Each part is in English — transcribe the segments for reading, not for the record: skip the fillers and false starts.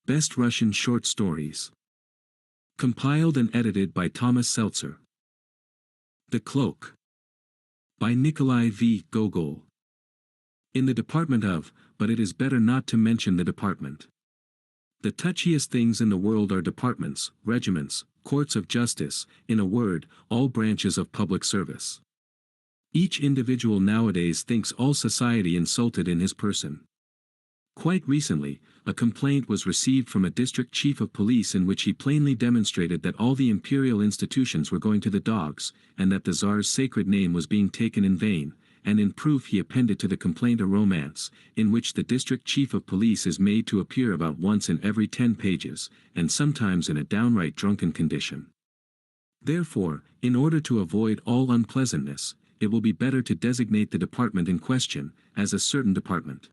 Best Russian Short Stories. Compiled and edited by Thomas Seltzer. The Cloak. By Nikolai V. Gogol. In the department of, but it is better not to mention the department. The touchiest things in the world are departments, regiments, courts of justice, in a word, all branches of public service. Each individual nowadays thinks all society insulted in his person. Quite recently, a complaint was received from a district chief of police in which he plainly demonstrated that all the imperial institutions were going to the dogs, and that the Tsar's sacred name was being taken in vain, and in proof he appended to the complaint a romance, in which the district chief of police is made to appear about once in every 10 pages, and sometimes in a downright drunken condition. Therefore, in order to avoid all unpleasantness, it will be better to designate the department in question as a certain department.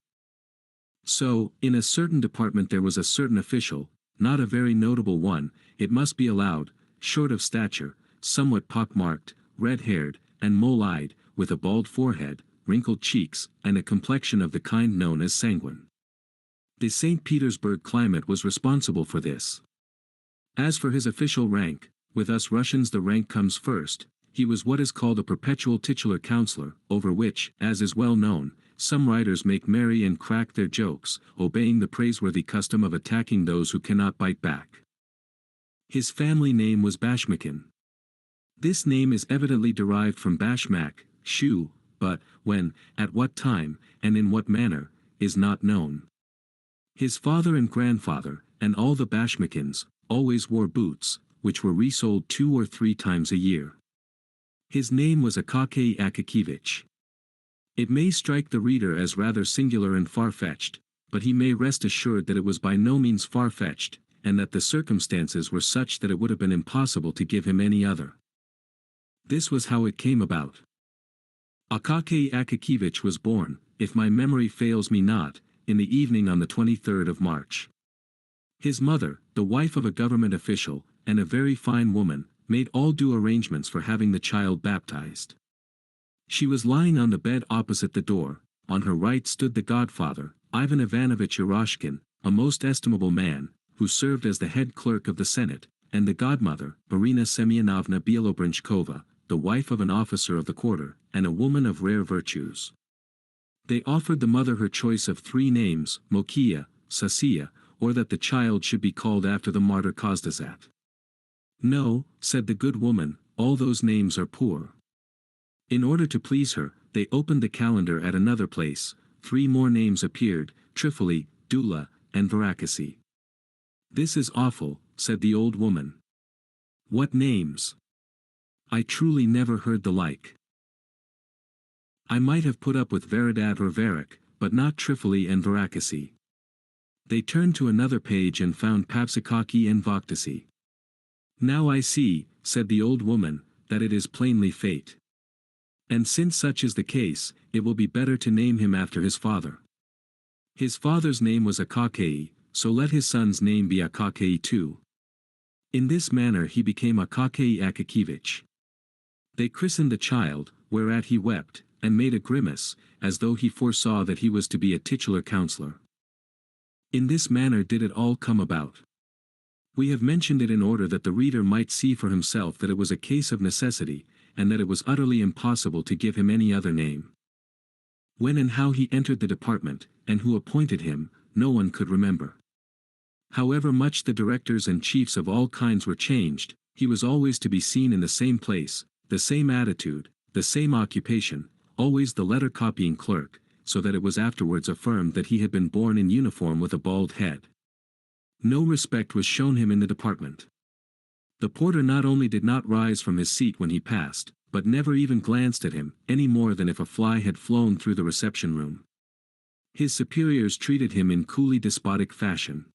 So, in a certain department there was a certain official, not a very notable one, it must be allowed, short of stature, somewhat pock-marked, red-haired, and mole-eyed, with a bald forehead, wrinkled cheeks, and a complexion of the kind known as sanguine. The St. Petersburg climate was responsible for this. As for his official rank, with us Russians the rank comes first, he was what is called a perpetual titular counselor, over which, as is well known, some writers make merry and crack their jokes, obeying the praiseworthy custom of attacking those who cannot bite back. His family name was Bashmakin. This name is evidently derived from Bashmak, shoe, but, when, at what time, and in what manner, is not known. His father and grandfather, and all the Bashmakins, always wore boots, which were resold 2 or 3 times a year. His name was Akakei Akakevich. It may strike the reader as rather singular and far-fetched, but he may rest assured that it was by no means far-fetched, and that the circumstances were such that it would have been impossible to give him any other. This was how it came about. Akakei Akakevich was born, if my memory fails me not, in the evening on the 23rd of March. His mother, the wife of a government official, and a very fine woman, made all due arrangements for having the child baptized. She was lying on the bed opposite the door, on her right stood the godfather, Ivan Ivanovich Eroshkin, a most estimable man, who served as the head clerk of the Senate, and the godmother, Marina Semyonovna Bielobrinchkova, the wife of an officer of the quarter, and a woman of rare virtues. They offered the mother her choice of 3 names, Mokia, Sasiya, or that the child should be called after the martyr Kozdazat. No, said the good woman, all those names are poor. In order to please her, they opened the calendar at another place, 3 more names appeared, Trifoli, Dula, and Varakasi. This is awful, said the old woman. What names? I truly never heard the like. I might have put up with Veridad or Varak, but not Trifoli and Varakasi. They turned to another page and found Papsakaki and Vaktasi. Now I see, said the old woman, that it is plainly fate. And since such is the case, it will be better to name him after his father. His father's name was Akakei, so let his son's name be Akakei too. In this manner he became Akakei Akakevich. They christened the child, whereat he wept, and made a grimace, as though he foresaw that he was to be a titular counselor. In this manner did it all come about. We have mentioned it in order that the reader might see for himself that it was a case of necessity, and that it was utterly impossible to give him any other name. When and how he entered the department, and who appointed him, no one could remember. However much the directors and chiefs of all kinds were changed, he was always to be seen in the same place, the same attitude, the same occupation, always the letter-copying clerk, so that it was afterwards affirmed that he had been born in uniform with a bald head. No respect was shown him in the department. The porter not only did not rise from his seat when he passed, but never even glanced at him, any more than if a fly had flown through the reception room. His superiors treated him in coolly despotic fashion.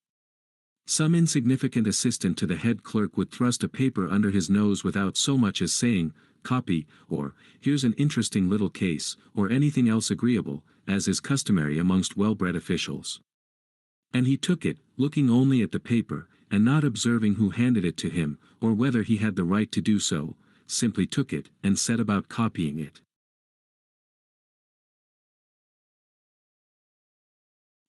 Some insignificant assistant to the head clerk would thrust a paper under his nose without so much as saying, "Copy," or "Here's an interesting little case," or anything else agreeable, as is customary amongst well-bred officials. And he took it, looking only at the paper, and not observing who handed it to him, or whether he had the right to do so, simply took it, and set about copying it.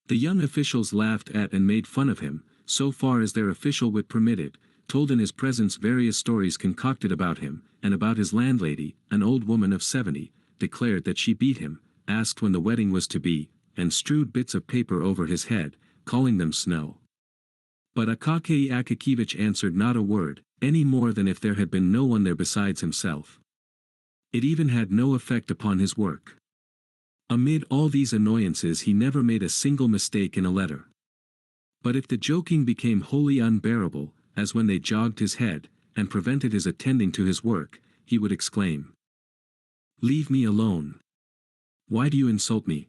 The young officials laughed at and made fun of him, so far as their official wit permitted, told in his presence various stories concocted about him, and about his landlady, an old woman of 70, declared that she beat him, asked when the wedding was to be, and strewed bits of paper over his head, calling them snow. But Akaky Akakevich answered not a word, any more than if there had been no one there besides himself. It even had no effect upon his work. Amid all these annoyances he never made a single mistake in a letter. But if the joking became wholly unbearable, as when they jogged his head, and prevented his attending to his work, he would exclaim, "Leave me alone. Why do you insult me?"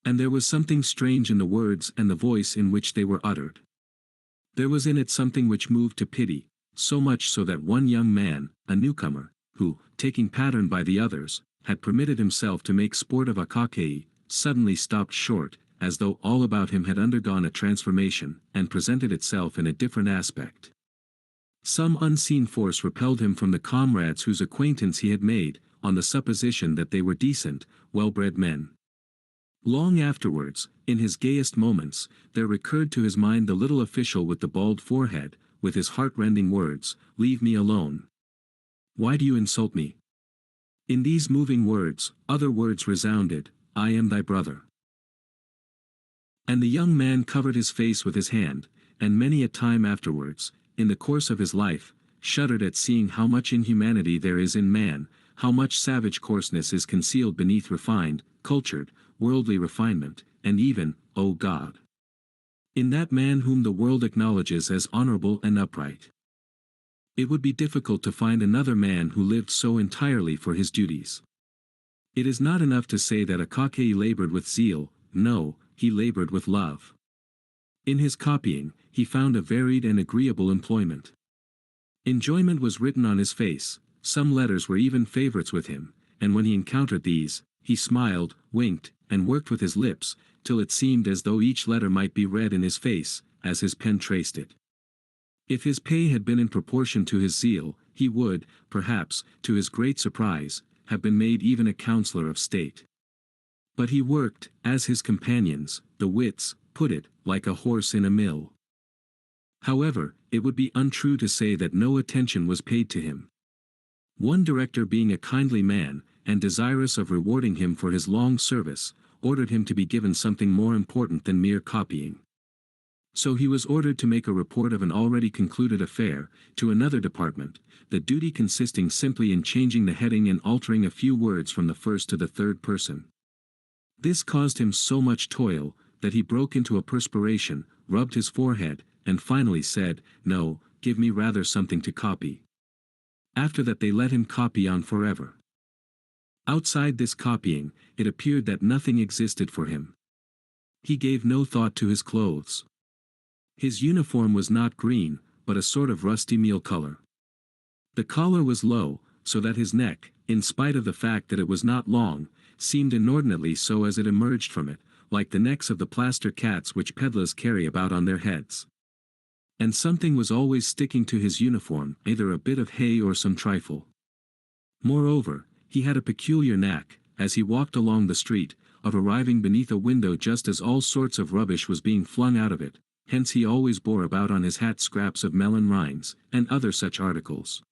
And there was something strange in the words and the voice in which they were uttered. There was in it something which moved to pity, so much so that one young man, a newcomer, who, taking pattern by the others, had permitted himself to make sport of Akaky, suddenly stopped short, as though all about him had undergone a transformation, and presented itself in a different aspect. Some unseen force repelled him from the comrades whose acquaintance he had made, on the supposition that they were decent, well-bred men. Long afterwards, in his gayest moments, there recurred to his mind the little official with the bald forehead, with his heart-rending words, "Leave me alone. Why do you insult me?" In these moving words, other words resounded, "I am thy brother." And the young man covered his face with his hand, and many a time afterwards, in the course of his life, shuddered at seeing how much inhumanity there is in man, how much savage coarseness is concealed beneath refined, cultured, worldly refinement, and even, O God, in that man whom the world acknowledges as honorable and upright. It would be difficult to find another man who lived so entirely for his duties. It is not enough to say that Akaky labored with zeal, no, he labored with love. In his copying, he found a varied and agreeable employment. Enjoyment was written on his face, some letters were even favorites with him, and when he encountered these, he smiled, winked, and worked with his lips, till it seemed as though each letter might be read in his face, as his pen traced it. If his pay had been in proportion to his zeal, he would, perhaps, to his great surprise, have been made even a councillor of state. But he worked, as his companions, the wits, put it, like a horse in a mill. However, it would be untrue to say that no attention was paid to him. One director, being a kindly man, and desirous of rewarding him for his long service, ordered him to be given something more important than mere copying. So he was ordered to make a report of an already concluded affair, to another department, the duty consisting simply in changing the heading and altering a few words from the first to the third person. This caused him so much toil, that he broke into a perspiration, rubbed his forehead, and finally said, "No, give me rather something to copy." After that they let him copy on forever. Outside this copying, it appeared that nothing existed for him. He gave no thought to his clothes. His uniform was not green, but a sort of rusty meal color. The collar was low, so that his neck, in spite of the fact that it was not long, seemed inordinately so as it emerged from it, like the necks of the plaster cats which peddlers carry about on their heads. And something was always sticking to his uniform, either a bit of hay or some trifle. Moreover, he had a peculiar knack, as he walked along the street, of arriving beneath a window just as all sorts of rubbish was being flung out of it, hence he always bore about on his hat scraps of melon rinds, and other such articles.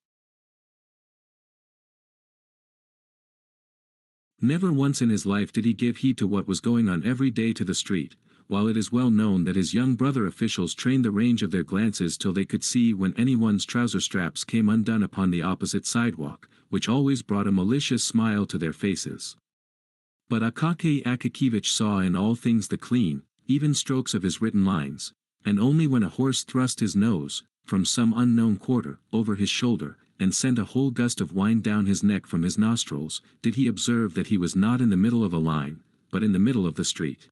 Never once in his life did he give heed to what was going on every day to the street, while it is well known that his young brother officials trained the range of their glances till they could see when anyone's trouser straps came undone upon the opposite sidewalk, which always brought a malicious smile to their faces. But Akaky Akakevich saw in all things the clean, even strokes of his written lines, and only when a horse thrust his nose, from some unknown quarter, over his shoulder, and sent a whole gust of wine down his neck from his nostrils, did he observe that he was not in the middle of a line, but in the middle of the street.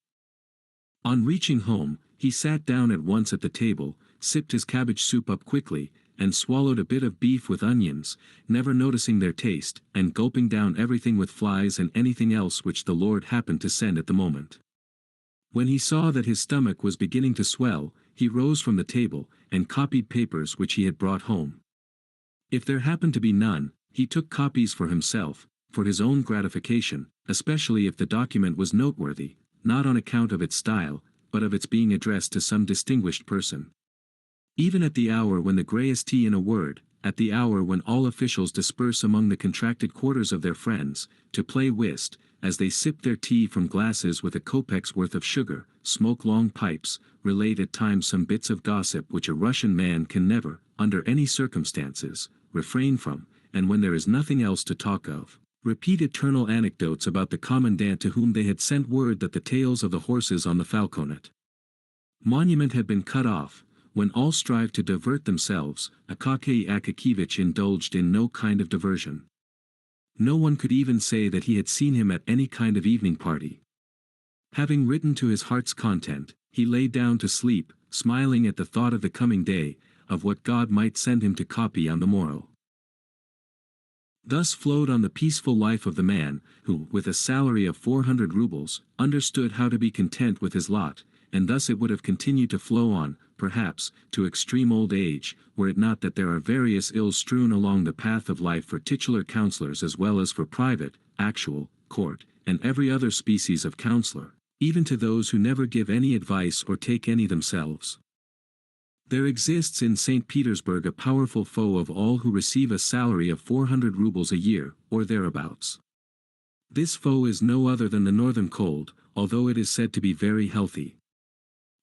On reaching home, he sat down at once at the table, sipped his cabbage soup up quickly, and swallowed a bit of beef with onions, never noticing their taste, and gulping down everything with flies and anything else which the Lord happened to send at the moment. When he saw that his stomach was beginning to swell, he rose from the table, and copied papers which he had brought home. If there happened to be none, he took copies for himself, for his own gratification, especially if the document was noteworthy, not on account of its style, but of its being addressed to some distinguished person. Even at the hour when the greyest tea in a word, at the hour when all officials disperse among the contracted quarters of their friends, to play whist, as they sip their tea from glasses with a kopek's worth of sugar, smoke long pipes, relate at times some bits of gossip which a Russian man can never, under any circumstances, refrain from, and when there is nothing else to talk of, repeat eternal anecdotes about the commandant to whom they had sent word that the tails of the horses on the Falconet monument had been cut off. When all strive to divert themselves, Akaky Akakiyevich indulged in no kind of diversion. No one could even say that he had seen him at any kind of evening party. Having written to his heart's content, he lay down to sleep, smiling at the thought of the coming day, of what God might send him to copy on the morrow. Thus flowed on the peaceful life of the man, who, with a salary of 400 rubles, understood how to be content with his lot, and thus it would have continued to flow on, perhaps, to extreme old age, were it not that there are various ills strewn along the path of life for titular counselors as well as for private, actual, court, and every other species of counselor, even to those who never give any advice or take any themselves. There exists in St. Petersburg a powerful foe of all who receive a salary of 400 rubles a year, or thereabouts. This foe is no other than the northern cold, although it is said to be very healthy.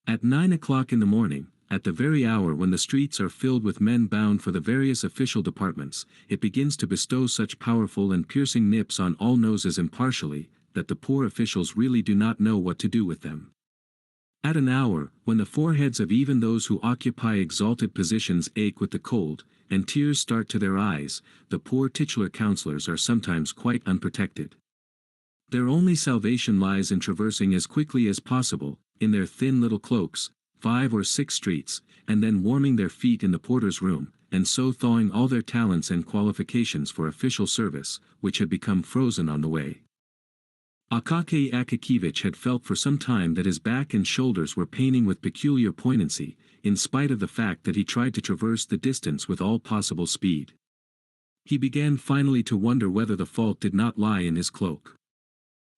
At 9 o'clock in the morning, at the very hour when the streets are filled with men bound for the various official departments, it begins to bestow such powerful and piercing nips on all noses impartially, that the poor officials really do not know what to do with them. At an hour, when the foreheads of even those who occupy exalted positions ache with the cold, and tears start to their eyes, the poor titular councillors are sometimes quite unprotected. Their only salvation lies in traversing as quickly as possible, in their thin little cloaks, 5 or 6 streets, and then warming their feet in the porter's room, and so thawing all their talents and qualifications for official service, which had become frozen on the way. Akaky Akakiyevich had felt for some time that his back and shoulders were paining with peculiar poignancy, in spite of the fact that he tried to traverse the distance with all possible speed. He began finally to wonder whether the fault did not lie in his cloak.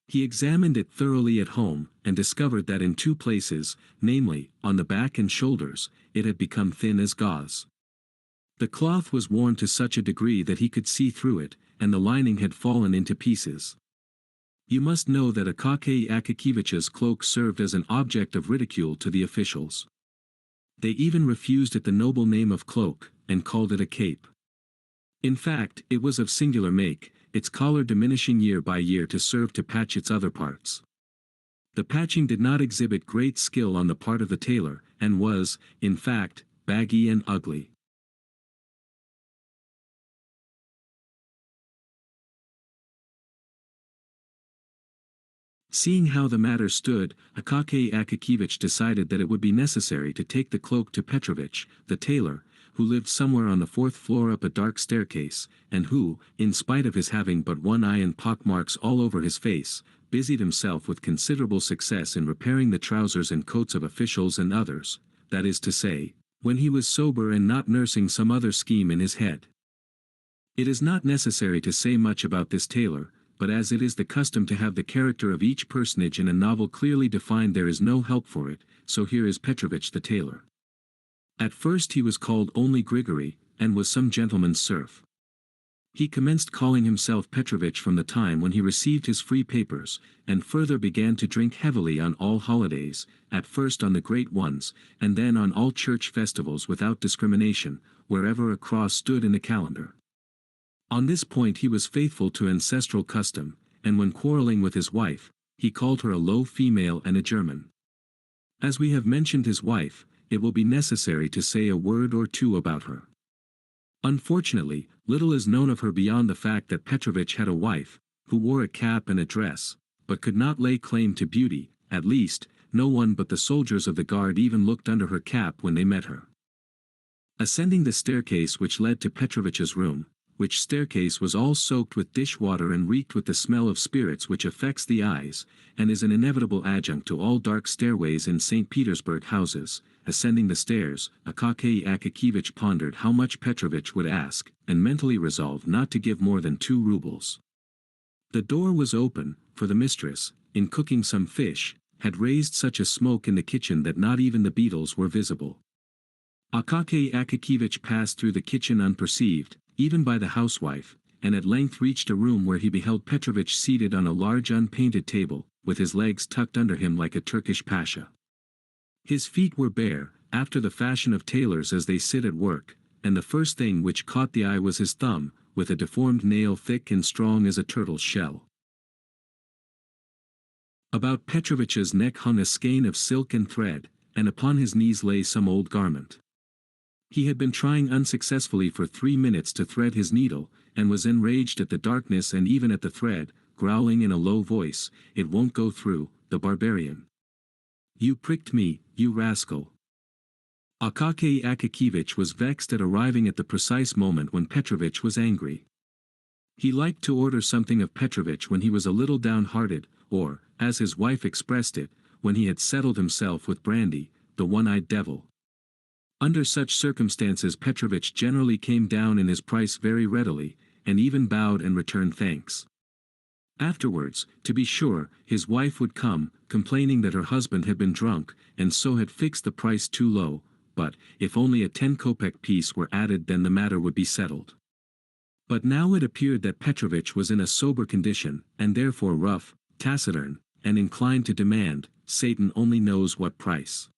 He examined it thoroughly at home, and discovered that in 2 places, namely, on the back and shoulders, it had become thin as gauze. The cloth was worn to such a degree that he could see through it, and the lining had fallen into pieces. You must know that Akaky Akakiyevich's cloak served as an object of ridicule to the officials. They even refused it the noble name of cloak, and called it a cape. In fact, it was of singular make, its collar diminishing year by year to serve to patch its other parts. The patching did not exhibit great skill on the part of the tailor, and was, in fact, baggy and ugly. Seeing how the matter stood, Akaky Akakiyevich decided that it would be necessary to take the cloak to Petrovich, the tailor, who lived somewhere on the 4th floor up a dark staircase, and who, in spite of his having but one eye and pockmarks all over his face, busied himself with considerable success in repairing the trousers and coats of officials and others, that is to say, when he was sober and not nursing some other scheme in his head. It is not necessary to say much about this tailor, but as it is the custom to have the character of each personage in a novel clearly defined, there is no help for it, so here is Petrovich the tailor. At first he was called only Grigory, and was some gentleman's serf. He commenced calling himself Petrovich from the time when he received his free papers, and further began to drink heavily on all holidays, at first on the great ones, and then on all church festivals without discrimination, wherever a cross stood in the calendar. On this point he was faithful to ancestral custom, and when quarreling with his wife, he called her a low female and a German. As we have mentioned his wife, it will be necessary to say a word or two about her. Unfortunately, little is known of her beyond the fact that Petrovich had a wife, who wore a cap and a dress, but could not lay claim to beauty. At least, no one but the soldiers of the guard even looked under her cap when they met her. Ascending the staircase which led to Petrovich's room, which staircase was all soaked with dishwater and reeked with the smell of spirits which affects the eyes, and is an inevitable adjunct to all dark stairways in St. Petersburg houses. Ascending the stairs, Akaky Akakiyevich pondered how much Petrovich would ask, and mentally resolved not to give more than 2 rubles. The door was open, for the mistress, in cooking some fish, had raised such a smoke in the kitchen that not even the beetles were visible. Akaki Akakivich passed through the kitchen unperceived, even by the housewife, and at length reached a room where he beheld Petrovich seated on a large unpainted table, with his legs tucked under him like a Turkish pasha. His feet were bare, after the fashion of tailors as they sit at work, and the first thing which caught the eye was his thumb, with a deformed nail thick and strong as a turtle's shell. About Petrovich's neck hung a skein of silk and thread, and upon his knees lay some old garment. He had been trying unsuccessfully for 3 minutes to thread his needle, and was enraged at the darkness and even at the thread, growling in a low voice, "It won't go through, the barbarian. You pricked me, you rascal." Akaki Akakivich was vexed at arriving at the precise moment when Petrovich was angry. He liked to order something of Petrovich when he was a little downhearted, or, as his wife expressed it, when he had settled himself with brandy, the one-eyed devil. Under such circumstances Petrovich generally came down in his price very readily, and even bowed and returned thanks. Afterwards, to be sure, his wife would come, complaining that her husband had been drunk, and so had fixed the price too low, but, if only a 10-kopeck piece were added then the matter would be settled. But now it appeared that Petrovich was in a sober condition, and therefore rough, taciturn, and inclined to demand, Satan only knows what price.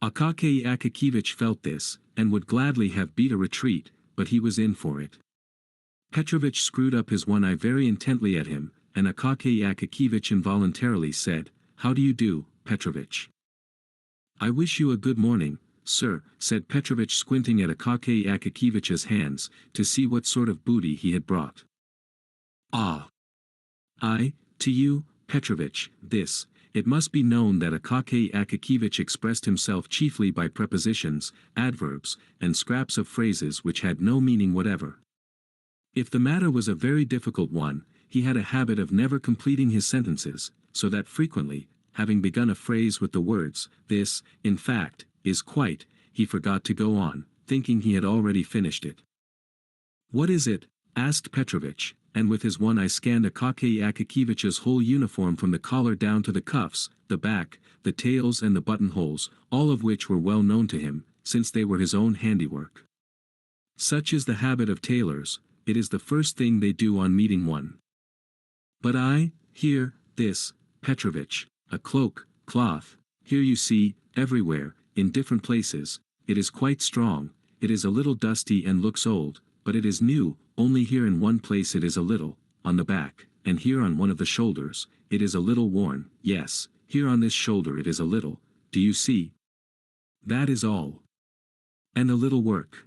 Akaki Akakivich felt this, and would gladly have beat a retreat, but he was in for it. Petrovich screwed up his one eye very intently at him, and Akaki Akakivich involuntarily said, "How do you do, Petrovich?" "I wish you a good morning, sir," said Petrovich, squinting at Akaki Akakivich's hands, to see what sort of booty he had brought. "Ah! To you, Petrovich, this." It must be known that Akaki Akakivich expressed himself chiefly by prepositions, adverbs, and scraps of phrases which had no meaning whatever. If the matter was a very difficult one, he had a habit of never completing his sentences, so that frequently, having begun a phrase with the words, "This, in fact, is quite," he forgot to go on, thinking he had already finished it. "What is it?" asked Petrovich, and with his one eye scanned Akaki Akakivich's whole uniform from the collar down to the cuffs, the back, the tails and the buttonholes, all of which were well known to him, since they were his own handiwork. Such is the habit of tailors, it is the first thing they do on meeting one. "But here, this, Petrovich, a cloak, cloth, here you see, everywhere, in different places, it is quite strong, it is a little dusty and looks old, but it is new, only here in one place it is a little, on the back, and here on one of the shoulders, it is a little worn, yes, here on this shoulder it is a little, do you see? That is all. And a little work."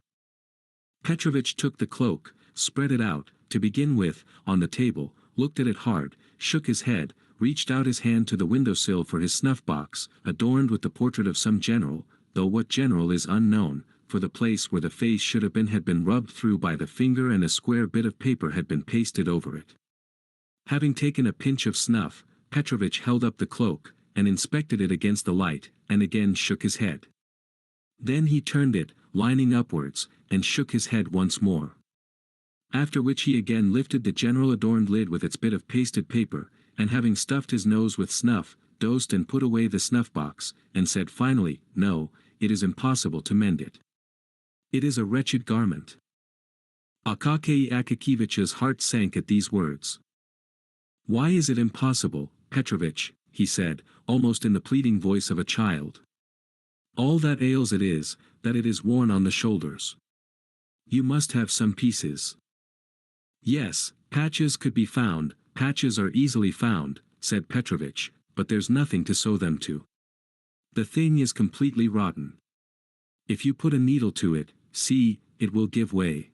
Petrovich took the cloak, spread it out, to begin with, on the table, looked at it hard, shook his head, reached out his hand to the windowsill for his snuff-box, adorned with the portrait of some general, though what general is unknown, for the place where the face should have been had been rubbed through by the finger and a square bit of paper had been pasted over it. Having taken a pinch of snuff, Petrovich held up the cloak, and inspected it against the light, and again shook his head. Then he turned it, lining upwards, and shook his head once more. After which he again lifted the general adorned lid with its bit of pasted paper, and having stuffed his nose with snuff, dosed and put away the snuff-box, and said finally, "No, it is impossible to mend it. It is a wretched garment." Akaki Akakivich's heart sank at these words. "Why is it impossible, Petrovich?" he said, almost in the pleading voice of a child. "All that ails it is, that it is worn on the shoulders. You must have some pieces." "Yes, patches could be found, patches are easily found," said Petrovich, "but there's nothing to sew them to. The thing is completely rotten. If you put a needle to it, see, it will give way.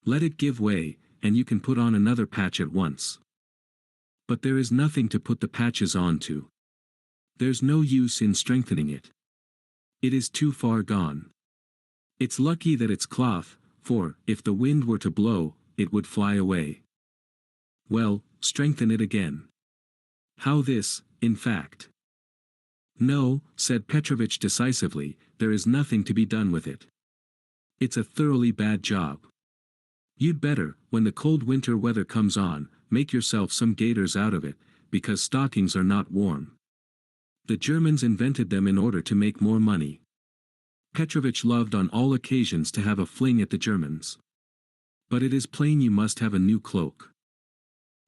Let it give way, and you can put on another patch at once. But there is nothing to put the patches on to. There's no use in strengthening it. It is too far gone. It's lucky that it's cloth, for, if the wind were to blow, it would fly away. Well, strengthen it again. How this, in fact?" "No," said Petrovich decisively, "there is nothing to be done with it. It's a thoroughly bad job. You'd better, when the cold winter weather comes on, make yourself some gaiters out of it, because stockings are not warm. The Germans invented them in order to make more money. Petrovich loved on all occasions to have a fling at the Germans. But it is plain you must have a new cloak.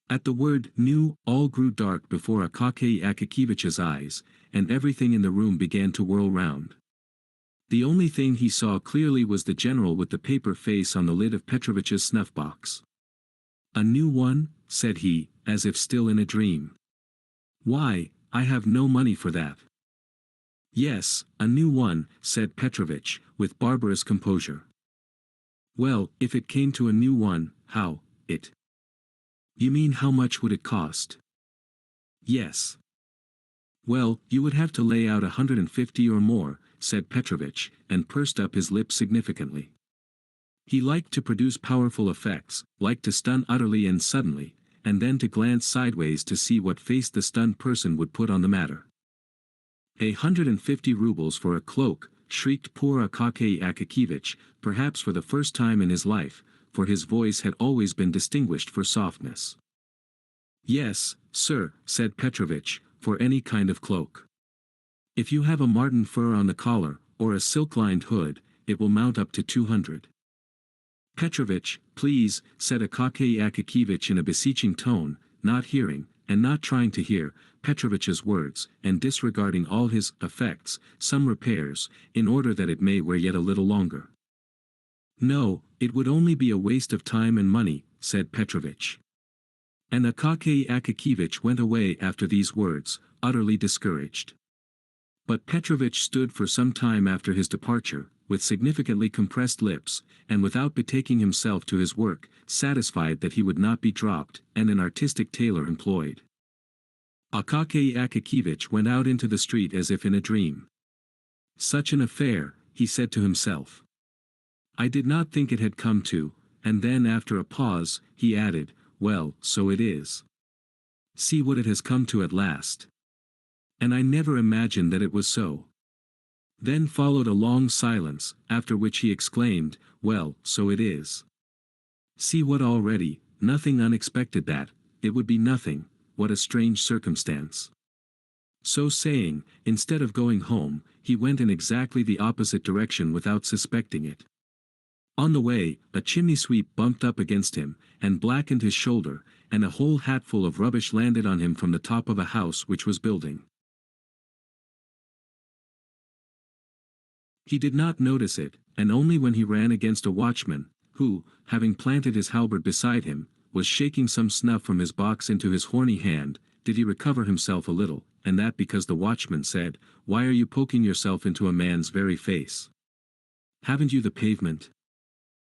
At the word new, all grew dark before Akaky Akakiyevich's eyes, and everything in the room began to whirl round. The only thing he saw clearly was the general with the paper face on the lid of Petrovich's snuff-box. "A new one?" said he, as if still in a dream. "Why, I have no money for that." "Yes, a new one," said Petrovich, with barbarous composure. "Well, if it came to a new one, how, it? You mean how much would it cost?" "Yes." "Well, you would have to lay out 150 or more," said Petrovich, and pursed up his lips significantly. He liked to produce powerful effects, liked to stun utterly and suddenly, and then to glance sideways to see what face the stunned person would put on the matter. 150 rubles for a cloak," shrieked poor Akaky Akakiyevich, perhaps for the first time in his life, for his voice had always been distinguished for softness. "Yes, sir," said Petrovich, "for any kind of cloak. If you have a marten fur on the collar, or a silk-lined hood, it will mount up to 200. "Petrovich, please," said Akaky Akakiyevich in a beseeching tone, not hearing, and not trying to hear, Petrovich's words, and disregarding all his effects, "some repairs, in order that it may wear yet a little longer." "No, it would only be a waste of time and money," said Petrovich. And Akaky Akakiyevich went away after these words, utterly discouraged. But Petrovich stood for some time after his departure, with significantly compressed lips, and without betaking himself to his work, satisfied that he would not be dropped, and an artistic tailor employed. Akaky Akakiyevich went out into the street as if in a dream. "Such an affair," he said to himself. "I did not think it had come to," and then after a pause, he added, "Well, so it is. See what it has come to at last. And I never imagined that it was so." Then followed a long silence, after which he exclaimed, "Well, so it is. See what already, nothing unexpected that, it would be nothing, what a strange circumstance." So saying, instead of going home, he went in exactly the opposite direction without suspecting it. On the way, a chimney sweep bumped up against him, and blackened his shoulder, and a whole hatful of rubbish landed on him from the top of a house which was building. He did not notice it, and only when he ran against a watchman, who, having planted his halberd beside him, was shaking some snuff from his box into his horny hand, did he recover himself a little, and that because the watchman said, "Why are you poking yourself into a man's very face? Haven't you the pavement?"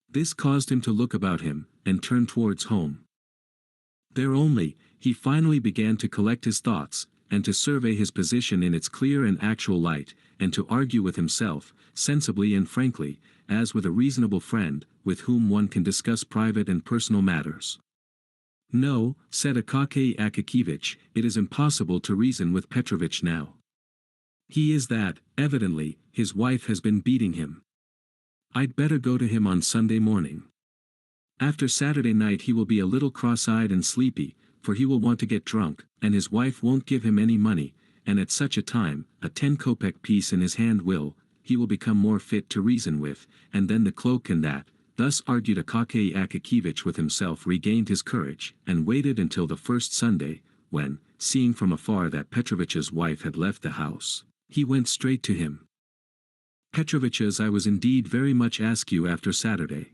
This caused him to look about him, and turn towards home. There only, he finally began to collect his thoughts, and to survey his position in its clear and actual light, and to argue with himself, sensibly and frankly, as with a reasonable friend, with whom one can discuss private and personal matters. "No," said Akaky Akakiyevich, "it is impossible to reason with Petrovich now. He is that, evidently, his wife has been beating him. I'd better go to him on Sunday morning. After Saturday night he will be a little cross-eyed and sleepy, for he will want to get drunk, and his wife won't give him any money, and at such a time, a 10-kopeck piece in his hand he will become more fit to reason with, and then the cloak and that." Thus argued Akaky Akakiyevich with himself, regained his courage, and waited until the first Sunday, when, seeing from afar that Petrovich's wife had left the house, he went straight to him. "Petrovich's, I was indeed very much ask you after Saturday."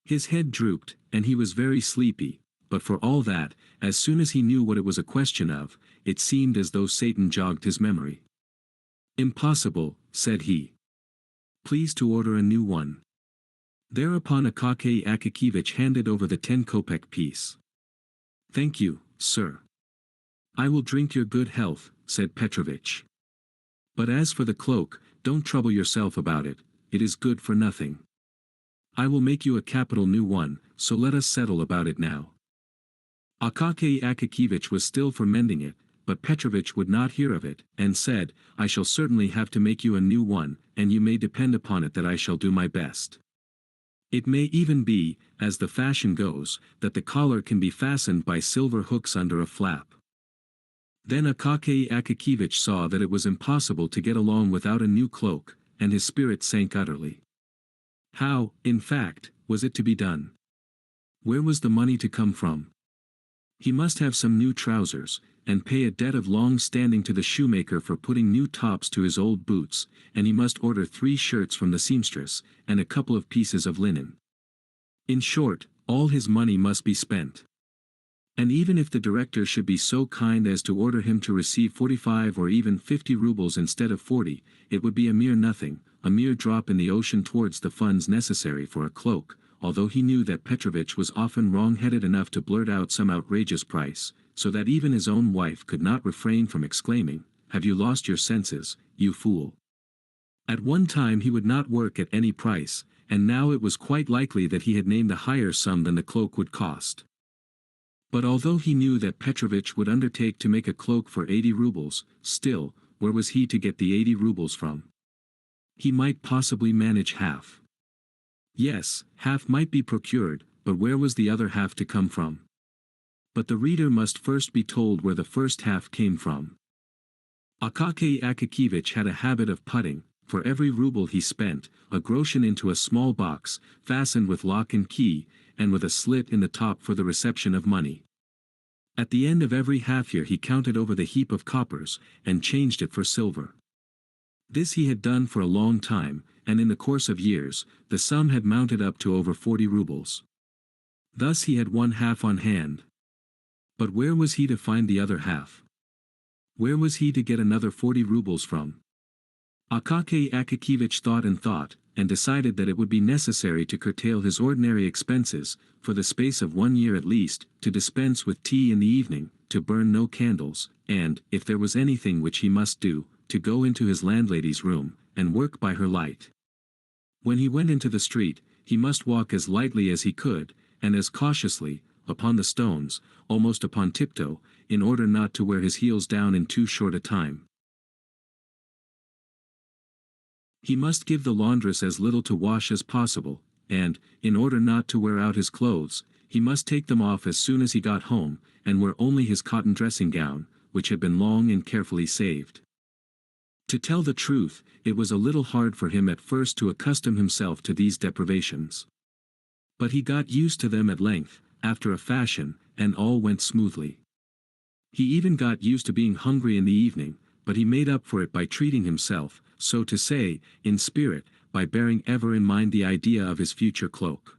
His head drooped, and he was very sleepy, but for all that, as soon as he knew what it was a question of, it seemed as though Satan jogged his memory. "Impossible," said he. "Please to order a new one." Thereupon Akaky Akakiyevich handed over the 10-kopeck piece. "Thank you, sir. I will drink your good health," said Petrovich. "But as for the cloak, don't trouble yourself about it, it is good for nothing. I will make you a capital new one, so let us settle about it now." Akaky Akakiyevich was still for mending it, but Petrovich would not hear of it, and said, "I shall certainly have to make you a new one, and you may depend upon it that I shall do my best. It may even be, as the fashion goes, that the collar can be fastened by silver hooks under a flap." Then Akaky Akakevich saw that it was impossible to get along without a new cloak, and his spirit sank utterly. How, in fact, was it to be done? Where was the money to come from? He must have some new trousers, and pay a debt of long standing to the shoemaker for putting new tops to his old boots, and he must order 3 shirts from the seamstress, and a couple of pieces of linen. In short, all his money must be spent. And even if the director should be so kind as to order him to receive 45 or even 50 rubles instead of 40, it would be a mere nothing, a mere drop in the ocean towards the funds necessary for a cloak, although he knew that Petrovich was often wrong-headed enough to blurt out some outrageous price, so that even his own wife could not refrain from exclaiming, "Have you lost your senses, you fool?" At one time he would not work at any price, and now it was quite likely that he had named a higher sum than the cloak would cost. But although he knew that Petrovich would undertake to make a cloak for 80 rubles, still, where was he to get the 80 rubles from? He might possibly manage half. Yes, half might be procured, but where was the other half to come from? But the reader must first be told where the first half came from. Akaky Akakevich had a habit of putting, for every ruble he spent, a groschen into a small box, fastened with lock and key, and with a slit in the top for the reception of money. At the end of every half-year he counted over the heap of coppers, and changed it for silver. This he had done for a long time, and in the course of years, the sum had mounted up to over 40 rubles. Thus he had one half on hand. But where was he to find the other half? Where was he to get another 40 rubles from? Akaky Akakevich thought, and decided that it would be necessary to curtail his ordinary expenses, for the space of 1 year at least, to dispense with tea in the evening, to burn no candles, and, if there was anything which he must do, to go into his landlady's room, and work by her light. When he went into the street, he must walk as lightly as he could, and as cautiously, upon the stones, almost upon tiptoe, in order not to wear his heels down in too short a time. He must give the laundress as little to wash as possible, and, in order not to wear out his clothes, he must take them off as soon as he got home, and wear only his cotton dressing gown, which had been long and carefully saved. To tell the truth, it was a little hard for him at first to accustom himself to these deprivations. But he got used to them at length, after a fashion, and all went smoothly. He even got used to being hungry in the evening, but he made up for it by treating himself, so to say, in spirit, by bearing ever in mind the idea of his future cloak.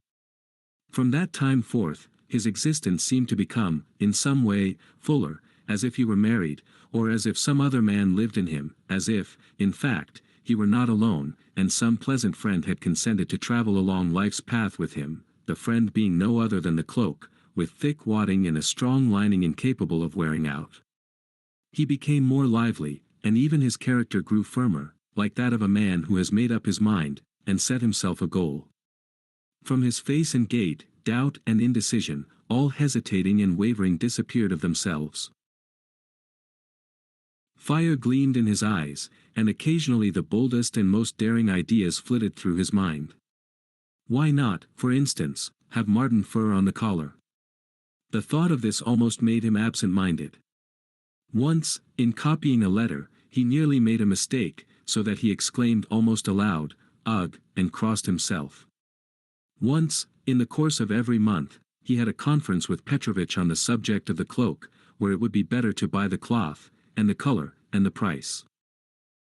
From that time forth, his existence seemed to become, in some way, fuller, as if he were married, or as if some other man lived in him, as if, in fact, he were not alone, and some pleasant friend had consented to travel along life's path with him, the friend being no other than the cloak, with thick wadding and a strong lining incapable of wearing out. He became more lively, and even his character grew firmer, like that of a man who has made up his mind, and set himself a goal. From his face and gait, doubt and indecision, all hesitating and wavering disappeared of themselves. Fire gleamed in his eyes, and occasionally the boldest and most daring ideas flitted through his mind. Why not, for instance, have marten fur on the collar? The thought of this almost made him absent-minded. Once, in copying a letter, he nearly made a mistake, so that he exclaimed almost aloud, "Ugh," and crossed himself. Once, in the course of every month, he had a conference with Petrovich on the subject of the cloak, where it would be better to buy the cloth, and the color, and the price.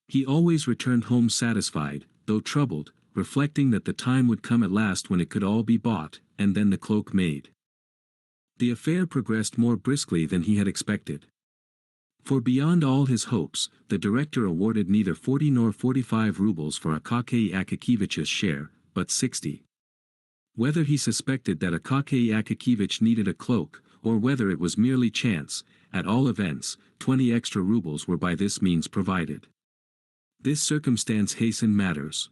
He always returned home satisfied, though troubled, reflecting that the time would come at last when it could all be bought, and then the cloak made. The affair progressed more briskly than he had expected. For beyond all his hopes, the director awarded neither 40 nor 45 rubles for Akaky Akakevich's share, but 60. Whether he suspected that Akaky Akakevich needed a cloak, or whether it was merely chance, at all events, 20 extra rubles were by this means provided. This circumstance hastened matters.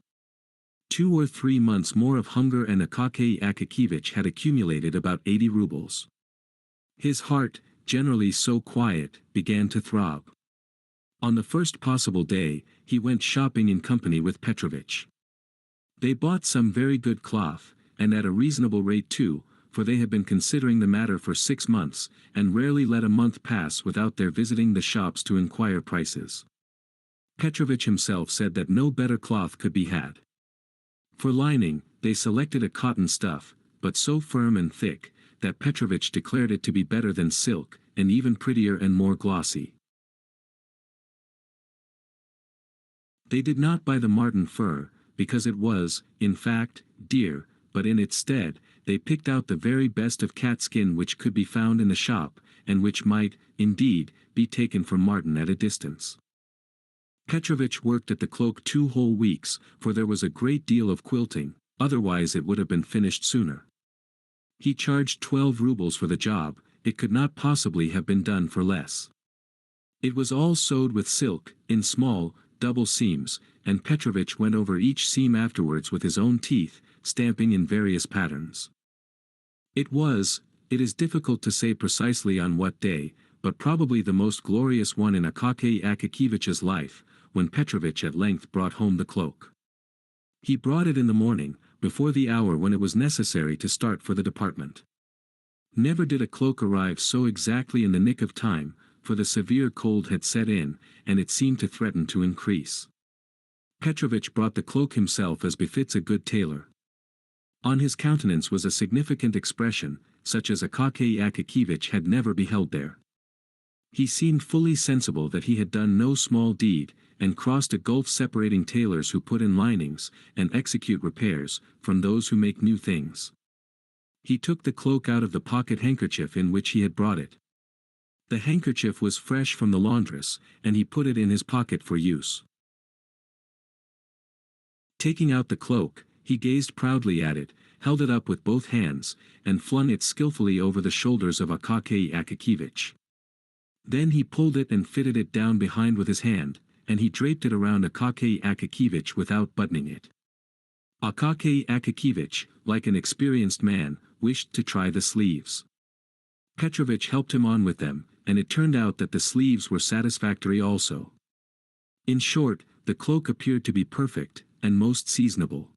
2 or 3 months more of hunger and Akaky Akakevich had accumulated about 80 rubles. His heart, generally so quiet, began to throb. On the first possible day, he went shopping in company with Petrovich. They bought some very good cloth, and at a reasonable rate too, for they had been considering the matter for 6 months, and rarely let a month pass without their visiting the shops to inquire prices. Petrovich himself said that no better cloth could be had. For lining, they selected a cotton stuff, but so firm and thick, that Petrovich declared it to be better than silk, and even prettier and more glossy. They did not buy the marten fur, because it was, in fact, dear, but in its stead, they picked out the very best of cat skin which could be found in the shop, and which might, indeed, be taken for marten at a distance. Petrovich worked at the cloak 2 whole weeks, for there was a great deal of quilting, otherwise it would have been finished sooner. He charged 12 rubles for the job, it could not possibly have been done for less. It was all sewed with silk, in small, double seams, and Petrovich went over each seam afterwards with his own teeth, stamping in various patterns. It is difficult to say precisely on what day, but probably the most glorious one in Akaky Akakiyevich's life, when Petrovich at length brought home the cloak. He brought it in the morning, before the hour when it was necessary to start for the department. Never did a cloak arrive so exactly in the nick of time, for the severe cold had set in, and it seemed to threaten to increase. Petrovich brought the cloak himself as befits a good tailor. On his countenance was a significant expression, such as Akaky Akakiyevich had never beheld there. He seemed fully sensible that he had done no small deed, and crossed a gulf separating tailors who put in linings, and execute repairs, from those who make new things. He took the cloak out of the pocket handkerchief in which he had brought it. The handkerchief was fresh from the laundress, and he put it in his pocket for use. Taking out the cloak, he gazed proudly at it, held it up with both hands, and flung it skillfully over the shoulders of Akaky Akakiyevich. Then he pulled it and fitted it down behind with his hand, and he draped it around Akaky Akakiyevich without buttoning it. Akaky Akakiyevich, like an experienced man, wished to try the sleeves. Petrovich helped him on with them, and it turned out that the sleeves were satisfactory also. In short, the cloak appeared to be perfect, and most seasonable.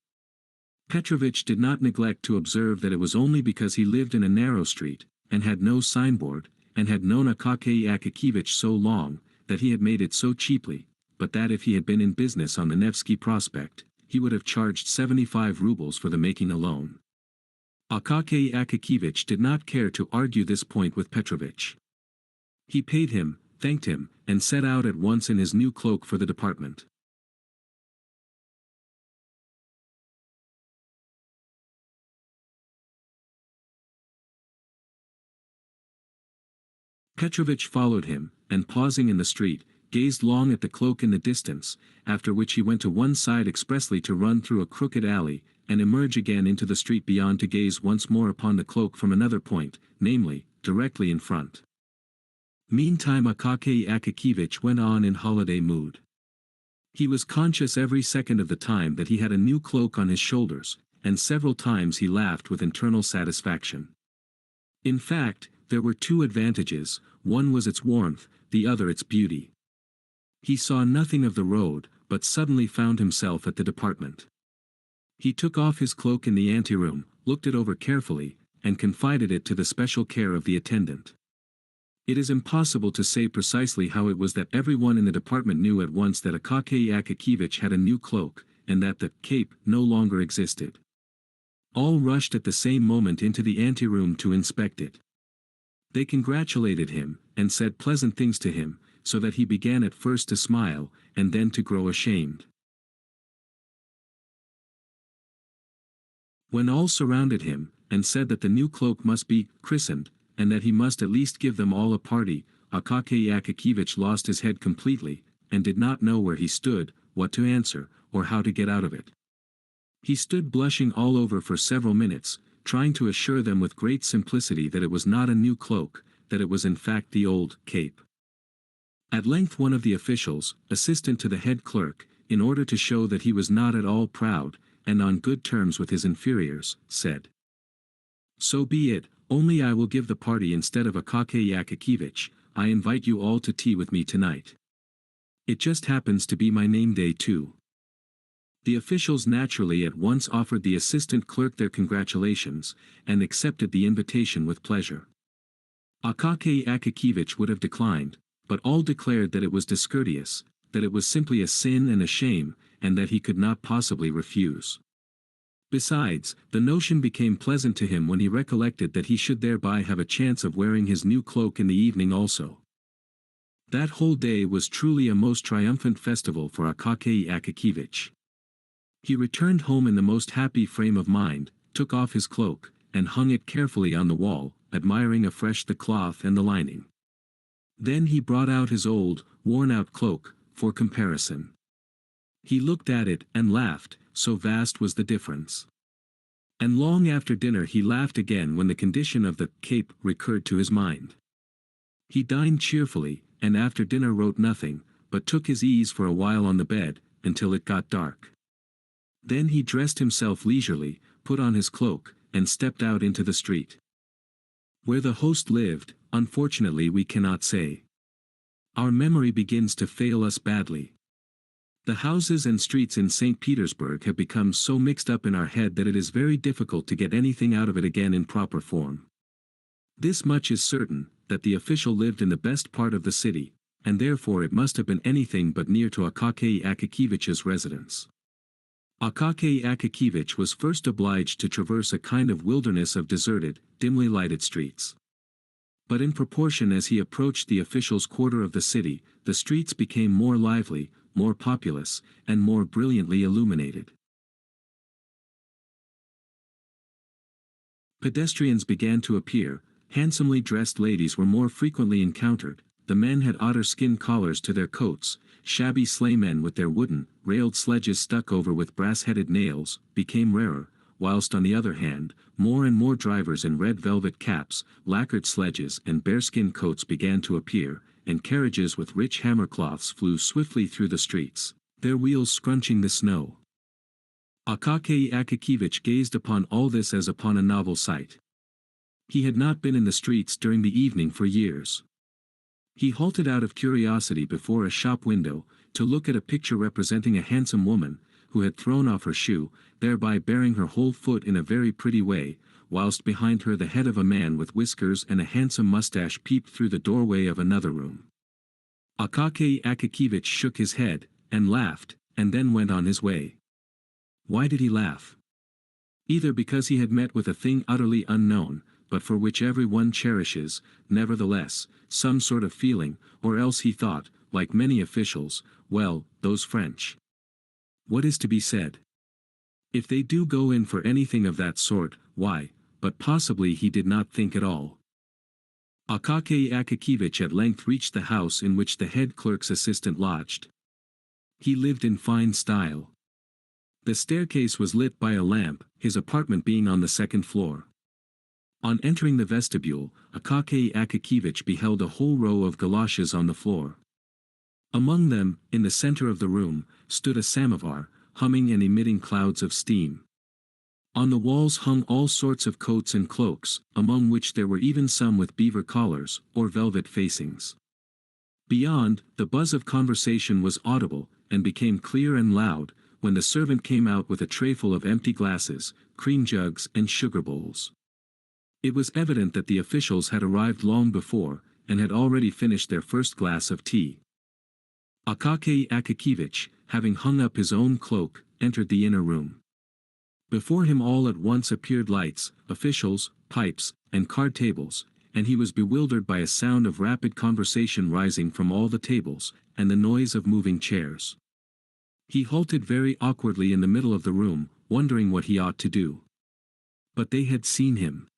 Petrovich did not neglect to observe that it was only because he lived in a narrow street, and had no signboard, and had known Akaky Akakiyevich so long, that he had made it so cheaply, but that if he had been in business on the Nevsky Prospect, he would have charged 75 rubles for the making alone. Akaky Akakiyevich did not care to argue this point with Petrovich. He paid him, thanked him, and set out at once in his new cloak for the department. Petrovich followed him, and pausing in the street, gazed long at the cloak in the distance, after which he went to one side expressly to run through a crooked alley, and emerge again into the street beyond to gaze once more upon the cloak from another point, namely, directly in front. Meantime Akaky Akakiyevich went on in holiday mood. He was conscious every second of the time that he had a new cloak on his shoulders, and several times he laughed with internal satisfaction. In fact, there were 2 advantages, one was its warmth, the other its beauty. He saw nothing of the road, but suddenly found himself at the department. He took off his cloak in the anteroom, looked it over carefully, and confided it to the special care of the attendant. It is impossible to say precisely how it was that everyone in the department knew at once that Akaky Akakiyevich had a new cloak, and that the cape no longer existed. All rushed at the same moment into the anteroom to inspect it. They congratulated him, and said pleasant things to him, so that he began at first to smile, and then to grow ashamed. When all surrounded him, and said that the new cloak must be christened, and that he must at least give them all a party, Akaky Akakiyevich lost his head completely, and did not know where he stood, what to answer, or how to get out of it. He stood blushing all over for several minutes, trying to assure them with great simplicity that it was not a new cloak, that it was in fact the old cape. At length one of the officials, assistant to the head clerk, in order to show that he was not at all proud, and on good terms with his inferiors, said, "So be it, only I will give the party instead of Akaky Akakiyevich. I invite you all to tea with me tonight. It just happens to be my name day too." The officials naturally at once offered the assistant clerk their congratulations, and accepted the invitation with pleasure. Akaky Akakevich would have declined, but all declared that it was discourteous, that it was simply a sin and a shame, and that he could not possibly refuse. Besides, the notion became pleasant to him when he recollected that he should thereby have a chance of wearing his new cloak in the evening also. That whole day was truly a most triumphant festival for Akaky Akakevich. He returned home in the most happy frame of mind, took off his cloak, and hung it carefully on the wall, admiring afresh the cloth and the lining. Then he brought out his old, worn-out cloak, for comparison. He looked at it and laughed, so vast was the difference. And long after dinner he laughed again when the condition of the cape recurred to his mind. He dined cheerfully, and after dinner wrote nothing, but took his ease for a while on the bed, until it got dark. Then he dressed himself leisurely, put on his cloak, and stepped out into the street. Where the host lived, unfortunately we cannot say. Our memory begins to fail us badly. The houses and streets in St. Petersburg have become so mixed up in our head that it is very difficult to get anything out of it again in proper form. This much is certain, that the official lived in the best part of the city, and therefore it must have been anything but near to Akaky Akakevich's residence. Akaky Akakevich was first obliged to traverse a kind of wilderness of deserted, dimly lighted streets. But in proportion as he approached the official's quarter of the city, the streets became more lively, more populous, and more brilliantly illuminated. Pedestrians began to appear, handsomely dressed ladies were more frequently encountered, the men had otter-skin collars to their coats, shabby sleighmen with their wooden, railed sledges stuck over with brass-headed nails, became rarer, whilst on the other hand, more and more drivers in red velvet caps, lacquered sledges and bearskin coats began to appear, and carriages with rich hammercloths flew swiftly through the streets, their wheels scrunching the snow. Akaky Akakevich gazed upon all this as upon a novel sight. He had not been in the streets during the evening for years. He halted out of curiosity before a shop window, to look at a picture representing a handsome woman, who had thrown off her shoe, thereby baring her whole foot in a very pretty way, whilst behind her the head of a man with whiskers and a handsome mustache peeped through the doorway of another room. Akaky Akakevich shook his head, and laughed, and then went on his way. Why did he laugh? Either because he had met with a thing utterly unknown, but for which every one cherishes, nevertheless, some sort of feeling, or else he thought, like many officials, well, those French. What is to be said? If they do go in for anything of that sort, why, but possibly he did not think at all. Akaky Akakevich at length reached the house in which the head clerk's assistant lodged. He lived in fine style. The staircase was lit by a lamp, his apartment being on the second floor. On entering the vestibule, Akaky Akakevich beheld a whole row of galoshes on the floor. Among them, in the center of the room, stood a samovar, humming and emitting clouds of steam. On the walls hung all sorts of coats and cloaks, among which there were even some with beaver collars, or velvet facings. Beyond, the buzz of conversation was audible, and became clear and loud, when the servant came out with a trayful of empty glasses, cream jugs and sugar bowls. It was evident that the officials had arrived long before, and had already finished their first glass of tea. Akaky Akakevich, having hung up his own cloak, entered the inner room. Before him all at once appeared lights, officials, pipes, and card tables, and he was bewildered by a sound of rapid conversation rising from all the tables, and the noise of moving chairs. He halted very awkwardly in the middle of the room, wondering what he ought to do. But they had seen him.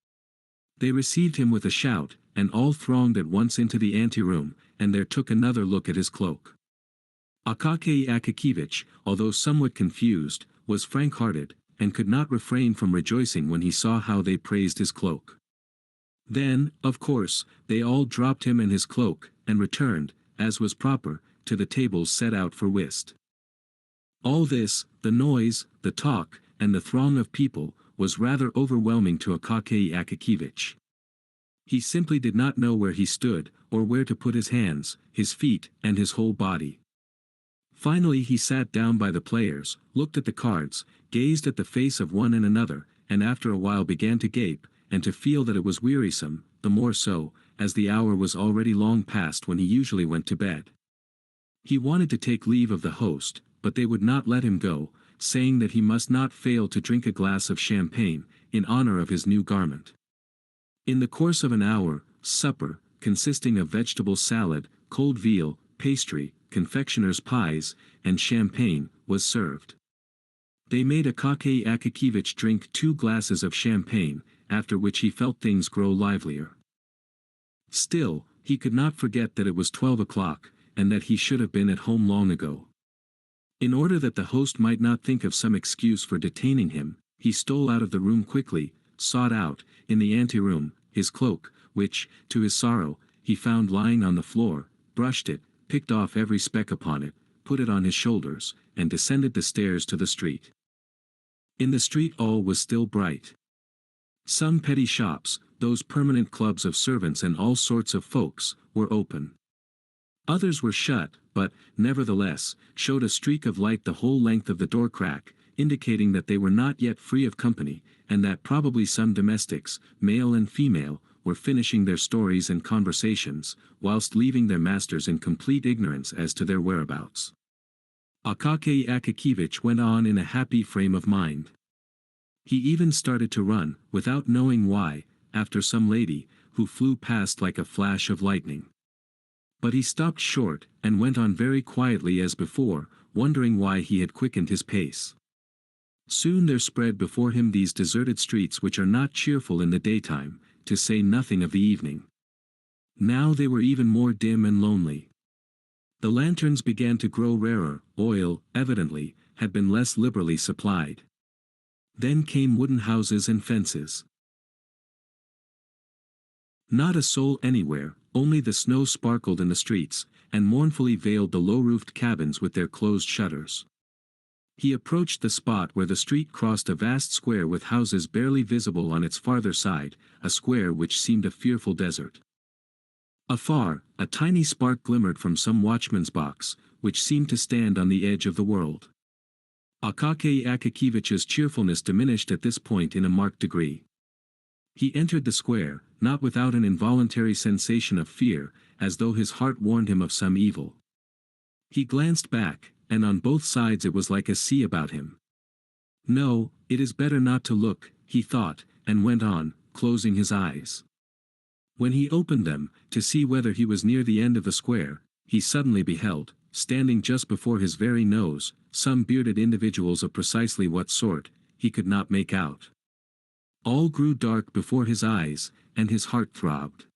They received him with a shout, and all thronged at once into the anteroom, and there took another look at his cloak. Akaky Akakevich, although somewhat confused, was frank-hearted, and could not refrain from rejoicing when he saw how they praised his cloak. Then, of course, they all dropped him and his cloak, and returned, as was proper, to the tables set out for whist. All this, the noise, the talk, and the throng of people, was rather overwhelming to Akaky Akakevich. He simply did not know where he stood, or where to put his hands, his feet, and his whole body. Finally he sat down by the players, looked at the cards, gazed at the face of one and another, and after a while began to gape, and to feel that it was wearisome, the more so, as the hour was already long past when he usually went to bed. He wanted to take leave of the host, but they would not let him go, saying that he must not fail to drink a glass of champagne, in honor of his new garment. In the course of an hour, supper, consisting of vegetable salad, cold veal, pastry, confectioner's pies, and champagne, was served. They made Akaky Akakevich drink 2 glasses of champagne, after which he felt things grow livelier. Still, he could not forget that it was 12 o'clock, and that he should have been at home long ago. In order that the host might not think of some excuse for detaining him, he stole out of the room quickly, sought out, in the anteroom, his cloak, which, to his sorrow, he found lying on the floor, brushed it, picked off every speck upon it, put it on his shoulders, and descended the stairs to the street. In the street all was still bright. Some petty shops, those permanent clubs of servants and all sorts of folks, were open. Others were shut, but, nevertheless, showed a streak of light the whole length of the door crack, indicating that they were not yet free of company, and that probably some domestics, male and female, were finishing their stories and conversations, whilst leaving their masters in complete ignorance as to their whereabouts. Akaky Akakevich went on in a happy frame of mind. He even started to run, without knowing why, after some lady, who flew past like a flash of lightning. But he stopped short, and went on very quietly as before, wondering why he had quickened his pace. Soon there spread before him these deserted streets which are not cheerful in the daytime, to say nothing of the evening. Now they were even more dim and lonely. The lanterns began to grow rarer, oil, evidently, had been less liberally supplied. Then came wooden houses and fences. Not a soul anywhere, only the snow sparkled in the streets, and mournfully veiled the low-roofed cabins with their closed shutters. He approached the spot where the street crossed a vast square with houses barely visible on its farther side, a square which seemed a fearful desert. Afar, a tiny spark glimmered from some watchman's box, which seemed to stand on the edge of the world. Akaky Akakevich's cheerfulness diminished at this point in a marked degree. He entered the square, not without an involuntary sensation of fear, as though his heart warned him of some evil. He glanced back, and on both sides it was like a sea about him. No, it is better not to look, he thought, and went on, closing his eyes. When he opened them, to see whether he was near the end of the square, he suddenly beheld, standing just before his very nose, some bearded individuals of precisely what sort, he could not make out. All grew dark before his eyes, and his heart throbbed.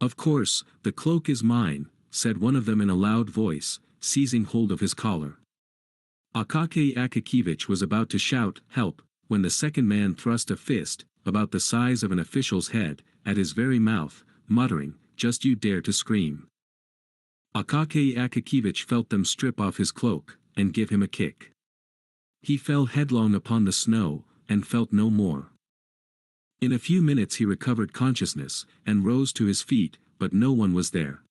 "Of course, the cloak is mine," said one of them in a loud voice, seizing hold of his collar. Akaky Akakevich was about to shout, "Help," when the second man thrust a fist, about the size of an official's head, at his very mouth, muttering, "Just you dare to scream." Akaky Akakevich felt them strip off his cloak, and give him a kick. He fell headlong upon the snow, and felt no more. In a few minutes he recovered consciousness, and rose to his feet, but no one was there.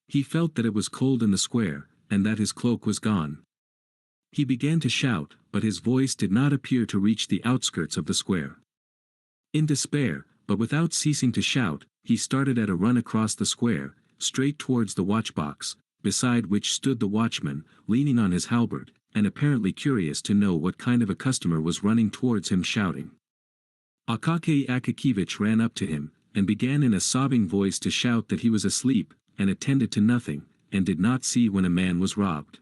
He felt that it was cold in the square, and that his cloak was gone. He began to shout, but his voice did not appear to reach the outskirts of the square. In despair, but without ceasing to shout, he started at a run across the square, straight towards the watchbox, beside which stood the watchman, leaning on his halberd, and apparently curious to know what kind of a customer was running towards him shouting. Akaky Akakevich ran up to him, and began in a sobbing voice to shout that he was asleep, and attended to nothing, and did not see when a man was robbed.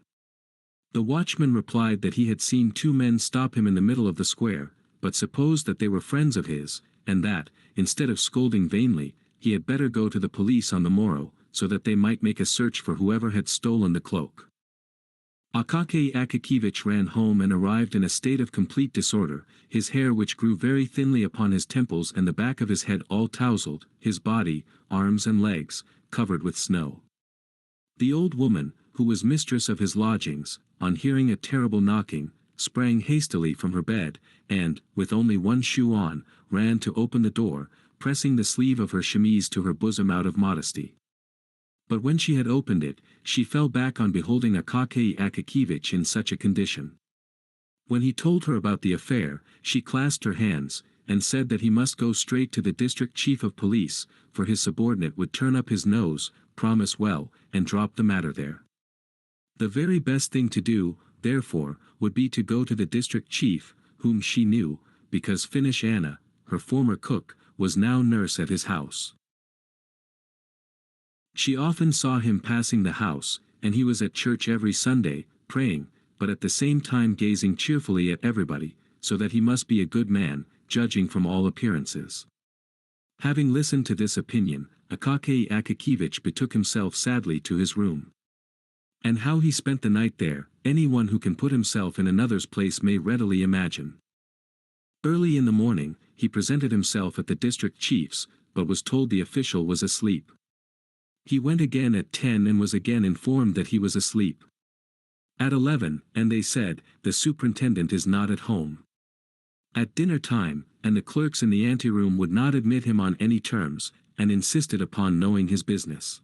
The watchman replied that he had seen 2 men stop him in the middle of the square, but supposed that they were friends of his, and that, instead of scolding vainly, he had better go to the police on the morrow, so that they might make a search for whoever had stolen the cloak. Akaky Akakevich ran home and arrived in a state of complete disorder, his hair which grew very thinly upon his temples and the back of his head all tousled, his body, arms and legs, covered with snow. The old woman, who was mistress of his lodgings, on hearing a terrible knocking, sprang hastily from her bed, and, with only one shoe on, ran to open the door, pressing the sleeve of her chemise to her bosom out of modesty. But when she had opened it, she fell back on beholding Akaky Akakevich in such a condition. When he told her about the affair, she clasped her hands, and said that he must go straight to the district chief of police, for his subordinate would turn up his nose, promise well, and drop the matter there. The very best thing to do, therefore, would be to go to the district chief, whom she knew, because Finnish Anna, her former cook, was now nurse at his house. She often saw him passing the house, and he was at church every Sunday, praying, but at the same time gazing cheerfully at everybody, so that he must be a good man, judging from all appearances. Having listened to this opinion, Akaky Akakevich betook himself sadly to his room. And how he spent the night there, anyone who can put himself in another's place may readily imagine. Early in the morning, he presented himself at the district chief's, but was told the official was asleep. He went again at 10 and was again informed that he was asleep. At 11, and they said, the superintendent is not at home. At dinner time, and the clerks in the anteroom would not admit him on any terms, and insisted upon knowing his business.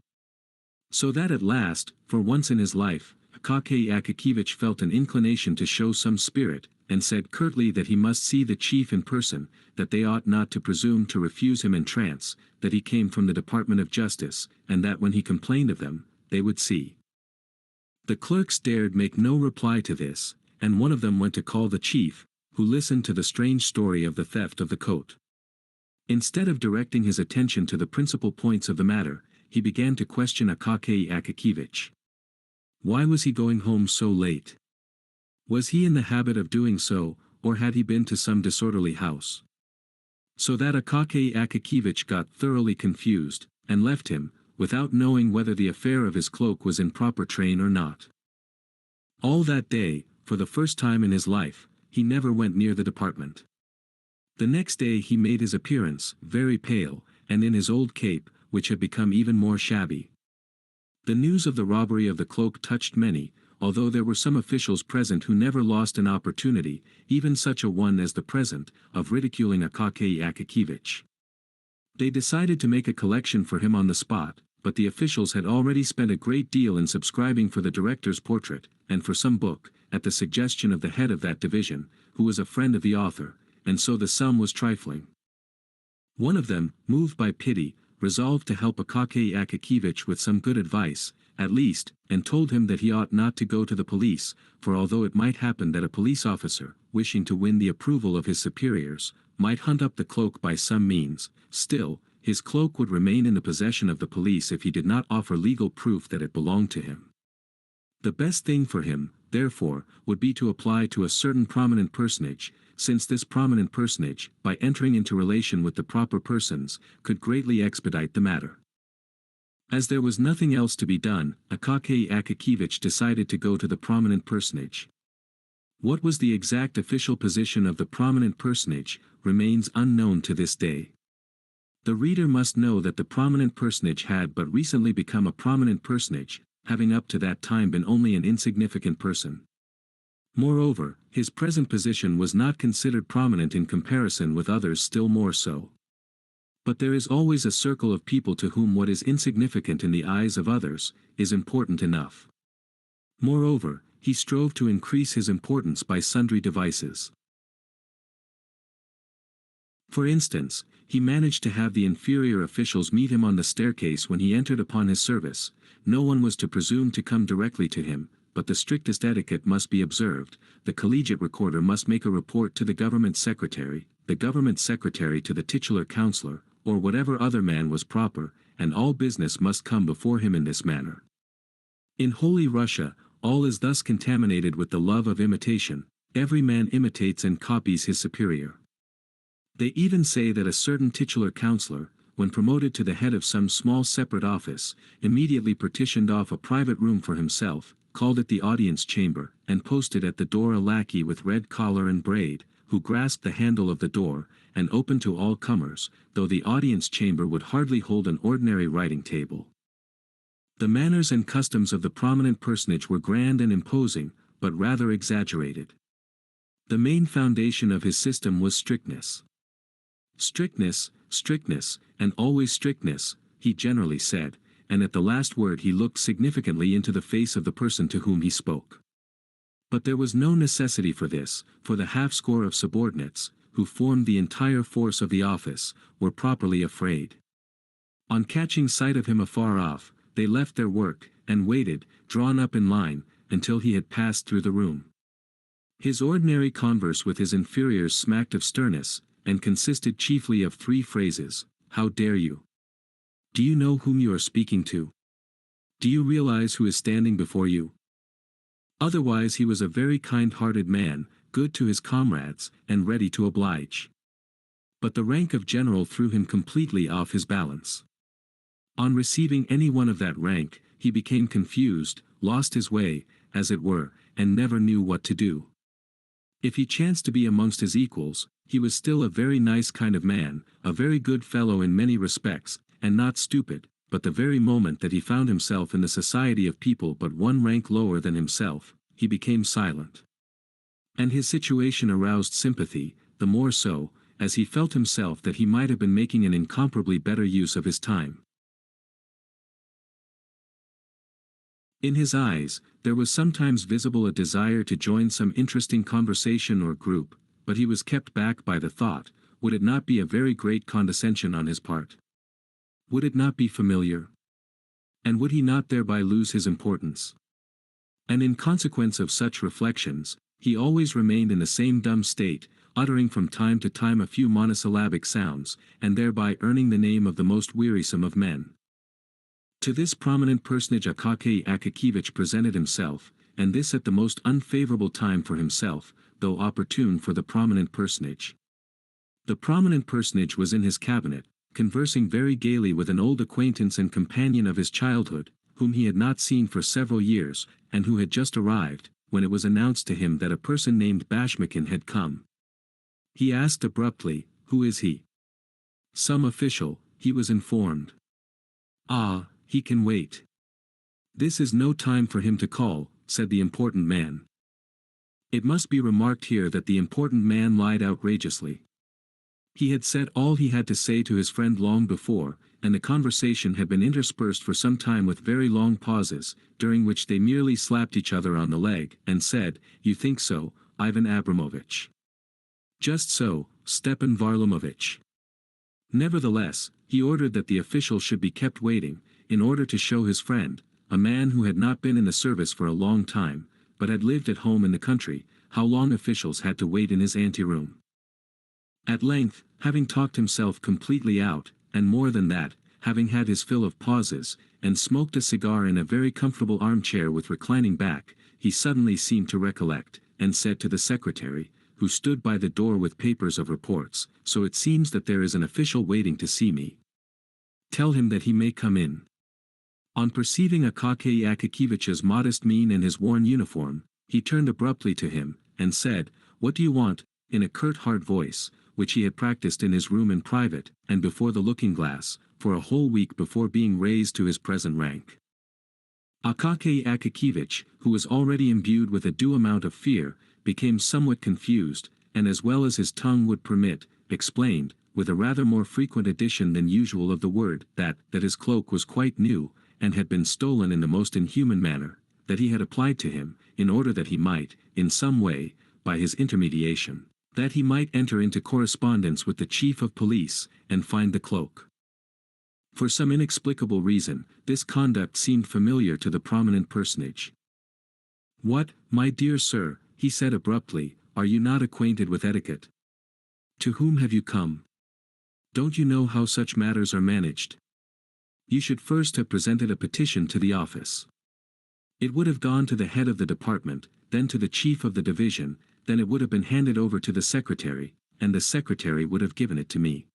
So that at last, for once in his life, Akaky Akakevich felt an inclination to show some spirit, and said curtly that he must see the chief in person, that they ought not to presume to refuse him entrance, that he came from the Department of Justice, and that when he complained of them, they would see. The clerks dared make no reply to this, and one of them went to call the chief, who listened to the strange story of the theft of the coat. Instead of directing his attention to the principal points of the matter, he began to question Akaky Akakevich. Why was he going home so late? Was he in the habit of doing so, or had he been to some disorderly house? So that Akaky Akakevich got thoroughly confused, and left him, without knowing whether the affair of his cloak was in proper train or not. All that day, for the first time in his life, he never went near the department. The next day he made his appearance, very pale, and in his old cape, which had become even more shabby. The news of the robbery of the cloak touched many, although there were some officials present who never lost an opportunity, even such a one as the present, of ridiculing Akaky Akakevich. They decided to make a collection for him on the spot, but the officials had already spent a great deal in subscribing for the director's portrait, and for some book, at the suggestion of the head of that division, who was a friend of the author, and so the sum was trifling. One of them, moved by pity, resolved to help Akaky Akakevich with some good advice, at least, and told him that he ought not to go to the police, for although it might happen that a police officer, wishing to win the approval of his superiors, might hunt up the cloak by some means, still, his cloak would remain in the possession of the police if he did not offer legal proof that it belonged to him. The best thing for him, therefore, would be to apply to a certain prominent personage, since this prominent personage, by entering into relation with the proper persons, could greatly expedite the matter. As there was nothing else to be done, Akaky Akakevich decided to go to the prominent personage. What was the exact official position of the prominent personage, remains unknown to this day. The reader must know that the prominent personage had but recently become a prominent personage, having up to that time been only an insignificant person. Moreover, his present position was not considered prominent in comparison with others still more so. But there is always a circle of people to whom what is insignificant in the eyes of others, is important enough. Moreover, he strove to increase his importance by sundry devices. For instance, he managed to have the inferior officials meet him on the staircase when he entered upon his service. No one was to presume to come directly to him, but the strictest etiquette must be observed. The collegiate recorder must make a report to the government secretary, the government secretary to the titular councillor, or whatever other man was proper, and all business must come before him in this manner. In Holy Russia, all is thus contaminated with the love of imitation. Every man imitates and copies his superior. They even say that a certain titular councillor, when promoted to the head of some small separate office, immediately partitioned off a private room for himself, called it the audience chamber, and posted at the door a lackey with red collar and braid, who grasped the handle of the door, and opened to all comers, though the audience chamber would hardly hold an ordinary writing table. The manners and customs of the prominent personage were grand and imposing, but rather exaggerated. The main foundation of his system was strictness. Strictness, strictness, and always strictness, he generally said, and at the last word he looked significantly into the face of the person to whom he spoke. But there was no necessity for this, for the half-score of subordinates, who formed the entire force of the office, were properly afraid. On catching sight of him afar off, they left their work, and waited, drawn up in line, until he had passed through the room. His ordinary converse with his inferiors smacked of sternness, and consisted chiefly of 3 phrases: "How dare you? Do you know whom you are speaking to? Do you realize who is standing before you?" Otherwise he was a very kind-hearted man, good to his comrades, and ready to oblige. But the rank of general threw him completely off his balance. On receiving any one of that rank, he became confused, lost his way, as it were, and never knew what to do. If he chanced to be amongst his equals, he was still a very nice kind of man, a very good fellow in many respects, and not stupid, but the very moment that he found himself in the society of people but one rank lower than himself, he became silent. And his situation aroused sympathy, the more so, as he felt himself that he might have been making an incomparably better use of his time. In his eyes, there was sometimes visible a desire to join some interesting conversation or group, but he was kept back by the thought, would it not be a very great condescension on his part? Would it not be familiar? And would he not thereby lose his importance? And in consequence of such reflections, he always remained in the same dumb state, uttering from time to time a few monosyllabic sounds, and thereby earning the name of the most wearisome of men. To this prominent personage Akaky Akakiyevich presented himself, and this at the most unfavorable time for himself, though opportune for the prominent personage. The prominent personage was in his cabinet, conversing very gaily with an old acquaintance and companion of his childhood, whom he had not seen for several years, and who had just arrived, when it was announced to him that a person named Bashmakin had come. He asked abruptly, "Who is he?" "Some official," he was informed. "Ah, he can wait. This is no time for him to call," said the important man. It must be remarked here that the important man lied outrageously. He had said all he had to say to his friend long before, and the conversation had been interspersed for some time with very long pauses, during which they merely slapped each other on the leg, and said, "You think so, Ivan Abramovich?" "Just so, Stepan Varlamovich." Nevertheless, he ordered that the official should be kept waiting, in order to show his friend, a man who had not been in the service for a long time, but had lived at home in the country, how long officials had to wait in his anteroom. At length, having talked himself completely out, and more than that, having had his fill of pauses, and smoked a cigar in a very comfortable armchair with reclining back, he suddenly seemed to recollect, and said to the secretary, who stood by the door with papers of reports, "So it seems that there is an official waiting to see me. Tell him that he may come in." On perceiving Akaky Akakiyevich's modest mien and his worn uniform, he turned abruptly to him, and said, "What do you want?" in a curt hard voice, which he had practiced in his room in private, and before the looking-glass, for a whole week before being raised to his present rank. Akaky Akakiyevich, who was already imbued with a due amount of fear, became somewhat confused, and as well as his tongue would permit, explained, with a rather more frequent addition than usual of the word, that his cloak was quite new, and had been stolen in the most inhuman manner, that he had applied to him, in order that he might, in some way, by his intermediation, that he might enter into correspondence with the chief of police, and find the cloak. For some inexplicable reason, this conduct seemed familiar to the prominent personage. "What, my dear sir," he said abruptly, "are you not acquainted with etiquette? To whom have you come? Don't you know how such matters are managed? You should first have presented a petition to the office. It would have gone to the head of the department, then to the chief of the division, then it would have been handed over to the secretary, and the secretary would have given it to me."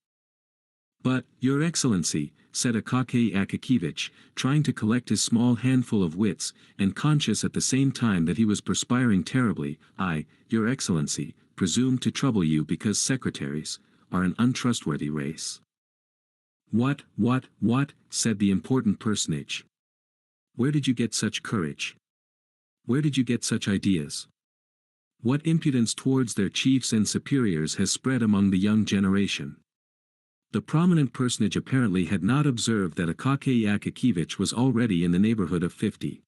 "But, Your Excellency," said Akaky Akakiyevich, trying to collect his small handful of wits, and conscious at the same time that he was perspiring terribly, "I, Your Excellency, presume to trouble you because secretaries are an untrustworthy race." What, said the important personage. "Where did you get such courage? Where did you get such ideas? What impudence towards their chiefs and superiors has spread among the young generation? The prominent personage apparently had not observed that Akaky Akakevich was already in the neighborhood of 50.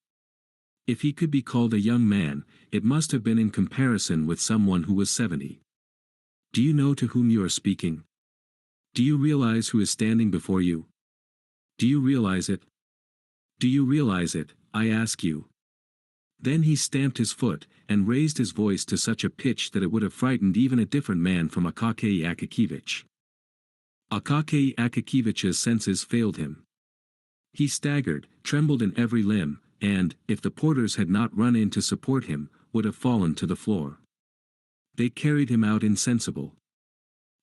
If he could be called a young man, it must have been in comparison with someone who was 70. Do you know to whom you are speaking? Do you realize who is standing before you? Do you realize it? Do you realize it, I ask you? Then he stamped his foot, and raised his voice to such a pitch that it would have frightened even a different man from Akaky Akakevich. Akaky Akakevich's senses failed him. He staggered, trembled in every limb, and, if the porters had not run in to support him, would have fallen to the floor. They carried him out insensible.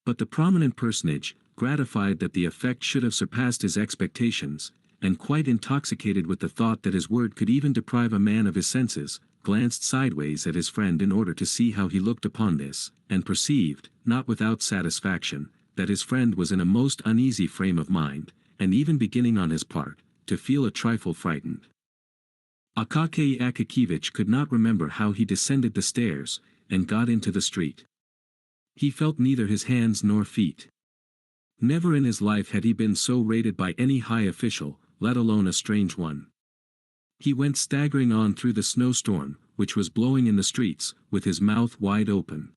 But the prominent personage, gratified that the effect should have surpassed his expectations, and quite intoxicated with the thought that his word could even deprive a man of his senses, glanced sideways at his friend in order to see how he looked upon this, and perceived, not without satisfaction, that his friend was in a most uneasy frame of mind, and even beginning on his part, to feel a trifle frightened. Akaky Akakevich could not remember how he descended the stairs, and got into the street. He felt neither his hands nor feet. Never in his life had he been so rated by any high official, let alone a strange one. He went staggering on through the snowstorm, which was blowing in the streets, with his mouth wide open.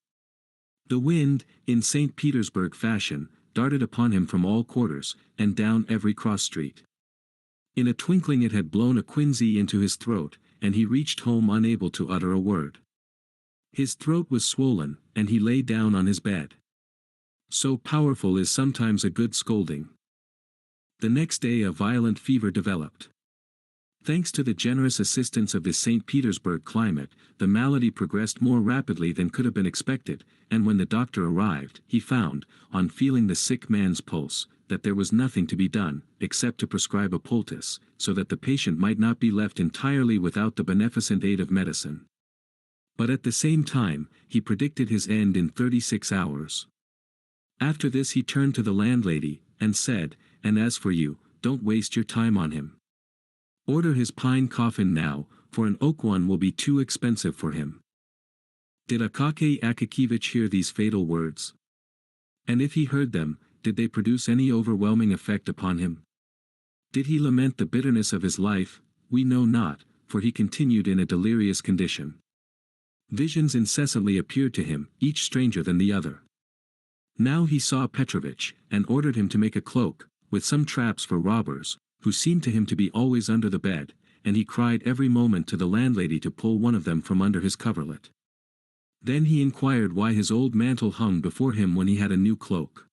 The wind, in St. Petersburg fashion, darted upon him from all quarters, and down every cross street. In a twinkling it had blown a quinsy into his throat, and he reached home unable to utter a word. His throat was swollen, and he lay down on his bed. So powerful is sometimes a good scolding. The next day a violent fever developed. Thanks to the generous assistance of the St. Petersburg climate, the malady progressed more rapidly than could have been expected, and when the doctor arrived, he found, on feeling the sick man's pulse, that there was nothing to be done, except to prescribe a poultice, so that the patient might not be left entirely without the beneficent aid of medicine. But at the same time, he predicted his end in 36 hours. After this he turned to the landlady, and said, "And as for you, don't waste your time on him. Order his pine coffin now, for an oak one will be too expensive for him." Did Akaky Akakevich hear these fatal words? And if he heard them, did they produce any overwhelming effect upon him? Did he lament the bitterness of his life? We know not, for he continued in a delirious condition. Visions incessantly appeared to him, each stranger than the other. Now he saw Petrovich, and ordered him to make a cloak, with some traps for robbers, who seemed to him to be always under the bed, and he cried every moment to the landlady to pull one of them from under his coverlet. Then he inquired why his old mantle hung before him when he had a new cloak.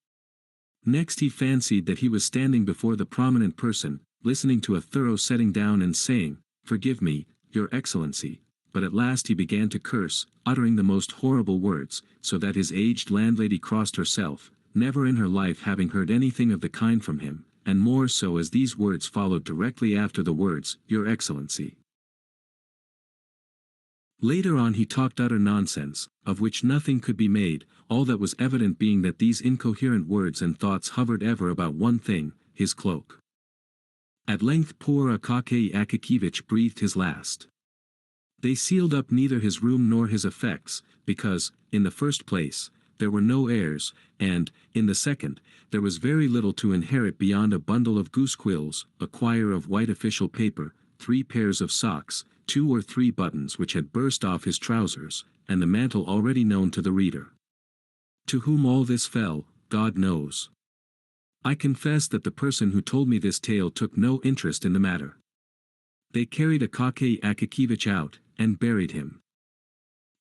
Next he fancied that he was standing before the prominent person, listening to a thorough setting down and saying, "Forgive me, Your Excellency," but at last he began to curse, uttering the most horrible words, so that his aged landlady crossed herself, never in her life having heard anything of the kind from him, and more so as these words followed directly after the words, "Your Excellency." Later on he talked utter nonsense, of which nothing could be made, all that was evident being that these incoherent words and thoughts hovered ever about one thing, his cloak. At length poor Akaky Akakevich breathed his last. They sealed up neither his room nor his effects, because, in the first place, there were no heirs, and, in the second, there was very little to inherit beyond a bundle of goose quills, a quire of white official paper, 3 pairs of socks, 2 or 3 buttons which had burst off his trousers, and the mantle already known to the reader. To whom all this fell, God knows. I confess that the person who told me this tale took no interest in the matter. They carried Akaky Akakevich out, and buried him.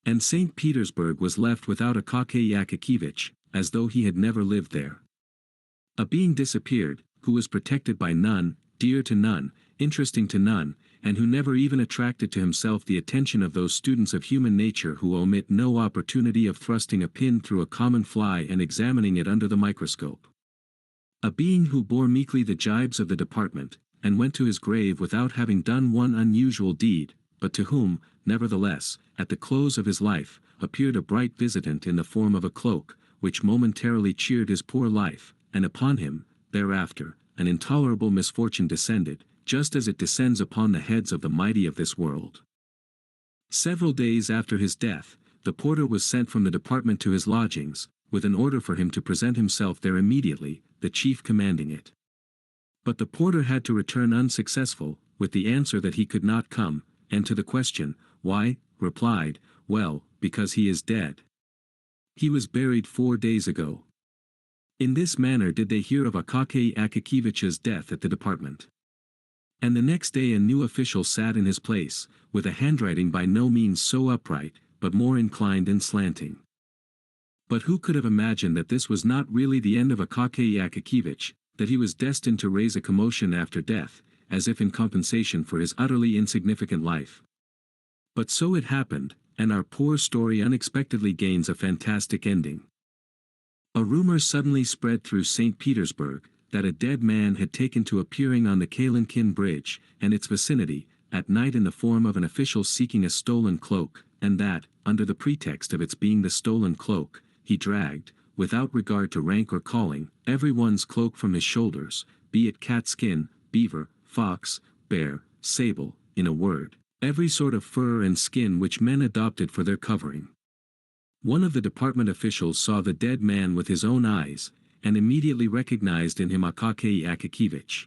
And St. Petersburg was left without Akaky Akakevich, as though he had never lived there. A being disappeared, who was protected by none, dear to none, interesting to none, and who never even attracted to himself the attention of those students of human nature who omit no opportunity of thrusting a pin through a common fly and examining it under the microscope. A being who bore meekly the gibes of the department, and went to his grave without having done one unusual deed, but to whom, nevertheless, at the close of his life, appeared a bright visitant in the form of a cloak, which momentarily cheered his poor life, and upon him, thereafter, an intolerable misfortune descended, just as it descends upon the heads of the mighty of this world. Several days after his death, the porter was sent from the department to his lodgings, with an order for him to present himself there immediately, the chief commanding it. But the porter had to return unsuccessful, with the answer that he could not come, and to the question, why, replied, well, because he is dead. He was buried 4 days ago. In this manner did they hear of Akaky Akakiyevich's death at the department. And the next day a new official sat in his place, with a handwriting by no means so upright, but more inclined and slanting. But who could have imagined that this was not really the end of Akaky Akakiyevich, that he was destined to raise a commotion after death, as if in compensation for his utterly insignificant life? But so it happened, and our poor story unexpectedly gains a fantastic ending. A rumor suddenly spread through St. Petersburg, that a dead man had taken to appearing on the Kalinkin Bridge, and its vicinity, at night in the form of an official seeking a stolen cloak, and that, under the pretext of its being the stolen cloak, he dragged, without regard to rank or calling, every one's cloak from his shoulders, be it cat skin, beaver, fox, bear, sable, in a word, every sort of fur and skin which men adopted for their covering. One of the department officials saw the dead man with his own eyes, and immediately recognized in him Akaky Akakiyevich.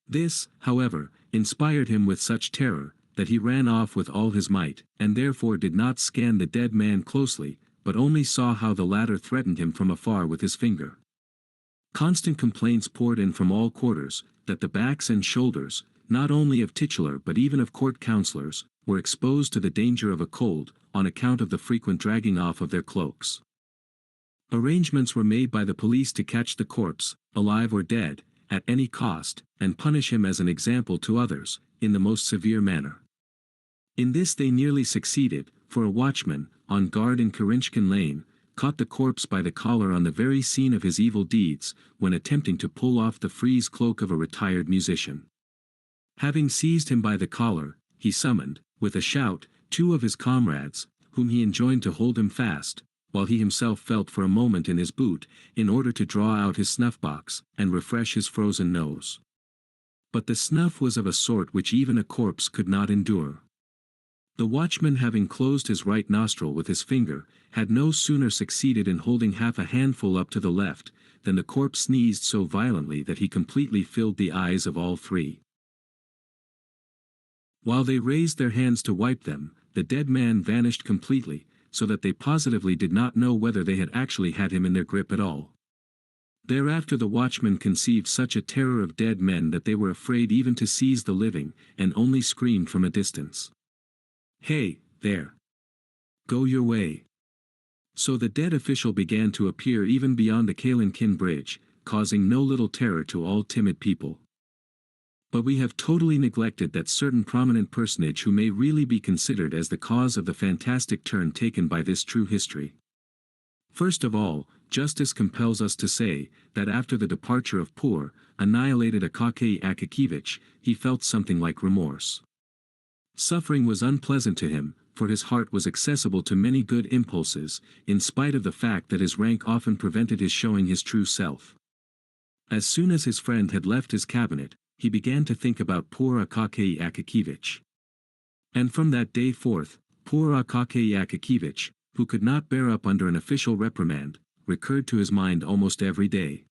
This, however, inspired him with such terror, that he ran off with all his might, and therefore did not scan the dead man closely, but only saw how the latter threatened him from afar with his finger. Constant complaints poured in from all quarters, that the backs and shoulders, not only of titular but even of court councillors, were exposed to the danger of a cold, on account of the frequent dragging off of their cloaks. Arrangements were made by the police to catch the corpse, alive or dead, at any cost, and punish him as an example to others, in the most severe manner. In this they nearly succeeded, for a watchman, on guard in Kirinchkin Lane, caught the corpse by the collar on the very scene of his evil deeds, when attempting to pull off the frieze cloak of a retired musician. Having seized him by the collar, he summoned, with a shout, 2 of his comrades, whom he enjoined to hold him fast, while he himself felt for a moment in his boot, in order to draw out his snuff-box, and refresh his frozen nose. But the snuff was of a sort which even a corpse could not endure. The watchman, having closed his right nostril with his finger, had no sooner succeeded in holding half a handful up to the left, than the corpse sneezed so violently that he completely filled the eyes of all 3. While they raised their hands to wipe them, the dead man vanished completely, so that they positively did not know whether they had actually had him in their grip at all. Thereafter the watchmen conceived such a terror of dead men that they were afraid even to seize the living, and only screamed from a distance, "Hey, there! Go your way!" So the dead official began to appear even beyond the Kalinkin Bridge, causing no little terror to all timid people. But we have totally neglected that certain prominent personage who may really be considered as the cause of the fantastic turn taken by this true history. First of all, justice compels us to say, that after the departure of poor, annihilated Akaky Akakiyevich, he felt something like remorse. Suffering was unpleasant to him, for his heart was accessible to many good impulses, in spite of the fact that his rank often prevented his showing his true self. As soon as his friend had left his cabinet, he began to think about poor Akaky Akakiyevich. And from that day forth, poor Akaky Akakiyevich, who could not bear up under an official reprimand, recurred to his mind almost every day.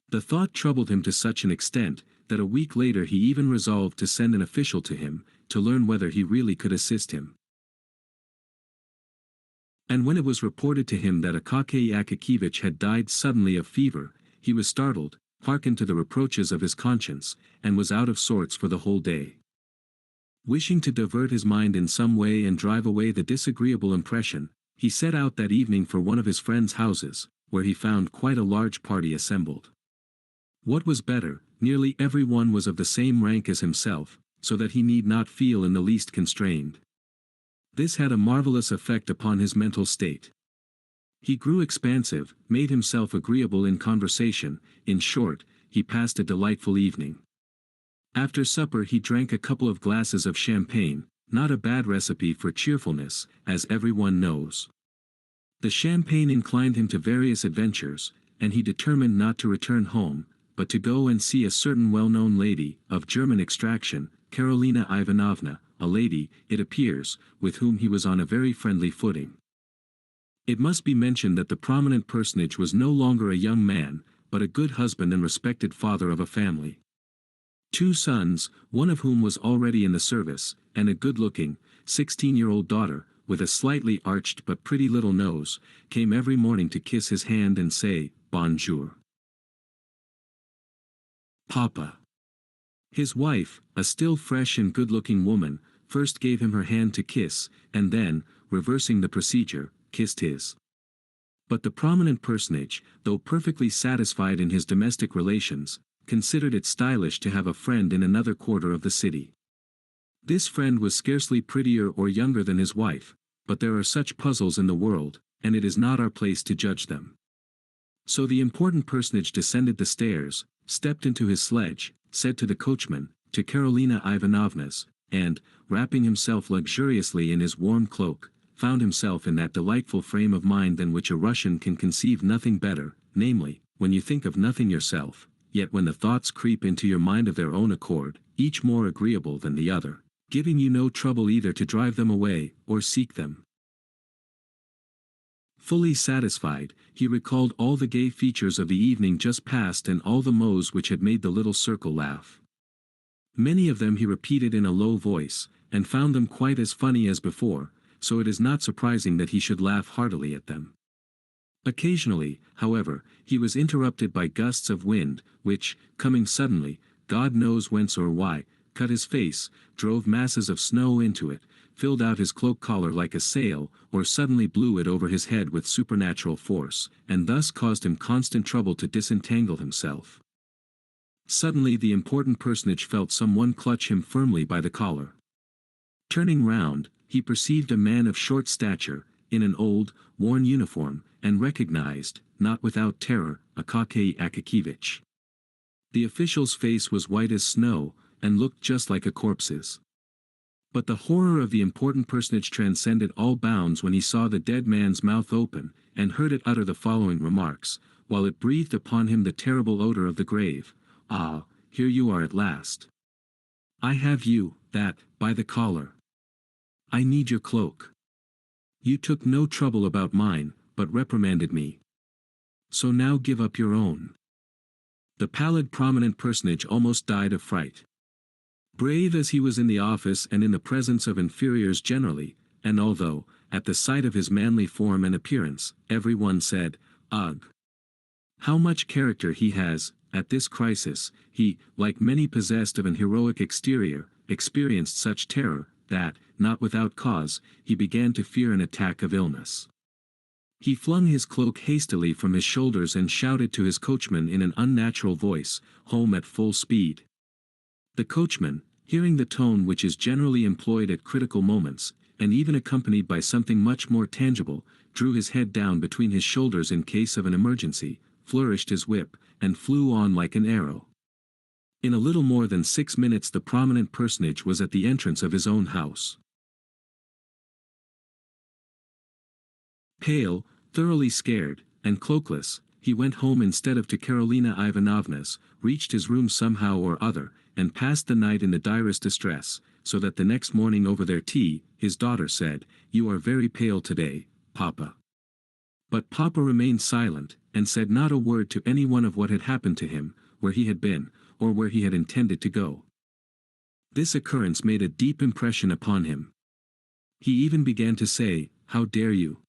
The thought troubled him to such an extent, that a week later he even resolved to send an official to him, to learn whether he really could assist him. And when it was reported to him that Akaky Akakiyevich had died suddenly of fever, he was startled, hearkened to the reproaches of his conscience, and was out of sorts for the whole day. Wishing to divert his mind in some way and drive away the disagreeable impression, he set out that evening for one of his friends' houses, where he found quite a large party assembled. What was better, nearly every one was of the same rank as himself, so that he need not feel in the least constrained. This had a marvelous effect upon his mental state. He grew expansive, made himself agreeable in conversation, in short, he passed a delightful evening. After supper he drank a couple of glasses of champagne, not a bad recipe for cheerfulness, as everyone knows. The champagne inclined him to various adventures, and he determined not to return home, but to go and see a certain well-known lady, of German extraction, Karolina Ivanovna, a lady, it appears, with whom he was on a very friendly footing. It must be mentioned that the prominent personage was no longer a young man, but a good husband and respected father of a family. 2 sons, one of whom was already in the service, and a good-looking, 16-year-old daughter, with a slightly arched but pretty little nose, came every morning to kiss his hand and say, "Bonjour, Papa." His wife, a still fresh and good-looking woman, first gave him her hand to kiss, and then, reversing the procedure, kissed his. But the prominent personage, though perfectly satisfied in his domestic relations, considered it stylish to have a friend in another quarter of the city. This friend was scarcely prettier or younger than his wife, but there are such puzzles in the world, and it is not our place to judge them. So the important personage descended the stairs, stepped into his sledge, said to the coachman, to Karolina Ivanovna's, and, wrapping himself luxuriously in his warm cloak, found himself in that delightful frame of mind than which a Russian can conceive nothing better, namely, when you think of nothing yourself, yet when the thoughts creep into your mind of their own accord, each more agreeable than the other, giving you no trouble either to drive them away, or seek them. Fully satisfied, he recalled all the gay features of the evening just past and all the mots which had made the little circle laugh. Many of them he repeated in a low voice, and found them quite as funny as before, so it is not surprising that he should laugh heartily at them. Occasionally, however, he was interrupted by gusts of wind, which, coming suddenly, God knows whence or why, cut his face, drove masses of snow into it, filled out his cloak collar like a sail, or suddenly blew it over his head with supernatural force, and thus caused him constant trouble to disentangle himself. Suddenly the important personage felt someone clutch him firmly by the collar. Turning round, he perceived a man of short stature, in an old, worn uniform, and recognized, not without terror, Akaky Akakevich. The official's face was white as snow, and looked just like a corpse's. But the horror of the important personage transcended all bounds when he saw the dead man's mouth open, and heard it utter the following remarks, while it breathed upon him the terrible odor of the grave: "Ah, here you are at last. I have you, that, by the collar. I need your cloak. You took no trouble about mine, but reprimanded me. So now give up your own." The pallid prominent personage almost died of fright. Brave as he was in the office and in the presence of inferiors generally, and although, at the sight of his manly form and appearance, every one said, "Ugh! How much character he has," at this crisis, he, like many possessed of an heroic exterior, experienced such terror, that, not without cause, he began to fear an attack of illness. He flung his cloak hastily from his shoulders and shouted to his coachman in an unnatural voice, "Home at full speed." The coachman, hearing the tone which is generally employed at critical moments, and even accompanied by something much more tangible, drew his head down between his shoulders in case of an emergency, flourished his whip, and flew on like an arrow. In a little more than 6 minutes the prominent personage was at the entrance of his own house. Pale, thoroughly scared, and cloakless, he went home instead of to Karolina Ivanovna's, reached his room somehow or other, and passed the night in the direst distress, so that the next morning over their tea, his daughter said, "You are very pale today, Papa." But Papa remained silent, and said not a word to any one of what had happened to him, where he had been, or where he had intended to go. This occurrence made a deep impression upon him. He even began to say, "How dare you?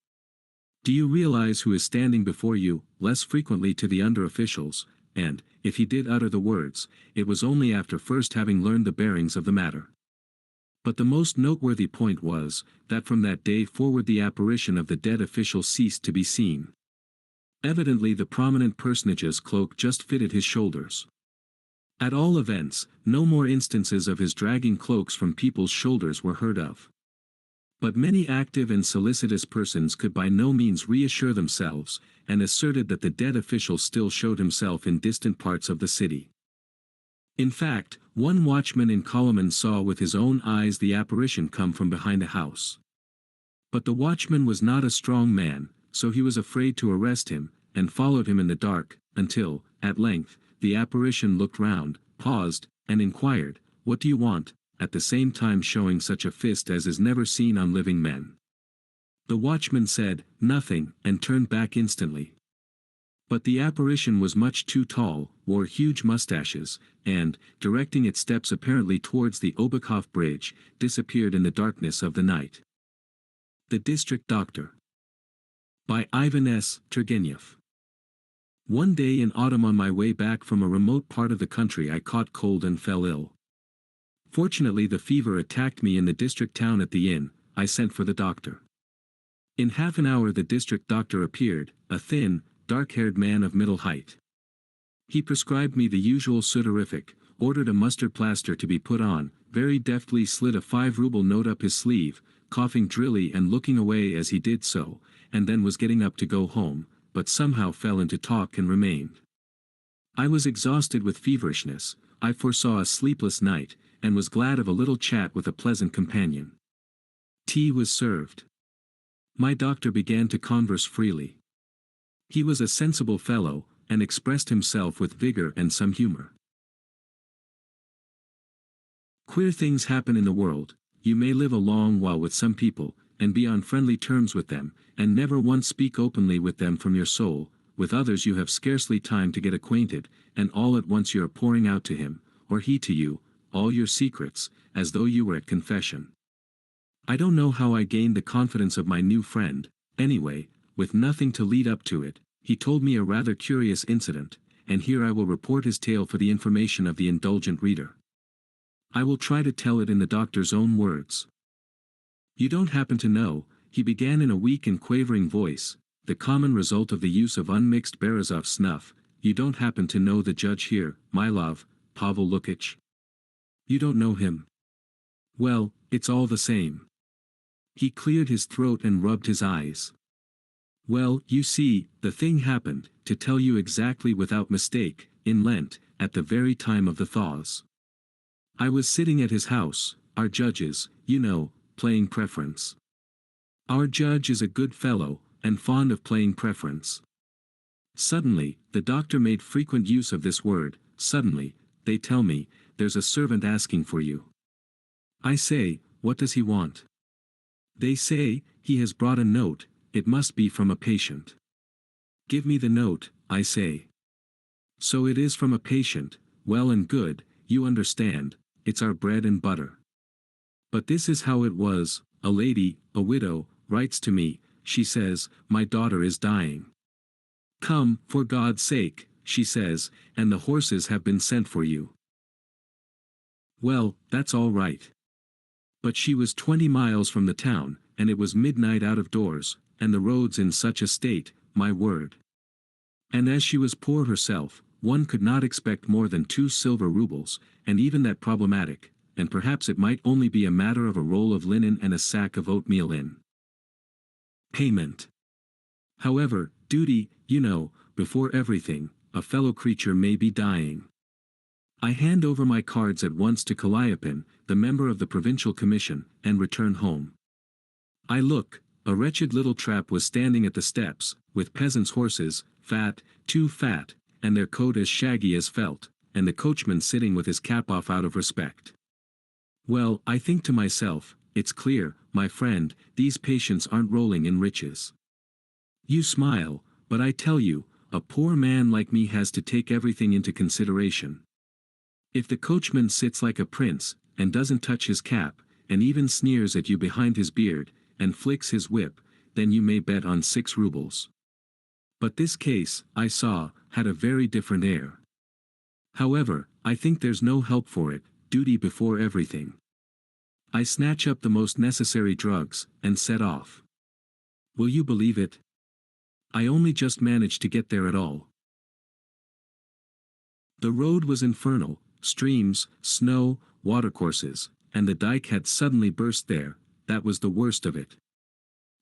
Do you realize who is standing before you?" less frequently to the under-officials, and, if he did utter the words, it was only after first having learned the bearings of the matter. But the most noteworthy point was, that from that day forward the apparition of the dead official ceased to be seen. Evidently the prominent personage's cloak just fitted his shoulders. At all events, no more instances of his dragging cloaks from people's shoulders were heard of. But many active and solicitous persons could by no means reassure themselves, and asserted that the dead official still showed himself in distant parts of the city. In fact, one watchman in Kolomen saw with his own eyes the apparition come from behind a house. But the watchman was not a strong man, so he was afraid to arrest him, and followed him in the dark, until, at length, the apparition looked round, paused, and inquired, "What do you want?" at the same time showing such a fist as is never seen on living men. The watchman said, "Nothing," and turned back instantly. But the apparition was much too tall, wore huge mustaches, and, directing its steps apparently towards the Obukhov Bridge, disappeared in the darkness of the night. The District Doctor. By Ivan S. Turgenev. One day in autumn on my way back from a remote part of the country I caught cold and fell ill. Fortunately the fever attacked me in the district town at the inn. I sent for the doctor. In half an hour the district doctor appeared, a thin, dark-haired man of middle height. He prescribed me the usual sudorific, ordered a mustard plaster to be put on, very deftly slid a 5-ruble note up his sleeve, coughing drilly and looking away as he did so, and then was getting up to go home, but somehow fell into talk and remained. I was exhausted with feverishness, I foresaw a sleepless night, and was glad of a little chat with a pleasant companion. Tea was served. My doctor began to converse freely. He was a sensible fellow, and expressed himself with vigor and some humor. Queer things happen in the world. You may live a long while with some people, and be on friendly terms with them, and never once speak openly with them from your soul. With others you have scarcely time to get acquainted, and all at once you are pouring out to him, or he to you, all your secrets, as though you were at confession. I don't know how I gained the confidence of my new friend. Anyway, with nothing to lead up to it, he told me a rather curious incident, and here I will report his tale for the information of the indulgent reader. I will try to tell it in the doctor's own words. You don't happen to know, he began in a weak and quavering voice, the common result of the use of unmixed Berezov snuff, you don't happen to know the judge here, my love, Pavel Lukich? You don't know him? Well, it's all the same. He cleared his throat and rubbed his eyes. Well, you see, the thing happened, to tell you exactly without mistake, in Lent, at the very time of the thaws. I was sitting at his house, our judge's, you know, playing preference. Our judge is a good fellow, and fond of playing preference. Suddenly, the doctor made frequent use of this word, suddenly, they tell me, there's a servant asking for you. I say, what does he want? They say, he has brought a note, it must be from a patient. Give me the note, I say. So it is from a patient, well and good, you understand, it's our bread and butter. But this is how it was, a lady, a widow, writes to me, she says, my daughter is dying. Come, for God's sake, she says, and the horses have been sent for you. Well, that's all right. But she was 20 miles from the town, and it was midnight out of doors, and the roads in such a state, my word. And as she was poor herself, one could not expect more than 2 silver rubles, and even that problematic, and perhaps it might only be a matter of a roll of linen and a sack of oatmeal in payment. However, duty, you know, before everything, a fellow creature may be dying. I hand over my cards at once to Calliope, the member of the provincial commission, and return home. I look, a wretched little trap was standing at the steps, with peasants' horses, fat, too fat, and their coat as shaggy as felt, and the coachman sitting with his cap off out of respect. Well, I think to myself, it's clear, my friend, these patients aren't rolling in riches. You smile, but I tell you, a poor man like me has to take everything into consideration. If the coachman sits like a prince, and doesn't touch his cap, and even sneers at you behind his beard, and flicks his whip, then you may bet on 6 rubles. But this case, I saw, had a very different air. However, I think there's no help for it, duty before everything. I snatch up the most necessary drugs, and set off. Will you believe it? I only just managed to get there at all. The road was infernal, streams, snow, watercourses, and the dike had suddenly burst there, that was the worst of it.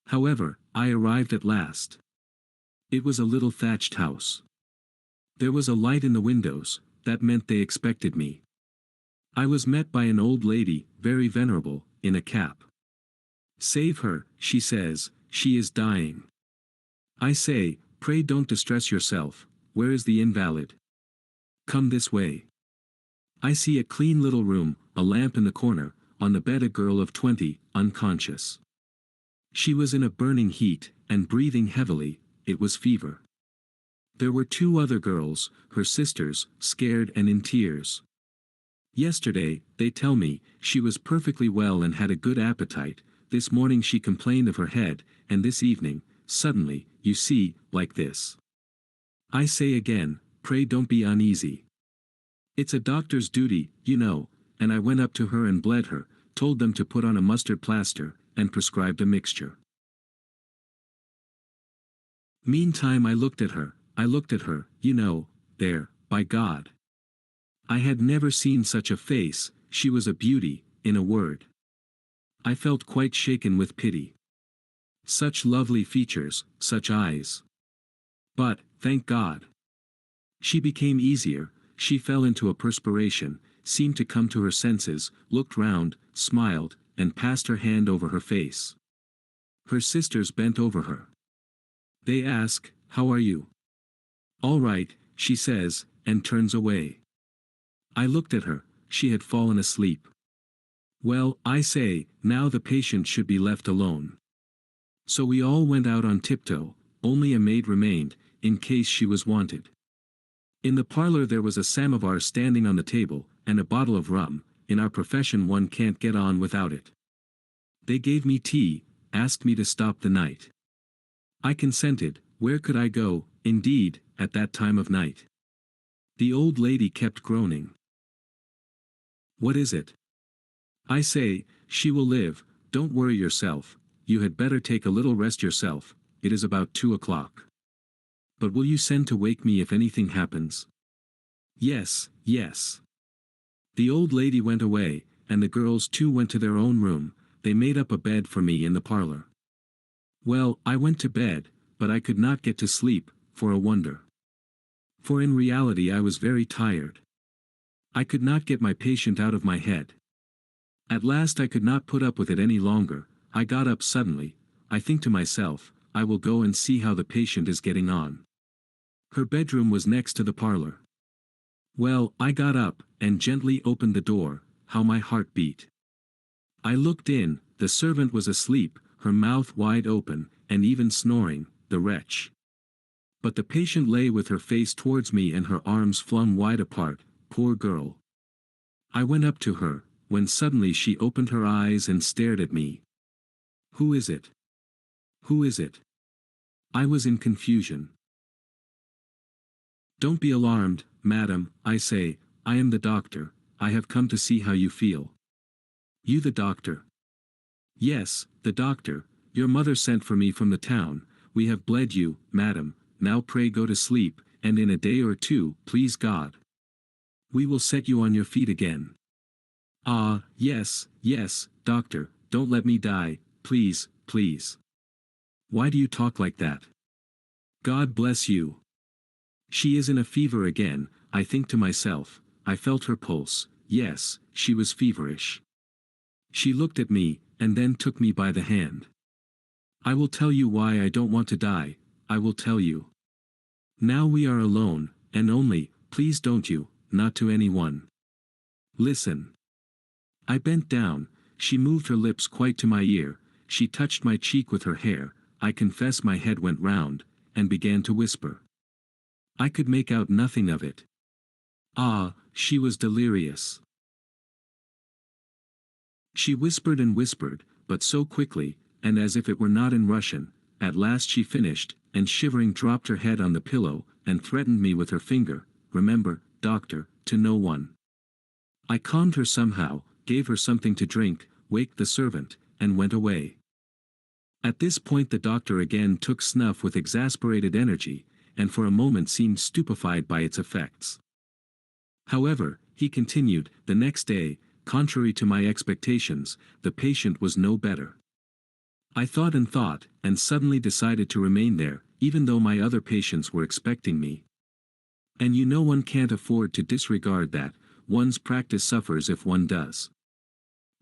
However, I arrived at last. It was a little thatched house. There was a light in the windows, that meant they expected me. I was met by an old lady, very venerable, in a cap. Save her, she says, she is dying. I say, pray don't distress yourself, where is the invalid? Come this way. I see a clean little room, a lamp in the corner, on the bed a girl of 20, unconscious. She was in a burning heat, and breathing heavily, it was fever. There were two other girls, her sisters, scared and in tears. Yesterday, they tell me, she was perfectly well and had a good appetite. This morning she complained of her head, and this evening, suddenly, you see, like this. I say again, pray don't be uneasy. It's a doctor's duty, you know, and I went up to her and bled her, told them to put on a mustard plaster, and prescribed a mixture. Meantime I looked at her, you know, there, by God. I had never seen such a face, she was a beauty, in a word. I felt quite shaken with pity. Such lovely features, such eyes. But, thank God. She became easier, she fell into a perspiration, seemed to come to her senses, looked round, smiled, and passed her hand over her face. Her sisters bent over her. They ask, how are you? All right, she says, and turns away. I looked at her, she had fallen asleep. Well, I say, now the patient should be left alone. So we all went out on tiptoe, only a maid remained, in case she was wanted. In the parlor there was a samovar standing on the table, and a bottle of rum. In our profession one can't get on without it. They gave me tea, asked me to stop the night. I consented. Where could I go, indeed, at that time of night? The old lady kept groaning. What is it? I say, she will live, don't worry yourself, you had better take a little rest yourself, it is about 2 o'clock. But will you send to wake me if anything happens? Yes, yes. The old lady went away, and the girls too went to their own room. They made up a bed for me in the parlor. Well, I went to bed, but I could not get to sleep, for a wonder. For in reality I was very tired. I could not get my patient out of my head. At last I could not put up with it any longer. I got up suddenly. I think to myself, I will go and see how the patient is getting on. Her bedroom was next to the parlor. Well, I got up, and gently opened the door. How my heart beat. I looked in, the servant was asleep, her mouth wide open, and even snoring, the wretch. But the patient lay with her face towards me and her arms flung wide apart, poor girl. I went up to her, when suddenly she opened her eyes and stared at me. Who is it? Who is it? I was in confusion. Don't be alarmed, madam, I say, I am the doctor, I have come to see how you feel. You the doctor? Yes, the doctor, your mother sent for me from the town, we have bled you, madam, now pray go to sleep, and in a day or two, please God, we will set you on your feet again. Ah, yes, yes, doctor, don't let me die, please, please. Why do you talk like that? God bless you. She is in a fever again, I think to myself. I felt her pulse, yes, she was feverish. She looked at me, and then took me by the hand. I will tell you why I don't want to die, I will tell you. Now we are alone, and only, please don't you, not to anyone. Listen. I bent down, she moved her lips quite to my ear, she touched my cheek with her hair, I confess my head went round, and began to whisper. I could make out nothing of it. Ah, she was delirious. She whispered and whispered, but so quickly, and as if it were not in Russian. At last she finished, and shivering dropped her head on the pillow, and threatened me with her finger, remember, doctor, to no one. I calmed her somehow, gave her something to drink, waked the servant, and went away. At this point the doctor again took snuff with exasperated energy, and for a moment seemed stupefied by its effects. However, he continued, the next day, contrary to my expectations, the patient was no better. I thought, and suddenly decided to remain there, even though my other patients were expecting me. And you know one can't afford to disregard that, one's practice suffers if one does.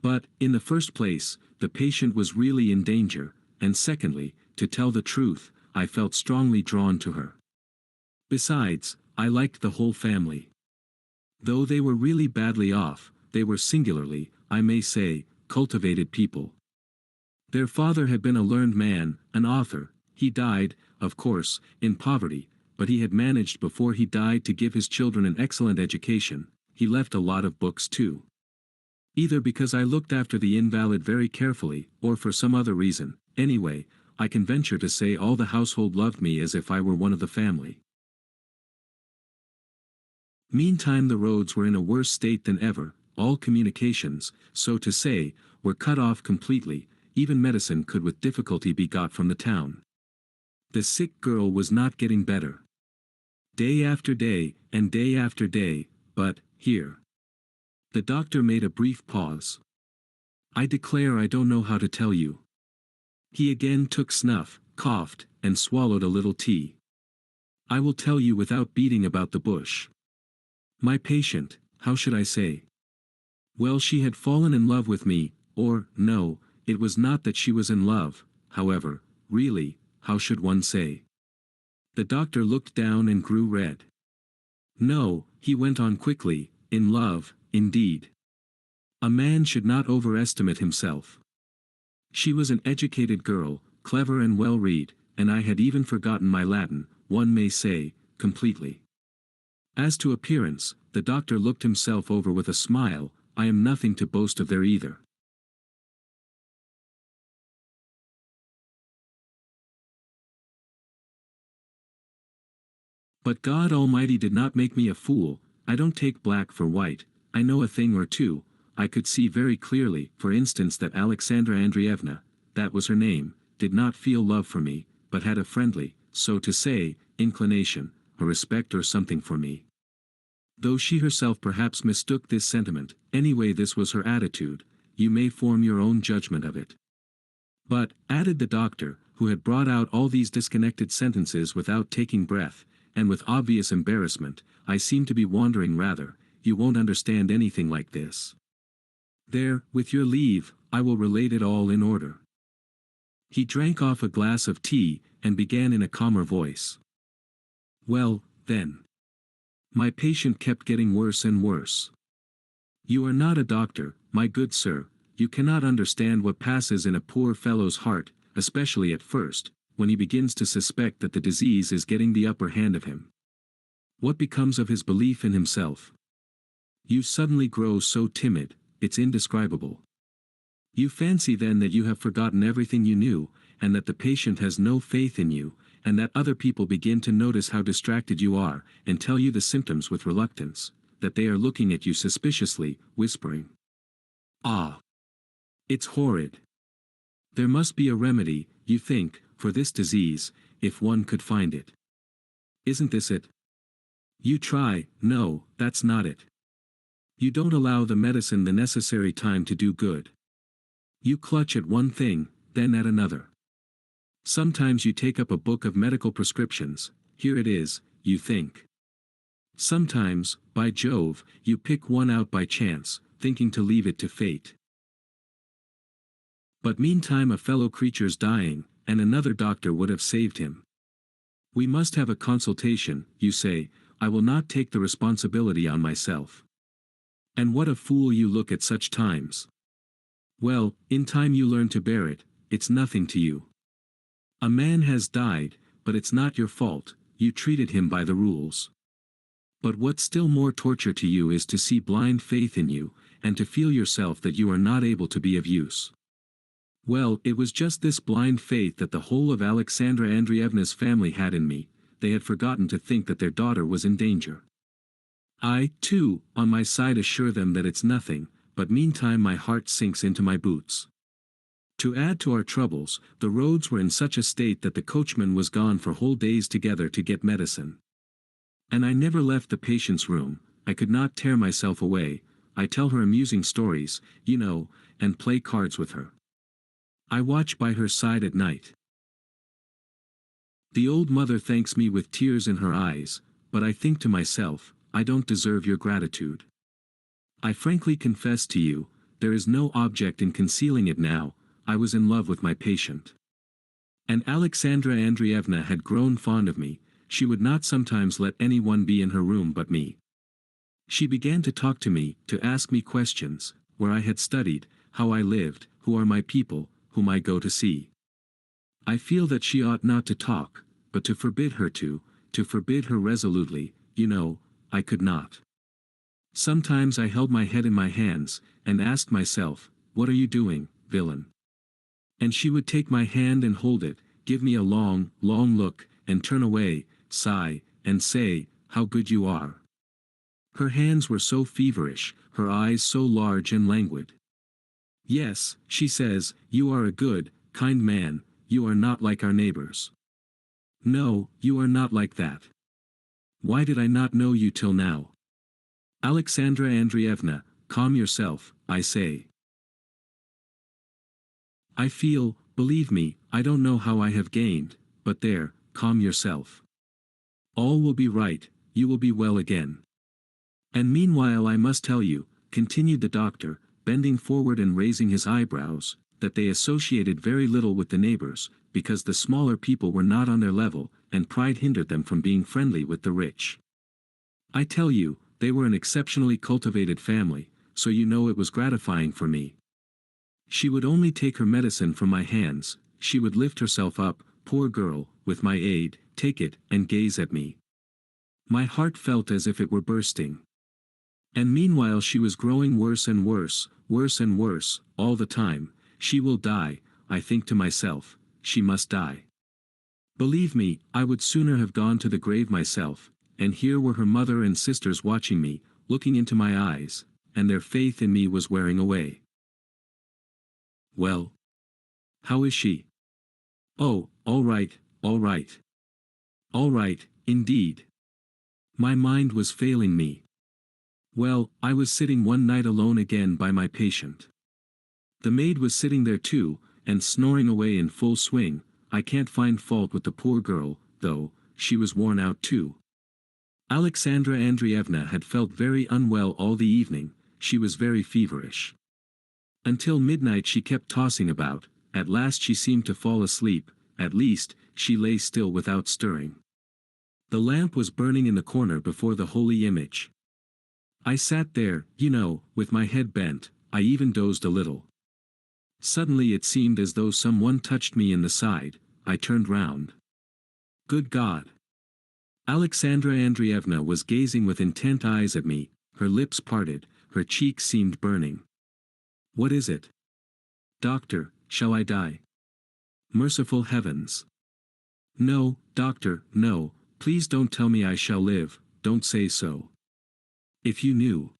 But, in the first place, the patient was really in danger, and secondly, to tell the truth, I felt strongly drawn to her. Besides, I liked the whole family. Though they were really badly off, they were singularly, I may say, cultivated people. Their father had been a learned man, an author. He died, of course, in poverty, but he had managed before he died to give his children an excellent education. He left a lot of books too. Either because I looked after the invalid very carefully, or for some other reason. Anyway, I can venture to say all the household loved me as if I were one of the family. Meantime the roads were in a worse state than ever. All communications, so to say, were cut off completely. Even medicine could with difficulty be got from the town. The sick girl was not getting better. Day after day, and day after day, but, here. The doctor made a brief pause. I declare I don't know how to tell you. He again took snuff, coughed, and swallowed a little tea. I will tell you without beating about the bush. My patient, how should I say? Well, she had fallen in love with me, or, no, it was not that she was in love, however, really, how should one say? The doctor looked down and grew red. No, he went on quickly, in love, indeed. A man should not overestimate himself. She was an educated girl, clever and well-read, and I had even forgotten my Latin, one may say, completely. As to appearance, the doctor looked himself over with a smile. I am nothing to boast of there either. But God Almighty did not make me a fool. I don't take black for white. I know a thing or two. I could see very clearly, for instance, that Alexandra Andreevna, that was her name, did not feel love for me, but had a friendly, so to say, inclination, a respect or something for me. Though she herself perhaps mistook this sentiment, anyway this was her attitude. You may form your own judgment of it. But, added the doctor, who had brought out all these disconnected sentences without taking breath, and with obvious embarrassment, I seem to be wandering rather. You won't understand anything like this. There, with your leave, I will relate it all in order. He drank off a glass of tea, and began in a calmer voice. Well, then. My patient kept getting worse and worse. You are not a doctor, my good sir, you cannot understand what passes in a poor fellow's heart, especially at first, when he begins to suspect that the disease is getting the upper hand of him. What becomes of his belief in himself? You suddenly grow so timid, it's indescribable. You fancy then that you have forgotten everything you knew, and that the patient has no faith in you, and that other people begin to notice how distracted you are, and tell you the symptoms with reluctance, that they are looking at you suspiciously, whispering. Ah! It's horrid. There must be a remedy, you think, for this disease, if one could find it. Isn't this it? You try. No, that's not it. You don't allow the medicine the necessary time to do good. You clutch at one thing, then at another. Sometimes you take up a book of medical prescriptions. Here it is, you think. Sometimes, by Jove, you pick one out by chance, thinking to leave it to fate. But meantime a fellow creature's dying, and another doctor would have saved him. We must have a consultation, you say. I will not take the responsibility on myself. And what a fool you look at such times. Well, in time you learn to bear it, it's nothing to you. A man has died, but it's not your fault, you treated him by the rules. But what's still more torture to you is to see blind faith in you, and to feel yourself that you are not able to be of use. Well, it was just this blind faith that the whole of Alexandra Andreevna's family had in me. They had forgotten to think that their daughter was in danger. I, too, on my side assure them that it's nothing, but meantime my heart sinks into my boots. To add to our troubles, the roads were in such a state that the coachman was gone for whole days together to get medicine. And I never left the patient's room. I could not tear myself away. I tell her amusing stories, you know, and play cards with her. I watch by her side at night. The old mother thanks me with tears in her eyes, but I think to myself, I don't deserve your gratitude. I frankly confess to you, there is no object in concealing it now, I was in love with my patient. And Alexandra Andreevna had grown fond of me. She would not sometimes let anyone be in her room but me. She began to talk to me, to ask me questions, where I had studied, how I lived, who are my people, whom I go to see. I feel that she ought not to talk, but to forbid her to, to forbid her resolutely, I could not. Sometimes I held my head in my hands, and asked myself, "What are you doing, villain?" And she would take my hand and hold it, give me a long, long look, and turn away, sigh, and say, "How good you are." Her hands were so feverish, her eyes so large and languid. "Yes," she says, "you are a good, kind man, you are not like our neighbors. No, you are not like that. Why did I not know you till now? Alexandra Andreevna, calm yourself, I say. I feel, believe me, I don't know how I have gained, but there, calm yourself. All will be right, you will be well again. And meanwhile I must tell you," continued the doctor, bending forward and raising his eyebrows, "that they associated very little with the neighbors, because the smaller people were not on their level, and pride hindered them from being friendly with the rich. I tell you, they were an exceptionally cultivated family, so it was gratifying for me. She would only take her medicine from my hands, she would lift herself up, poor girl, with my aid, take it, and gaze at me. My heart felt as if it were bursting. And meanwhile she was growing worse and worse, all the time. She will die, I think to myself, she must die. Believe me, I would sooner have gone to the grave myself, and here were her mother and sisters watching me, looking into my eyes, and their faith in me was wearing away." "Well? How is she?" "Oh, all right, all right. All right, indeed. My mind was failing me. Well, I was sitting one night alone again by my patient. The maid was sitting there too, and snoring away in full swing. I can't find fault with the poor girl, though, she was worn out too. Alexandra Andreevna had felt very unwell all the evening, she was very feverish. Until midnight she kept tossing about, at last she seemed to fall asleep, at least, she lay still without stirring. The lamp was burning in the corner before the holy image. I sat there, with my head bent, I even dozed a little. Suddenly it seemed as though someone touched me in the side, I turned round. Good God! Alexandra Andreevna was gazing with intent eyes at me, her lips parted, her cheeks seemed burning. "What is it? Doctor, shall I die? Merciful heavens! No, doctor, no, please don't tell me I shall live, don't say so. If you knew.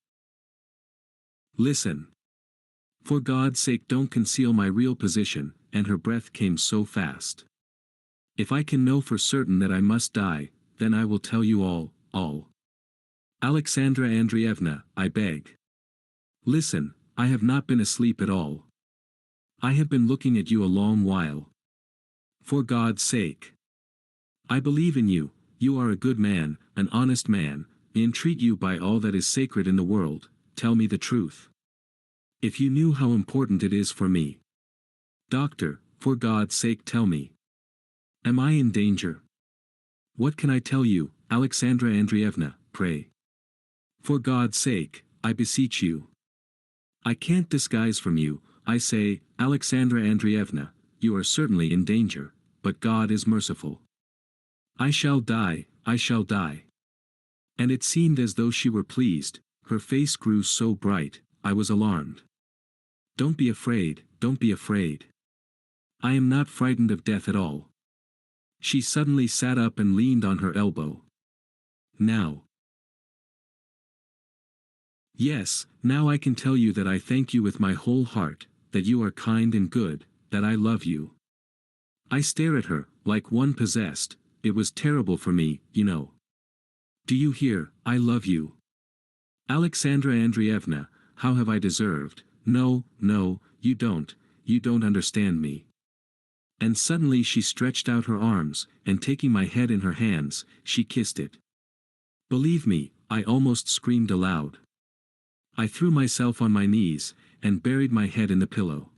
Listen. For God's sake don't conceal my real position," and her breath came so fast. "If I can know for certain that I must die, then I will tell you all. Alexandra Andreevna, I beg. Listen, I have not been asleep at all. I have been looking at you a long while. For God's sake. I believe in you, you are a good man, an honest man, I entreat you by all that is sacred in the world, tell me the truth. If you knew how important it is for me. Doctor, for God's sake tell me. Am I in danger? What can I tell you, Alexandra Andreevna, pray? For God's sake, I beseech you. I can't disguise from you, I say, Alexandra Andreevna, you are certainly in danger, but God is merciful. I shall die, I shall die." And it seemed as though she were pleased, her face grew so bright, I was alarmed. "Don't be afraid, don't be afraid. I am not frightened of death at all." She suddenly sat up and leaned on her elbow. "Now. Yes, now I can tell you that I thank you with my whole heart, that you are kind and good, that I love you." I stare at her, like one possessed, it was terrible for me, Do you hear, I love you. Alexandra Andreevna, how have I deserved? No, you don't understand me. And suddenly she stretched out her arms, and taking my head in her hands, she kissed it. Believe me, I almost screamed aloud. I threw myself on my knees, and buried my head in the pillow.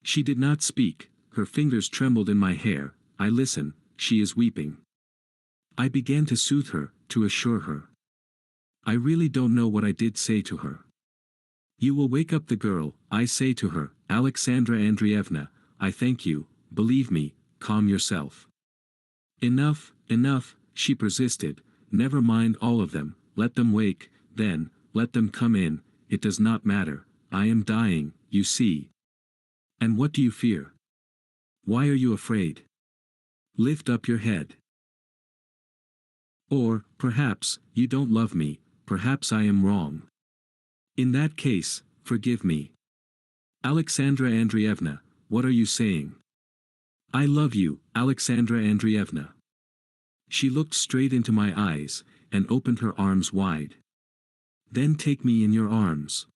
She did not speak, her fingers trembled in my hair. I listen, she is weeping. I began to soothe her, to assure her. I really don't know what I did say to her. You will wake up the girl, I say to her, Alexandra Andreevna, I thank you, believe me, calm yourself. Enough, she persisted, never mind all of them, let them wake, then, let them come in, it does not matter, I am dying, you see. And what do you fear? Why are you afraid? Lift up your head. Or, perhaps, you don't love me, perhaps I am wrong. In that case, forgive me. Alexandra Andreevna, what are you saying? I love you, Alexandra Andreevna. She looked straight into my eyes, and opened her arms wide. Then take me in your arms.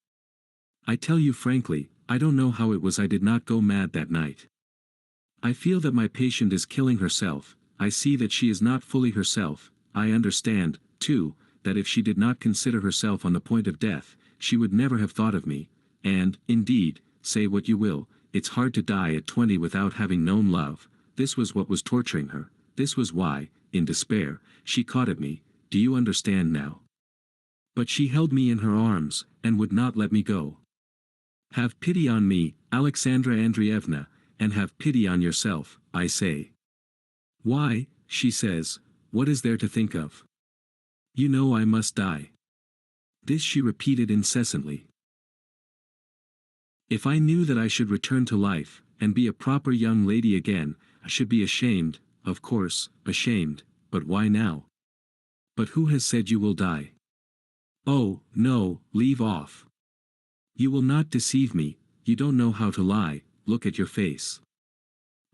I tell you frankly, I don't know how it was I did not go mad that night. I feel that my patient is killing herself, I see that she is not fully herself, I understand, too, that if she did not consider herself on the point of death, she would never have thought of me, and, indeed, say what you will, it's hard to die at 20 without having known love, this was what was torturing her, this was why, in despair, she caught at me, do you understand now? But she held me in her arms, and would not let me go. Have pity on me, Alexandra Andreevna, and have pity on yourself, I say. Why, she says, what is there to think of? You know I must die. This she repeated incessantly. If I knew that I should return to life, and be a proper young lady again, I should be ashamed, of course, ashamed, but why now? But who has said you will die? Oh, no, leave off. You will not deceive me, you don't know how to lie, look at your face.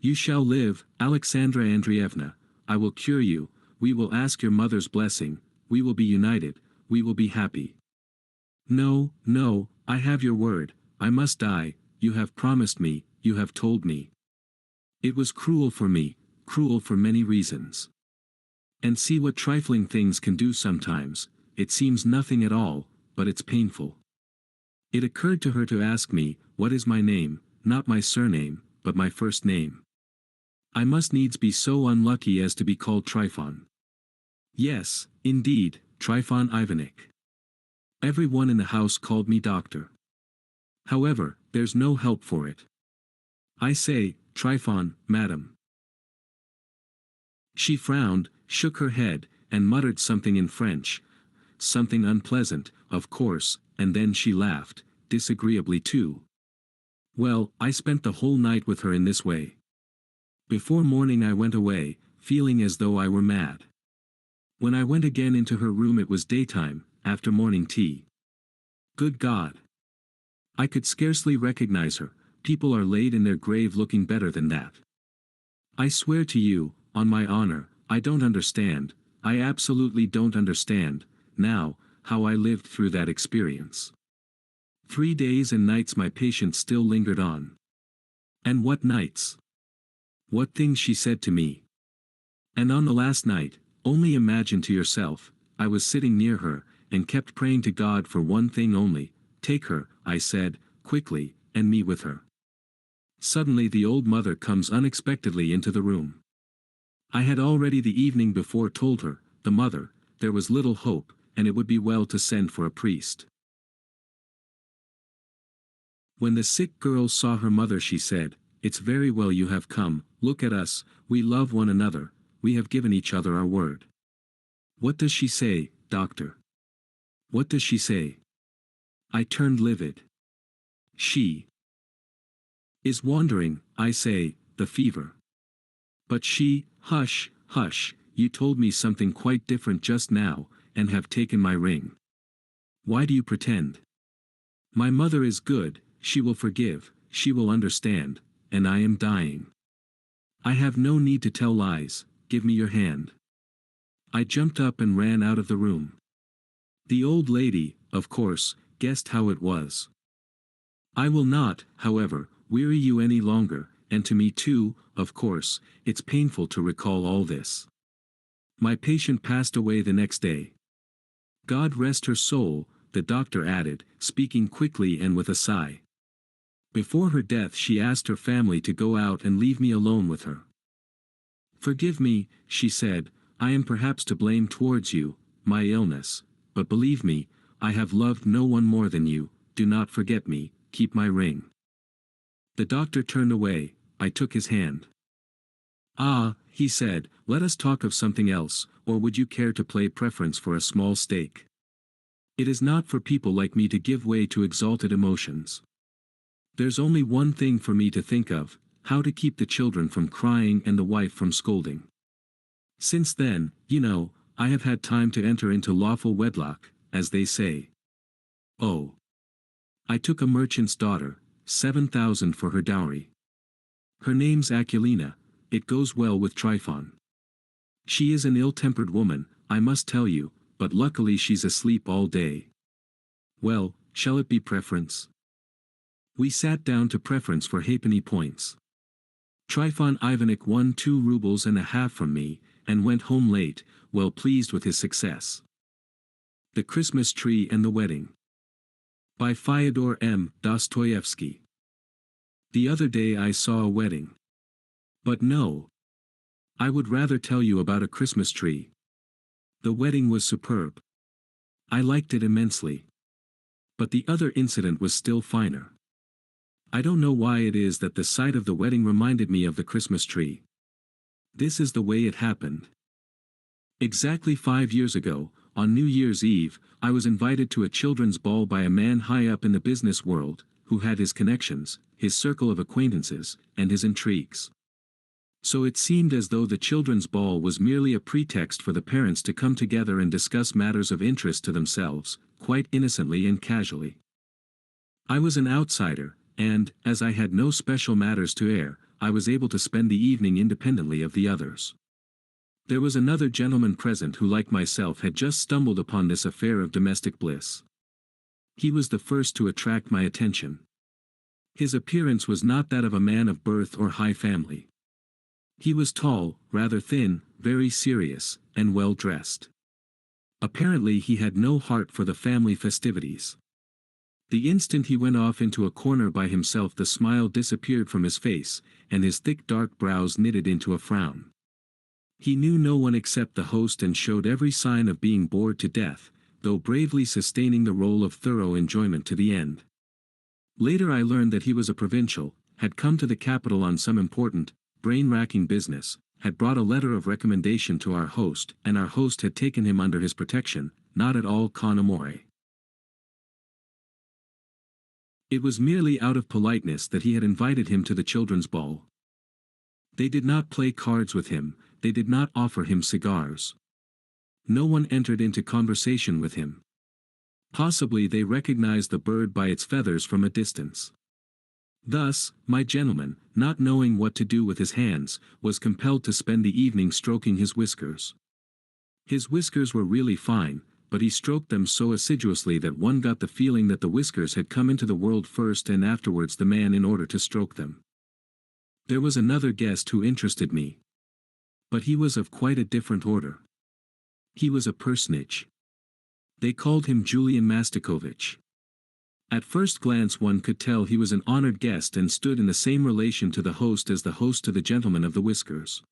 You shall live, Alexandra Andreevna, I will cure you, we will ask your mother's blessing, we will be united, we will be happy. No, no, I have your word, I must die, you have promised me, you have told me. It was cruel for me, cruel for many reasons. And see what trifling things can do sometimes, it seems nothing at all, but it's painful. It occurred to her to ask me, what is my name, not my surname, but my first name. I must needs be so unlucky as to be called Trifon. Yes, indeed, Trifon Ivanich. Every one in the house called me doctor. However, there's no help for it. I say, Trifon, madam. She frowned, shook her head, and muttered something in French. Something unpleasant, of course, and then she laughed, disagreeably too. Well, I spent the whole night with her in this way. Before morning I went away, feeling as though I were mad. When I went again into her room it was daytime, after morning tea. Good God! I could scarcely recognize her, people are laid in their grave looking better than that. I swear to you, on my honor, I don't understand, I absolutely don't understand, now, how I lived through that experience. 3 days and nights my patient still lingered on. And what nights! What things she said to me! And on the last night, only imagine to yourself, I was sitting near her, and kept praying to God for one thing only, take her, I said, quickly, and me with her. Suddenly the old mother comes unexpectedly into the room. I had already the evening before told her, the mother, there was little hope, and it would be well to send for a priest. When the sick girl saw her mother she said, it's very well you have come, look at us, we love one another, we have given each other our word. What does she say, doctor? What does she say? I turned livid. She is wandering, I say, the fever. But she, hush, hush, you told me something quite different just now, and have taken my ring. Why do you pretend? My mother is good, she will forgive, she will understand, and I am dying. I have no need to tell lies, give me your hand. I jumped up and ran out of the room. The old lady, of course, guessed how it was. I will not, however, weary you any longer, and to me too, of course, it's painful to recall all this. My patient passed away the next day. God rest her soul, the doctor added, speaking quickly and with a sigh. Before her death she asked her family to go out and leave me alone with her. Forgive me, she said, I am perhaps to blame towards you, my illness, but believe me, I have loved no one more than you, do not forget me, keep my ring. The doctor turned away, I took his hand. Ah, he said, let us talk of something else, or would you care to play preference for a small stake? It is not for people like me to give way to exalted emotions. There's only one thing for me to think of: how to keep the children from crying and the wife from scolding. Since then, I have had time to enter into lawful wedlock, as they say. Oh. I took a merchant's daughter, 7,000 for her dowry. Her name's Aquilina. It goes well with Tryphon. She is an ill-tempered woman, I must tell you, but luckily she's asleep all day. Well, shall it be preference? We sat down to preference for halfpenny points. Tryphon Ivanych won 2 rubles and a half from me, and went home late, well pleased with his success. The Christmas Tree and the Wedding. By Fyodor M. Dostoevsky. The other day I saw a wedding. But no. I would rather tell you about a Christmas tree. The wedding was superb. I liked it immensely. But the other incident was still finer. I don't know why it is that the sight of the wedding reminded me of the Christmas tree. This is the way it happened. Exactly 5 years ago, on New Year's Eve, I was invited to a children's ball by a man high up in the business world, who had his connections, his circle of acquaintances, and his intrigues. So it seemed as though the children's ball was merely a pretext for the parents to come together and discuss matters of interest to themselves, quite innocently and casually. I was an outsider, and, as I had no special matters to air, I was able to spend the evening independently of the others. There was another gentleman present who, like myself, had just stumbled upon this affair of domestic bliss. He was the first to attract my attention. His appearance was not that of a man of birth or high family. He was tall, rather thin, very serious, and well dressed. Apparently he had no heart for the family festivities. The instant he went off into a corner by himself, the smile disappeared from his face, and his thick dark brows knitted into a frown. He knew no one except the host and showed every sign of being bored to death, though bravely sustaining the role of thorough enjoyment to the end. Later I learned that he was a provincial, had come to the capital on some important, brain-racking business, had brought a letter of recommendation to our host, and our host had taken him under his protection, not at all con amore. It was merely out of politeness that he had invited him to the children's ball. They did not play cards with him, they did not offer him cigars. No one entered into conversation with him. Possibly they recognized the bird by its feathers from a distance. Thus, my gentleman, not knowing what to do with his hands, was compelled to spend the evening stroking his whiskers. His whiskers were really fine, but he stroked them so assiduously that one got the feeling that the whiskers had come into the world first and afterwards the man in order to stroke them. There was another guest who interested me. But he was of quite a different order. He was a personage. They called him Julian Mastakovich. At first glance one could tell he was an honored guest and stood in the same relation to the host as the host to the gentleman of the whiskers.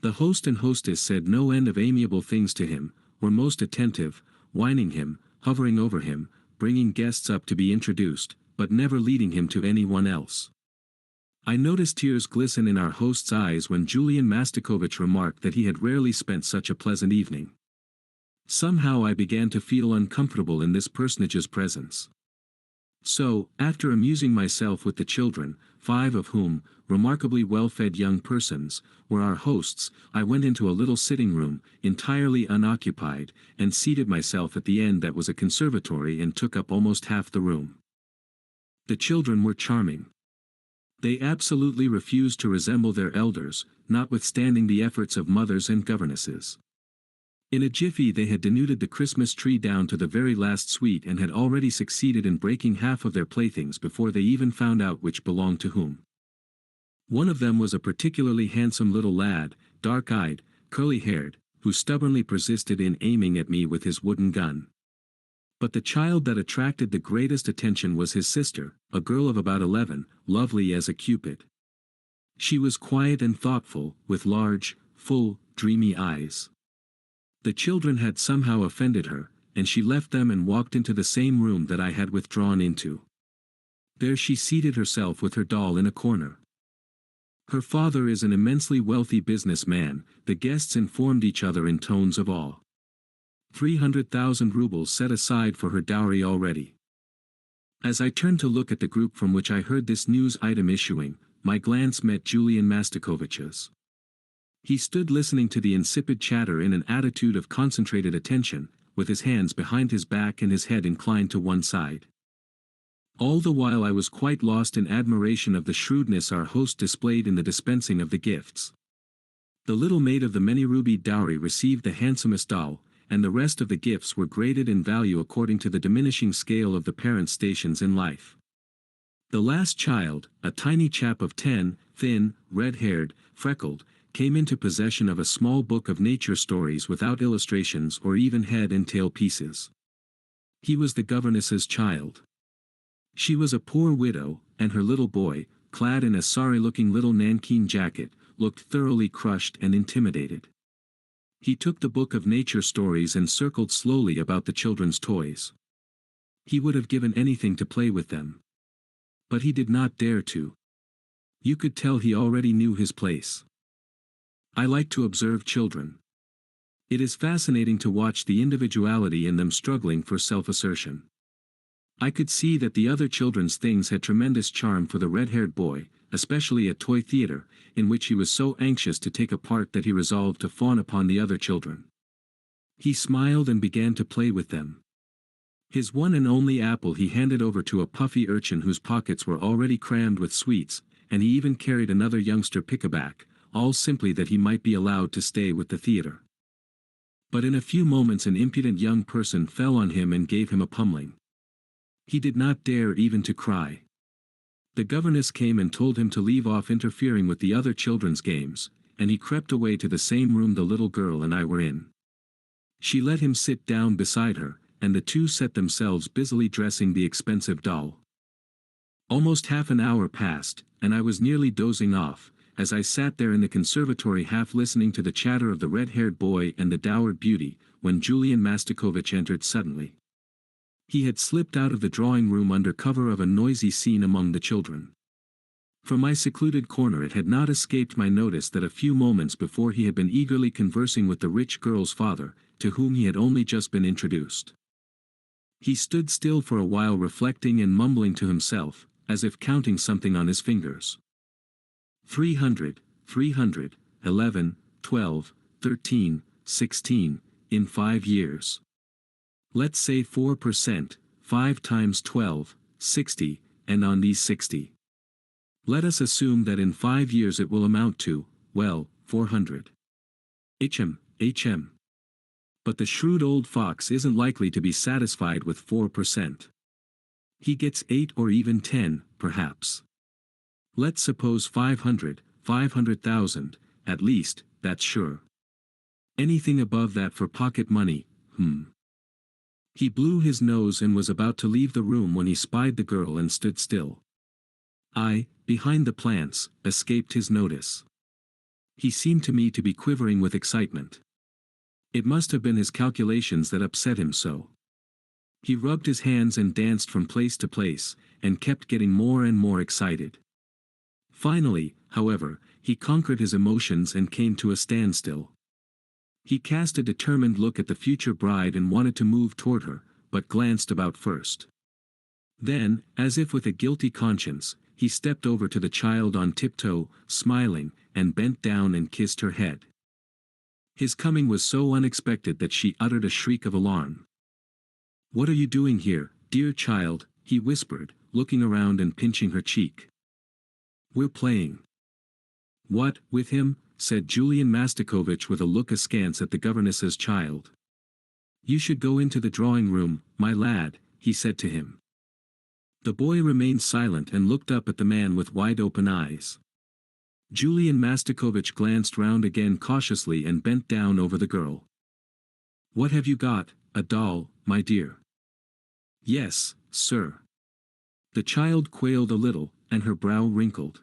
The host and hostess said no end of amiable things to him, were most attentive, whining him, hovering over him, bringing guests up to be introduced, but never leading him to anyone else. I noticed tears glisten in our host's eyes when Julian Mastakovich remarked that he had rarely spent such a pleasant evening. Somehow I began to feel uncomfortable in this personage's presence. So, after amusing myself with the children, 5 of whom, remarkably well-fed young persons, were our hosts, I went into a little sitting room, entirely unoccupied, and seated myself at the end that was a conservatory and took up almost half the room. The children were charming. They absolutely refused to resemble their elders, notwithstanding the efforts of mothers and governesses. In a jiffy they had denuded the Christmas tree down to the very last sweet and had already succeeded in breaking half of their playthings before they even found out which belonged to whom. One of them was a particularly handsome little lad, dark-eyed, curly-haired, who stubbornly persisted in aiming at me with his wooden gun. But the child that attracted the greatest attention was his sister, a girl of about 11, lovely as a cupid. She was quiet and thoughtful, with large, full, dreamy eyes. The children had somehow offended her, and she left them and walked into the same room that I had withdrawn into. There she seated herself with her doll in a corner. Her father is an immensely wealthy businessman, the guests informed each other in tones of awe. 300,000 rubles set aside for her dowry already. As I turned to look at the group from which I heard this news item issuing, my glance met Julian Mastakovich's. He stood listening to the insipid chatter in an attitude of concentrated attention, with his hands behind his back and his head inclined to one side. All the while I was quite lost in admiration of the shrewdness our host displayed in the dispensing of the gifts. The little maid of the many-rubied dowry received the handsomest doll, and the rest of the gifts were graded in value according to the diminishing scale of the parents' stations in life. The last child, a tiny chap of 10, thin, red-haired, freckled, came into possession of a small book of nature stories without illustrations or even head and tail pieces. He was the governess's child. She was a poor widow, and her little boy, clad in a sorry-looking little nankeen jacket, looked thoroughly crushed and intimidated. He took the book of nature stories and circled slowly about the children's toys. He would have given anything to play with them. But he did not dare to. You could tell he already knew his place. I like to observe children. It is fascinating to watch the individuality in them struggling for self-assertion. I could see that the other children's things had tremendous charm for the red-haired boy, especially a toy theater, in which he was so anxious to take a part that he resolved to fawn upon the other children. He smiled and began to play with them. His one and only apple he handed over to a puffy urchin whose pockets were already crammed with sweets, and he even carried another youngster pickaback, all simply that he might be allowed to stay with the theater. But in a few moments an impudent young person fell on him and gave him a pummeling. He did not dare even to cry. The governess came and told him to leave off interfering with the other children's games, and he crept away to the same room the little girl and I were in. She let him sit down beside her, and the two set themselves busily dressing the expensive doll. Almost half an hour passed, and I was nearly dozing off, as I sat there in the conservatory half listening to the chatter of the red-haired boy and the dowered beauty, when Julian Mastakovich entered suddenly. He had slipped out of the drawing room under cover of a noisy scene among the children. From my secluded corner it had not escaped my notice that a few moments before he had been eagerly conversing with the rich girl's father, to whom he had only just been introduced. He stood still for a while reflecting and mumbling to himself, as if counting something on his fingers. 300, 11, 12, 13, 16, in 5 years. Let's say 4%, 5 times 12, 60, and on these 60. Let us assume that in 5 years it will amount to, well, 400. HM. But the shrewd old fox isn't likely to be satisfied with 4%. He gets 8 or even 10, perhaps. Let's suppose 500,000, at least, that's sure. Anything above that for pocket money, He blew his nose and was about to leave the room when he spied the girl and stood still. I, behind the plants, escaped his notice. He seemed to me to be quivering with excitement. It must have been his calculations that upset him so. He rubbed his hands and danced from place to place, and kept getting more and more excited. Finally, however, he conquered his emotions and came to a standstill. He cast a determined look at the future bride and wanted to move toward her, but glanced about first. Then, as if with a guilty conscience, he stepped over to the child on tiptoe, smiling, and bent down and kissed her head. His coming was so unexpected that she uttered a shriek of alarm. "What are you doing here, dear child?" he whispered, looking around and pinching her cheek. "We're playing." "What, with him?" said Julian Mastakovich with a look askance at the governess's child. "You should go into the drawing room, my lad," he said to him. The boy remained silent and looked up at the man with wide-open eyes. Julian Mastakovich glanced round again cautiously and bent down over the girl. "What have you got, a doll, my dear?" "Yes, sir." The child quailed a little, and her brow wrinkled.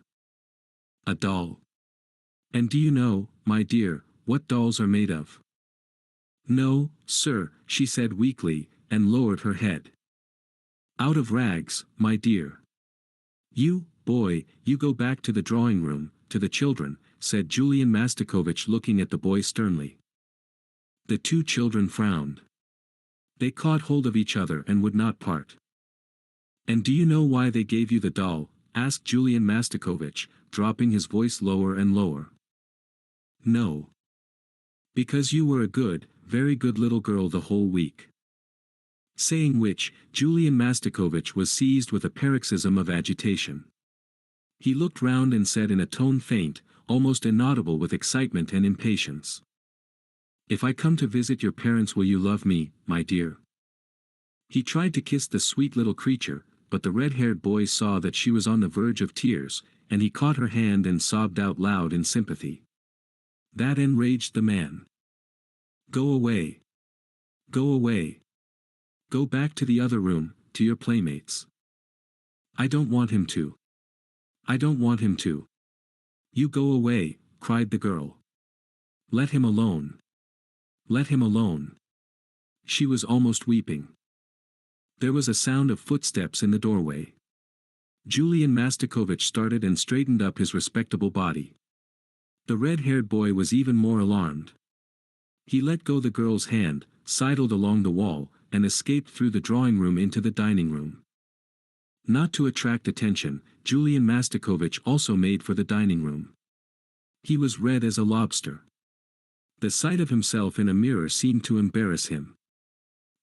"A doll. And do you know, my dear, what dolls are made of?" "No, sir," she said weakly, and lowered her head. "Out of rags, my dear. You, boy, you go back to the drawing room," to the children, said Julian Mastakovich, looking at the boy sternly. The two children frowned. They caught hold of each other and would not part. And do you know why they gave you the doll? Asked Julian Mastakovich, dropping his voice lower and lower. No. Because you were a good, very good little girl the whole week. Saying which, Julian Mastakovich was seized with a paroxysm of agitation. He looked round and said in a tone faint, almost inaudible with excitement and impatience. If I come to visit your parents, will you love me, my dear? He tried to kiss the sweet little creature, but the red-haired boy saw that she was on the verge of tears, and he caught her hand and sobbed out loud in sympathy. That enraged the man. Go away. Go away. Go back to the other room, to your playmates. I don't want him to. I don't want him to. You go away, cried the girl. Let him alone. Let him alone. She was almost weeping. There was a sound of footsteps in the doorway. Julian Mastakovich started and straightened up his respectable body. The red-haired boy was even more alarmed. He let go the girl's hand, sidled along the wall, and escaped through the drawing room into the dining room. Not to attract attention, Julian Mastakovich also made for the dining room. He was red as a lobster. The sight of himself in a mirror seemed to embarrass him.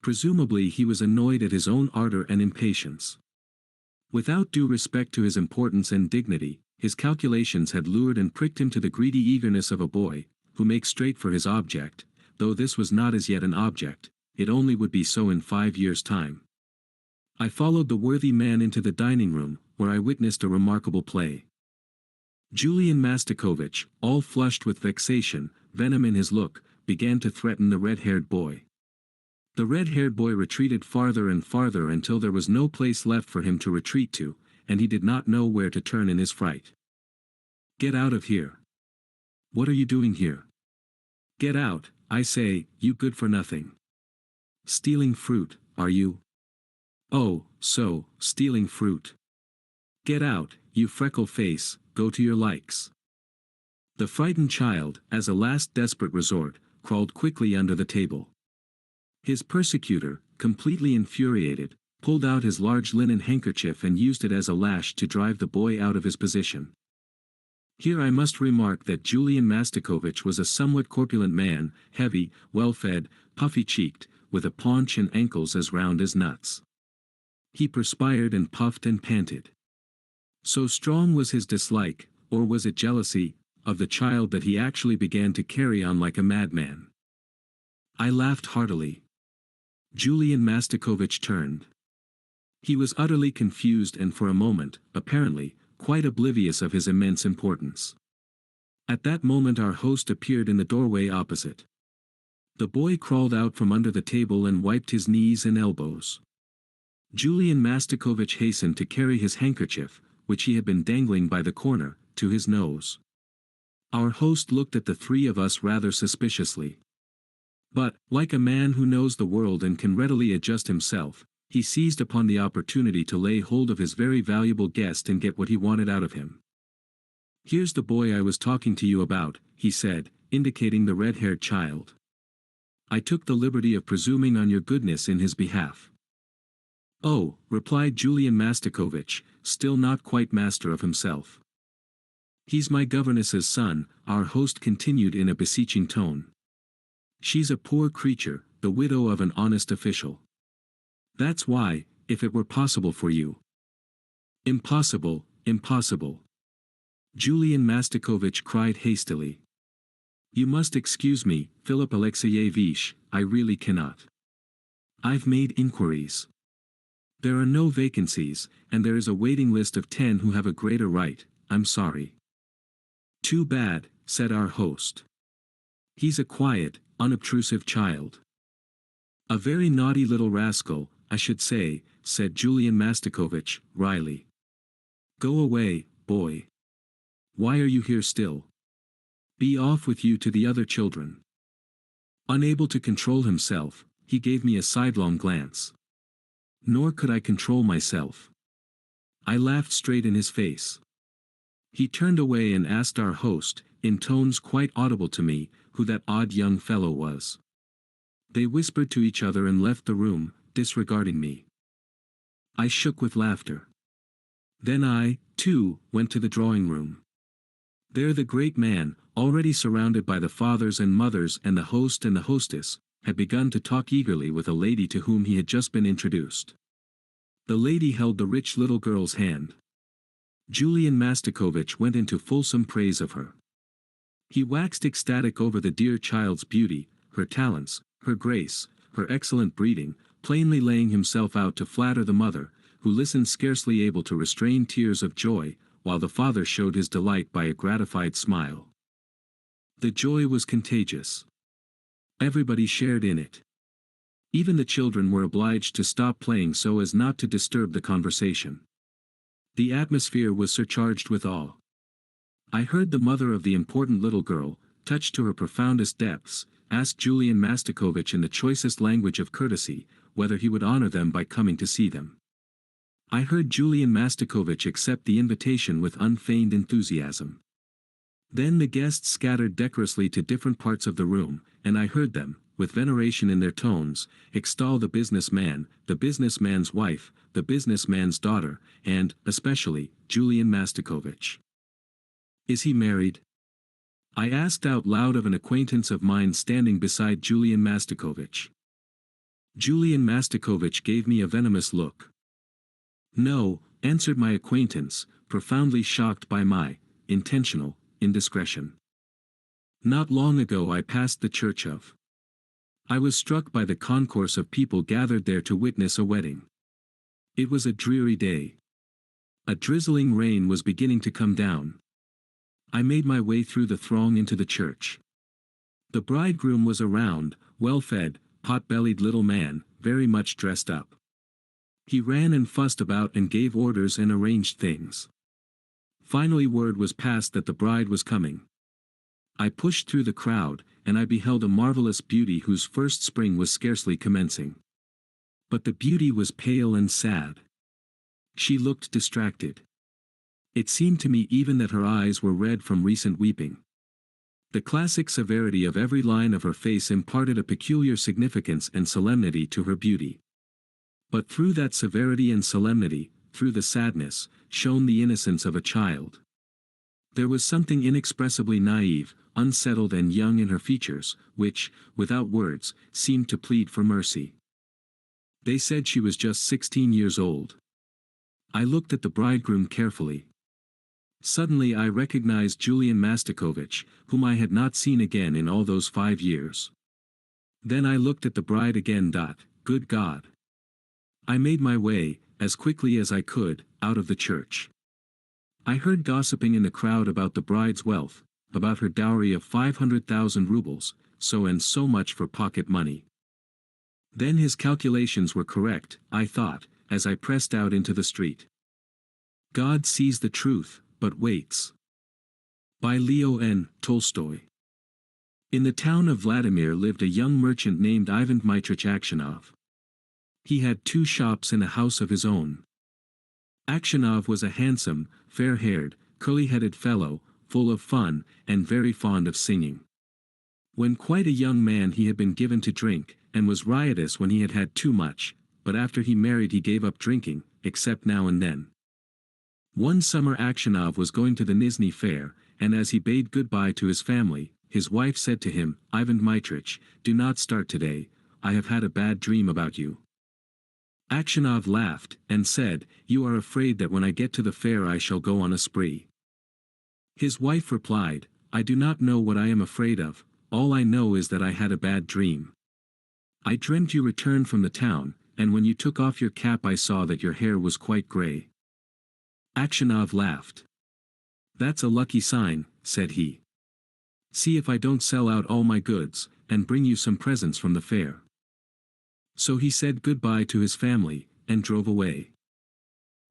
Presumably he was annoyed at his own ardor and impatience. Without due respect to his importance and dignity, his calculations had lured and pricked him to the greedy eagerness of a boy, who makes straight for his object, though this was not as yet an object, it only would be so in 5 years' time. I followed the worthy man into the dining room, where I witnessed a remarkable play. Julian Mastakovich, all flushed with vexation, venom in his look, began to threaten the red-haired boy. The red-haired boy retreated farther and farther until there was no place left for him to retreat to, and he did not know where to turn in his fright. Get out of here. What are you doing here? Get out, I say, you good-for-nothing. Stealing fruit, are you? Oh, so, stealing fruit. Get out, you freckle face, go to your likes. The frightened child, as a last desperate resort, crawled quickly under the table. His persecutor, completely infuriated, pulled out his large linen handkerchief and used it as a lash to drive the boy out of his position. Here I must remark that Julian Mastakovich was a somewhat corpulent man, heavy, well-fed, puffy-cheeked, with a paunch and ankles as round as nuts. He perspired and puffed and panted. So strong was his dislike, or was it jealousy, of the child that he actually began to carry on like a madman. I laughed heartily. Julian Mastakovich turned. He was utterly confused and for a moment, apparently, quite oblivious of his immense importance. At that moment our host appeared in the doorway opposite. The boy crawled out from under the table and wiped his knees and elbows. Julian Mastakovich hastened to carry his handkerchief, which he had been dangling by the corner, to his nose. Our host looked at the three of us rather suspiciously. But, like a man who knows the world and can readily adjust himself, he seized upon the opportunity to lay hold of his very valuable guest and get what he wanted out of him. Here's the boy I was talking to you about, he said, indicating the red-haired child. I took the liberty of presuming on your goodness in his behalf. Oh, replied Julian Mastakovich, still not quite master of himself. He's my governess's son, our host continued in a beseeching tone. She's a poor creature, the widow of an honest official. That's why, if it were possible for you. Impossible, impossible. Julian Mastakovich cried hastily. You must excuse me, Philip Alexeyevich, I really cannot. I've made inquiries. There are no vacancies, and there is a waiting list of 10 who have a greater right, I'm sorry. Too bad, said our host. He's a quiet, unobtrusive child. A very naughty little rascal, I should say, said Julian Mastakovich, wryly. Go away, boy. Why are you here still? Be off with you to the other children. Unable to control himself, he gave me a sidelong glance. Nor could I control myself. I laughed straight in his face. He turned away and asked our host, in tones quite audible to me, who that odd young fellow was. They whispered to each other and left the room, disregarding me. I shook with laughter. Then I, too, went to the drawing room. There the great man, already surrounded by the fathers and mothers and the host and the hostess, had begun to talk eagerly with a lady to whom he had just been introduced. The lady held the rich little girl's hand. Julian Mastakovich went into fulsome praise of her. He waxed ecstatic over the dear child's beauty, her talents, her grace, her excellent breeding, plainly laying himself out to flatter the mother, who listened scarcely able to restrain tears of joy, while the father showed his delight by a gratified smile. The joy was contagious. Everybody shared in it. Even the children were obliged to stop playing so as not to disturb the conversation. The atmosphere was surcharged with awe. I heard the mother of the important little girl, touched to her profoundest depths, ask Julian Mastakovich in the choicest language of courtesy, whether he would honor them by coming to see them. I heard Julian Mastakovich accept the invitation with unfeigned enthusiasm. Then the guests scattered decorously to different parts of the room, and I heard them, with veneration in their tones, extol the businessman, the businessman's wife, the businessman's daughter, and, especially, Julian Mastakovich. Is he married? I asked out loud of an acquaintance of mine standing beside Julian Mastakovich. Julian Mastakovich gave me a venomous look. No, answered my acquaintance, profoundly shocked by my intentional indiscretion. Not long ago I passed the church of. I was struck by the concourse of people gathered there to witness a wedding. It was a dreary day. A drizzling rain was beginning to come down. I made my way through the throng into the church. The bridegroom was a round, well-fed, pot-bellied little man, very much dressed up. He ran and fussed about and gave orders and arranged things. Finally word was passed that the bride was coming. I pushed through the crowd, and I beheld a marvelous beauty whose first spring was scarcely commencing. But the beauty was pale and sad. She looked distracted. It seemed to me even that her eyes were red from recent weeping. The classic severity of every line of her face imparted a peculiar significance and solemnity to her beauty. But through that severity and solemnity, through the sadness, shone the innocence of a child. There was something inexpressibly naive, unsettled and young in her features, which, without words, seemed to plead for mercy. They said she was just 16 years old. I looked at the bridegroom carefully. Suddenly I recognized Julian Mastakovich, whom I had not seen again in all those 5 years. Then I looked at the bride again. Good God! I made my way, as quickly as I could, out of the church. I heard gossiping in the crowd about the bride's wealth, about her dowry of 500,000 rubles, so and so much for pocket money. Then his calculations were correct, I thought, as I pressed out into the street. God sees the truth, but waits. By Leo N. Tolstoy. In the town of Vladimir lived a young merchant named Ivan Dmitrich Aksionov. He had 2 shops and a house of his own. Aksionov was a handsome, fair-haired, curly-headed fellow, full of fun, and very fond of singing. When quite a young man he had been given to drink, and was riotous when he had had too much, but after he married he gave up drinking, except now and then. One summer Aksionov was going to the Nizhny fair, and as he bade goodbye to his family, his wife said to him, "Ivan Dmitrich, do not start today, I have had a bad dream about you." Aksionov laughed, and said, "You are afraid that when I get to the fair I shall go on a spree." His wife replied, "I do not know what I am afraid of, all I know is that I had a bad dream. I dreamt you returned from the town, and when you took off your cap I saw that your hair was quite grey." Aksionov laughed. "That's a lucky sign," said he. "See if I don't sell out all my goods, and bring you some presents from the fair." So he said goodbye to his family, and drove away.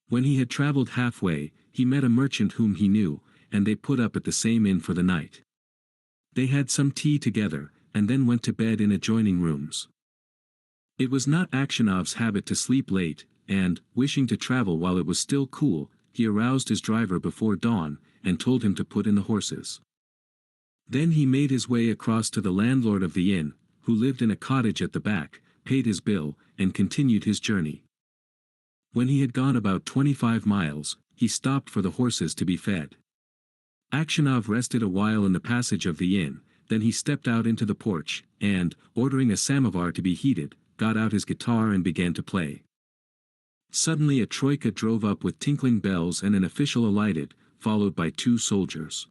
When he had traveled halfway, he met a merchant whom he knew, and they put up at the same inn for the night. They had some tea together, and then went to bed in adjoining rooms. It was not Aksionov's habit to sleep late, and, wishing to travel while it was still cool, he aroused his driver before dawn, and told him to put in the horses. Then he made his way across to the landlord of the inn, who lived in a cottage at the back, paid his bill, and continued his journey. When he had gone about 25 miles, he stopped for the horses to be fed. Aksionov rested a while in the passage of the inn, then he stepped out into the porch, and, ordering a samovar to be heated, got out his guitar and began to play. Suddenly a troika drove up with tinkling bells and an official alighted, followed by 2 soldiers.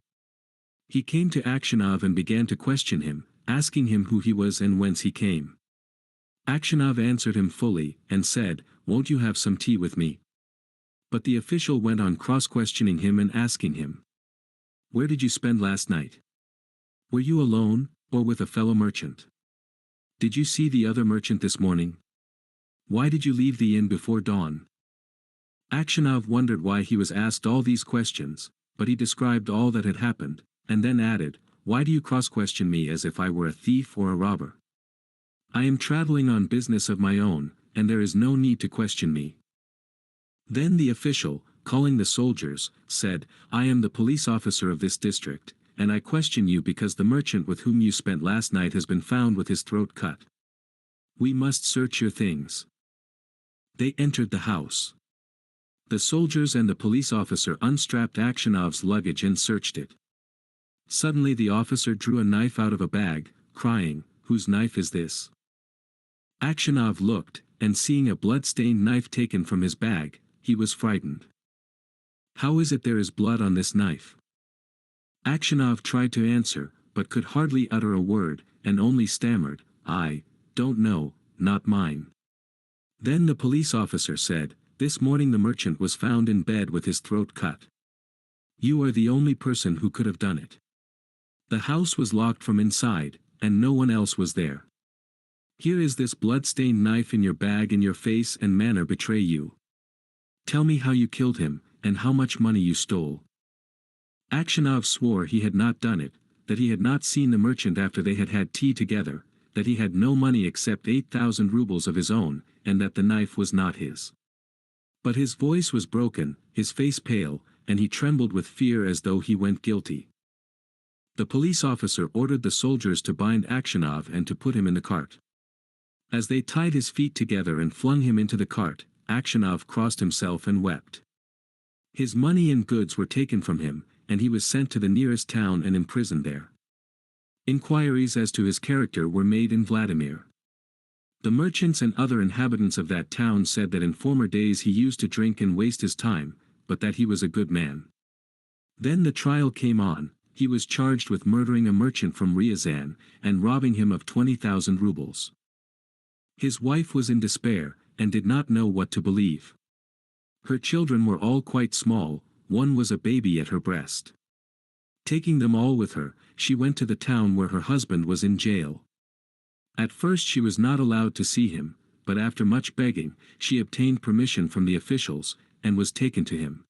He came to Aksionov and began to question him, asking him who he was and whence he came. Aksionov answered him fully, and said, "Won't you have some tea with me?" But the official went on cross-questioning him and asking him, "Where did you spend last night? Were you alone, or with a fellow merchant? Did you see the other merchant this morning? Why did you leave the inn before dawn?" Aksionov wondered why he was asked all these questions, but he described all that had happened, and then added, "Why do you cross-question me as if I were a thief or a robber? I am traveling on business of my own, and there is no need to question me." Then the official, calling the soldiers, said, "I am the police officer of this district, and I question you because the merchant with whom you spent last night has been found with his throat cut. We must search your things." They entered the house. The soldiers and the police officer unstrapped Aksionov's luggage and searched it. Suddenly the officer drew a knife out of a bag, crying, "Whose knife is this?" Aksionov looked, and seeing a blood-stained knife taken from his bag, he was frightened. "How is it there is blood on this knife?" Aksionov tried to answer, but could hardly utter a word, and only stammered, "I don't know, not mine." Then the police officer said, "This morning the merchant was found in bed with his throat cut. You are the only person who could have done it. The house was locked from inside, and no one else was there. Here is this blood-stained knife in your bag, and your face and manner betray you. Tell me how you killed him, and how much money you stole." Aksionov swore he had not done it, that he had not seen the merchant after they had had tea together, that he had no money except 8,000 rubles of his own, and that the knife was not his. But his voice was broken, his face pale, and he trembled with fear as though he went guilty. The police officer ordered the soldiers to bind Aksionov and to put him in the cart. As they tied his feet together and flung him into the cart, Aksionov crossed himself and wept. His money and goods were taken from him, and he was sent to the nearest town and imprisoned there. Inquiries as to his character were made in Vladimir. The merchants and other inhabitants of that town said that in former days he used to drink and waste his time, but that he was a good man. Then the trial came on. He was charged with murdering a merchant from Ryazan, and robbing him of 20,000 rubles. His wife was in despair, and did not know what to believe. Her children were all quite small, one was a baby at her breast. Taking them all with her, she went to the town where her husband was in jail. At first she was not allowed to see him, but after much begging, she obtained permission from the officials, and was taken to him.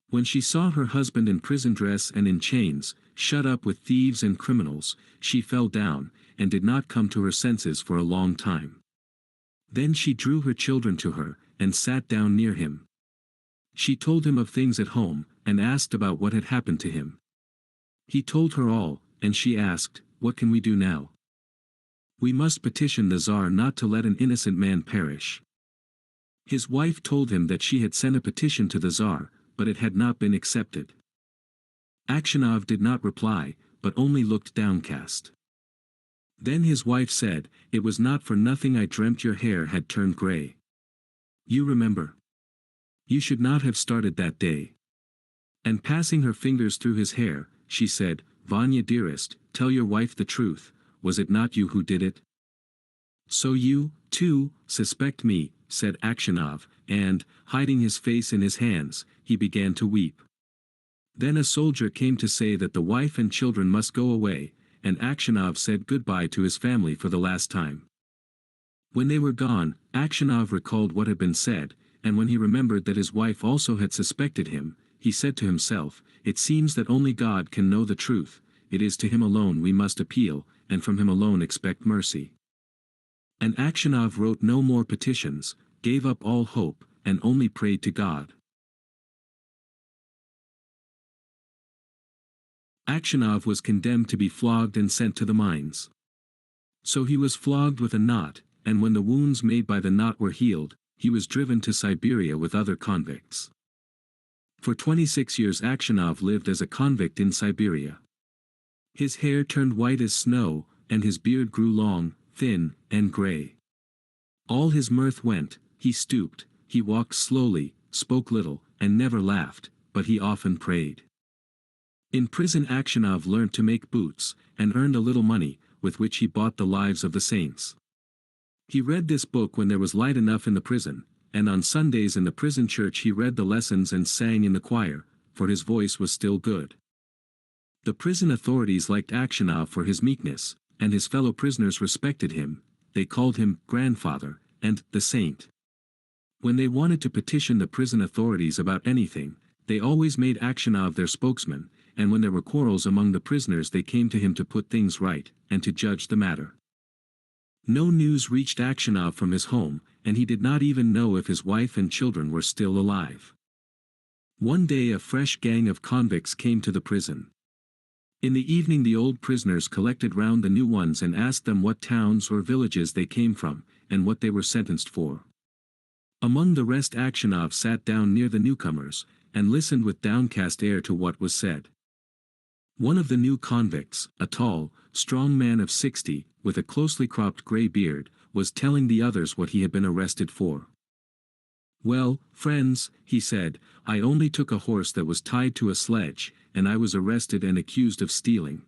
When she saw her husband in prison dress and in chains, shut up with thieves and criminals, she fell down, and did not come to her senses for a long time. Then she drew her children to her, and sat down near him. She told him of things at home, and asked about what had happened to him. He told her all, and she asked, "What can we do now?" "We must petition the Tsar not to let an innocent man perish." His wife told him that she had sent a petition to the Tsar, but it had not been accepted. Aksionov did not reply, but only looked downcast. Then his wife said, "It was not for nothing I dreamt your hair had turned gray. You remember? You should not have started that day." And passing her fingers through his hair, she said, "Vanya dearest, tell your wife the truth, was it not you who did it?" "So you, too, suspect me," said Aksionov, and, hiding his face in his hands, he began to weep. Then a soldier came to say that the wife and children must go away, and Aksionov said goodbye to his family for the last time. When they were gone, Aksionov recalled what had been said, and when he remembered that his wife also had suspected him, he said to himself, "It seems that only God can know the truth, it is to him alone we must appeal, and from him alone expect mercy." And Aksionov wrote no more petitions, gave up all hope, and only prayed to God. Aksionov was condemned to be flogged and sent to the mines. So he was flogged with a knot, and when the wounds made by the knot were healed, he was driven to Siberia with other convicts. For 26 years Aksionov lived as a convict in Siberia. His hair turned white as snow, and his beard grew long, thin, and gray. All his mirth went, he stooped, he walked slowly, spoke little, and never laughed, but he often prayed. In prison Aksionov learnt to make boots, and earned a little money, with which he bought the lives of the saints. He read this book when there was light enough in the prison, and on Sundays in the prison church he read the lessons and sang in the choir, for his voice was still good. The prison authorities liked Aksionov for his meekness, and his fellow prisoners respected him. They called him grandfather, and the saint. When they wanted to petition the prison authorities about anything, they always made Aksionov their spokesman, and when there were quarrels among the prisoners they came to him to put things right, and to judge the matter. No news reached Aksionov from his home, and he did not even know if his wife and children were still alive. One day a fresh gang of convicts came to the prison. In the evening the old prisoners collected round the new ones and asked them what towns or villages they came from, and what they were sentenced for. Among the rest Aksionov sat down near the newcomers, and listened with downcast air to what was said. One of the new convicts, a tall, strong man of 60, with a closely cropped grey beard, was telling the others what he had been arrested for. "Well, friends," he said, "I only took a horse that was tied to a sledge, and I was arrested and accused of stealing.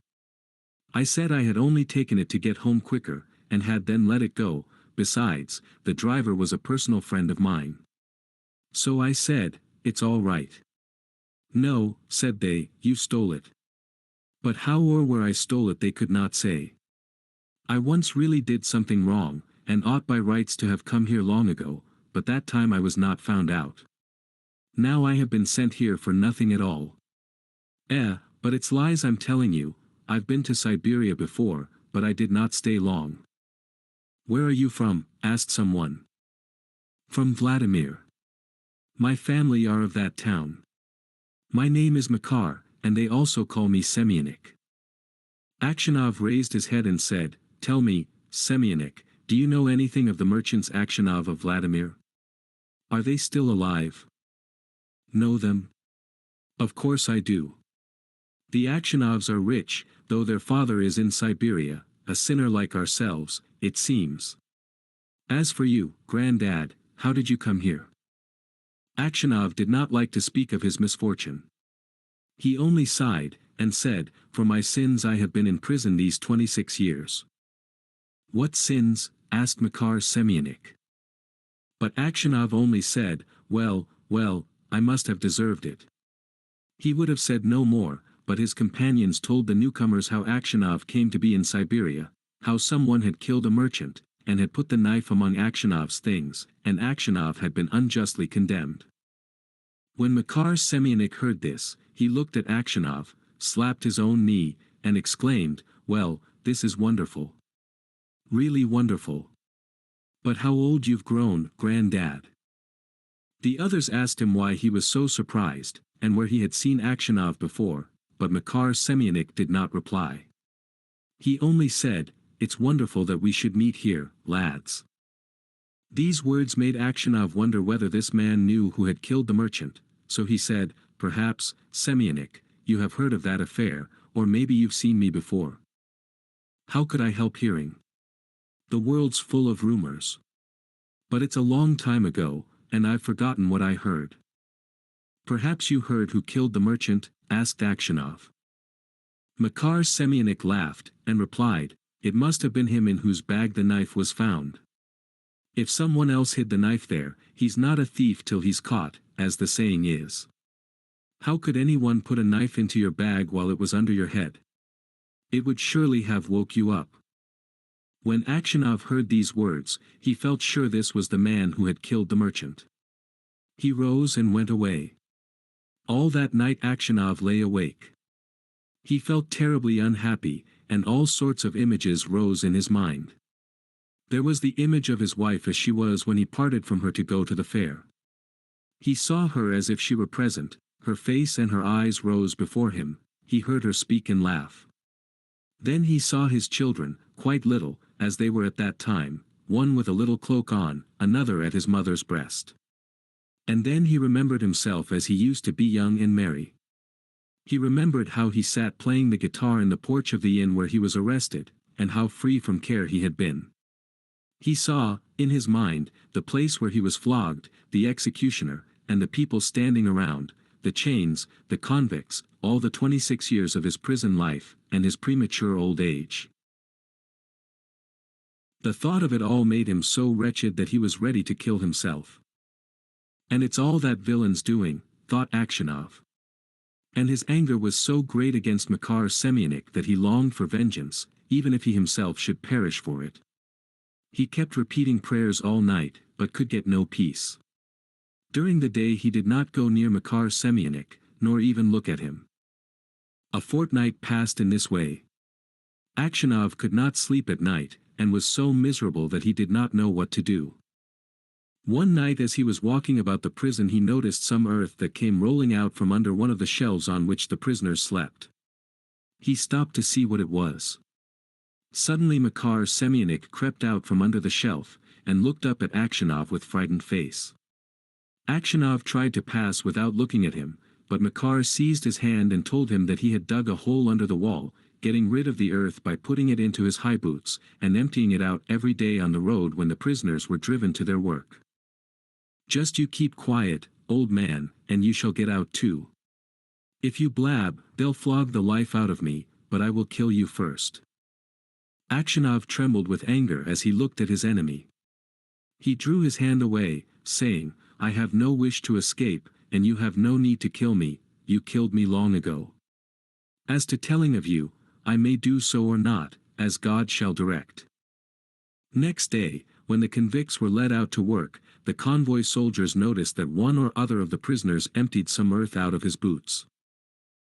I said I had only taken it to get home quicker, and had then let it go. Besides, the driver was a personal friend of mine. So I said, 'It's all right.' 'No,' said they, 'you stole it.' But how or where I stole it they could not say. I once really did something wrong, and ought by rights to have come here long ago, but that time I was not found out. Now I have been sent here for nothing at all. But it's lies I'm telling you. I've been to Siberia before, but I did not stay long." "Where are you from?" asked someone. "From Vladimir. My family are of that town. My name is Makar, and they also call me Semyonik." Aksionov raised his head and said, "Tell me, Semyonik, do you know anything of the merchants Aksionov of Vladimir? Are they still alive?" "Know them? Of course I do. The Aksionovs are rich, though their father is in Siberia, a sinner like ourselves, it seems. As for you, Granddad, how did you come here?" Aksionov did not like to speak of his misfortune. He only sighed, and said, "For my sins I have been in prison these 26 years. "What sins?" asked Makar Semyonik. But Aksionov only said, Well, I must have deserved it." He would have said no more, but his companions told the newcomers how Aksionov came to be in Siberia, how someone had killed a merchant, and had put the knife among Aksionov's things, and Aksionov had been unjustly condemned. When Makar Semyonik heard this, he looked at Aksionov, slapped his own knee, and exclaimed, "Well, this is wonderful. Really wonderful. But how old you've grown, Granddad." The others asked him why he was so surprised, and where he had seen Aksionov before, but Makar Semyonik did not reply. He only said, "It's wonderful that we should meet here, lads." These words made Aksionov wonder whether this man knew who had killed the merchant, so he said, "Perhaps, Semyonik, you have heard of that affair, or maybe you've seen me before." "How could I help hearing? The world's full of rumors. But it's a long time ago, and I've forgotten what I heard." "Perhaps you heard who killed the merchant?" asked Aksionov. Makar Semyonik laughed, and replied, "It must have been him in whose bag the knife was found. If someone else hid the knife there, he's not a thief till he's caught, as the saying is. How could anyone put a knife into your bag while it was under your head? It would surely have woke you up." When Aksionov heard these words, he felt sure this was the man who had killed the merchant. He rose and went away. All that night Aksionov lay awake. He felt terribly unhappy, and all sorts of images rose in his mind. There was the image of his wife as she was when he parted from her to go to the fair. He saw her as if she were present, her face and her eyes rose before him, he heard her speak and laugh. Then he saw his children, quite little, as they were at that time, one with a little cloak on, another at his mother's breast. And then he remembered himself as he used to be young and merry. He remembered how he sat playing the guitar in the porch of the inn where he was arrested, and how free from care he had been. He saw, in his mind, the place where he was flogged, the executioner, and the people standing around, the chains, the convicts, all the 26 years of his prison life, and his premature old age. The thought of it all made him so wretched that he was ready to kill himself. And it's all that villain's doing, thought Aksionov. And his anger was so great against Makar Semyonich that he longed for vengeance, even if he himself should perish for it. He kept repeating prayers all night, but could get no peace. During the day he did not go near Makar Semyonich, nor even look at him. A fortnight passed in this way. Aksionov could not sleep at night, and was so miserable that he did not know what to do. One night as he was walking about the prison he noticed some earth that came rolling out from under one of the shelves on which the prisoners slept. He stopped to see what it was. Suddenly Makar Semyonich crept out from under the shelf, and looked up at Aksionov with frightened face. Aksionov tried to pass without looking at him, but Makar seized his hand and told him that he had dug a hole under the wall, getting rid of the earth by putting it into his high boots, and emptying it out every day on the road when the prisoners were driven to their work. "Just you keep quiet, old man, and you shall get out too. If you blab, they'll flog the life out of me, but I will kill you first." Aksionov trembled with anger as he looked at his enemy. He drew his hand away, saying, "I have no wish to escape, and you have no need to kill me, you killed me long ago. As to telling of you, I may do so or not, as God shall direct." Next day, when the convicts were led out to work, the convoy soldiers noticed that one or other of the prisoners emptied some earth out of his boots.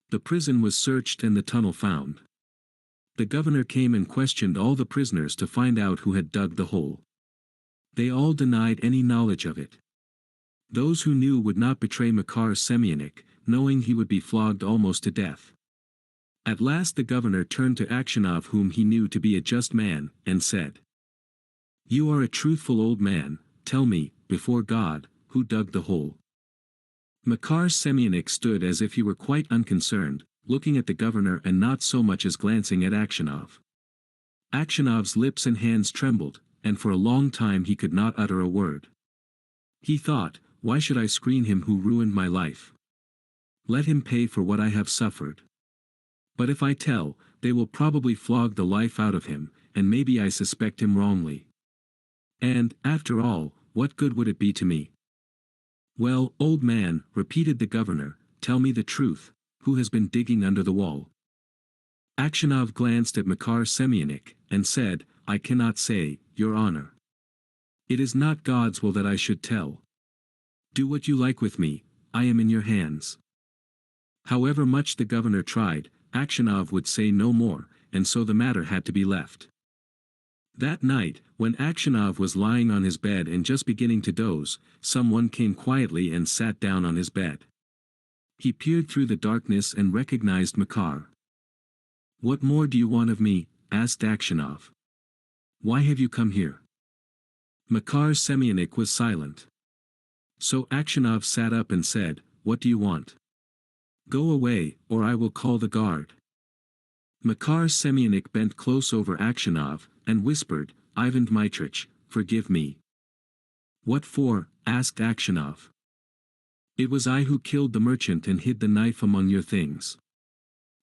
The prison was searched and the tunnel found. The governor came and questioned all the prisoners to find out who had dug the hole. They all denied any knowledge of it. Those who knew would not betray Makar Semyonich, knowing he would be flogged almost to death. At last the governor turned to Aksionov, whom he knew to be a just man, and said, "You are a truthful old man, tell me, before God, who dug the hole?" Makar Semyonich stood as if he were quite unconcerned, looking at the governor and not so much as glancing at Aksionov. Aksyonov's lips and hands trembled, and for a long time he could not utter a word. He thought, "Why should I screen him who ruined my life? Let him pay for what I have suffered. But if I tell, they will probably flog the life out of him, and maybe I suspect him wrongly. And, after all, what good would it be to me?" "Well, old man," repeated the governor, "tell me the truth, who has been digging under the wall?" Aksionov glanced at Makar Semyonich, and said, "I cannot say, your honor. It is not God's will that I should tell. Do what you like with me, I am in your hands." However much the governor tried, Aksionov would say no more, and so the matter had to be left. That night, when Aksionov was lying on his bed and just beginning to doze, someone came quietly and sat down on his bed. He peered through the darkness and recognized Makar. "What more do you want of me?" asked Aksionov. "Why have you come here?" Makar Semyonich was silent. So Aksionov sat up and said, "What do you want? Go away, or I will call the guard." Makar Semyonich bent close over Aksionov, and whispered, "Ivan Dmitrich, forgive me." "What for?" asked Aksionov. "It was I who killed the merchant and hid the knife among your things.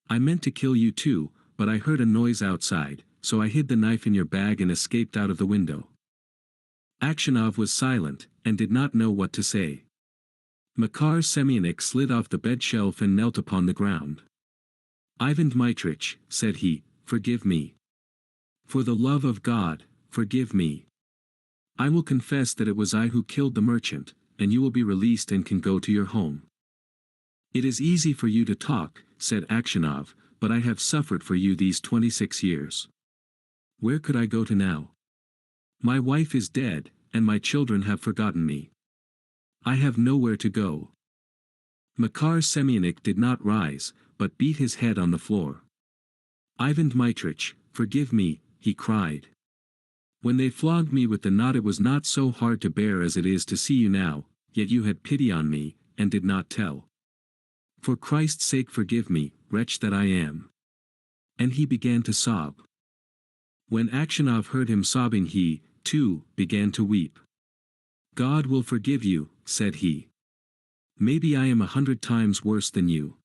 I meant to kill you too, but I heard a noise outside, so I hid the knife in your bag and escaped out of the window." Aksionov was silent, and did not know what to say. Makar Semyonich slid off the bed shelf and knelt upon the ground. "Ivan Dmitrich," said he, "forgive me. For the love of God, forgive me. I will confess that it was I who killed the merchant, and you will be released and can go to your home." "It is easy for you to talk," said Aksionov, "but I have suffered for you these 26 years. Where could I go to now? My wife is dead, and my children have forgotten me. I have nowhere to go." Makar Semyonich did not rise, but beat his head on the floor. "Ivan Dmitrich, forgive me," he cried. "When they flogged me with the knot it was not so hard to bear as it is to see you now, yet you had pity on me, and did not tell. For Christ's sake forgive me, wretch that I am." And he began to sob. When Aksionov heard him sobbing he, too, began to weep. "God will forgive you," said he. "Maybe I am 100 times worse than you."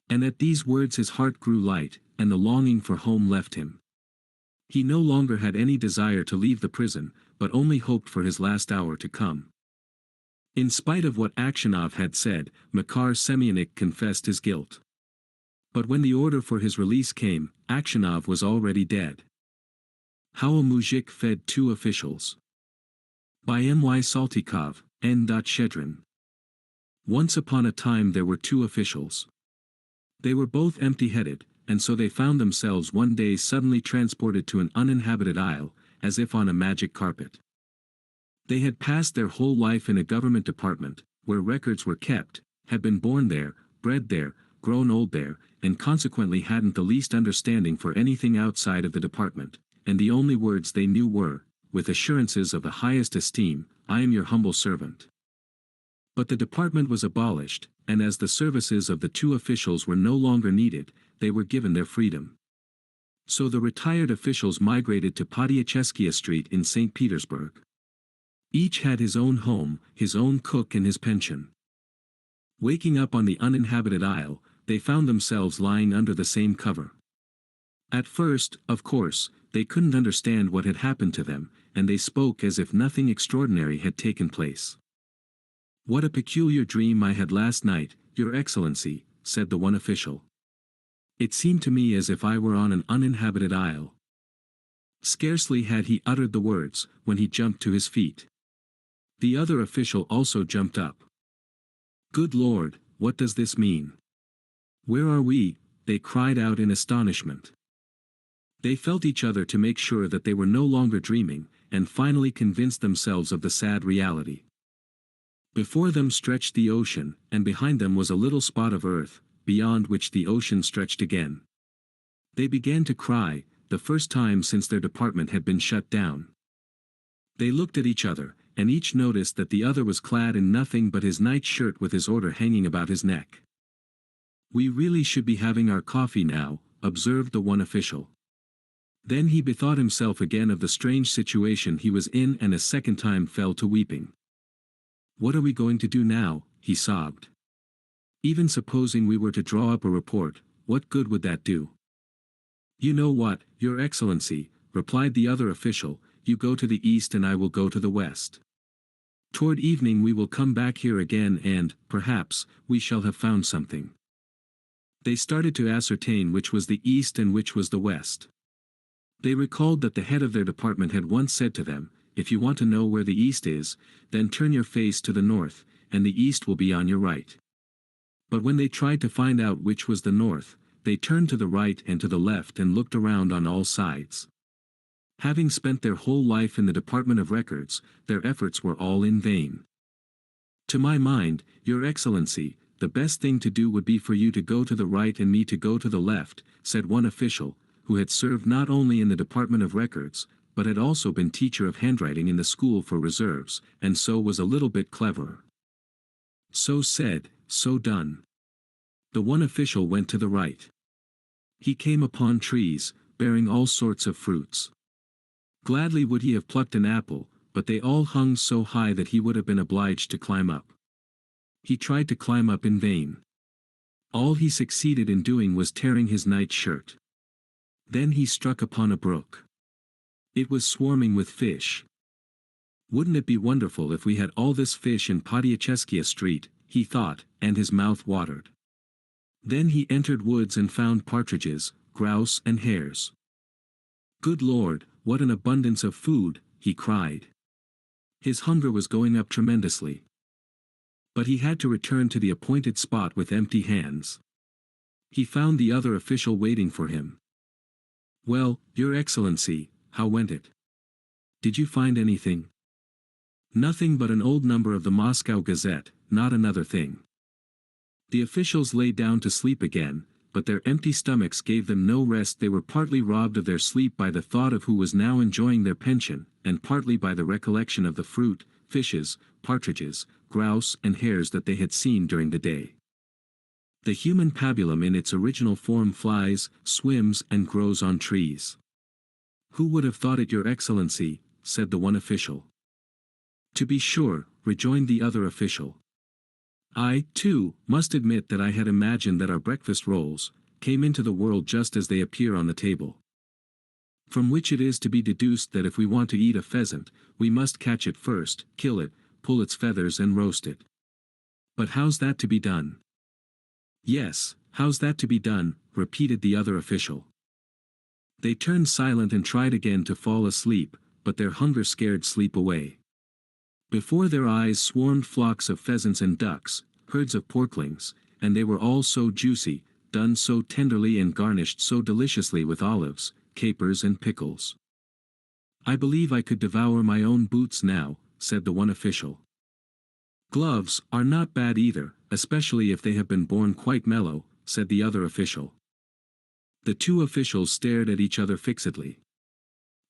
And at these words his heart grew light, and the longing for home left him. He no longer had any desire to leave the prison, but only hoped for his last hour to come. In spite of what Aksionov had said, Makar Semyonich confessed his guilt. But when the order for his release came, Aksionov was already dead. How a Muzhik Fed Two Officials. By M.Y. Saltykov, N. Shedrin. Once upon a time there were two officials. They were both empty-headed, and so they found themselves one day suddenly transported to an uninhabited isle, as if on a magic carpet. They had passed their whole life in a government department, where records were kept, had been born there, bred there, grown old there, and consequently hadn't the least understanding for anything outside of the department, and the only words they knew were, with assurances of the highest esteem, "I am your humble servant." But the department was abolished, and as the services of the two officials were no longer needed, they were given their freedom. So the retired officials migrated to Podyacheskiya Street in St. Petersburg. Each had his own home, his own cook and his pension. Waking up on the uninhabited isle, they found themselves lying under the same cover. At first, of course, they couldn't understand what had happened to them, and they spoke as if nothing extraordinary had taken place. "What a peculiar dream I had last night, Your Excellency," said the one official. "It seemed to me as if I were on an uninhabited isle." Scarcely had he uttered the words, when he jumped to his feet. The other official also jumped up. "Good Lord, what does this mean? Where are we?" they cried out in astonishment. They felt each other to make sure that they were no longer dreaming, and finally convinced themselves of the sad reality. Before them stretched the ocean, and behind them was a little spot of earth, beyond which the ocean stretched again. They began to cry, the first time since their department had been shut down. They looked at each other, and each noticed that the other was clad in nothing but his night shirt with his order hanging about his neck. "We really should be having our coffee now," observed the one official. Then he bethought himself again of the strange situation he was in and a second time fell to weeping. "What are we going to do now?" he sobbed. "Even supposing we were to draw up a report, what good would that do?" "You know what, Your Excellency," replied the other official, "you go to the east and I will go to the west. Toward evening we will come back here again and, perhaps, we shall have found something." They started to ascertain which was the east and which was the west. They recalled that the head of their department had once said to them, "If you want to know where the east is, then turn your face to the north, and the east will be on your right." But when they tried to find out which was the north, they turned to the right and to the left and looked around on all sides. Having spent their whole life in the Department of Records, their efforts were all in vain. "To my mind, Your Excellency, the best thing to do would be for you to go to the right and me to go to the left," said one official, who had served not only in the Department of Records, but had also been teacher of handwriting in the school for reserves, and so was a little bit cleverer. So said, so done. The one official went to the right. He came upon trees, bearing all sorts of fruits. Gladly would he have plucked an apple, but they all hung so high that he would have been obliged to climb up. He tried to climb up in vain. All he succeeded in doing was tearing his night shirt. Then he struck upon a brook. It was swarming with fish. "Wouldn't it be wonderful if we had all this fish in Podyacheskiya Street," he thought, and his mouth watered. Then he entered woods and found partridges, grouse and hares. "Good Lord, what an abundance of food," he cried. His hunger was going up tremendously. But he had to return to the appointed spot with empty hands. He found the other official waiting for him. "Well, Your Excellency, how went it? Did you find anything?" "Nothing but an old number of the Moscow Gazette, not another thing." The officials lay down to sleep again, but their empty stomachs gave them no rest. They were partly robbed of their sleep by the thought of who was now enjoying their pension, and partly by the recollection of the fruit, fishes, partridges, grouse and hares that they had seen during the day. The human pabulum in its original form flies, swims and grows on trees. Who would have thought it, Your Excellency, said the one official. To be sure, rejoined the other official. I, too, must admit that I had imagined that our breakfast rolls came into the world just as they appear on the table. From which it is to be deduced that if we want to eat a pheasant, we must catch it first, kill it, pull its feathers and roast it. But how's that to be done? Yes, how's that to be done, repeated the other official. They turned silent and tried again to fall asleep, but their hunger scared sleep away. Before their eyes swarmed flocks of pheasants and ducks, herds of porklings, and they were all so juicy, done so tenderly and garnished so deliciously with olives, capers and pickles. I believe I could devour my own boots now, said the one official. Gloves are not bad either, especially if they have been born quite mellow, said the other official. The two officials stared at each other fixedly.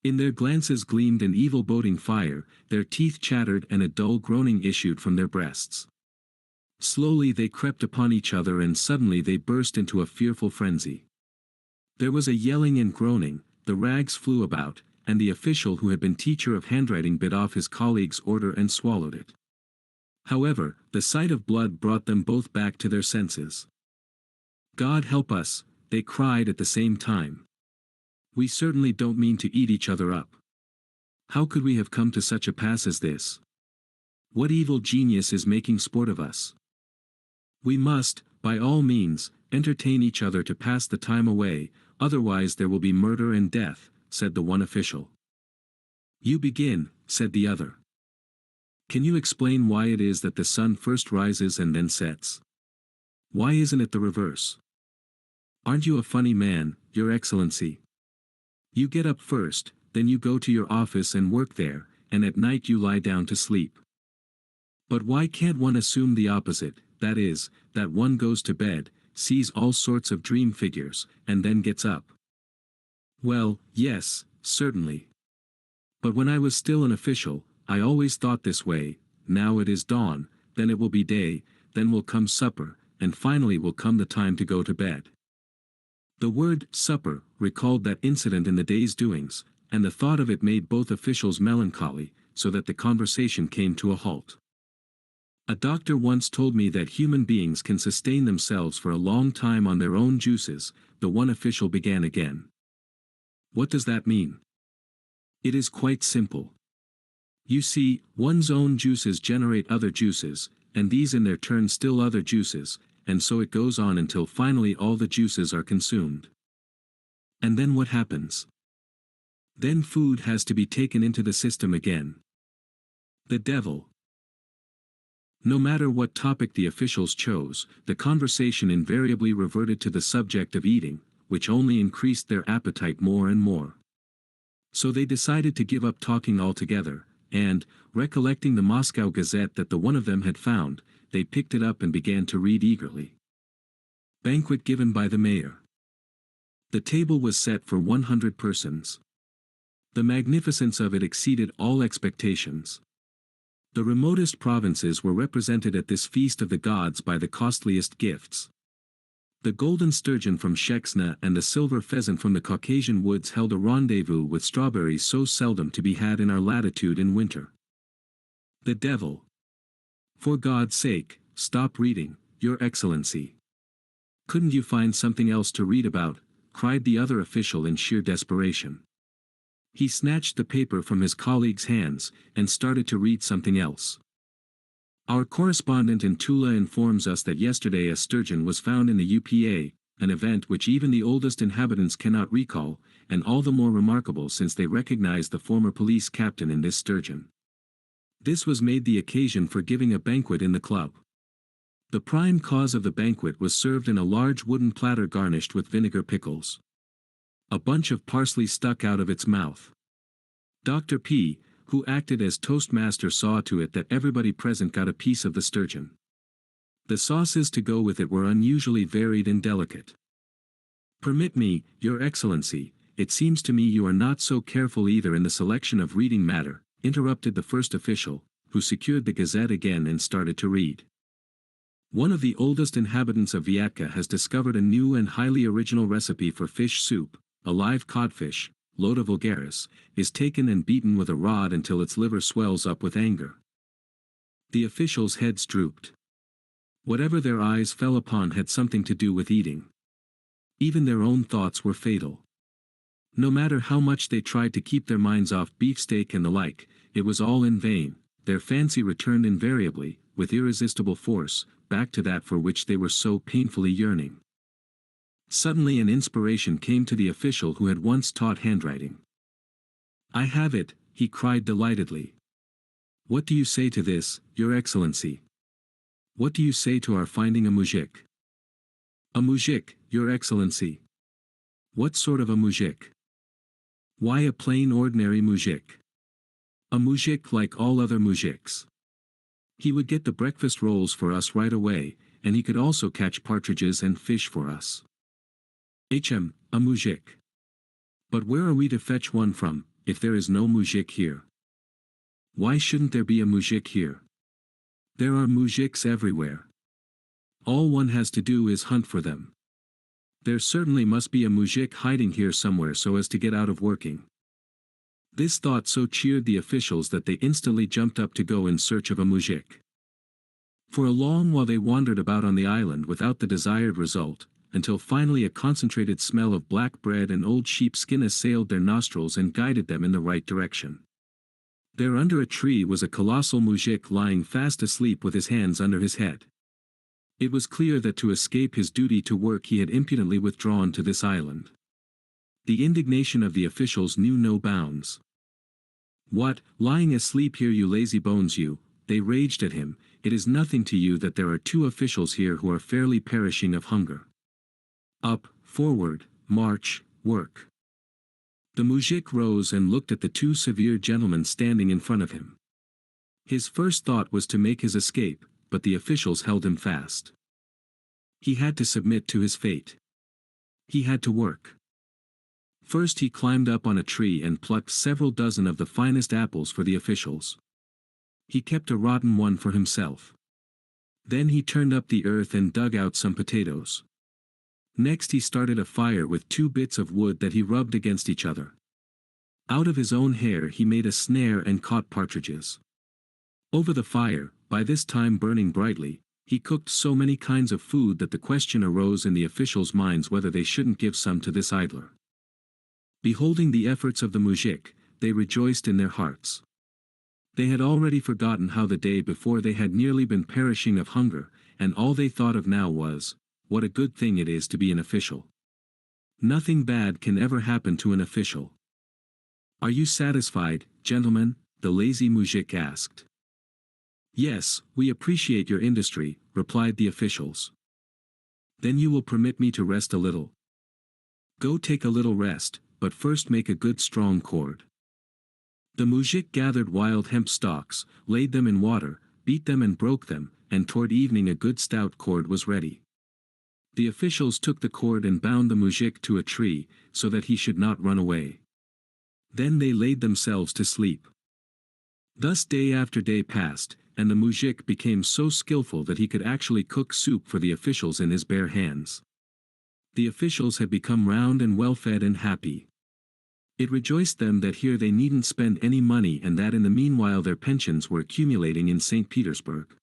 In their glances gleamed an evil boding fire, their teeth chattered and a dull groaning issued from their breasts. Slowly they crept upon each other and suddenly they burst into a fearful frenzy. There was a yelling and groaning, the rags flew about, and the official who had been teacher of handwriting bit off his colleague's order and swallowed it. However, the sight of blood brought them both back to their senses. God help us, they cried at the same time. We certainly don't mean to eat each other up. How could we have come to such a pass as this? What evil genius is making sport of us? We must, by all means, entertain each other to pass the time away, otherwise there will be murder and death, said the one official. You begin, said the other. Can you explain why it is that the sun first rises and then sets? Why isn't it the reverse? Aren't you a funny man, Your Excellency? You get up first, then you go to your office and work there, and at night you lie down to sleep. But why can't one assume the opposite, that is, that one goes to bed, sees all sorts of dream figures, and then gets up? Well, yes, certainly. But when I was still an official, I always thought this way. Now it is dawn, then it will be day, then will come supper, and finally will come the time to go to bed. The word supper recalled that incident in the day's doings, and the thought of it made both officials melancholy, so that the conversation came to a halt. A doctor once told me that human beings can sustain themselves for a long time on their own juices. The one official began again. What does that mean? It is quite simple. You see, one's own juices generate other juices, and these in their turn still other juices, and so it goes on until finally all the juices are consumed. And then what happens? Then food has to be taken into the system again. The devil. No matter what topic the officials chose, the conversation invariably reverted to the subject of eating, which only increased their appetite more and more. So they decided to give up talking altogether, and, recollecting the Moscow Gazette that the one of them had found, they picked it up and began to read eagerly. Banquet given by the mayor. The table was set for 100 persons. The magnificence of it exceeded all expectations. The remotest provinces were represented at this feast of the gods by the costliest gifts. The golden sturgeon from Shexna and the silver pheasant from the Caucasian woods held a rendezvous with strawberries so seldom to be had in our latitude in winter. The devil. For God's sake, stop reading, Your Excellency. Couldn't you find something else to read about? Cried the other official in sheer desperation. He snatched the paper from his colleague's hands, and started to read something else. Our correspondent in Tula informs us that yesterday a sturgeon was found in the UPA, an event which even the oldest inhabitants cannot recall, and all the more remarkable since they recognize the former police captain in this sturgeon. This was made the occasion for giving a banquet in the club. The prime cause of the banquet was served in a large wooden platter garnished with vinegar pickles. A bunch of parsley stuck out of its mouth. Dr. P., who acted as toastmaster, saw to it that everybody present got a piece of the sturgeon. The sauces to go with it were unusually varied and delicate. Permit me, Your Excellency, it seems to me you are not so careful either in the selection of reading matter, interrupted the first official, who secured the Gazette again and started to read. One of the oldest inhabitants of Viatka has discovered a new and highly original recipe for fish soup. A live codfish, Loda vulgaris, is taken and beaten with a rod until its liver swells up with anger. The officials' heads drooped. Whatever their eyes fell upon had something to do with eating. Even their own thoughts were fatal. No matter how much they tried to keep their minds off beefsteak and the like, it was all in vain. Their fancy returned invariably, with irresistible force, back to that for which they were so painfully yearning. Suddenly an inspiration came to the official who had once taught handwriting. "I have it," he cried delightedly. "What do you say to this, Your Excellency? What do you say to our finding a mujik?" "A mujik, Your Excellency." "What sort of a mujik?" "Why, a plain ordinary mujik. A mujik like all other mujiks. He would get the breakfast rolls for us right away, and he could also catch partridges and fish for us. A mujik. But where are we to fetch one from, if there is no mujik here?" "Why shouldn't there be a mujik here? There are mujiks everywhere. All one has to do is hunt for them. There certainly must be a mujik hiding here somewhere so as to get out of working." This thought so cheered the officials that they instantly jumped up to go in search of a mujik. For a long while they wandered about on the island without the desired result, until finally a concentrated smell of black bread and old sheepskin assailed their nostrils and guided them in the right direction. There under a tree was a colossal mujik lying fast asleep with his hands under his head. It was clear that to escape his duty to work he had impudently withdrawn to this island. The indignation of the officials knew no bounds. "What, lying asleep here, you lazy bones, you," they raged at him, "it is nothing to you that there are two officials here who are fairly perishing of hunger. Up, forward, march, work." The mujik rose and looked at the two severe gentlemen standing in front of him. His first thought was to make his escape, but the officials held him fast. He had to submit to his fate. He had to work. First he climbed up on a tree and plucked several dozen of the finest apples for the officials. He kept a rotten one for himself. Then he turned up the earth and dug out some potatoes. Next he started a fire with 2 bits of wood that he rubbed against each other. Out of his own hair he made a snare and caught partridges. Over the fire, by this time burning brightly, he cooked so many kinds of food that the question arose in the officials' minds whether they shouldn't give some to this idler. Beholding the efforts of the mujik, they rejoiced in their hearts. They had already forgotten how the day before they had nearly been perishing of hunger, and all they thought of now was, what a good thing it is to be an official. Nothing bad can ever happen to an official. "Are you satisfied, gentlemen?" the lazy mujik asked. "Yes, we appreciate your industry," replied the officials. "Then you will permit me to rest a little." "Go take a little rest, but first make a good strong cord." The mujik gathered wild hemp stalks, laid them in water, beat them and broke them, and toward evening a good stout cord was ready. The officials took the cord and bound the mujik to a tree, so that he should not run away. Then they laid themselves to sleep. Thus day after day passed, and the mujik became so skillful that he could actually cook soup for the officials in his bare hands. The officials had become round and well-fed and happy. It rejoiced them that here they needn't spend any money and that in the meanwhile their pensions were accumulating in St. Petersburg.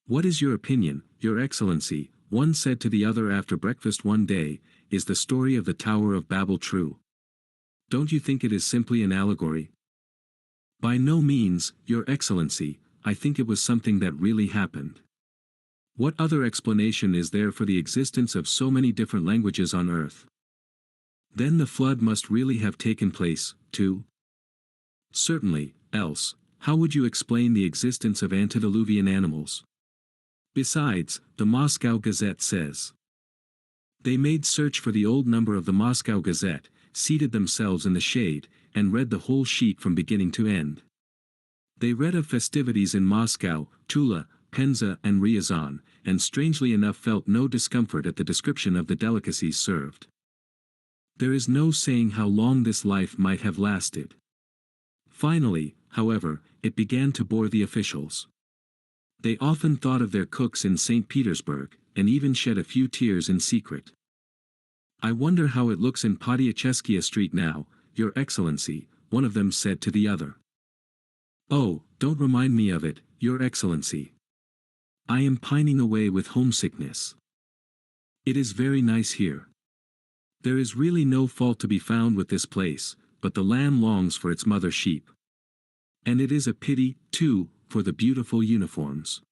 "What is your opinion, Your Excellency?" one said to the other after breakfast one day. "Is the story of the Tower of Babel true? Don't you think it is simply an allegory?" "By no means, Your Excellency, I think it was something that really happened. What other explanation is there for the existence of so many different languages on earth? Then the flood must really have taken place, too?" "Certainly, else, how would you explain the existence of antediluvian animals? Besides, the Moscow Gazette says." They made search for the old number of the Moscow Gazette, seated themselves in the shade, and read the whole sheet from beginning to end. They read of festivities in Moscow, Tula, Penza and Riazan, and strangely enough felt no discomfort at the description of the delicacies served. There is no saying how long this life might have lasted. Finally, however, it began to bore the officials. They often thought of their cooks in St. Petersburg, and even shed a few tears in secret. "I wonder how it looks in Podyacheskiya Street now, Your Excellency," one of them said to the other. "Oh, don't remind me of it, Your Excellency. I am pining away with homesickness. It is very nice here. There is really no fault to be found with this place, but the lamb longs for its mother sheep. And it is a pity, too, for the beautiful uniforms.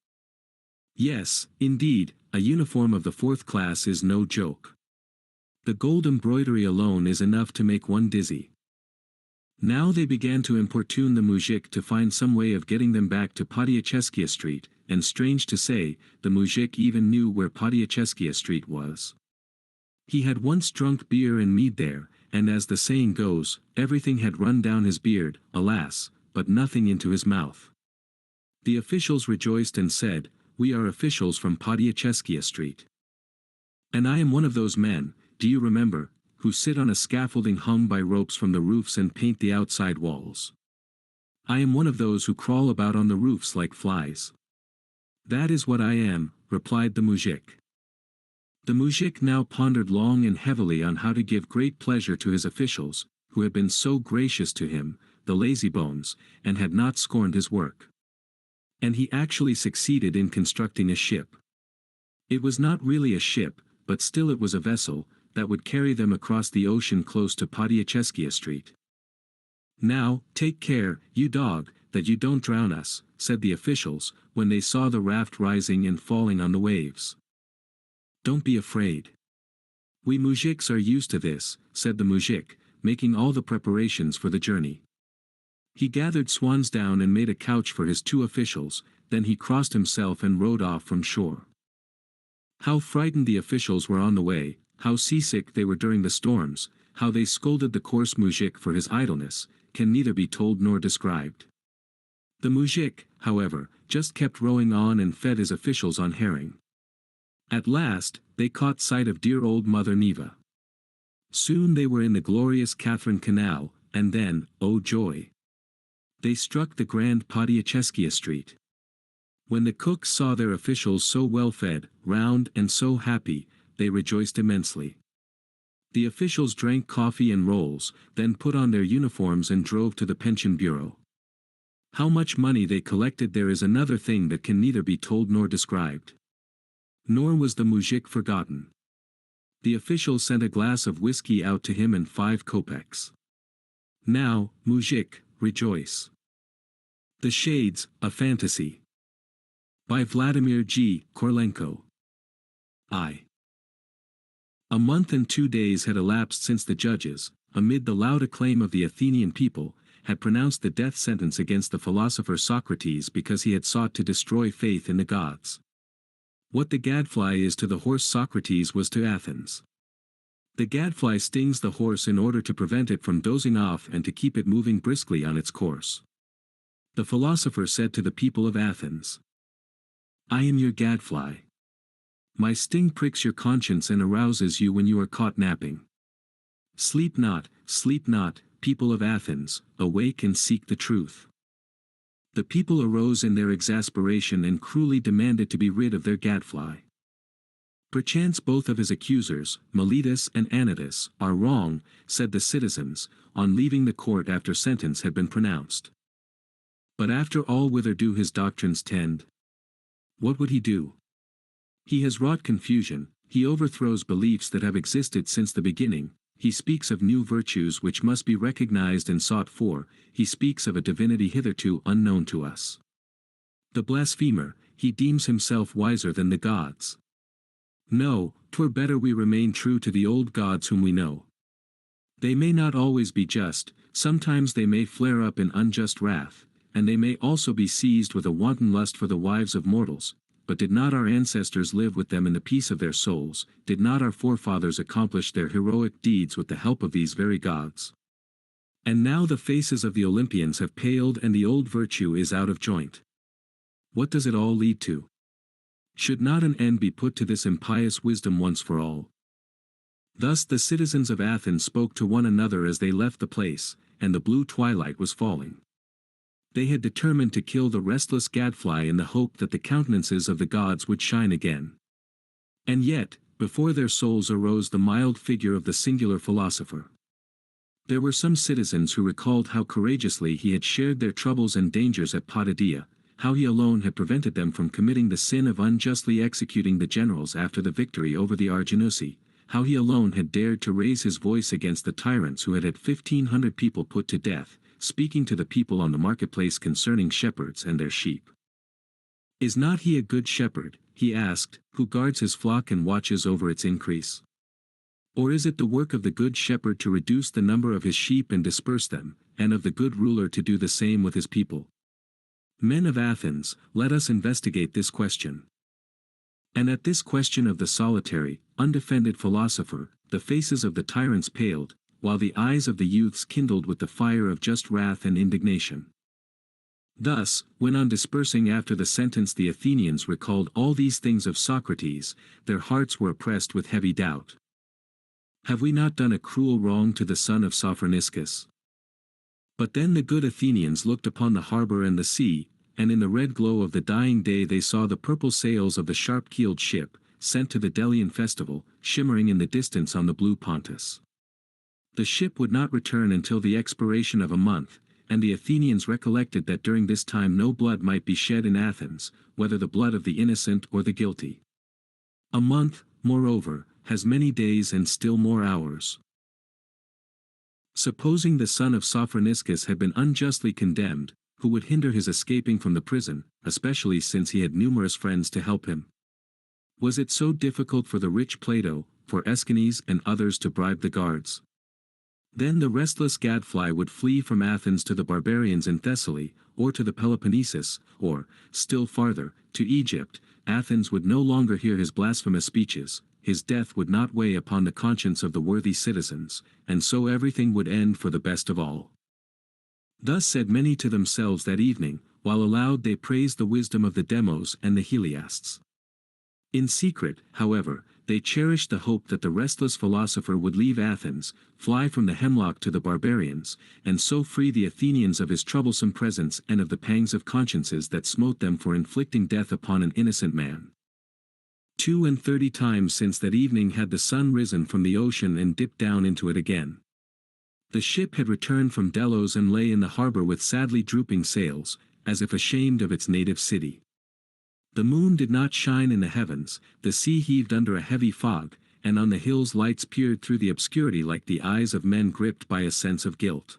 Yes, indeed, a uniform of the 4th class is no joke. The gold embroidery alone is enough to make one dizzy." Now they began to importune the mujik to find some way of getting them back to Podyacheskiya Street, and strange to say, the mujik even knew where Podyacheskiya Street was. He had once drunk beer and mead there, and as the saying goes, everything had run down his beard, alas, but nothing into his mouth. The officials rejoiced and said, "We are officials from Podyacheskiya Street. And I am one of those men, do you remember, who sit on a scaffolding hung by ropes from the roofs and paint the outside walls. I am one of those who crawl about on the roofs like flies." "That is what I am," replied the mujik. The mujik now pondered long and heavily on how to give great pleasure to his officials, who had been so gracious to him, the lazybones, and had not scorned his work. And he actually succeeded in constructing a ship. It was not really a ship, but still it was a vessel, that would carry them across the ocean close to Podyacheskiya Street. "Now, take care, you dog, that you don't drown us," said the officials, when they saw the raft rising and falling on the waves. "Don't be afraid. We mujiks are used to this," said the mujik, making all the preparations for the journey. He gathered swans down and made a couch for his 2 officials, then he crossed himself and rowed off from shore. How frightened the officials were on the way, how seasick they were during the storms, how they scolded the coarse mujik for his idleness, can neither be told nor described. The mujik, however, just kept rowing on and fed his officials on herring. At last, they caught sight of dear old Mother Neva. Soon they were in the glorious Catherine Canal, and then, oh joy! They struck the grand Podyacheskiya Street. When the cooks saw their officials so well fed, round and so happy, they rejoiced immensely. The officials drank coffee and rolls, then put on their uniforms and drove to the pension bureau. How much money they collected there is another thing that can neither be told nor described. Nor was the mujik forgotten. The officials sent a glass of whiskey out to him and 5 kopecks. "Now, mujik, rejoice." The Shades, a Fantasy. By Vladimir G. Korlenko. A month and 2 days had elapsed since the judges, amid the loud acclaim of the Athenian people, had pronounced the death sentence against the philosopher Socrates because he had sought to destroy faith in the gods. What the gadfly is to the horse Socrates was to Athens. The gadfly stings the horse in order to prevent it from dozing off and to keep it moving briskly on its course. The philosopher said to the people of Athens, "I am your gadfly. My sting pricks your conscience and arouses you when you are caught napping. Sleep not, people of Athens, awake and seek the truth." The people arose in their exasperation and cruelly demanded to be rid of their gadfly. "Perchance both of his accusers, Meletus and Anytus, are wrong," said the citizens, on leaving the court after sentence had been pronounced. "But after all, whither do his doctrines tend? What would he do? He has wrought confusion, he overthrows beliefs that have existed since the beginning, he speaks of new virtues which must be recognized and sought for, he speaks of a divinity hitherto unknown to us. The blasphemer, he deems himself wiser than the gods. No, 'twere better we remain true to the old gods whom we know. They may not always be just, sometimes they may flare up in unjust wrath, and they may also be seized with a wanton lust for the wives of mortals. But did not our ancestors live with them in the peace of their souls, did not our forefathers accomplish their heroic deeds with the help of these very gods? And now the faces of the Olympians have paled and the old virtue is out of joint. What does it all lead to? Should not an end be put to this impious wisdom once for all? Thus the citizens of Athens spoke to one another as they left the place, and the blue twilight was falling. They had determined to kill the restless gadfly in the hope that the countenances of the gods would shine again. And yet, before their souls arose the mild figure of the singular philosopher. There were some citizens who recalled how courageously he had shared their troubles and dangers at Potidaea, how he alone had prevented them from committing the sin of unjustly executing the generals after the victory over the Arginusi, how he alone had dared to raise his voice against the tyrants who had 1,500 people put to death, speaking to the people on the marketplace concerning shepherds and their sheep. Is not he a good shepherd, he asked, who guards his flock and watches over its increase? Or is it the work of the good shepherd to reduce the number of his sheep and disperse them, and of the good ruler to do the same with his people? Men of Athens, let us investigate this question. And at this question of the solitary, undefended philosopher, the faces of the tyrants paled, while the eyes of the youths kindled with the fire of just wrath and indignation. Thus, when on dispersing after the sentence the Athenians recalled all these things of Socrates, their hearts were oppressed with heavy doubt. Have we not done a cruel wrong to the son of Sophroniscus? But then the good Athenians looked upon the harbor and the sea, and in the red glow of the dying day they saw the purple sails of the sharp-keeled ship, sent to the Delian festival, shimmering in the distance on the blue Pontus. The ship would not return until the expiration of a month, and the Athenians recollected that during this time no blood might be shed in Athens, whether the blood of the innocent or the guilty. A month, moreover, has many days and still more hours. Supposing the son of Sophroniscus had been unjustly condemned, who would hinder his escaping from the prison, especially since he had numerous friends to help him? Was it so difficult for the rich Plato, for Aeschines and others to bribe the guards? Then the restless gadfly would flee from Athens to the barbarians in Thessaly, or to the Peloponnesus, or, still farther, to Egypt. Athens would no longer hear his blasphemous speeches, his death would not weigh upon the conscience of the worthy citizens, and so everything would end for the best of all. Thus said many to themselves that evening, while aloud they praised the wisdom of the Demos and the Heliasts. In secret, however, they cherished the hope that the restless philosopher would leave Athens, fly from the hemlock to the barbarians, and so free the Athenians of his troublesome presence and of the pangs of consciences that smote them for inflicting death upon an innocent man. 32 times since that evening had the sun risen from the ocean and dipped down into it again. The ship had returned from Delos and lay in the harbor with sadly drooping sails, as if ashamed of its native city. The moon did not shine in the heavens, the sea heaved under a heavy fog, and on the hills lights peered through the obscurity like the eyes of men gripped by a sense of guilt.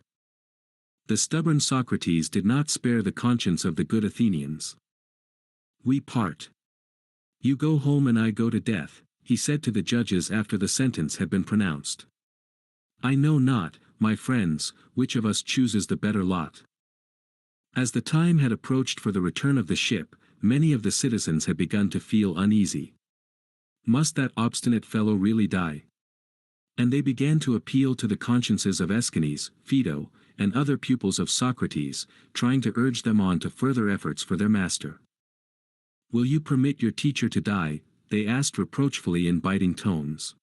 The stubborn Socrates did not spare the conscience of the good Athenians. We part. You go home and I go to death, he said to the judges after the sentence had been pronounced. I know not, my friends, which of us chooses the better lot. As the time had approached for the return of the ship, many of the citizens had begun to feel uneasy. Must that obstinate fellow really die? And they began to appeal to the consciences of Aeschines, Phaedo, and other pupils of Socrates, trying to urge them on to further efforts for their master. Will you permit your teacher to die? They asked reproachfully in biting tones.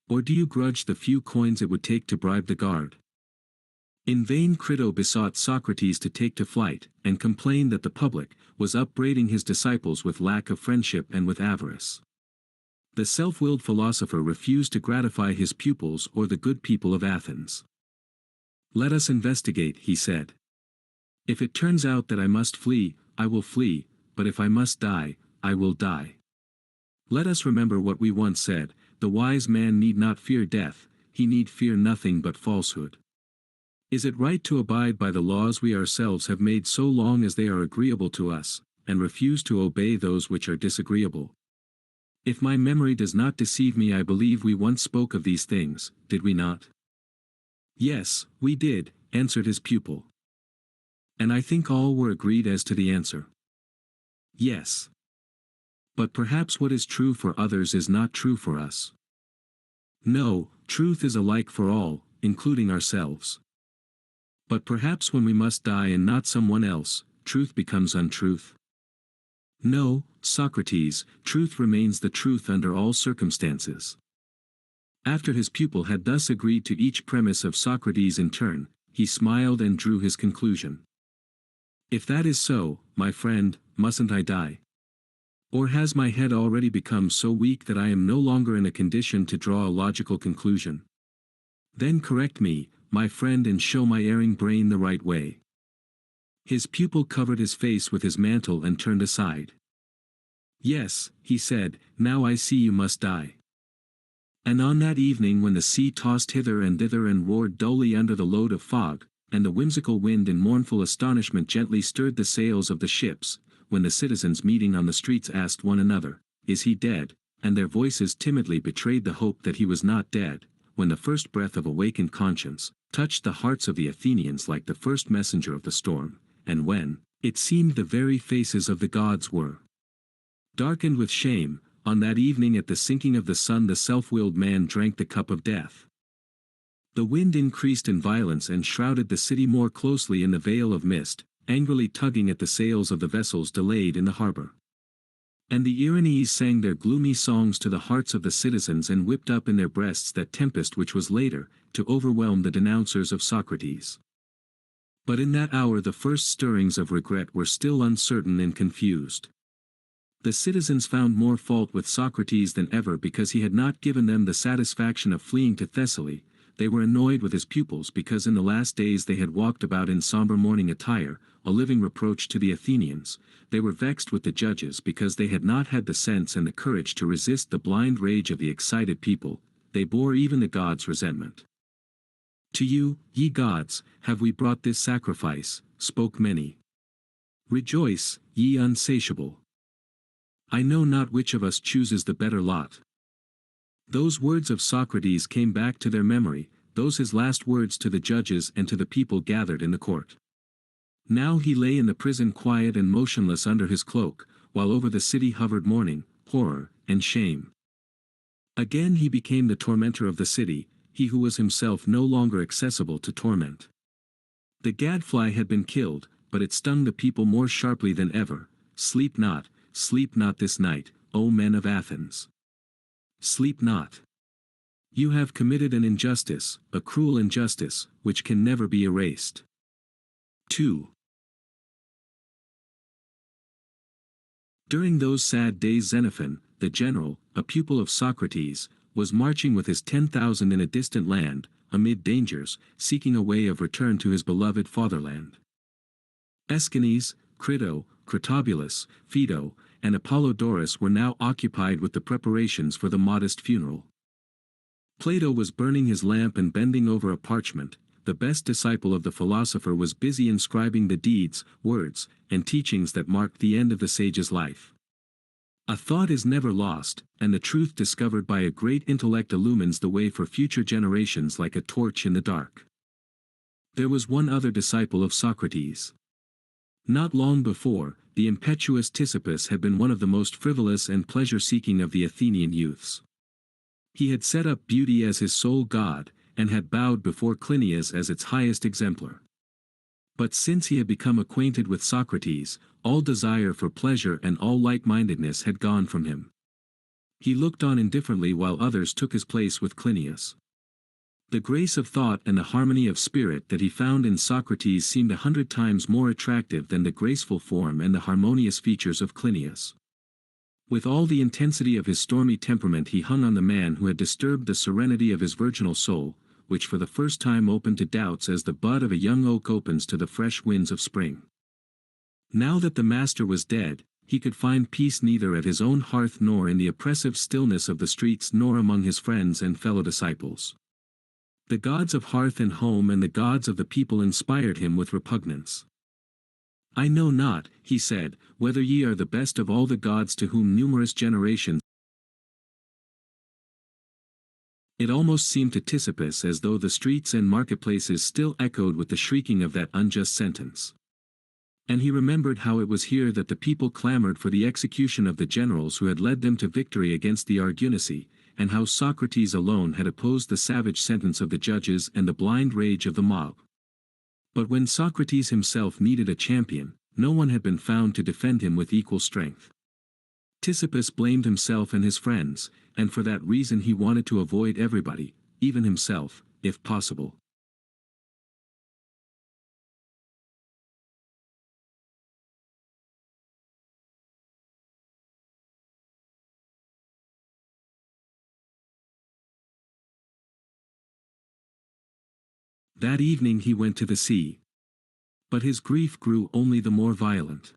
Or do you grudge the few coins it would take to bribe the guard? In vain Crito besought Socrates to take to flight, and complained that the public was upbraiding his disciples with lack of friendship and with avarice. The self-willed philosopher refused to gratify his pupils or the good people of Athens. Let us investigate, he said. If it turns out that I must flee, I will flee, but if I must die, I will die. Let us remember what we once said, the wise man need not fear death, he need fear nothing but falsehood. Is it right to abide by the laws we ourselves have made so long as they are agreeable to us, and refuse to obey those which are disagreeable? If my memory does not deceive me, I believe we once spoke of these things, did we not? Yes, we did, answered his pupil. And I think all were agreed as to the answer. Yes. But perhaps what is true for others is not true for us. No, truth is alike for all, including ourselves. But perhaps when we must die and not someone else, truth becomes untruth. No, Socrates, truth remains the truth under all circumstances. After his pupil had thus agreed to each premise of Socrates in turn, he smiled and drew his conclusion. If that is so, my friend, mustn't I die? Or has my head already become so weak that I am no longer in a condition to draw a logical conclusion? Then correct me, my friend, and show my erring brain the right way. His pupil covered his face with his mantle and turned aside. Yes, he said, now I see you must die. And on that evening when the sea tossed hither and thither and roared dully under the load of fog, and the whimsical wind in mournful astonishment gently stirred the sails of the ships, when the citizens meeting on the streets asked one another, "Is he dead?" and their voices timidly betrayed the hope that he was not dead, when the first breath of awakened conscience touched the hearts of the Athenians like the first messenger of the storm, and when, it seemed the very faces of the gods were darkened with shame, on that evening at the sinking of the sun the self-willed man drank the cup of death. The wind increased in violence and shrouded the city more closely in the veil of mist, angrily tugging at the sails of the vessels delayed in the harbor. And the Erinyes sang their gloomy songs to the hearts of the citizens and whipped up in their breasts that tempest which was later to overwhelm the denouncers of Socrates. But in that hour the first stirrings of regret were still uncertain and confused. The citizens found more fault with Socrates than ever because he had not given them the satisfaction of fleeing to Thessaly. They were annoyed with his pupils because in the last days they had walked about in somber mourning attire, a living reproach to the Athenians. They were vexed with the judges because they had not had the sense and the courage to resist the blind rage of the excited people. They bore even the gods' resentment. To you, ye gods, have we brought this sacrifice, spoke many. Rejoice, ye unsatiable. I know not which of us chooses the better lot. Those words of Socrates came back to their memory, those his last words to the judges and to the people gathered in the court. Now he lay in the prison quiet and motionless under his cloak, while over the city hovered mourning, horror, and shame. Again he became the tormentor of the city, he who was himself no longer accessible to torment. The gadfly had been killed, but it stung the people more sharply than ever. Sleep not this night, O men of Athens. Sleep not. You have committed an injustice, a cruel injustice, which can never be erased. 2. During those sad days Xenophon, the general, a pupil of Socrates, was marching with his 10,000 in a distant land, amid dangers, seeking a way of return to his beloved fatherland. Aeschines, Crito, Critobulus, Phaedo, and Apollodorus were now occupied with the preparations for the modest funeral. Plato was burning his lamp and bending over a parchment. The best disciple of the philosopher was busy inscribing the deeds, words, and teachings that marked the end of the sage's life. A thought is never lost, and the truth discovered by a great intellect illumines the way for future generations like a torch in the dark. There was one other disciple of Socrates. Not long before, the impetuous Ctesippus had been one of the most frivolous and pleasure-seeking of the Athenian youths. He had set up beauty as his sole god, and had bowed before Clinias as its highest exemplar. But since he had become acquainted with Socrates, all desire for pleasure and all light-mindedness had gone from him. He looked on indifferently while others took his place with Clinias. The grace of thought and the harmony of spirit that he found in Socrates seemed 100 times more attractive than the graceful form and the harmonious features of Clinias. With all the intensity of his stormy temperament he hung on the man who had disturbed the serenity of his virginal soul, which for the first time opened to doubts as the bud of a young oak opens to the fresh winds of spring. Now that the master was dead, he could find peace neither at his own hearth nor in the oppressive stillness of the streets nor among his friends and fellow disciples. The gods of hearth and home and the gods of the people inspired him with repugnance. I know not, he said, whether ye are the best of all the gods to whom numerous generations. It almost seemed to Ctesippus as though the streets and marketplaces still echoed with the shrieking of that unjust sentence. And he remembered how it was here that the people clamored for the execution of the generals who had led them to victory against the Argianae, and how Socrates alone had opposed the savage sentence of the judges and the blind rage of the mob. But when Socrates himself needed a champion, no one had been found to defend him with equal strength. Ctesippus blamed himself and his friends, and for that reason he wanted to avoid everybody, even himself, if possible. That evening he went to the sea. But his grief grew only the more violent.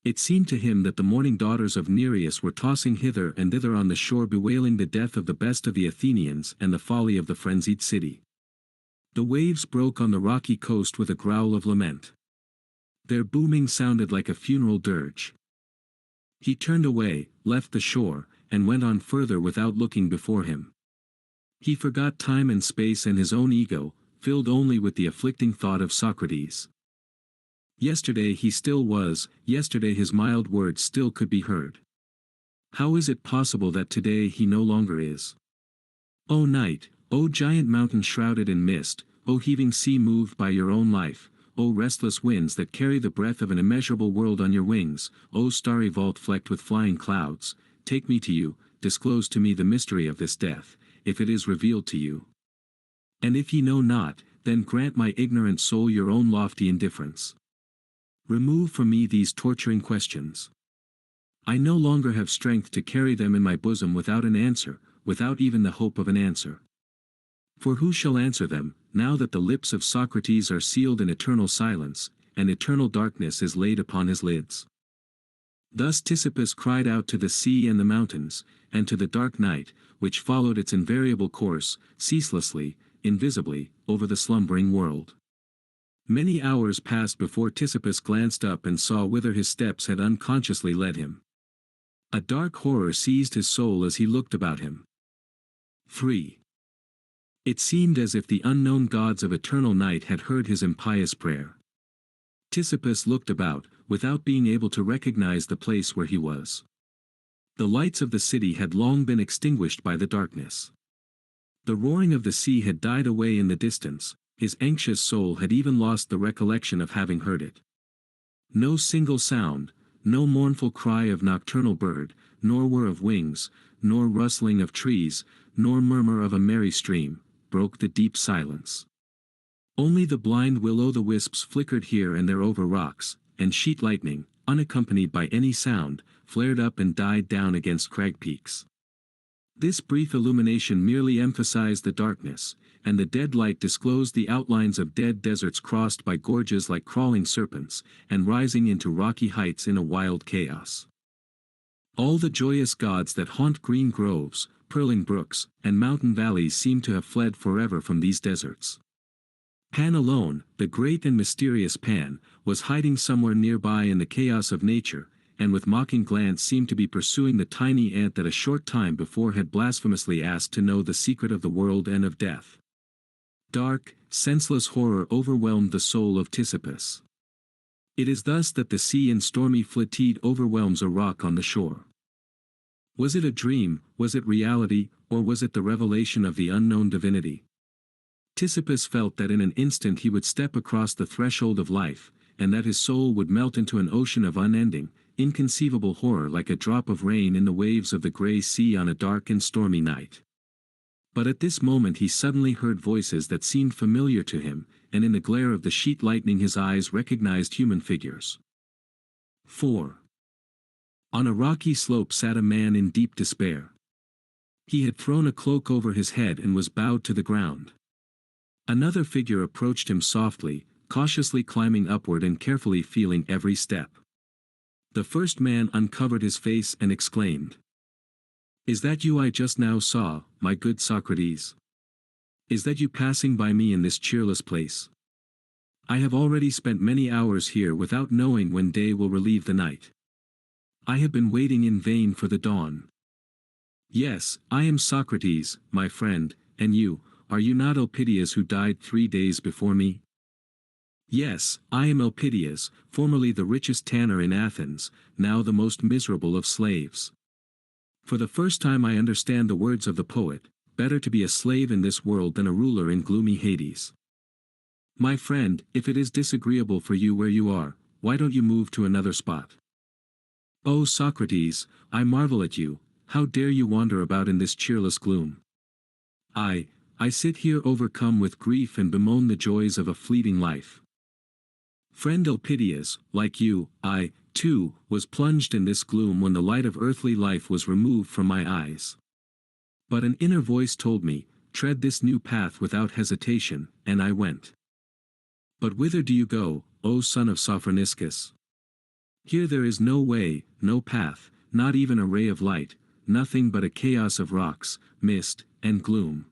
It seemed to him that the mourning daughters of Nereus were tossing hither and thither on the shore, bewailing the death of the best of the Athenians and the folly of the frenzied city. The waves broke on the rocky coast with a growl of lament. Their booming sounded like a funeral dirge. He turned away, left the shore, and went on further without looking before him. He forgot time and space and his own ego, filled only with the afflicting thought of Socrates. Yesterday he still was, yesterday his mild words still could be heard. How is it possible that today he no longer is? O night, O giant mountain shrouded in mist, O heaving sea moved by your own life, O restless winds that carry the breath of an immeasurable world on your wings, O starry vault flecked with flying clouds, take me to you, disclose to me the mystery of this death, if it is revealed to you. And if ye know not, then grant my ignorant soul your own lofty indifference. Remove from me these torturing questions. I no longer have strength to carry them in my bosom without an answer, without even the hope of an answer. For who shall answer them, now that the lips of Socrates are sealed in eternal silence, and eternal darkness is laid upon his lids? Thus Ctesippus cried out to the sea and the mountains, and to the dark night, which followed its invariable course, ceaselessly, invisibly, over the slumbering world. Many hours passed before Ctesippus glanced up and saw whither his steps had unconsciously led him. A dark horror seized his soul as he looked about him. 3. It seemed as if the unknown gods of eternal night had heard his impious prayer. Ctesippus looked about, without being able to recognize the place where he was. The lights of the city had long been extinguished by the darkness. The roaring of the sea had died away in the distance, his anxious soul had even lost the recollection of having heard it. No single sound, no mournful cry of nocturnal bird, nor whir of wings, nor rustling of trees, nor murmur of a merry stream, broke the deep silence. Only the blind will-o'-the-wisps flickered here and there over rocks, and sheet lightning, unaccompanied by any sound, flared up and died down against crag peaks. This brief illumination merely emphasized the darkness, and the dead light disclosed the outlines of dead deserts crossed by gorges like crawling serpents, and rising into rocky heights in a wild chaos. All the joyous gods that haunt green groves, purling brooks, and mountain valleys seemed to have fled forever from these deserts. Pan alone, the great and mysterious Pan, was hiding somewhere nearby in the chaos of nature, and with mocking glance seemed to be pursuing the tiny ant that a short time before had blasphemously asked to know the secret of the world and of death. Dark, senseless horror overwhelmed the soul of Ctesippus. It is thus that the sea in stormy fatigue overwhelms a rock on the shore. Was it a dream, was it reality, or was it the revelation of the unknown divinity? Ctesippus felt that in an instant he would step across the threshold of life, and that his soul would melt into an ocean of unending, inconceivable horror like a drop of rain in the waves of the gray sea on a dark and stormy night. But at this moment he suddenly heard voices that seemed familiar to him, and in the glare of the sheet lightning his eyes recognized human figures. 4. On a rocky slope sat a man in deep despair. He had thrown a cloak over his head and was bowed to the ground. Another figure approached him softly, cautiously climbing upward and carefully feeling every step. The first man uncovered his face and exclaimed, "Is that you I just now saw, my good Socrates? Is that you passing by me in this cheerless place? I have already spent many hours here without knowing when day will relieve the night. I have been waiting in vain for the dawn. Yes, I am Socrates, my friend, and you, are you not Elpidias who died 3 days before me? Yes, I am Elpidias, formerly the richest tanner in Athens, now the most miserable of slaves. For the first time I understand the words of the poet, better to be a slave in this world than a ruler in gloomy Hades. My friend, if it is disagreeable for you where you are, why don't you move to another spot? O Socrates, I marvel at you, how dare you wander about in this cheerless gloom? I sit here overcome with grief and bemoan the joys of a fleeting life. Friend Elpidias, like you, I, too, was plunged in this gloom when the light of earthly life was removed from my eyes. But an inner voice told me, tread this new path without hesitation, and I went. But whither do you go, O son of Sophroniscus? Here there is no way, no path, not even a ray of light, nothing but a chaos of rocks, mist, and gloom.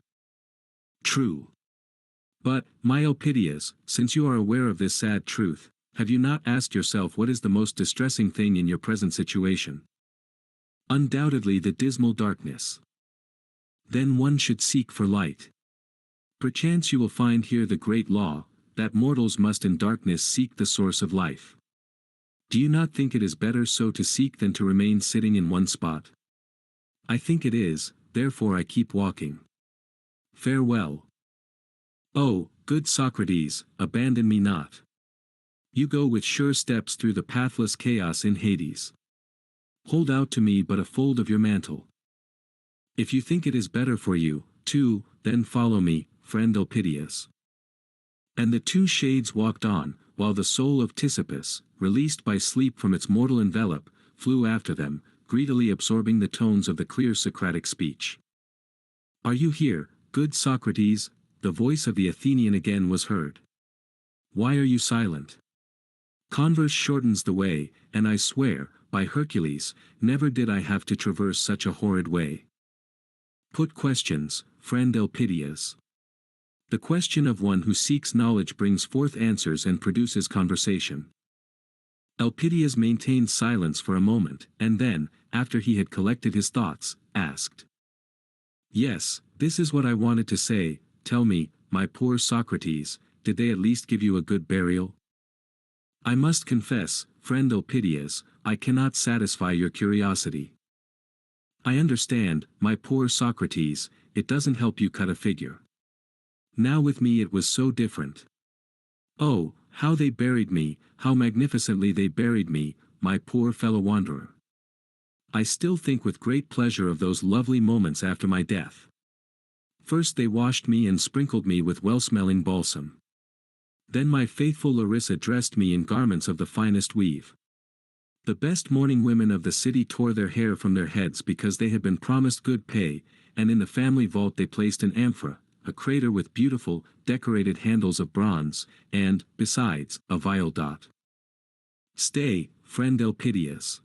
True. But, my Elpidias, since you are aware of this sad truth, have you not asked yourself what is the most distressing thing in your present situation? Undoubtedly the dismal darkness. Then one should seek for light. Perchance you will find here the great law, that mortals must in darkness seek the source of life. Do you not think it is better so to seek than to remain sitting in one spot? I think it is, therefore I keep walking. Farewell. Oh, good Socrates, abandon me not. You go with sure steps through the pathless chaos in Hades. Hold out to me but a fold of your mantle. If you think it is better for you, too, then follow me, friend Elpidias. And the two shades walked on, while the soul of Ctesippus, released by sleep from its mortal envelope, flew after them, greedily absorbing the tones of the clear Socratic speech. Are you here, good Socrates? The voice of the Athenian again was heard. Why are you silent? Converse shortens the way, and I swear, by Hercules, never did I have to traverse such a horrid way. Put questions, friend Elpidias. The question of one who seeks knowledge brings forth answers and produces conversation. Elpidias maintained silence for a moment, and then, after he had collected his thoughts, asked. Yes, this is what I wanted to say. Tell me, my poor Socrates, did they at least give you a good burial? I must confess, friend Elpidias, I cannot satisfy your curiosity. I understand, my poor Socrates, it doesn't help you cut a figure. Now with me it was so different. Oh, how they buried me, how magnificently they buried me, my poor fellow wanderer. I still think with great pleasure of those lovely moments after my death. First they washed me and sprinkled me with well-smelling balsam. Then my faithful Larissa dressed me in garments of the finest weave. The best mourning women of the city tore their hair from their heads because they had been promised good pay, and in the family vault they placed an amphora, a crater with beautiful, decorated handles of bronze, and, besides, a vial. Stay, friend Elpidias.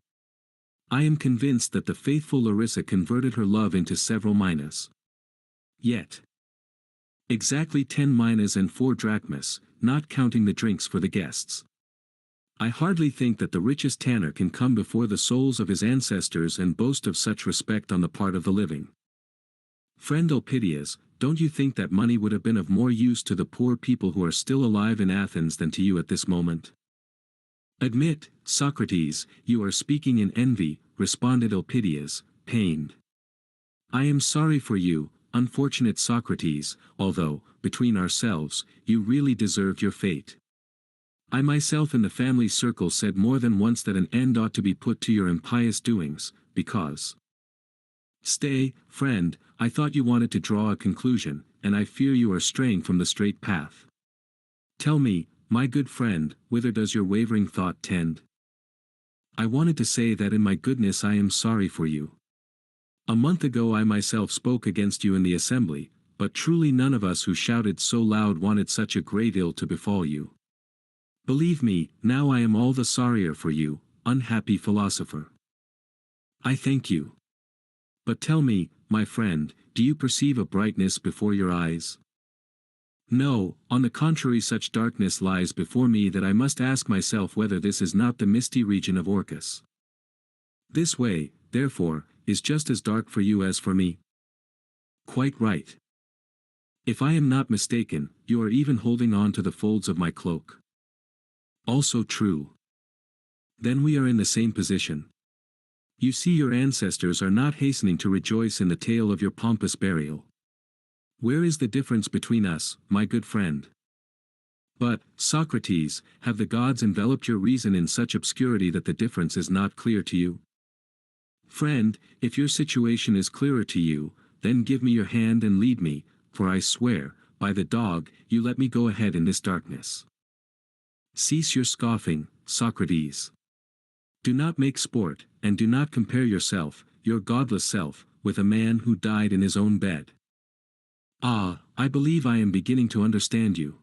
I am convinced that the faithful Larissa converted her love into several minas. Yet. Exactly 10 minas and 4 drachmas, not counting the drinks for the guests. I hardly think that the richest tanner can come before the souls of his ancestors and boast of such respect on the part of the living. Friend Elpidias, don't you think that money would have been of more use to the poor people who are still alive in Athens than to you at this moment? Admit, Socrates, you are speaking in envy, responded Elpidias, pained. I am sorry for you, unfortunate Socrates, although, between ourselves, you really deserved your fate. I myself in the family circle said more than once that an end ought to be put to your impious doings, because. Stay, friend, I thought you wanted to draw a conclusion, and I fear you are straying from the straight path. Tell me, my good friend, whither does your wavering thought tend? I wanted to say that in my goodness I am sorry for you. A month ago I myself spoke against you in the assembly, but truly none of us who shouted so loud wanted such a great ill to befall you. Believe me, now I am all the sorrier for you, unhappy philosopher. I thank you. But tell me, my friend, do you perceive a brightness before your eyes? No, on the contrary such darkness lies before me that I must ask myself whether this is not the misty region of Orcus. This way, therefore, is just as dark for you as for me. Quite right. If I am not mistaken, you are even holding on to the folds of my cloak. Also true. Then we are in the same position. You see your ancestors are not hastening to rejoice in the tale of your pompous burial. Where is the difference between us, my good friend? But, Socrates, have the gods enveloped your reason in such obscurity that the difference is not clear to you? Friend, if your situation is clearer to you, then give me your hand and lead me, for I swear, by the dog, you let me go ahead in this darkness. Cease your scoffing, Socrates. Do not make sport, and do not compare yourself, your godless self, with a man who died in his own bed. Ah, I believe I am beginning to understand you.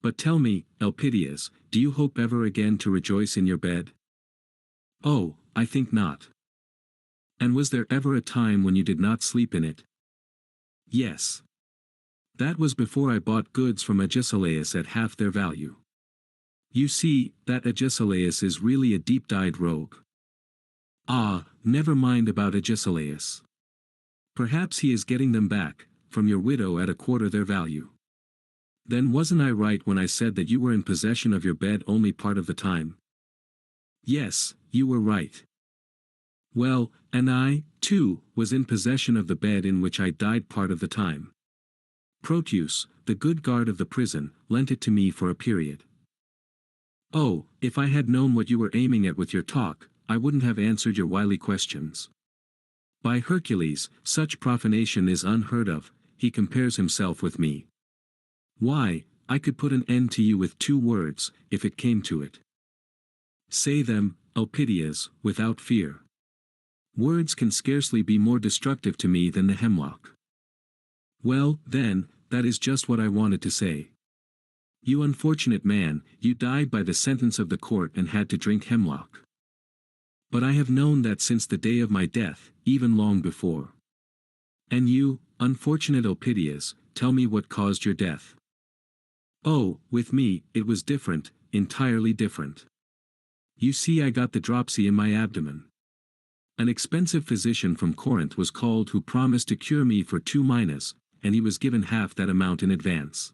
But tell me, Elpidias, do you hope ever again to rejoice in your bed? Oh, I think not. And was there ever a time when you did not sleep in it? Yes. That was before I bought goods from Agesilaus at half their value. You see, that Agesilaus is really a deep-dyed rogue. Ah, never mind about Agesilaus. Perhaps he is getting them back, from your widow at a quarter their value. Then wasn't I right when I said that you were in possession of your bed only part of the time? Yes, you were right. Well, and I, too, was in possession of the bed in which I died part of the time. Proteus, the good guard of the prison, lent it to me for a period. Oh, if I had known what you were aiming at with your talk, I wouldn't have answered your wily questions. By Hercules, such profanation is unheard of, he compares himself with me. Why, I could put an end to you with 2 words, if it came to it. Say them, Elpidias, without fear. Words can scarcely be more destructive to me than the hemlock. Well, then, that is just what I wanted to say. You unfortunate man, you died by the sentence of the court and had to drink hemlock. But I have known that since the day of my death, even long before. And you, unfortunate Elpidias, tell me what caused your death. Oh, with me, it was different, entirely different. You see, I got the dropsy in my abdomen. An expensive physician from Corinth was called who promised to cure me for 2 minas, and he was given half that amount in advance.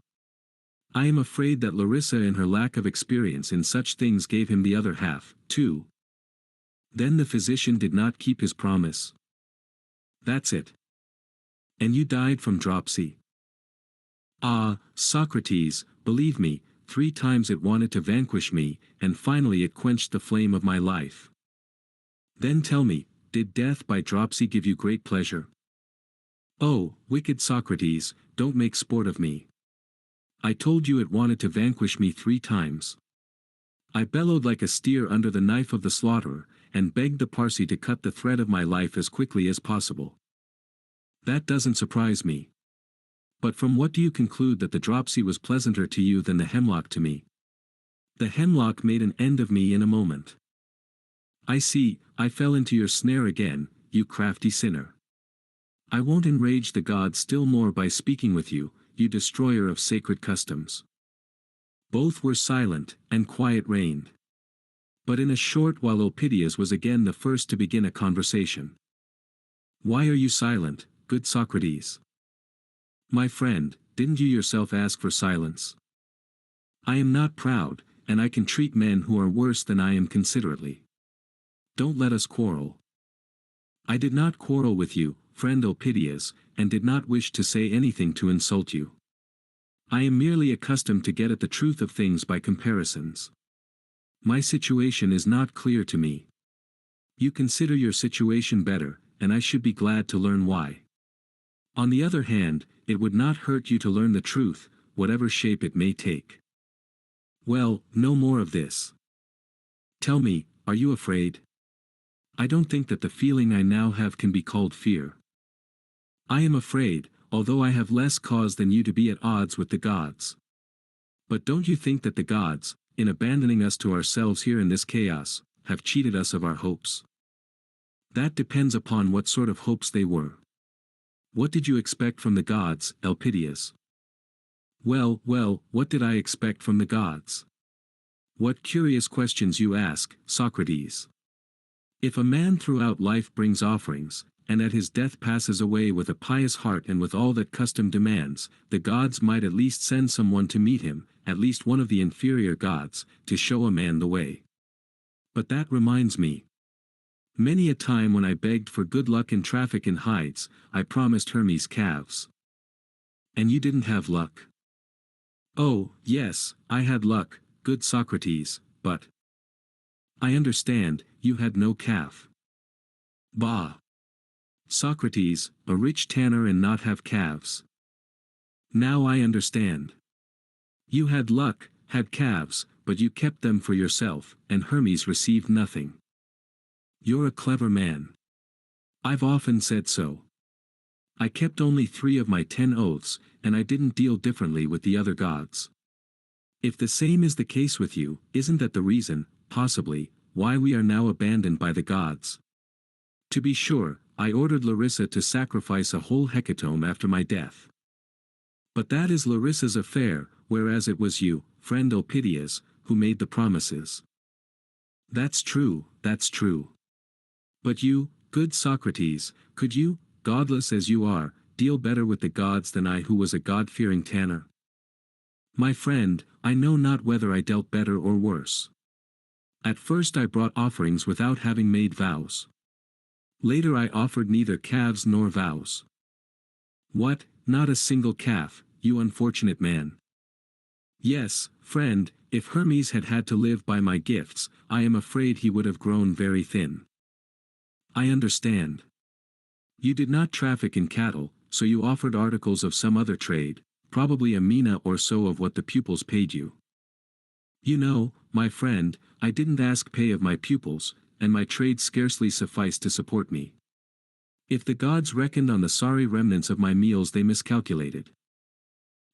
I am afraid that Larissa in her lack of experience in such things gave him the other half, too. Then the physician did not keep his promise. That's it. And you died from dropsy. Ah, Socrates, believe me, 3 times it wanted to vanquish me, and finally it quenched the flame of my life. Then tell me, did death by dropsy give you great pleasure? Oh, wicked Socrates, don't make sport of me. I told you it wanted to vanquish me 3 times. I bellowed like a steer under the knife of the slaughterer, and begged the Parsi to cut the thread of my life as quickly as possible. That doesn't surprise me. But from what do you conclude that the dropsy was pleasanter to you than the hemlock to me? The hemlock made an end of me in a moment. I see, I fell into your snare again, you crafty sinner. I won't enrage the gods still more by speaking with you, you destroyer of sacred customs. Both were silent, and quiet reigned. But in a short while Elpidias was again the first to begin a conversation. Why are you silent, good Socrates? My friend, didn't you yourself ask for silence? I am not proud, and I can treat men who are worse than I am considerately. Don't let us quarrel. I did not quarrel with you, friend Elpidias, and did not wish to say anything to insult you. I am merely accustomed to get at the truth of things by comparisons. My situation is not clear to me. You consider your situation better, and I should be glad to learn why. On the other hand, it would not hurt you to learn the truth, whatever shape it may take. Well, no more of this. Tell me, are you afraid? I don't think that the feeling I now have can be called fear. I am afraid, although I have less cause than you to be at odds with the gods. But don't you think that the gods, in abandoning us to ourselves here in this chaos, have cheated us of our hopes? That depends upon what sort of hopes they were. What did you expect from the gods, Elpidias? Well, what did I expect from the gods? What curious questions you ask, Socrates. If a man throughout life brings offerings, and at his death passes away with a pious heart and with all that custom demands, the gods might at least send someone to meet him, at least one of the inferior gods, to show a man the way. But that reminds me. Many a time when I begged for good luck in traffic in hides, I promised Hermes calves. And you didn't have luck. Oh, yes, I had luck, good Socrates, but I understand, you had no calf. Bah! Socrates, a rich tanner and not have calves. Now I understand. You had luck, had calves, but you kept them for yourself, and Hermes received nothing. You're a clever man. I've often said so. I kept only 3 of my 10 oaths, and I didn't deal differently with the other gods. If the same is the case with you, isn't that the reason, possibly, why we are now abandoned by the gods? To be sure, I ordered Larissa to sacrifice a whole hecatomb after my death. But that is Larissa's affair, whereas it was you, friend Elpidias, who made the promises. That's true, that's true. But you, good Socrates, could you, godless as you are, deal better with the gods than I who was a God-fearing tanner? My friend, I know not whether I dealt better or worse. At first I brought offerings without having made vows. Later I offered neither calves nor vows. What, not a single calf, you unfortunate man? Yes, friend, if Hermes had had to live by my gifts, I am afraid he would have grown very thin. I understand. You did not traffic in cattle, so you offered articles of some other trade, probably a mina or so of what the pupils paid you. You know, my friend, I didn't ask pay of my pupils, and my trade scarcely sufficed to support me. If the gods reckoned on the sorry remnants of my meals they miscalculated.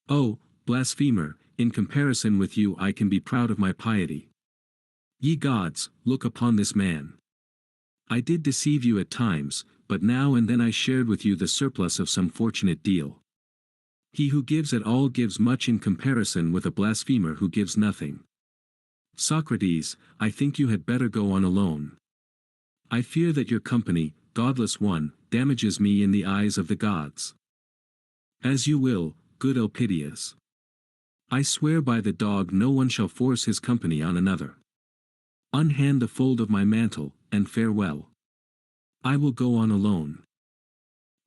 Oh, blasphemer, in comparison with you I can be proud of my piety. Ye gods, look upon this man. I did deceive you at times, but now and then I shared with you the surplus of some fortunate deal. He who gives at all gives much in comparison with a blasphemer who gives nothing. Socrates, I think you had better go on alone. I fear that your company, godless one, damages me in the eyes of the gods. As you will, good Elpidias. I swear by the dog no one shall force his company on another. Unhand the fold of my mantle, and farewell. I will go on alone.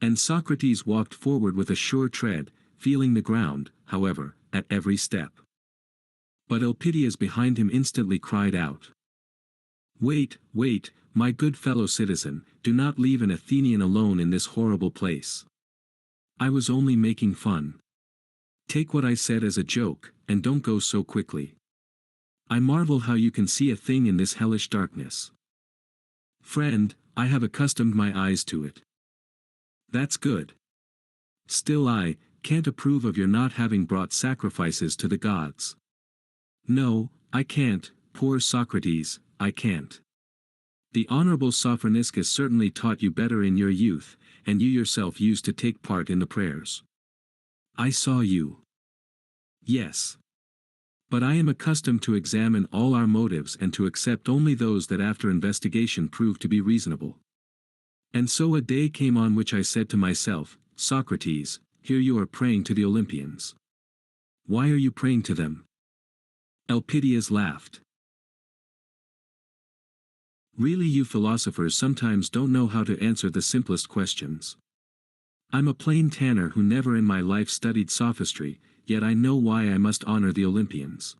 And Socrates walked forward with a sure tread, feeling the ground, however, at every step. But Elpidias behind him instantly cried out. Wait, wait, my good fellow citizen, do not leave an Athenian alone in this horrible place. I was only making fun. Take what I said as a joke, and don't go so quickly. I marvel how you can see a thing in this hellish darkness. Friend, I have accustomed my eyes to it. That's good. Still I can't approve of your not having brought sacrifices to the gods. No, I can't, poor Socrates, I can't. The honorable Sophroniscus certainly taught you better in your youth, and you yourself used to take part in the prayers. I saw you. Yes. But I am accustomed to examine all our motives and to accept only those that after investigation prove to be reasonable. And so a day came on which I said to myself, Socrates, here you are praying to the Olympians. Why are you praying to them? Elpidias laughed. Really you philosophers sometimes don't know how to answer the simplest questions. I'm a plain tanner who never in my life studied sophistry, yet I know why I must honor the Olympians.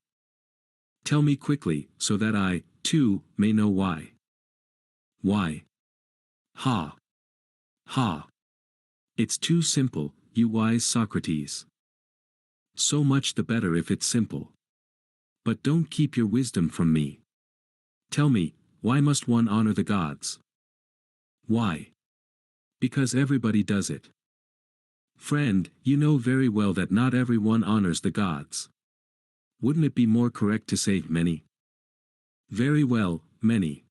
Tell me quickly, so that I, too, may know why. Why? Ha! Ha! It's too simple, you wise Socrates. So much the better if it's simple. But don't keep your wisdom from me. Tell me, why must one honor the gods? Why? Because everybody does it. Friend, you know very well that not everyone honors the gods. Wouldn't it be more correct to say many? Very well, many.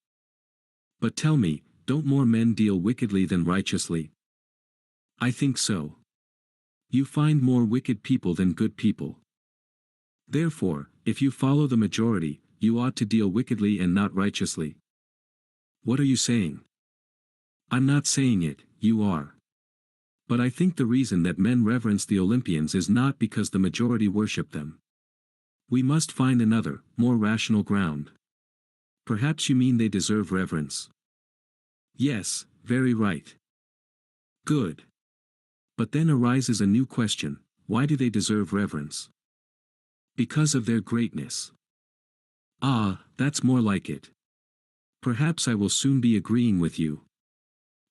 But tell me, don't more men deal wickedly than righteously? I think so. You find more wicked people than good people. Therefore, if you follow the majority, you ought to deal wickedly and not righteously. What are you saying? I'm not saying it, you are. But I think the reason that men reverence the Olympians is not because the majority worship them. We must find another, more rational ground. Perhaps you mean they deserve reverence. Yes, very right. Good. But then arises a new question, why do they deserve reverence? Because of their greatness. Ah, that's more like it. Perhaps I will soon be agreeing with you.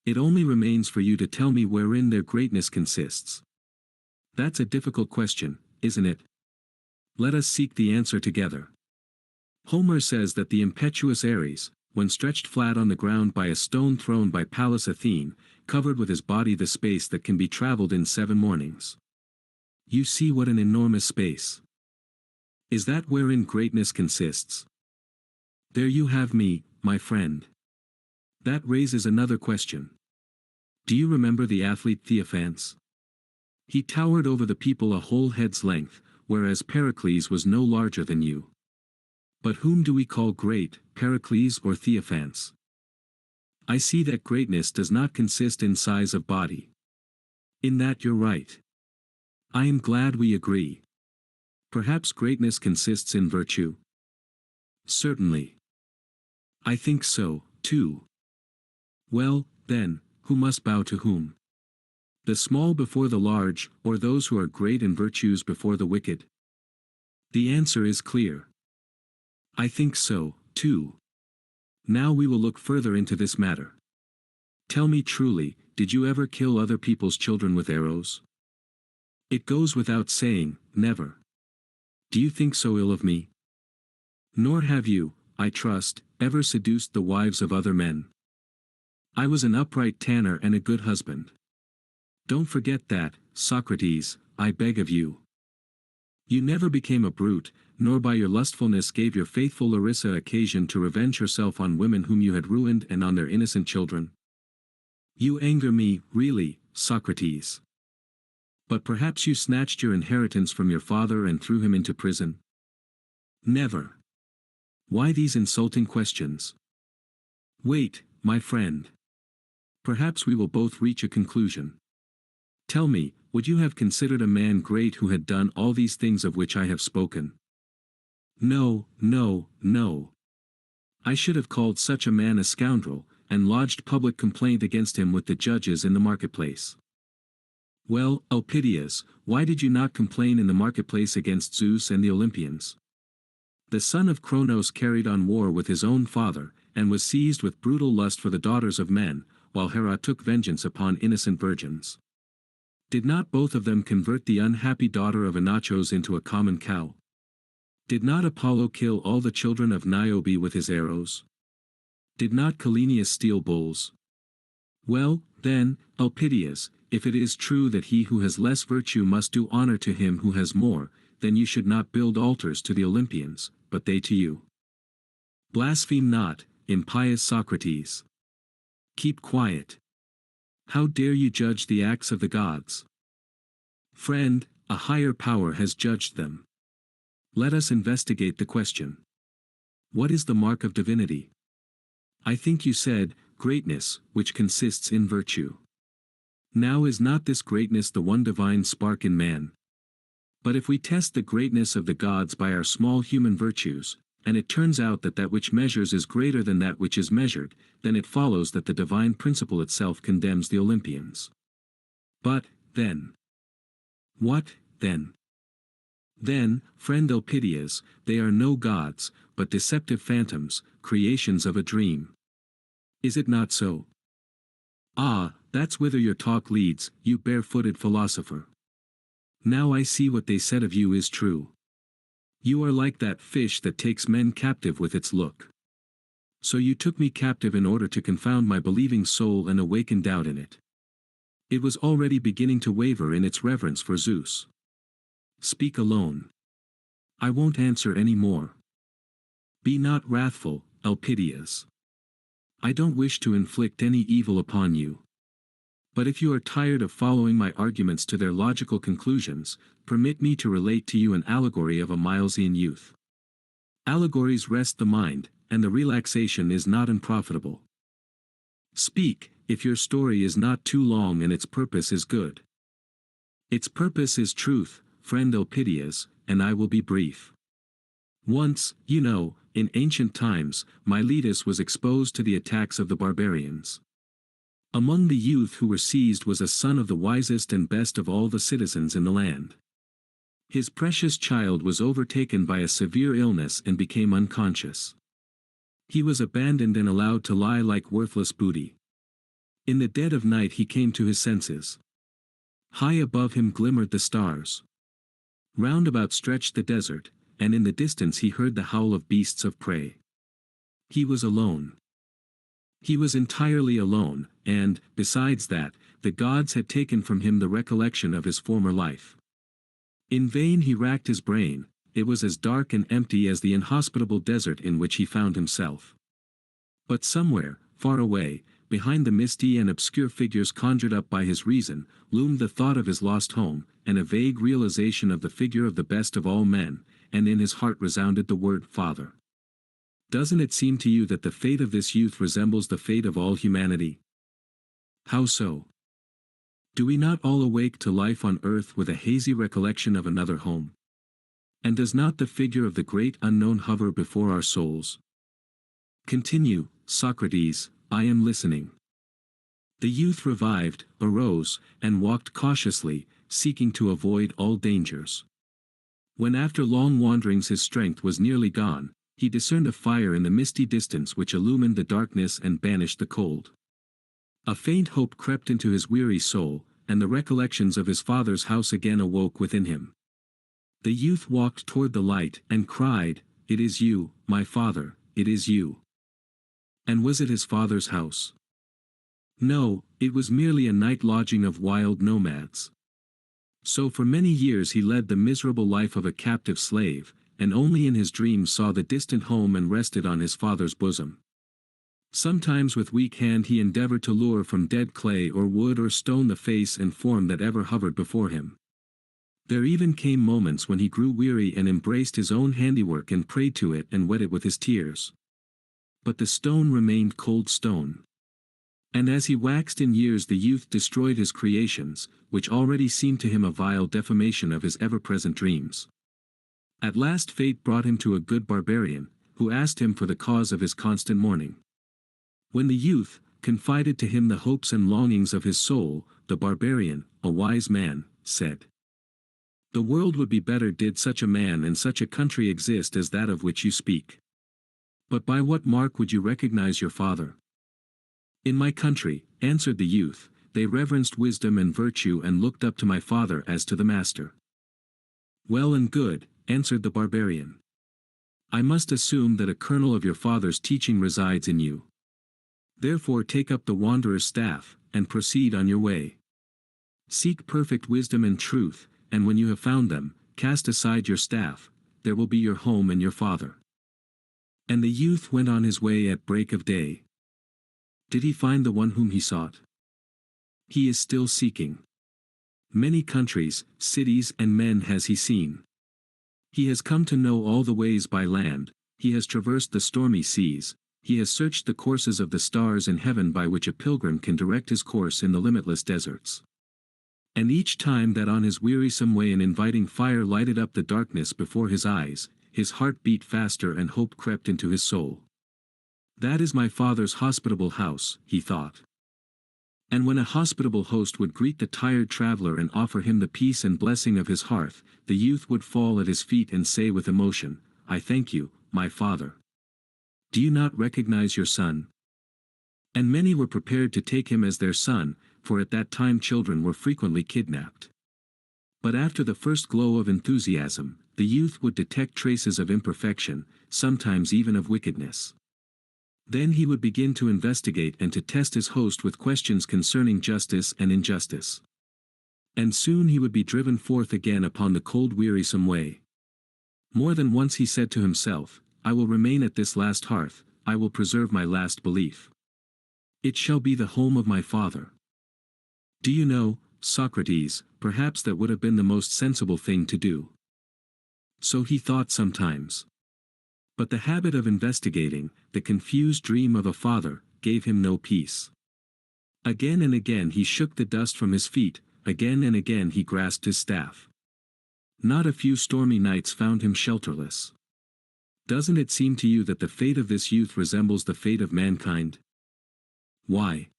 It only remains for you to tell me wherein their greatness consists. That's a difficult question, isn't it? Let us seek the answer together. Homer says that the impetuous Ares, when stretched flat on the ground by a stone thrown by Pallas Athene, covered with his body the space that can be traveled in 7 mornings. You see what an enormous space. Is that wherein greatness consists? There you have me, my friend. That raises another question. Do you remember the athlete Theophans? He towered over the people a whole head's length, whereas Pericles was no larger than you. But whom do we call great, Pericles or Theophans? I see that greatness does not consist in size of body. In that you're right. I am glad we agree. Perhaps greatness consists in virtue? Certainly. I think so, too. Well, then, who must bow to whom? The small before the large, or those who are great in virtues before the wicked? The answer is clear. I think so, too. Now we will look further into this matter. Tell me truly, did you ever kill other people's children with arrows? It goes without saying, never. Do you think so ill of me? Nor have you, I trust, ever seduced the wives of other men. I was an upright tanner and a good husband. Don't forget that, Socrates, I beg of you. You never became a brute, nor by your lustfulness gave your faithful Larissa occasion to revenge herself on women whom you had ruined and on their innocent children. You anger me, really, Socrates. But perhaps you snatched your inheritance from your father and threw him into prison? Never. Why these insulting questions? Wait, my friend. Perhaps we will both reach a conclusion. Tell me, would you have considered a man great who had done all these things of which I have spoken? No, no, no. I should have called such a man a scoundrel, and lodged public complaint against him with the judges in the marketplace. Well, Elpidias, why did you not complain in the marketplace against Zeus and the Olympians? The son of Cronos carried on war with his own father, and was seized with brutal lust for the daughters of men, while Hera took vengeance upon innocent virgins. Did not both of them convert the unhappy daughter of Inachos into a common cow? Did not Apollo kill all the children of Niobe with his arrows? Did not Calenius steal bulls? Well, then, Elpidias, if it is true that he who has less virtue must do honor to him who has more, then you should not build altars to the Olympians, but they to you. Blaspheme not, impious Socrates. Keep quiet. How dare you judge the acts of the gods? Friend, a higher power has judged them. Let us investigate the question. What is the mark of divinity? I think you said, greatness, which consists in virtue. Now is not this greatness the one divine spark in man? But if we test the greatness of the gods by our small human virtues, and it turns out that that which measures is greater than that which is measured, then it follows that the divine principle itself condemns the Olympians. But, then? What, then? Then, friend Elpidias, they are no gods, but deceptive phantoms, creations of a dream. Is it not so? Ah, that's whither your talk leads, you barefooted philosopher. Now I see what they said of you is true. You are like that fish that takes men captive with its look. So you took me captive in order to confound my believing soul and awaken doubt in it. It was already beginning to waver in its reverence for Zeus. Speak alone. I won't answer any more. Be not wrathful, Elpidias. I don't wish to inflict any evil upon you. But if you are tired of following my arguments to their logical conclusions, permit me to relate to you an allegory of a Milesian youth. Allegories rest the mind, and the relaxation is not unprofitable. Speak, if your story is not too long and its purpose is good. Its purpose is truth, friend Elpidias, and I will be brief. Once, you know, in ancient times, Miletus was exposed to the attacks of the barbarians. Among the youth who were seized was a son of the wisest and best of all the citizens in the land. His precious child was overtaken by a severe illness and became unconscious. He was abandoned and allowed to lie like worthless booty. In the dead of night he came to his senses. High above him glimmered the stars. Round about stretched the desert, and in the distance he heard the howl of beasts of prey. He was alone. He was entirely alone, and, besides that, the gods had taken from him the recollection of his former life. In vain he racked his brain, it was as dark and empty as the inhospitable desert in which he found himself. But somewhere, far away, behind the misty and obscure figures conjured up by his reason, loomed the thought of his lost home, and a vague realization of the figure of the best of all men, and in his heart resounded the word Father. Doesn't it seem to you that the fate of this youth resembles the fate of all humanity? How so? Do we not all awake to life on earth with a hazy recollection of another home? And does not the figure of the great unknown hover before our souls? Continue, Socrates, I am listening. The youth revived, arose, and walked cautiously, seeking to avoid all dangers. When after long wanderings his strength was nearly gone, he discerned a fire in the misty distance which illumined the darkness and banished the cold. A faint hope crept into his weary soul, and the recollections of his father's house again awoke within him. The youth walked toward the light and cried, "It is you, my father, it is you." And was it his father's house? No, it was merely a night lodging of wild nomads. So for many years he led the miserable life of a captive slave, and only in his dreams saw the distant home and rested on his father's bosom. Sometimes with weak hand he endeavored to lure from dead clay or wood or stone the face and form that ever hovered before him. There even came moments when he grew weary and embraced his own handiwork and prayed to it and wet it with his tears. But the stone remained cold stone. And as he waxed in years the youth destroyed his creations, which already seemed to him a vile defamation of his ever-present dreams. At last fate brought him to a good barbarian, who asked him for the cause of his constant mourning. When the youth confided to him the hopes and longings of his soul, the barbarian, a wise man, said, "The world would be better did such a man and such a country exist as that of which you speak. But by what mark would you recognize your father?" "In my country," answered the youth, "they reverenced wisdom and virtue and looked up to my father as to the master." "Well and good," answered the barbarian. "I must assume that a kernel of your father's teaching resides in you. Therefore take up the wanderer's staff, and proceed on your way. Seek perfect wisdom and truth, and when you have found them, cast aside your staff, there will be your home and your father." And the youth went on his way at break of day. Did he find the one whom he sought? He is still seeking. Many countries, cities and men has he seen. He has come to know all the ways by land, he has traversed the stormy seas, he has searched the courses of the stars in heaven by which a pilgrim can direct his course in the limitless deserts. And each time that on his wearisome way an inviting fire lighted up the darkness before his eyes, his heart beat faster and hope crept into his soul. That is my father's hospitable house, he thought. And when a hospitable host would greet the tired traveler and offer him the peace and blessing of his hearth, the youth would fall at his feet and say with emotion, "I thank you, my father. Do you not recognize your son?" And many were prepared to take him as their son, for at that time children were frequently kidnapped. But after the first glow of enthusiasm, the youth would detect traces of imperfection, sometimes even of wickedness. Then he would begin to investigate and to test his host with questions concerning justice and injustice. And soon he would be driven forth again upon the cold wearisome way. More than once he said to himself, "I will remain at this last hearth, I will preserve my last belief. It shall be the home of my father." Do you know, Socrates, perhaps that would have been the most sensible thing to do. So he thought sometimes. But the habit of investigating, the confused dream of a father, gave him no peace. Again and again he shook the dust from his feet, again and again he grasped his staff. Not a few stormy nights found him shelterless. Doesn't it seem to you that the fate of this youth resembles the fate of mankind? Why?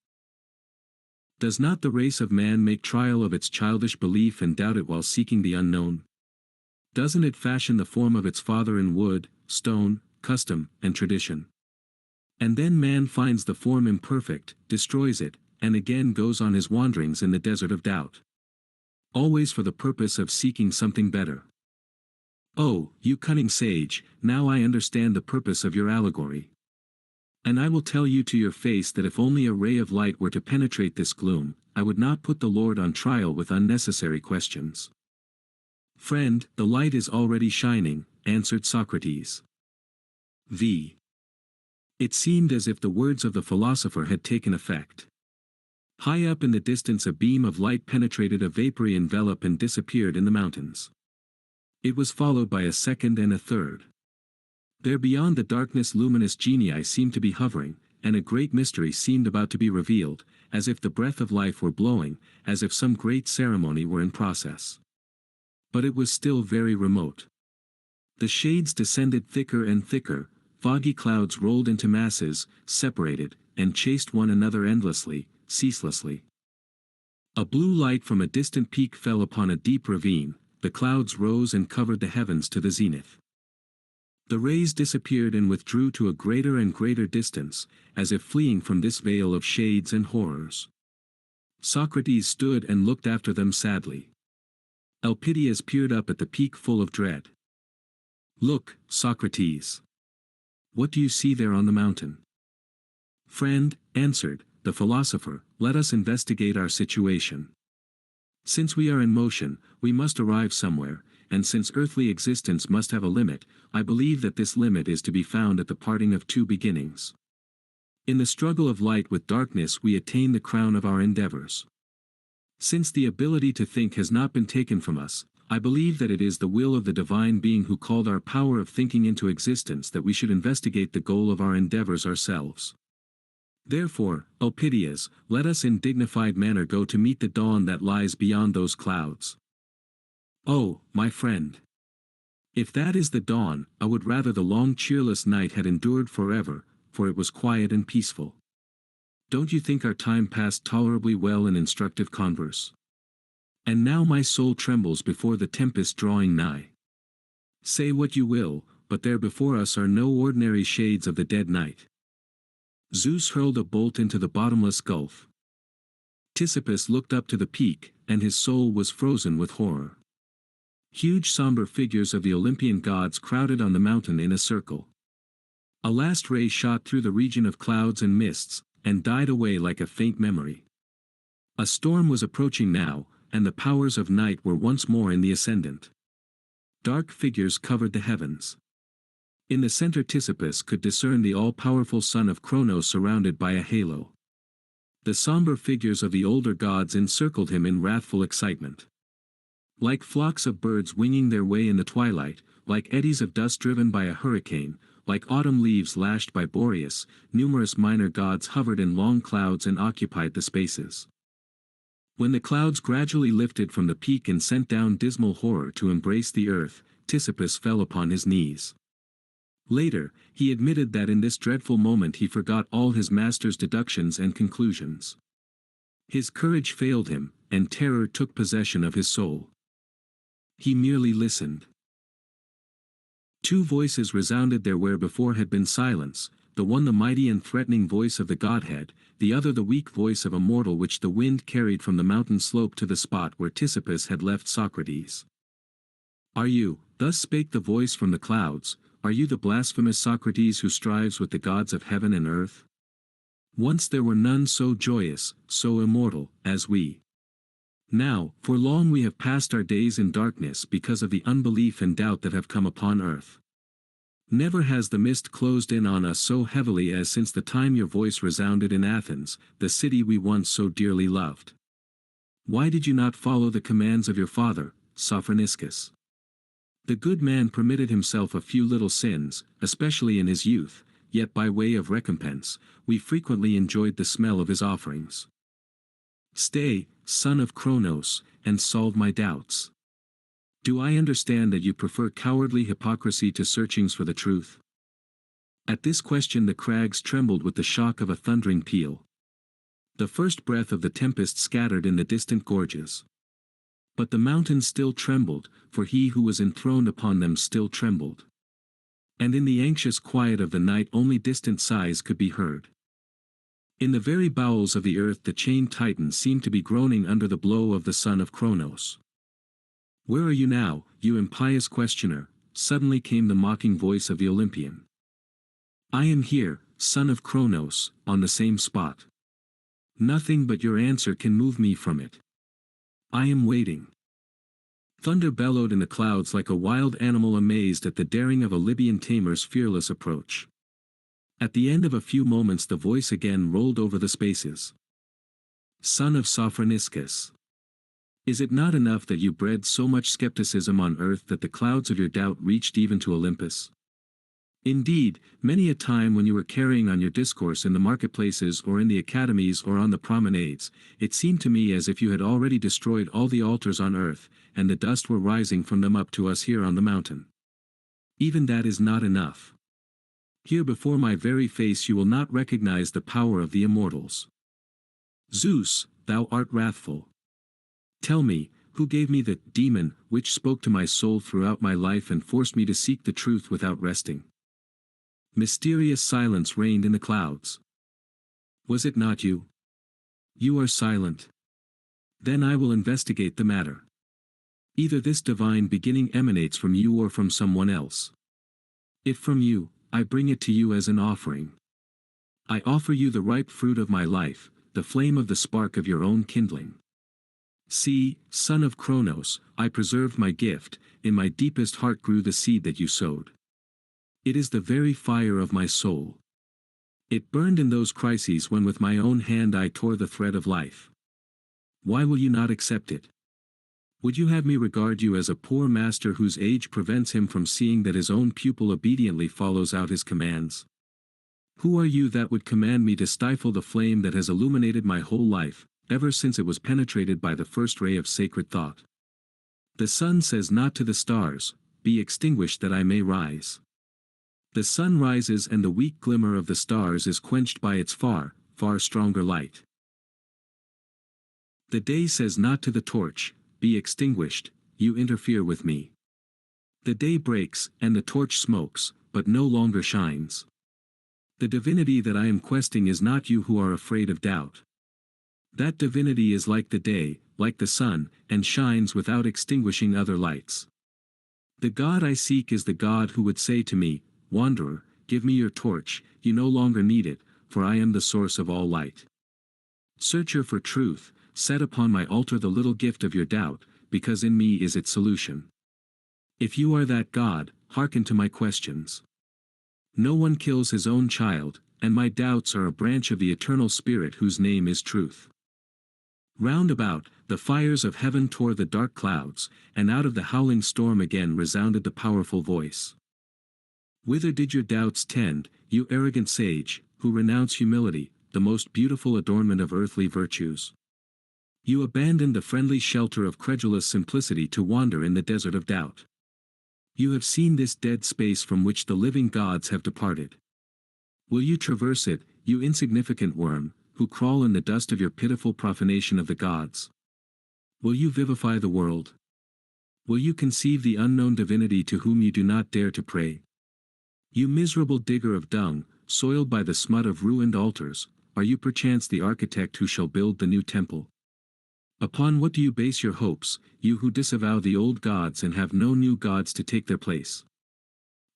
Does not the race of man make trial of its childish belief and doubt it while seeking the unknown? Doesn't it fashion the form of its father in wood, stone, custom, and tradition? And then man finds the form imperfect, destroys it, and again goes on his wanderings in the desert of doubt. Always for the purpose of seeking something better. Oh, you cunning sage, now I understand the purpose of your allegory. And I will tell you to your face that if only a ray of light were to penetrate this gloom, I would not put the Lord on trial with unnecessary questions. Friend, the light is already shining, answered Socrates. It seemed as if the words of the philosopher had taken effect. High up in the distance a beam of light penetrated a vapory envelope and disappeared in the mountains. It was followed by a second and a third. There beyond the darkness luminous genii seemed to be hovering, and a great mystery seemed about to be revealed, as if the breath of life were blowing, as if some great ceremony were in process. But it was still very remote. The shades descended thicker and thicker, foggy clouds rolled into masses, separated, and chased one another endlessly, ceaselessly. A blue light from a distant peak fell upon a deep ravine, the clouds rose and covered the heavens to the zenith. The rays disappeared and withdrew to a greater and greater distance, as if fleeing from this veil of shades and horrors. Socrates stood and looked after them sadly. Elpidias peered up at the peak full of dread. Look, Socrates. What do you see there on the mountain? Friend, answered the philosopher, let us investigate our situation. Since we are in motion, we must arrive somewhere, and since earthly existence must have a limit, I believe that this limit is to be found at the parting of two beginnings. In the struggle of light with darkness we attain the crown of our endeavors. Since the ability to think has not been taken from us, I believe that it is the will of the divine being who called our power of thinking into existence that we should investigate the goal of our endeavors ourselves. Therefore, Elpidias, let us in dignified manner go to meet the dawn that lies beyond those clouds. Oh, my friend! If that is the dawn, I would rather the long cheerless night had endured forever, for it was quiet and peaceful. Don't you think our time passed tolerably well in instructive converse? And now my soul trembles before the tempest drawing nigh. Say what you will, but there before us are no ordinary shades of the dead night. Zeus hurled a bolt into the bottomless gulf. Ctesippus looked up to the peak, and his soul was frozen with horror. Huge somber figures of the Olympian gods crowded on the mountain in a circle. A last ray shot through the region of clouds and mists, and died away like a faint memory. A storm was approaching now, and the powers of night were once more in the ascendant. Dark figures covered the heavens. In the center Ctesippus could discern the all-powerful son of Cronos surrounded by a halo. The somber figures of the older gods encircled him in wrathful excitement. Like flocks of birds winging their way in the twilight, like eddies of dust driven by a hurricane, like autumn leaves lashed by Boreas, numerous minor gods hovered in long clouds and occupied the spaces. When the clouds gradually lifted from the peak and sent down dismal horror to embrace the earth, Ctesippus fell upon his knees. Later, he admitted that in this dreadful moment he forgot all his master's deductions and conclusions. His courage failed him, and terror took possession of his soul. He merely listened. Two voices resounded there where before had been silence, the one the mighty and threatening voice of the Godhead, the other the weak voice of a mortal which the wind carried from the mountain slope to the spot where Ctesippus had left Socrates. Are you, thus spake the voice from the clouds, are you the blasphemous Socrates who strives with the gods of heaven and earth? Once there were none so joyous, so immortal, as we. Now, for long we have passed our days in darkness because of the unbelief and doubt that have come upon earth. Never has the mist closed in on us so heavily as since the time your voice resounded in Athens, the city we once so dearly loved. Why did you not follow the commands of your father, Sophroniscus? The good man permitted himself a few little sins, especially in his youth, yet by way of recompense, we frequently enjoyed the smell of his offerings. Stay, son of Cronos, and solve my doubts. Do I understand that you prefer cowardly hypocrisy to searchings for the truth? At this question the crags trembled with the shock of a thundering peal. The first breath of the tempest scattered in the distant gorges. But the mountains still trembled, for he who was enthroned upon them still trembled. And in the anxious quiet of the night only distant sighs could be heard. In the very bowels of the earth the chained Titan seemed to be groaning under the blow of the son of Cronos. "Where are you now, you impious questioner?" suddenly came the mocking voice of the Olympian. "I am here, son of Cronos, on the same spot. Nothing but your answer can move me from it. I am waiting." Thunder bellowed in the clouds like a wild animal amazed at the daring of a Libyan tamer's fearless approach. At the end of a few moments the voice again rolled over the spaces. "Son of Sophroniscus, is it not enough that you bred so much skepticism on earth that the clouds of your doubt reached even to Olympus? Indeed, many a time when you were carrying on your discourse in the marketplaces or in the academies or on the promenades, it seemed to me as if you had already destroyed all the altars on earth, and the dust were rising from them up to us here on the mountain. Even that is not enough. Here before my very face you will not recognize the power of the immortals. Zeus, thou art wrathful. Tell me, who gave me the demon which spoke to my soul throughout my life and forced me to seek the truth without resting?" Mysterious silence reigned in the clouds. "Was it not you? You are silent. Then I will investigate the matter. Either this divine beginning emanates from you or from someone else. If from you, I bring it to you as an offering. I offer you the ripe fruit of my life, the flame of the spark of your own kindling. See, son of Cronos, I preserved my gift, in my deepest heart grew the seed that you sowed. It is the very fire of my soul. It burned in those crises when with my own hand I tore the thread of life. Why will you not accept it? Would you have me regard you as a poor master whose age prevents him from seeing that his own pupil obediently follows out his commands? Who are you that would command me to stifle the flame that has illuminated my whole life, ever since it was penetrated by the first ray of sacred thought? The sun says not to the stars, be extinguished that I may rise. The sun rises and the weak glimmer of the stars is quenched by its far, far stronger light. The day says not to the torch, be extinguished, you interfere with me. The day breaks, and the torch smokes, but no longer shines. The divinity that I am questing is not you who are afraid of doubt. That divinity is like the day, like the sun, and shines without extinguishing other lights. The God I seek is the God who would say to me, Wanderer, give me your torch, you no longer need it, for I am the source of all light. Searcher for truth, set upon my altar the little gift of your doubt, because in me is its solution. If you are that God, hearken to my questions. No one kills his own child, and my doubts are a branch of the eternal Spirit whose name is truth. Round about, the fires of heaven tore the dark clouds, and out of the howling storm again resounded the powerful voice. Whither did your doubts tend, you arrogant sage, who renounce humility, the most beautiful adornment of earthly virtues? You abandoned the friendly shelter of credulous simplicity to wander in the desert of doubt. You have seen this dead space from which the living gods have departed. Will you traverse it, you insignificant worm, who crawl in the dust of your pitiful profanation of the gods? Will you vivify the world? Will you conceive the unknown divinity to whom you do not dare to pray? You miserable digger of dung, soiled by the smut of ruined altars, are you perchance the architect who shall build the new temple? Upon what do you base your hopes, you who disavow the old gods and have no new gods to take their place?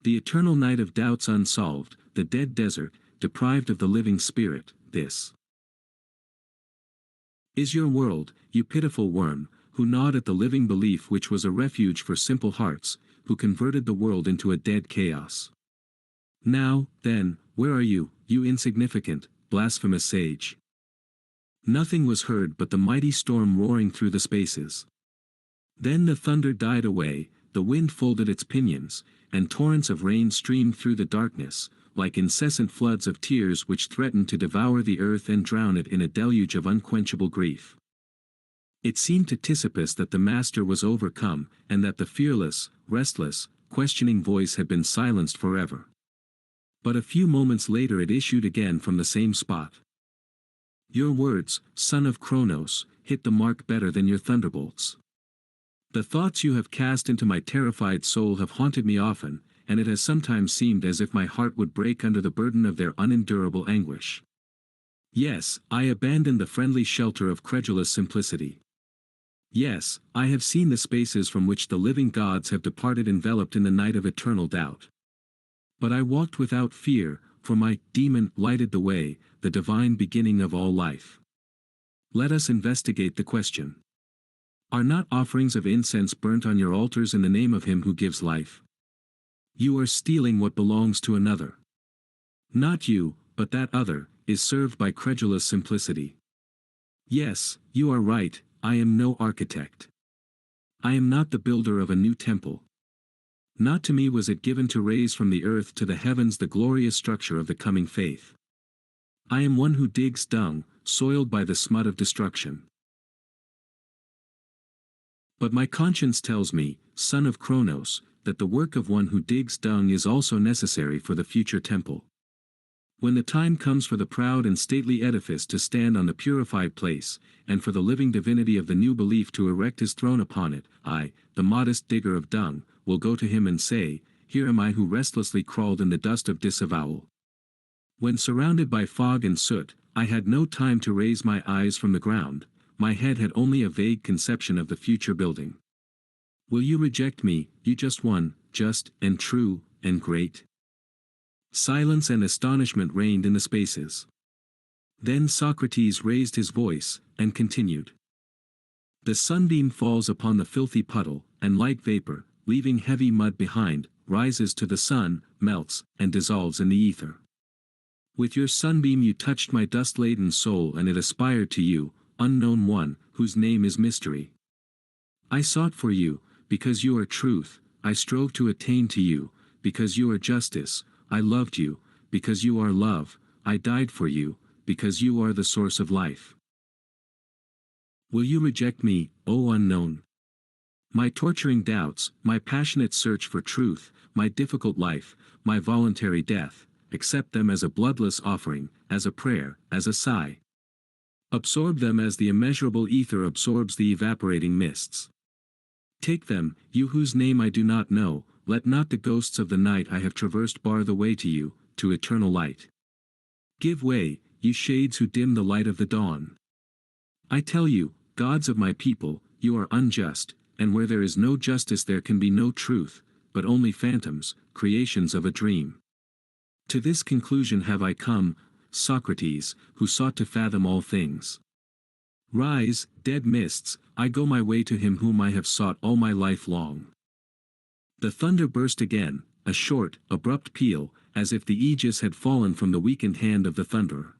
The eternal night of doubts unsolved, the dead desert, deprived of the living spirit, this is your world, you pitiful worm, who gnawed at the living belief which was a refuge for simple hearts, who converted the world into a dead chaos. Now, then, where are you, you insignificant, blasphemous sage? Nothing was heard but the mighty storm roaring through the spaces. Then the thunder died away, the wind folded its pinions, and torrents of rain streamed through the darkness, like incessant floods of tears which threatened to devour the earth and drown it in a deluge of unquenchable grief. It seemed to Ctesippus that the master was overcome, and that the fearless, restless, questioning voice had been silenced forever. But a few moments later it issued again from the same spot. Your words, son of Cronos, hit the mark better than your thunderbolts. The thoughts you have cast into my terrified soul have haunted me often, and it has sometimes seemed as if my heart would break under the burden of their unendurable anguish. Yes, I abandoned the friendly shelter of credulous simplicity. Yes, I have seen the spaces from which the living gods have departed enveloped in the night of eternal doubt. But I walked without fear, for my demon lighted the way, the divine beginning of all life. Let us investigate the question. Are not offerings of incense burnt on your altars in the name of him who gives life? You are stealing what belongs to another. Not you, but that other, is served by credulous simplicity. Yes, you are right, I am no architect. I am not the builder of a new temple. Not to me was it given to raise from the earth to the heavens the glorious structure of the coming faith. I am one who digs dung, soiled by the smut of destruction. But my conscience tells me, son of Kronos, that the work of one who digs dung is also necessary for the future temple. When the time comes for the proud and stately edifice to stand on the purified place, and for the living divinity of the new belief to erect his throne upon it, I, the modest digger of dung, will go to him and say, Here am I who restlessly crawled in the dust of disavowal. When surrounded by fog and soot, I had no time to raise my eyes from the ground, my head had only a vague conception of the future building. Will you reject me, you just one, just, and true, and great? Silence and astonishment reigned in the spaces. Then Socrates raised his voice, and continued. The sunbeam falls upon the filthy puddle, and light vapor, leaving heavy mud behind, rises to the sun, melts, and dissolves in the ether. With your sunbeam you touched my dust-laden soul and it aspired to you, unknown one, whose name is mystery. I sought for you, because you are truth, I strove to attain to you, because you are justice, I loved you, because you are love, I died for you, because you are the source of life. Will you reject me, O unknown? My torturing doubts, my passionate search for truth, my difficult life, my voluntary death, accept them as a bloodless offering, as a prayer, as a sigh. Absorb them as the immeasurable ether absorbs the evaporating mists. Take them, you whose name I do not know, let not the ghosts of the night I have traversed bar the way to you, to eternal light. Give way, you shades who dim the light of the dawn. I tell you, gods of my people, you are unjust, and where there is no justice there can be no truth, but only phantoms, creations of a dream. To this conclusion have I come, Socrates, who sought to fathom all things. Rise, dead mists, I go my way to him whom I have sought all my life long. The thunder burst again, a short, abrupt peal, as if the aegis had fallen from the weakened hand of the thunderer.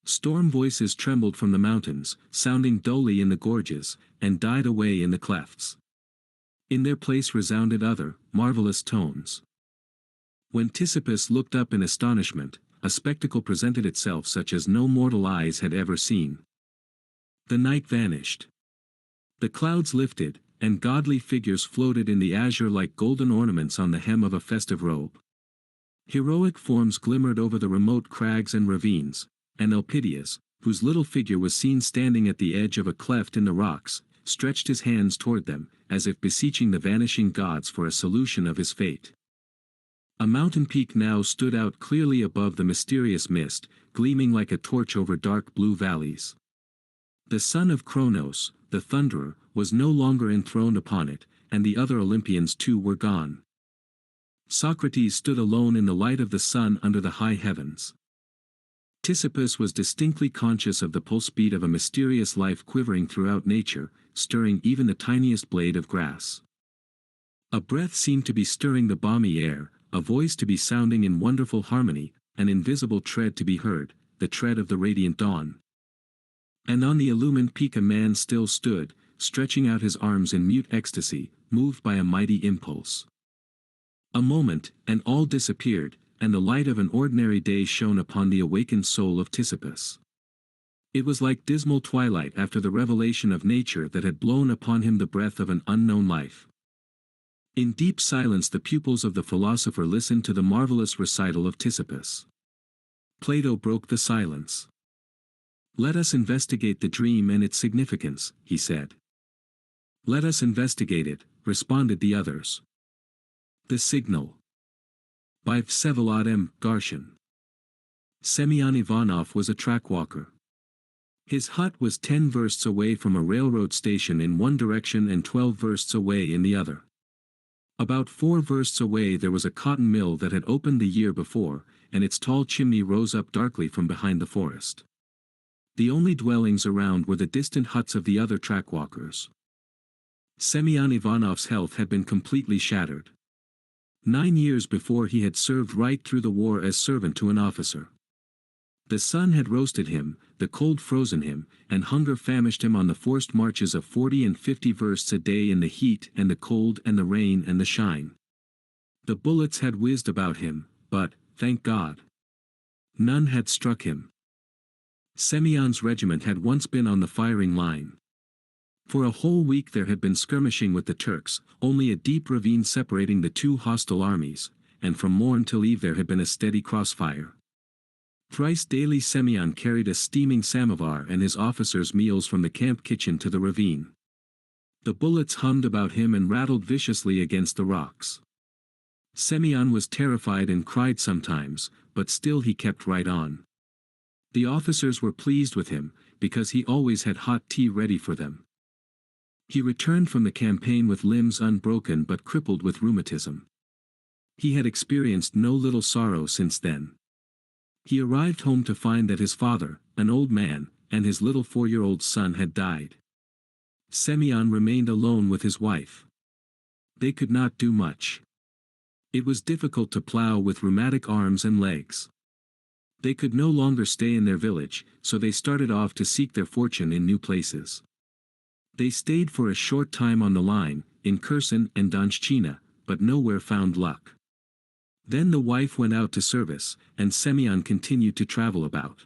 Storm voices trembled from the mountains, sounding dully in the gorges, and died away in the clefts. In their place resounded other, marvelous tones. When Ctesippus looked up in astonishment, a spectacle presented itself such as no mortal eyes had ever seen. The night vanished. The clouds lifted, and godly figures floated in the azure like golden ornaments on the hem of a festive robe. Heroic forms glimmered over the remote crags and ravines, and Elpidias, whose little figure was seen standing at the edge of a cleft in the rocks, stretched his hands toward them, as if beseeching the vanishing gods for a solution of his fate. A mountain peak now stood out clearly above the mysterious mist, gleaming like a torch over dark blue valleys. The son of Kronos, the thunderer, was no longer enthroned upon it, and the other Olympians too were gone. Socrates stood alone in the light of the sun under the high heavens. Ctesippus was distinctly conscious of the pulse beat of a mysterious life quivering throughout nature, stirring even the tiniest blade of grass. A breath seemed to be stirring the balmy air, a voice to be sounding in wonderful harmony, an invisible tread to be heard, the tread of the radiant dawn. And on the illumined peak a man still stood, stretching out his arms in mute ecstasy, moved by a mighty impulse. A moment, and all disappeared, and the light of an ordinary day shone upon the awakened soul of Ctesippus. It was like dismal twilight after the revelation of nature that had blown upon him the breath of an unknown life. In deep silence the pupils of the philosopher listened to the marvelous recital of Ctesippus. Plato broke the silence. Let us investigate the dream and its significance, he said. "Let us investigate it," responded the others. The Signal. By Vsevolod M. Garshin. Semyon Ivanov was a trackwalker. His hut was 10 versts away from a railroad station in one direction and 12 versts away in the other. About 4 versts away there was a cotton mill that had opened the year before, and its tall chimney rose up darkly from behind the forest. The only dwellings around were the distant huts of the other trackwalkers. Semyon Ivanov's health had been completely shattered. 9 years before he had served right through the war as servant to an officer. The sun had roasted him, the cold frozen him, and hunger famished him on the forced marches of 40 and 50 versts a day in the heat and the cold and the rain and the shine. The bullets had whizzed about him, but, thank God, none had struck him. Semyon's regiment had once been on the firing line. For a whole week there had been skirmishing with the Turks, only a deep ravine separating the two hostile armies, and from morn till eve there had been a steady crossfire. Thrice daily Semyon carried a steaming samovar and his officers' meals from the camp kitchen to the ravine. The bullets hummed about him and rattled viciously against the rocks. Semyon was terrified and cried sometimes, but still he kept right on. The officers were pleased with him, because he always had hot tea ready for them. He returned from the campaign with limbs unbroken but crippled with rheumatism. He had experienced no little sorrow since then. He arrived home to find that his father, an old man, and his little 4-year-old son had died. Semyon remained alone with his wife. They could not do much. It was difficult to plow with rheumatic arms and legs. They could no longer stay in their village, so they started off to seek their fortune in new places. They stayed for a short time on the line, in Kherson and Donchchina, but nowhere found luck. Then the wife went out to service, and Semyon continued to travel about.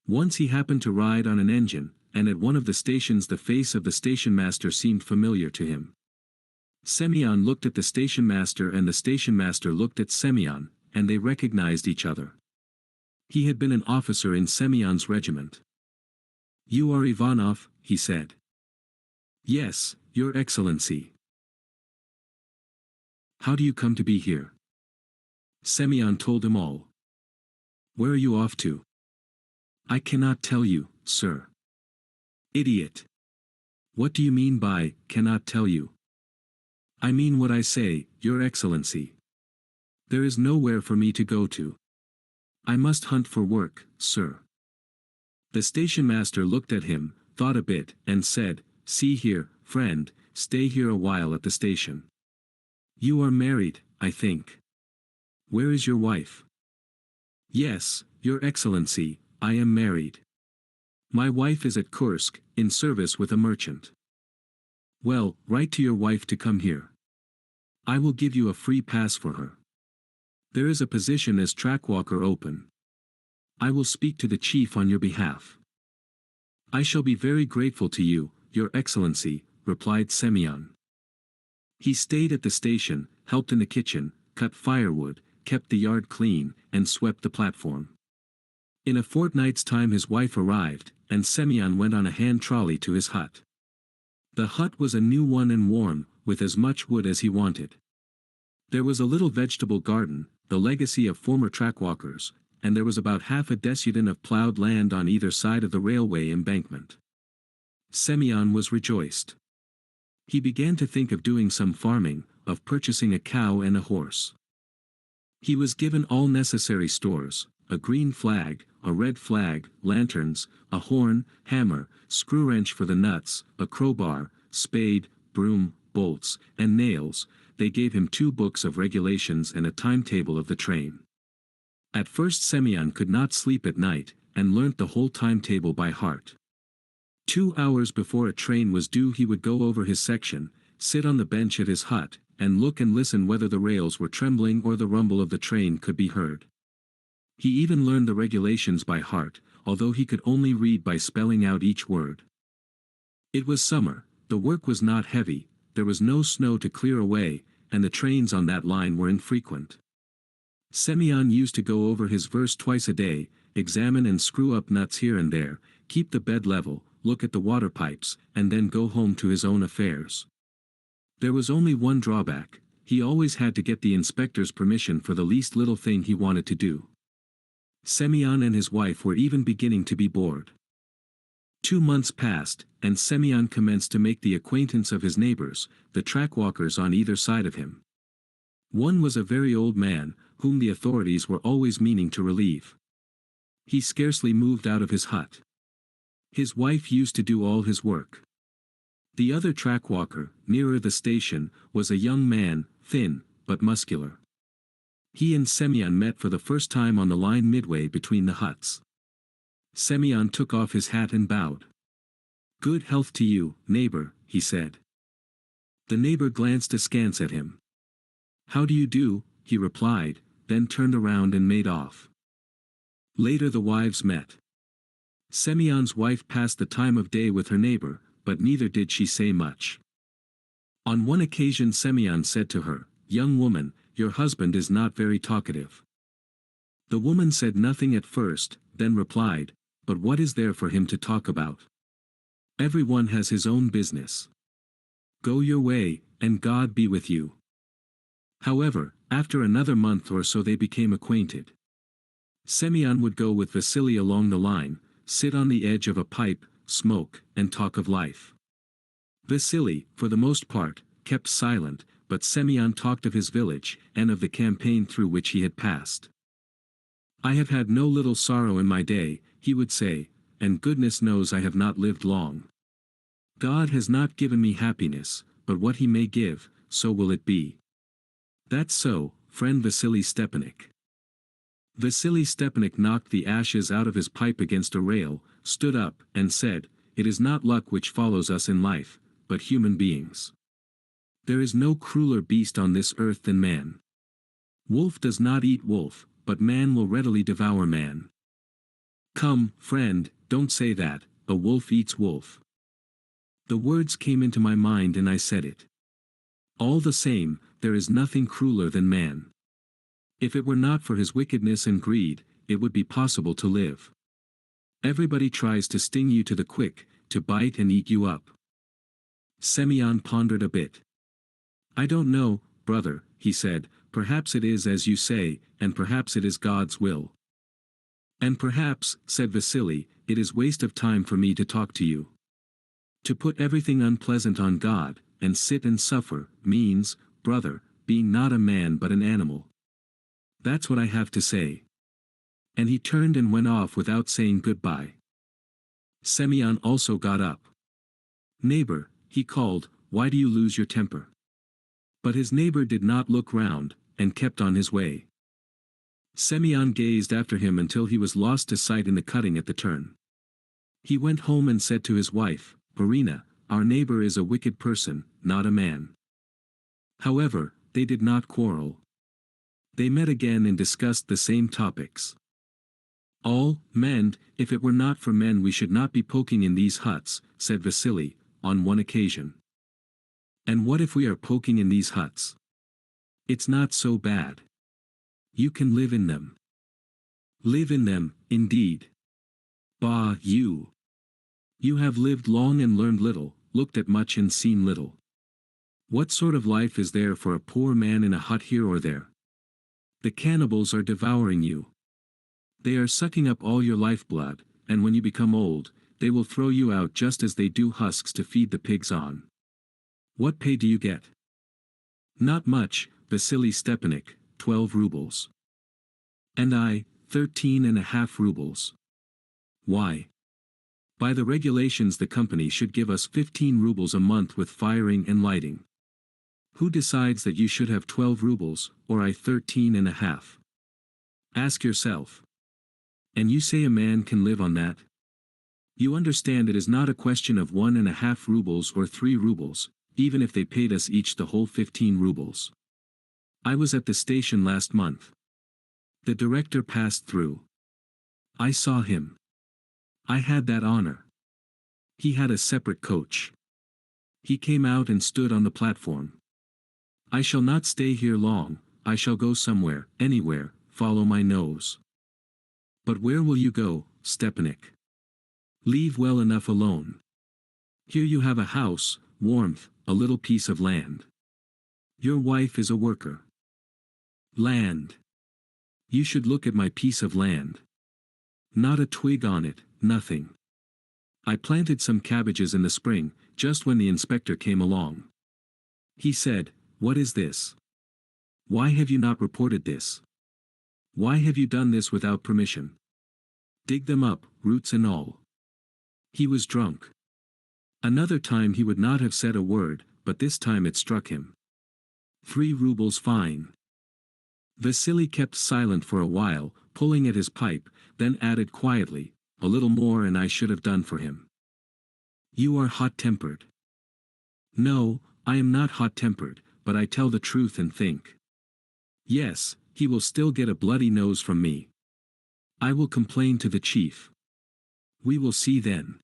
Once he happened to ride on an engine, and at one of the stations the face of the station master seemed familiar to him. Semyon looked at the station master and the station master looked at Semyon, and they recognized each other. He had been an officer in Semyon's regiment. "You are Ivanov," he said. "Yes, Your Excellency." "How do you come to be here?" Semyon told him all. "Where are you off to?" "I cannot tell you, sir." "Idiot! What do you mean by, cannot tell you?" "I mean what I say, Your Excellency. There is nowhere for me to go to. I must hunt for work, sir." The station master looked at him, thought a bit, and said, "See here, friend, stay here a while at the station. You are married, I think. Where is your wife?" "Yes, Your Excellency, I am married. My wife is at Kursk, in service with a merchant." "Well, write to your wife to come here. I will give you a free pass for her. There is a position as trackwalker open. I will speak to the chief on your behalf." "I shall be very grateful to you, Your Excellency," replied Semyon. He stayed at the station, helped in the kitchen, cut firewood, kept the yard clean, and swept the platform. In a fortnight's time his wife arrived, and Semyon went on a hand trolley to his hut. The hut was a new one and warm, with as much wood as he wanted. There was a little vegetable garden, the legacy of former trackwalkers, and there was about half a deciaton of plowed land on either side of the railway embankment. Semyon was rejoiced. He began to think of doing some farming, of purchasing a cow and a horse. He was given all necessary stores, a green flag, a red flag, lanterns, a horn, hammer, screw-wrench for the nuts, a crowbar, spade, broom, bolts, and nails. They gave him 2 books of regulations and a timetable of the train. At first Semyon could not sleep at night, and learnt the whole timetable by heart. 2 hours before a train was due he would go over his section, sit on the bench at his hut, and look and listen whether the rails were trembling or the rumble of the train could be heard. He even learned the regulations by heart, although he could only read by spelling out each word. It was summer, the work was not heavy, there was no snow to clear away, and the trains on that line were infrequent. Semyon used to go over his verse twice a day, examine and screw up nuts here and there, keep the bed level, look at the water pipes, and then go home to his own affairs. There was only one drawback: he always had to get the inspector's permission for the least little thing he wanted to do. Semyon and his wife were even beginning to be bored. 2 months passed, and Semyon commenced to make the acquaintance of his neighbors, the trackwalkers on either side of him. One was a very old man, whom the authorities were always meaning to relieve. He scarcely moved out of his hut. His wife used to do all his work. The other trackwalker, nearer the station, was a young man, thin, but muscular. He and Semyon met for the first time on the line midway between the huts. Semyon took off his hat and bowed. "Good health to you, neighbor," he said. The neighbor glanced askance at him. "How do you do?" he replied, then turned around and made off. Later the wives met. Semyon's wife passed the time of day with her neighbor, but neither did she say much. On one occasion Semyon said to her, "Young woman, your husband is not very talkative." The woman said nothing at first, then replied, "But what is there for him to talk about? Everyone has his own business. Go your way, and God be with you." However, after another month or so they became acquainted. Semyon would go with Vasily along the line, sit on the edge of a pipe, smoke, and talk of life. Vasily, for the most part, kept silent, but Semyon talked of his village, and of the campaign through which he had passed. "I have had no little sorrow in my day," he would say, "and goodness knows I have not lived long. God has not given me happiness, but what he may give, so will it be." "That's so, friend Vasily Stepanych." Vasily Stepanych knocked the ashes out of his pipe against a rail, stood up, and said, "It is not luck which follows us in life, but human beings. There is no crueler beast on this earth than man. Wolf does not eat wolf, but man will readily devour man. Come, friend, don't say that, a wolf eats wolf." The words came into my mind and I said it. All the same, there is nothing crueler than man. If it were not for his wickedness and greed, it would be possible to live. Everybody tries to sting you to the quick, to bite and eat you up. Semyon pondered a bit. "I don't know, brother," he said, "perhaps it is as you say, and perhaps it is God's will." "And perhaps," said Vasily, "it is waste of time for me to talk to you. To put everything unpleasant on God, and sit and suffer, means, brother, being not a man but an animal. That's what I have to say." And he turned and went off without saying goodbye. Semyon also got up. "Neighbor," he called, "why do you lose your temper?" But his neighbor did not look round, and kept on his way. Semyon gazed after him until he was lost to sight in the cutting at the turn. He went home and said to his wife, "Marina, our neighbor is a wicked person, not a man." However, they did not quarrel. They met again and discussed the same topics. "All, men, if it were not for men we should not be poking in these huts," said Vasily, on one occasion. "And what if we are poking in these huts? It's not so bad. You can live in them." "Live in them, indeed. Bah, you! You have lived long and learned little, looked at much and seen little. What sort of life is there for a poor man in a hut here or there? The cannibals are devouring you. They are sucking up all your lifeblood, and when you become old, they will throw you out just as they do husks to feed the pigs on. What pay do you get?" "Not much, Vasily Stepanych, 12 rubles. "And I, 13.5 rubles. "Why? By the regulations the company should give us 15 rubles a month with firing and lighting. Who decides that you should have 12 rubles, or I 13.5? Ask yourself. And you say a man can live on that? You understand it is not a question of 1.5 rubles or 3 rubles, even if they paid us each the whole 15 rubles. I was at the station last month. The director passed through. I saw him. I had that honor. He had a separate coach. He came out and stood on the platform. I shall not stay here long, I shall go somewhere, anywhere, follow my nose." "But where will you go, Stepanych?" Leave well enough alone. Here you have a house, warmth, a little piece of land. Your wife is a worker. Land. You should look at my piece of land. Not a twig on it, nothing. I planted some cabbages in the spring, just when the inspector came along. He said, "What is this? Why have you not reported this? Why have you done this without permission? Dig them up, roots and all." He was drunk. Another time he would not have said a word, but this time it struck him. 3 rubles fine. Vasily kept silent for a while, pulling at his pipe, then added quietly, "A little more and I should have done for him." "You are hot-tempered." "No, I am not hot-tempered, but I tell the truth and think. Yes, he will still get a bloody nose from me. I will complain to the chief. We will see then."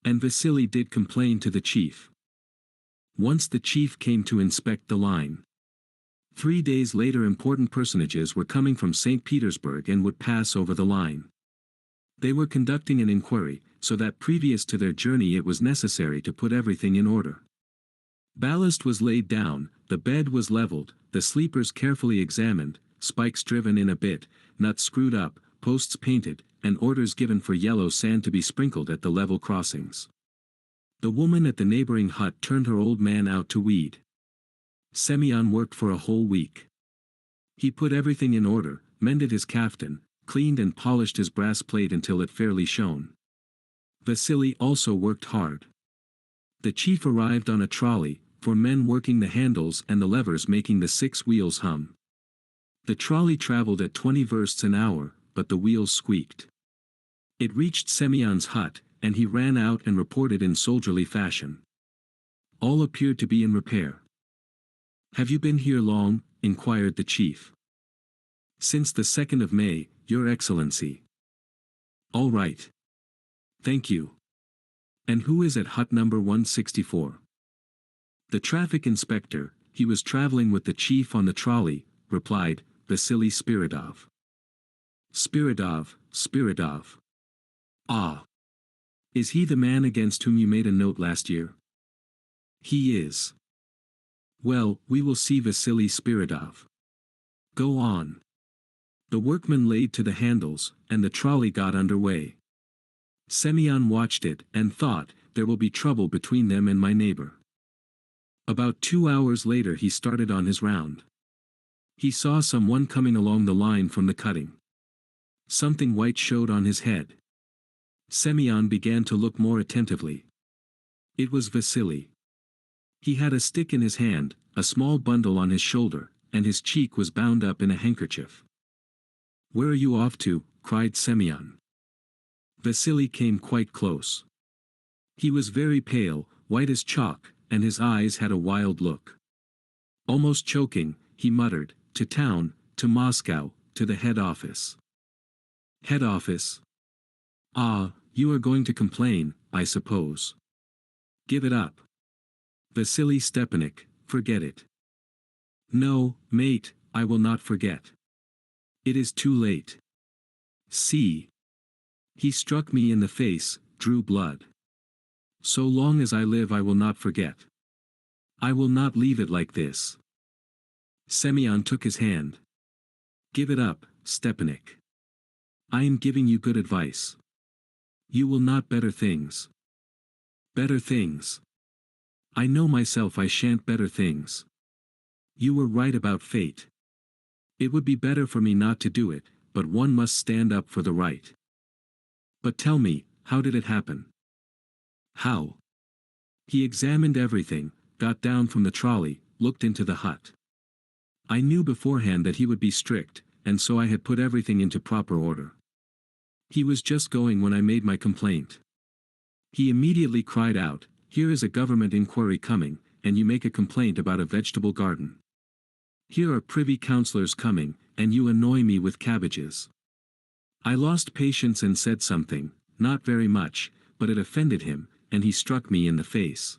And Vasily did complain to the chief. Once the chief came to inspect the line. 3 days later important personages were coming from St. Petersburg and would pass over the line. They were conducting an inquiry, so that previous to their journey it was necessary to put everything in order. Ballast was laid down, the bed was leveled, the sleepers carefully examined, spikes driven in a bit, nuts screwed up, posts painted, and orders given for yellow sand to be sprinkled at the level crossings. The woman at the neighboring hut turned her old man out to weed. Semyon worked for a whole week. He put everything in order, mended his kaftan, cleaned and polished his brass plate until it fairly shone. Vasily also worked hard. The chief arrived on a trolley, 4 men working the handles and the levers making the 6 wheels hum. The trolley traveled at 20 versts an hour, but the wheels squeaked. It reached Semyon's hut, and he ran out and reported in soldierly fashion. All appeared to be in repair. "Have you been here long?" inquired the chief. "Since the 2nd of May, Your Excellency." "All right. Thank you. And who is at hut number 164? "The traffic inspector, he was traveling with the chief on the trolley," replied Vasily Spiridov. "Spiridov, Spiridov. Ah. Is he the man against whom you made a note last year?" "He is." "Well, we will see Vasily Spiridov. Go on." The workmen laid to the handles, and the trolley got under way. Semyon watched it, and thought, there will be trouble between them and my neighbor. About 2 hours later he started on his round. He saw someone coming along the line from the cutting. Something white showed on his head. Semyon began to look more attentively. It was Vasily. He had a stick in his hand, a small bundle on his shoulder, and his cheek was bound up in a handkerchief. "Where are you off to?" cried Semyon. Vasily came quite close. He was very pale, white as chalk, and his eyes had a wild look. Almost choking, he muttered, "To town, to Moscow, to the head office." "Head office? Ah, you are going to complain, I suppose. Give it up. Vasily Stepanych, forget it." "No, mate, I will not forget. It is too late. See. He struck me in the face, drew blood. So long as I live I will not forget. I will not leave it like this." Semyon took his hand. "Give it up, Stepanych. I am giving you good advice. You will not better things. Better things. I know myself I shan't better things. You were right about fate. It would be better for me not to do it, but one must stand up for the right. But tell me, how did it happen?" "How?" He examined everything, got down from the trolley, looked into the hut. I knew beforehand that he would be strict, and so I had put everything into proper order. He was just going when I made my complaint. He immediately cried out, "Here is a government inquiry coming, and you make a complaint about a vegetable garden. Here are privy councillors coming, and you annoy me with cabbages." I lost patience and said something, not very much, but it offended him, and he struck me in the face.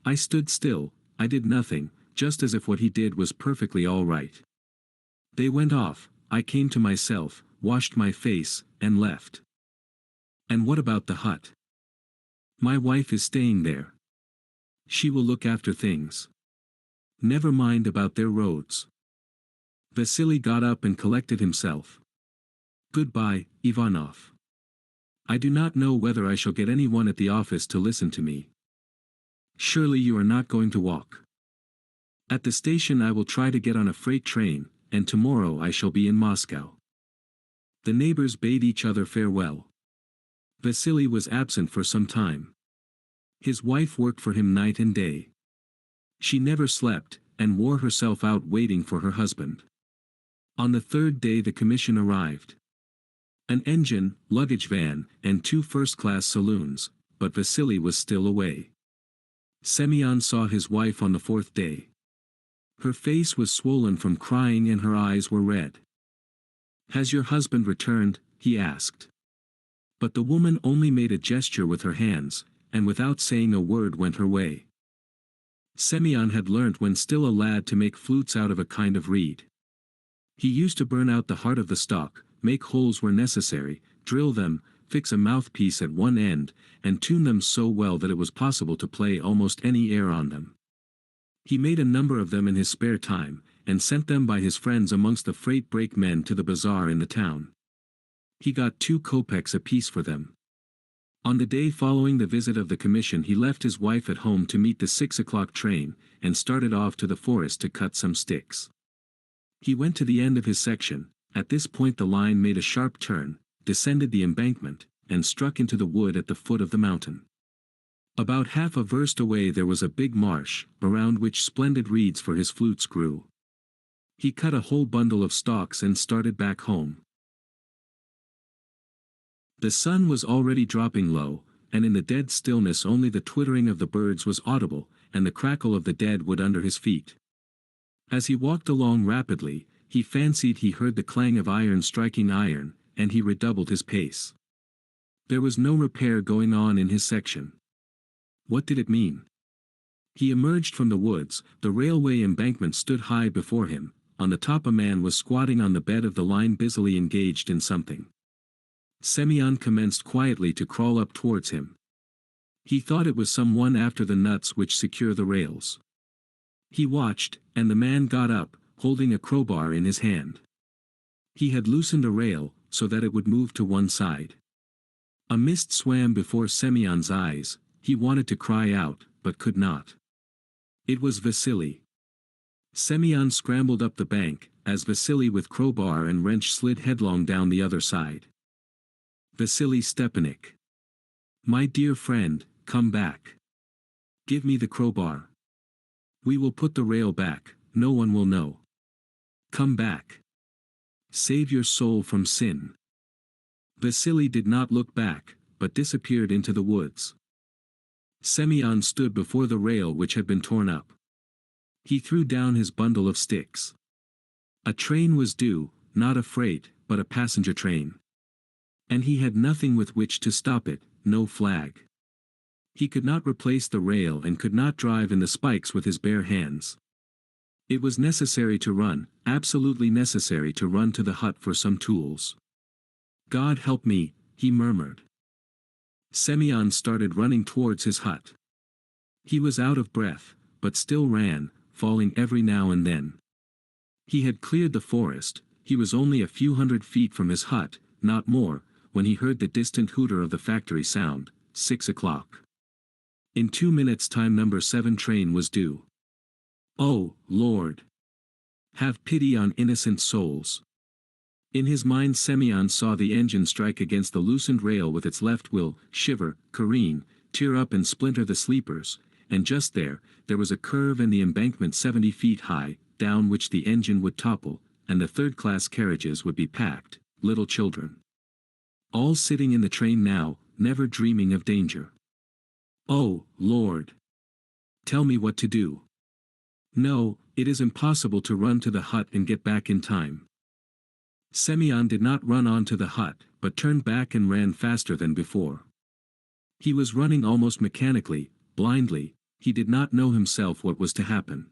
I stood still, I did nothing, just as if what he did was perfectly all right. They went off, I came to myself, washed my face, and left. And what about the hut? My wife is staying there. She will look after things. Never mind about their roads. Vasily got up and collected himself. Goodbye, Ivanov. I do not know whether I shall get anyone at the office to listen to me. Surely you are not going to walk. At the station I will try to get on a freight train, and tomorrow I shall be in Moscow. The neighbors bade each other farewell. Vasily was absent for some time. His wife worked for him night and day. She never slept, and wore herself out waiting for her husband. On the third day the commission arrived. An engine, luggage van, and 2 first-class saloons, but Vasily was still away. Semyon saw his wife on the 4th day. Her face was swollen from crying and her eyes were red. "Has your husband returned?" he asked. But the woman only made a gesture with her hands, and without saying a word went her way. Semyon had learnt when still a lad to make flutes out of a kind of reed. He used to burn out the heart of the stalk, make holes where necessary, drill them, fix a mouthpiece at one end, and tune them so well that it was possible to play almost any air on them. He made a number of them in his spare time, and sent them by his friends amongst the freight brakemen to the bazaar in the town. He got 2 kopecks apiece for them. On the day following the visit of the commission he left his wife at home to meet the 6 o'clock train, and started off to the forest to cut some sticks. He went to the end of his section. At this point the line made a sharp turn, descended the embankment, and struck into the wood at the foot of the mountain. About half a verst away there was a big marsh, around which splendid reeds for his flutes grew. He cut a whole bundle of stalks and started back home. The sun was already dropping low, and in the dead stillness only the twittering of the birds was audible, and the crackle of the dead wood under his feet. As he walked along rapidly, he fancied he heard the clang of iron striking iron, and he redoubled his pace. There was no repair going on in his section. What did it mean? He emerged from the woods, the railway embankment stood high before him, on the top a man was squatting on the bed of the line busily engaged in something. Semyon commenced quietly to crawl up towards him. He thought it was some one after the nuts which secure the rails. He watched, and the man got up, holding a crowbar in his hand. He had loosened a rail, so that it would move to one side. A mist swam before Semyon's eyes. He wanted to cry out, but could not. It was Vasily. Semyon scrambled up the bank, as Vasily with crowbar and wrench slid headlong down the other side. Vasily Stepanych. My dear friend, come back. Give me the crowbar. We will put the rail back, no one will know. Come back. Save your soul from sin. Vasily did not look back, but disappeared into the woods. Semyon stood before the rail which had been torn up. He threw down his bundle of sticks. A train was due, not a freight, but a passenger train. And he had nothing with which to stop it, no flag. He could not replace the rail and could not drive in the spikes with his bare hands. It was necessary to run, absolutely necessary to run to the hut for some tools. God help me, he murmured. Semyon started running towards his hut. He was out of breath, but still ran, falling every now and then. He had cleared the forest, he was only a few hundred feet from his hut, not more, when he heard the distant hooter of the factory sound, 6 o'clock. In 2 minutes' time number 7 train was due. Oh, Lord! Have pity on innocent souls. In his mind Semyon saw the engine strike against the loosened rail with its left wheel, shiver, careen, tear up and splinter the sleepers, and just there was a curve in the embankment 70 feet high, down which the engine would topple, and the third-class carriages would be packed, little children. All sitting in the train now, never dreaming of danger. Oh, Lord! Tell me what to do. No, it is impossible to run to the hut and get back in time. Semyon did not run on to the hut, but turned back and ran faster than before. He was running almost mechanically, blindly, he did not know himself what was to happen.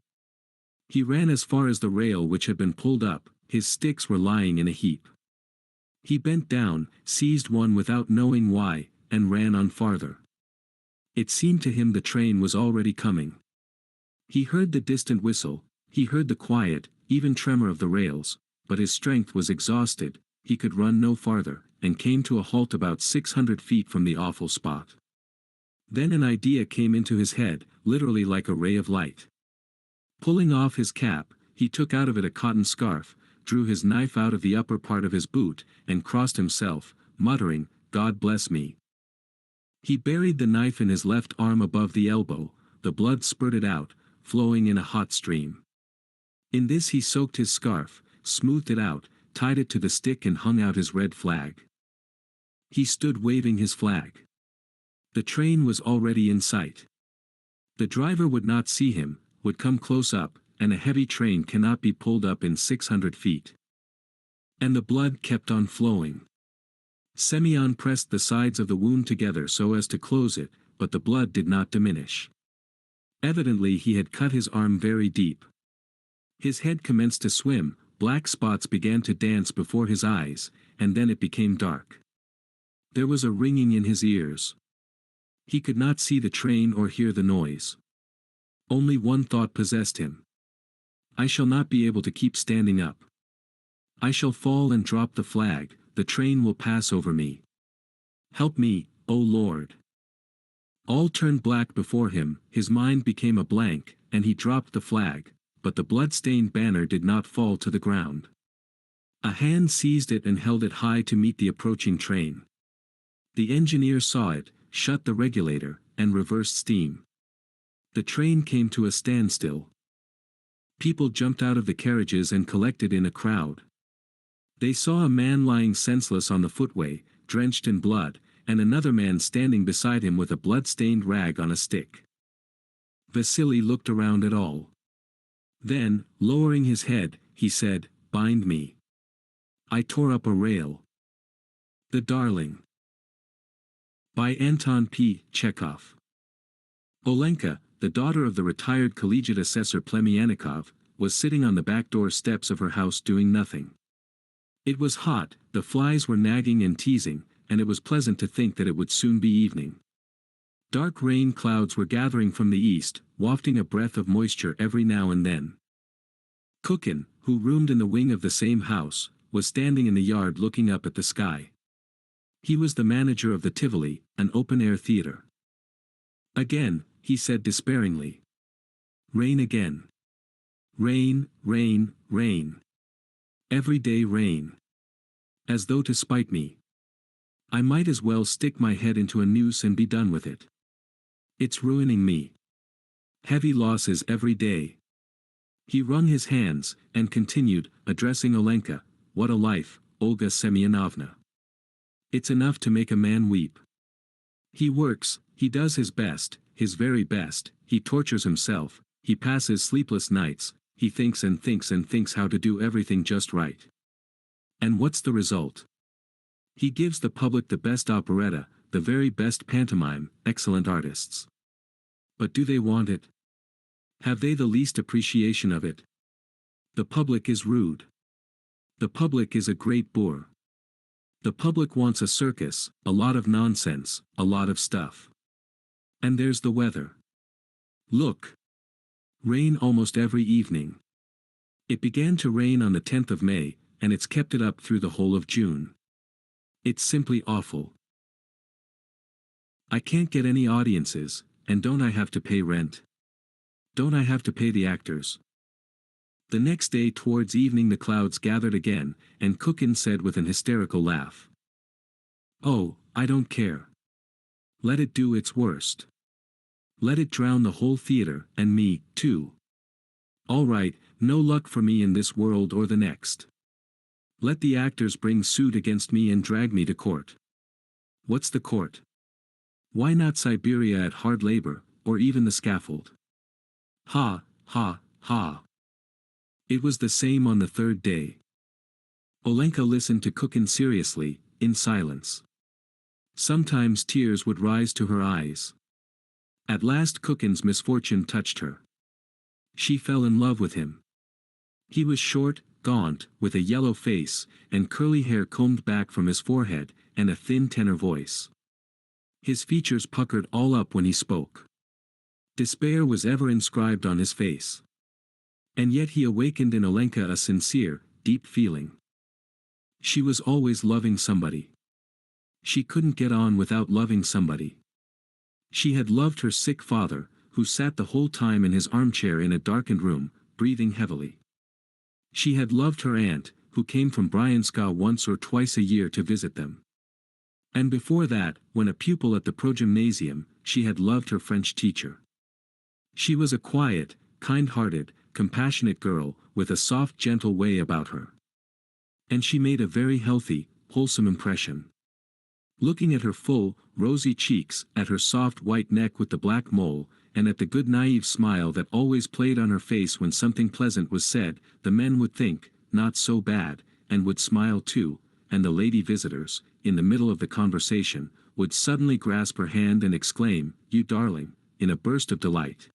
He ran as far as the rail which had been pulled up, his sticks were lying in a heap. He bent down, seized one without knowing why, and ran on farther. It seemed to him the train was already coming. He heard the distant whistle, he heard the quiet, even tremor of the rails, but his strength was exhausted, he could run no farther, and came to a halt about 600 feet from the awful spot. Then an idea came into his head, literally like a ray of light. Pulling off his cap, he took out of it a cotton scarf, drew his knife out of the upper part of his boot, and crossed himself, muttering, "God bless me." He buried the knife in his left arm above the elbow, the blood spurted out, flowing in a hot stream. In this he soaked his scarf, smoothed it out, tied it to the stick and hung out his red flag. He stood waving his flag. The train was already in sight. The driver would not see him, would come close up, and a heavy train cannot be pulled up in 600 feet. And the blood kept on flowing. Semyon pressed the sides of the wound together so as to close it, but the blood did not diminish. Evidently he had cut his arm very deep. His head commenced to swim, black spots began to dance before his eyes, and then it became dark. There was a ringing in his ears. He could not see the train or hear the noise. Only one thought possessed him. I shall not be able to keep standing up. I shall fall and drop the flag, the train will pass over me. Help me, O Lord. All turned black before him, his mind became a blank, and he dropped the flag, but the blood-stained banner did not fall to the ground. A hand seized it and held it high to meet the approaching train. The engineer saw it, shut the regulator, and reversed steam. The train came to a standstill. People jumped out of the carriages and collected in a crowd. They saw a man lying senseless on the footway, drenched in blood, and another man standing beside him with a blood-stained rag on a stick. Vasily looked around at all. Then, lowering his head, he said, "Bind me." I tore up a rail. The Darling. By Anton P. Chekhov. Olenka, the daughter of the retired collegiate assessor Plemianikov, was sitting on the back door steps of her house doing nothing. It was hot, the flies were nagging and teasing, and it was pleasant to think that it would soon be evening. Dark rain clouds were gathering from the east, wafting a breath of moisture every now and then. Kukin, who roomed in the wing of the same house, was standing in the yard looking up at the sky. He was the manager of the Tivoli, an open-air theater. Again, he said despairingly. Rain again. Rain, rain, rain. Every day rain. As though to spite me. I might as well stick my head into a noose and be done with it. It's ruining me. Heavy losses every day. He wrung his hands, and continued, addressing Olenka, "What a life, Olga Semyonovna. It's enough to make a man weep. He works, he does his best, his very best, he tortures himself, he passes sleepless nights, he thinks and thinks and thinks how to do everything just right. And what's the result? He gives the public the best operetta, the very best pantomime, excellent artists. But do they want it? Have they the least appreciation of it? The public is rude. The public is a great bore. The public wants a circus, a lot of nonsense, a lot of stuff. And there's the weather. Look. Rain almost every evening. It began to rain on the 10th of May, and it's kept it up through the whole of June. It's simply awful. I can't get any audiences, and don't I have to pay rent? Don't I have to pay the actors? The next day towards evening the clouds gathered again, and Kukin said with an hysterical laugh. Oh, I don't care. Let it do its worst. Let it drown the whole theater, and me, too. All right, no luck for me in this world or the next. Let the actors bring suit against me and drag me to court. What's the court? Why not Siberia at hard labor, or even the scaffold? Ha, ha, ha. It was the same on the third day. Olenka listened to Kukin seriously, in silence. Sometimes tears would rise to her eyes. At last Kukin's misfortune touched her. She fell in love with him. He was short, gaunt, with a yellow face, and curly hair combed back from his forehead, and a thin tenor voice. His features puckered all up when he spoke. Despair was ever inscribed on his face. And yet he awakened in Olenka a sincere, deep feeling. She was always loving somebody. She couldn't get on without loving somebody. She had loved her sick father, who sat the whole time in his armchair in a darkened room, breathing heavily. She had loved her aunt, who came from Bryanska once or twice a year to visit them. And before that, when a pupil at the progymnasium, she had loved her French teacher. She was a quiet, kind-hearted, compassionate girl, with a soft gentle way about her. And she made a very healthy, wholesome impression. Looking at her full, rosy cheeks, at her soft white neck with the black mole, and at the good naive smile that always played on her face when something pleasant was said, the men would think, not so bad, and would smile too, and the lady visitors, in the middle of the conversation, would suddenly grasp her hand and exclaim, "You darling," in a burst of delight.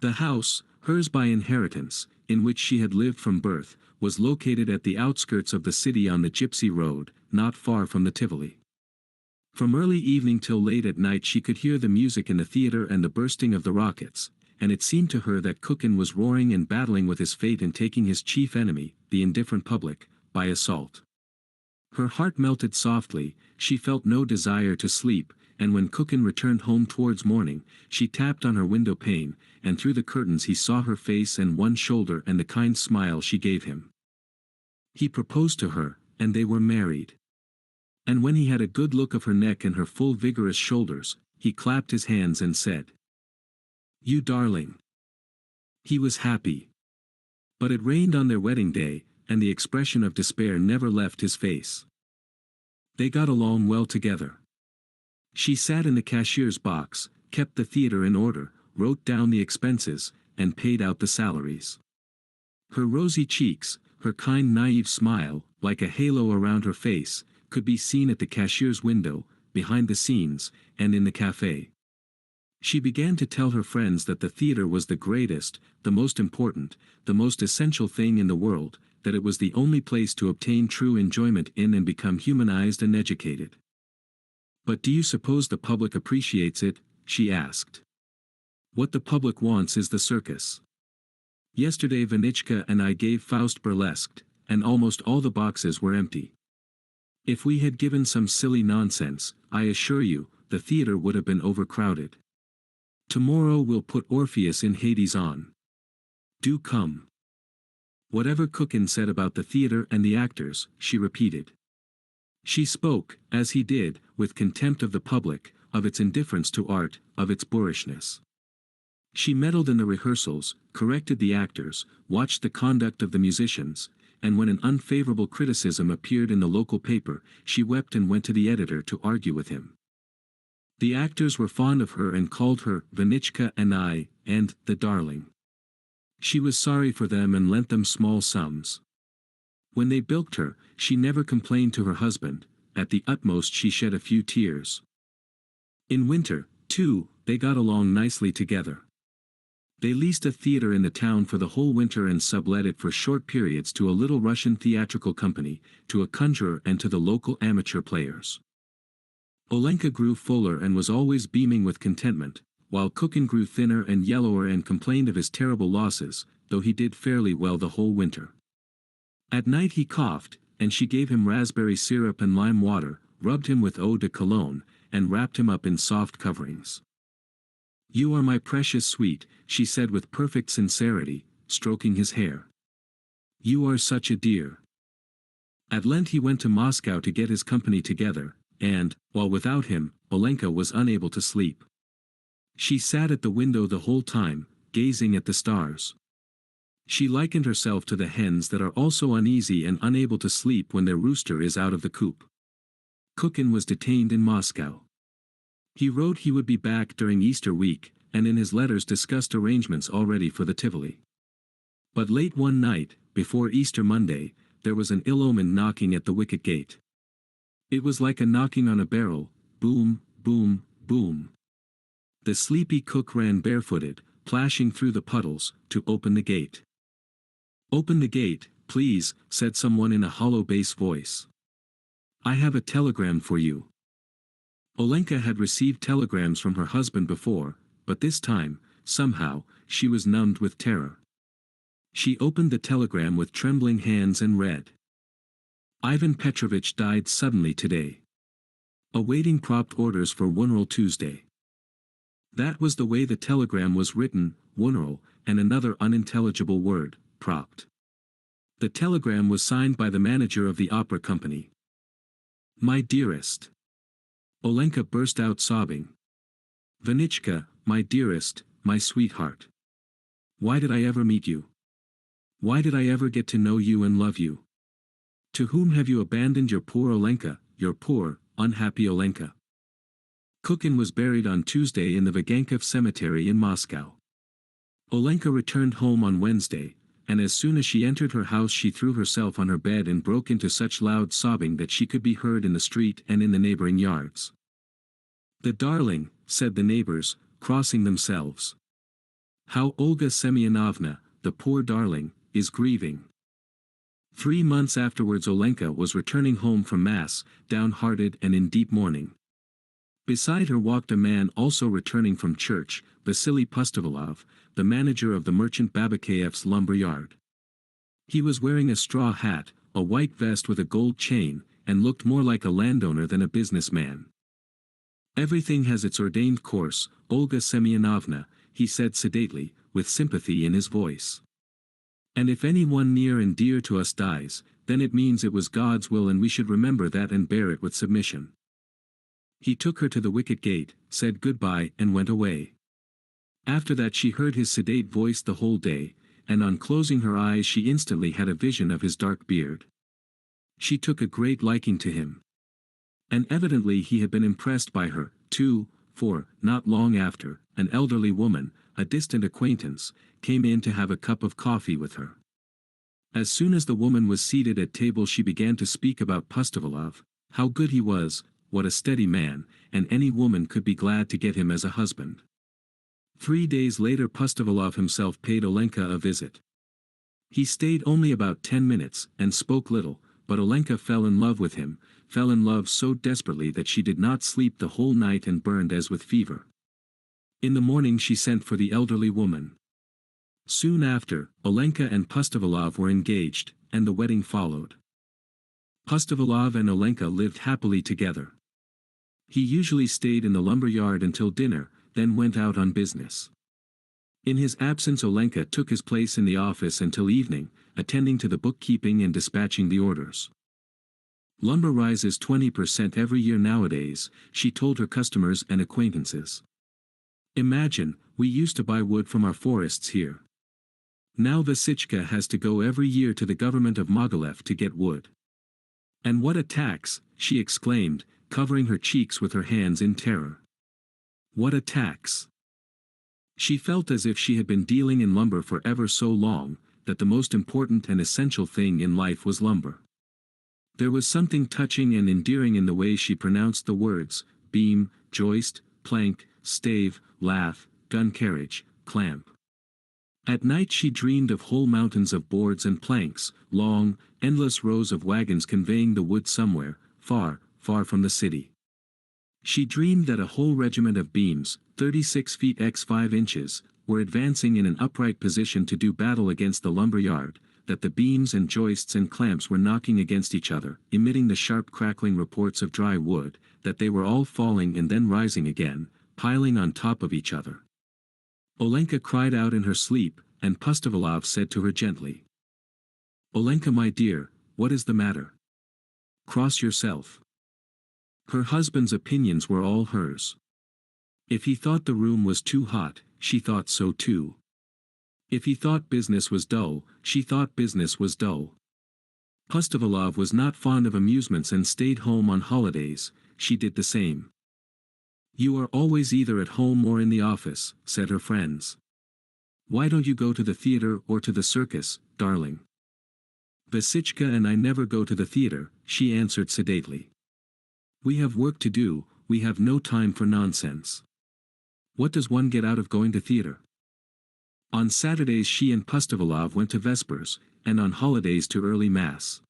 The house, hers by inheritance, in which she had lived from birth, was located at the outskirts of the city on the Gypsy Road, not far from the Tivoli. From early evening till late at night she could hear the music in the theater and the bursting of the rockets, and it seemed to her that Kukin was roaring and battling with his fate and taking his chief enemy, the indifferent public, by assault. Her heart melted softly, she felt no desire to sleep, and when Kukin returned home towards morning, she tapped on her window pane, and through the curtains he saw her face and one shoulder and the kind smile she gave him. He proposed to her, and they were married. And when he had a good look of her neck and her full vigorous shoulders, he clapped his hands and said, "You darling." He was happy. But it rained on their wedding day, and the expression of despair never left his face. They got along well together. She sat in the cashier's box, kept the theater in order, wrote down the expenses, and paid out the salaries. Her rosy cheeks, her kind naive smile, like a halo around her face, could be seen at the cashier's window, behind the scenes, and in the café. She began to tell her friends that the theater was the greatest, the most important, the most essential thing in the world, that it was the only place to obtain true enjoyment in and become humanized and educated. "But do you suppose the public appreciates it?" she asked. "What the public wants is the circus. Yesterday Vanichka and I gave Faust burlesqued, and almost all the boxes were empty. If we had given some silly nonsense, I assure you, the theater would have been overcrowded. Tomorrow we'll put Orpheus in Hades on. Do come." Whatever Kukin said about the theater and the actors, she repeated. She spoke, as he did, with contempt of the public, of its indifference to art, of its boorishness. She meddled in the rehearsals, corrected the actors, watched the conduct of the musicians, and when an unfavorable criticism appeared in the local paper, she wept and went to the editor to argue with him. The actors were fond of her and called her Vanichka and I, and the darling. She was sorry for them and lent them small sums. When they bilked her, she never complained to her husband, at the utmost she shed a few tears. In winter, too, they got along nicely together. They leased a theater in the town for the whole winter and sublet it for short periods to a little Russian theatrical company, to a conjurer and to the local amateur players. Olenka grew fuller and was always beaming with contentment, while Kukin grew thinner and yellower and complained of his terrible losses, though he did fairly well the whole winter. At night he coughed, and she gave him raspberry syrup and lime water, rubbed him with eau de cologne, and wrapped him up in soft coverings. "You are my precious sweet," she said with perfect sincerity, stroking his hair. "You are such a dear." At Lent he went to Moscow to get his company together, and, while without him, Olenka was unable to sleep. She sat at the window the whole time, gazing at the stars. She likened herself to the hens that are also uneasy and unable to sleep when their rooster is out of the coop. Kukin was detained in Moscow. He wrote he would be back during Easter week, and in his letters discussed arrangements already for the Tivoli. But late one night, before Easter Monday, there was an ill-omened knocking at the wicket gate. It was like a knocking on a barrel, boom, boom, boom. The sleepy cook ran barefooted, plashing through the puddles, to open the gate. "Open the gate, Please, said someone in a hollow bass voice. I have a telegram for you. Olenka had received telegrams from her husband before, but this time, somehow, she was numbed with terror. She opened the telegram with trembling hands and read. Ivan Petrovich died suddenly today. Awaiting prompt orders for funeral Tuesday. That was the way the telegram was written, funeral, and another unintelligible word, propt. The telegram was signed by the manager of the opera company. My dearest. Olenka burst out sobbing. Vanichka, my dearest, my sweetheart. Why did I ever meet you? Why did I ever get to know you and love you? To whom have you abandoned your poor Olenka, your poor, unhappy Olenka? Kukin was buried on Tuesday in the Vagankovo cemetery in Moscow. Olenka returned home on Wednesday, and as soon as she entered her house she threw herself on her bed and broke into such loud sobbing that she could be heard in the street and in the neighboring yards. The darling, said the neighbors, crossing themselves. How Olga Semyonovna, the poor darling, is grieving. 3 months afterwards Olenka was returning home from Mass, downhearted and in deep mourning. Beside her walked a man also returning from church, Vasily Pustovalov, the manager of the merchant Babakayev's lumber yard. He was wearing a straw hat, a white vest with a gold chain, and looked more like a landowner than a businessman. Everything has its ordained course, Olga Semyonovna, he said sedately, with sympathy in his voice. And if anyone near and dear to us dies, then it means it was God's will and we should remember that and bear it with submission. He took her to the wicket gate, said goodbye and went away. After that she heard his sedate voice the whole day, and on closing her eyes she instantly had a vision of his dark beard. She took a great liking to him. And evidently he had been impressed by her, too, for, not long after, an elderly woman, a distant acquaintance, came in to have a cup of coffee with her. As soon as the woman was seated at table she began to speak about Pustovalov, how good he was, what a steady man, and any woman could be glad to get him as a husband. 3 days later Pustovalov himself paid Olenka a visit. He stayed only about 10 minutes, and spoke little, but Olenka fell in love with him, fell in love so desperately that she did not sleep the whole night and burned as with fever. In the morning she sent for the elderly woman. Soon after, Olenka and Pustovalov were engaged, and the wedding followed. Pustovalov and Olenka lived happily together. He usually stayed in the lumber yard until dinner, then went out on business. In his absence Olenka took his place in the office until evening, attending to the bookkeeping and dispatching the orders. Lumber rises 20% every year nowadays, she told her customers and acquaintances. Imagine, we used to buy wood from our forests here. Now Vasichka has to go every year to the government of Mogilev to get wood. And what a tax, she exclaimed, covering her cheeks with her hands in terror. What a tax! She felt as if she had been dealing in lumber for ever so long, that the most important and essential thing in life was lumber. There was something touching and endearing in the way she pronounced the words, beam, joist, plank, stave, lath, gun carriage, clamp. At night she dreamed of whole mountains of boards and planks, long, endless rows of wagons conveying the wood somewhere, far, far from the city. She dreamed that a whole regiment of beams, 36 feet x 5 inches, were advancing in an upright position to do battle against the lumber yard, that the beams and joists and clamps were knocking against each other, emitting the sharp crackling reports of dry wood, that they were all falling and then rising again, piling on top of each other. Olenka cried out in her sleep, and Pustovalov said to her gently, Olenka, my dear, what is the matter? Cross yourself. Her husband's opinions were all hers. If he thought the room was too hot, she thought so too. If he thought business was dull, she thought business was dull. Pustovalov was not fond of amusements and stayed home on holidays, she did the same. You are always either at home or in the office, said her friends. Why don't you go to the theater or to the circus, darling? Vasichka and I never go to the theater, she answered sedately. We have work to do, we have no time for nonsense. What does one get out of going to theater? On Saturdays she and Pustovalov went to Vespers, and on holidays to early mass.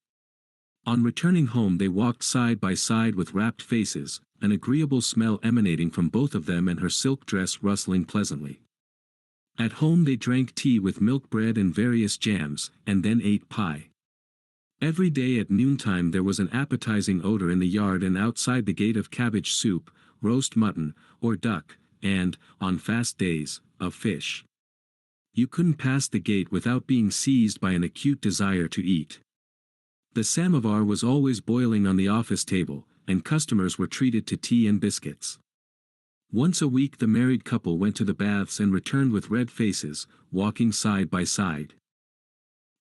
On returning home they walked side by side with rapt faces, an agreeable smell emanating from both of them and her silk dress rustling pleasantly. At home they drank tea with milk bread and various jams, and then ate pie. Every day at noontime there was an appetizing odor in the yard and outside the gate of cabbage soup, roast mutton, or duck, and, on fast days, of fish. You couldn't pass the gate without being seized by an acute desire to eat. The samovar was always boiling on the office table, and customers were treated to tea and biscuits. Once a week the married couple went to the baths and returned with red faces, walking side by side.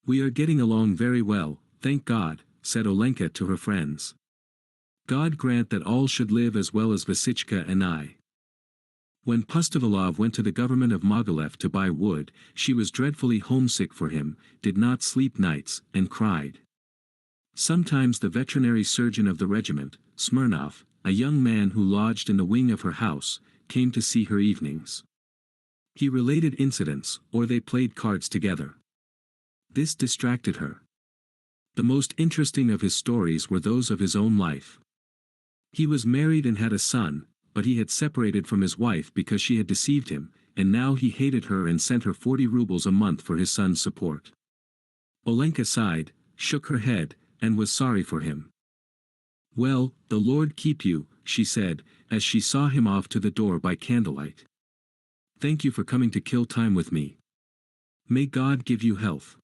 "We are getting along very well, thank God," said Olenka to her friends. "God grant that all should live as well as Vasichka and I." When Pustovalov went to the government of Mogilev to buy wood, she was dreadfully homesick for him, did not sleep nights, and cried. Sometimes the veterinary surgeon of the regiment, Smirnov, a young man who lodged in the wing of her house, came to see her evenings. He related incidents, or they played cards together. This distracted her. The most interesting of his stories were those of his own life. He was married and had a son, but he had separated from his wife because she had deceived him, and now he hated her and sent her 40 rubles a month for his son's support. Olenka sighed, shook her head, and was sorry for him. "Well, the Lord keep you," she said, as she saw him off to the door by candlelight. "Thank you for coming to kill time with me. May God give you health.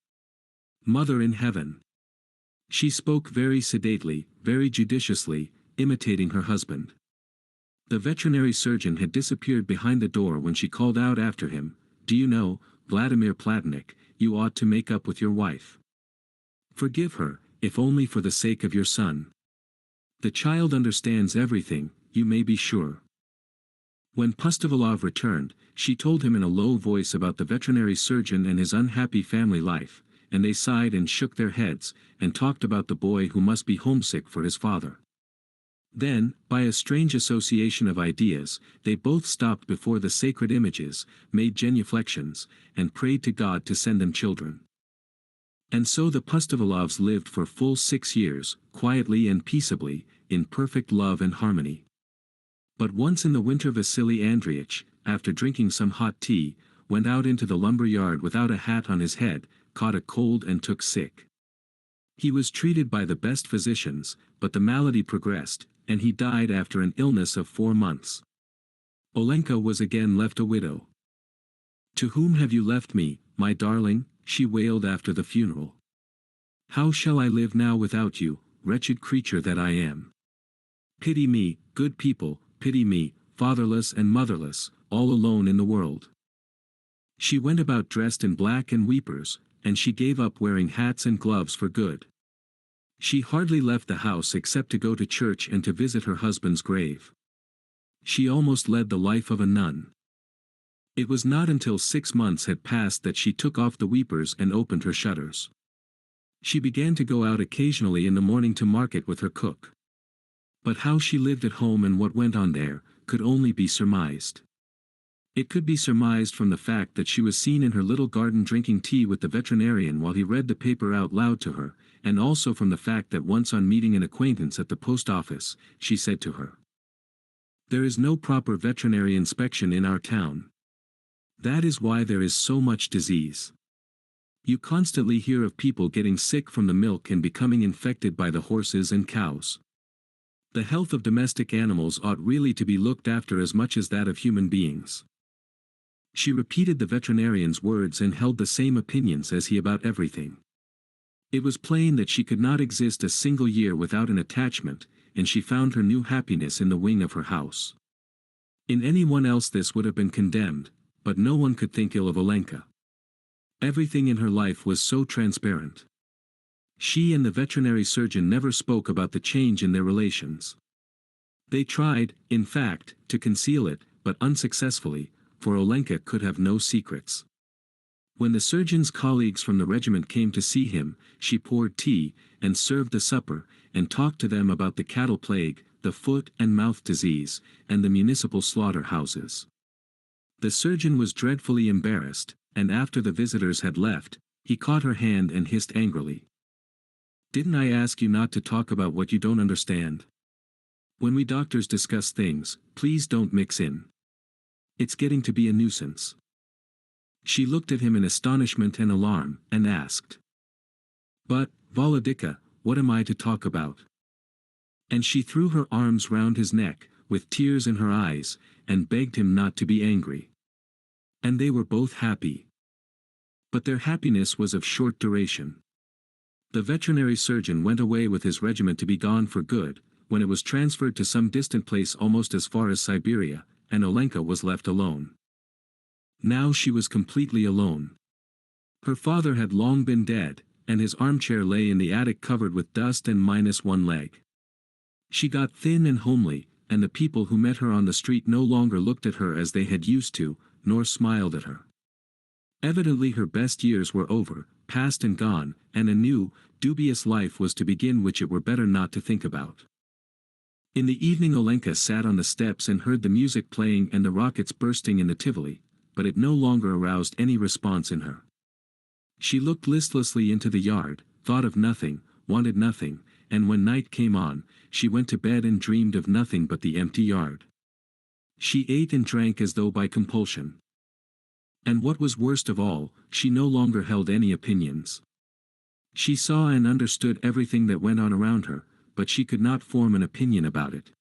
Mother in heaven." She spoke very sedately, very judiciously, imitating her husband. The veterinary surgeon had disappeared behind the door when she called out after him, "Do you know, Vladimir Platonych, you ought to make up with your wife. Forgive her, if only for the sake of your son. The child understands everything, you may be sure." When Pustovalov returned, she told him in a low voice about the veterinary surgeon and his unhappy family life, and they sighed and shook their heads, and talked about the boy who must be homesick for his father. Then, by a strange association of ideas, they both stopped before the sacred images, made genuflections, and prayed to God to send them children. And so the Pustovalovs lived for full 6 years, quietly and peaceably, in perfect love and harmony. But once in the winter Vasily Andreich, after drinking some hot tea, went out into the lumber yard without a hat on his head, caught a cold and took sick. He was treated by the best physicians, but the malady progressed, and he died after an illness of 4 months. Olenka was again left a widow. "To whom have you left me, my darling?" she wailed after the funeral. "How shall I live now without you, wretched creature that I am? Pity me, good people, pity me, fatherless and motherless, all alone in the world." She went about dressed in black and weepers, and she gave up wearing hats and gloves for good. She hardly left the house except to go to church and to visit her husband's grave. She almost led the life of a nun. It was not until 6 months had passed that she took off the weepers and opened her shutters. She began to go out occasionally in the morning to market with her cook. But how she lived at home and what went on there, could only be surmised. It could be surmised from the fact that she was seen in her little garden drinking tea with the veterinarian while he read the paper out loud to her, and also from the fact that once on meeting an acquaintance at the post office, she said to her, "There is no proper veterinary inspection in our town. That is why there is so much disease. You constantly hear of people getting sick from the milk and becoming infected by the horses and cows. The health of domestic animals ought really to be looked after as much as that of human beings." She repeated the veterinarian's words and held the same opinions as he about everything. It was plain that she could not exist a single year without an attachment, and she found her new happiness in the wing of her house. In anyone else this would have been condemned, but no one could think ill of Olenka. Everything in her life was so transparent. She and the veterinary surgeon never spoke about the change in their relations. They tried, in fact, to conceal it, but unsuccessfully, for Olenka could have no secrets. When the surgeon's colleagues from the regiment came to see him, she poured tea, and served the supper, and talked to them about the cattle plague, the foot and mouth disease, and the municipal slaughter-houses. The surgeon was dreadfully embarrassed, and after the visitors had left, He caught her hand and hissed angrily. Didn't I ask you not to talk about what you don't understand? When we doctors discuss things, please don't mix in. It's getting to be a nuisance. She looked at him in astonishment and alarm, and asked. But, Volodika, what am I to talk about? And she threw her arms round his neck, with tears in her eyes, and begged him not to be angry. And they were both happy. But their happiness was of short duration. The veterinary surgeon went away with his regiment to be gone for good, when it was transferred to some distant place almost as far as Siberia, and Olenka was left alone. Now she was completely alone. Her father had long been dead, and his armchair lay in the attic covered with dust and minus one leg. She got thin and homely, and the people who met her on the street no longer looked at her as they had used to, nor smiled at her. Evidently her best years were over, past and gone, and a new, dubious life was to begin which it were better not to think about. In the evening Olenka sat on the steps and heard the music playing and the rockets bursting in the Tivoli, but it no longer aroused any response in her. She looked listlessly into the yard, thought of nothing, wanted nothing, and when night came on, she went to bed and dreamed of nothing but the empty yard. She ate and drank as though by compulsion. And what was worst of all, she no longer held any opinions. She saw and understood everything that went on around her, but she could not form an opinion about it.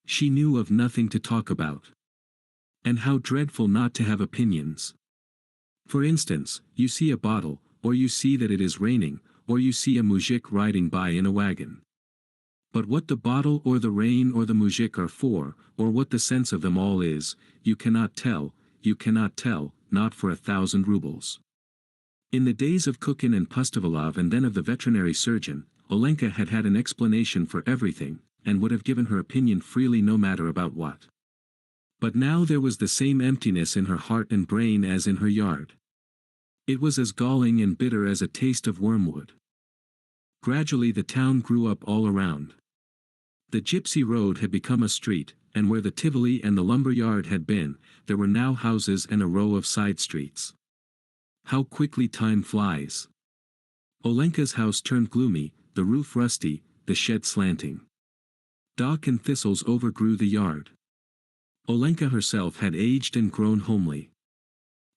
She knew of nothing to talk about. And how dreadful not to have opinions. For instance, you see a bottle, or you see that it is raining, or you see a mujik riding by in a wagon. But what the bottle or the rain or the mujik are for, or what the sense of them all is, you cannot tell, not for 1,000 rubles. In the days of Kukin and Pustovalov and then of the veterinary surgeon, Olenka had had an explanation for everything, and would have given her opinion freely no matter about what. But now there was the same emptiness in her heart and brain as in her yard. It was as galling and bitter as a taste of wormwood. Gradually the town grew up all around. The gypsy road had become a street, and where the Tivoli and the lumber yard had been, there were now houses and a row of side streets. How quickly time flies! Olenka's house turned gloomy, the roof rusty, the shed slanting. Dock and thistles overgrew the yard. Olenka herself had aged and grown homely.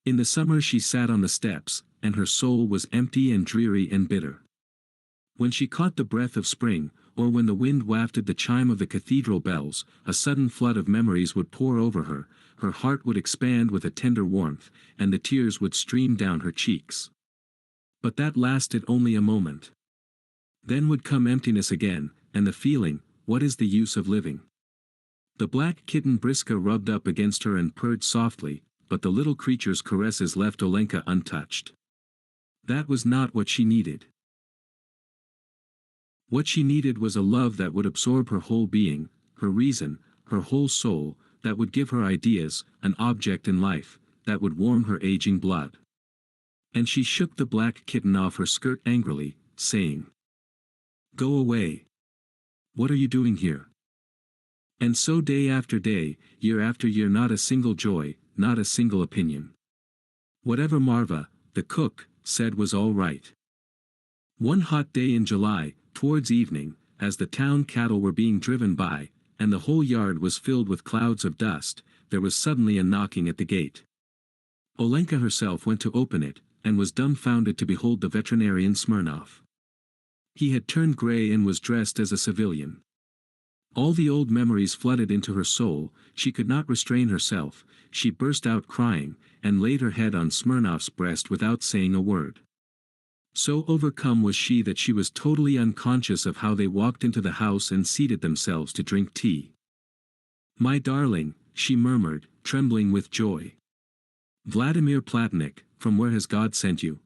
In the summer she sat on the steps, and her soul was empty and dreary and bitter. When she caught the breath of spring, or when the wind wafted the chime of the cathedral bells, a sudden flood of memories would pour over her, her heart would expand with a tender warmth, and the tears would stream down her cheeks. But that lasted only a moment. Then would come emptiness again, and the feeling, what is the use of living? The black kitten Briska rubbed up against her and purred softly, but the little creature's caresses left Olenka untouched. That was not what she needed. What she needed was a love that would absorb her whole being, her reason, her whole soul, that would give her ideas, an object in life, that would warm her aging blood. And she shook the black kitten off her skirt angrily, saying, "Go away. What are you doing here?" And so day after day, year after year, not a single joy, not a single opinion. Whatever Marva, the cook, said was all right. One hot day in July, towards evening, as the town cattle were being driven by, and the whole yard was filled with clouds of dust, there was suddenly a knocking at the gate. Olenka herself went to open it, and was dumbfounded to behold the veterinarian Smirnov. He had turned grey and was dressed as a civilian. All the old memories flooded into her soul, she could not restrain herself, she burst out crying, and laid her head on Smirnov's breast without saying a word. So overcome was she that she was totally unconscious of how they walked into the house and seated themselves to drink tea. "My darling," she murmured, trembling with joy. "Vladimir Platonych, from where has God sent you?"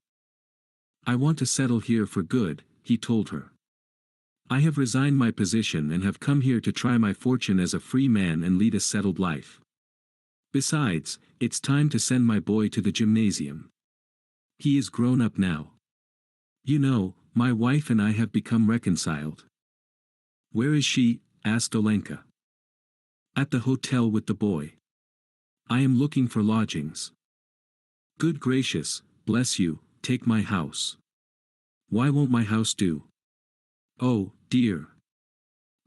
"I want to settle here for good," he told her. "I have resigned my position and have come here to try my fortune as a free man and lead a settled life. Besides, it's time to send my boy to the gymnasium. He is grown up now. You know, my wife and I have become reconciled." "Where is she?" asked Olenka. "At the hotel with the boy. I am looking for lodgings." "Good gracious, bless you, take my house. Why won't my house do? Oh, dear.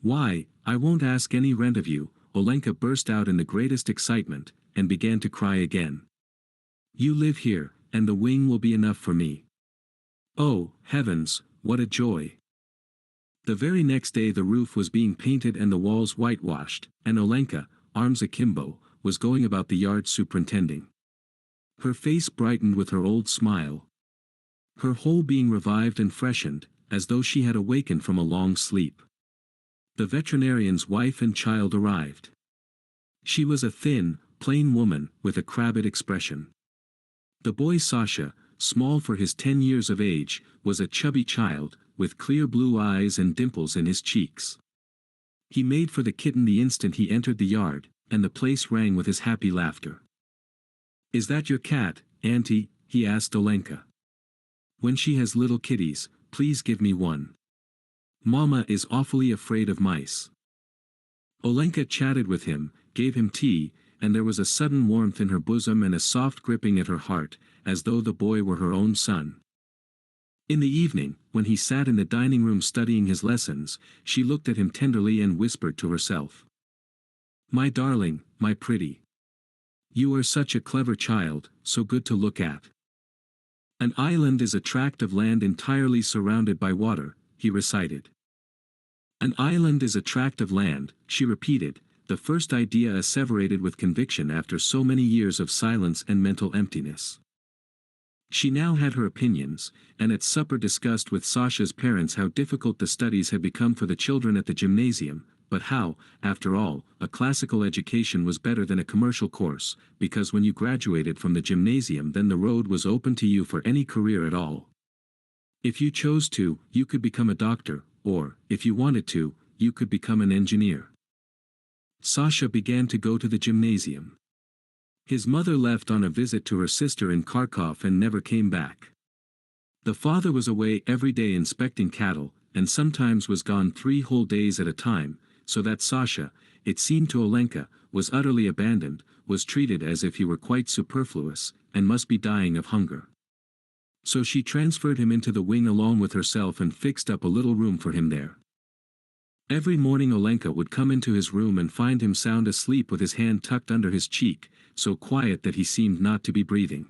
Why, I won't ask any rent of you, Olenka burst out in the greatest excitement, and began to cry again. You live here, and the wing will be enough for me. Oh, heavens, what a joy! The very next day the roof was being painted and the walls whitewashed, and Olenka, arms akimbo, was going about the yard superintending. Her face brightened with her old smile. Her whole being revived and freshened, as though she had awakened from a long sleep. The veterinarian's wife and child arrived. She was a thin, plain woman, with a crabbed expression. The boy Sasha, small for his 10 years of age, was a chubby child, with clear blue eyes and dimples in his cheeks. He made for the kitten the instant he entered the yard, and the place rang with his happy laughter. Is that your cat, Auntie? He asked Olenka. When she has little kitties, please give me one. Mama is awfully afraid of mice. Olenka chatted with him, gave him tea, and there was a sudden warmth in her bosom and a soft gripping at her heart, as though the boy were her own son. In the evening, when he sat in the dining room studying his lessons, she looked at him tenderly and whispered to herself. My darling, my pretty. You are such a clever child, so good to look at. An island is a tract of land entirely surrounded by water, he recited. An island is a tract of land, she repeated, the first idea asseverated with conviction after so many years of silence and mental emptiness. She now had her opinions, and at supper discussed with Sasha's parents how difficult the studies had become for the children at the gymnasium, but how, after all, a classical education was better than a commercial course, because when you graduated from the gymnasium then the road was open to you for any career at all. If you chose to, you could become a doctor, or, if you wanted to, you could become an engineer. Sasha began to go to the gymnasium. His mother left on a visit to her sister in Kharkov and never came back. The father was away every day inspecting cattle, and sometimes was gone 3 whole days at a time, so that Sasha, it seemed to Olenka, was utterly abandoned, was treated as if he were quite superfluous, and must be dying of hunger. So she transferred him into the wing along with herself and fixed up a little room for him there. Every morning Olenka would come into his room and find him sound asleep with his hand tucked under his cheek, so quiet that he seemed not to be breathing.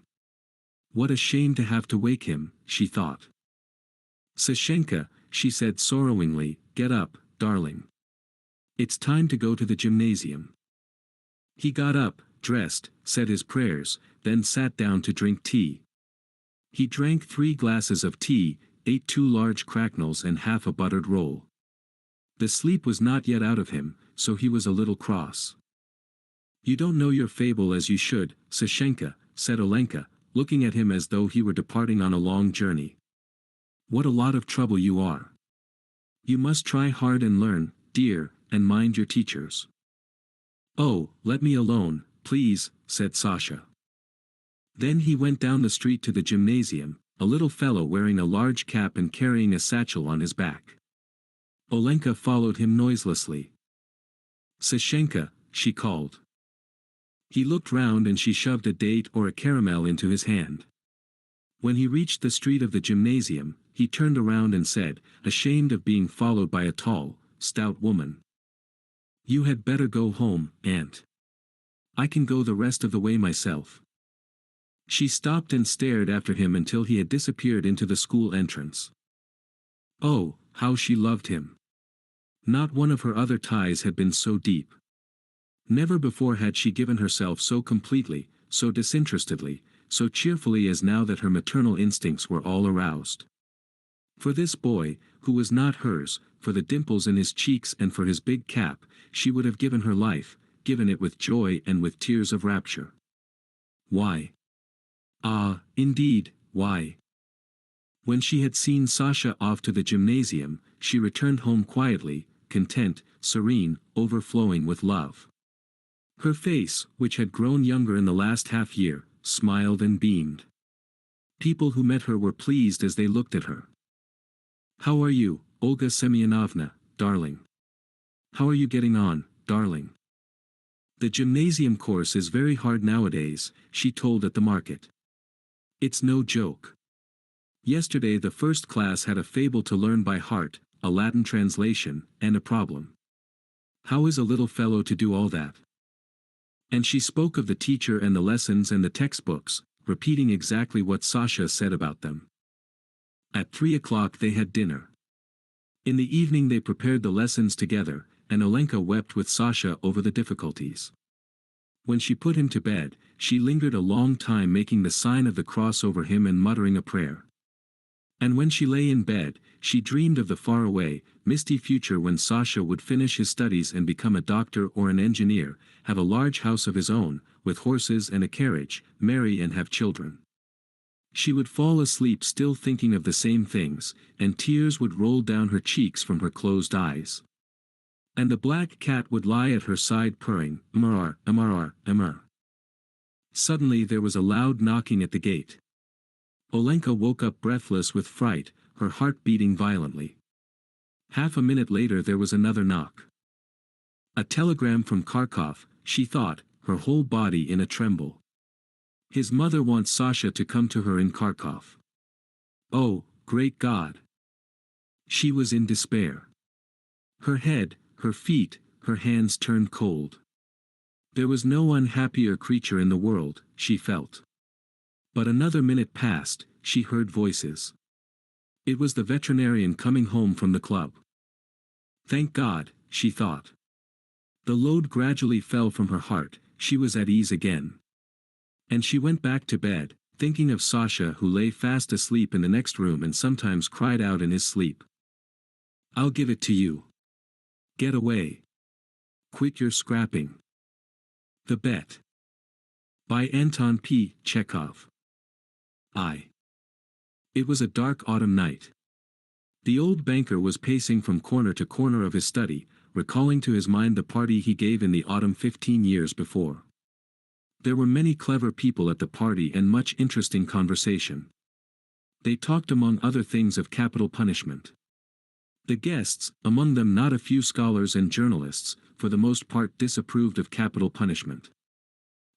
What a shame to have to wake him, she thought. Sashenka, she said sorrowingly, get up, darling. It's time to go to the gymnasium. He got up, dressed, said his prayers, then sat down to drink tea. He drank 3 glasses of tea, ate 2 large cracknels and half a buttered roll. The sleep was not yet out of him, so he was a little cross. You don't know your fable as you should, Sashenka, said Olenka, looking at him as though he were departing on a long journey. What a lot of trouble you are. You must try hard and learn, dear, and mind your teachers. Oh, let me alone, please, said Sasha. Then he went down the street to the gymnasium, a little fellow wearing a large cap and carrying a satchel on his back. Olenka followed him noiselessly. Sashenka, she called. He looked round and she shoved a date or a caramel into his hand. When he reached the street of the gymnasium, he turned around and said, ashamed of being followed by a tall, stout woman. You had better go home, Aunt. I can go the rest of the way myself. She stopped and stared after him until he had disappeared into the school entrance. Oh, how she loved him! Not one of her other ties had been so deep. Never before had she given herself so completely, so disinterestedly, so cheerfully as now that her maternal instincts were all aroused. For this boy, who was not hers, for the dimples in his cheeks and for his big cap, she would have given her life, given it with joy and with tears of rapture. Why? Ah, indeed, why? When she had seen Sasha off to the gymnasium, she returned home quietly, content, serene, overflowing with love. Her face, which had grown younger in the last half-year, smiled and beamed. People who met her were pleased as they looked at her. How are you, Olga Semyonovna, darling? How are you getting on, darling? The gymnasium course is very hard nowadays, she told at the market. It's no joke. Yesterday the first class had a fable to learn by heart, a Latin translation, and a problem. How is a little fellow to do all that? And she spoke of the teacher and the lessons and the textbooks, repeating exactly what Sasha said about them. At 3 o'clock they had dinner. In the evening they prepared the lessons together, and Olenka wept with Sasha over the difficulties. When she put him to bed, she lingered a long time making the sign of the cross over him and muttering a prayer. And when she lay in bed, she dreamed of the faraway, misty future when Sasha would finish his studies and become a doctor or an engineer, have a large house of his own, with horses and a carriage, marry and have children. She would fall asleep still thinking of the same things, and tears would roll down her cheeks from her closed eyes. And the black cat would lie at her side purring, "Amar, Amar, Amar." Suddenly there was a loud knocking at the gate. Olenka woke up breathless with fright, her heart beating violently. Half a minute later there was another knock. A telegram from Kharkov, she thought, her whole body in a tremble. His mother wants Sasha to come to her in Kharkov. Oh, great God! She was in despair. Her head, her feet, her hands turned cold. There was no unhappier creature in the world, she felt. But another minute passed, she heard voices. It was the veterinarian coming home from the club. Thank God, she thought. The load gradually fell from her heart, she was at ease again. And she went back to bed, thinking of Sasha who lay fast asleep in the next room and sometimes cried out in his sleep. I'll give it to you. Get away. Quit your scrapping. The Bet. By Anton P. Chekhov. It was a dark autumn night. The old banker was pacing from corner to corner of his study, recalling to his mind the party he gave in the autumn 15 years before. There were many clever people at the party and much interesting conversation. They talked among other things of capital punishment. The guests, among them not a few scholars and journalists, for the most part disapproved of capital punishment.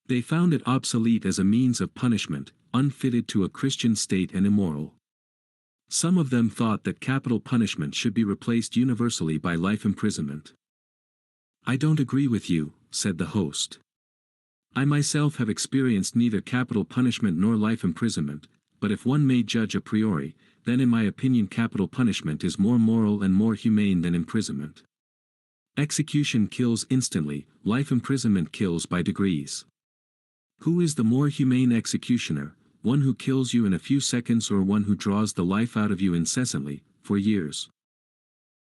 They found it obsolete as a means of punishment, unfitted to a Christian state and immoral. Some of them thought that capital punishment should be replaced universally by life imprisonment. I don't agree with you, said the host. I myself have experienced neither capital punishment nor life imprisonment, but if one may judge a priori, then in my opinion capital punishment is more moral and more humane than imprisonment. Execution kills instantly, life imprisonment kills by degrees. Who is the more humane executioner, one who kills you in a few seconds or one who draws the life out of you incessantly, for years?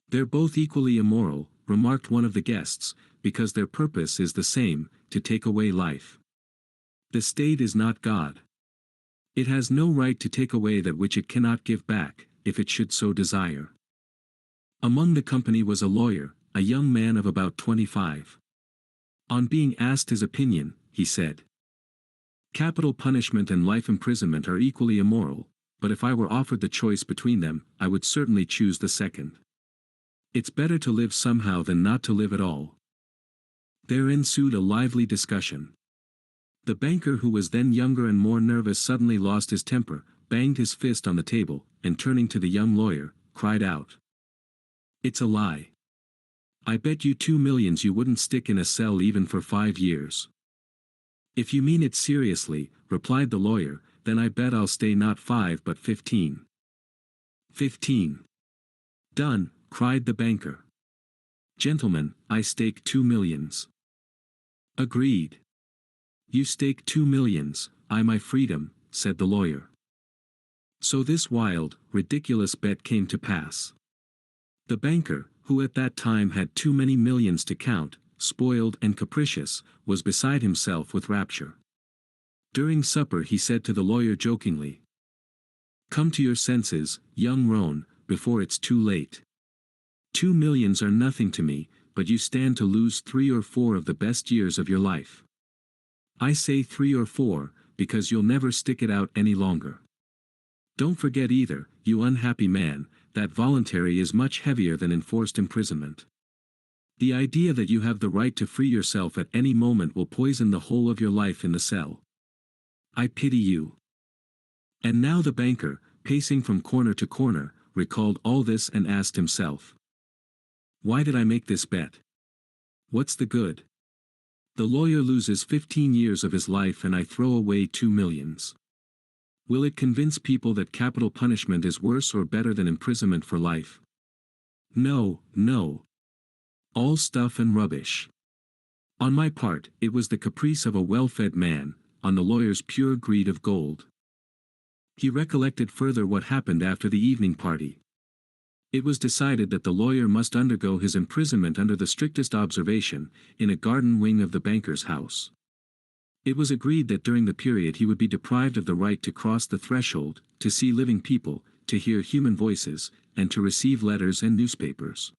They're both equally immoral, remarked one of the guests, because their purpose is the same, to take away life. The state is not God. It has no right to take away that which it cannot give back, if it should so desire. Among the company was a lawyer, a young man of about 25. On being asked his opinion, he said, capital punishment and life imprisonment are equally immoral, but if I were offered the choice between them, I would certainly choose the second. It's better to live somehow than not to live at all. There ensued a lively discussion. The banker, who was then younger and more nervous, suddenly lost his temper, banged his fist on the table, and turning to the young lawyer, cried out, "It's a lie. I bet you 2 millions you wouldn't stick in a cell even for 5 years." "If you mean it seriously," replied the lawyer, "then I bet I'll stay not 5 but 15. 15. Done, cried the banker. "Gentlemen, I stake 2 millions. Agreed. You stake 2 millions, I my freedom, said the lawyer. So this wild, ridiculous bet came to pass. The banker, who at that time had too many millions to count, spoiled and capricious, was beside himself with rapture. During supper he said to the lawyer jokingly, "Come to your senses, young roan, before it's too late. 2 millions are nothing to me, but you stand to lose 3 or 4 of the best years of your life. I say 3 or 4, because you'll never stick it out any longer. Don't forget either, you unhappy man, that voluntary is much heavier than enforced imprisonment. The idea that you have the right to free yourself at any moment will poison the whole of your life in the cell. I pity you." And now the banker, pacing from corner to corner, recalled all this and asked himself, "Why did I make this bet? What's the good? The lawyer loses 15 years of his life and I throw away 2 millions. Will it convince people that capital punishment is worse or better than imprisonment for life? No, no. All stuff and rubbish." On my part, it was the caprice of a well-fed man, on the lawyer's pure greed of gold. He recollected further what happened after the evening party. It was decided that the lawyer must undergo his imprisonment under the strictest observation, in a garden wing of the banker's house. It was agreed that during the period he would be deprived of the right to cross the threshold, to see living people, to hear human voices, and to receive letters and newspapers.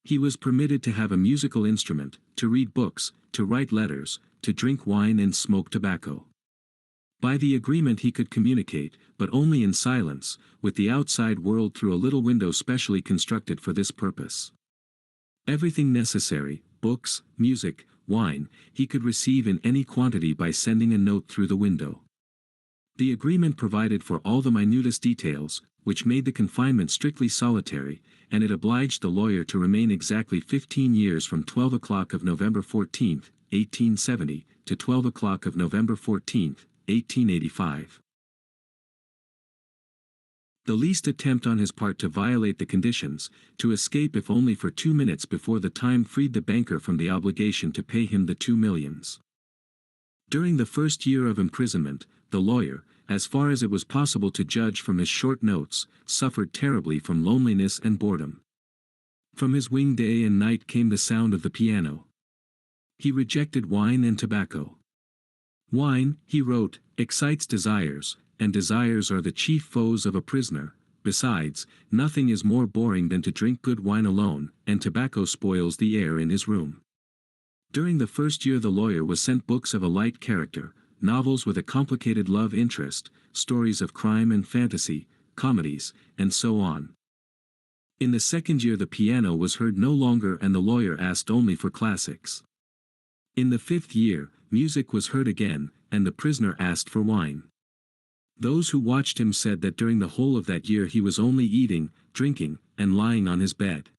He was permitted to have a musical instrument, to read books, to write letters, to drink wine and smoke tobacco. By the agreement he could communicate, but only in silence, with the outside world through a little window specially constructed for this purpose. Everything necessary, books, music, wine, he could receive in any quantity by sending a note through the window. The agreement provided for all the minutest details, which made the confinement strictly solitary, and it obliged the lawyer to remain exactly 15 years from 12 o'clock of November 14, 1870, to 12 o'clock of November 14, 1885. The least attempt on his part to violate the conditions, to escape if only for 2 minutes before the time, freed the banker from the obligation to pay him the 2 millions. During the first year of imprisonment, the lawyer, as far as it was possible to judge from his short notes, suffered terribly from loneliness and boredom. From his wing day and night came the sound of the piano. He rejected wine and tobacco. "Wine," he wrote, "excites desires, and desires are the chief foes of a prisoner. Besides, nothing is more boring than to drink good wine alone, and tobacco spoils the air in his room." During the first year the lawyer was sent books of a light character, novels with a complicated love interest, stories of crime and fantasy, comedies, and so on. In the second year the piano was heard no longer and the lawyer asked only for classics. In the fifth year, music was heard again, and the prisoner asked for wine. Those who watched him said that during the whole of that year he was only eating, drinking, and lying on his bed.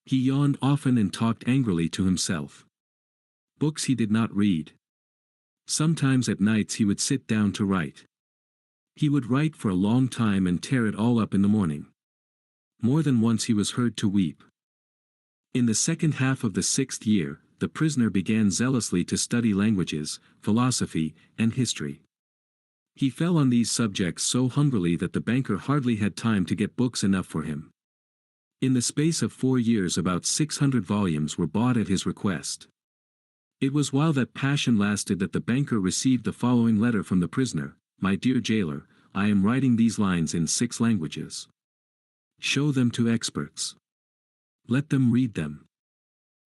He yawned often and talked angrily to himself. Books he did not read. Sometimes at nights he would sit down to write. He would write for a long time and tear it all up in the morning. More than once he was heard to weep. In the second half of the sixth year, the prisoner began zealously to study languages, philosophy, and history. He fell on these subjects so hungrily that the banker hardly had time to get books enough for him. In the space of 4 years about 600 volumes were bought at his request. It was while that passion lasted that the banker received the following letter from the prisoner: "My dear jailer, I am writing these lines in 6 languages. Show them to experts. Let them read them.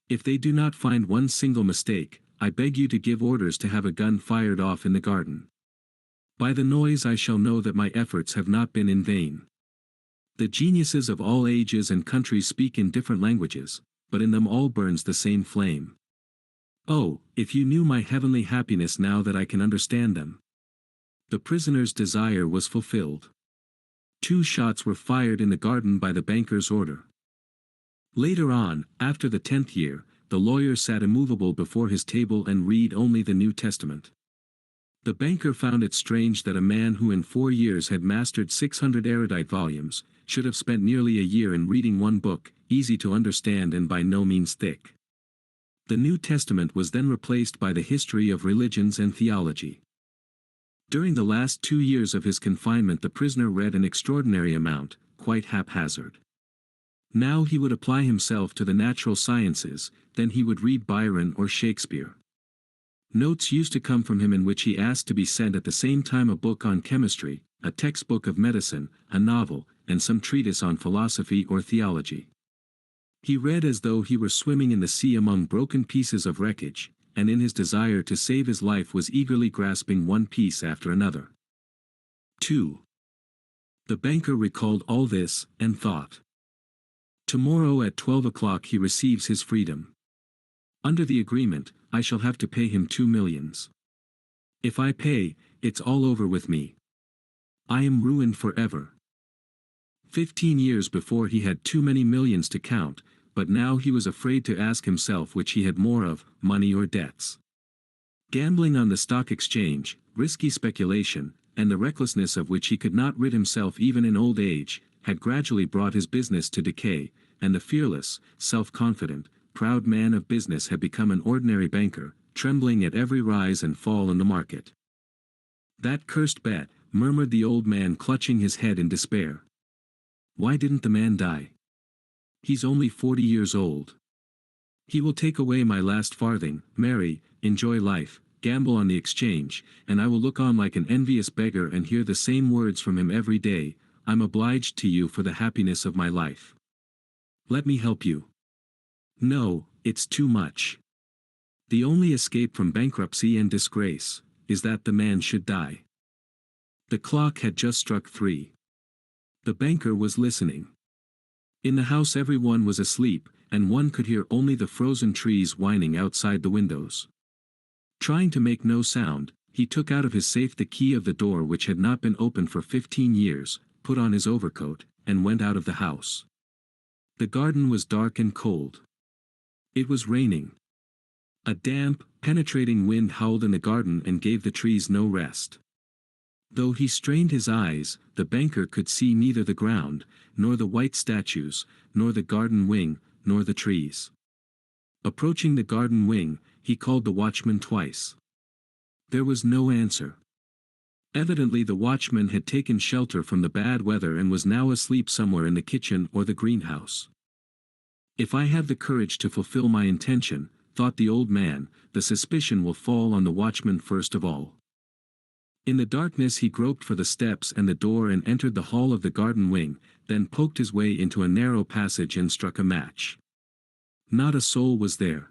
If they do not find one single mistake, I beg you to give orders to have a gun fired off in the garden. By the noise I shall know that my efforts have not been in vain. The geniuses of all ages and countries speak in different languages, but in them all burns the same flame. Oh, if you knew my heavenly happiness now that I can understand them." The prisoner's desire was fulfilled. 2 shots were fired in the garden by the banker's order. Later on, after the 10th year, the lawyer sat immovable before his table and read only the New Testament. The banker found it strange that a man who in 4 years had mastered 600 erudite volumes, should have spent nearly a year in reading one book, easy to understand and by no means thick. The New Testament was then replaced by the history of religions and theology. During the last 2 years of his confinement the prisoner read an extraordinary amount, quite haphazard. Now he would apply himself to the natural sciences, then he would read Byron or Shakespeare. Notes used to come from him in which he asked to be sent at the same time a book on chemistry, a textbook of medicine, a novel, and some treatise on philosophy or theology. He read as though he were swimming in the sea among broken pieces of wreckage, and in his desire to save his life was eagerly grasping one piece after another. 2. The banker recalled all this, and thought. Tomorrow at 12 o'clock he receives his freedom. Under the agreement, I shall have to pay him 2 millions. If I pay, it's all over with me. I am ruined forever. 15 years before he had too many millions to count, but now he was afraid to ask himself which he had more of, money or debts. Gambling on the stock exchange, risky speculation, and the recklessness of which he could not rid himself even in old age, had gradually brought his business to decay, and the fearless, self-confident, proud man of business had become an ordinary banker, trembling at every rise and fall in the market. That cursed bet, murmured the old man, clutching his head in despair. Why didn't the man die? He's only 40 years old. He will take away my last farthing, marry, enjoy life, gamble on the exchange, and I will look on like an envious beggar and hear the same words from him every day, I'm obliged to you for the happiness of my life. Let me help you. No, it's too much. The only escape from bankruptcy and disgrace is that the man should die. The clock had just struck 3. The banker was listening. In the house everyone was asleep, and one could hear only the frozen trees whining outside the windows. Trying to make no sound, he took out of his safe the key of the door which had not been opened for 15 years, put on his overcoat, and went out of the house. The garden was dark and cold. It was raining. A damp, penetrating wind howled in the garden and gave the trees no rest. Though he strained his eyes, the banker could see neither the ground, nor the white statues, nor the garden wing, nor the trees. Approaching the garden wing, he called the watchman twice. There was no answer. Evidently the watchman had taken shelter from the bad weather and was now asleep somewhere in the kitchen or the greenhouse. If I have the courage to fulfill my intention, thought the old man, the suspicion will fall on the watchman first of all. In the darkness he groped for the steps and the door and entered the hall of the garden wing, then poked his way into a narrow passage and struck a match. Not a soul was there.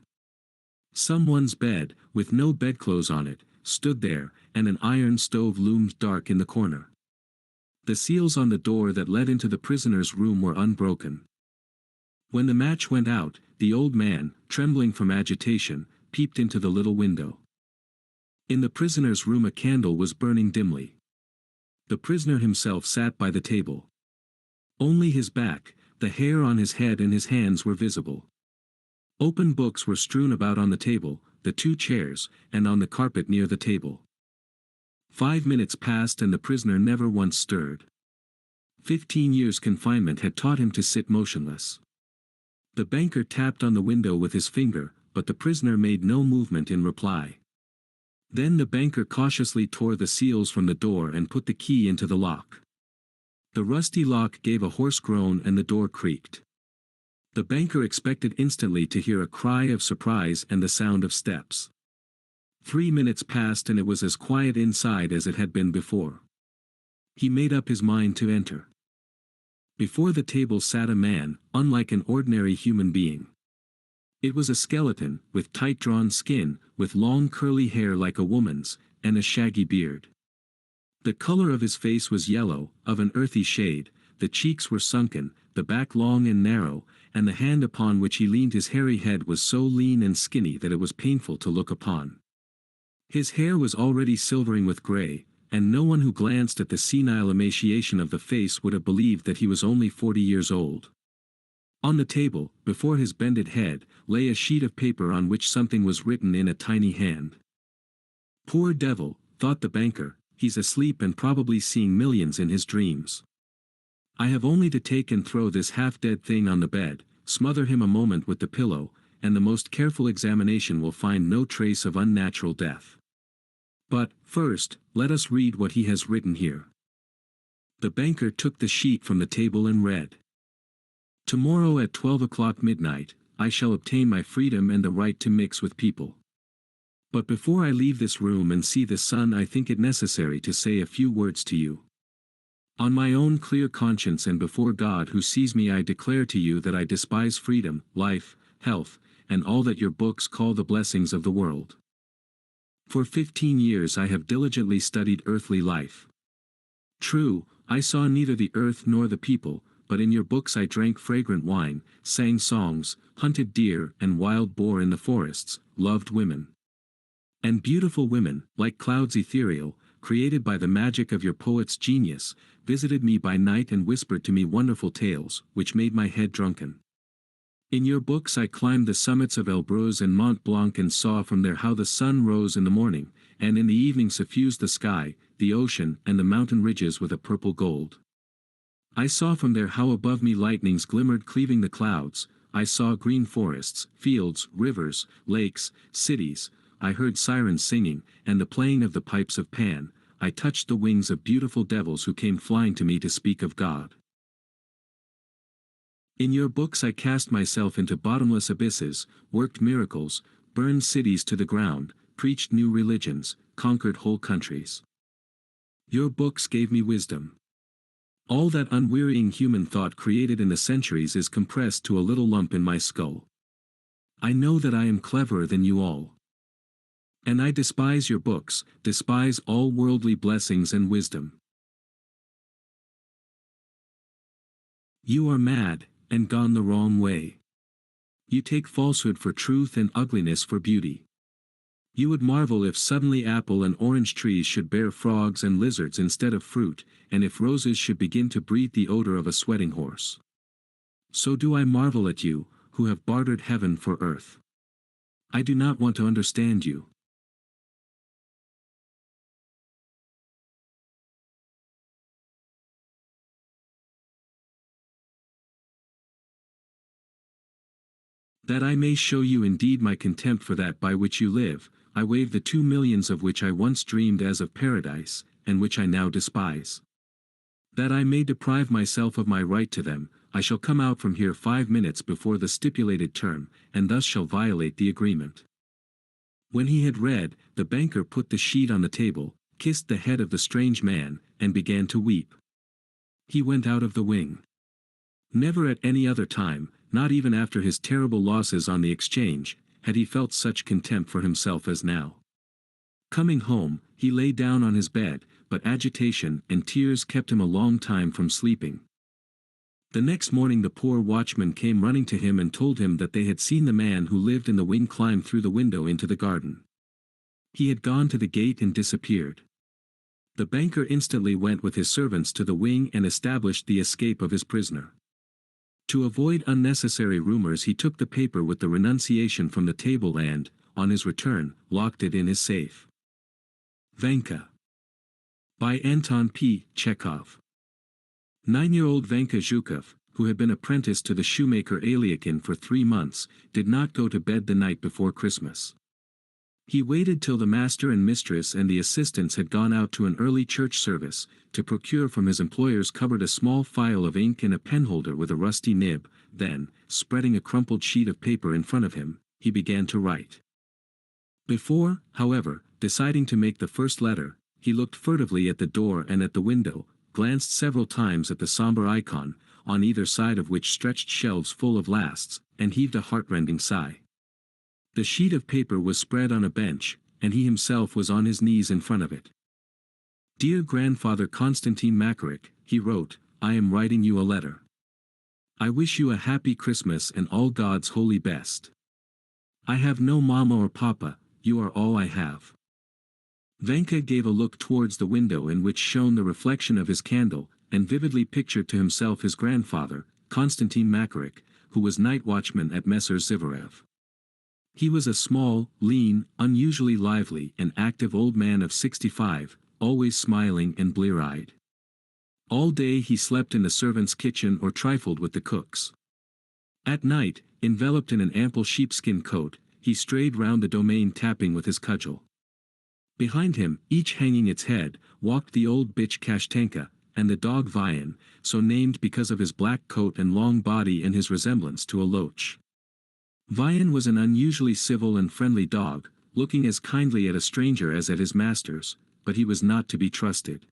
Someone's bed, with no bedclothes on it, stood there, and an iron stove loomed dark in the corner. The seals on the door that led into the prisoner's room were unbroken. When the match went out, the old man, trembling from agitation, peeped into the little window. In the prisoner's room a candle was burning dimly. The prisoner himself sat by the table. Only his back, the hair on his head and his hands were visible. Open books were strewn about on the table, the 2 chairs, and on the carpet near the table. 5 minutes passed and the prisoner never once stirred. 15 years' confinement had taught him to sit motionless. The banker tapped on the window with his finger, but the prisoner made no movement in reply. Then the banker cautiously tore the seals from the door and put the key into the lock. The rusty lock gave a hoarse groan and the door creaked. The banker expected instantly to hear a cry of surprise and the sound of steps. 3 minutes passed and it was as quiet inside as it had been before. He made up his mind to enter. Before the table sat a man, unlike an ordinary human being. It was a skeleton, with tight-drawn skin, with long curly hair like a woman's, and a shaggy beard. The color of his face was yellow, of an earthy shade, the cheeks were sunken, the back long and narrow, and the hand upon which he leaned his hairy head was so lean and skinny that it was painful to look upon. His hair was already silvering with gray, and no one who glanced at the senile emaciation of the face would have believed that he was only 40 years old. On the table, before his bended head, lay a sheet of paper on which something was written in a tiny hand. Poor devil, thought the banker, he's asleep and probably seeing millions in his dreams. I have only to take and throw this half-dead thing on the bed, smother him a moment with the pillow, and the most careful examination will find no trace of unnatural death. But, first, let us read what he has written here. The banker took the sheet from the table and read. Tomorrow at 12 o'clock midnight, I shall obtain my freedom and the right to mix with people. But before I leave this room and see the sun, I think it necessary to say a few words to you. On my own clear conscience and before God who sees me, I declare to you that I despise freedom, life, health, and all that your books call the blessings of the world. For 15 years I have diligently studied earthly life. True, I saw neither the earth nor the people, but in your books I drank fragrant wine, sang songs, hunted deer and wild boar in the forests, loved women. And beautiful women, like clouds ethereal, created by the magic of your poet's genius, visited me by night and whispered to me wonderful tales, which made my head drunken. In your books I climbed the summits of Elbruz and Mont Blanc and saw from there how the sun rose in the morning, and in the evening suffused the sky, the ocean, and the mountain ridges with a purple gold. I saw from there how above me lightnings glimmered cleaving the clouds, I saw green forests, fields, rivers, lakes, cities, I heard sirens singing, and the playing of the pipes of Pan, I touched the wings of beautiful devils who came flying to me to speak of God. In your books I cast myself into bottomless abysses, worked miracles, burned cities to the ground, preached new religions, conquered whole countries. Your books gave me wisdom. All that unwearying human thought created in the centuries is compressed to a little lump in my skull. I know that I am cleverer than you all. And I despise your books, despise all worldly blessings and wisdom. You are mad, and gone the wrong way. You take falsehood for truth and ugliness for beauty. You would marvel if suddenly apple and orange trees should bear frogs and lizards instead of fruit, and if roses should begin to breathe the odor of a sweating horse. So do I marvel at you, who have bartered heaven for earth. I do not want to understand you. That I may show you indeed my contempt for that by which you live, I waive the 2 millions of which I once dreamed as of paradise, and which I now despise. That I may deprive myself of my right to them, I shall come out from here 5 minutes before the stipulated term, and thus shall violate the agreement. When he had read, the banker put the sheet on the table, kissed the head of the strange man, and began to weep. He went out of the wing. Never at any other time, not even after his terrible losses on the exchange, had he felt such contempt for himself as now. Coming home, he lay down on his bed, but agitation and tears kept him a long time from sleeping. The next morning the poor watchman came running to him and told him that they had seen the man who lived in the wing climb through the window into the garden. He had gone to the gate and disappeared. The banker instantly went with his servants to the wing and established the escape of his prisoner. To avoid unnecessary rumors he took the paper with the renunciation from the table and, on his return, locked it in his safe. Vanka. By Anton P. Chekhov. 9-year-old Vanka Zhukov, who had been apprenticed to the shoemaker Aliakin for 3 months, did not go to bed the night before Christmas. He waited till the master and mistress and the assistants had gone out to an early church service, to procure from his employer's cupboard a small phial of ink and a penholder with a rusty nib, then, spreading a crumpled sheet of paper in front of him, he began to write. Before, however, deciding to make the first letter, he looked furtively at the door and at the window, glanced several times at the somber icon, on either side of which stretched shelves full of lasts, and heaved a heartrending sigh. The sheet of paper was spread on a bench, and he himself was on his knees in front of it. Dear Grandfather Konstantin Makarych, he wrote, I am writing you a letter. I wish you a happy Christmas and all God's holy best. I have no mama or papa, you are all I have. Vanka gave a look towards the window in which shone the reflection of his candle, and vividly pictured to himself his grandfather, Konstantin Makarych, who was night watchman at Messrs. Zivarev. He was a small, lean, unusually lively and active old man of 65, always smiling and blear-eyed. All day he slept in the servants' kitchen or trifled with the cooks. At night, enveloped in an ample sheepskin coat, he strayed round the domain tapping with his cudgel. Behind him, each hanging its head, walked the old bitch Kashtanka, and the dog Vian, so named because of his black coat and long body and his resemblance to a loach. Vian was an unusually civil and friendly dog, looking as kindly at a stranger as at his masters, but he was not to be trusted.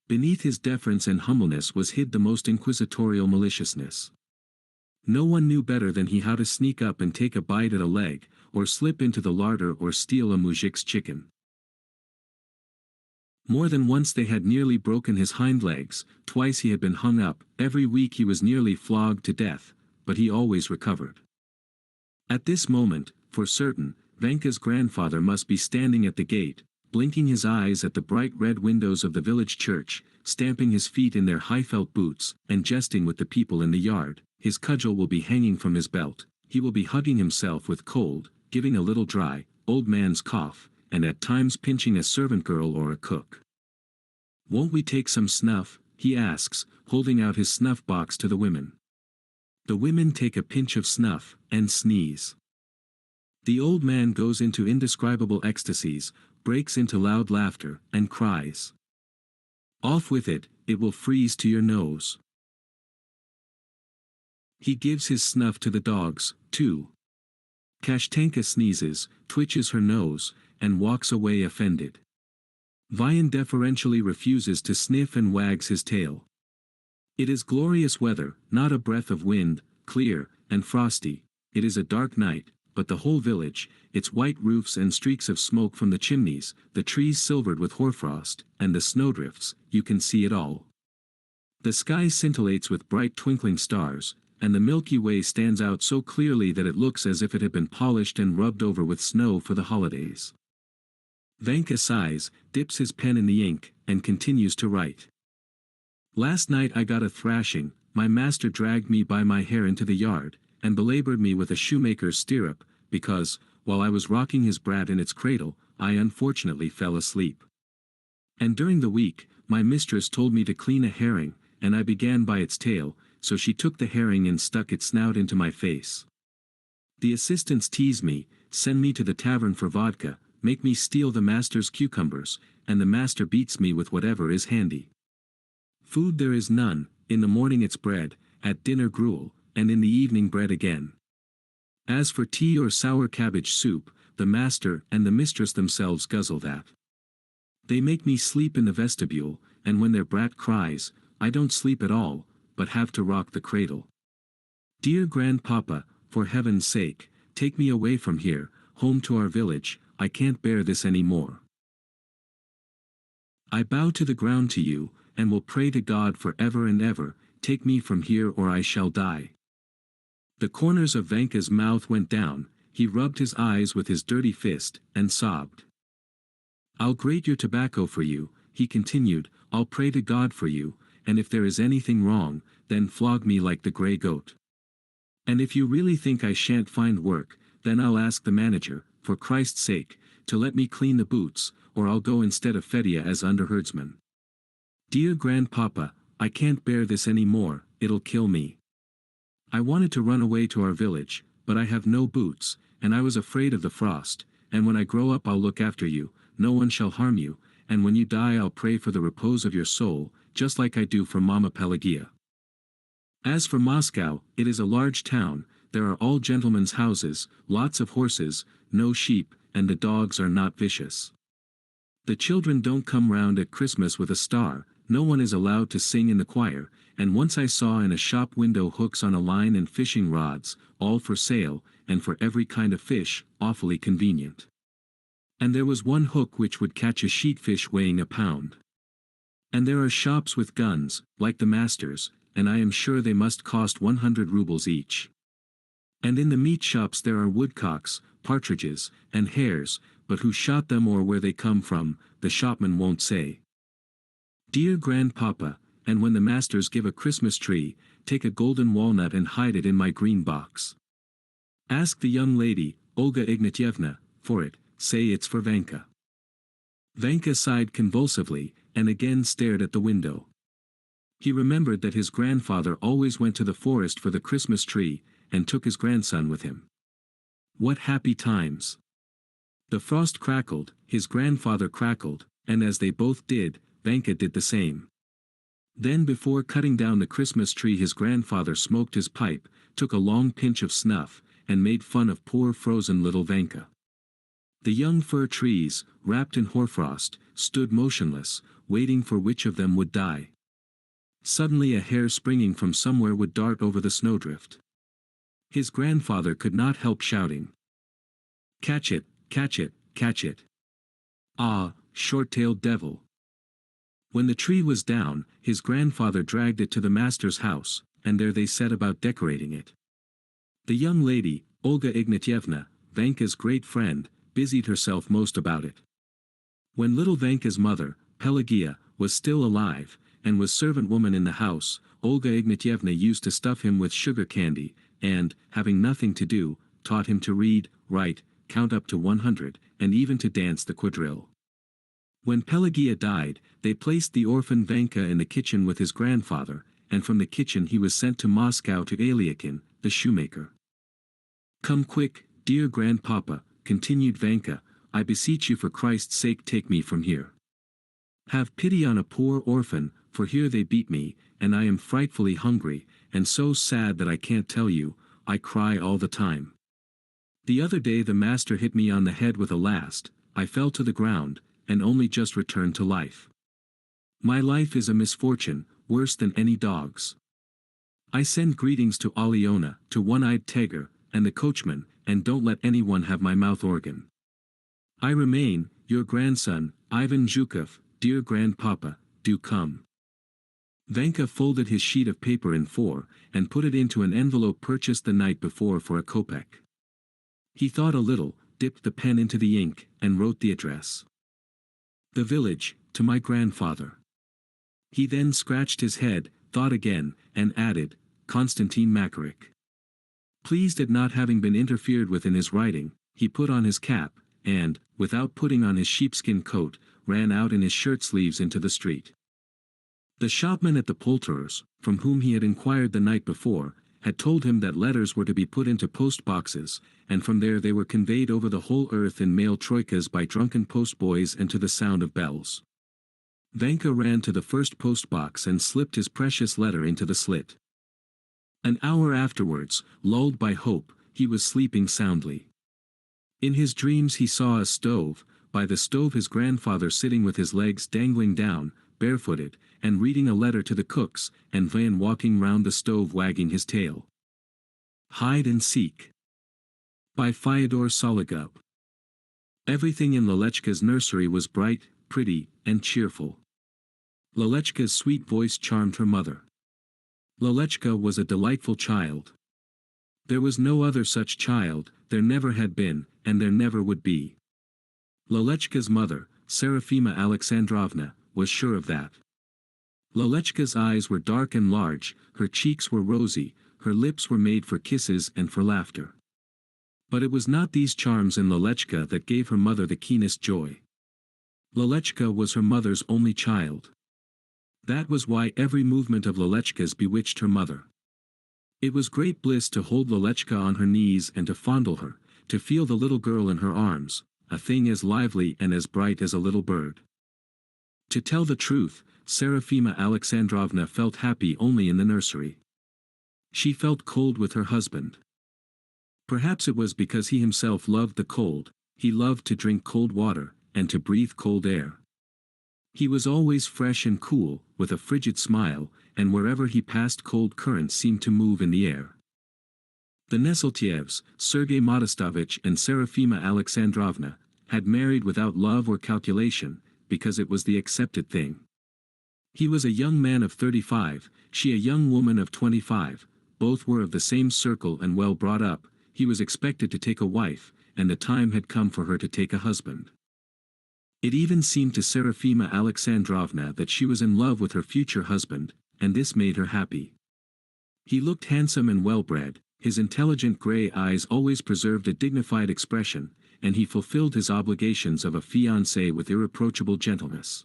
Beneath his deference and humbleness was hid the most inquisitorial maliciousness. No one knew better than he how to sneak up and take a bite at a leg, or slip into the larder or steal a muzhik's chicken. More than once they had nearly broken his hind legs, twice he had been hung up, every week he was nearly flogged to death, but he always recovered. At this moment, for certain, Vanka's grandfather must be standing at the gate, blinking his eyes at the bright red windows of the village church, stamping his feet in their high felt boots, and jesting with the people in the yard. His cudgel will be hanging from his belt, he will be hugging himself with cold, giving a little dry, old man's cough, and at times pinching a servant girl or a cook. "Won't we take some snuff?" he asks, holding out his snuff box to the women. The women take a pinch of snuff, and sneeze. The old man goes into indescribable ecstasies, breaks into loud laughter, and cries. "Off with it, it will freeze to your nose." He gives his snuff to the dogs, too. Kashtanka sneezes, twitches her nose, and walks away offended. Vian deferentially refuses to sniff and wags his tail. It is glorious weather, not a breath of wind, clear and frosty. It is a dark night, but the whole village, its white roofs and streaks of smoke from the chimneys, the trees silvered with hoarfrost, and the snowdrifts, you can see it all. The sky scintillates with bright twinkling stars, and the Milky Way stands out so clearly that it looks as if it had been polished and rubbed over with snow for the holidays. Vanka sighs, dips his pen in the ink, and continues to write. "Last night I got a thrashing. My master dragged me by my hair into the yard, and belabored me with a shoemaker's stirrup, because, while I was rocking his brat in its cradle, I unfortunately fell asleep. And during the week, my mistress told me to clean a herring, and I began by its tail, so she took the herring and stuck its snout into my face. The assistants tease me, send me to the tavern for vodka, make me steal the master's cucumbers, and the master beats me with whatever is handy. Food there is none, in the morning it's bread, at dinner gruel, and in the evening bread again. As for tea or sour cabbage soup, the master and the mistress themselves guzzle that. They make me sleep in the vestibule, and when their brat cries, I don't sleep at all, but have to rock the cradle. Dear grandpapa, for heaven's sake, take me away from here, home to our village, I can't bear this any more. I bow to the ground to you, and will pray to God for ever and ever, take me from here or I shall die." The corners of Vanka's mouth went down, he rubbed his eyes with his dirty fist, and sobbed. "I'll grate your tobacco for you," he continued, "I'll pray to God for you, and if there is anything wrong, then flog me like the grey goat. And if you really think I shan't find work, then I'll ask the manager, for Christ's sake, to let me clean the boots, or I'll go instead of Fedya as underherdsman. Dear grandpapa, I can't bear this any more, it'll kill me. I wanted to run away to our village, but I have no boots, and I was afraid of the frost, and when I grow up I'll look after you, no one shall harm you, and when you die I'll pray for the repose of your soul, just like I do for Mama Pelagia. As for Moscow, it is a large town, there are all gentlemen's houses, lots of horses, no sheep, and the dogs are not vicious. The children don't come round at Christmas with a star, no one is allowed to sing in the choir, and once I saw in a shop window hooks on a line and fishing rods, all for sale, and for every kind of fish, awfully convenient. And there was one hook which would catch a sheatfish weighing a pound. And there are shops with guns, like the master's, and I am sure they must cost 100 rubles each. And in the meat shops there are woodcocks, partridges, and hares, but who shot them or where they come from, the shopman won't say. Dear grandpapa, and when the masters give a Christmas tree, take a golden walnut and hide it in my green box. Ask the young lady, Olga Ignatyevna, for it, say it's for Vanka." Vanka sighed convulsively, and again stared at the window. He remembered that his grandfather always went to the forest for the Christmas tree, and took his grandson with him. What happy times! The frost crackled, his grandfather crackled, and as they both did, Vanka did the same. Then before cutting down the Christmas tree his grandfather smoked his pipe, took a long pinch of snuff, and made fun of poor frozen little Vanka. The young fir trees, wrapped in hoarfrost, stood motionless, waiting for which of them would die. Suddenly a hare springing from somewhere would dart over the snowdrift. His grandfather could not help shouting. "Catch it, catch it, catch it! Ah, short-tailed devil!" When the tree was down, his grandfather dragged it to the master's house, and there they set about decorating it. The young lady, Olga Ignatyevna, Vanka's great friend, busied herself most about it. When little Vanka's mother, Pelagia, was still alive, and was servant woman in the house, Olga Ignatyevna used to stuff him with sugar candy, and, having nothing to do, taught him to read, write, count up to 100, and even to dance the quadrille. When Pelagia died, they placed the orphan Vanka in the kitchen with his grandfather, and from the kitchen he was sent to Moscow to Aliakin, the shoemaker. "Come quick, dear grandpapa," continued Vanka, "I beseech you for Christ's sake take me from here. Have pity on a poor orphan, for here they beat me, and I am frightfully hungry, and so sad that I can't tell you, I cry all the time. The other day the master hit me on the head with a last, I fell to the ground, and only just returned to life. My life is a misfortune, worse than any dog's. I send greetings to Aliona, to One-Eyed Tiger, and the coachman, and don't let anyone have my mouth organ. I remain, your grandson, Ivan Zhukov, dear grandpapa, do come." Vanka folded his sheet of paper in four, and put it into an envelope purchased the night before for a kopeck. He thought a little, dipped the pen into the ink, and wrote the address. "The village, to my grandfather." He then scratched his head, thought again, and added, "Konstantin Makarik." Pleased at not having been interfered with in his writing, he put on his cap, and, without putting on his sheepskin coat, ran out in his shirt-sleeves into the street. The shopman at the poulterer's, from whom he had inquired the night before, had told him that letters were to be put into post-boxes, and from there they were conveyed over the whole earth in mail troikas by drunken post-boys and to the sound of bells. Vanka ran to the first post-box and slipped his precious letter into the slit. An hour afterwards, lulled by hope, he was sleeping soundly. In his dreams he saw a stove, by the stove his grandfather sitting with his legs dangling down, barefooted, and reading a letter to the cooks, and Van walking round the stove wagging his tail. Hide and Seek, by Fyodor Sologub. Everything in Lalechka's nursery was bright, pretty, and cheerful. Lalechka's sweet voice charmed her mother. Lalechka was a delightful child. There was no other such child, there never had been, and there never would be. Lalechka's mother, Serafima Alexandrovna, was sure of that. Lalechka's eyes were dark and large, her cheeks were rosy, her lips were made for kisses and for laughter. But it was not these charms in Lalechka that gave her mother the keenest joy. Lalechka was her mother's only child. That was why every movement of Lalechka's bewitched her mother. It was great bliss to hold Lalechka on her knees and to fondle her, to feel the little girl in her arms, a thing as lively and as bright as a little bird. To tell the truth, Serafima Alexandrovna felt happy only in the nursery. She felt cold with her husband. Perhaps it was because he himself loved the cold, he loved to drink cold water, and to breathe cold air. He was always fresh and cool, with a frigid smile, and wherever he passed cold currents seemed to move in the air. The Neseltyevs, Sergei Modestovich and Serafima Alexandrovna, had married without love or calculation, because it was the accepted thing. He was a young man of 35, she a young woman of 25, both were of the same circle and well brought up, he was expected to take a wife, and the time had come for her to take a husband. It even seemed to Serafima Alexandrovna that she was in love with her future husband, and this made her happy. He looked handsome and well-bred, his intelligent grey eyes always preserved a dignified expression, and he fulfilled his obligations of a fiancé with irreproachable gentleness.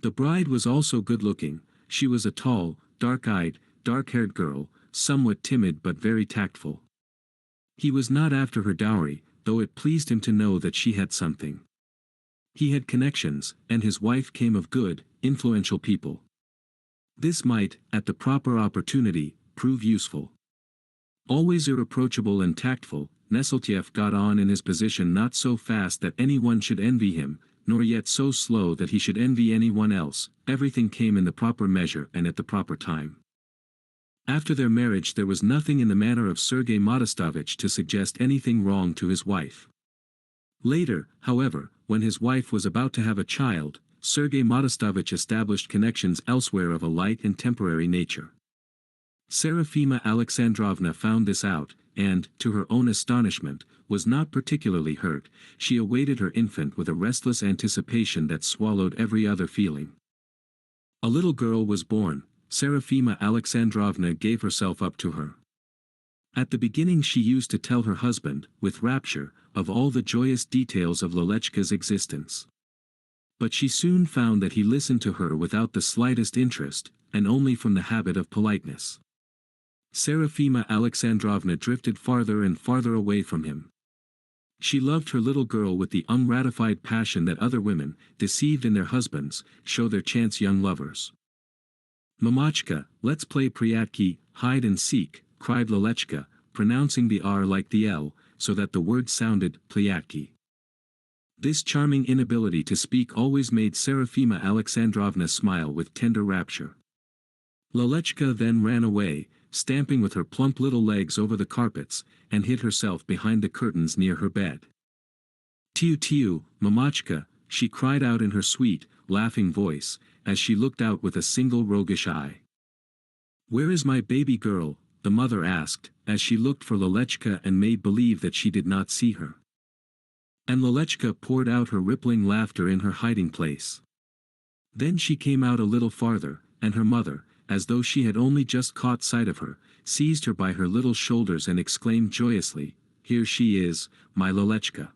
The bride was also good-looking, she was a tall, dark-eyed, dark-haired girl, somewhat timid but very tactful. He was not after her dowry, though it pleased him to know that she had something. He had connections, and his wife came of good, influential people. This might, at the proper opportunity, prove useful. Always irreproachable and tactful, Neseltyev got on in his position not so fast that anyone should envy him, nor yet so slow that he should envy anyone else, everything came in the proper measure and at the proper time. After their marriage there was nothing in the manner of Sergei Modestovich to suggest anything wrong to his wife. Later, however, when his wife was about to have a child, Sergei Modestovich established connections elsewhere of a light and temporary nature. Serafima Alexandrovna found this out, and, to her own astonishment, was not particularly hurt. She awaited her infant with a restless anticipation that swallowed every other feeling. A little girl was born. Serafima Alexandrovna gave herself up to her. At the beginning she used to tell her husband, with rapture, of all the joyous details of Lelechka's existence. But she soon found that he listened to her without the slightest interest, and only from the habit of politeness. Serafima Alexandrovna drifted farther and farther away from him. She loved her little girl with the ungratified passion that other women, deceived in their husbands, show their chance young lovers. "Mamachka, let's play Pryatki, hide and seek," cried Lelechka, pronouncing the R like the L, so that the word sounded Pryatki. This charming inability to speak always made Serafima Alexandrovna smile with tender rapture. Lelechka then ran away, stamping with her plump little legs over the carpets, and hid herself behind the curtains near her bed. "Tiu tiu, Mamachka," she cried out in her sweet, laughing voice, as she looked out with a single roguish eye. "Where is my baby girl?" the mother asked, as she looked for Lelechka and made believe that she did not see her. And Lelechka poured out her rippling laughter in her hiding place. Then she came out a little farther, and her mother, as though she had only just caught sight of her, seized her by her little shoulders and exclaimed joyously, "Here she is, my Lelechka."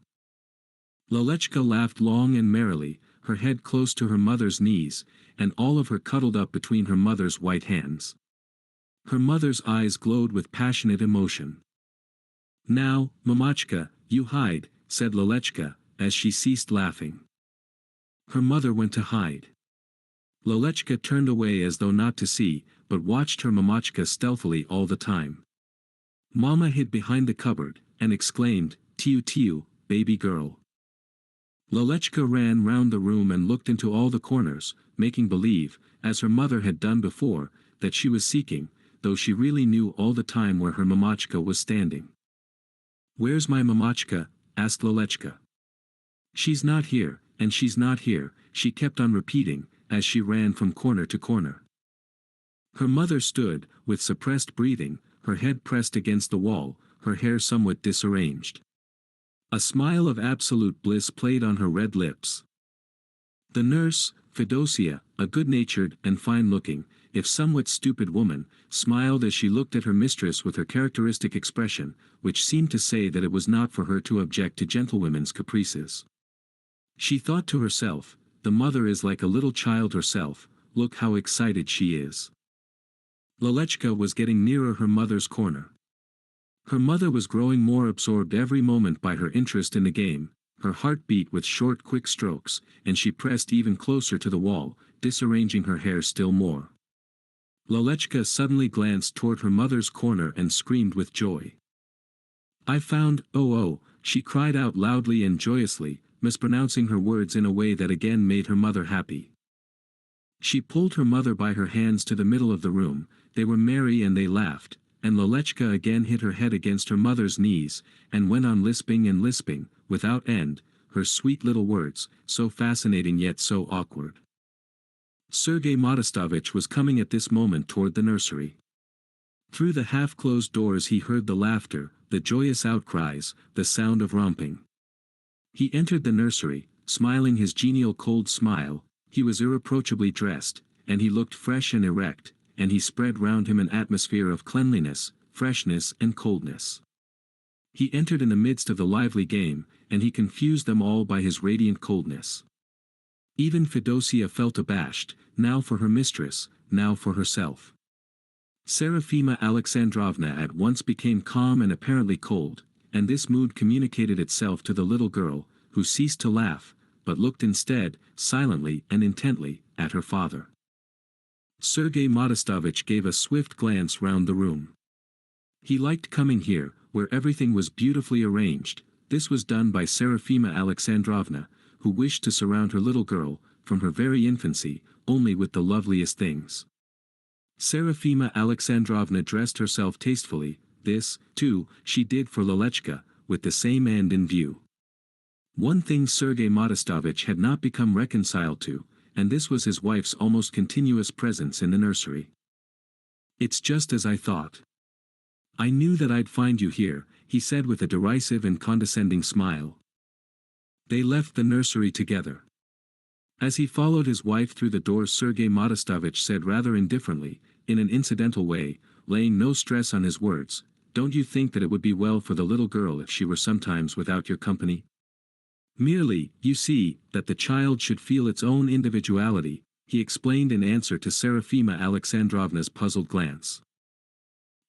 Lelechka laughed long and merrily, her head close to her mother's knees, and all of her cuddled up between her mother's white hands. Her mother's eyes glowed with passionate emotion. "Now, Mamachka, you hide," said Lelechka, as she ceased laughing. Her mother went to hide. Lelechka turned away as though not to see, but watched her Mamachka stealthily all the time. Mama hid behind the cupboard, and exclaimed, "Tiu tiu, baby girl." Lelechka ran round the room and looked into all the corners, making believe, as her mother had done before, that she was seeking, though she really knew all the time where her Mamachka was standing. "Where's my Mamachka?" asked Lelechka. "She's not here, and she's not here," she kept on repeating, as she ran from corner to corner. Her mother stood, with suppressed breathing, her head pressed against the wall, her hair somewhat disarranged. A smile of absolute bliss played on her red lips. The nurse, Fedosia, a good-natured and fine-looking, if somewhat stupid woman, smiled as she looked at her mistress with her characteristic expression, which seemed to say that it was not for her to object to gentlewomen's caprices. She thought to herself, "The mother is like a little child herself, look how excited she is." Lelechka was getting nearer her mother's corner. Her mother was growing more absorbed every moment by her interest in the game, her heart beat with short quick strokes, and she pressed even closer to the wall, disarranging her hair still more. Lelechka suddenly glanced toward her mother's corner and screamed with joy. "I found, oh," she cried out loudly and joyously, mispronouncing her words in a way that again made her mother happy. She pulled her mother by her hands to the middle of the room, they were merry and they laughed, and Lelechka again hit her head against her mother's knees, and went on lisping and lisping, without end, her sweet little words, so fascinating yet so awkward. Sergei Modestovich was coming at this moment toward the nursery. Through the half-closed doors he heard the laughter, the joyous outcries, the sound of romping. He entered the nursery, smiling his genial cold smile. He was irreproachably dressed, and he looked fresh and erect, and he spread round him an atmosphere of cleanliness, freshness and coldness. He entered in the midst of the lively game, and he confused them all by his radiant coldness. Even Fedosia felt abashed, now for her mistress, now for herself. Serafima Alexandrovna at once became calm and apparently cold, and this mood communicated itself to the little girl, who ceased to laugh, but looked instead, silently and intently, at her father. Sergei Modestovich gave a swift glance round the room. He liked coming here, where everything was beautifully arranged. This was done by Serafima Alexandrovna, who wished to surround her little girl, from her very infancy, only with the loveliest things. Serafima Alexandrovna dressed herself tastefully. This, too, she did for Lelechka, with the same end in view. One thing Sergei Modestovich had not become reconciled to, and this was his wife's almost continuous presence in the nursery. "It's just as I thought. I knew that I'd find you here, he said with a derisive and condescending smile. They left the nursery together. As he followed his wife through the door, Sergei Modestovich said rather indifferently, in an incidental way, laying no stress on his words, "Don't you think that it would be well for the little girl if she were sometimes without your company? Merely, you see, that the child should feel its own individuality," he explained in answer to Serafima Alexandrovna's puzzled glance.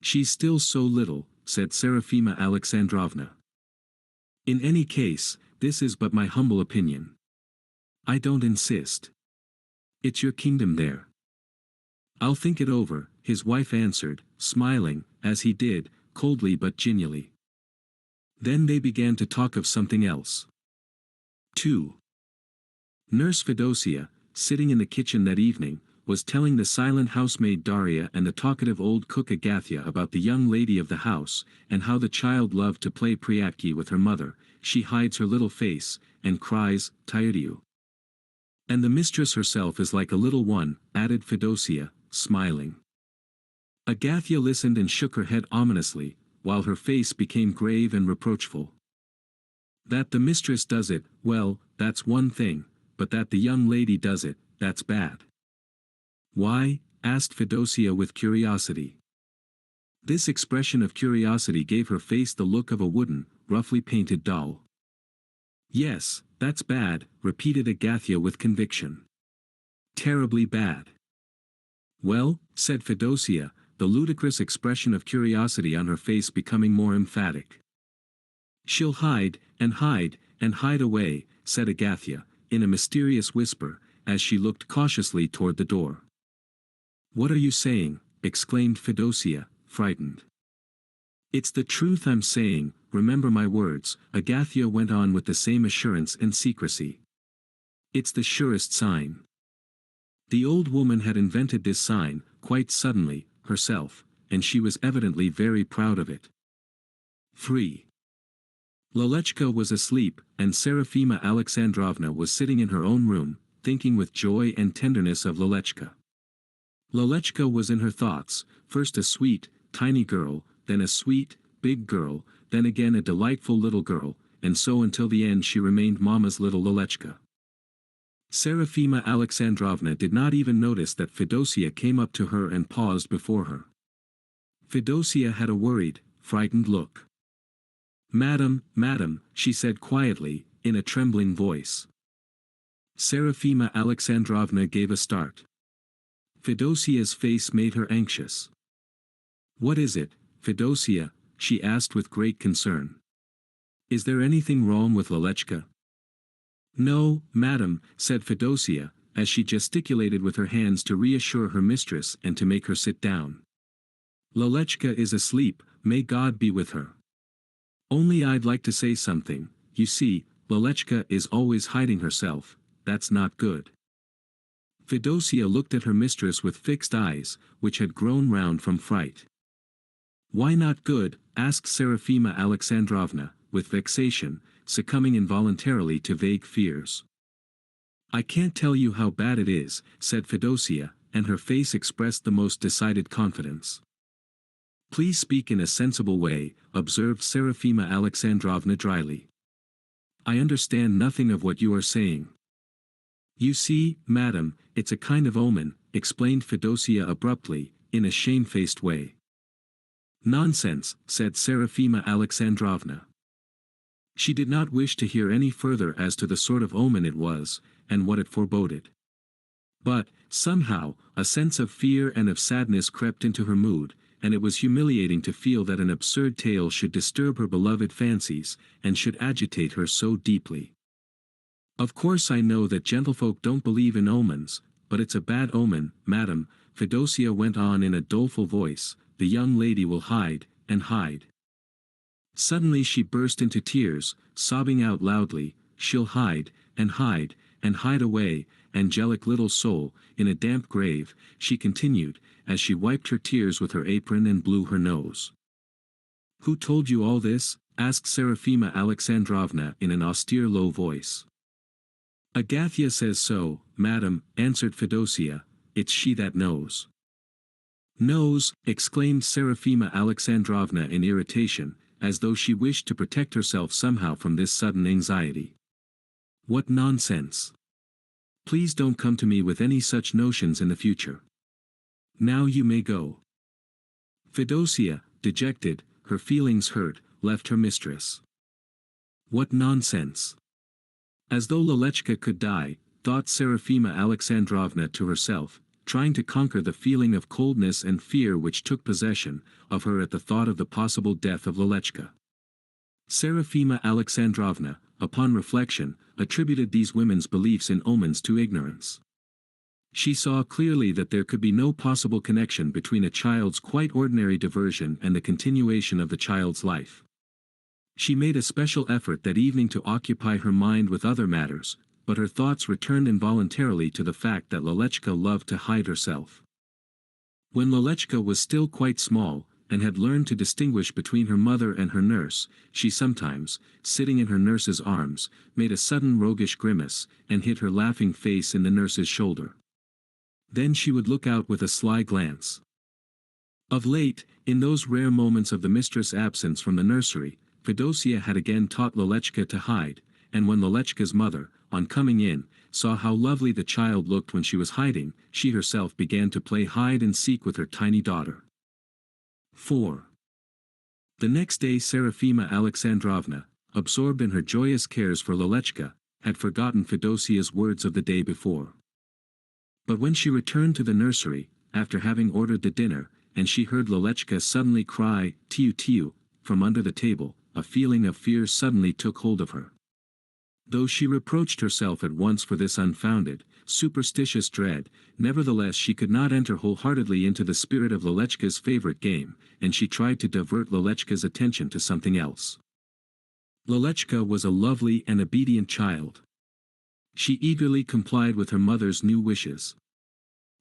"She's still so little," said Serafima Alexandrovna. "In any case, this is but my humble opinion. I don't insist. It's your kingdom there." "I'll think it over," his wife answered, smiling, as he did, coldly but genially. Then they began to talk of something else. 2. Nurse Fedosia, sitting in the kitchen that evening, was telling the silent housemaid Daria and the talkative old cook Agathia about the young lady of the house, and how the child loved to play priatki with her mother. She hides her little face, and cries, "Tayariu." "And the mistress herself is like a little one," added Fedosia, smiling. Agathia listened and shook her head ominously, while her face became grave and reproachful. "That the mistress does it, well, that's one thing, but that the young lady does it, that's bad." "Why?" asked Fedosia with curiosity. This expression of curiosity gave her face the look of a wooden, roughly painted doll. "Yes, that's bad," repeated Agathia with conviction. "Terribly bad." "Well," said Fedosia, the ludicrous expression of curiosity on her face becoming more emphatic. "She'll hide, and hide, and hide away," said Agathia, in a mysterious whisper, as she looked cautiously toward the door. "What are you saying?" exclaimed Fedosia, frightened. "It's the truth I'm saying, remember my words," Agathia went on with the same assurance and secrecy. "It's the surest sign." The old woman had invented this sign, quite suddenly, herself, and she was evidently very proud of it. 3. Lalechka was asleep, and Serafima Alexandrovna was sitting in her own room, thinking with joy and tenderness of Lalechka. Lalechka was in her thoughts, first a sweet, tiny girl, then a sweet, big girl, then again a delightful little girl, and so until the end she remained Mama's little Lalechka. Serafima Alexandrovna did not even notice that Fedosia came up to her and paused before her. Fedosia had a worried, frightened look. "Madam, madam," she said quietly, in a trembling voice. Serafima Alexandrovna gave a start. Fedosia's face made her anxious. "What is it, Fedosia?" she asked with great concern. "Is there anything wrong with Lalechka?" "No, madam," said Fedosia, as she gesticulated with her hands to reassure her mistress and to make her sit down. "Lalechka is asleep, may God be with her. Only I'd like to say something. You see, Lalechka is always hiding herself, that's not good." Fedosia looked at her mistress with fixed eyes, which had grown round from fright. "Why not good?" asked Serafima Alexandrovna, with vexation, succumbing involuntarily to vague fears. "I can't tell you how bad it is," said Fedosia, and her face expressed the most decided confidence. "Please speak in a sensible way," observed Serafima Alexandrovna dryly. "I understand nothing of what you are saying." "You see, madam, it's a kind of omen," explained Fedosia abruptly, in a shamefaced way. "Nonsense," said Serafima Alexandrovna. She did not wish to hear any further as to the sort of omen it was, and what it foreboded. But, somehow, a sense of fear and of sadness crept into her mood, and it was humiliating to feel that an absurd tale should disturb her beloved fancies, and should agitate her so deeply. "Of course I know that gentlefolk don't believe in omens, but it's a bad omen, madam," Fedosia went on in a doleful voice. "The young lady will hide, and hide." Suddenly she burst into tears, sobbing out loudly, "She'll hide, and hide, and hide away, angelic little soul, in a damp grave," she continued, as she wiped her tears with her apron and blew her nose. "Who told you all this?" asked Serafima Alexandrovna in an austere low voice. "Agathia says so, madam," answered Fedosia. "It's she that knows." "Nose!" exclaimed Serafima Alexandrovna in irritation, as though she wished to protect herself somehow from this sudden anxiety. "What nonsense! Please don't come to me with any such notions in the future. Now you may go." Fedosia, dejected, her feelings hurt, left her mistress. What nonsense! As though Lelechka could die, thought Serafima Alexandrovna to herself, trying to conquer the feeling of coldness and fear which took possession of her at the thought of the possible death of Lelechka. Serafima Alexandrovna, upon reflection, attributed these women's beliefs in omens to ignorance. She saw clearly that there could be no possible connection between a child's quite ordinary diversion and the continuation of the child's life. She made a special effort that evening to occupy her mind with other matters, but her thoughts returned involuntarily to the fact that Lelechka loved to hide herself. When Lelechka was still quite small, and had learned to distinguish between her mother and her nurse, she sometimes, sitting in her nurse's arms, made a sudden roguish grimace, and hid her laughing face in the nurse's shoulder. Then she would look out with a sly glance. Of late, in those rare moments of the mistress' absence from the nursery, Fedosia had again taught Lelechka to hide, and when Lelechka's mother, on coming in, saw how lovely the child looked when she was hiding, she herself began to play hide and seek with her tiny daughter. 4. The next day Serafima Alexandrovna, absorbed in her joyous cares for Lelechka, had forgotten Fedosia's words of the day before. But when she returned to the nursery, after having ordered the dinner, and she heard Lelechka suddenly cry, "Tiu tiu," from under the table, a feeling of fear suddenly took hold of her. Though she reproached herself at once for this unfounded, superstitious dread, nevertheless she could not enter wholeheartedly into the spirit of Lelechka's favorite game, and she tried to divert Lelechka's attention to something else. Lelechka was a lovely and obedient child. She eagerly complied with her mother's new wishes.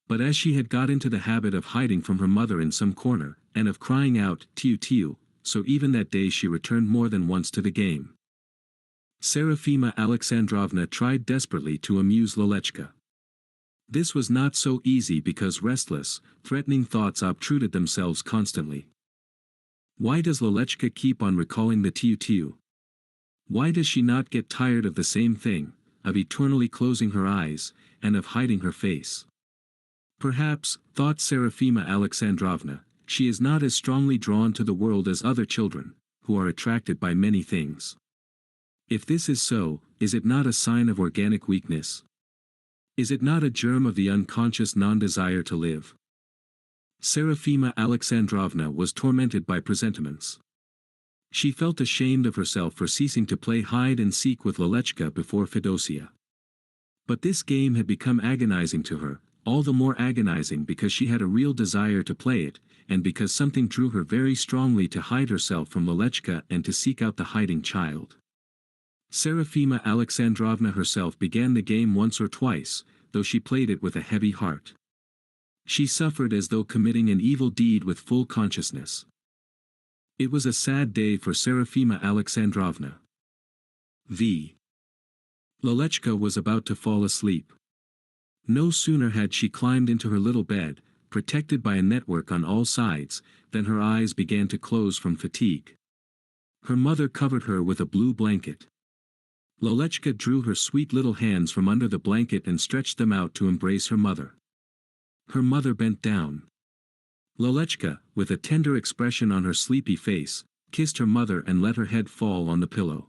But as she had got into the habit of hiding from her mother in some corner, and of crying out, "Tiu tiu," so even that day she returned more than once to the game. Serafima Alexandrovna tried desperately to amuse Lelechka. This was not so easy because restless, threatening thoughts obtruded themselves constantly. Why does Lelechka keep on recalling the "tiu tiu"? Why does she not get tired of the same thing, of eternally closing her eyes, and of hiding her face? Perhaps, thought Serafima Alexandrovna, she is not as strongly drawn to the world as other children, who are attracted by many things. If this is so, is it not a sign of organic weakness? Is it not a germ of the unconscious non-desire to live? Serafima Alexandrovna was tormented by presentiments. She felt ashamed of herself for ceasing to play hide and seek with Lelechka before Fedosia. But this game had become agonizing to her, all the more agonizing because she had a real desire to play it, and because something drew her very strongly to hide herself from Lelechka and to seek out the hiding child. Serafima Alexandrovna herself began the game once or twice, though she played it with a heavy heart. She suffered as though committing an evil deed with full consciousness. It was a sad day for Serafima Alexandrovna. Lelechka was about to fall asleep. No sooner had she climbed into her little bed, protected by a network on all sides, than her eyes began to close from fatigue. Her mother covered her with a blue blanket. Lelechka drew her sweet little hands from under the blanket and stretched them out to embrace her mother. Her mother bent down. Lelechka, with a tender expression on her sleepy face, kissed her mother and let her head fall on the pillow.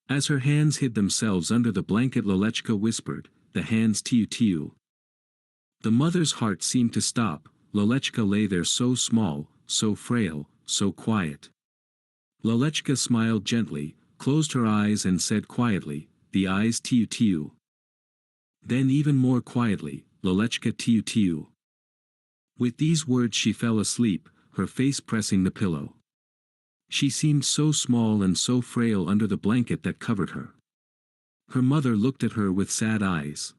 As her hands hid themselves under the blanket, Lelechka whispered, "The hands tiu tiu." The mother's heart seemed to stop. Lelechka lay there so small, so frail, so quiet. Lelechka smiled gently, closed her eyes and said quietly, "The eyes tiu tiu." Then even more quietly, "Lelechka tiu tiu." With these words she fell asleep, her face pressing the pillow. She seemed so small and so frail under the blanket that covered her. Her mother looked at her with sad eyes.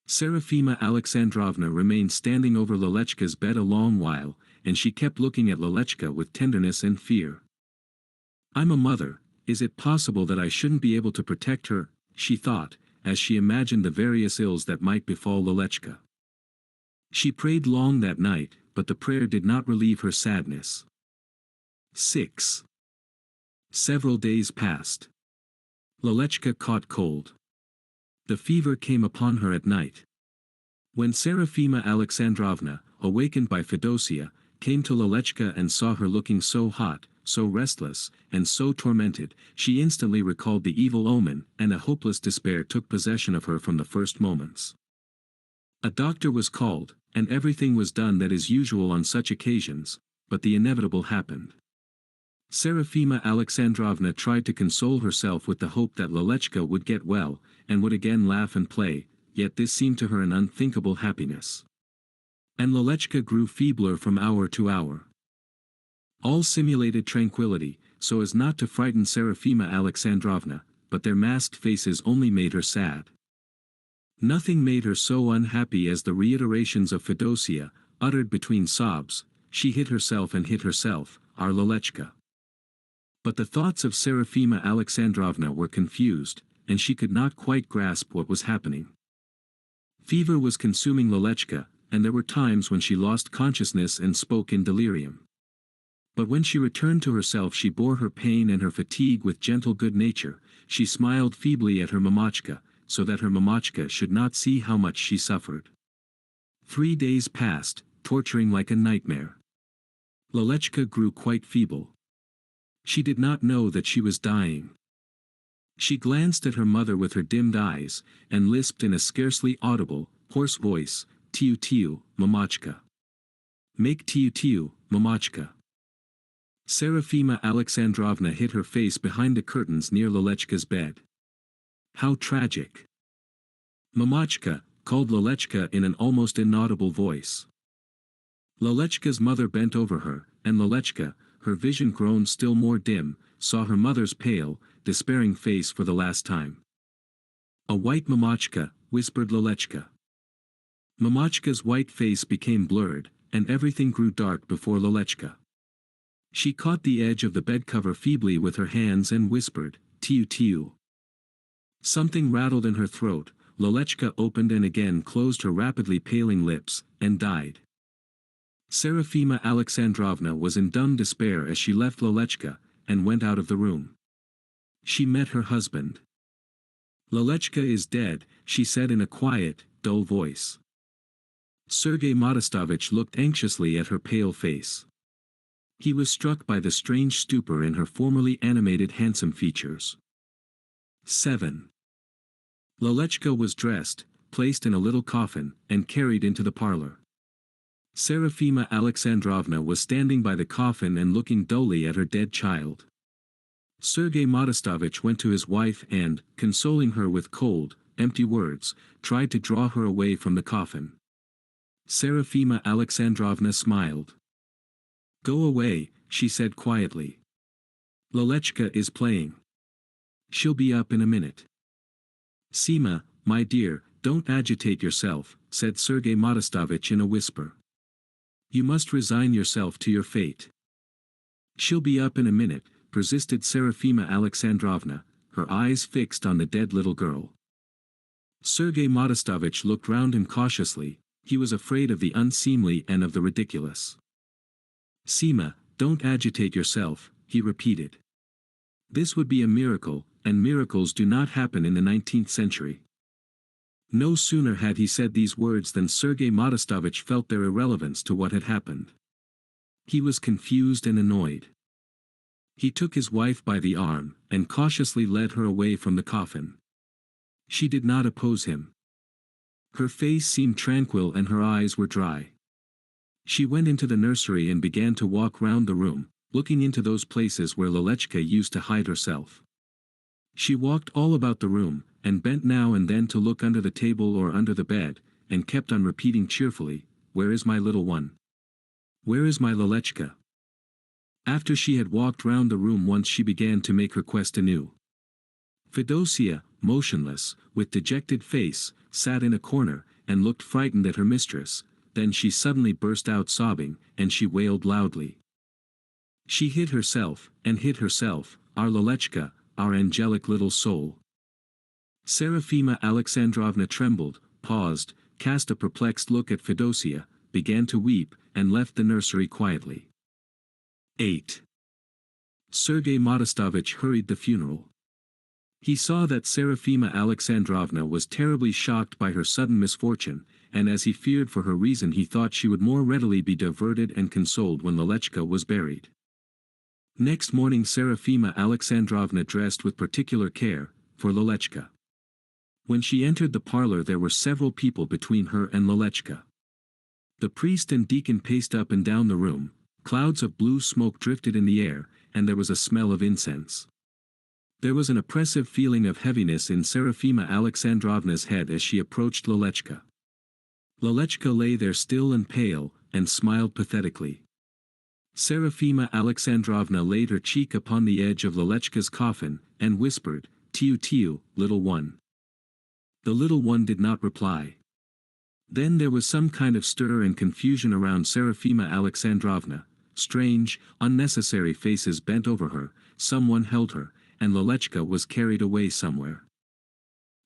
Serafima Alexandrovna remained standing over Lelechka's bed a long while, and she kept looking at Lelechka with tenderness and fear. "I'm a mother, is it possible that I shouldn't be able to protect her?" she thought, as she imagined the various ills that might befall Lelechka. She prayed long that night, but the prayer did not relieve her sadness. 6. Several days passed. Lelechka caught cold. The fever came upon her at night. When Serafima Alexandrovna, awakened by Fedosia, came to Lelechka and saw her looking so hot, so restless, and so tormented, she instantly recalled the evil omen, and a hopeless despair took possession of her from the first moments. A doctor was called, and everything was done that is usual on such occasions, but the inevitable happened. Serafima Alexandrovna tried to console herself with the hope that Lelechka would get well, and would again laugh and play, yet this seemed to her an unthinkable happiness. And Lelechka grew feebler from hour to hour. All simulated tranquility, so as not to frighten Serafima Alexandrovna, but their masked faces only made her sad. Nothing made her so unhappy as the reiterations of Fedosia, uttered between sobs, "She hit herself and hit herself, our Lelechka." But the thoughts of Serafima Alexandrovna were confused, and she could not quite grasp what was happening. Fever was consuming Lelechka, and there were times when she lost consciousness and spoke in delirium. But when she returned to herself she bore her pain and her fatigue with gentle good nature, she smiled feebly at her Mamochka, so that her Mamochka should not see how much she suffered. 3 days passed, torturing like a nightmare. Lelechka grew quite feeble. She did not know that she was dying. She glanced at her mother with her dimmed eyes, and lisped in a scarcely audible, hoarse voice, "Tiu tiu, Mamochka. Make tiu tiu, Mamochka." Serafima Alexandrovna hid her face behind the curtains near Lelechka's bed. How tragic! "Mamochka," called Lelechka in an almost inaudible voice. Lelechka's mother bent over her, and Lelechka, her vision grown still more dim, saw her mother's pale, despairing face for the last time. "A white Mamochka," whispered Lelechka. Mamochka's white face became blurred, and everything grew dark before Lelechka. She caught the edge of the bed cover feebly with her hands and whispered, "Tiu tiu." Something rattled in her throat, Lelechka opened and again closed her rapidly paling lips, and died. Serafima Alexandrovna was in dumb despair as she left Lelechka, and went out of the room. She met her husband. "Lelechka is dead," she said in a quiet, dull voice. Sergei Modestovich looked anxiously at her pale face. He was struck by the strange stupor in her formerly animated handsome features. 7. Lelechka was dressed, placed in a little coffin, and carried into the parlor. Serafima Alexandrovna was standing by the coffin and looking dully at her dead child. Sergei Modestovich went to his wife and, consoling her with cold, empty words, tried to draw her away from the coffin. Serafima Alexandrovna smiled. "Go away," she said quietly. "Lelechka is playing. She'll be up in a minute." "Sima, my dear, don't agitate yourself," said Sergei Modestovich in a whisper. "You must resign yourself to your fate." "She'll be up in a minute," persisted Serafima Alexandrovna, her eyes fixed on the dead little girl. Sergei Modestovich looked round him cautiously, he was afraid of the unseemly and of the ridiculous. "Sima, don't agitate yourself," he repeated. This would be a miracle, and miracles do not happen in the 19th century. No sooner had he said these words than Sergei Modestovich felt their irrelevance to what had happened. He was confused and annoyed. He took his wife by the arm, and cautiously led her away from the coffin. She did not oppose him. Her face seemed tranquil and her eyes were dry. She went into the nursery and began to walk round the room, looking into those places where Lelechka used to hide herself. She walked all about the room, and bent now and then to look under the table or under the bed, and kept on repeating cheerfully, "Where is my little one? Where is my Lelechka?" After she had walked round the room once she began to make her quest anew. Fedosia, motionless, with dejected face, sat in a corner, and looked frightened at her mistress. Then she suddenly burst out sobbing, and she wailed loudly. She hid herself, and hid herself, our Lelechka, our angelic little soul. Serafima Alexandrovna trembled, paused, cast a perplexed look at Fedosia, began to weep, and left the nursery quietly. 8. Sergei Modestovich hurried the funeral. He saw that Serafima Alexandrovna was terribly shocked by her sudden misfortune, and as he feared for her reason he thought she would more readily be diverted and consoled when Lelechka was buried. Next morning Serafima Alexandrovna dressed with particular care, for Lelechka. When she entered the parlor there were several people between her and Lelechka. The priest and deacon paced up and down the room, clouds of blue smoke drifted in the air, and there was a smell of incense. There was an oppressive feeling of heaviness in Serafima Alexandrovna's head as she approached Lelechka. Lelechka lay there still and pale, and smiled pathetically. Serafima Alexandrovna laid her cheek upon the edge of Lelechka's coffin, and whispered, "Tiu tiu, little one." The little one did not reply. Then there was some kind of stir and confusion around Serafima Alexandrovna. Strange, unnecessary faces bent over her, someone held her, and Lelechka was carried away somewhere.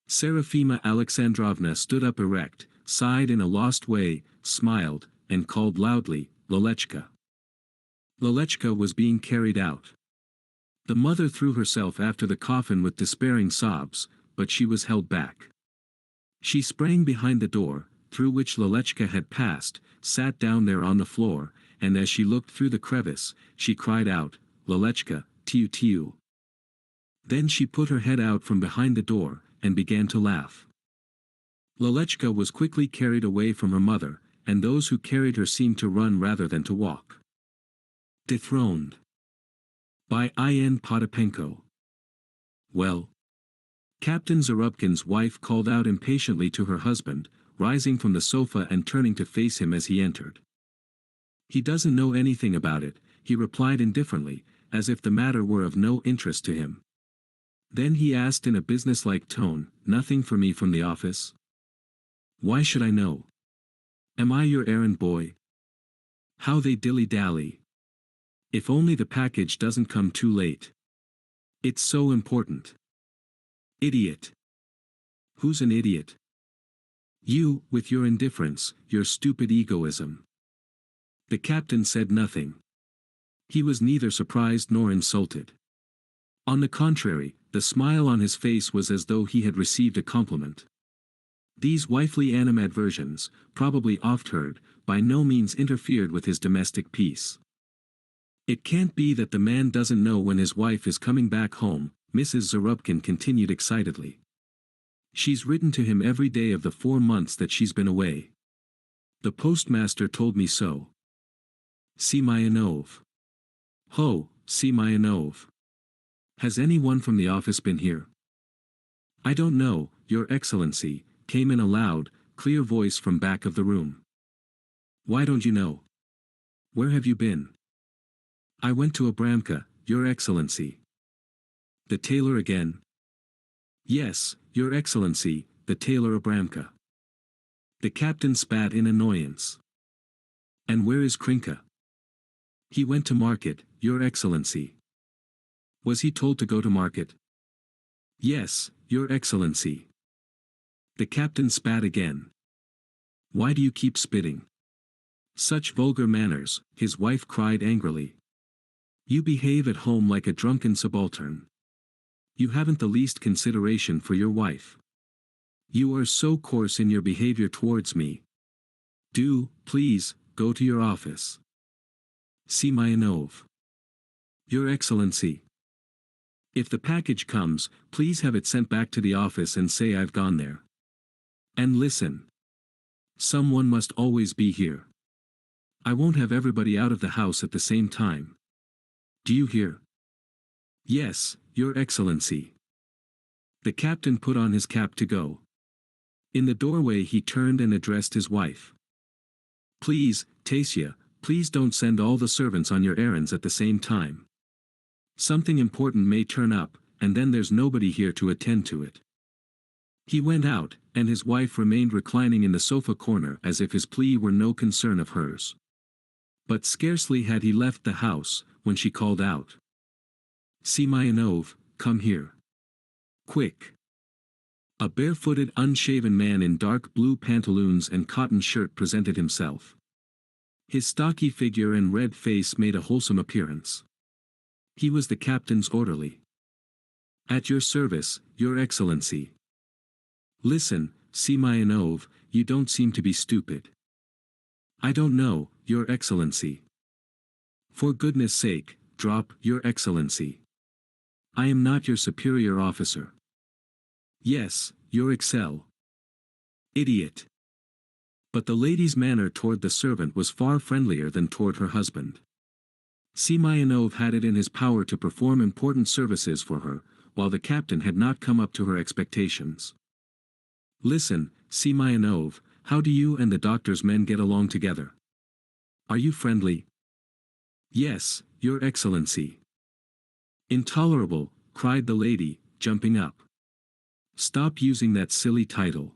Serafima Alexandrovna stood up erect, sighed in a lost way, smiled, and called loudly, "Lelechka." Lelechka was being carried out. The mother threw herself after the coffin with despairing sobs, but she was held back. She sprang behind the door, through which Lelechka had passed, sat down there on the floor, and as she looked through the crevice, she cried out, "Lelechka, tiu tiu." Then she put her head out from behind the door, and began to laugh. Lelechka was quickly carried away from her mother, and those who carried her seemed to run rather than to walk. Dethroned. By I.N. Potapenko. Well? Captain Zarubkin's wife called out impatiently to her husband, rising from the sofa and turning to face him as he entered. "He doesn't know anything about it," he replied indifferently, as if the matter were of no interest to him. Then he asked in a businesslike tone, "Nothing for me from the office?" "Why should I know? Am I your errand boy?" How they dilly-dally. If only the package doesn't come too late. It's so important. Idiot. Who's an idiot? You, with your indifference, your stupid egoism. The captain said nothing. He was neither surprised nor insulted. On the contrary, the smile on his face was as though he had received a compliment. These wifely animadversions, probably oft heard, by no means interfered with his domestic peace. "It can't be that the man doesn't know when his wife is coming back home," Mrs. Zarubkin continued excitedly. "She's written to him every day of the 4 months that she's been away. The postmaster told me so. Simayanov. Ho, Simayanov. Has anyone from the office been here?" "I don't know, Your Excellency," came in a loud, clear voice from back of the room. "Why don't you know? Where have you been?" "I went to Abramka, Your Excellency." "The tailor again?" "Yes, Your Excellency, the tailor Abramka." The captain spat in annoyance. "And where is Krinka?" "He went to market, Your Excellency." "Was he told to go to market?" "Yes, Your Excellency." The captain spat again. "Why do you keep spitting? Such vulgar manners," his wife cried angrily. "You behave at home like a drunken subaltern. You haven't the least consideration for your wife. You are so coarse in your behavior towards me. Do, please, go to your office." Simayanov. "Your Excellency. If the package comes, please have it sent back to the office and say I've gone there. And listen. Someone must always be here. I won't have everybody out of the house at the same time. Do you hear?" "Yes, Your Excellency." The captain put on his cap to go. In the doorway he turned and addressed his wife. "Please, Tasia, please don't send all the servants on your errands at the same time. Something important may turn up, and then there's nobody here to attend to it." He went out, and his wife remained reclining in the sofa corner as if his plea were no concern of hers. But scarcely had he left the house, when she called out, "Simayanov, come here. Quick." A barefooted unshaven man in dark blue pantaloons and cotton shirt presented himself. His stocky figure and red face made a wholesome appearance. He was the captain's orderly. "At your service, your excellency." "Listen, Semyonov, you don't seem to be stupid." "I don't know, your excellency." "For goodness sake, drop, your excellency. I am not your superior officer." "Yes, your excel." "Idiot." But the lady's manner toward the servant was far friendlier than toward her husband. Semyonov had it in his power to perform important services for her, while the captain had not come up to her expectations. "Listen, Semyonov, how do you and the doctor's men get along together? Are you friendly?" "Yes, your excellency." "Intolerable," cried the lady, jumping up. "Stop using that silly title.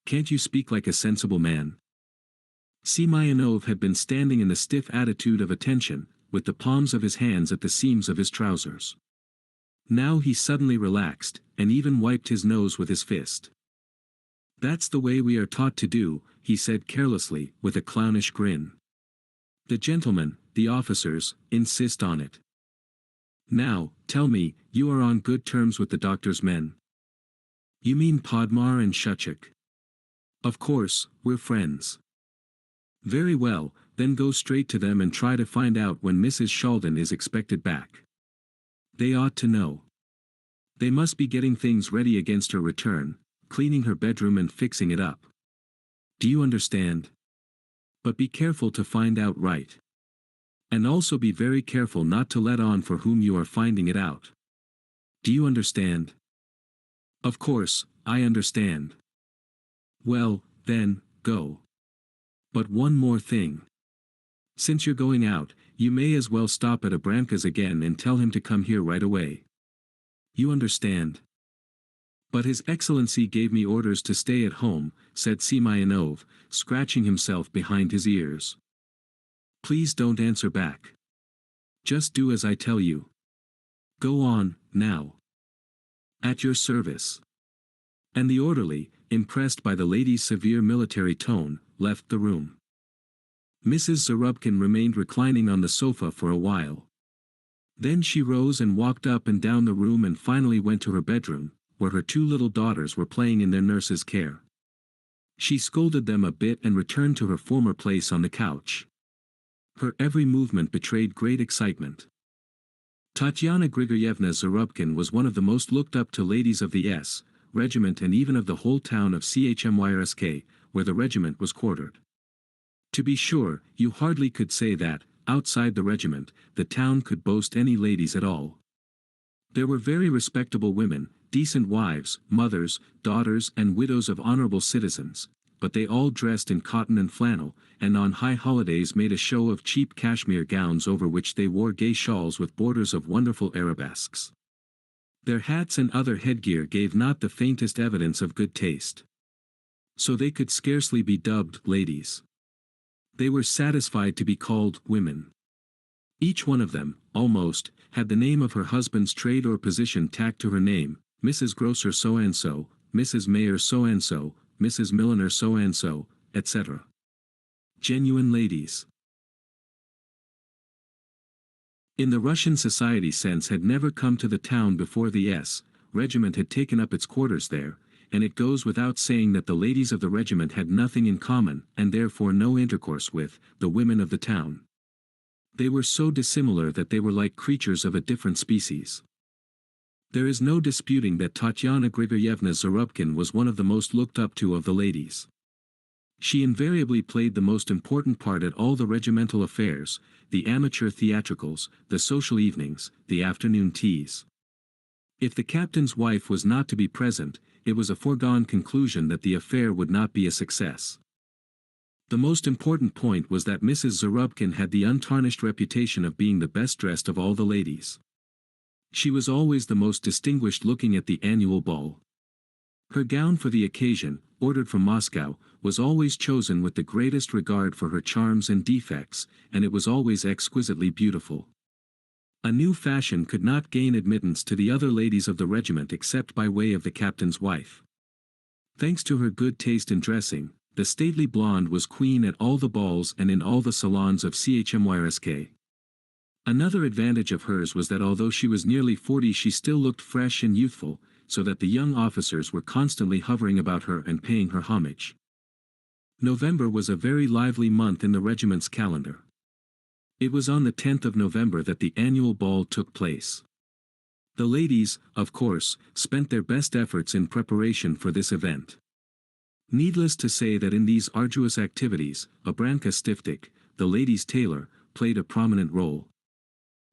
Can't you speak like a sensible man?" Semyonov had been standing in the stiff attitude of attention, with the palms of his hands at the seams of his trousers. Now he suddenly relaxed, and even wiped his nose with his fist. "That's the way we are taught to do," he said carelessly, with a clownish grin. "The gentlemen, the officers, insist on it. Now, tell me, you are on good terms with the doctor's men?" "You mean Podmar and Shuchik?" "Of course, we're friends." "Very well, then go straight to them and try to find out when Mrs. Shaldin is expected back. They ought to know. They must be getting things ready against her return, cleaning her bedroom and fixing it up. Do you understand? But be careful to find out right. And also be very careful not to let on for whom you are finding it out. Do you understand?" "Of course, I understand." "Well, then, go. But one more thing. Since you're going out, you may as well stop at Abramka's again and tell him to come here right away. You understand?" "But His Excellency gave me orders to stay at home," said Semyonov, scratching himself behind his ears. "Please don't answer back. Just do as I tell you. Go on, now. At your service." And the orderly, impressed by the lady's severe military tone, left the room. Mrs. Zarubkin remained reclining on the sofa for a while. Then she rose and walked up and down the room and finally went to her bedroom, where her two little daughters were playing in their nurse's care. She scolded them a bit and returned to her former place on the couch. Her every movement betrayed great excitement. Tatyana Grigoryevna Zarubkin was one of the most looked up to ladies of the S. Regiment and even of the whole town of Chmyrsk, where the regiment was quartered. To be sure, you hardly could say that, outside the regiment, the town could boast any ladies at all. There were very respectable women, decent wives, mothers, daughters and widows of honorable citizens, but they all dressed in cotton and flannel, and on high holidays made a show of cheap cashmere gowns over which they wore gay shawls with borders of wonderful arabesques. Their hats and other headgear gave not the faintest evidence of good taste. So they could scarcely be dubbed ladies. They were satisfied to be called women. Each one of them, almost, had the name of her husband's trade or position tacked to her name: Mrs. Grocer so-and-so, Mrs. Mayor so-and-so, Mrs. Milliner so-and-so, etc. Genuine ladies. In the Russian society sense had never come to the town before the S. Regiment had taken up its quarters there, and it goes without saying that the ladies of the regiment had nothing in common, and therefore no intercourse with, the women of the town. They were so dissimilar that they were like creatures of a different species. There is no disputing that Tatyana Grigoryevna Zarubkin was one of the most looked up to of the ladies. She invariably played the most important part at all the regimental affairs, the amateur theatricals, the social evenings, the afternoon teas. If the captain's wife was not to be present, it was a foregone conclusion that the affair would not be a success. The most important point was that Mrs. Zarubkin had the untarnished reputation of being the best dressed of all the ladies. She was always the most distinguished looking at the annual ball. Her gown for the occasion, ordered from Moscow, was always chosen with the greatest regard for her charms and defects, and it was always exquisitely beautiful. A new fashion could not gain admittance to the other ladies of the regiment except by way of the captain's wife. Thanks to her good taste in dressing, The stately blonde was queen at all the balls and in all the salons of CHMYRSK. Another advantage of hers was that although she was nearly 40 she still looked fresh and youthful, so that the young officers were constantly hovering about her and paying her homage. November was a very lively month in the regiment's calendar. It was on the 10th of November that the annual ball took place. The ladies, of course, spent their best efforts in preparation for this event. Needless to say that in these arduous activities, Abramka Stiftik, the ladies' tailor, played a prominent role.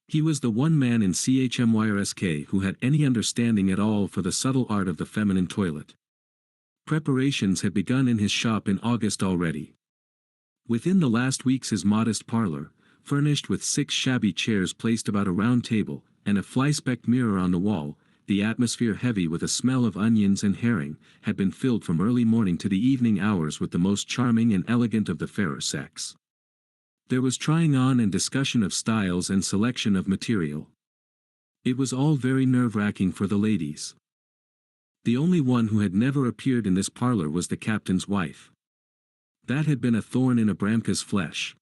He was the one man in CHMYRSK who had any understanding at all for the subtle art of the feminine toilet. Preparations had begun in his shop in August already. Within the last weeks his modest parlor, furnished with 6 shabby chairs placed about a round table, and a fly-specked mirror on the wall, the atmosphere heavy with a smell of onions and herring, had been filled from early morning to the evening hours with the most charming and elegant of the fairer sex. There was trying on and discussion of styles and selection of material. It was all very nerve-wracking for the ladies. The only one who had never appeared in this parlor was the captain's wife. That had been a thorn in Abramka's flesh.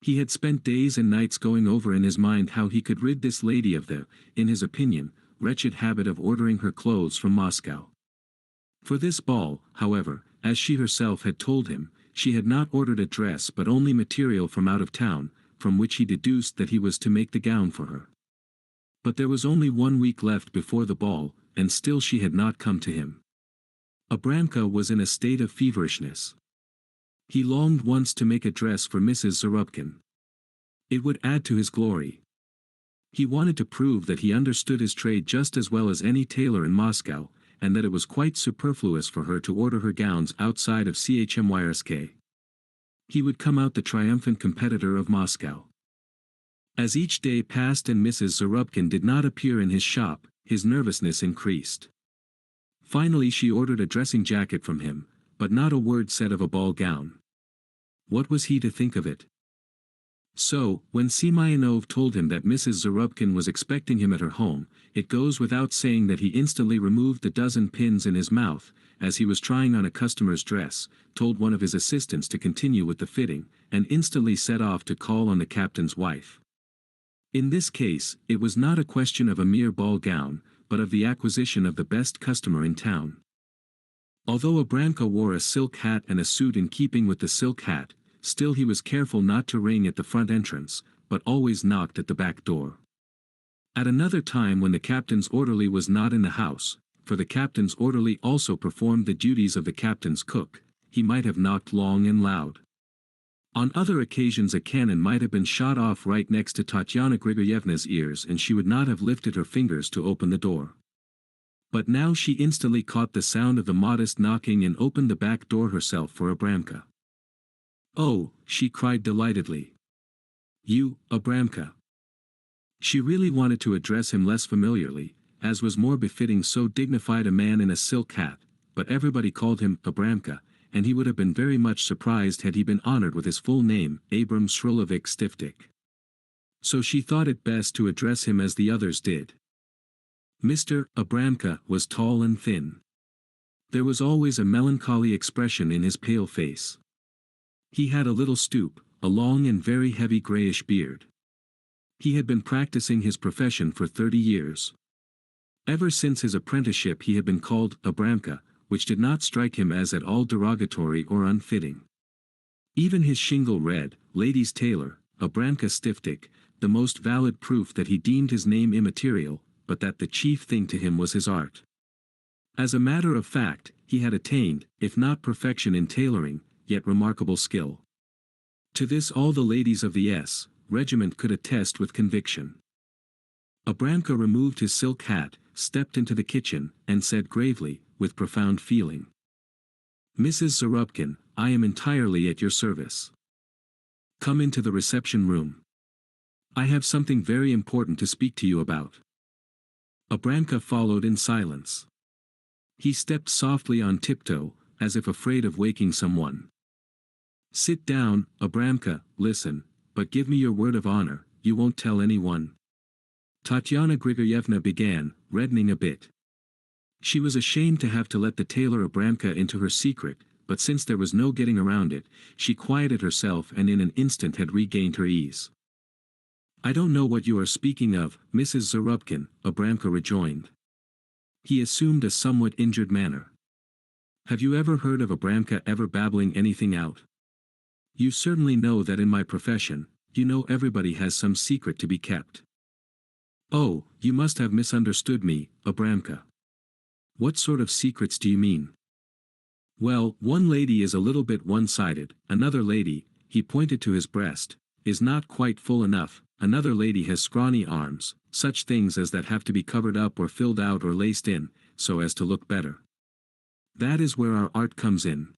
He had spent days and nights going over in his mind how he could rid this lady of the, in his opinion, wretched habit of ordering her clothes from Moscow. For this ball, however, as she herself had told him, she had not ordered a dress but only material from out of town, from which he deduced that he was to make the gown for her. But there was only 1 week left before the ball, and still she had not come to him. Abramka was in a state of feverishness. He longed once to make a dress for Mrs. Zarubkin. It would add to his glory. He wanted to prove that he understood his trade just as well as any tailor in Moscow, and that it was quite superfluous for her to order her gowns outside of CHMYRSK. He would come out the triumphant competitor of Moscow. As each day passed and Mrs. Zarubkin did not appear in his shop, his nervousness increased. Finally she ordered a dressing jacket from him, but not a word said of a ball gown. What was he to think of it? So, when Semyonov told him that Mrs. Zarubkin was expecting him at her home, it goes without saying that he instantly removed the dozen pins in his mouth, as he was trying on a customer's dress, told one of his assistants to continue with the fitting, and instantly set off to call on the captain's wife. In this case, it was not a question of a mere ball gown, but of the acquisition of the best customer in town. Although Abramka wore a silk hat and a suit in keeping with the silk hat, still he was careful not to ring at the front entrance, but always knocked at the back door. At another time when the captain's orderly was not in the house, for the captain's orderly also performed the duties of the captain's cook, he might have knocked long and loud. On other occasions a cannon might have been shot off right next to Tatyana Grigoryevna's ears and she would not have lifted her fingers to open the door. But now she instantly caught the sound of the modest knocking and opened the back door herself for Abramka. "Oh," she cried delightedly. "You, Abramka." She really wanted to address him less familiarly, as was more befitting so dignified a man in a silk hat, but everybody called him Abramka, and he would have been very much surprised had he been honored with his full name, Abram Shrilovich Stiftik. So she thought it best to address him as the others did. Mr. Abramka was tall and thin. There was always a melancholy expression in his pale face. He had a little stoop, a long and very heavy grayish beard. He had been practicing his profession for 30 years. Ever since his apprenticeship he had been called Abramka, which did not strike him as at all derogatory or unfitting. Even his shingle read, Ladies' Tailor, Abramka Stiftik, the most valid proof that he deemed his name immaterial, but that the chief thing to him was his art. As a matter of fact, he had attained, if not perfection in tailoring, yet remarkable skill. To this all the ladies of the S. Regiment could attest with conviction. Abramka removed his silk hat, stepped into the kitchen, and said gravely, with profound feeling, "Mrs. Zarubkin, I am entirely at your service. Come into the reception room. I have something very important to speak to you about." Abramka followed in silence. He stepped softly on tiptoe, as if afraid of waking someone. "Sit down, Abramka, listen, but give me your word of honor, you won't tell anyone?" Tatyana Grigoryevna began, reddening a bit. She was ashamed to have to let the tailor Abramka into her secret, but since there was no getting around it, she quieted herself and in an instant had regained her ease. "I don't know what you are speaking of, Mrs. Zarubkin," Abramka rejoined. He assumed a somewhat injured manner. "Have you ever heard of Abramka ever babbling anything out? You certainly know that in my profession, you know everybody has some secret to be kept." "Oh, you must have misunderstood me, Abramka. What sort of secrets do you mean?" "Well, one lady is a little bit one-sided, another lady," he pointed to his breast, "is not quite full enough, another lady has scrawny arms, such things as that have to be covered up or filled out or laced in, so as to look better. That is where our art comes in.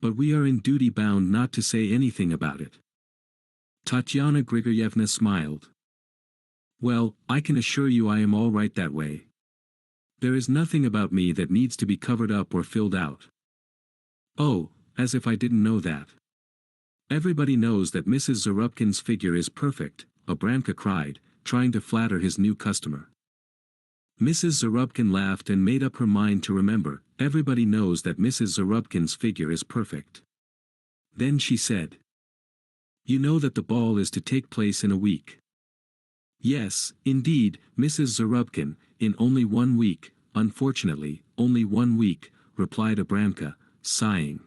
But we are in duty bound not to say anything about it." Tatyana Grigoryevna smiled. "Well, I can assure you I am all right that way. There is nothing about me that needs to be covered up or filled out." "Oh, as if I didn't know that. Everybody knows that Mrs. Zarubkin's figure is perfect," Abramka cried, trying to flatter his new customer. Mrs. Zarubkin laughed and made up her mind to remember, "Everybody knows that Mrs. Zarubkin's figure is perfect." Then she said, "You know that the ball is to take place in a week." "Yes, indeed, Mrs. Zarubkin, in only 1 week, unfortunately, only 1 week," replied Abramka, sighing.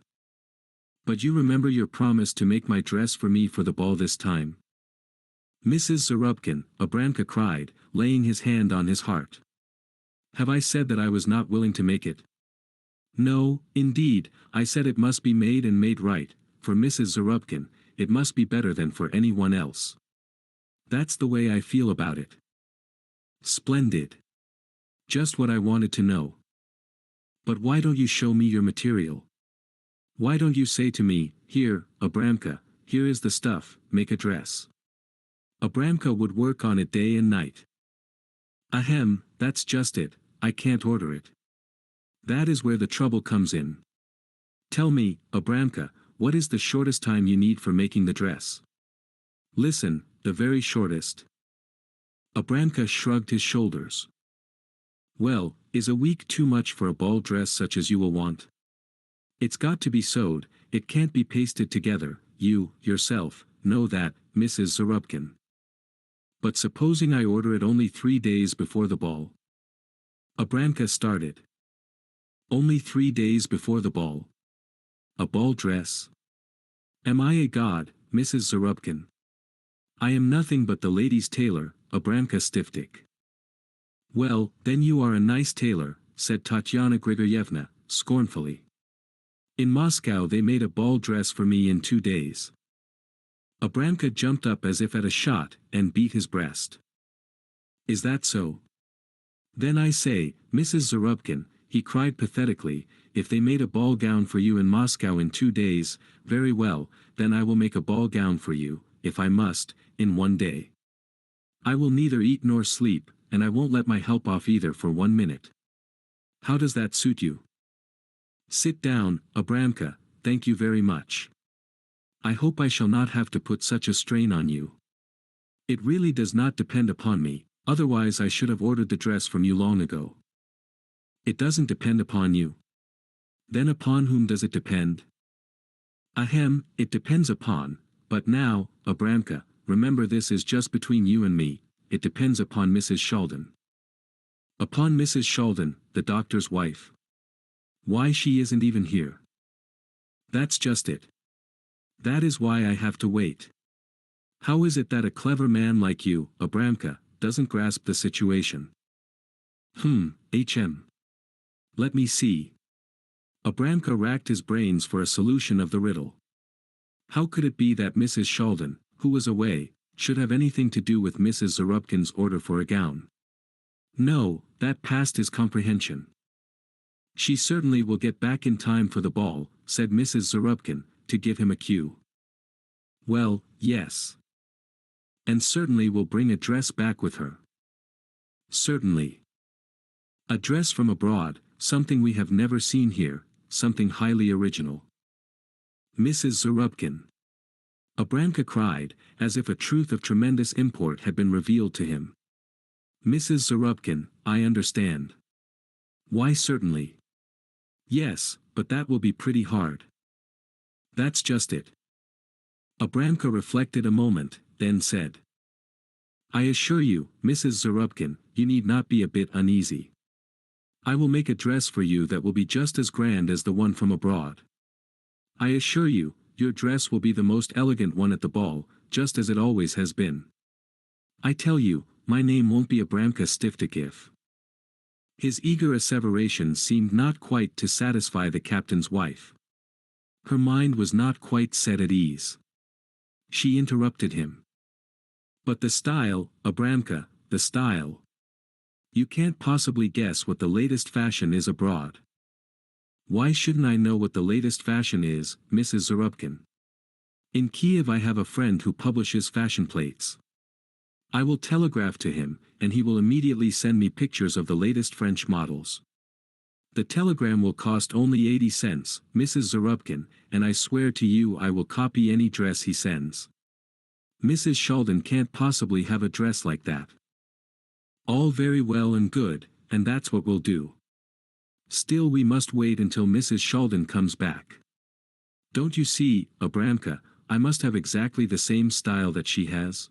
"But you remember your promise to make my dress for me for the ball this time?" "Mrs. Zarubkin," Abramka cried, laying his hand on his heart. "Have I said that I was not willing to make it? No, indeed, I said it must be made and made right, for Mrs. Zarubkin, it must be better than for anyone else. That's the way I feel about it." "Splendid. Just what I wanted to know. But why don't you show me your material? Why don't you say to me, 'Here, Abramka, here is the stuff, make a dress'?" Abramka would work on it day and night. "Ahem, that's just it, I can't order it. That is where the trouble comes in. Tell me, Abramka, what is the shortest time you need for making the dress?" "Listen, the very shortest." Abramka shrugged his shoulders. "Well, is a week too much for a ball dress such as you will want? It's got to be sewed, it can't be pasted together, you, yourself, know that, Mrs. Zarubkin. But supposing I order it only 3 days before the ball?" Abramka started. "Only 3 days before the ball? A ball dress? Am I a god, Mrs. Zarubkin? I am nothing but the lady's tailor, Abramka Stiftik." "Well, then you are a nice tailor," said Tatyana Grigoryevna, scornfully. "In Moscow they made a ball dress for me in 2 days." Abramka jumped up as if at a shot, and beat his breast. "Is that so? Then I say, Mrs. Zarubkin," he cried pathetically, "if they made a ball gown for you in Moscow in 2 days, very well, then I will make a ball gown for you, if I must, in 1 day. I will neither eat nor sleep, and I won't let my help off either for 1 minute. How does that suit you?" "Sit down, Abramka, thank you very much. I hope I shall not have to put such a strain on you. It really does not depend upon me, otherwise I should have ordered the dress from you long ago." "It doesn't depend upon you? Then upon whom does it depend?" "Ahem, it depends upon, but now, Abramka, remember this is just between you and me, it depends upon Mrs. Shaldin." "Upon Mrs. Shaldin, the doctor's wife? Why, she isn't even here." "That's just it. That is why I have to wait. How is it that a clever man like you, Abramka, doesn't grasp the situation?" "Hm. Let me see." Abramka racked his brains for a solution of the riddle. How could it be that Mrs. Shaldin, who was away, should have anything to do with Mrs. Zarubkin's order for a gown? No, that passed his comprehension. "She certainly will get back in time for the ball," said Mrs. Zarubkin, to give him a cue. "Well, yes. And certainly will bring a dress back with her." "Certainly. A dress from abroad, something we have never seen here, something highly original." "Mrs. Zarubkin!" Abramka cried, as if a truth of tremendous import had been revealed to him. "Mrs. Zarubkin, I understand. Why certainly. Yes, but that will be pretty hard. That's just it. Abramka reflected a moment, then said. I assure you, Mrs. Zarubkin, you need not be a bit uneasy. I will make a dress for you that will be just as grand as the one from abroad. I assure you, your dress will be the most elegant one at the ball, just as it always has been. I tell you, my name won't be Abramka Stiftikif. His eager asseveration seemed not quite to satisfy the captain's wife. Her mind was not quite set at ease. She interrupted him. But the style, Abramka, the style. You can't possibly guess what the latest fashion is abroad. Why shouldn't I know what the latest fashion is, Mrs. Zarubkin? In Kiev I have a friend who publishes fashion plates. I will telegraph to him, and he will immediately send me pictures of the latest French models. The telegram will cost only 80 cents, Mrs. Zarubkin, and I swear to you I will copy any dress he sends. Mrs. Shaldin can't possibly have a dress like that. All very well and good, and that's what we'll do. Still we must wait until Mrs. Shaldin comes back. Don't you see, Abramka, I must have exactly the same style that she has?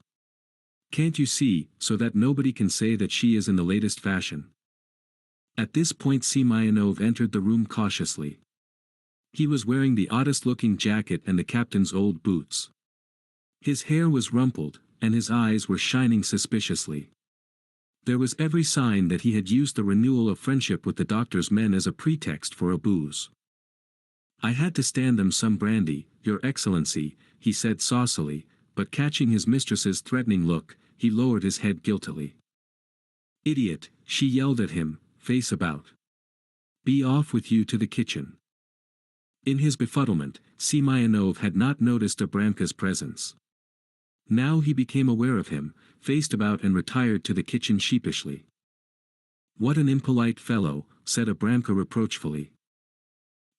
Can't you see, so that nobody can say that she is in the latest fashion? At this point Semyonov entered the room cautiously. He was wearing the oddest-looking jacket and the captain's old boots. His hair was rumpled, and his eyes were shining suspiciously. There was every sign that he had used the renewal of friendship with the doctor's men as a pretext for a booze. I had to stand them some brandy, Your Excellency, he said saucily, but catching his mistress's threatening look, he lowered his head guiltily. Idiot, she yelled at him, face about. Be off with you to the kitchen. In his befuddlement, Semyonov had not noticed Abramka's presence. Now he became aware of him, faced about and retired to the kitchen sheepishly. What an impolite fellow, said Abramka reproachfully.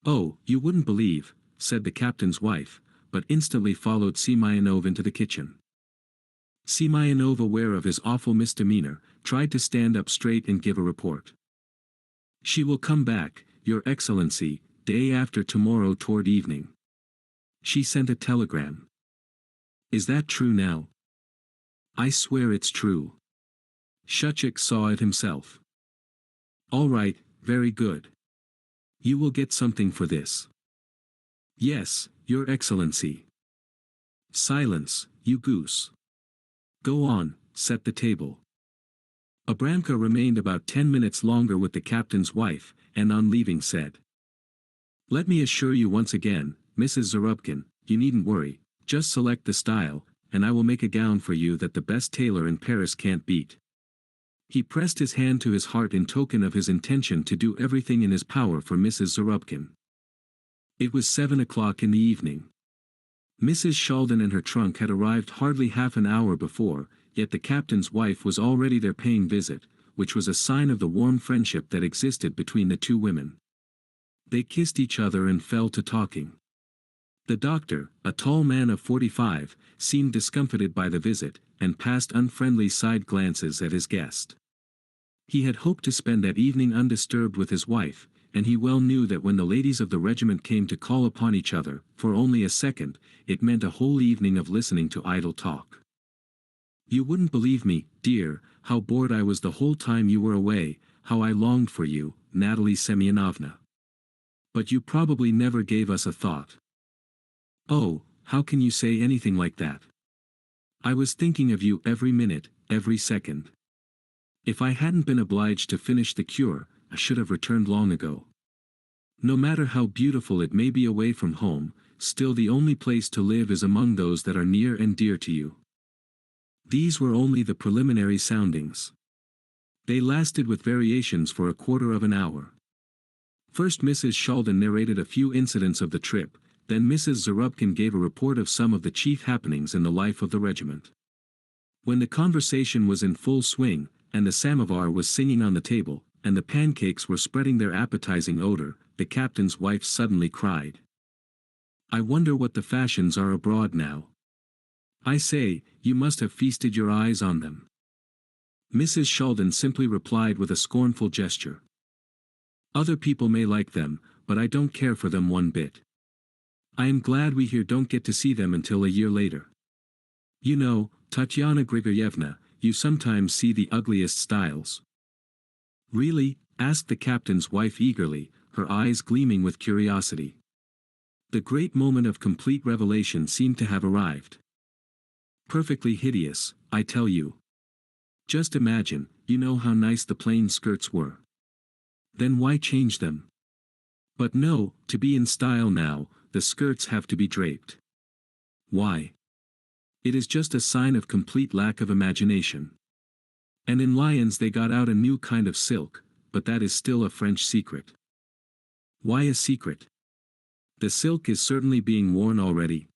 Oh, you wouldn't believe, said the captain's wife, but instantly followed Semyonov into the kitchen. Semyonov, aware of his awful misdemeanor, tried to stand up straight and give a report. She will come back, Your Excellency, day after tomorrow toward evening. She sent a telegram. Is that true now? I swear it's true. Shchuk saw it himself. All right, very good. You will get something for this. Yes, Your Excellency. Silence, you goose. Go on, set the table. Abramka remained about 10 minutes longer with the captain's wife, and on leaving said. Let me assure you once again, Mrs. Zarubkin, you needn't worry, just select the style, and I will make a gown for you that the best tailor in Paris can't beat. He pressed his hand to his heart in token of his intention to do everything in his power for Mrs. Zarubkin. It was 7 o'clock in the evening. Mrs. Shaldin and her trunk had arrived hardly half an hour before, yet the captain's wife was already there paying visit, which was a sign of the warm friendship that existed between the two women. They kissed each other and fell to talking. The doctor, a tall man of 45, seemed discomfited by the visit, and passed unfriendly side glances at his guest. He had hoped to spend that evening undisturbed with his wife, and he well knew that when the ladies of the regiment came to call upon each other, for only a second, it meant a whole evening of listening to idle talk. You wouldn't believe me, dear, how bored I was the whole time you were away, how I longed for you, Natalie Semyonovna. But you probably never gave us a thought. Oh, how can you say anything like that? I was thinking of you every minute, every second. If I hadn't been obliged to finish the cure, I should have returned long ago. No matter how beautiful it may be away from home, still the only place to live is among those that are near and dear to you. These were only the preliminary soundings. They lasted with variations for a quarter of an hour. First Mrs. Shaldin narrated a few incidents of the trip, then Mrs. Zarubkin gave a report of some of the chief happenings in the life of the regiment. When the conversation was in full swing, and the samovar was singing on the table, and the pancakes were spreading their appetizing odor, the captain's wife suddenly cried. I wonder what the fashions are abroad now. I say, you must have feasted your eyes on them. Mrs. Shaldin simply replied with a scornful gesture. Other people may like them, but I don't care for them one bit. I am glad we here don't get to see them until a year later. You know, Tatyana Grigoryevna, you sometimes see the ugliest styles. Really? Asked the captain's wife eagerly, her eyes gleaming with curiosity. The great moment of complete revelation seemed to have arrived. Perfectly hideous, I tell you. Just imagine, you know how nice the plain skirts were. Then why change them? But no, to be in style now, the skirts have to be draped. Why? It is just a sign of complete lack of imagination. And in Lyons they got out a new kind of silk, but that is still a French secret. Why a secret? The silk is certainly being worn already.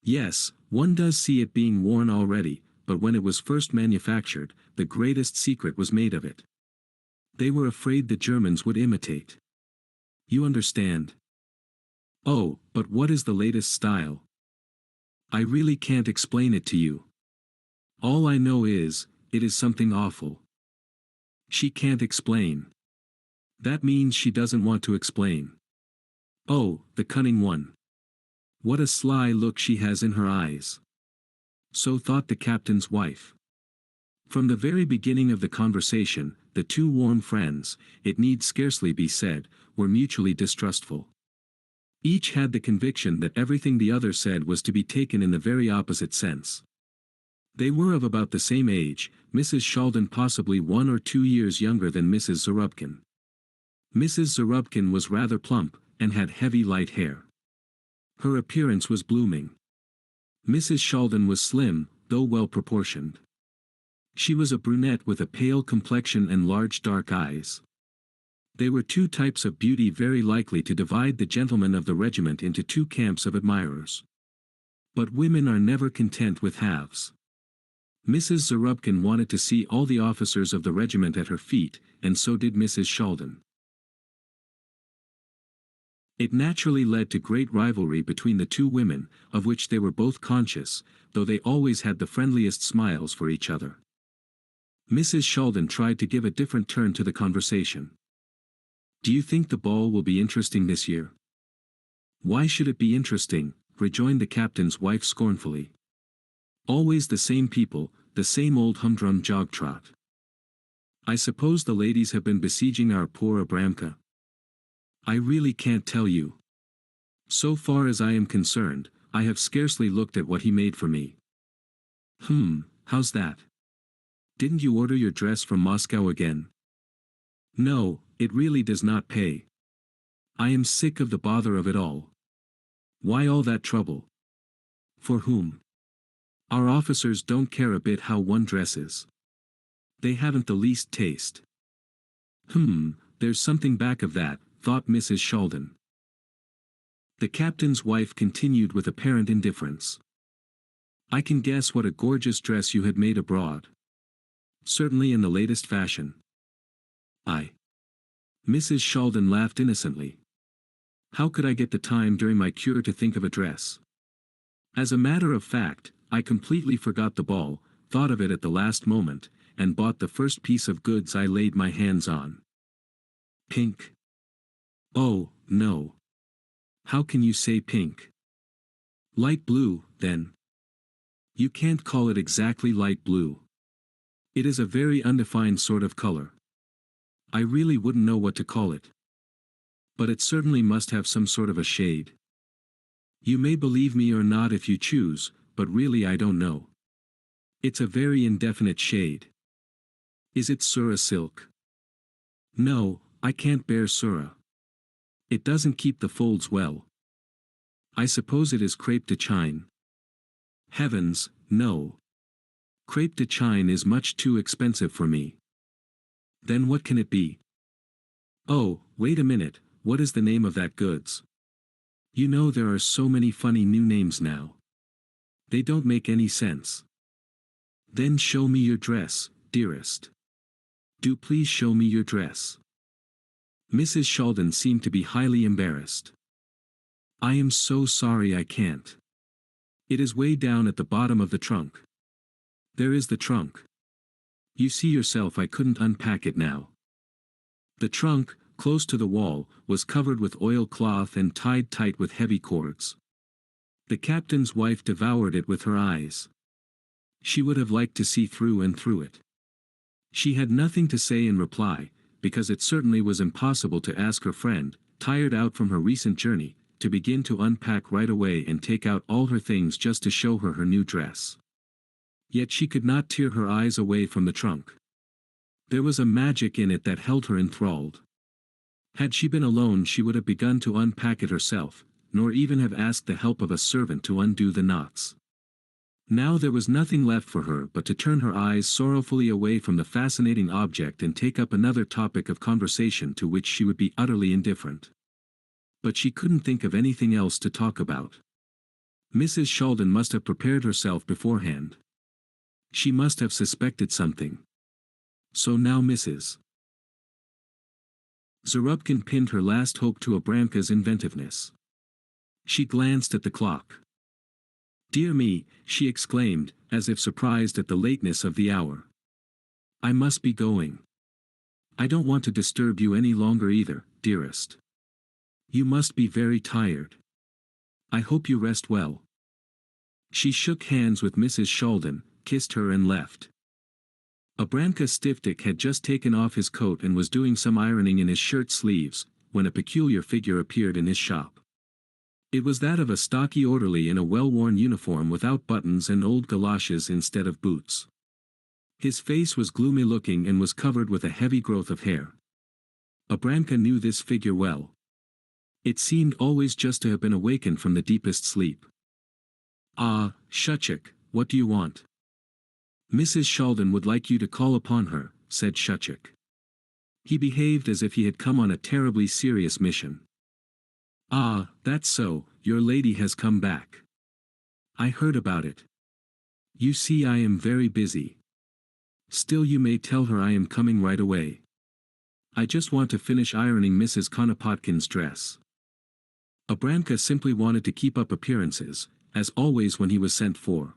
Yes, one does see it being worn already, but when it was first manufactured, the greatest secret was made of it. They were afraid the Germans would imitate. You understand? Oh, but what is the latest style? I really can't explain it to you. All I know is, it is something awful. She can't explain. That means she doesn't want to explain. Oh, the cunning one. What a sly look she has in her eyes. So thought the captain's wife. From the very beginning of the conversation, the two warm friends, it need scarcely be said, were mutually distrustful. Each had the conviction that everything the other said was to be taken in the very opposite sense. They were of about the same age, Mrs. Shaldin possibly 1 or 2 years younger than Mrs. Zarubkin. Mrs. Zarubkin was rather plump, and had heavy light hair. Her appearance was blooming. Mrs. Shaldin was slim, though well proportioned. She was a brunette with a pale complexion and large dark eyes. They were two types of beauty very likely to divide the gentlemen of the regiment into two camps of admirers. But women are never content with halves. Mrs. Zarubkin wanted to see all the officers of the regiment at her feet, and so did Mrs. Shaldin. It naturally led to great rivalry between the two women, of which they were both conscious, though they always had the friendliest smiles for each other. Mrs. Shaldin tried to give a different turn to the conversation. Do you think the ball will be interesting this year? Why should it be interesting? Rejoined the captain's wife scornfully. Always the same people, the same old humdrum jog-trot. I suppose the ladies have been besieging our poor Abramka. I really can't tell you. So far as I am concerned, I have scarcely looked at what he made for me. How's that? Didn't you order your dress from Moscow again? No, it really does not pay. I am sick of the bother of it all. Why all that trouble? For whom? Our officers don't care a bit how one dresses. They haven't the least taste. There's something back of that, thought Mrs. Shaldin. The captain's wife continued with apparent indifference. I can guess what a gorgeous dress you had made abroad. Certainly in the latest fashion. Mrs. Shaldin laughed innocently. How could I get the time during my cure to think of a dress? As a matter of fact, I completely forgot the ball, thought of it at the last moment, and bought the first piece of goods I laid my hands on. Pink. Oh, no. How can you say pink? Light blue, then. You can't call it exactly light blue. It is a very undefined sort of color. I really wouldn't know what to call it. But it certainly must have some sort of a shade. You may believe me or not if you choose, but really I don't know. It's a very indefinite shade. Is it Surah silk? No, I can't bear Surah. It doesn't keep the folds well. I suppose it is crepe de chine. Heavens, no. Crepe de chine is much too expensive for me. Then what can it be? Oh, wait a minute, what is the name of that goods? You know there are so many funny new names now. They don't make any sense. Then show me your dress, dearest. Do please show me your dress. Mrs. Shaldin seemed to be highly embarrassed. I am so sorry I can't. It is way down at the bottom of the trunk. There is the trunk. You see yourself I couldn't unpack it now. The trunk, close to the wall, was covered with oilcloth and tied tight with heavy cords. The captain's wife devoured it with her eyes. She would have liked to see through and through it. She had nothing to say in reply, because it certainly was impossible to ask her friend, tired out from her recent journey, to begin to unpack right away and take out all her things just to show her her new dress. Yet she could not tear her eyes away from the trunk. There was a magic in it that held her enthralled. Had she been alone she would have begun to unpack it herself, nor even have asked the help of a servant to undo the knots. Now there was nothing left for her but to turn her eyes sorrowfully away from the fascinating object and take up another topic of conversation to which she would be utterly indifferent. But she couldn't think of anything else to talk about. Mrs. Shaldin must have prepared herself beforehand. She must have suspected something. So now Mrs. Zarubkin pinned her last hope to Abramka's inventiveness. She glanced at the clock. "Dear me," she exclaimed, as if surprised at the lateness of the hour. "I must be going. I don't want to disturb you any longer either, dearest. You must be very tired. I hope you rest well." She shook hands with Mrs. Shaldin, kissed her and left. Abramka Stiftik had just taken off his coat and was doing some ironing in his shirt sleeves, when a peculiar figure appeared in his shop. It was that of a stocky orderly in a well-worn uniform without buttons and old galoshes instead of boots. His face was gloomy-looking and was covered with a heavy growth of hair. Abramka knew this figure well. It seemed always just to have been awakened from the deepest sleep. "Ah, Shchuk, what do you want?" "Mrs. Shaldin would like you to call upon her," said Shchuk. He behaved as if he had come on a terribly serious mission. "Ah, that's so, your lady has come back. I heard about it. You see I am very busy. Still you may tell her I am coming right away. I just want to finish ironing Mrs. Konopatkin's dress." Abramka simply wanted to keep up appearances, as always when he was sent for.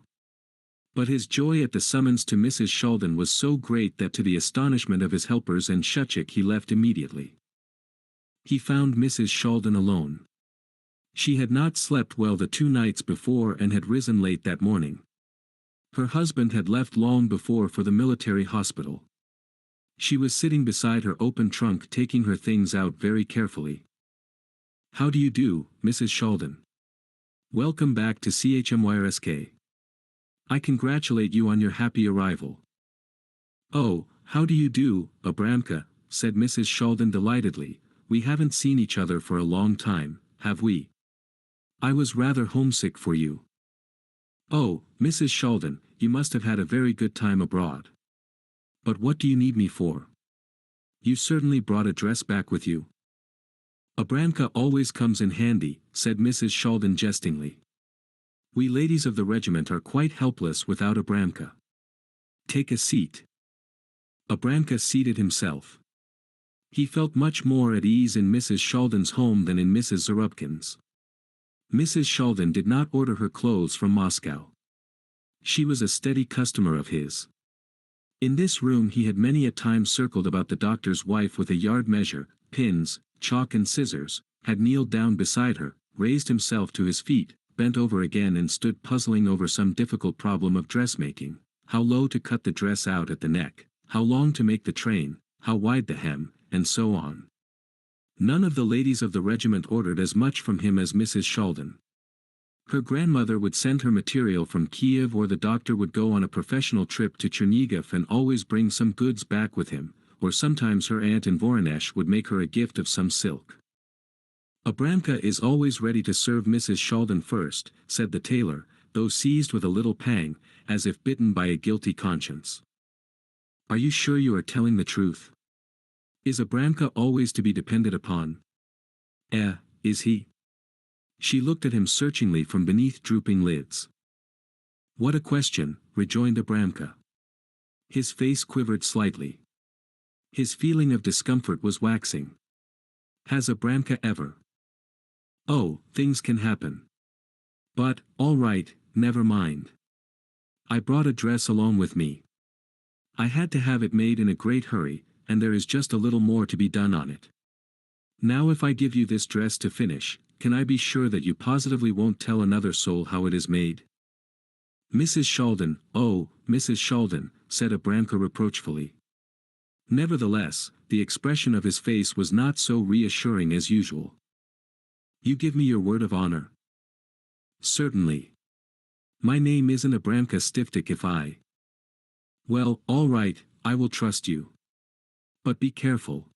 But his joy at the summons to Mrs. Shaldin was so great that to the astonishment of his helpers and Shchuk he left immediately. He found Mrs. Shaldin alone. She had not slept well the 2 nights before and had risen late that morning. Her husband had left long before for the military hospital. She was sitting beside her open trunk taking her things out very carefully. "How do you do, Mrs. Shaldin? Welcome back to CHMYRSK. I congratulate you on your happy arrival." "Oh, how do you do, Abramka," said Mrs. Shaldin delightedly. "We haven't seen each other for a long time, have we? I was rather homesick for you." "Oh, Mrs. Shaldin, you must have had a very good time abroad. But what do you need me for? You certainly brought a dress back with you." "Abramka always comes in handy," said Mrs. Shaldin jestingly. "We ladies of the regiment are quite helpless without Abramka. Take a seat." Abramka seated himself. He felt much more at ease in Mrs. Shaldin's home than in Mrs. Zarubkin's. Mrs. Shaldin did not order her clothes from Moscow. She was a steady customer of his. In this room he had many a time circled about the doctor's wife with a yard measure, pins, chalk and scissors, had kneeled down beside her, raised himself to his feet, bent over again and stood puzzling over some difficult problem of dressmaking: how low to cut the dress out at the neck, how long to make the train, how wide the hem, and so on. None of the ladies of the regiment ordered as much from him as Mrs. Shaldin. Her grandmother would send her material from Kiev, or the doctor would go on a professional trip to Chernihiv and always bring some goods back with him, or sometimes her aunt in Voronezh would make her a gift of some silk. "Abramka is always ready to serve Mrs. Shaldin first," said the tailor, though seized with a little pang, as if bitten by a guilty conscience. "Are you sure you are telling the truth? Is Abramka always to be depended upon?" Is he?" She looked at him searchingly from beneath drooping lids. "What a question," rejoined Abramka. His face quivered slightly. His feeling of discomfort was waxing. "Has Abramka ever?" "Oh, things can happen. But, all right, never mind. I brought a dress along with me. I had to have it made in a great hurry, and there is just a little more to be done on it. Now if I give you this dress to finish, can I be sure that you positively won't tell another soul how it is made? Mrs. Sheldon, oh, Mrs. Sheldon, said Abramka reproachfully. Nevertheless, the expression of his face was not so reassuring as usual. You give me your word of honor? Certainly. My name isn't Abramka Stiftik if I. Well, all right, I will trust you. But be careful.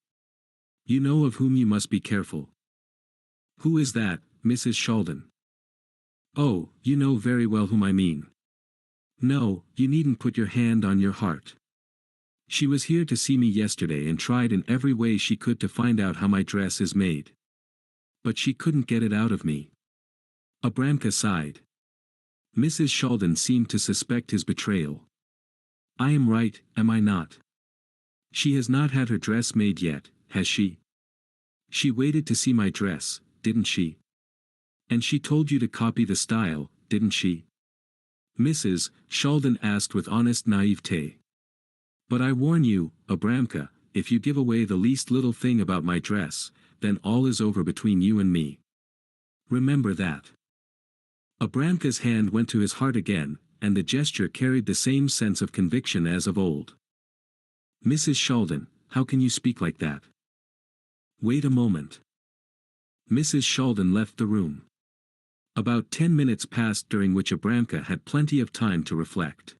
You know of whom you must be careful. Who is that, Mrs. Sheldon? Oh, you know very well whom I mean. No, you needn't put your hand on your heart. She was here to see me yesterday and tried in every way she could to find out how my dress is made. But she couldn't get it out of me. Abramka sighed. Mrs. Sheldon seemed to suspect his betrayal. I am right, am I not? She has not had her dress made yet, has she? She waited to see my dress, didn't she? And she told you to copy the style, didn't she? Mrs. Sheldon asked with honest naivete. But I warn you, Abramka, if you give away the least little thing about my dress, then all is over between you and me. Remember that. Abramka's hand went to his heart again, and the gesture carried the same sense of conviction as of old. Mrs. Sheldon, how can you speak like that? Wait a moment. Mrs. Sheldon left the room. About 10 minutes passed during which Abramka had plenty of time to reflect.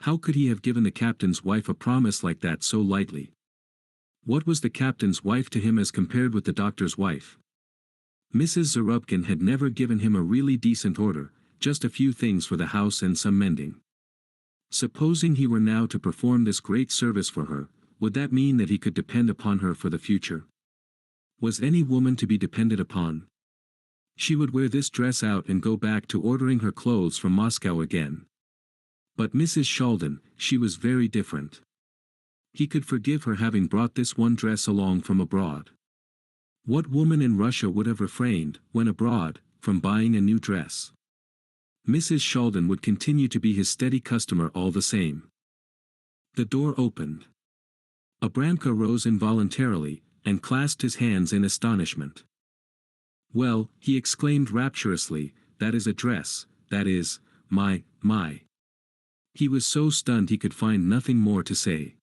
How could he have given the captain's wife a promise like that so lightly? What was the captain's wife to him as compared with the doctor's wife? Mrs. Zarubkin had never given him a really decent order, just a few things for the house and some mending. Supposing he were now to perform this great service for her, would that mean that he could depend upon her for the future? Was any woman to be depended upon? She would wear this dress out and go back to ordering her clothes from Moscow again. But Mrs. Sheldon, she was very different. He could forgive her having brought this one dress along from abroad. What woman in Russia would have refrained, when abroad, from buying a new dress? Mrs. Sheldon would continue to be his steady customer all the same. The door opened. Abramka rose involuntarily, and clasped his hands in astonishment. Well, he exclaimed rapturously, that is a dress, that is, my. He was so stunned he could find nothing more to say.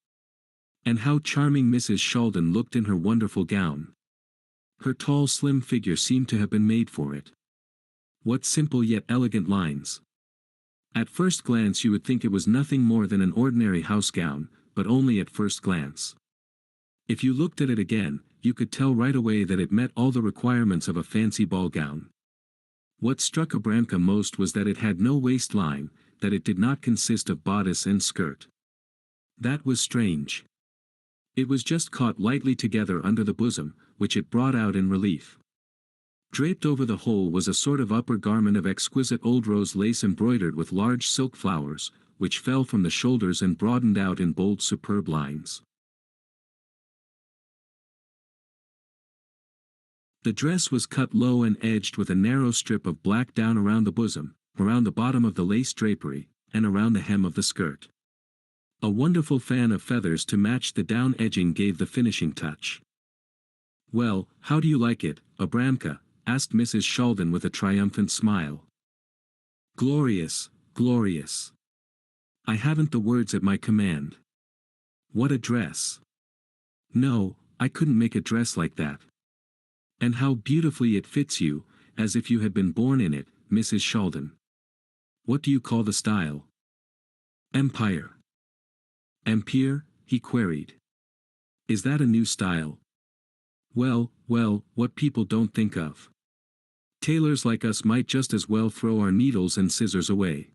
And how charming Mrs. Sheldon looked in her wonderful gown. Her tall slim figure seemed to have been made for it. What simple yet elegant lines. At first glance you would think it was nothing more than an ordinary house gown, but only at first glance. If you looked at it again, you could tell right away that it met all the requirements of a fancy ball gown. What struck Abramka most was that it had no waistline, that it did not consist of bodice and skirt. That was strange. It was just caught lightly together under the bosom, which it brought out in relief. Draped over the whole was a sort of upper garment of exquisite old rose lace embroidered with large silk flowers, which fell from the shoulders and broadened out in bold superb lines. The dress was cut low and edged with a narrow strip of black down around the bosom, around the bottom of the lace drapery, and around the hem of the skirt. A wonderful fan of feathers to match the down edging gave the finishing touch. Well, how do you like it, Abramka? Asked Mrs. Sheldon with a triumphant smile. Glorious, glorious. I haven't the words at my command. What a dress. No, I couldn't make a dress like that. And how beautifully it fits you, as if you had been born in it, Mrs. Sheldon. What do you call the style? Empire. Empire? He queried. Is that a new style? Well, what people don't think of. Tailors like us might just as well throw our needles and scissors away.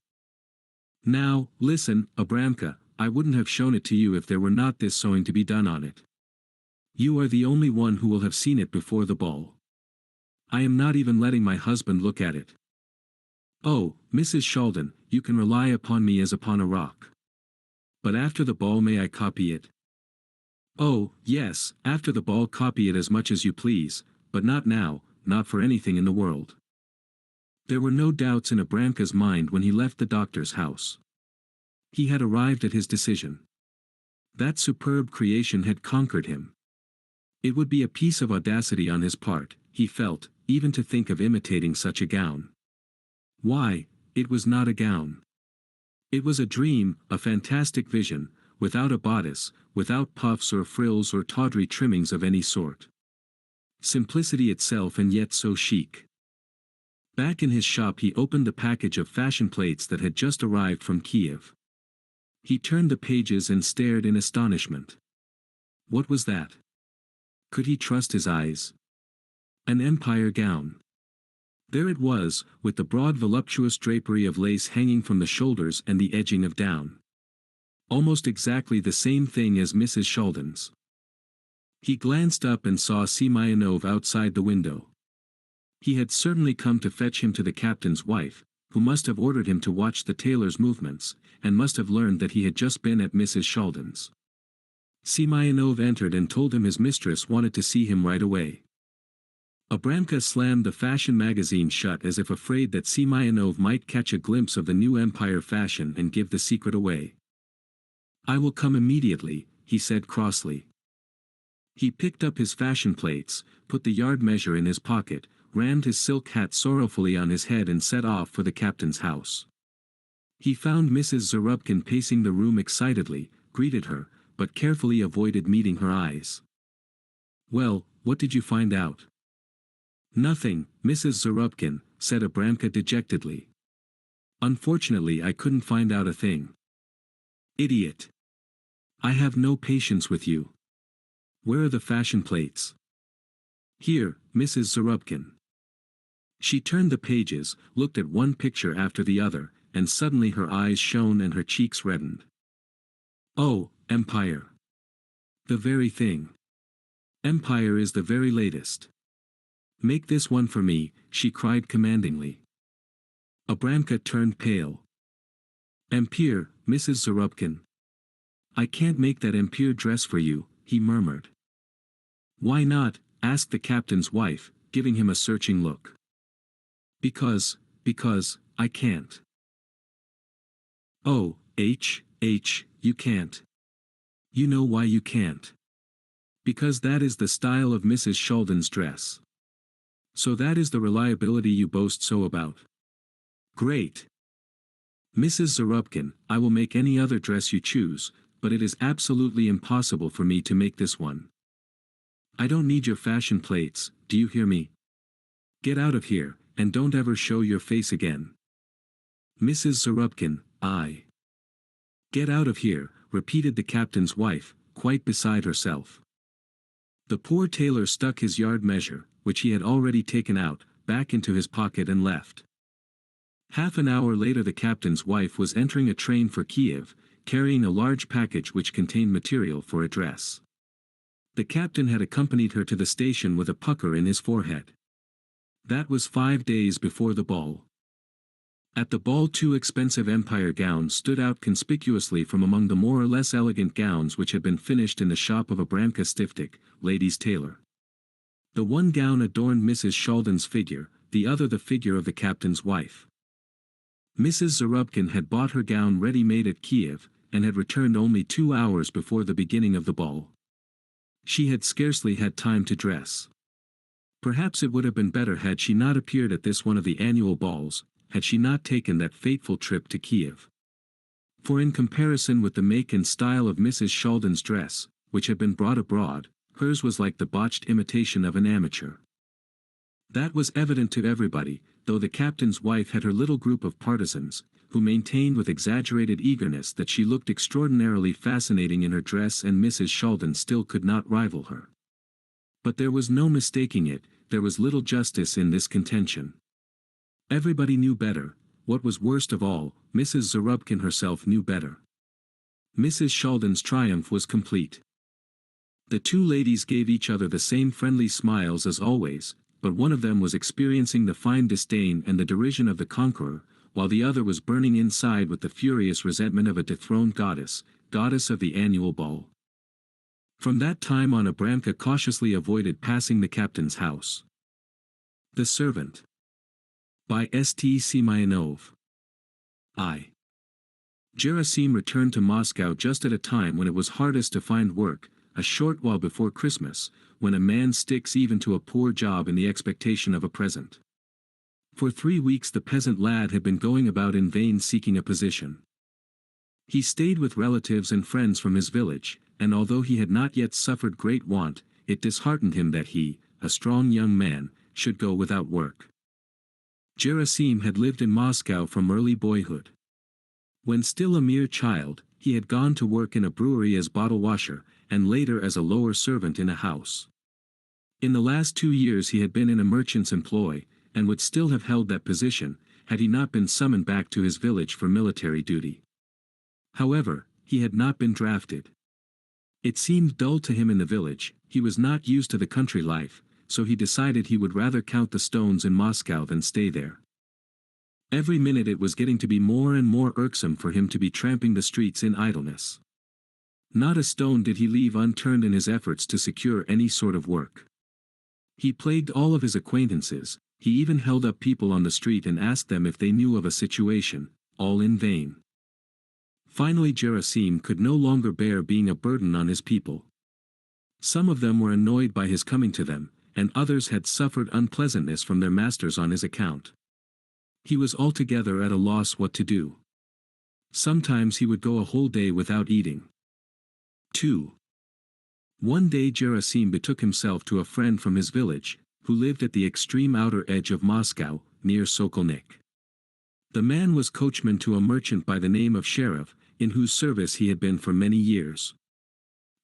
Now, listen, Abramka, I wouldn't have shown it to you if there were not this sewing to be done on it. You are the only one who will have seen it before the ball. I am not even letting my husband look at it. Oh, Mrs. Sheldon, you can rely upon me as upon a rock. But after the ball may I copy it? Oh, yes, after the ball copy it as much as you please, but not now, not for anything in the world. There were no doubts in Abramka's mind when he left the doctor's house. He had arrived at his decision. That superb creation had conquered him. It would be a piece of audacity on his part, he felt, even to think of imitating such a gown. Why, it was not a gown. It was a dream, a fantastic vision, without a bodice, without puffs or frills or tawdry trimmings of any sort. Simplicity itself, and yet so chic. Back in his shop he opened the package of fashion plates that had just arrived from Kiev. He turned the pages and stared in astonishment. What was that? Could he trust his eyes? An Empire gown. There it was, with the broad voluptuous drapery of lace hanging from the shoulders and the edging of down. Almost exactly the same thing as Mrs. Sheldon's. He glanced up and saw Semyonov outside the window. He had certainly come to fetch him to the captain's wife, who must have ordered him to watch the tailor's movements, and must have learned that he had just been at Mrs. Sheldon's. Semyonov entered and told him his mistress wanted to see him right away. Abramka slammed the fashion magazine shut as if afraid that Semyonov might catch a glimpse of the new Empire fashion and give the secret away. "I will come immediately," he said crossly. He picked up his fashion plates, put the yard measure in his pocket, rammed his silk hat sorrowfully on his head and set off for the captain's house. He found Mrs. Zarubkin pacing the room excitedly, greeted her, but carefully avoided meeting her eyes. "Well, what did you find out?" "Nothing, Mrs. Zarubkin," said Abramka dejectedly. "Unfortunately I couldn't find out a thing." "Idiot! I have no patience with you. Where are the fashion plates?" "Here, Mrs. Zarubkin." She turned the pages, looked at one picture after the other, and suddenly her eyes shone and her cheeks reddened. "Oh, Empire! The very thing. Empire is the very latest. Make this one for me," she cried commandingly. Abramka turned pale. "Empire, Mrs. Zarubkin. I can't make that Empire dress for you," he murmured. "Why not?" asked the captain's wife, giving him a searching look. Because, I can't." "Oh, you can't. You know why you can't. Because that is the style of Mrs. Sheldon's dress. So that is the reliability you boast so about. Great. Mrs. Zarubkin, I will make any other dress you choose, but it is absolutely impossible for me to make this one. I don't need your fashion plates, do you hear me? Get out of here, and don't ever show your face again." "Mrs. Zarubkin, I." "Get out of here," repeated the captain's wife, quite beside herself. The poor tailor stuck his yard measure, which he had already taken out, back into his pocket and left. Half an hour later the captain's wife was entering a train for Kiev, carrying a large package which contained material for a dress. The captain had accompanied her to the station with a pucker in his forehead. That was 5 days before the ball. At the ball 2 expensive Empire gowns stood out conspicuously from among the more or less elegant gowns which had been finished in the shop of Abramka Stiftik, ladies' tailor. The one gown adorned Mrs. Sheldon's figure, the other the figure of the captain's wife. Mrs. Zarubkin had bought her gown ready-made at Kiev, and had returned only 2 hours before the beginning of the ball. She had scarcely had time to dress. Perhaps it would have been better had she not appeared at this one of the annual balls, had she not taken that fateful trip to Kiev. For in comparison with the make and style of Mrs. Sheldon's dress, which had been brought abroad, hers was like the botched imitation of an amateur. That was evident to everybody, though the captain's wife had her little group of partisans, who maintained with exaggerated eagerness that she looked extraordinarily fascinating in her dress and Mrs. Sheldon still could not rival her. But there was no mistaking it, there was little justice in this contention. Everybody knew better. What was worst of all, Mrs. Zarubkin herself knew better. Mrs. Sheldon's triumph was complete. The two ladies gave each other the same friendly smiles as always, but one of them was experiencing the fine disdain and the derision of the conqueror, while the other was burning inside with the furious resentment of a dethroned goddess of the annual ball. From that time on Abramka cautiously avoided passing the captain's house. The Servant. By St. Semyonov. I. Gerasim returned to Moscow just at a time when it was hardest to find work, a short while before Christmas, when a man sticks even to a poor job in the expectation of a present. For 3 weeks the peasant lad had been going about in vain seeking a position. He stayed with relatives and friends from his village, and although he had not yet suffered great want, it disheartened him that he, a strong young man, should go without work. Gerasim had lived in Moscow from early boyhood. When still a mere child, he had gone to work in a brewery as bottle washer, and later as a lower servant in a house. In the last 2 years he had been in a merchant's employ, and would still have held that position, had he not been summoned back to his village for military duty. However, he had not been drafted. It seemed dull to him in the village, he was not used to the country life, so he decided he would rather count the stones in Moscow than stay there. Every minute it was getting to be more and more irksome for him to be tramping the streets in idleness. Not a stone did he leave unturned in his efforts to secure any sort of work. He plagued all of his acquaintances, he even held up people on the street and asked them if they knew of a situation, all in vain. Finally Gerasim could no longer bear being a burden on his people. Some of them were annoyed by his coming to them, and others had suffered unpleasantness from their masters on his account. He was altogether at a loss what to do. Sometimes he would go a whole day without eating. 2. One day Gerasim betook himself to a friend from his village, who lived at the extreme outer edge of Moscow, near Sokolnik. The man was coachman to a merchant by the name of Sheriff, in whose service he had been for many years.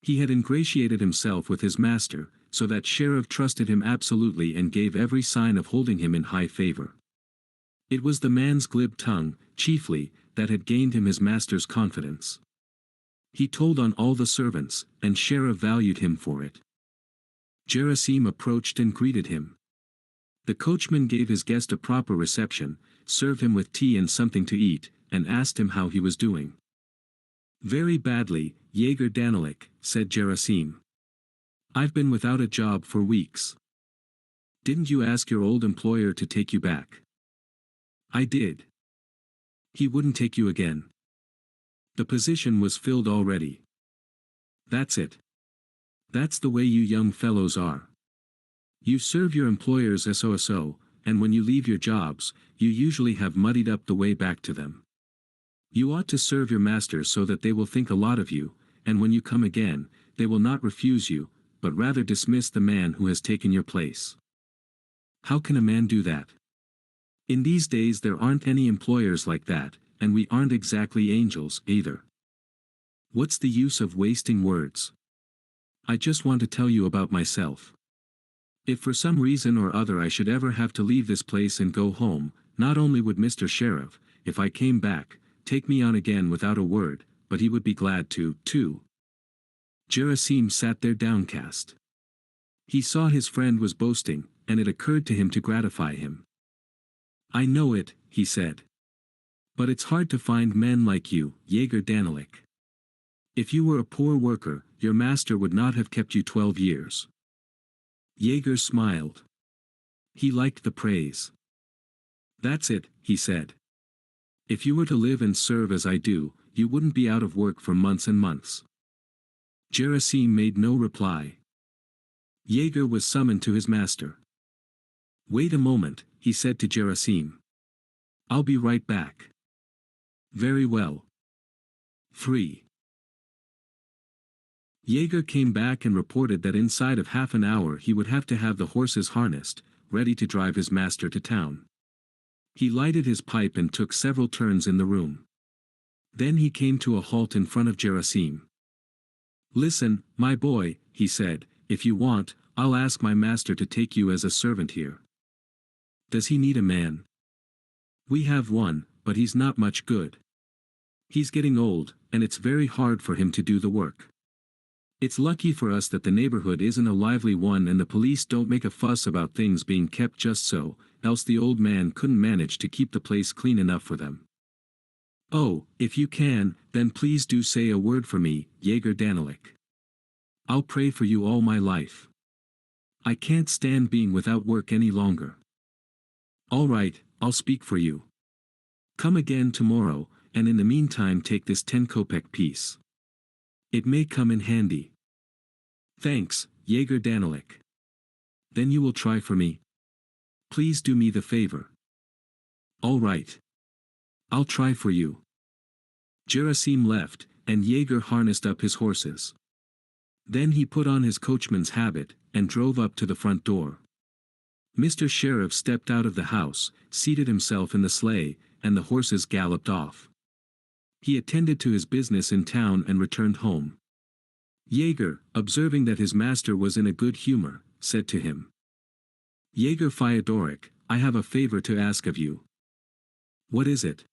He had ingratiated himself with his master, so that Sheriff trusted him absolutely and gave every sign of holding him in high favor. It was the man's glib tongue, chiefly, that had gained him his master's confidence. He told on all the servants, and Sheriff valued him for it. Gerasim approached and greeted him. The coachman gave his guest a proper reception, served him with tea and something to eat, and asked him how he was doing. "Very badly, Yegor Danilik," said Gerasim. "I've been without a job for weeks." "Didn't you ask your old employer to take you back?" "I did. He wouldn't take you again. The position was filled already." "That's it. That's the way you young fellows are. You serve your employers so, and when you leave your jobs, you usually have muddied up the way back to them. You ought to serve your masters so that they will think a lot of you, and when you come again, they will not refuse you, but rather dismiss the man who has taken your place." "How can a man do that? In these days there aren't any employers like that, and we aren't exactly angels, either. What's the use of wasting words? I just want to tell you about myself. If for some reason or other I should ever have to leave this place and go home, not only would Mr. Sheriff, if I came back, take me on again without a word, but he would be glad to, too." Gerasim sat there downcast. He saw his friend was boasting, and it occurred to him to gratify him. "I know it," he said. "But it's hard to find men like you, Yegor Danilik. If you were a poor worker, your master would not have kept you 12 years. Yegor smiled. He liked the praise. "That's it," he said. "If you were to live and serve as I do, you wouldn't be out of work for months and months." Gerasim made no reply. Yegor was summoned to his master. "Wait a moment," he said to Gerasim. "I'll be right back." "Very well." 3. Yegor came back and reported that inside of half an hour he would have to have the horses harnessed, ready to drive his master to town. He lighted his pipe and took several turns in the room. Then he came to a halt in front of Gerasim. "Listen, my boy," he said, "if you want, I'll ask my master to take you as a servant here." "Does he need a man?" "We have one, but he's not much good. He's getting old, and it's very hard for him to do the work. It's lucky for us that the neighborhood isn't a lively one and the police don't make a fuss about things being kept just so, else the old man couldn't manage to keep the place clean enough for them. Oh, if you can, then please do say a word for me, Yegor Danilik. I'll pray for you all my life. I can't stand being without work any longer." "All right, I'll speak for you. Come again tomorrow, and in the meantime take this 10 kopeck piece. It may come in handy." "Thanks, Jaeger Danilek. Then you will try for me? Please do me the favor. All right. I'll try for you. Gerasim left, and Jaeger harnessed up his horses. Then he put on his coachman's habit, and drove up to the front door. Mr. Sheriff stepped out of the house, seated himself in the sleigh, and the horses galloped off. He attended to his business in town and returned home. Jaeger, observing that his master was in a good humor, said to him, "Jaeger Fyodorek, I have a favor to ask of you." "What is it?"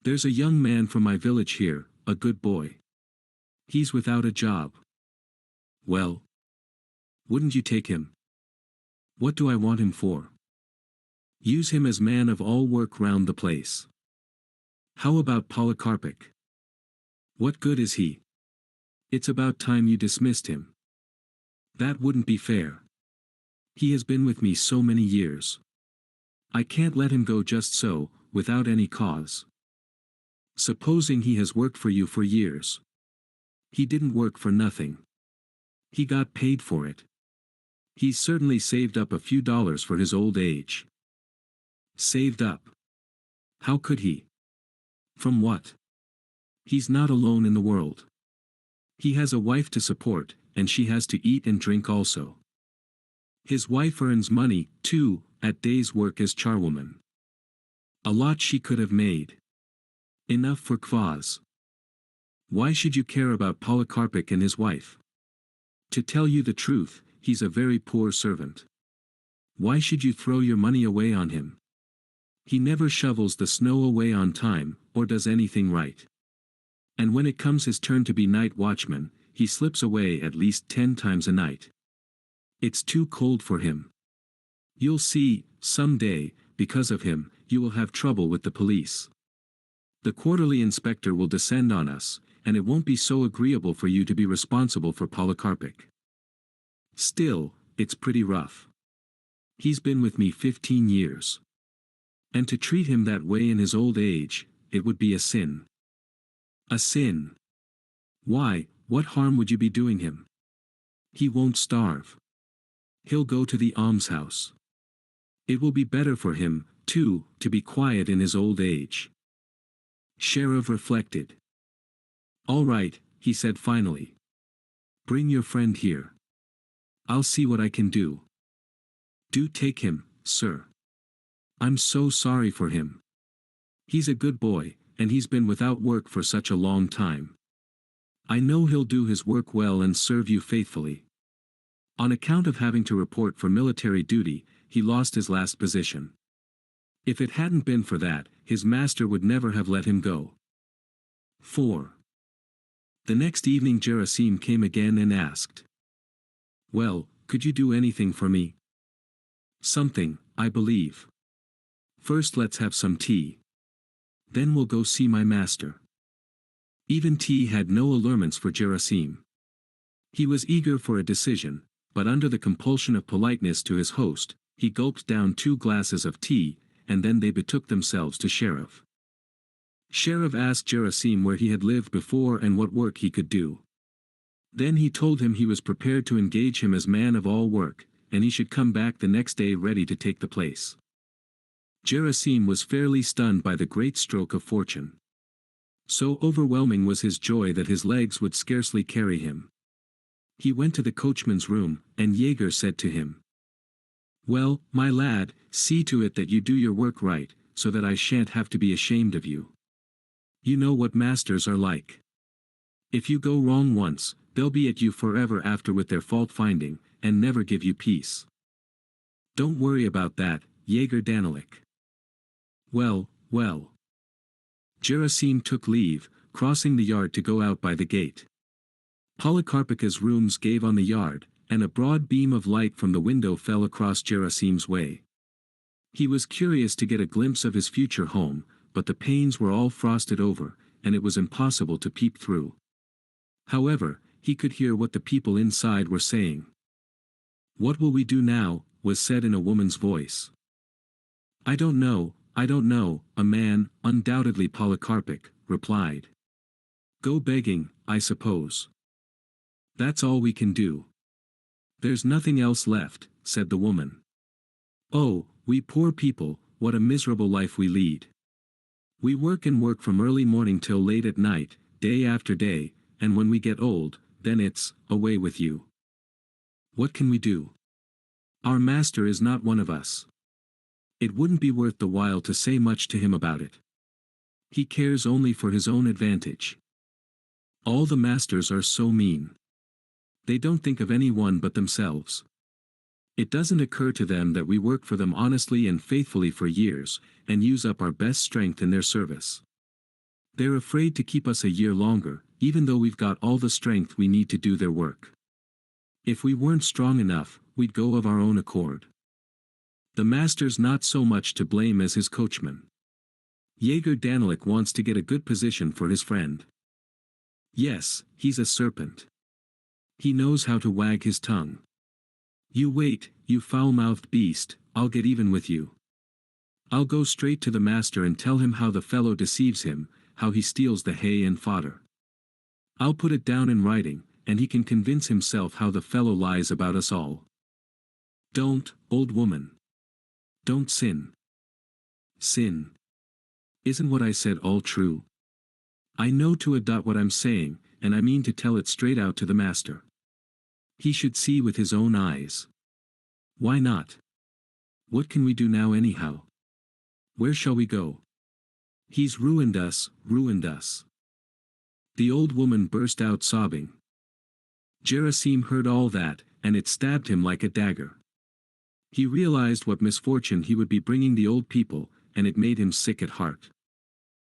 "There's a young man from my village here, a good boy. He's without a job." "Well? Wouldn't you take him?" "What do I want him for?" "Use him as man of all work round the place." "How about Polikarpik? What good is he?" "It's about time you dismissed him." "That wouldn't be fair. He has been with me so many years. I can't let him go just so, without any cause." "Supposing he has worked for you for years?" "He didn't work for nothing. He got paid for it. He's certainly saved up a few dollars for his old age." "Saved up? How could he? From what? He's not alone in the world. He has a wife to support, and she has to eat and drink also. His wife earns money, too, at day's work as charwoman. A lot she could have made. Enough for Kvaz. Why should you care about Polikarpik and his wife? To tell you the truth, he's a very poor servant. Why should you throw your money away on him? He never shovels the snow away on time, or does anything right. And when it comes his turn to be night watchman, he slips away at least 10 times a night. It's too cold for him. You'll see, some day, because of him, you will have trouble with the police. The quarterly inspector will descend on us, and it won't be so agreeable for you to be responsible for Polikarpik. Still, it's pretty rough. He's been with me 15 years. And to treat him that way in his old age, it would be a sin." "A sin? Why, what harm would you be doing him? He won't starve. He'll go to the almshouse. It will be better for him, too, to be quiet in his old age." Sheriff reflected. "All right," he said finally. "Bring your friend here. I'll see what I can do." "Do take him, sir. I'm so sorry for him. He's a good boy, and he's been without work for such a long time. I know he'll do his work well and serve you faithfully. On account of having to report for military duty, he lost his last position. If it hadn't been for that, his master would never have let him go." 4. The next evening Gerasim came again and asked, "Well, could you do anything for me?" "Something, I believe. First let's have some tea. Then we'll go see my master." Even tea had no allurements for Gerasim. He was eager for a decision, but under the compulsion of politeness to his host, he gulped down 2 glasses of tea, and then they betook themselves to Sheriff. Sheriff asked Gerasim where he had lived before and what work he could do. Then he told him he was prepared to engage him as man of all work, and he should come back the next day ready to take the place. Gerasim was fairly stunned by the great stroke of fortune. So overwhelming was his joy that his legs would scarcely carry him. He went to the coachman's room, and Jaeger said to him, "Well, my lad, see to it that you do your work right, so that I shan't have to be ashamed of you. You know what masters are like. If you go wrong once, they'll be at you forever after with their fault-finding, and never give you peace. Don't worry about that, Jaeger Danilek." Well, well. Gerasim took leave, crossing the yard to go out by the gate. Polikarpika's rooms gave on the yard, and a broad beam of light from the window fell across Gerasim's way. He was curious to get a glimpse of his future home, but the panes were all frosted over, and it was impossible to peep through. However, he could hear what the people inside were saying. "What will we do now?" was said in a woman's voice. I don't know," a man, undoubtedly Polikarpik, replied. "Go begging, I suppose. That's all we can do." There's nothing else left, said the woman. Oh, we poor people, what a miserable life we lead. We work and work from early morning till late at night, day after day, and when we get old, then it's, away with you. What can we do? Our master is not one of us. It wouldn't be worth the while to say much to him about it. He cares only for his own advantage. All the masters are so mean. They don't think of anyone but themselves. It doesn't occur to them that we work for them honestly and faithfully for years, and use up our best strength in their service. They're afraid to keep us a year longer, even though we've got all the strength we need to do their work. If we weren't strong enough, we'd go of our own accord. The master's not so much to blame as his coachman. Jaeger Daniluk wants to get a good position for his friend. Yes, he's a serpent. He knows how to wag his tongue. You wait, you foul-mouthed beast, I'll get even with you. I'll go straight to the master and tell him how the fellow deceives him, how he steals the hay and fodder. I'll put it down in writing, and he can convince himself how the fellow lies about us all. Don't, old woman. Don't sin. Sin. Isn't what I said all true? I know to a dot what I'm saying, and I mean to tell it straight out to the master. He should see with his own eyes. Why not? What can we do now anyhow? Where shall we go? He's ruined us, ruined us. The old woman burst out sobbing. Gerasim heard all that, and it stabbed him like a dagger. He realized what misfortune he would be bringing the old people, and it made him sick at heart.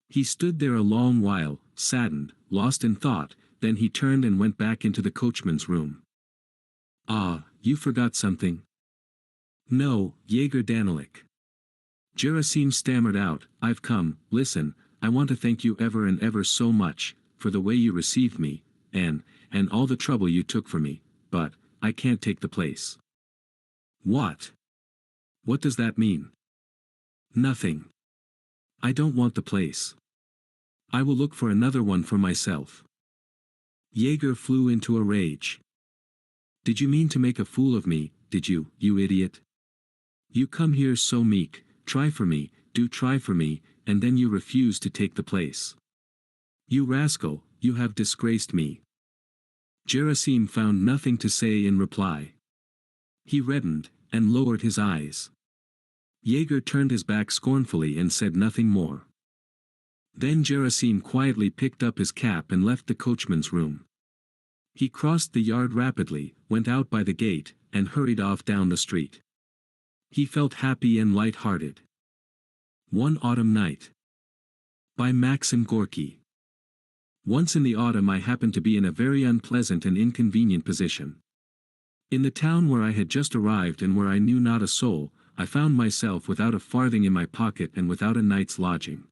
He stood there a long while, saddened, lost in thought, then he turned and went back into the coachman's room. Ah, you forgot something? No, Jaeger Daniluk. Gerasim stammered out, I've come, listen, I want to thank you ever and ever so much, for the way you received me, and all the trouble you took for me, but, I can't take the place. What? What does that mean? Nothing. I don't want the place. I will look for another one for myself. Jaeger flew into a rage. Did you mean to make a fool of me, did you, you idiot? You come here so meek, try for me, do try for me, and then you refuse to take the place. You rascal, you have disgraced me. Gerasim found nothing to say in reply. He reddened, and lowered his eyes. Jaeger turned his back scornfully and said nothing more. Then Gerasim quietly picked up his cap and left the coachman's room. He crossed the yard rapidly, went out by the gate, and hurried off down the street. He felt happy and light-hearted. One Autumn Night. By Maxim Gorky. Once in the autumn I happened to be in a very unpleasant and inconvenient position. In the town where I had just arrived and where I knew not a soul, I found myself without a farthing in my pocket and without a night's lodging.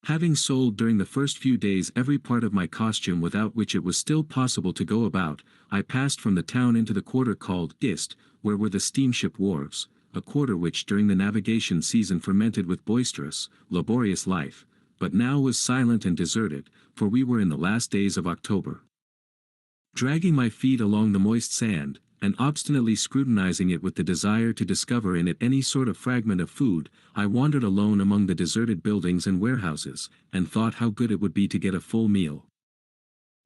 Having sold during the first few days every part of my costume without which it was still possible to go about, I passed from the town into the quarter called Ist, where were the steamship wharves, a quarter which during the navigation season fermented with boisterous, laborious life, but now was silent and deserted, for we were in the last days of October. Dragging my feet along the moist sand, and obstinately scrutinizing it with the desire to discover in it any sort of fragment of food, I wandered alone among the deserted buildings and warehouses, and thought how good it would be to get a full meal.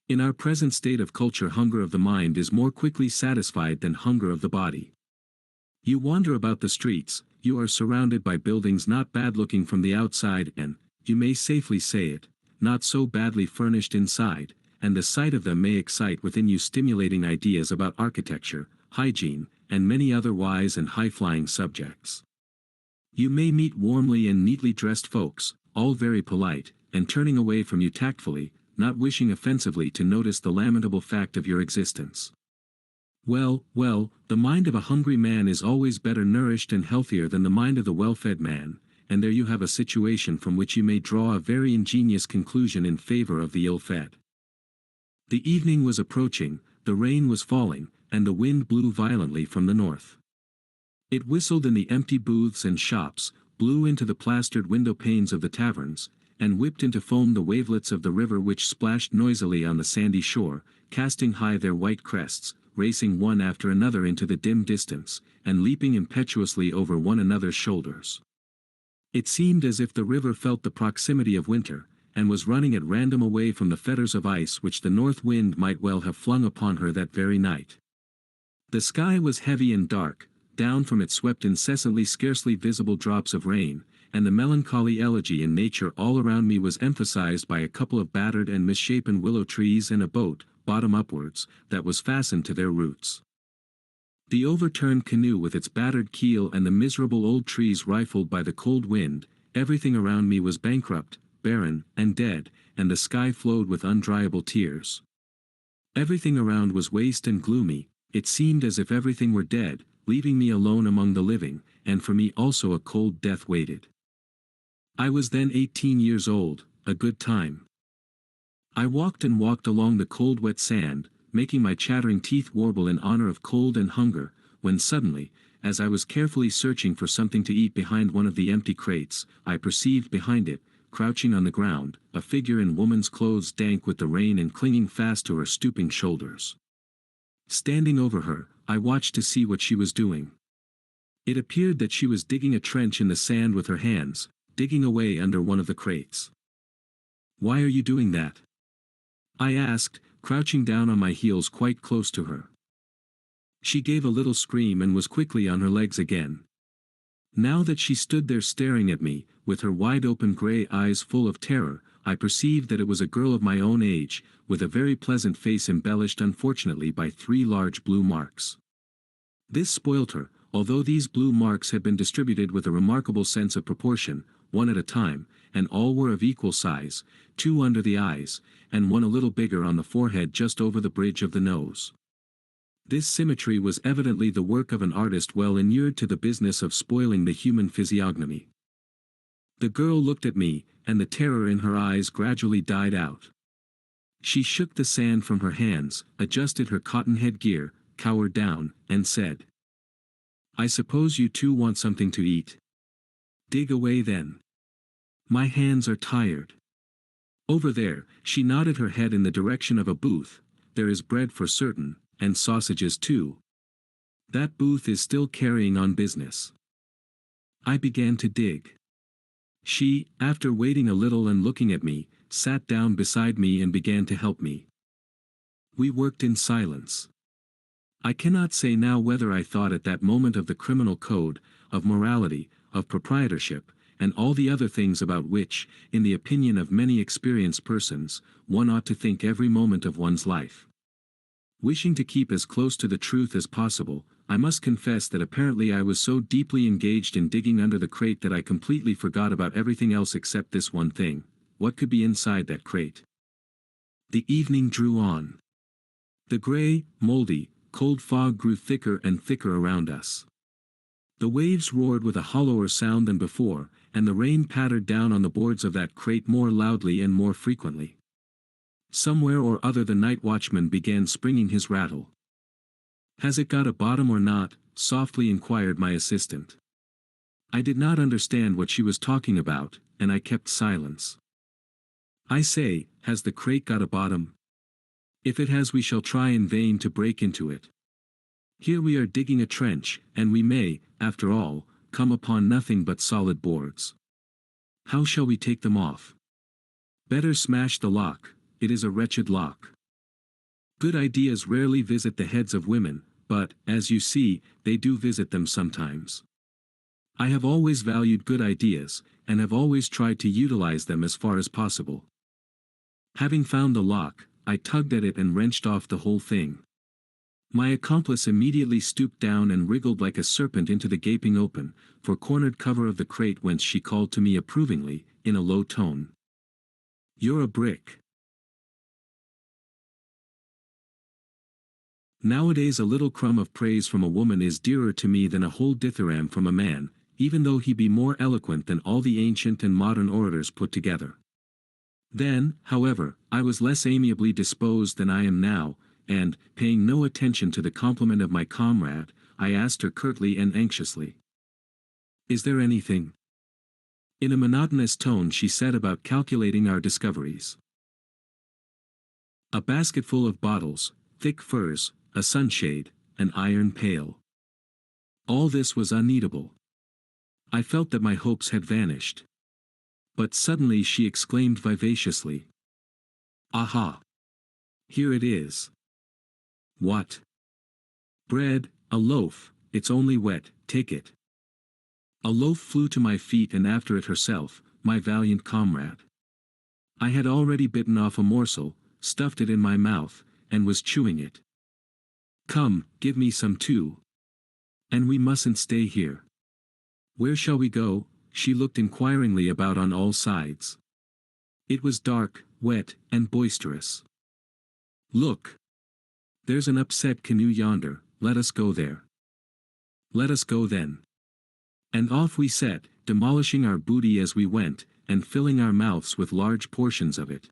In our present state of culture, hunger of the mind is more quickly satisfied than hunger of the body. You wander about the streets, you are surrounded by buildings not bad-looking from the outside and, you may safely say it, not so badly furnished inside, and the sight of them may excite within you stimulating ideas about architecture, hygiene, and many other wise and high-flying subjects. You may meet warmly and neatly dressed folks, all very polite, and turning away from you tactfully, not wishing offensively to notice the lamentable fact of your existence. Well, the mind of a hungry man is always better nourished and healthier than the mind of the well-fed man, and there you have a situation from which you may draw a very ingenious conclusion in favor of the ill-fed. The evening was approaching, the rain was falling, and the wind blew violently from the north. It whistled in the empty booths and shops, blew into the plastered window panes of the taverns, and whipped into foam the wavelets of the river which splashed noisily on the sandy shore, casting high their white crests, racing one after another into the dim distance, and leaping impetuously over one another's shoulders. It seemed as if the river felt the proximity of winter, and was running at random away from the fetters of ice which the north wind might well have flung upon her that very night. The sky was heavy and dark, down from it swept incessantly scarcely visible drops of rain, and the melancholy elegy in nature all around me was emphasized by a couple of battered and misshapen willow trees and a boat, bottom upwards, that was fastened to their roots. The overturned canoe with its battered keel and the miserable old trees rifled by the cold wind, everything around me was bankrupt, barren, and dead, and the sky flowed with undryable tears. Everything around was waste and gloomy. It seemed as if everything were dead, leaving me alone among the living, and for me also a cold death waited. I was then 18 years old, a good time. I walked and walked along the cold wet sand, making my chattering teeth warble in honor of cold and hunger, when suddenly, as I was carefully searching for something to eat behind one of the empty crates, I perceived behind it, crouching on the ground, a figure in woman's clothes dank with the rain and clinging fast to her stooping shoulders. Standing over her, I watched to see what she was doing. It appeared that she was digging a trench in the sand with her hands, digging away under one of the crates. "Why are you doing that?" I asked, crouching down on my heels quite close to her. She gave a little scream and was quickly on her legs again. Now that she stood there staring at me, with her wide-open gray eyes full of terror, I perceived that it was a girl of my own age, with a very pleasant face embellished unfortunately by 3 large blue marks. This spoilt her, although these blue marks had been distributed with a remarkable sense of proportion, one at a time, and all were of equal size, 2 under the eyes, and one a little bigger on the forehead just over the bridge of the nose. This symmetry was evidently the work of an artist well inured to the business of spoiling the human physiognomy. The girl looked at me, and the terror in her eyes gradually died out. She shook the sand from her hands, adjusted her cotton headgear, cowered down, and said, "I suppose you too want something to eat? Dig away then. My hands are tired. Over there," she nodded her head in the direction of a booth, "there is bread for certain, and sausages too. That booth is still carrying on business." I began to dig. She, after waiting a little and looking at me, sat down beside me and began to help me. We worked in silence. I cannot say now whether I thought at that moment of the criminal code, of morality, of proprietorship, and all the other things about which, in the opinion of many experienced persons, one ought to think every moment of one's life. Wishing to keep as close to the truth as possible, I must confess that apparently I was so deeply engaged in digging under the crate that I completely forgot about everything else except this one thing: what could be inside that crate? The evening drew on. The gray, moldy, cold fog grew thicker and thicker around us. The waves roared with a hollower sound than before, and the rain pattered down on the boards of that crate more loudly and more frequently. Somewhere or other the night watchman began springing his rattle. "Has it got a bottom or not?" softly inquired my assistant. I did not understand what she was talking about, and I kept silence. "I say, has the crate got a bottom? If it has, we shall try in vain to break into it. Here we are digging a trench, and we may, after all, come upon nothing but solid boards. How shall we take them off? Better smash the lock, it is a wretched lock." Good ideas rarely visit the heads of women, but, as you see, they do visit them sometimes. I have always valued good ideas, and have always tried to utilize them as far as possible. Having found the lock, I tugged at it and wrenched off the whole thing. My accomplice immediately stooped down and wriggled like a serpent into the gaping open, for cornered cover of the crate, whence she called to me approvingly, in a low tone, "You're a brick." Nowadays a little crumb of praise from a woman is dearer to me than a whole dithyramb from a man, even though he be more eloquent than all the ancient and modern orators put together. Then, however, I was less amiably disposed than I am now, and, paying no attention to the compliment of my comrade, I asked her curtly and anxiously, "Is there anything?" In a monotonous tone she set about calculating our discoveries. "A basketful of bottles, thick furs, a sunshade, an iron pail. All this was uneatable. I felt that my hopes had vanished. But suddenly she exclaimed vivaciously. Aha! Here it is. What? Bread, a loaf, it's only wet, take it. A loaf flew to my feet and after it herself, my valiant comrade. I had already bitten off a morsel, stuffed it in my mouth, and was chewing it. Come, give me some too. And we mustn't stay here. Where shall we go? She looked inquiringly about on all sides. It was dark, wet, and boisterous. Look! There's an upset canoe yonder, let us go there. Let us go then. And off we set, demolishing our booty as we went, and filling our mouths with large portions of it.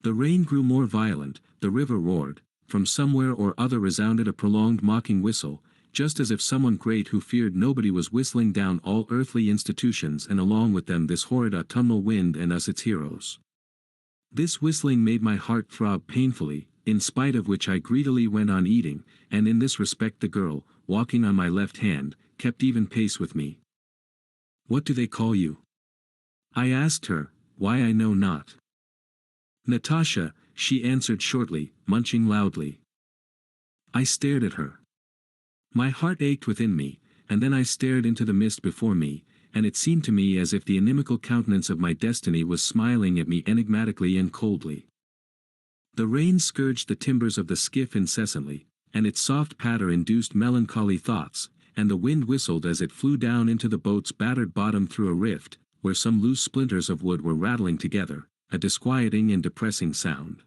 The rain grew more violent, the river roared, from somewhere or other resounded a prolonged mocking whistle, just as if someone great who feared nobody was whistling down all earthly institutions and along with them this horrid autumnal wind and us its heroes. This whistling made my heart throb painfully, in spite of which I greedily went on eating, and in this respect the girl, walking on my left hand, kept even pace with me. What do they call you? I asked her, why I know not. Natasha, she answered shortly, munching loudly. I stared at her. My heart ached within me, and then I stared into the mist before me, and it seemed to me as if the inimical countenance of my destiny was smiling at me enigmatically and coldly. The rain scourged the timbers of the skiff incessantly, and its soft patter induced melancholy thoughts, and the wind whistled as it flew down into the boat's battered bottom through a rift, where some loose splinters of wood were rattling together, a disquieting and depressing sound.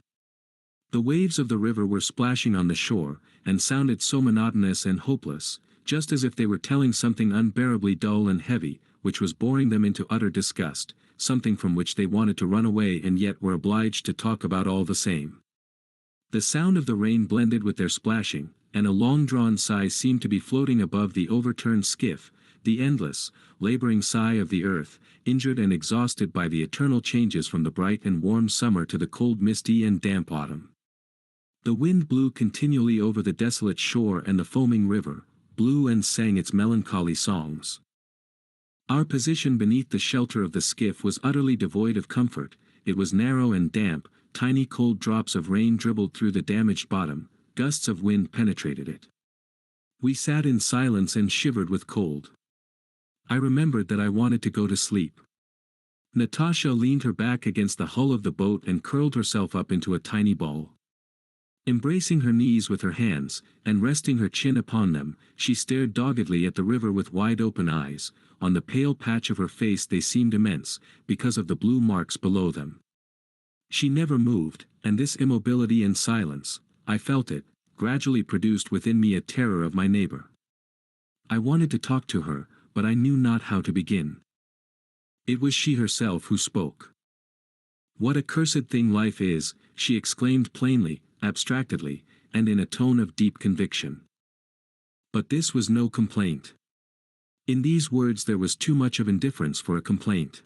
The waves of the river were splashing on the shore, and sounded so monotonous and hopeless, just as if they were telling something unbearably dull and heavy, which was boring them into utter disgust, something from which they wanted to run away and yet were obliged to talk about all the same. The sound of the rain blended with their splashing, and a long-drawn sigh seemed to be floating above the overturned skiff, the endless, laboring sigh of the earth, injured and exhausted by the eternal changes from the bright and warm summer to the cold misty and damp autumn. The wind blew continually over the desolate shore and the foaming river, blew and sang its melancholy songs. Our position beneath the shelter of the skiff was utterly devoid of comfort, it was narrow and damp, tiny cold drops of rain dribbled through the damaged bottom, gusts of wind penetrated it. We sat in silence and shivered with cold. I remembered that I wanted to go to sleep. Natasha leaned her back against the hull of the boat and curled herself up into a tiny ball. Embracing her knees with her hands, and resting her chin upon them, she stared doggedly at the river with wide-open eyes. On the pale patch of her face they seemed immense, because of the blue marks below them. She never moved, and this immobility and silence, I felt it, gradually produced within me a terror of my neighbor. I wanted to talk to her, but I knew not how to begin. It was she herself who spoke. What a cursed thing life is, she exclaimed plainly, abstractedly, and in a tone of deep conviction. But this was no complaint. In these words there was too much of indifference for a complaint.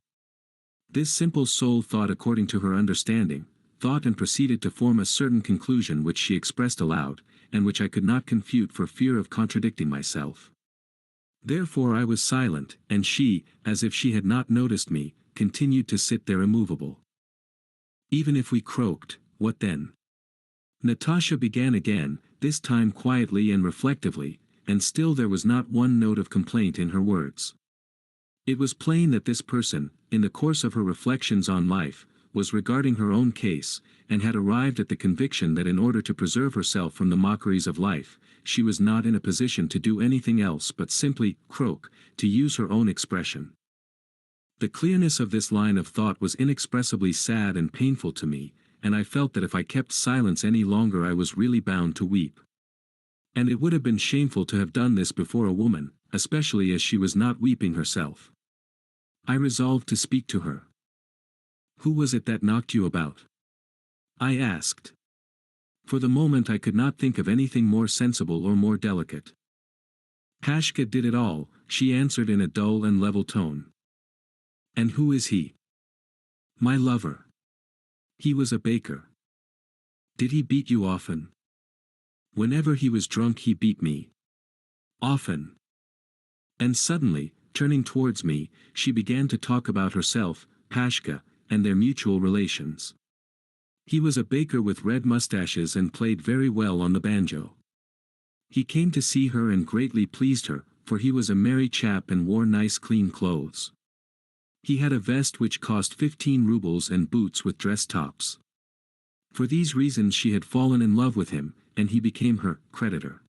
This simple soul thought according to her understanding, thought and proceeded to form a certain conclusion which she expressed aloud, and which I could not confute for fear of contradicting myself. Therefore I was silent, and she, as if she had not noticed me, continued to sit there immovable. Even if we croaked, what then? Natasha began again, this time quietly and reflectively, and still there was not one note of complaint in her words. It was plain that this person, in the course of her reflections on life, was regarding her own case, and had arrived at the conviction that in order to preserve herself from the mockeries of life, she was not in a position to do anything else but simply croak, to use her own expression. The clearness of this line of thought was inexpressibly sad and painful to me, and I felt that if I kept silence any longer I was really bound to weep. And it would have been shameful to have done this before a woman, especially as she was not weeping herself. I resolved to speak to her. "Who was it that knocked you about?" I asked. For the moment I could not think of anything more sensible or more delicate. "Pashka did it all," she answered in a dull and level tone. "And who is he?" "My lover. He was a baker." "Did he beat you often?" Whenever he was drunk he beat me. Often. And suddenly, turning towards me, she began to talk about herself, Pashka, and their mutual relations. He was a baker with red mustaches and played very well on the banjo. He came to see her and greatly pleased her, for he was a merry chap and wore nice clean clothes. He had a vest which cost 15 rubles and boots with dress tops. For these reasons she had fallen in love with him, and he became her creditor.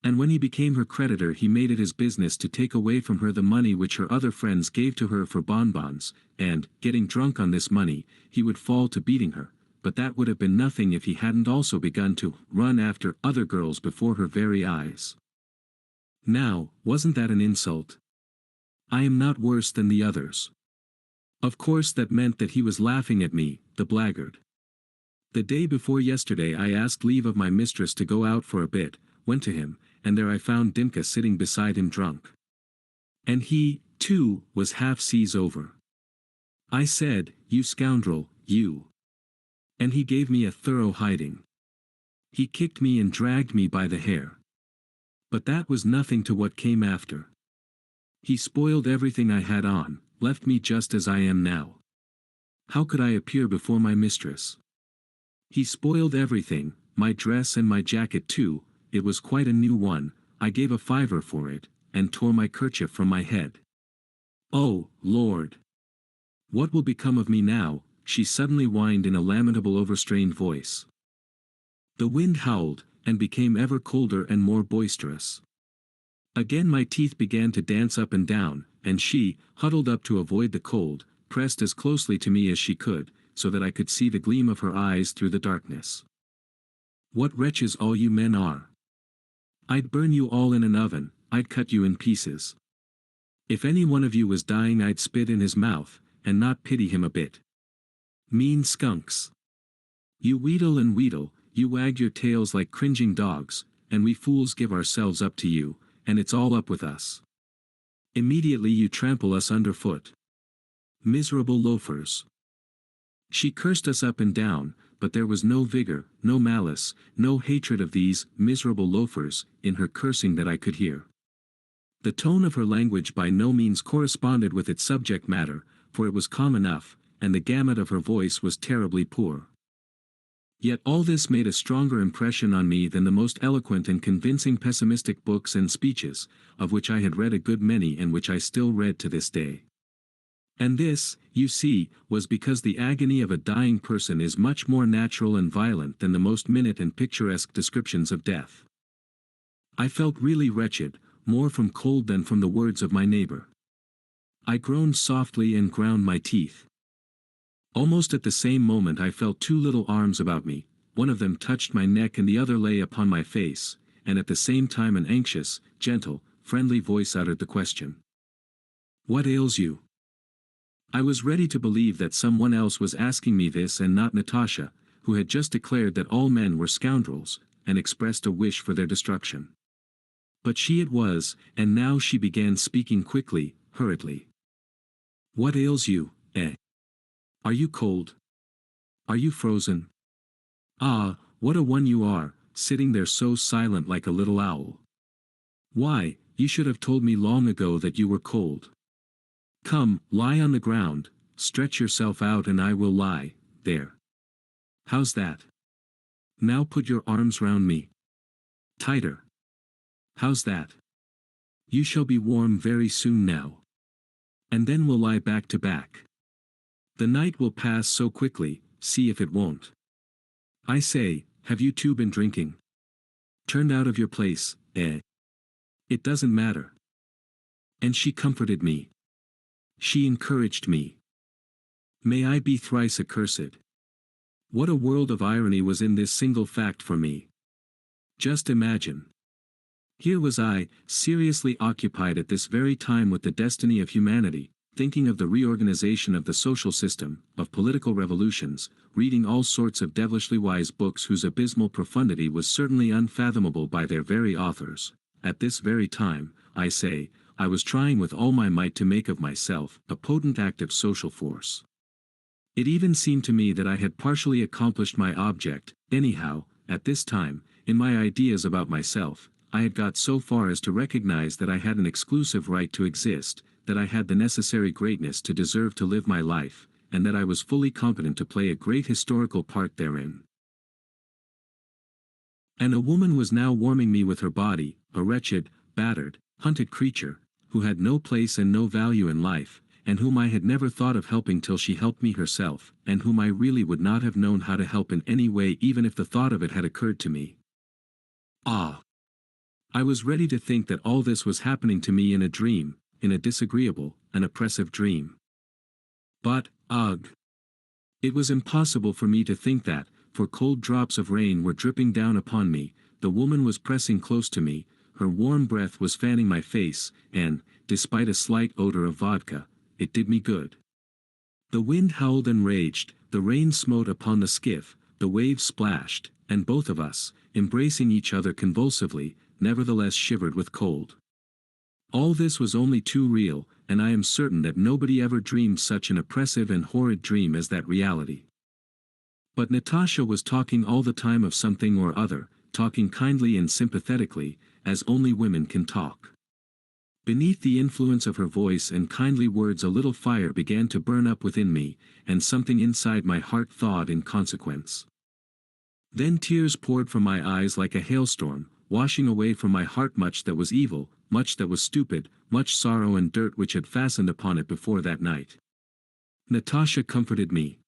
And when he became her creditor he made it his business to take away from her the money which her other friends gave to her for bonbons, and, getting drunk on this money, he would fall to beating her, but that would have been nothing if he hadn't also begun to run after other girls before her very eyes. Now, wasn't that an insult? I am not worse than the others. Of course that meant that he was laughing at me, the blackguard. The day before yesterday I asked leave of my mistress to go out for a bit, went to him, and there I found Dimka sitting beside him drunk. And he, too, was half seas over. I said, "You scoundrel, you." And he gave me a thorough hiding. He kicked me and dragged me by the hair. But that was nothing to what came after. He spoiled everything I had on, left me just as I am now. How could I appear before my mistress? He spoiled everything, my dress and my jacket too. It was quite a new one, I gave a fiver for it, and tore my kerchief from my head. Oh, Lord! What will become of me now? She suddenly whined in a lamentable overstrained voice. The wind howled, and became ever colder and more boisterous. Again my teeth began to dance up and down, and she, huddled up to avoid the cold, pressed as closely to me as she could, so that I could see the gleam of her eyes through the darkness. What wretches all you men are! I'd burn you all in an oven, I'd cut you in pieces. If any one of you was dying I'd spit in his mouth, and not pity him a bit. Mean skunks! You wheedle and wheedle, you wag your tails like cringing dogs, and we fools give ourselves up to you, and it's all up with us. Immediately you trample us underfoot. Miserable loafers! She cursed us up and down, but there was no vigor, no malice, no hatred of these miserable loafers in her cursing that I could hear. The tone of her language by no means corresponded with its subject matter, for it was calm enough, and the gamut of her voice was terribly poor. Yet all this made a stronger impression on me than the most eloquent and convincing pessimistic books and speeches, of which I had read a good many and which I still read to this day. And this, you see, was because the agony of a dying person is much more natural and violent than the most minute and picturesque descriptions of death. I felt really wretched, more from cold than from the words of my neighbor. I groaned softly and ground my teeth. Almost at the same moment I felt two little arms about me, one of them touched my neck and the other lay upon my face, and at the same time an anxious, gentle, friendly voice uttered the question. "What ails you?" I was ready to believe that someone else was asking me this and not Natasha, who had just declared that all men were scoundrels, and expressed a wish for their destruction. But she it was, and now she began speaking quickly, hurriedly. "What ails you, eh? Are you cold? Are you frozen? Ah, what a one you are, sitting there so silent like a little owl. Why, you should have told me long ago that you were cold. Come, lie on the ground, stretch yourself out and I will lie, there. How's that? Now put your arms round me. Tighter. How's that? You shall be warm very soon now. And then we'll lie back to back. The night will pass so quickly, see if it won't. I say, have you two been drinking? Turned out of your place, eh? It doesn't matter. And she comforted me. She encouraged me. May I be thrice accursed. What a world of irony was in this single fact for me. Just imagine. Here was I, seriously occupied at this very time with the destiny of humanity, thinking of the reorganization of the social system, of political revolutions, reading all sorts of devilishly wise books whose abysmal profundity was certainly unfathomable by their very authors. At this very time, I say, I was trying with all my might to make of myself a potent active social force. It even seemed to me that I had partially accomplished my object, anyhow, at this time, In my ideas about myself, I had got so far as to recognize that I had an exclusive right to exist, that I had the necessary greatness to deserve to live my life, and that I was fully competent to play a great historical part therein. And a woman was now warming me with her body, a wretched, battered, hunted creature, who had no place and no value in life, and whom I had never thought of helping till she helped me herself, and whom I really would not have known how to help in any way even if the thought of it had occurred to me. Ah! I was ready to think that all this was happening to me in a dream, in a disagreeable, an oppressive dream. But, ugh! It was impossible for me to think that, for cold drops of rain were dripping down upon me, the woman was pressing close to me, her warm breath was fanning my face, and, despite a slight odor of vodka, it did me good. The wind howled and raged, the rain smote upon the skiff, the waves splashed, and both of us, embracing each other convulsively, nevertheless shivered with cold. All this was only too real, and I am certain that nobody ever dreamed such an oppressive and horrid dream as that reality. But Natasha was talking all the time of something or other, talking kindly and sympathetically, as only women can talk. Beneath the influence of her voice and kindly words a little fire began to burn up within me, and something inside my heart thawed in consequence. Then tears poured from my eyes like a hailstorm, washing away from my heart much that was evil, much that was stupid, much sorrow and dirt which had fastened upon it before that night. Natasha comforted me.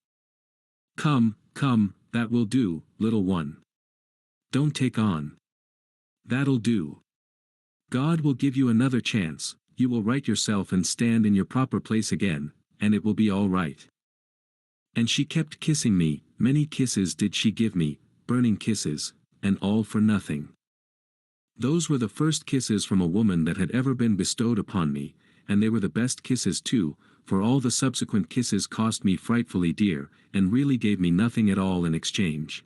"Come, come, that will do, little one. Don't take on. That'll do. God will give you another chance, you will right yourself and stand in your proper place again, and it will be all right." And she kept kissing me, many kisses did she give me, burning kisses, and all for nothing. Those were the first kisses from a woman that had ever been bestowed upon me, and they were the best kisses too, for all the subsequent kisses cost me frightfully dear, and really gave me nothing at all in exchange.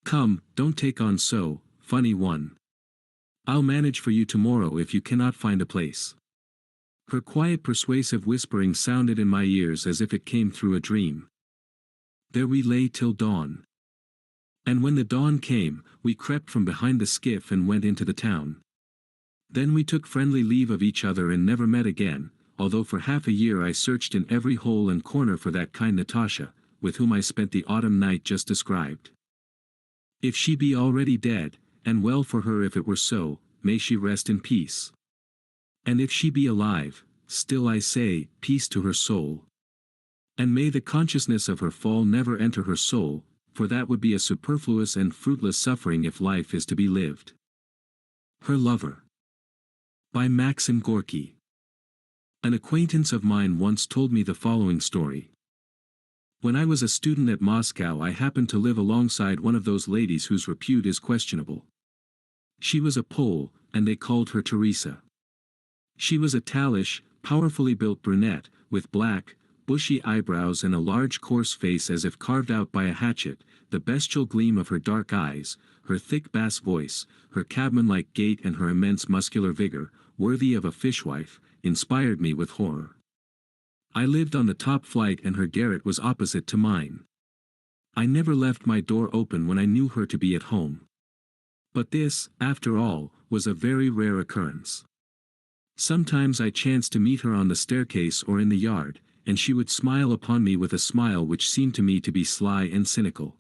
"Come, don't take on so, funny one. I'll manage for you tomorrow if you cannot find a place." Her quiet persuasive whispering sounded in my ears as if it came through a dream. There we lay till dawn. And when the dawn came, we crept from behind the skiff and went into the town. Then we took friendly leave of each other and never met again, although for half a year I searched in every hole and corner for that kind Natasha, with whom I spent the autumn night just described. If she be already dead, and well for her if it were so, may she rest in peace. And if she be alive, still I say, peace to her soul. And may the consciousness of her fall never enter her soul, for that would be a superfluous and fruitless suffering if life is to be lived. Her Lover. By Maxim Gorky. An acquaintance of mine once told me the following story. When I was a student at Moscow, I happened to live alongside one of those ladies whose repute is questionable. She was a Pole, and they called her Teresa. She was a tallish, powerfully built brunette, with black, bushy eyebrows and a large coarse face as if carved out by a hatchet. The bestial gleam of her dark eyes, her thick bass voice, her cabman-like gait and her immense muscular vigor, worthy of a fishwife, inspired me with horror. I lived on the top flight and her garret was opposite to mine. I never left my door open when I knew her to be at home. But this, after all, was a very rare occurrence. Sometimes I chanced to meet her on the staircase or in the yard, and she would smile upon me with a smile which seemed to me to be sly and cynical.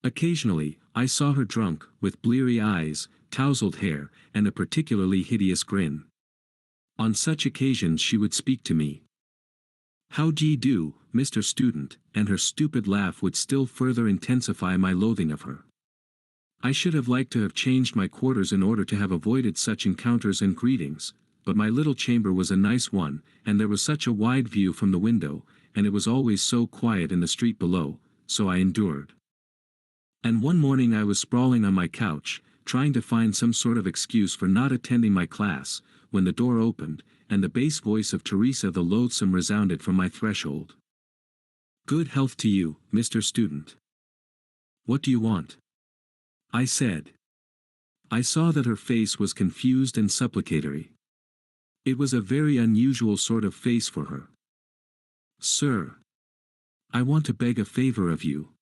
Occasionally, I saw her drunk, with bleary eyes, tousled hair, and a particularly hideous grin. On such occasions she would speak to me. "How d'ye do, Mr. Student," and her stupid laugh would still further intensify my loathing of her. I should have liked to have changed my quarters in order to have avoided such encounters and greetings, but my little chamber was a nice one, and there was such a wide view from the window, and it was always so quiet in the street below, so I endured. And one morning I was sprawling on my couch, trying to find some sort of excuse for not attending my class, when the door opened, and the bass voice of Teresa the Loathsome resounded from my threshold. "Good health to you, Mr. Student. What do you want?" I said. I saw that her face was confused and supplicatory. It was a very unusual sort of face for her. "Sir, I want to beg a favor of you.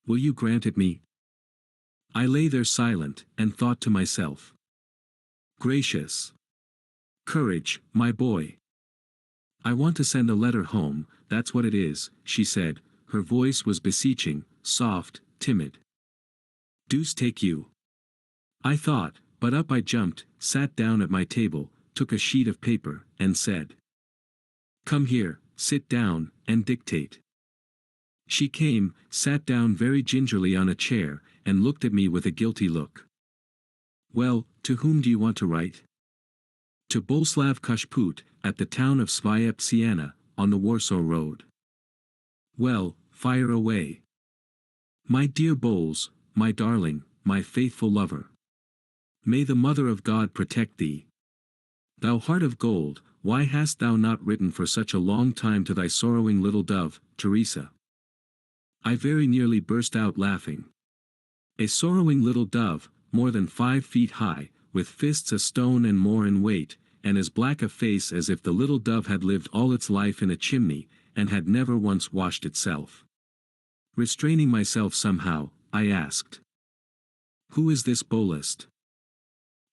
Will you grant it me?" I lay there silent, and thought to myself. Gracious. Courage, my boy. I want to send a letter home, that's what it is, she said. Her voice was beseeching, soft, timid. Deuce take you. I thought, but up I jumped, sat down at my table, took a sheet of paper, and said. Come here, sit down, and dictate. She came, sat down very gingerly on a chair, and looked at me with a guilty look. Well, to whom do you want to write? To Boleslav Koshput, at the town of Svieptsiana, on the Warsaw Road. Well, fire away. My dear Boles, my darling, my faithful lover. May the Mother of God protect thee. Thou heart of gold, why hast thou not written for such a long time to thy sorrowing little dove, Teresa? I very nearly burst out laughing. A sorrowing little dove, more than 5 feet high, with fists a stone and more in weight, and as black a face as if the little dove had lived all its life in a chimney, and had never once washed itself. Restraining myself somehow, I asked. Who is this Bolest?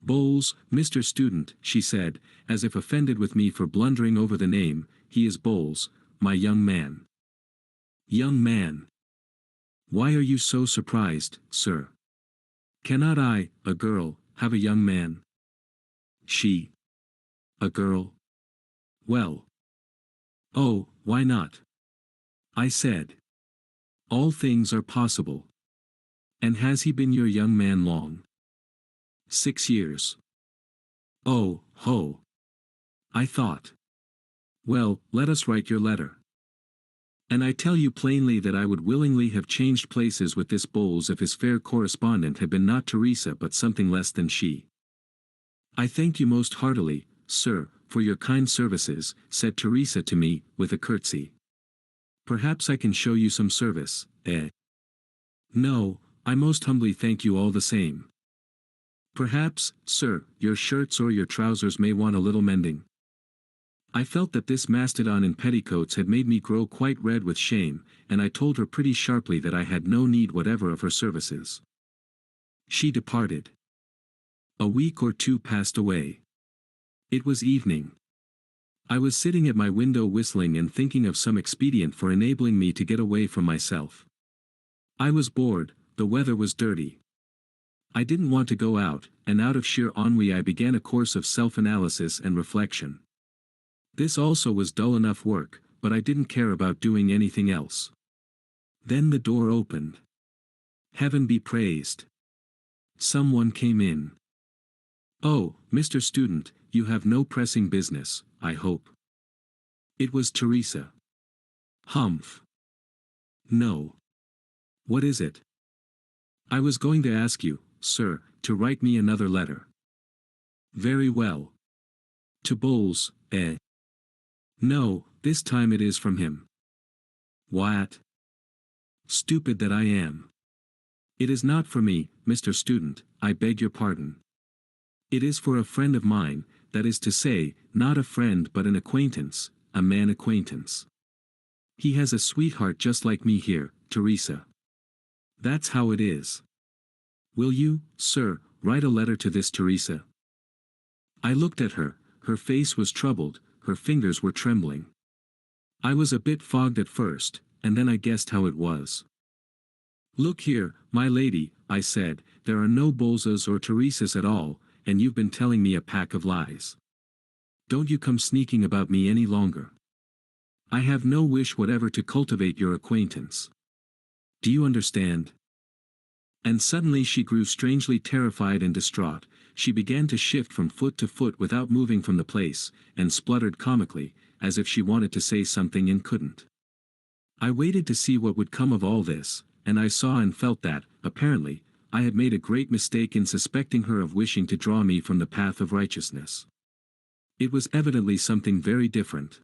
Boles, Mr. Student, she said, as if offended with me for blundering over the name. He is Boles, my young man. Young man. Why are you so surprised, sir? Cannot I, a girl, have a young man? She. A girl? Well. Oh, why not? I said. All things are possible. And has he been your young man long? 6 years. Oh, ho. I thought. Well, let us write your letter. And I tell you plainly that I would willingly have changed places with this Boles if his fair correspondent had been not Teresa but something less than she. I thank you most heartily, sir, for your kind services, said Teresa to me, with a curtsy. Perhaps I can show you some service, eh? No, I most humbly thank you all the same. Perhaps, sir, your shirts or your trousers may want a little mending. I felt that this mastodon in petticoats had made me grow quite red with shame, and I told her pretty sharply that I had no need whatever of her services. She departed. A week or 2 passed away. It was evening. I was sitting at my window whistling and thinking of some expedient for enabling me to get away from myself. I was bored, the weather was dirty. I didn't want to go out, and out of sheer ennui I began a course of self-analysis and reflection. This also was dull enough work, but I didn't care about doing anything else. Then the door opened. Heaven be praised. Someone came in. Oh, Mr. Student, you have no pressing business, I hope. It was Teresa. Humph. No. What is it? I was going to ask you, sir, to write me another letter. Very well. To Boles, eh? No, this time it is from him. What? Stupid that I am. It is not for me, Mr. Student, I beg your pardon. It is for a friend of mine, that is to say, not a friend but an acquaintance, a man acquaintance. He has a sweetheart just like me here, Teresa. That's how it is. Will you, sir, write a letter to this Teresa? I looked at her, her face was troubled, her fingers were trembling. I was a bit fogged at first, and then I guessed how it was. Look here, my lady, I said, there are no Bolesas or Teresas at all, and you've been telling me a pack of lies. Don't you come sneaking about me any longer. I have no wish whatever to cultivate your acquaintance. Do you understand? And suddenly she grew strangely terrified and distraught. She began to shift from foot to foot without moving from the place, and spluttered comically, as if she wanted to say something and couldn't. I waited to see what would come of all this, and I saw and felt that, apparently, I had made a great mistake in suspecting her of wishing to draw me from the path of righteousness. It was evidently something very different.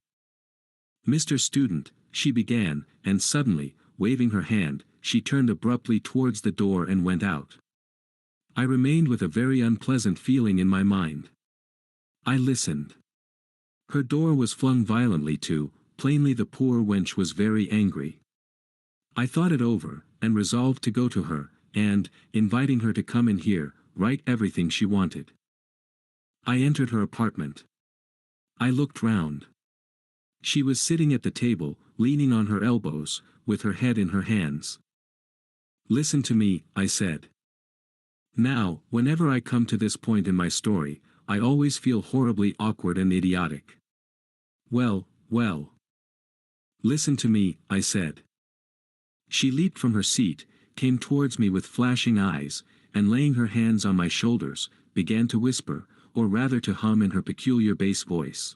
Mr. Student, she began, and suddenly, waving her hand, she turned abruptly towards the door and went out. I remained with a very unpleasant feeling in my mind. I listened. Her door was flung violently to, plainly the poor wench was very angry. I thought it over, and resolved to go to her, and, inviting her to come in here, write everything she wanted. I entered her apartment. I looked round. She was sitting at the table, leaning on her elbows, with her head in her hands. "Listen to me," I said. "Now, whenever I come to this point in my story, I always feel horribly awkward and idiotic." "Well, well. Listen to me," I said. She leaped from her seat, came towards me with flashing eyes, and laying her hands on my shoulders, began to whisper, or rather to hum in her peculiar bass voice.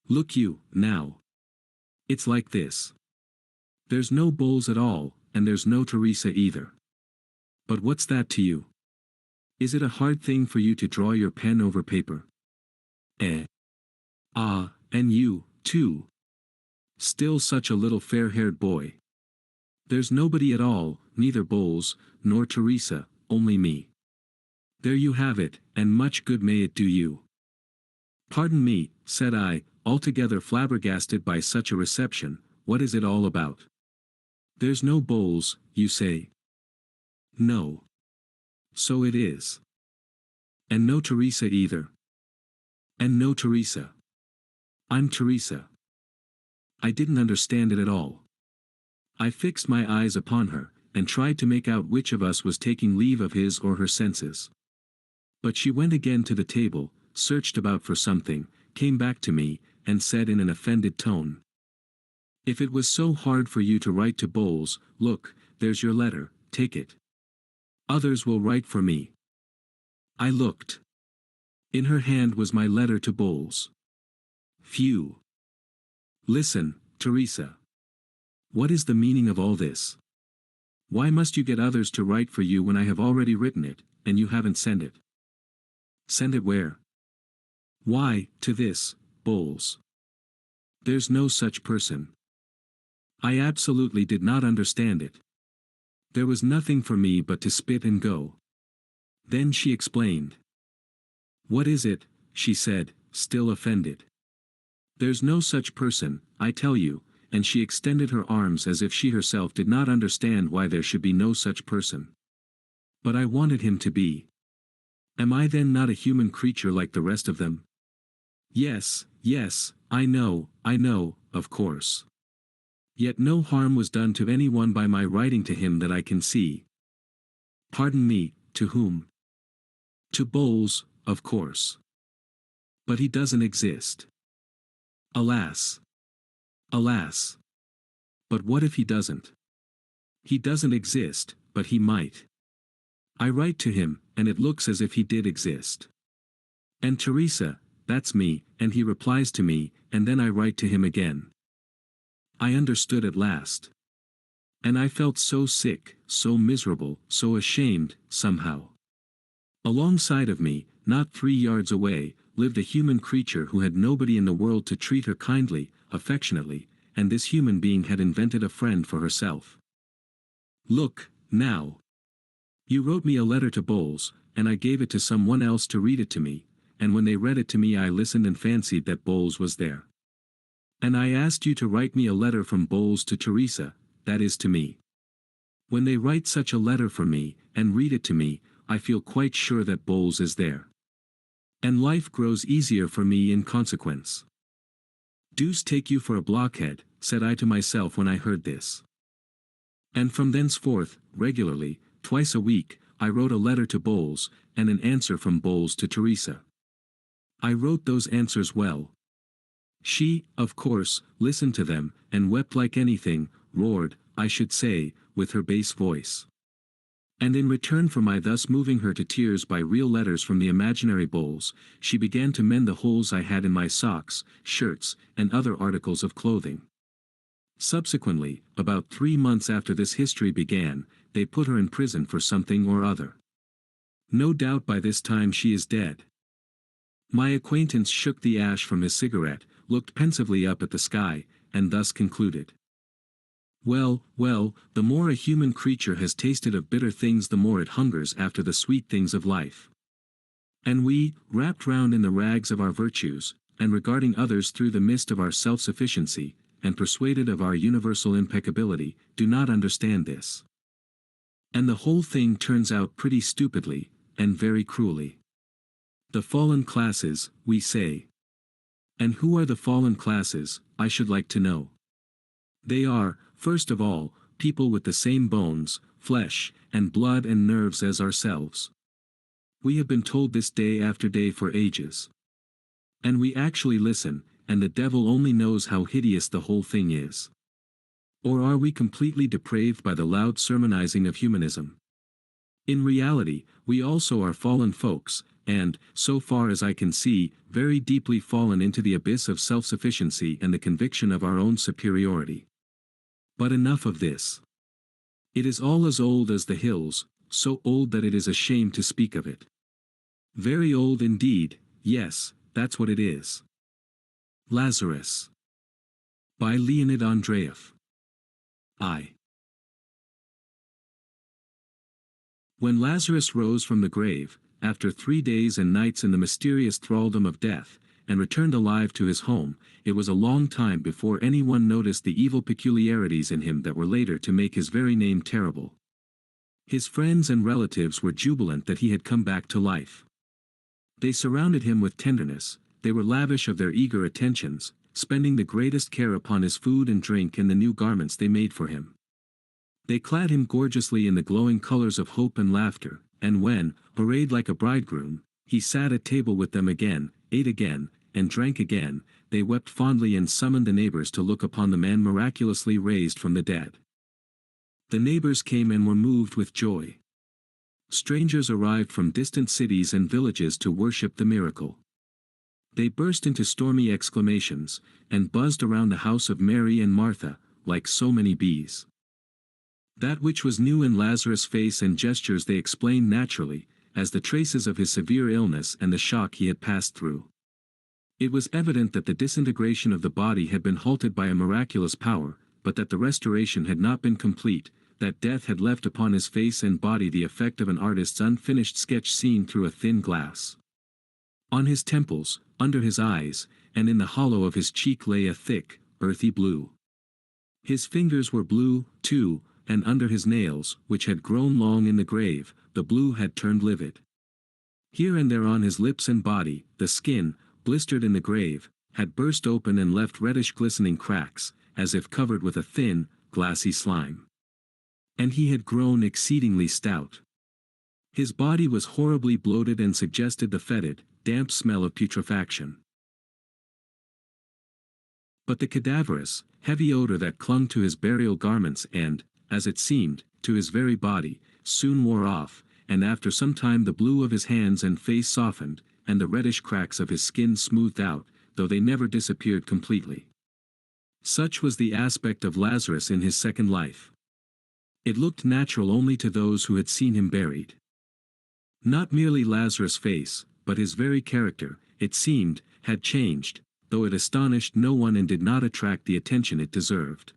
"Look you, now. It's like this. There's no Bowles at all, and there's no Teresa either. But what's that to you? Is it a hard thing for you to draw your pen over paper? Eh? Ah, and you, too. Still such a little fair-haired boy. There's nobody at all, neither Bowles, nor Teresa, only me. There you have it, and much good may it do you." "Pardon me," said I, altogether flabbergasted by such a reception, "what is it all about? There's no Bowles, you say?" "No. So it is. And no Teresa either." "And no Teresa. I'm Teresa." I didn't understand it at all. I fixed my eyes upon her, and tried to make out which of us was taking leave of his or her senses. But she went again to the table, searched about for something, came back to me, and said in an offended tone, "If it was so hard for you to write to Bowles, look, there's your letter, take it. Others will write for me." I looked. In her hand was my letter to Bowles. Phew! "Listen, Teresa. What is the meaning of all this? Why must you get others to write for you when I have already written it, and you haven't sent it?" "Send it where?" "Why, to this, Bowles. There's no such person." I absolutely did not understand it. There was nothing for me but to spit and go. Then she explained. "What is it?" she said, still offended. "There's no such person, I tell you," and she extended her arms as if she herself did not understand why there should be no such person. But I wanted him to be. Am I then not a human creature like the rest of them? Yes, yes, I know, of course. Yet no harm was done to anyone by my writing to him that I can see. Pardon me, to whom? To Bowles, of course. But he doesn't exist. Alas! Alas! But what if he doesn't? He doesn't exist, but he might. I write to him, and it looks as if he did exist. And Teresa, that's me, and he replies to me, and then I write to him again. I understood at last. And I felt so sick, so miserable, so ashamed, somehow. Alongside of me, not 3 yards away, lived a human creature who had nobody in the world to treat her kindly, affectionately, and this human being had invented a friend for herself. Look, now. You wrote me a letter to Bowles, and I gave it to someone else to read it to me, and when they read it to me I listened and fancied that Bowles was there. And I asked you to write me a letter from Bowles to Teresa, that is to me. When they write such a letter for me, and read it to me, I feel quite sure that Bowles is there. And life grows easier for me in consequence. Deuce take you for a blockhead, said I to myself when I heard this. And from thenceforth, regularly, twice a week, I wrote a letter to Bowles, and an answer from Bowles to Teresa. I wrote those answers well. She, of course, listened to them, and wept like anything, roared, I should say, with her bass voice. And in return for my thus moving her to tears by real letters from the imaginary Bowles, she began to mend the holes I had in my socks, shirts, and other articles of clothing. Subsequently, about 3 months after this history began, they put her in prison for something or other. No doubt by this time she is dead. My acquaintance shook the ash from his cigarette, looked pensively up at the sky, and thus concluded. Well, well, the more a human creature has tasted of bitter things the more it hungers after the sweet things of life. And we, wrapped round in the rags of our virtues, and regarding others through the mist of our self-sufficiency, and persuaded of our universal impeccability, do not understand this. And the whole thing turns out pretty stupidly, and very cruelly. The fallen classes, we say. And who are the fallen classes, I should like to know? They are, first of all, people with the same bones, flesh, and blood and nerves as ourselves. We have been told this day after day for ages. And we actually listen, and the devil only knows how hideous the whole thing is. Or are we completely depraved by the loud sermonizing of humanism? In reality, we also are fallen folks, and, so far as I can see, very deeply fallen into the abyss of self-sufficiency and the conviction of our own superiority. But enough of this. It is all as old as the hills, so old that it is a shame to speak of it. Very old indeed, yes, that's what it is. Lazarus. By Leonid Andreyev. When Lazarus rose from the grave, after 3 days and nights in the mysterious thraldom of death, and returned alive to his home, it was a long time before anyone noticed the evil peculiarities in him that were later to make his very name terrible. His friends and relatives were jubilant that he had come back to life. They surrounded him with tenderness, they were lavish of their eager attentions, spending the greatest care upon his food and drink and the new garments they made for him. They clad him gorgeously in the glowing colors of hope and laughter, and when, arrayed like a bridegroom, he sat at table with them again, ate again, and drank again, they wept fondly and summoned the neighbors to look upon the man miraculously raised from the dead. The neighbors came and were moved with joy. Strangers arrived from distant cities and villages to worship the miracle. They burst into stormy exclamations, and buzzed around the house of Mary and Martha, like so many bees. That which was new in Lazarus' face and gestures they explained naturally, as the traces of his severe illness and the shock he had passed through. It was evident that the disintegration of the body had been halted by a miraculous power, but that the restoration had not been complete, that death had left upon his face and body the effect of an artist's unfinished sketch seen through a thin glass. On his temples, under his eyes, and in the hollow of his cheek lay a thick, earthy blue. His fingers were blue, too, and under his nails, which had grown long in the grave, the blue had turned livid. Here and there on his lips and body, the skin, blistered in the grave, had burst open and left reddish glistening cracks, as if covered with a thin, glassy slime. And he had grown exceedingly stout. His body was horribly bloated and suggested the fetid, damp smell of putrefaction. But the cadaverous, heavy odor that clung to his burial garments and, as it seemed, to his very body, soon wore off, and after some time the blue of his hands and face softened, and the reddish cracks of his skin smoothed out, though they never disappeared completely. Such was the aspect of Lazarus in his second life. It looked natural only to those who had seen him buried. Not merely Lazarus' face, but his very character, it seemed, had changed, though it astonished no one and did not attract the attention it deserved.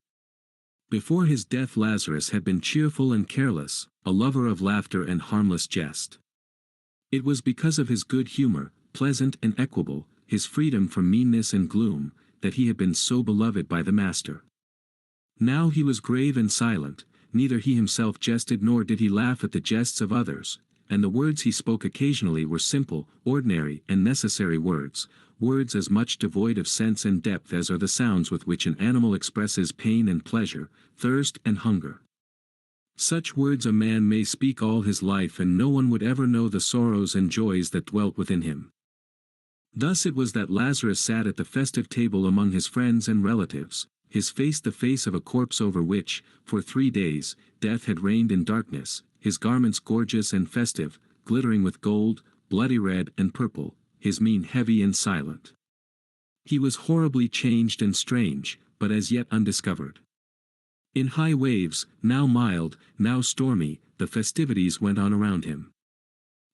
Before his death Lazarus had been cheerful and careless, a lover of laughter and harmless jest. It was because of his good humor, pleasant and equable, his freedom from meanness and gloom, that he had been so beloved by the Master. Now he was grave and silent, neither he himself jested nor did he laugh at the jests of others, and the words he spoke occasionally were simple, ordinary and necessary words, words as much devoid of sense and depth as are the sounds with which an animal expresses pain and pleasure, thirst and hunger. Such words a man may speak all his life and no one would ever know the sorrows and joys that dwelt within him. Thus it was that Lazarus sat at the festive table among his friends and relatives, his face the face of a corpse over which, for 3 days, death had reigned in darkness, his garments gorgeous and festive, glittering with gold, bloody red and purple, his mien heavy and silent. He was horribly changed and strange, but as yet undiscovered. In high waves, now mild, now stormy, the festivities went on around him.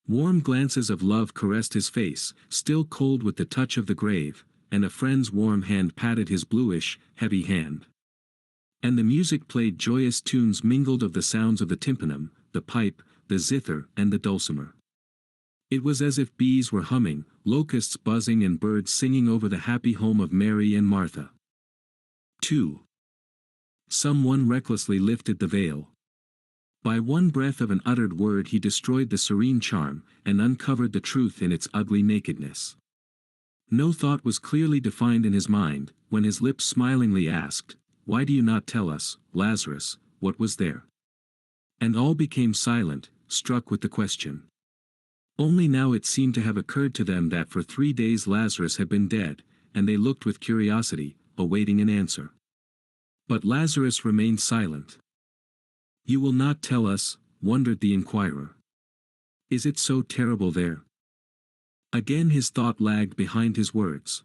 Warm glances of love caressed his face, still cold with the touch of the grave, and a friend's warm hand patted his bluish, heavy hand. And the music played joyous tunes mingled of the sounds of the tympanum, the pipe, the zither and the dulcimer. It was as if bees were humming, locusts buzzing and birds singing over the happy home of Mary and Martha. 2. Someone recklessly lifted the veil. By one breath of an uttered word he destroyed the serene charm, and uncovered the truth in its ugly nakedness. No thought was clearly defined in his mind, when his lips smilingly asked, "Why do you not tell us, Lazarus, what was there?" And all became silent, struck with the question. Only now it seemed to have occurred to them that for 3 days Lazarus had been dead, and they looked with curiosity, awaiting an answer. But Lazarus remained silent. "You will not tell us," wondered the inquirer. "Is it so terrible there?" Again his thought lagged behind his words.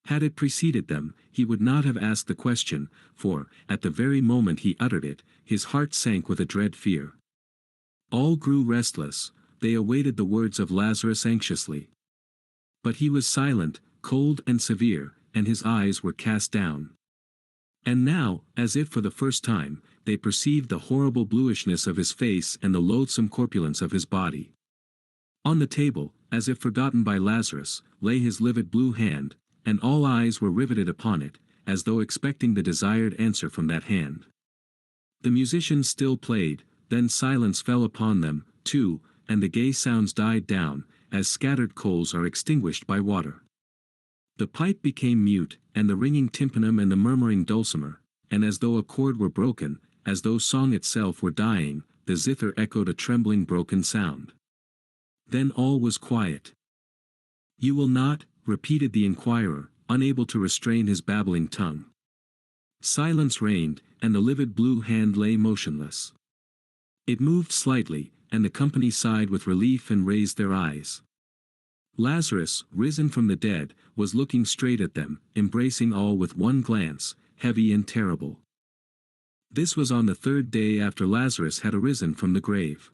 Had it preceded them, he would not have asked the question, for, at the very moment he uttered it, his heart sank with a dread fear. All grew restless, they awaited the words of Lazarus anxiously. But he was silent, cold and severe, and his eyes were cast down. And now, as if for the first time, they perceived the horrible bluishness of his face and the loathsome corpulence of his body. On the table, as if forgotten by Lazarus, lay his livid blue hand, and all eyes were riveted upon it, as though expecting the desired answer from that hand. The musicians still played, then silence fell upon them, too, and the gay sounds died down, as scattered coals are extinguished by water. The pipe became mute, and the ringing tympanum and the murmuring dulcimer, and as though a chord were broken, as though song itself were dying, the zither echoed a trembling broken sound. Then all was quiet. "You will not," repeated the inquirer, unable to restrain his babbling tongue. Silence reigned, and the livid blue hand lay motionless. It moved slightly, and the company sighed with relief and raised their eyes. Lazarus, risen from the dead, was looking straight at them, embracing all with one glance, heavy and terrible. This was on the 3rd day after Lazarus had arisen from the grave.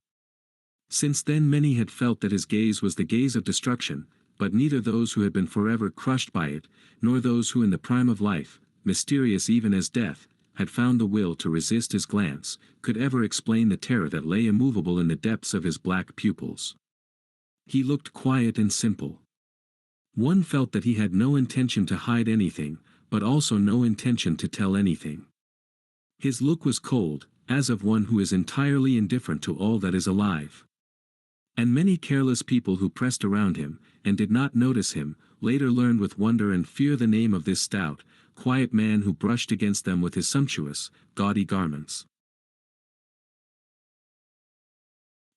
Since then many had felt that his gaze was the gaze of destruction, but neither those who had been forever crushed by it, nor those who in the prime of life, mysterious even as death, had found the will to resist his glance, could ever explain the terror that lay immovable in the depths of his black pupils. He looked quiet and simple. One felt that he had no intention to hide anything, but also no intention to tell anything. His look was cold, as of one who is entirely indifferent to all that is alive. And many careless people who pressed around him, and did not notice him, later learned with wonder and fear the name of this stout, quiet man who brushed against them with his sumptuous, gaudy garments.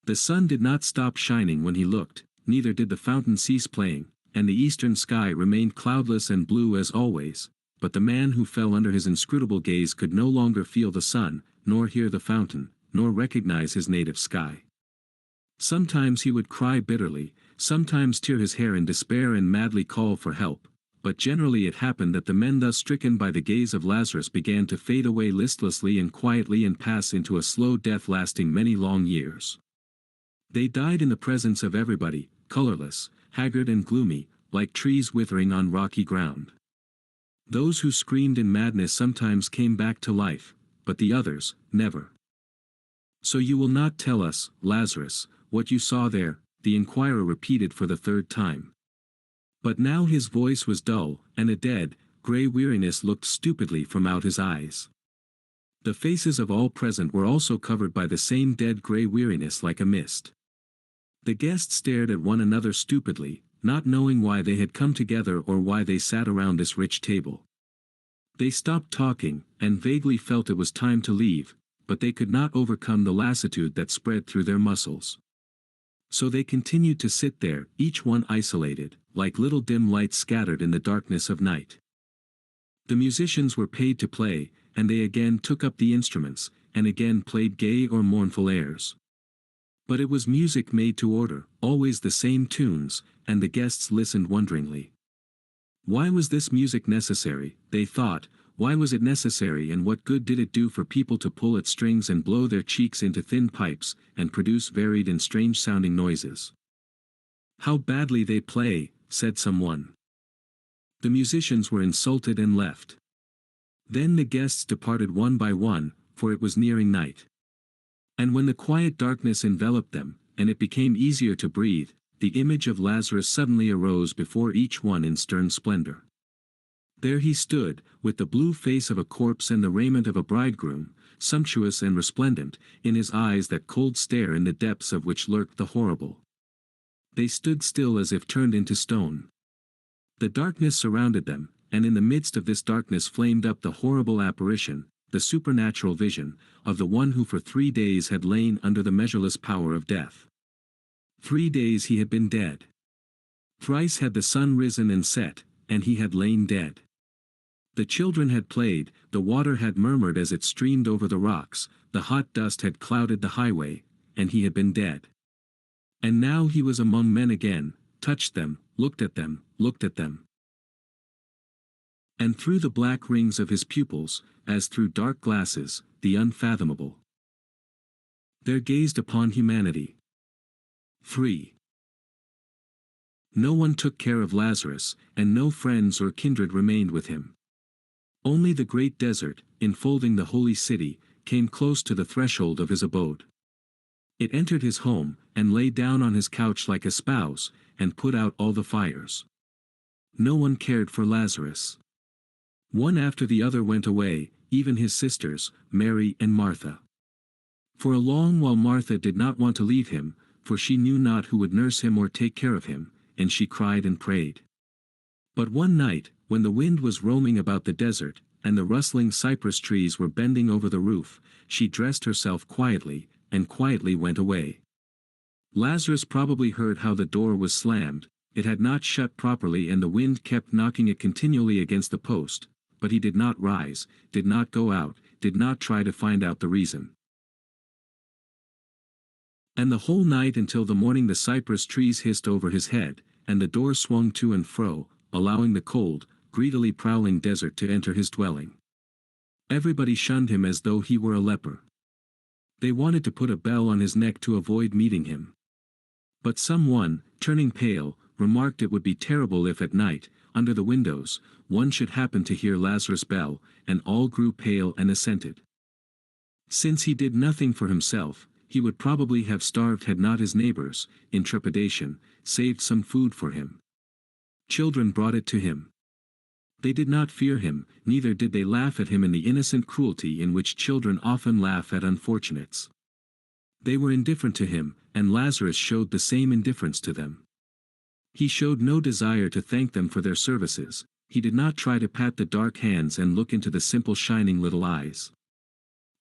The sun did not stop shining when he looked, neither did the fountain cease playing, and the eastern sky remained cloudless and blue as always, but the man who fell under his inscrutable gaze could no longer feel the sun, nor hear the fountain, nor recognize his native sky. Sometimes he would cry bitterly, sometimes tear his hair in despair and madly call for help, but generally it happened that the men thus stricken by the gaze of Lazarus began to fade away listlessly and quietly and pass into a slow death lasting many long years. They died in the presence of everybody, colorless, haggard and gloomy, like trees withering on rocky ground. Those who screamed in madness sometimes came back to life, but the others, never. "So you will not tell us, Lazarus, what you saw there," the inquirer repeated for the 3rd time. But now his voice was dull, and a dead, gray weariness looked stupidly from out his eyes. The faces of all present were also covered by the same dead gray weariness like a mist. The guests stared at one another stupidly, not knowing why they had come together or why they sat around this rich table. They stopped talking, and vaguely felt it was time to leave, but they could not overcome the lassitude that spread through their muscles. So they continued to sit there, each one isolated, like little dim lights scattered in the darkness of night. The musicians were paid to play, and they again took up the instruments, and again played gay or mournful airs. But it was music made to order, always the same tunes, and the guests listened wonderingly. Why was this music necessary, they thought, why was it necessary and what good did it do for people to pull at strings and blow their cheeks into thin pipes, and produce varied and strange-sounding noises? "How badly they play," said someone. The musicians were insulted and left. Then the guests departed one by one, for it was nearing night. And when the quiet darkness enveloped them, and it became easier to breathe, the image of Lazarus suddenly arose before each one in stern splendor. There he stood, with the blue face of a corpse and the raiment of a bridegroom, sumptuous and resplendent, in his eyes that cold stare in the depths of which lurked the horrible. They stood still as if turned into stone. The darkness surrounded them, and in the midst of this darkness flamed up the horrible apparition, the supernatural vision, of the one who for 3 days had lain under the measureless power of death. 3 days he had been dead. Thrice had the sun risen and set, and he had lain dead. The children had played, the water had murmured as it streamed over the rocks, the hot dust had clouded the highway, and he had been dead. And now he was among men again, touched them, looked at them, looked at them. And through the black rings of his pupils, as through dark glasses, the unfathomable. There gazed upon humanity. 3. No one took care of Lazarus, and no friends or kindred remained with him. Only the great desert, enfolding the holy city, came close to the threshold of his abode. It entered his home, and lay down on his couch like a spouse, and put out all the fires. No one cared for Lazarus. One after the other went away, even his sisters, Mary and Martha. For a long while Martha did not want to leave him, for she knew not who would nurse him or take care of him, and she cried and prayed. But one night, when the wind was roaming about the desert, and the rustling cypress trees were bending over the roof, she dressed herself quietly, and quietly went away. Lazarus probably heard how the door was slammed. It had not shut properly and the wind kept knocking it continually against the post, but he did not rise, did not go out, did not try to find out the reason. And the whole night until the morning the cypress trees hissed over his head, and the door swung to and fro, allowing the cold, greedily prowling desert to enter his dwelling. Everybody shunned him as though he were a leper. They wanted to put a bell on his neck to avoid meeting him. But someone, turning pale, remarked it would be terrible if at night, under the windows, one should happen to hear Lazarus' bell, and all grew pale and assented. Since he did nothing for himself, he would probably have starved had not his neighbors, in trepidation, saved some food for him. Children brought it to him. They did not fear him, neither did they laugh at him in the innocent cruelty in which children often laugh at unfortunates. They were indifferent to him, and Lazarus showed the same indifference to them. He showed no desire to thank them for their services, he did not try to pat the dark hands and look into the simple shining little eyes.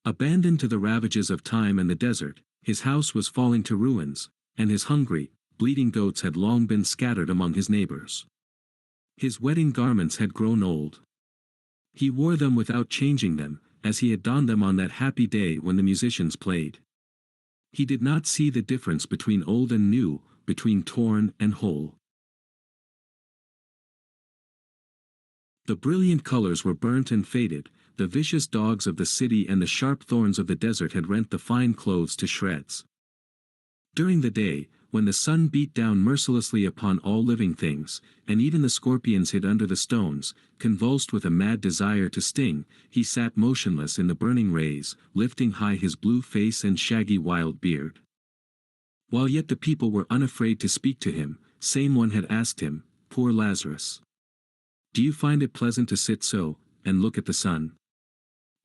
Abandoned to the ravages of time and the desert, his house was falling to ruins, and his hungry, bleeding goats had long been scattered among his neighbors. His wedding garments had grown old. He wore them without changing them, as he had donned them on that happy day when the musicians played. He did not see the difference between old and new, between torn and whole. The brilliant colors were burnt and faded, the vicious dogs of the city and the sharp thorns of the desert had rent the fine clothes to shreds. During the day, when the sun beat down mercilessly upon all living things, and even the scorpions hid under the stones, convulsed with a mad desire to sting, he sat motionless in the burning rays, lifting high his blue face and shaggy wild beard. While yet the people were unafraid to speak to him, same one had asked him, "Poor Lazarus, do you find it pleasant to sit so, and look at the sun?"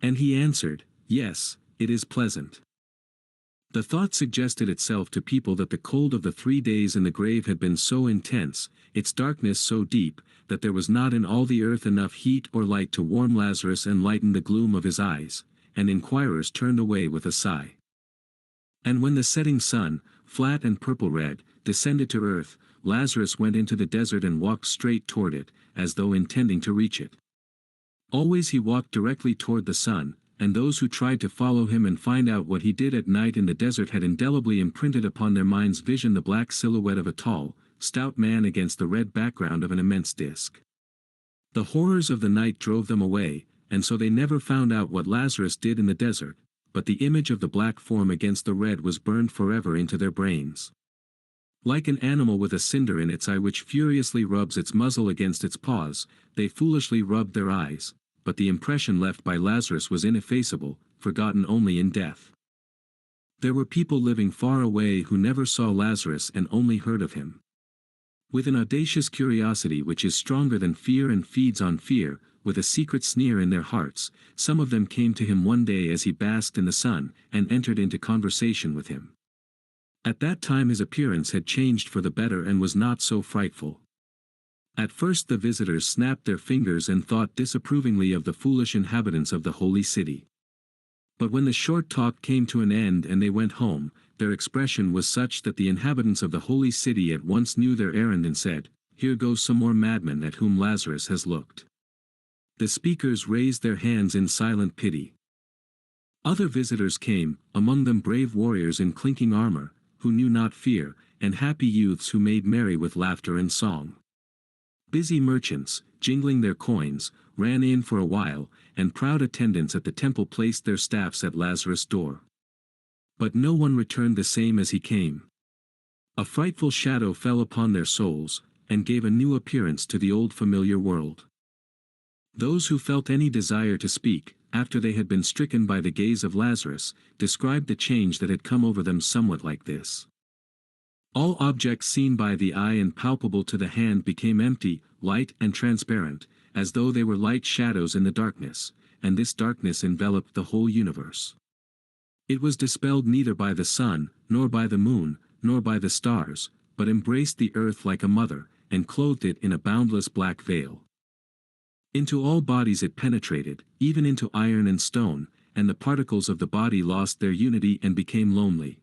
And he answered, "Yes, it is pleasant." The thought suggested itself to people that the cold of the 3 days in the grave had been so intense, its darkness so deep, that there was not in all the earth enough heat or light to warm Lazarus and lighten the gloom of his eyes, and inquirers turned away with a sigh. And when the setting sun, flat and purple-red, descended to earth, Lazarus went into the desert and walked straight toward it, as though intending to reach it. Always he walked directly toward the sun, and those who tried to follow him and find out what he did at night in the desert had indelibly imprinted upon their mind's vision the black silhouette of a tall, stout man against the red background of an immense disk. The horrors of the night drove them away, and so they never found out what Lazarus did in the desert, but the image of the black form against the red was burned forever into their brains. Like an animal with a cinder in its eye which furiously rubs its muzzle against its paws, they foolishly rubbed their eyes, but the impression left by Lazarus was ineffaceable, forgotten only in death. There were people living far away who never saw Lazarus and only heard of him. With an audacious curiosity which is stronger than fear and feeds on fear, with a secret sneer in their hearts, some of them came to him one day as he basked in the sun, and entered into conversation with him. At that time his appearance had changed for the better and was not so frightful. At first the visitors snapped their fingers and thought disapprovingly of the foolish inhabitants of the holy city. But when the short talk came to an end and they went home, their expression was such that the inhabitants of the holy city at once knew their errand and said, "Here goes some more madman at whom Lazarus has looked." The speakers raised their hands in silent pity. Other visitors came, among them brave warriors in clinking armor, who knew not fear, and happy youths who made merry with laughter and song. Busy merchants, jingling their coins, ran in for a while, and proud attendants at the temple placed their staffs at Lazarus' door. But no one returned the same as he came. A frightful shadow fell upon their souls, and gave a new appearance to the old familiar world. Those who felt any desire to speak, after they had been stricken by the gaze of Lazarus, described the change that had come over them somewhat like this. All objects seen by the eye and palpable to the hand became empty, light and transparent, as though they were light shadows in the darkness, and this darkness enveloped the whole universe. It was dispelled neither by the sun, nor by the moon, nor by the stars, but embraced the earth like a mother, and clothed it in a boundless black veil. Into all bodies it penetrated, even into iron and stone, and the particles of the body lost their unity and became lonely.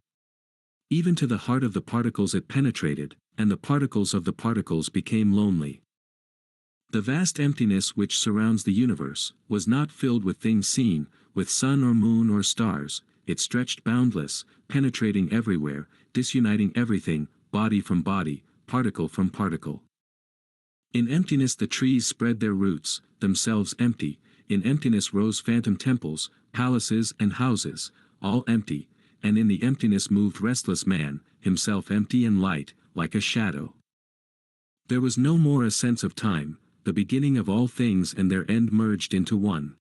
Even to the heart of the particles it penetrated, and the particles of the particles became lonely. The vast emptiness which surrounds the universe was not filled with things seen, with sun or moon or stars. It stretched boundless, penetrating everywhere, disuniting everything, body from body, particle from particle. In emptiness the trees spread their roots, themselves empty. In emptiness rose phantom temples, palaces and houses, all empty, and in the emptiness moved restless man, himself empty and light, like a shadow. There was no more a sense of time, the beginning of all things and their end merged into one.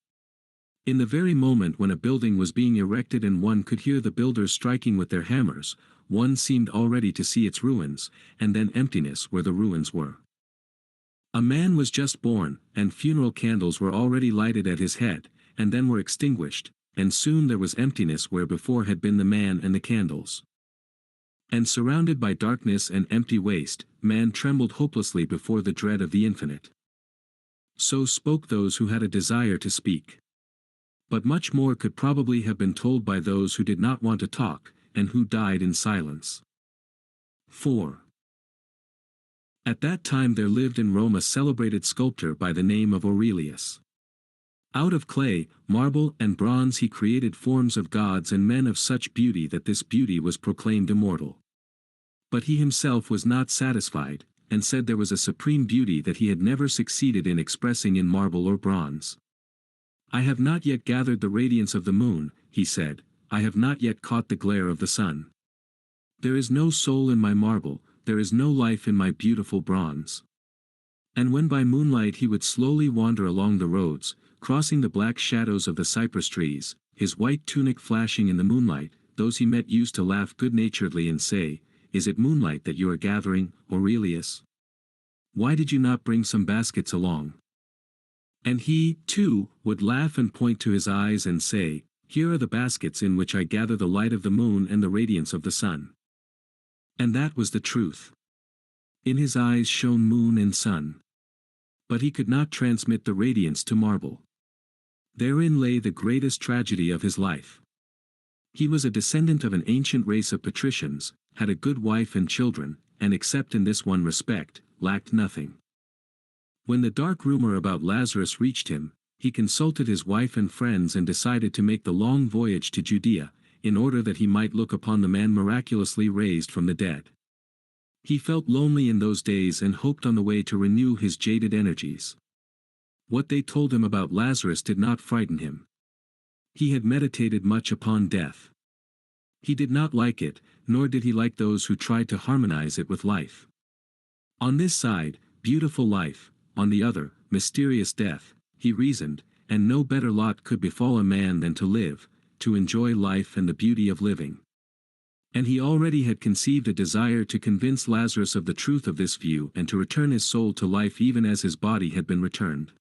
In the very moment when a building was being erected and one could hear the builders striking with their hammers, one seemed already to see its ruins, and then emptiness where the ruins were. A man was just born, and funeral candles were already lighted at his head, and then were extinguished, and soon there was emptiness where before had been the man and the candles. And surrounded by darkness and empty waste, man trembled hopelessly before the dread of the infinite. So spoke those who had a desire to speak. But much more could probably have been told by those who did not want to talk, and who died in silence. 4. At that time there lived in Rome a celebrated sculptor by the name of Aurelius. Out of clay, marble and bronze he created forms of gods and men of such beauty that this beauty was proclaimed immortal. But he himself was not satisfied, and said there was a supreme beauty that he had never succeeded in expressing in marble or bronze. "I have not yet gathered the radiance of the moon," he said, "I have not yet caught the glare of the sun. There is no soul in my marble, there is no life in my beautiful bronze." And when by moonlight he would slowly wander along the roads, crossing the black shadows of the cypress trees, his white tunic flashing in the moonlight, those he met used to laugh good-naturedly and say, "Is it moonlight that you are gathering, Aurelius? Why did you not bring some baskets along?" And he, too, would laugh and point to his eyes and say, "Here are the baskets in which I gather the light of the moon and the radiance of the sun." And that was the truth. In his eyes shone moon and sun. But he could not transmit the radiance to marble. Therein lay the greatest tragedy of his life. He was a descendant of an ancient race of patricians, had a good wife and children, and except in this one respect, lacked nothing. When the dark rumor about Lazarus reached him, he consulted his wife and friends and decided to make the long voyage to Judea, in order that he might look upon the man miraculously raised from the dead. He felt lonely in those days and hoped on the way to renew his jaded energies. What they told him about Lazarus did not frighten him. He had meditated much upon death. He did not like it, nor did he like those who tried to harmonize it with life. On this side, beautiful life, on the other, mysterious death, he reasoned, and no better lot could befall a man than to live, to enjoy life and the beauty of living. And he already had conceived a desire to convince Lazarus of the truth of this view and to return his soul to life even as his body had been returned.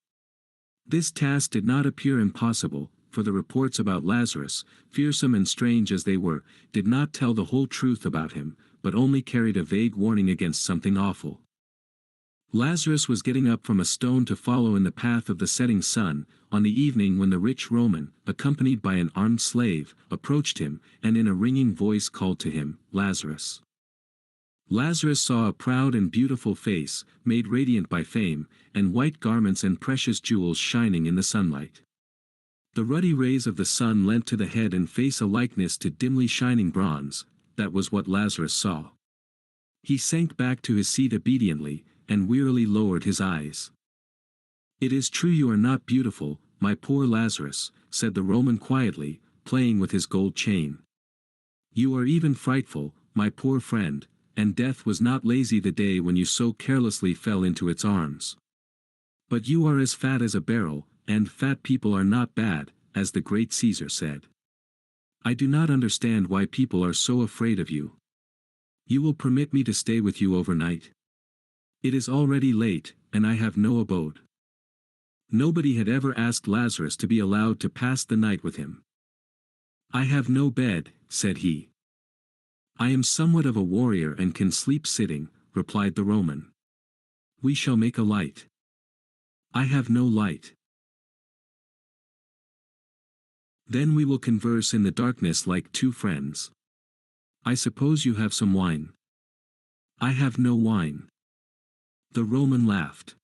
This task did not appear impossible, for the reports about Lazarus, fearsome and strange as they were, did not tell the whole truth about him, but only carried a vague warning against something awful. Lazarus was getting up from a stone to follow in the path of the setting sun, on the evening when the rich Roman, accompanied by an armed slave, approached him, and in a ringing voice called to him, "Lazarus." Lazarus saw a proud and beautiful face, made radiant by fame, and white garments and precious jewels shining in the sunlight. The ruddy rays of the sun lent to the head and face a likeness to dimly shining bronze. That was what Lazarus saw. He sank back to his seat obediently, and wearily lowered his eyes. "It is true you are not beautiful, my poor Lazarus," said the Roman quietly, playing with his gold chain. "You are even frightful, my poor friend, and death was not lazy the day when you so carelessly fell into its arms. But you are as fat as a barrel, and fat people are not bad, as the great Caesar said. I do not understand why people are so afraid of you. You will permit me to stay with you overnight? It is already late, and I have no abode." Nobody had ever asked Lazarus to be allowed to pass the night with him. "I have no bed," said he. "I am somewhat of a warrior and can sleep sitting," replied the Roman. "We shall make a light." "I have no light." "Then we will converse in the darkness like two friends. I suppose you have some wine." "I have no wine." The Roman laughed.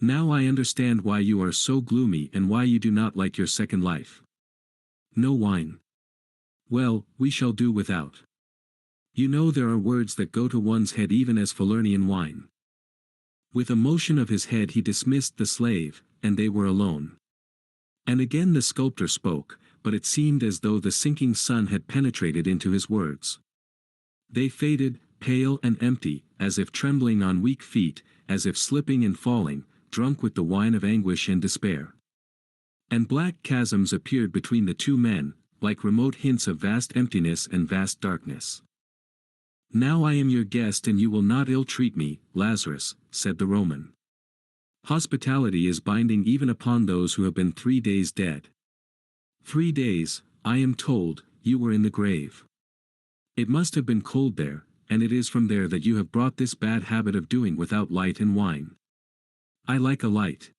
"Now I understand why you are so gloomy and why you do not like your second life. No wine. Well, we shall do without. You know there are words that go to one's head even as Falernian wine." With a motion of his head he dismissed the slave, and they were alone. And again the sculptor spoke, but it seemed as though the sinking sun had penetrated into his words. They faded, pale and empty, as if trembling on weak feet, as if slipping and falling, drunk with the wine of anguish and despair. And black chasms appeared between the two men, like remote hints of vast emptiness and vast darkness. "Now I am your guest and you will not ill-treat me, Lazarus," said the Roman. "Hospitality is binding even upon those who have been 3 days dead. 3 days, I am told, you were in the grave. It must have been cold there, and it is from there that you have brought this bad habit of doing without light and wine. I like a light.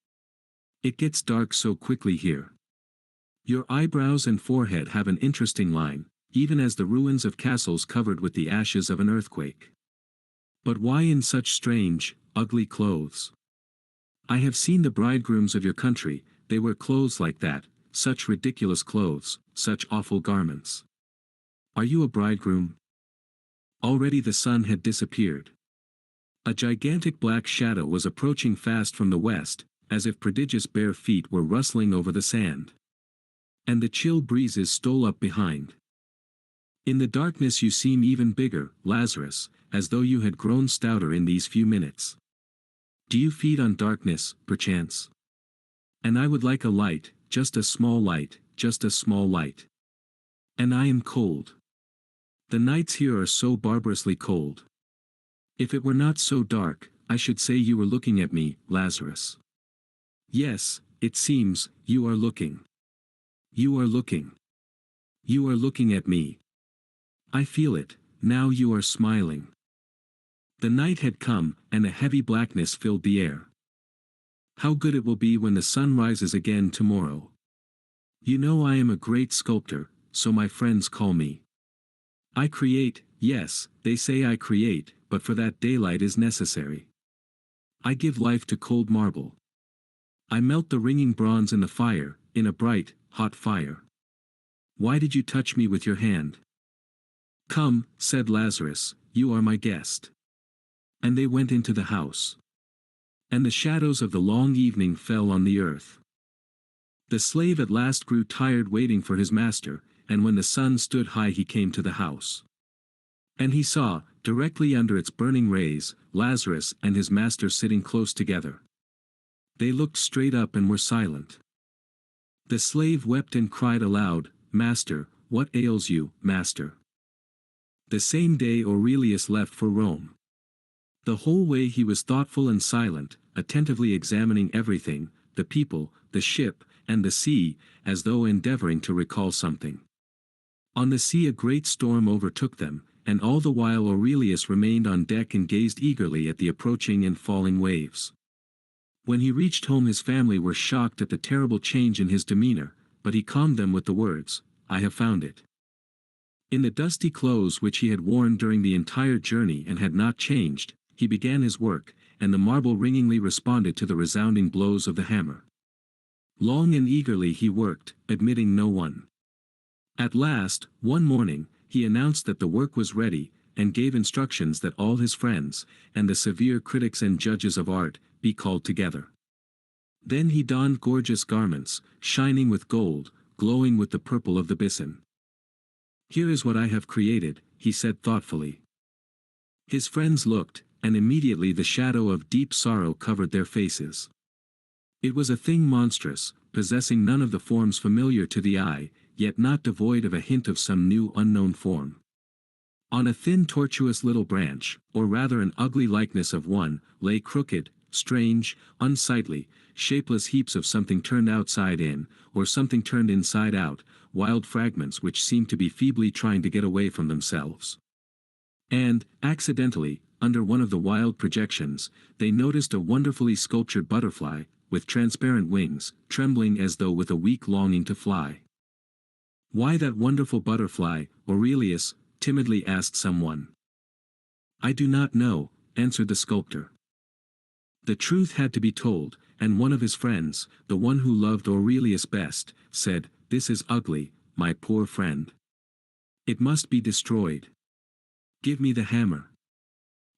It gets dark so quickly here. Your eyebrows and forehead have an interesting line, even as the ruins of castles covered with the ashes of an earthquake. But why in such strange, ugly clothes? I have seen the bridegrooms of your country, they wear clothes like that, such ridiculous clothes, such awful garments. Are you a bridegroom?" Already the sun had disappeared. A gigantic black shadow was approaching fast from the west, as if prodigious bare feet were rustling over the sand. And the chill breezes stole up behind. "In the darkness you seem even bigger, Lazarus, as though you had grown stouter in these few minutes. Do you feed on darkness, perchance? And I would like a light, just a small light, just a small light. And I am cold. The nights here are so barbarously cold. If it were not so dark, I should say you were looking at me, Lazarus. Yes, it seems, you are looking. You are looking. You are looking at me. I feel it, now you are smiling." The night had come, and a heavy blackness filled the air. "How good it will be when the sun rises again tomorrow. You know I am a great sculptor, so my friends call me. I create, yes, they say I create, but for that daylight is necessary. I give life to cold marble. I melt the ringing bronze in the fire, in a bright, hot fire. Why did you touch me with your hand?" "Come," said Lazarus, "you are my guest." And they went into the house. And the shadows of the long evening fell on the earth. The slave at last grew tired waiting for his master, and when the sun stood high he came to the house. And he saw, directly under its burning rays, Lazarus and his master sitting close together. They looked straight up and were silent. The slave wept and cried aloud, "Master, what ails you, master? The same day Aurelius left for Rome. The whole way he was thoughtful and silent, attentively examining everything, the people, the ship, and the sea, as though endeavoring to recall something. On the sea a great storm overtook them, and all the while Aurelius remained on deck and gazed eagerly at the approaching and falling waves. When he reached home his family were shocked at the terrible change in his demeanor, but he calmed them with the words, "I have found it." In the dusty clothes which he had worn during the entire journey and had not changed, he began his work, and the marble ringingly responded to the resounding blows of the hammer. Long and eagerly he worked, admitting no one. At last, one morning, he announced that the work was ready, and gave instructions that all his friends, and the severe critics and judges of art, be called together. Then he donned gorgeous garments, shining with gold, glowing with the purple of the bison. "Here is what I have created," he said thoughtfully. His friends looked, and immediately the shadow of deep sorrow covered their faces. It was a thing monstrous, possessing none of the forms familiar to the eye, yet not devoid of a hint of some new unknown form. On a thin tortuous little branch, or rather an ugly likeness of one, lay crooked, strange, unsightly, shapeless heaps of something turned outside in, or something turned inside out, wild fragments which seemed to be feebly trying to get away from themselves. And, accidentally, under one of the wild projections, they noticed a wonderfully sculptured butterfly, with transparent wings, trembling as though with a weak longing to fly. "Why that wonderful butterfly, Aurelius?" timidly asked someone. "I do not know," answered the sculptor. The truth had to be told, and one of his friends, the one who loved Aurelius best, said, "This is ugly, my poor friend. It must be destroyed. Give me the hammer."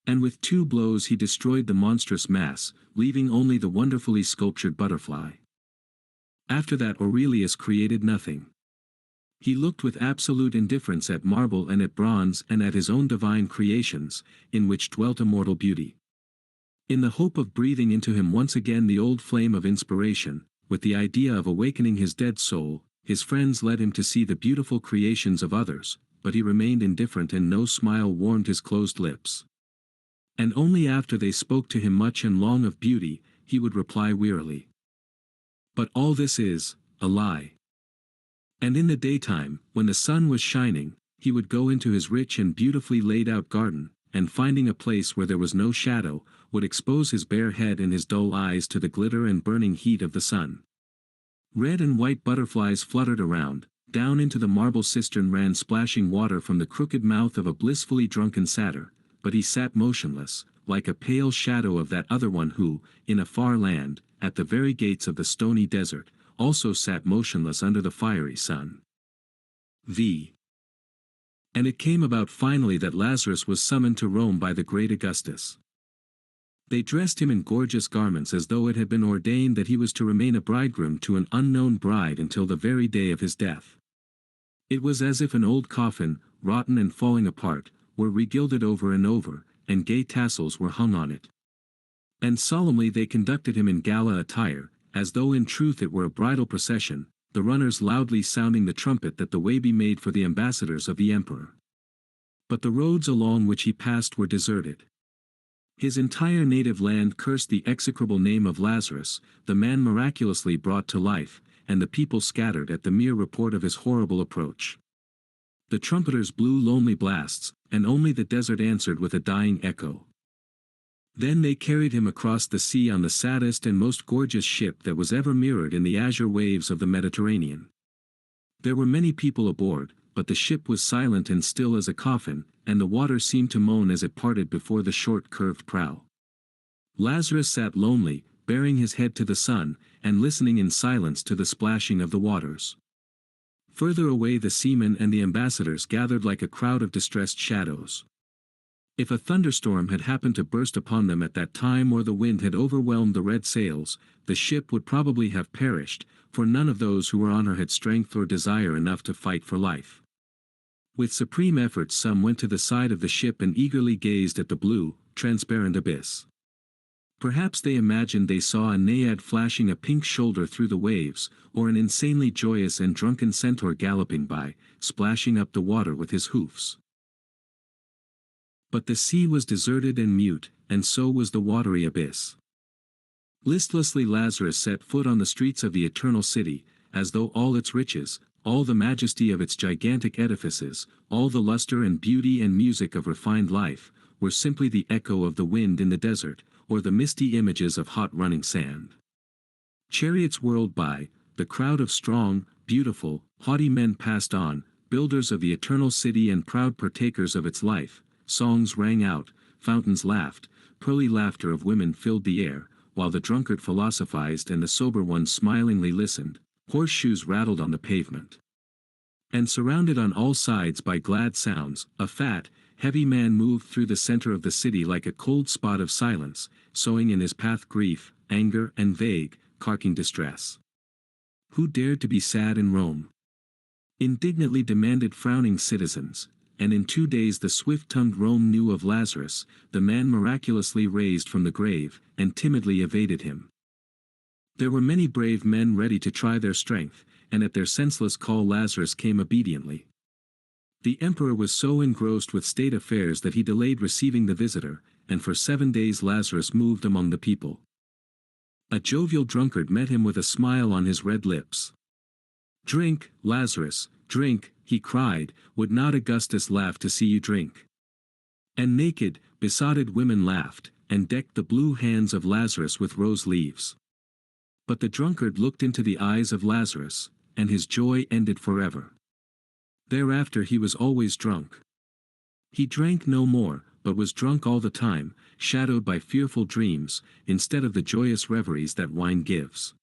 And with 2 blows he destroyed the monstrous mass, leaving only the wonderfully sculptured butterfly. After that Aurelius created nothing. He looked with absolute indifference at marble and at bronze and at his own divine creations, in which dwelt immortal beauty. In the hope of breathing into him once again the old flame of inspiration, with the idea of awakening his dead soul, his friends led him to see the beautiful creations of others, but he remained indifferent and no smile warmed his closed lips. And only after they spoke to him much and long of beauty, he would reply wearily, "But all this is a lie." And in the daytime, when the sun was shining, he would go into his rich and beautifully laid out garden, and finding a place where there was no shadow, would expose his bare head and his dull eyes to the glitter and burning heat of the sun. Red and white butterflies fluttered around, down into the marble cistern ran splashing water from the crooked mouth of a blissfully drunken satyr, but he sat motionless, like a pale shadow of that other one who, in a far land, at the very gates of the stony desert, also sat motionless under the fiery sun. And it came about finally that Lazarus was summoned to Rome by the great Augustus. They dressed him in gorgeous garments as though it had been ordained that he was to remain a bridegroom to an unknown bride until the very day of his death. It was as if an old coffin, rotten and falling apart, were regilded over and over, and gay tassels were hung on it. And solemnly they conducted him in gala attire, as though in truth it were a bridal procession, the runners loudly sounding the trumpet that the way be made for the ambassadors of the emperor. But the roads along which he passed were deserted. His entire native land cursed the execrable name of Lazarus, the man miraculously brought to life, and the people scattered at the mere report of his horrible approach. The trumpeters blew lonely blasts, and only the desert answered with a dying echo. Then they carried him across the sea on the saddest and most gorgeous ship that was ever mirrored in the azure waves of the Mediterranean. There were many people aboard, but the ship was silent and still as a coffin, and the water seemed to moan as it parted before the short curved prow. Lazarus sat lonely, bearing his head to the sun, and listening in silence to the splashing of the waters. Further away the seamen and the ambassadors gathered like a crowd of distressed shadows. If a thunderstorm had happened to burst upon them at that time or the wind had overwhelmed the red sails, the ship would probably have perished, for none of those who were on her had strength or desire enough to fight for life. With supreme effort some went to the side of the ship and eagerly gazed at the blue, transparent abyss. Perhaps they imagined they saw a naiad flashing a pink shoulder through the waves, or an insanely joyous and drunken centaur galloping by, splashing up the water with his hoofs. But the sea was deserted and mute, and so was the watery abyss. Listlessly Lazarus set foot on the streets of the eternal city, as though all its riches, all the majesty of its gigantic edifices, all the luster and beauty and music of refined life, were simply the echo of the wind in the desert, or the misty images of hot running sand. Chariots whirled by, the crowd of strong, beautiful, haughty men passed on, builders of the eternal city and proud partakers of its life. Songs rang out, fountains laughed, pearly laughter of women filled the air, while the drunkard philosophized and the sober one smilingly listened. Horseshoes rattled on the pavement. And surrounded on all sides by glad sounds, a fat, heavy man moved through the center of the city like a cold spot of silence, sowing in his path grief, anger and vague, carking distress. Who dared to be sad in Rome? Indignantly demanded frowning citizens, and in 2 days the swift-tongued Rome knew of Lazarus, the man miraculously raised from the grave, and timidly evaded him. There were many brave men ready to try their strength, and at their senseless call Lazarus came obediently. The emperor was so engrossed with state affairs that he delayed receiving the visitor, and for 7 days Lazarus moved among the people. A jovial drunkard met him with a smile on his red lips. "Drink, Lazarus, drink," he cried, "would not Augustus laugh to see you drink?" And naked, besotted women laughed, and decked the blue hands of Lazarus with rose leaves. But the drunkard looked into the eyes of Lazarus, and his joy ended forever. Thereafter he was always drunk. He drank no more, but was drunk all the time, shadowed by fearful dreams, instead of the joyous reveries that wine gives.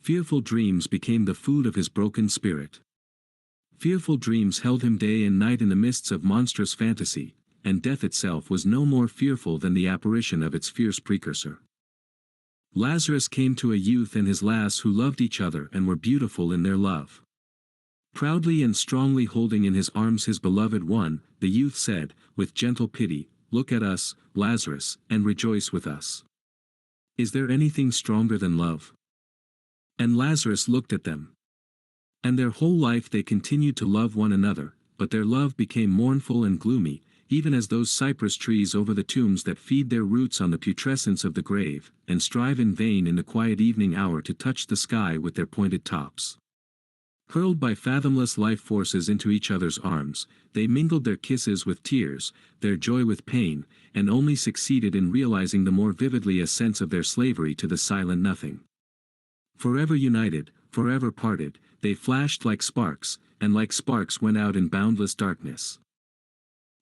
Fearful dreams became the food of his broken spirit. Fearful dreams held him day and night in the mists of monstrous fantasy, and death itself was no more fearful than the apparition of its fierce precursor. Lazarus came to a youth and his lass who loved each other and were beautiful in their love. Proudly and strongly holding in his arms his beloved one, the youth said, with gentle pity, "Look at us, Lazarus, and rejoice with us. Is there anything stronger than love?" And Lazarus looked at them. And their whole life they continued to love one another, but their love became mournful and gloomy, even as those cypress trees over the tombs that feed their roots on the putrescence of the grave, and strive in vain in the quiet evening hour to touch the sky with their pointed tops. Hurled by fathomless life forces into each other's arms, they mingled their kisses with tears, their joy with pain, and only succeeded in realizing the more vividly a sense of their slavery to the silent nothing. Forever united, forever parted, they flashed like sparks, and like sparks went out in boundless darkness.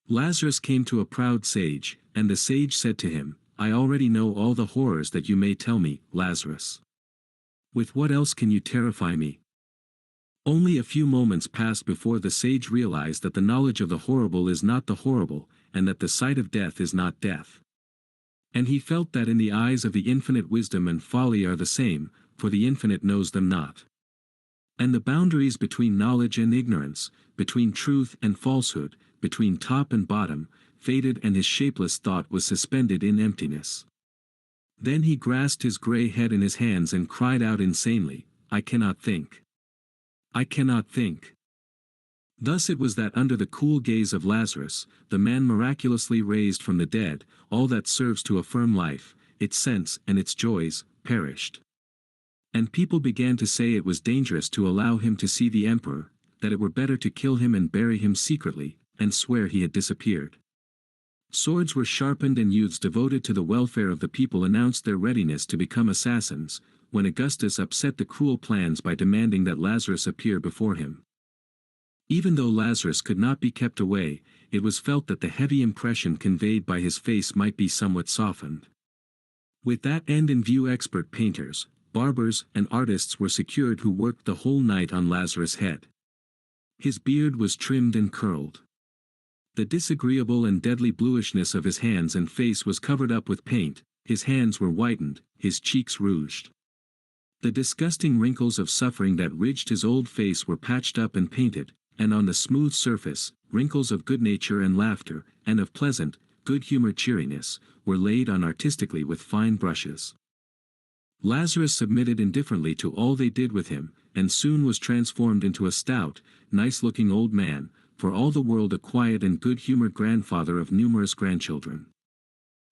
Lazarus came to a proud sage, and the sage said to him, "I already know all the horrors that you may tell me, Lazarus. With what else can you terrify me?" Only a few moments passed before the sage realized that the knowledge of the horrible is not the horrible, and that the sight of death is not death. And he felt that in the eyes of the infinite wisdom and folly are the same, for the infinite knows them not. And the boundaries between knowledge and ignorance, between truth and falsehood, between top and bottom, faded, and his shapeless thought was suspended in emptiness. Then he grasped his gray head in his hands and cried out insanely, "I cannot think. I cannot think." Thus it was that under the cool gaze of Lazarus, the man miraculously raised from the dead, all that serves to affirm life, its sense and its joys, perished. And people began to say it was dangerous to allow him to see the emperor, that it were better to kill him and bury him secretly, and swear he had disappeared. Swords were sharpened and youths devoted to the welfare of the people announced their readiness to become assassins, when Augustus upset the cruel plans by demanding that Lazarus appear before him. Even though Lazarus could not be kept away, it was felt that the heavy impression conveyed by his face might be somewhat softened. With that end in view, expert painters, barbers, and artists were secured who worked the whole night on Lazarus' head. His beard was trimmed and curled. The disagreeable and deadly bluishness of his hands and face was covered up with paint, his hands were whitened, his cheeks rouged. The disgusting wrinkles of suffering that ridged his old face were patched up and painted, and on the smooth surface, wrinkles of good nature and laughter, and of pleasant, good-humored cheeriness, were laid on artistically with fine brushes. Lazarus submitted indifferently to all they did with him, and soon was transformed into a stout, nice-looking old man, for all the world a quiet and good-humored grandfather of numerous grandchildren.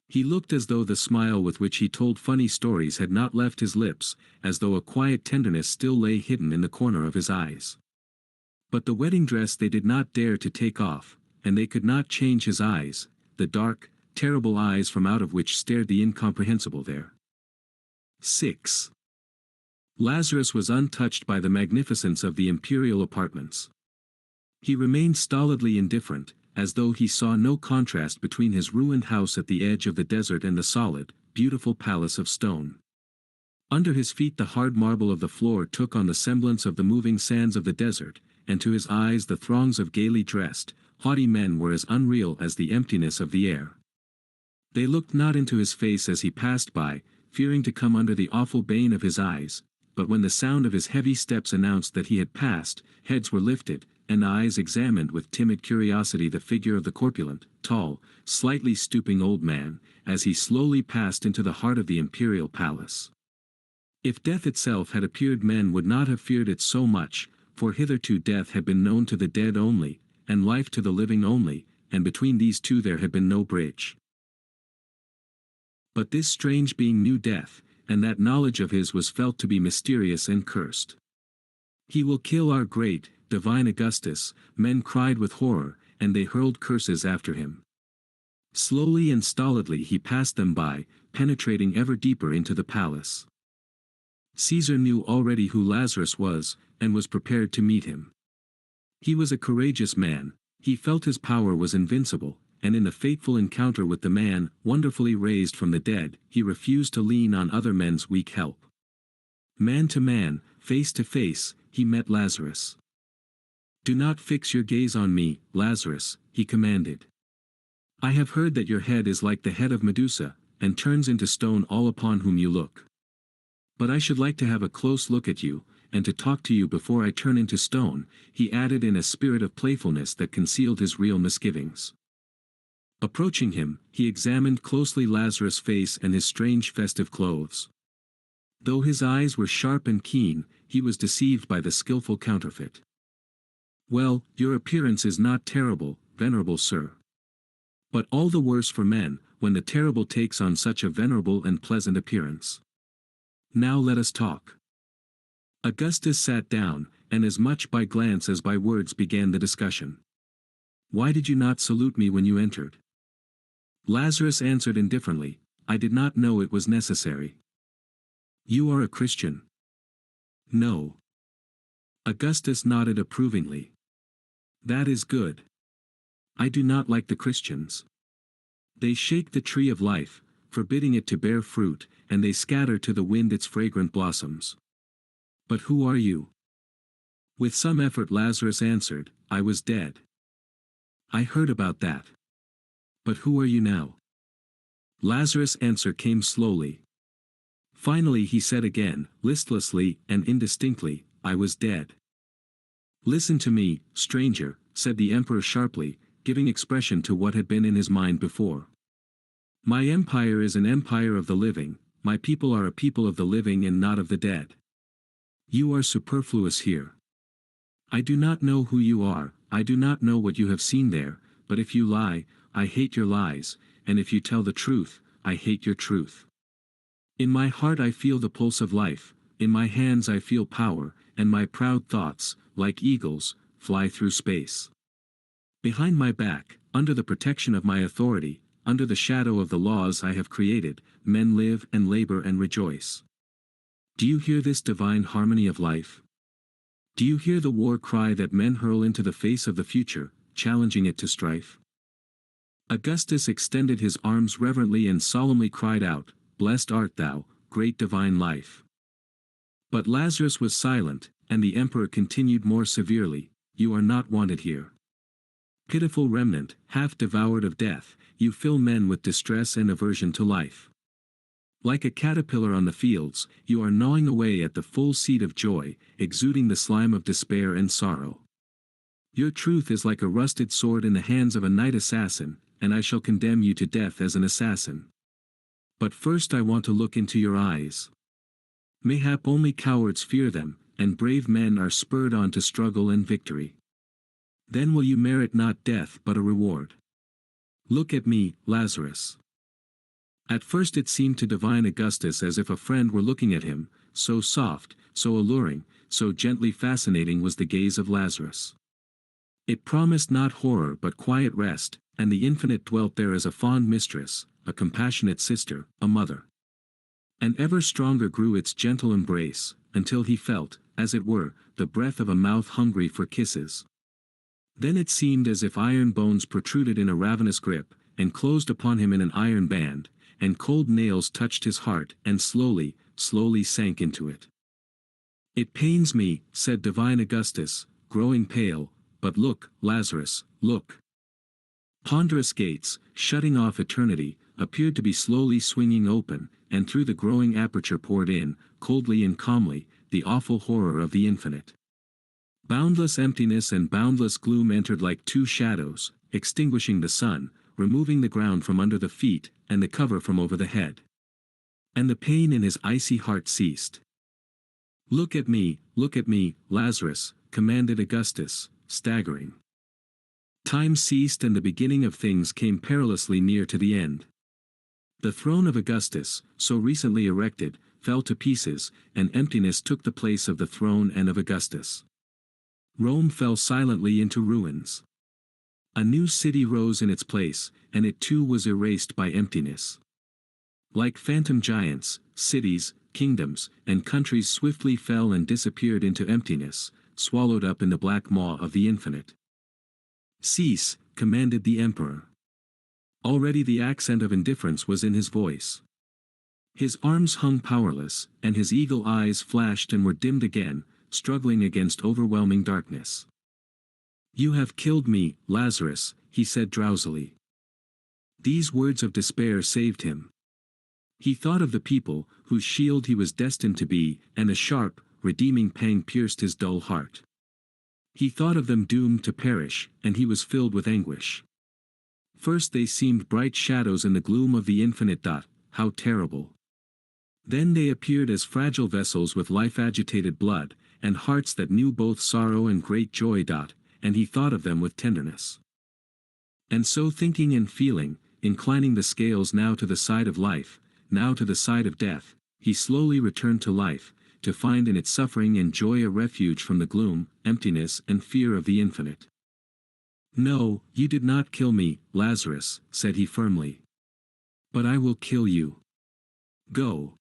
He looked as though the smile with which he told funny stories had not left his lips, as though a quiet tenderness still lay hidden in the corner of his eyes. But the wedding dress they did not dare to take off, and they could not change his eyes, the dark, terrible eyes from out of which stared the incomprehensible there. 6. Lazarus was untouched by the magnificence of the imperial apartments. He remained stolidly indifferent, as though he saw no contrast between his ruined house at the edge of the desert and the solid, beautiful palace of stone. Under his feet the hard marble of the floor took on the semblance of the moving sands of the desert, and to his eyes the throngs of gaily dressed, haughty men were as unreal as the emptiness of the air. They looked not into his face as he passed by, fearing to come under the awful bane of his eyes, but when the sound of his heavy steps announced that he had passed, heads were lifted, and eyes examined with timid curiosity the figure of the corpulent, tall, slightly stooping old man, as he slowly passed into the heart of the imperial palace. If death itself had appeared, men would not have feared it so much, for hitherto death had been known to the dead only, and life to the living only, and between these two there had been no bridge. But this strange being knew death, and that knowledge of his was felt to be mysterious and cursed. "He will kill our great, divine Augustus," men cried with horror, and they hurled curses after him. Slowly and stolidly he passed them by, penetrating ever deeper into the palace. Caesar knew already who Lazarus was, and was prepared to meet him. He was a courageous man, he felt his power was invincible, and in the fateful encounter with the man, wonderfully raised from the dead, he refused to lean on other men's weak help. Man to man, face to face, he met Lazarus. "Do not fix your gaze on me, Lazarus," he commanded. "I have heard that your head is like the head of Medusa, and turns into stone all upon whom you look. But I should like to have a close look at you, and to talk to you before I turn into stone," he added in a spirit of playfulness that concealed his real misgivings. Approaching him, he examined closely Lazarus' face and his strange festive clothes. Though his eyes were sharp and keen, he was deceived by the skillful counterfeit. "Well, your appearance is not terrible, venerable sir. But all the worse for men, when the terrible takes on such a venerable and pleasant appearance. Now let us talk." Augustus sat down, and as much by glance as by words began the discussion. "Why did you not salute me when you entered?" Lazarus answered indifferently, "I did not know it was necessary." "You are a Christian?" "No." Augustus nodded approvingly. "That is good. I do not like the Christians. They shake the tree of life, forbidding it to bear fruit, and they scatter to the wind its fragrant blossoms. But who are you?" With some effort Lazarus answered, "I was dead." "I heard about that. But who are you now?" Lazarus' answer came slowly. Finally he said again, listlessly and indistinctly, "I was dead." "Listen to me, stranger," said the emperor sharply, giving expression to what had been in his mind before. "My empire is an empire of the living, my people are a people of the living and not of the dead. You are superfluous here. I do not know who you are, I do not know what you have seen there, but if you lie, I hate your lies, and if you tell the truth, I hate your truth. In my heart I feel the pulse of life, in my hands I feel power, and my proud thoughts, like eagles, fly through space. Behind my back, under the protection of my authority, under the shadow of the laws I have created, men live and labor and rejoice. Do you hear this divine harmony of life? Do you hear the war cry that men hurl into the face of the future, challenging it to strife?" Augustus extended his arms reverently and solemnly cried out, "Blessed art thou, great divine life." But Lazarus was silent, and the emperor continued more severely, "You are not wanted here. Pitiful remnant, half devoured of death, you fill men with distress and aversion to life. Like a caterpillar on the fields, you are gnawing away at the full seed of joy, exuding the slime of despair and sorrow. Your truth is like a rusted sword in the hands of a night assassin, and I shall condemn you to death as an assassin. But first I want to look into your eyes. Mayhap only cowards fear them, and brave men are spurred on to struggle and victory. Then will you merit not death but a reward. Look at me, Lazarus. At first it seemed to divine Augustus as if a friend were looking at him, so soft, so alluring, so gently fascinating was the gaze of Lazarus. It promised not horror but quiet rest, and the Infinite dwelt there as a fond mistress, a compassionate sister, a mother. And ever stronger grew its gentle embrace, until he felt, as it were, the breath of a mouth hungry for kisses. Then it seemed as if iron bones protruded in a ravenous grip, and closed upon him in an iron band, and cold nails touched his heart and slowly, slowly sank into it. It pains me, said divine Augustus, growing pale, but look, Lazarus, look. Ponderous gates, shutting off eternity, appeared to be slowly swinging open, and through the growing aperture poured in, coldly and calmly, the awful horror of the infinite. Boundless emptiness and boundless gloom entered like two shadows, extinguishing the sun, removing the ground from under the feet, and the cover from over the head. And the pain in his icy heart ceased. Look at me, Lazarus, commanded Augustus, staggering. Time ceased and the beginning of things came perilously near to the end. The throne of Augustus, so recently erected, fell to pieces, and emptiness took the place of the throne and of Augustus. Rome fell silently into ruins. A new city rose in its place, and it too was erased by emptiness. Like phantom giants, cities, kingdoms, and countries swiftly fell and disappeared into emptiness, swallowed up in the black maw of the infinite. Cease, commanded the emperor. Already the accent of indifference was in his voice. His arms hung powerless, and his eagle eyes flashed and were dimmed again, struggling against overwhelming darkness. You have killed me, Lazarus, he said drowsily. These words of despair saved him. He thought of the people, whose shield he was destined to be, and a sharp, redeeming pang pierced his dull heart. He thought of them doomed to perish, and he was filled with anguish. First they seemed bright shadows in the gloom of the infinite. How terrible! Then they appeared as fragile vessels with life-agitated blood, and hearts that knew both sorrow and great joy. And he thought of them with tenderness. And so thinking and feeling, inclining the scales now to the side of life, now to the side of death, he slowly returned to life, to find in its suffering and joy a refuge from the gloom, emptiness and fear of the infinite. No, you did not kill me, Lazarus, said he firmly. But I will kill you. Go.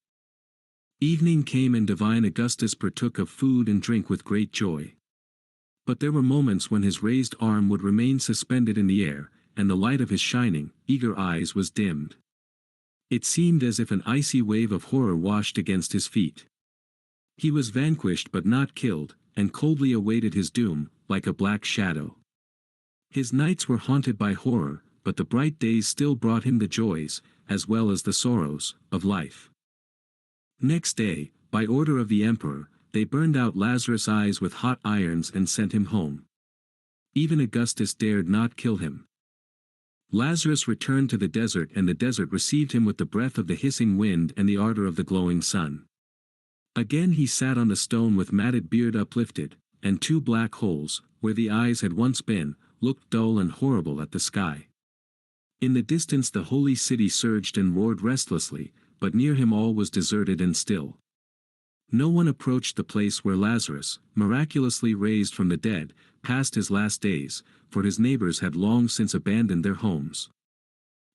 Evening came and divine Augustus partook of food and drink with great joy. But there were moments when his raised arm would remain suspended in the air, and the light of his shining, eager eyes was dimmed. It seemed as if an icy wave of horror washed against his feet. He was vanquished but not killed, and coldly awaited his doom, like a black shadow. His nights were haunted by horror, but the bright days still brought him the joys, as well as the sorrows, of life. Next day, by order of the emperor, they burned out Lazarus' eyes with hot irons and sent him home. Even Augustus dared not kill him. Lazarus returned to the desert, and the desert received him with the breath of the hissing wind and the ardor of the glowing sun. Again he sat on the stone with matted beard uplifted, and two black holes, where the eyes had once been, looked dull and horrible at the sky. In the distance the holy city surged and roared restlessly, but near him all was deserted and still. No one approached the place where Lazarus, miraculously raised from the dead, passed his last days, for his neighbors had long since abandoned their homes.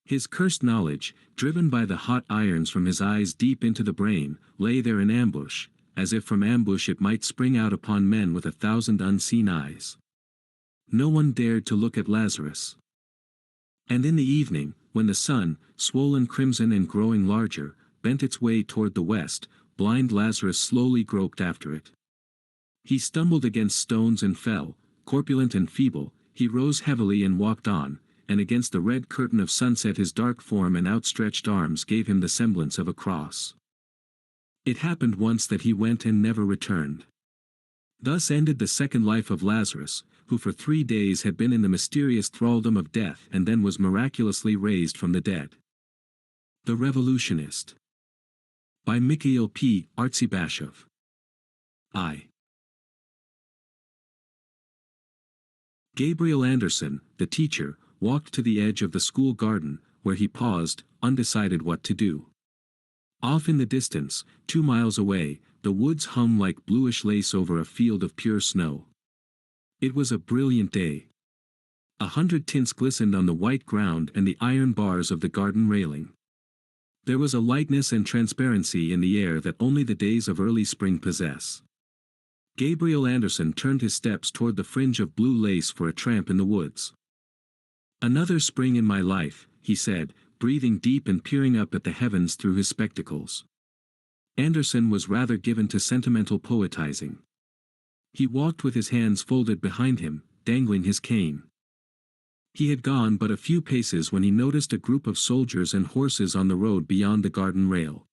His cursed knowledge, driven by the hot irons from his eyes deep into the brain, lay there in ambush, as if from ambush it might spring out upon men with 1,000 unseen eyes. No one dared to look at Lazarus. And in the evening, when the sun, swollen crimson and growing larger, bent its way toward the west, blind Lazarus slowly groped after it. He stumbled against stones and fell, corpulent and feeble. He rose heavily and walked on, and against the red curtain of sunset his dark form and outstretched arms gave him the semblance of a cross. It happened once that he went and never returned. Thus ended the second life of Lazarus, who for 3 days had been in the mysterious thraldom of death and then was miraculously raised from the dead. The Revolutionist. By Mikhail P. Artseybashev. I. Gabriel Anderson, the teacher, walked to the edge of the school garden, where he paused, undecided what to do. Off in the distance, 2 miles away, the woods hung like bluish lace over a field of pure snow. It was a brilliant day. 100 tints glistened on the white ground and the iron bars of the garden railing. There was a lightness and transparency in the air that only the days of early spring possess. Gabriel Anderson turned his steps toward the fringe of blue lace for a tramp in the woods. "Another spring in my life," he said, breathing deep and peering up at the heavens through his spectacles. Anderson was rather given to sentimental poetizing. He walked with his hands folded behind him, dangling his cane. He had gone but a few paces when he noticed a group of soldiers and horses on the road beyond the garden rail.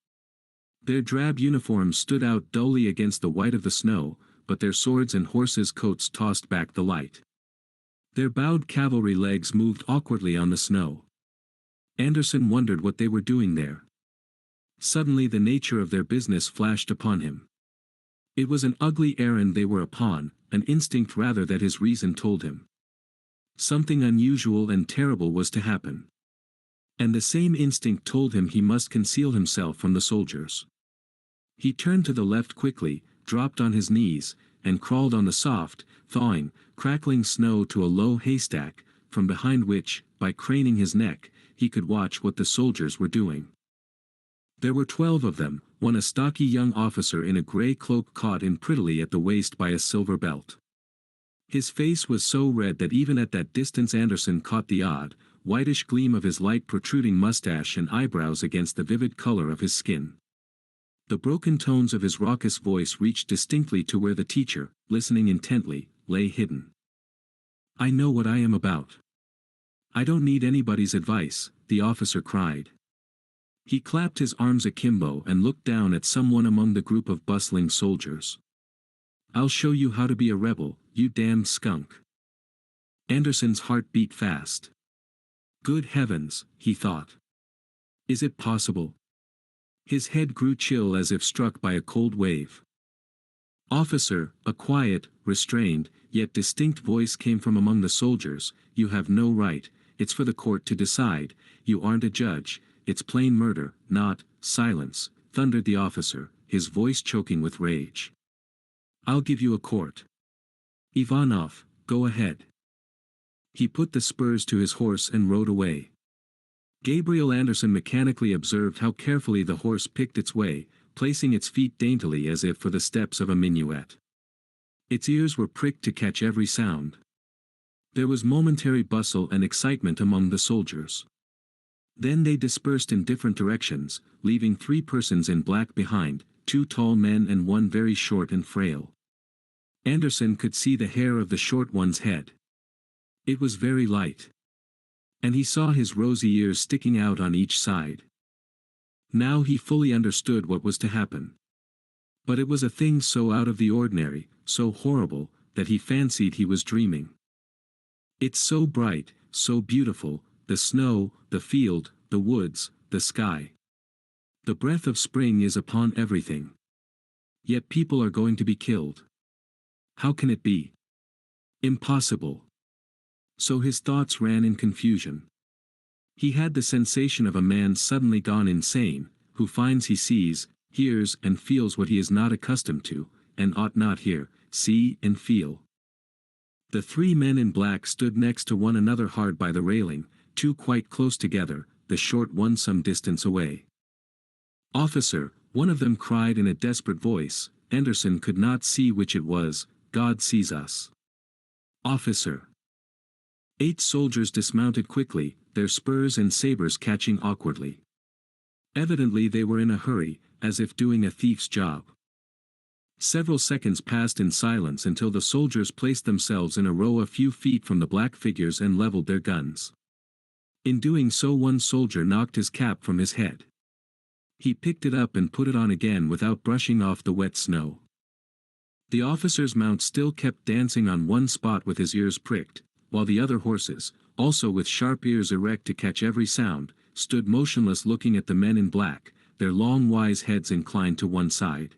Their drab uniforms stood out dully against the white of the snow, but their swords and horses' coats tossed back the light. Their bowed cavalry legs moved awkwardly on the snow. Anderson wondered what they were doing there. Suddenly the nature of their business flashed upon him. It was an ugly errand they were upon, an instinct rather that his reason told him. Something unusual and terrible was to happen. And the same instinct told him he must conceal himself from the soldiers. He turned to the left quickly, dropped on his knees, and crawled on the soft, thawing, crackling snow to a low haystack, from behind which, by craning his neck, he could watch what the soldiers were doing. There were 12 of them, one a stocky young officer in a gray cloak caught in prettily at the waist by a silver belt. His face was so red that even at that distance Anderson caught the odd, whitish gleam of his light protruding mustache and eyebrows against the vivid color of his skin. The broken tones of his raucous voice reached distinctly to where the teacher, listening intently, lay hidden. "I know what I am about. I don't need anybody's advice," the officer cried. He clapped his arms akimbo and looked down at someone among the group of bustling soldiers. "I'll show you how to be a rebel, you damned skunk." Anderson's heart beat fast. Good heavens, he thought. Is it possible? His head grew chill as if struck by a cold wave. "Officer," a quiet, restrained, yet distinct voice came from among the soldiers, "you have no right, it's for the court to decide, you aren't a judge, it's plain murder, not..." "Silence," thundered the officer, his voice choking with rage. "I'll give you a court. Ivanov, go ahead." He put the spurs to his horse and rode away. Gabriel Anderson mechanically observed how carefully the horse picked its way, placing its feet daintily as if for the steps of a minuet. Its ears were pricked to catch every sound. There was momentary bustle and excitement among the soldiers. Then they dispersed in different directions, leaving 3 persons in black behind, 2 tall men and 1 very short and frail. Anderson could see the hair of the short one's head. It was very light. And he saw his rosy ears sticking out on each side. Now he fully understood what was to happen. But it was a thing so out of the ordinary, so horrible, that he fancied he was dreaming. It's so bright, so beautiful, the snow, the field, the woods, the sky. The breath of spring is upon everything. Yet people are going to be killed. How can it be? Impossible. So his thoughts ran in confusion. He had the sensation of a man suddenly gone insane, who finds he sees, hears and feels what he is not accustomed to, and ought not hear, see and feel. The 3 men in black stood next to one another hard by the railing, 2 quite close together, the short one some distance away. "Officer," one of them cried in a desperate voice. Anderson could not see which it was. "God sees us." "Officer." 8 soldiers dismounted quickly, their spurs and sabers catching awkwardly. Evidently they were in a hurry, as if doing a thief's job. Several seconds passed in silence until the soldiers placed themselves in a row a few feet from the black figures and leveled their guns. In doing so one soldier knocked his cap from his head. He picked it up and put it on again without brushing off the wet snow. The officer's mount still kept dancing on one spot with his ears pricked, while the other horses, also with sharp ears erect to catch every sound, stood motionless looking at the men in black, their long wise heads inclined to one side.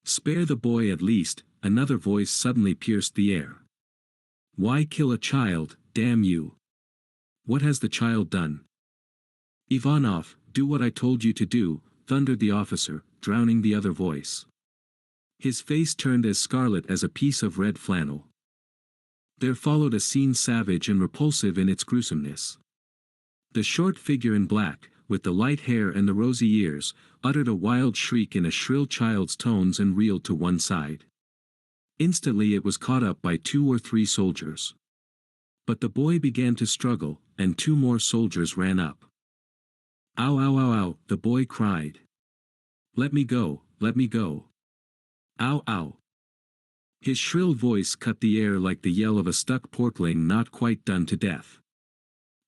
"Spare the boy at least," another voice suddenly pierced the air. Why kill a child, damn you? What has the child done? Ivanov, do what I told you to do, thundered the officer, drowning the other voice. His face turned as scarlet as a piece of red flannel. There followed a scene savage and repulsive in its gruesomeness. The short figure in black, with the light hair and the rosy ears, uttered a wild shriek in a shrill child's tones and reeled to one side. Instantly it was caught up by 2 or 3 soldiers. But the boy began to struggle, and 2 more soldiers ran up. Ow ow ow ow, the boy cried. Let me go, let me go. Ow ow. His shrill voice cut the air like the yell of a stuck porkling not quite done to death.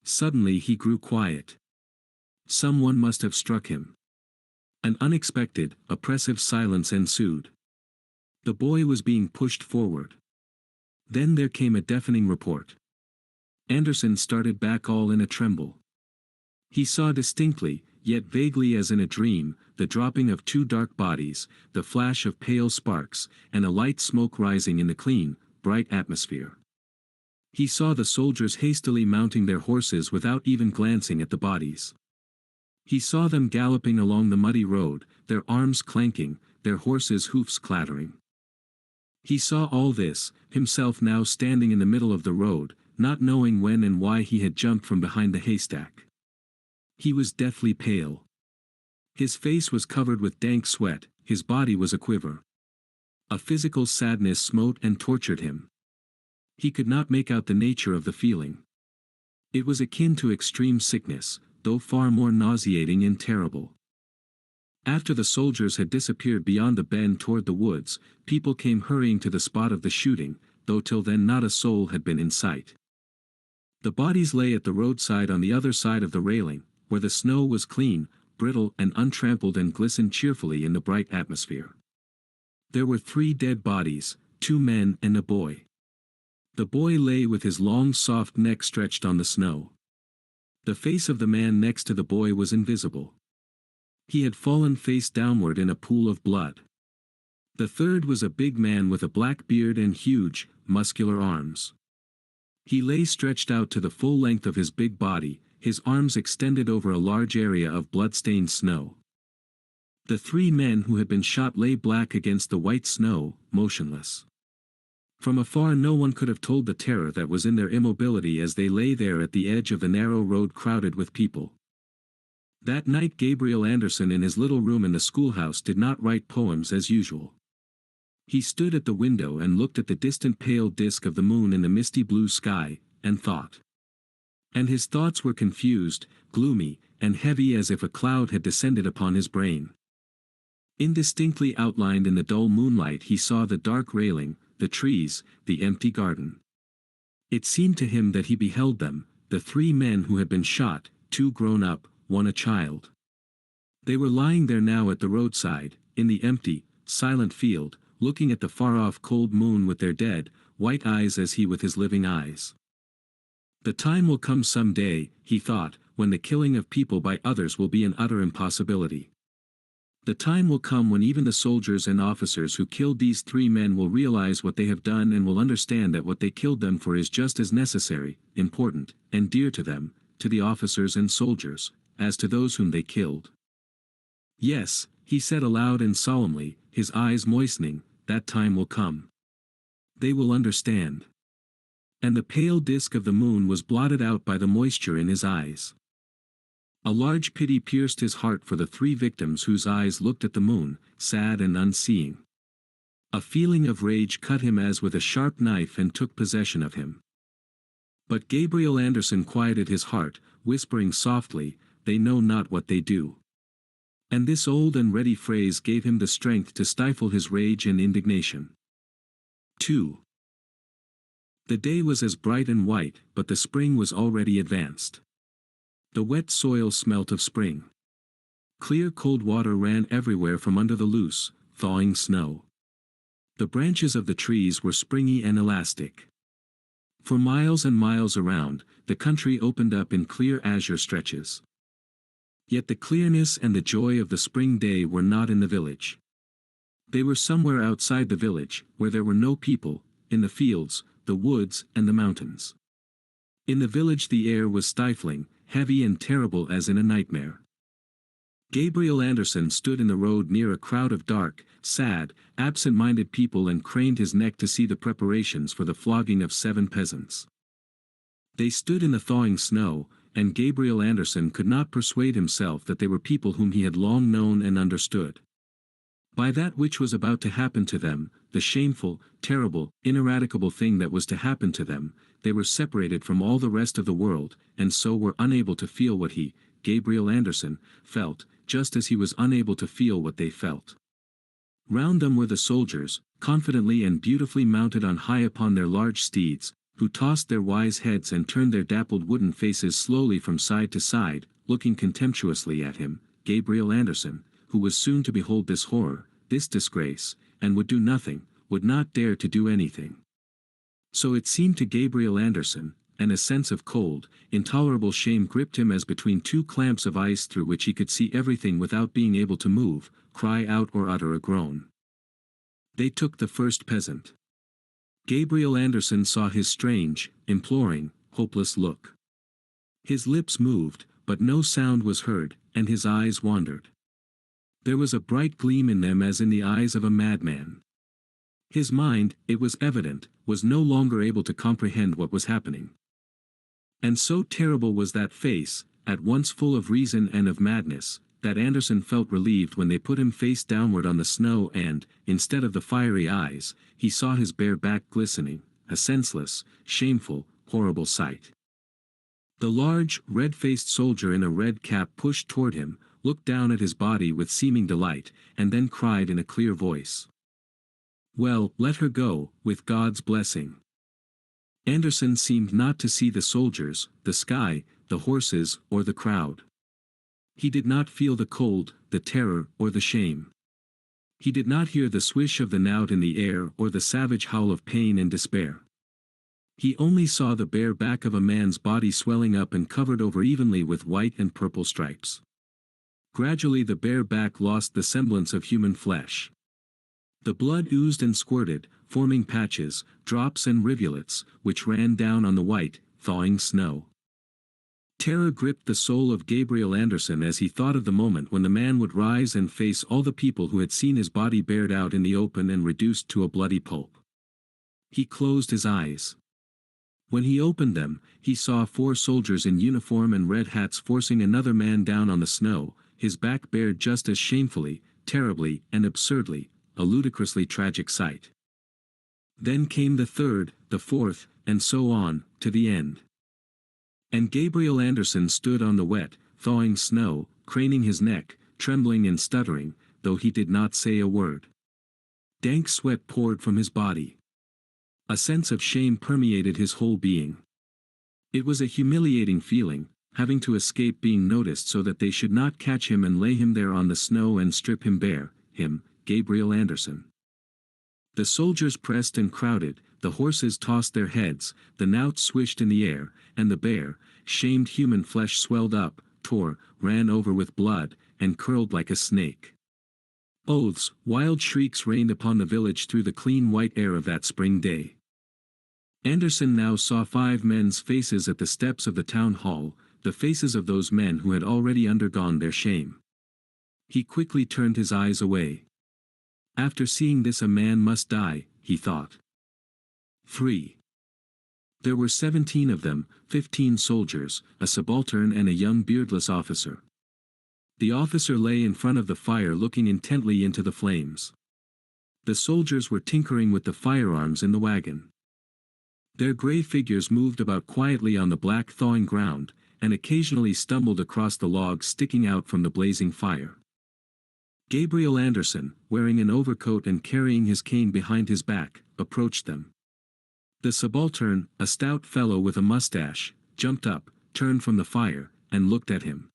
Suddenly he grew quiet. Someone must have struck him. An unexpected, oppressive silence ensued. The boy was being pushed forward. Then there came a deafening report. Anderson started back all in a tremble. He saw distinctly, yet vaguely as in a dream, the dropping of 2 dark bodies, the flash of pale sparks, and a light smoke rising in the clean, bright atmosphere. He saw the soldiers hastily mounting their horses without even glancing at the bodies. He saw them galloping along the muddy road, their arms clanking, their horses' hoofs clattering. He saw all this, himself now standing in the middle of the road, not knowing when and why he had jumped from behind the haystack. He was deathly pale. His face was covered with dank sweat, his body was aquiver. A physical sadness smote and tortured him. He could not make out the nature of the feeling. It was akin to extreme sickness, though far more nauseating and terrible. After the soldiers had disappeared beyond the bend toward the woods, people came hurrying to the spot of the shooting, though till then not a soul had been in sight. The bodies lay at the roadside on the other side of the railing, where the snow was clean, brittle and untrampled and glistened cheerfully in the bright atmosphere. There were 3 dead bodies, 2 men and a boy. The boy lay with his long soft neck stretched on the snow. The face of the man next to the boy was invisible. He had fallen face downward in a pool of blood. The third was a big man with a black beard and huge, muscular arms. He lay stretched out to the full length of his big body, his arms extended over a large area of blood-stained snow. The 3 men who had been shot lay black against the white snow, motionless. From afar no one could have told the terror that was in their immobility as they lay there at the edge of the narrow road crowded with people. That night Gabriel Anderson in his little room in the schoolhouse did not write poems as usual. He stood at the window and looked at the distant pale disk of the moon in the misty blue sky, and thought. And his thoughts were confused, gloomy, and heavy as if a cloud had descended upon his brain. Indistinctly outlined in the dull moonlight he saw the dark railing, the trees, the empty garden. It seemed to him that he beheld them, the 3 men who had been shot, 2 grown up, 1 a child. They were lying there now at the roadside, in the empty, silent field, looking at the far-off cold moon with their dead, white eyes as he with his living eyes. The time will come some day, he thought, when the killing of people by others will be an utter impossibility. The time will come when even the soldiers and officers who killed these 3 men will realize what they have done and will understand that what they killed them for is just as necessary, important, and dear to them, to the officers and soldiers, as to those whom they killed. Yes, he said aloud and solemnly, his eyes moistening, that time will come. They will understand. And the pale disk of the moon was blotted out by the moisture in his eyes. A large pity pierced his heart for the 3 victims whose eyes looked at the moon, sad and unseeing. A feeling of rage cut him as with a sharp knife and took possession of him. But Gabriel Anderson quieted his heart, whispering softly, "They know not what they do." And this old and ready phrase gave him the strength to stifle his rage and indignation. 2. The day was as bright and white, but the spring was already advanced. The wet soil smelt of spring. Clear cold water ran everywhere from under the loose, thawing snow. The branches of the trees were springy and elastic. For miles and miles around, the country opened up in clear azure stretches. Yet the clearness and the joy of the spring day were not in the village. They were somewhere outside the village, where there were no people, in the fields, the woods, and the mountains. In the village the air was stifling, heavy and terrible as in a nightmare. Gabriel Anderson stood in the road near a crowd of dark, sad, absent-minded people and craned his neck to see the preparations for the flogging of 7 peasants. They stood in the thawing snow, and Gabriel Anderson could not persuade himself that they were people whom he had long known and understood. By that which was about to happen to them, the shameful, terrible, ineradicable thing that was to happen to them, they were separated from all the rest of the world, and so were unable to feel what he, Gabriel Anderson, felt, just as he was unable to feel what they felt. Round them were the soldiers, confidently and beautifully mounted on high upon their large steeds, who tossed their wise heads and turned their dappled wooden faces slowly from side to side, looking contemptuously at him, Gabriel Anderson, who was soon to behold this horror, this disgrace, and would do nothing, would not dare to do anything. So it seemed to Gabriel Anderson, and a sense of cold, intolerable shame gripped him as between 2 clamps of ice through which he could see everything without being able to move, cry out or utter a groan. They took the first peasant. Gabriel Anderson saw his strange, imploring, hopeless look. His lips moved, but no sound was heard, and his eyes wandered. There was a bright gleam in them as in the eyes of a madman. His mind, it was evident, was no longer able to comprehend what was happening. And so terrible was that face, at once full of reason and of madness, that Anderson felt relieved when they put him face downward on the snow and, instead of the fiery eyes, he saw his bare back glistening, a senseless, shameful, horrible sight. The large, red-faced soldier in a red cap pushed toward him, looked down at his body with seeming delight, and then cried in a clear voice, "Well, let her go, with God's blessing." Anderson seemed not to see the soldiers, the sky, the horses, or the crowd. He did not feel the cold, the terror, or the shame. He did not hear the swish of the knout in the air or the savage howl of pain and despair. He only saw the bare back of a man's body swelling up and covered over evenly with white and purple stripes. Gradually the bare back lost the semblance of human flesh. The blood oozed and squirted, forming patches, drops and rivulets, which ran down on the white, thawing snow. Terror gripped the soul of Gabriel Anderson as he thought of the moment when the man would rise and face all the people who had seen his body bared out in the open and reduced to a bloody pulp. He closed his eyes. When he opened them, he saw 4 soldiers in uniform and red hats forcing another man down on the snow, his back bared just as shamefully, terribly, and absurdly, a ludicrously tragic sight. Then came the 3rd, the 4th, and so on, to the end. And Gabriel Anderson stood on the wet, thawing snow, craning his neck, trembling and stuttering, though he did not say a word. Dank sweat poured from his body. A sense of shame permeated his whole being. It was a humiliating feeling, having to escape being noticed so that they should not catch him and lay him there on the snow and strip him bare, him, Gabriel Anderson. The soldiers pressed and crowded, the horses tossed their heads, the knout swished in the air, and the bare, shamed human flesh swelled up, tore, ran over with blood, and curled like a snake. Oaths, wild shrieks rained upon the village through the clean white air of that spring day. Anderson now saw 5 men's faces at the steps of the town hall, the faces of those men who had already undergone their shame. He quickly turned his eyes away. After seeing this a man must die, he thought. 3. There were 17 of them, 15 soldiers, a subaltern and a young beardless officer. The officer lay in front of the fire looking intently into the flames. The soldiers were tinkering with the firearms in the wagon. Their gray figures moved about quietly on the black thawing ground, and occasionally stumbled across the logs sticking out from the blazing fire. Gabriel Anderson, wearing an overcoat and carrying his cane behind his back, approached them. The subaltern, a stout fellow with a mustache, jumped up, turned from the fire, and looked at him.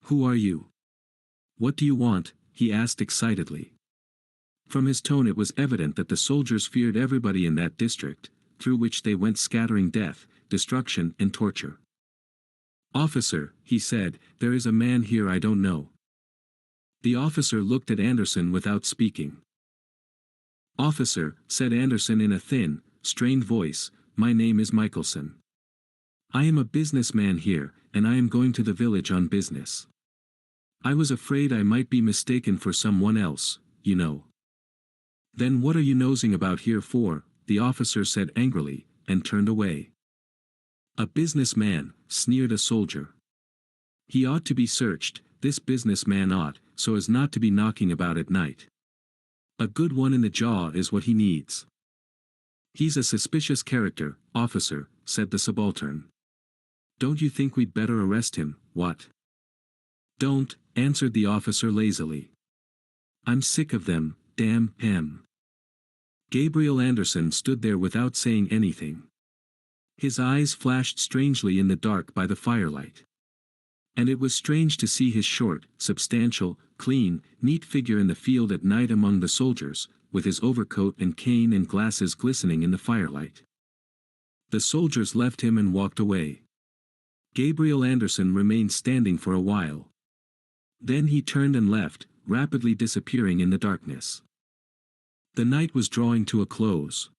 "Who are you? What do you want?" he asked excitedly. From his tone it was evident that the soldiers feared everybody in that district, through which they went scattering death, destruction and torture. "Officer," he said, "there is a man here I don't know." The officer looked at Anderson without speaking. "Officer," said Anderson in a thin, strained voice, "My name is Michelson. I am a businessman here, and I am going to the village on business. I was afraid I might be mistaken for someone else, you know." "Then what are you nosing about here for?" the officer said angrily, and turned away. "A businessman," sneered a soldier. "He ought to be searched, this businessman ought, so as not to be knocking about at night. A good one in the jaw is what he needs." "He's a suspicious character, officer," said the subaltern. "Don't you think we'd better arrest him, what?" "Don't," answered the officer lazily. "I'm sick of them, damn him." Gabriel Anderson stood there without saying anything. His eyes flashed strangely in the dark by the firelight. And it was strange to see his short, substantial, clean, neat figure in the field at night among the soldiers, with his overcoat and cane and glasses glistening in the firelight. The soldiers left him and walked away. Gabriel Anderson remained standing for a while. Then he turned and left, rapidly disappearing in the darkness. The night was drawing to a close.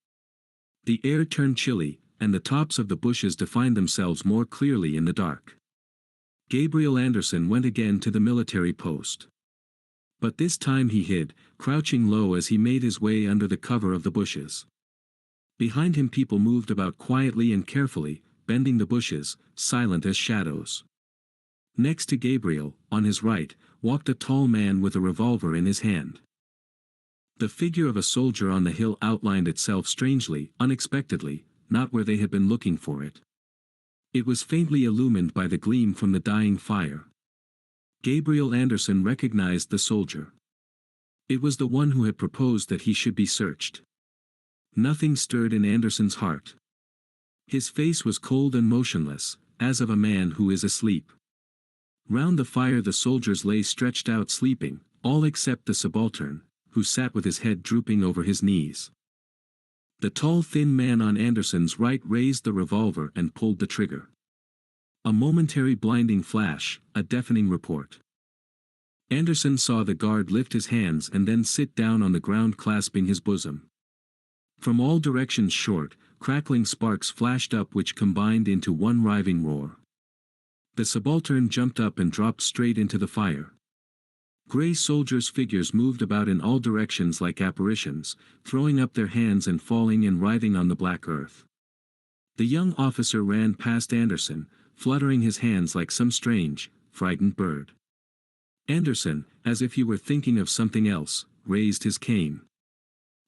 The air turned chilly, and the tops of the bushes defined themselves more clearly in the dark. Gabriel Anderson went again to the military post. But this time he hid, crouching low as he made his way under the cover of the bushes. Behind him people moved about quietly and carefully, bending the bushes, silent as shadows. Next to Gabriel, on his right, walked a tall man with a revolver in his hand. The figure of a soldier on the hill outlined itself strangely, unexpectedly, not where they had been looking for it. It was faintly illumined by the gleam from the dying fire. Gabriel Anderson recognized the soldier. It was the one who had proposed that he should be searched. Nothing stirred in Anderson's heart. His face was cold and motionless, as of a man who is asleep. Round the fire the soldiers lay stretched out sleeping, all except the subaltern, who sat with his head drooping over his knees. The tall thin man on Anderson's right raised the revolver and pulled the trigger. A momentary blinding flash, a deafening report. Anderson saw the guard lift his hands and then sit down on the ground clasping his bosom. From all directions short, crackling sparks flashed up which combined into one riving roar. The subaltern jumped up and dropped straight into the fire. Gray soldiers' figures moved about in all directions like apparitions, throwing up their hands and falling and writhing on the black earth. The young officer ran past Anderson, fluttering his hands like some strange, frightened bird. Anderson, as if he were thinking of something else, raised his cane.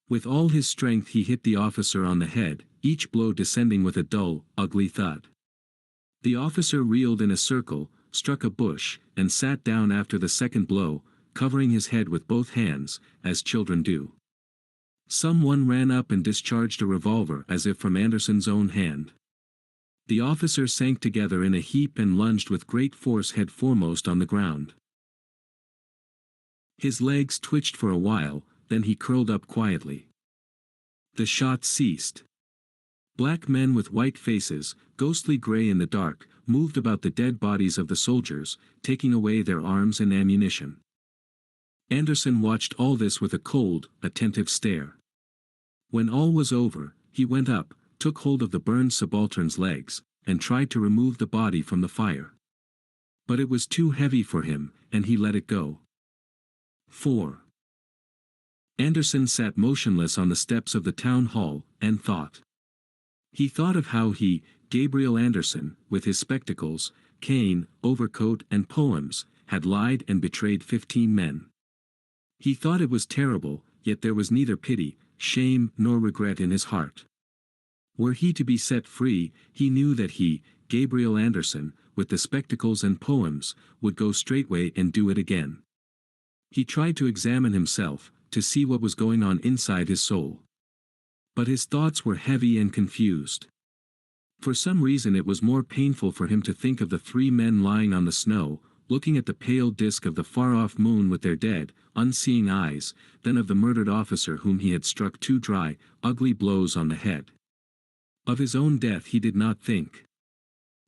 With all his strength he hit the officer on the head, each blow descending with a dull, ugly thud. The officer reeled in a circle, struck a bush, and sat down after the second blow, covering his head with both hands, as children do. Someone ran up and discharged a revolver as if from Anderson's own hand. The officer sank together in a heap and lunged with great force head foremost on the ground. His legs twitched for a while, then he curled up quietly. The shots ceased. Black men with white faces, ghostly gray in the dark, moved about the dead bodies of the soldiers, taking away their arms and ammunition. Anderson watched all this with a cold, attentive stare. When all was over, he went up, took hold of the burned subaltern's legs, and tried to remove the body from the fire. But it was too heavy for him, and he let it go. 4. Anderson sat motionless on the steps of the town hall, and thought. He thought of how he, Gabriel Anderson, with his spectacles, cane, overcoat and poems, had lied and betrayed 15 men. He thought it was terrible, yet there was neither pity, shame nor regret in his heart. Were he to be set free, he knew that he, Gabriel Anderson, with the spectacles and poems, would go straightway and do it again. He tried to examine himself, to see what was going on inside his soul. But his thoughts were heavy and confused. For some reason it was more painful for him to think of the 3 men lying on the snow, looking at the pale disk of the far-off moon with their dead, unseeing eyes, than of the murdered officer whom he had struck 2 dry, ugly blows on the head. Of his own death he did not think.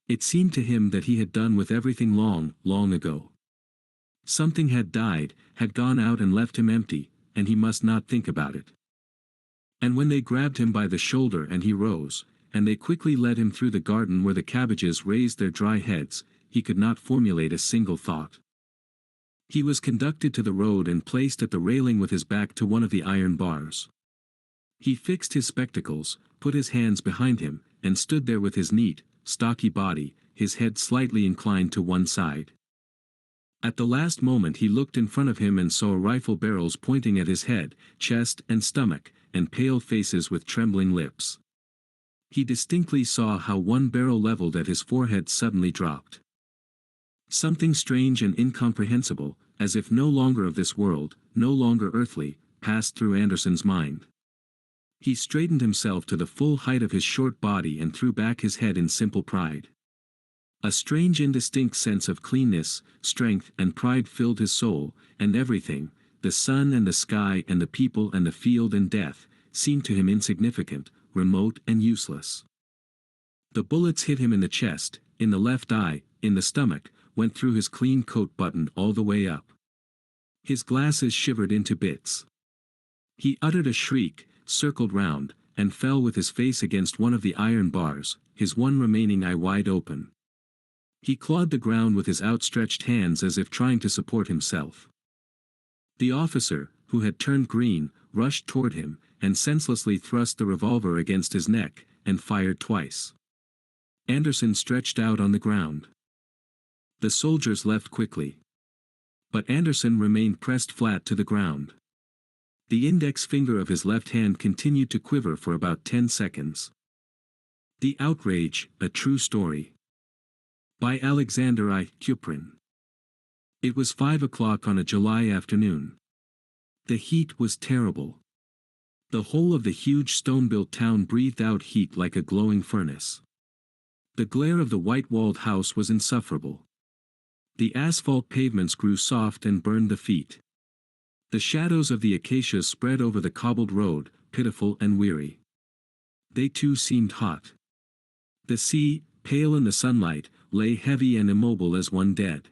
It seemed to him that he had done with everything long, long ago. Something had died, had gone out and left him empty, and he must not think about it. And when they grabbed him by the shoulder and he rose, and they quickly led him through the garden where the cabbages raised their dry heads, he could not formulate a single thought. He was conducted to the road and placed at the railing with his back to one of the iron bars. He fixed his spectacles, put his hands behind him, and stood there with his neat, stocky body, his head slightly inclined to one side. At the last moment he looked in front of him and saw rifle barrels pointing at his head, chest and stomach, and pale faces with trembling lips. He distinctly saw how one barrel leveled at his forehead suddenly dropped. Something strange and incomprehensible, as if no longer of this world, no longer earthly, passed through Anderson's mind. He straightened himself to the full height of his short body and threw back his head in simple pride. A strange indistinct sense of cleanness, strength and pride filled his soul, and everything, the sun and the sky and the people and the field and death, seemed to him insignificant, remote and useless. The bullets hit him in the chest, in the left eye, in the stomach, went through his clean coat button all the way up. His glasses shivered into bits. He uttered a shriek, circled round, and fell with his face against one of the iron bars, his one remaining eye wide open. He clawed the ground with his outstretched hands as if trying to support himself. The officer, who had turned green, rushed toward him, and senselessly thrust the revolver against his neck, and fired twice. Anderson stretched out on the ground. The soldiers left quickly. But Anderson remained pressed flat to the ground. The index finger of his left hand continued to quiver for about 10 seconds. The Outrage, A True Story. By Alexander I. Kuprin. It was 5 o'clock on a July afternoon. The heat was terrible. The whole of the huge stone-built town breathed out heat like a glowing furnace. The glare of the white-walled house was insufferable. The asphalt pavements grew soft and burned the feet. The shadows of the acacias spread over the cobbled road, pitiful and weary. They too seemed hot. The sea, pale in the sunlight, lay heavy and immobile as one dead.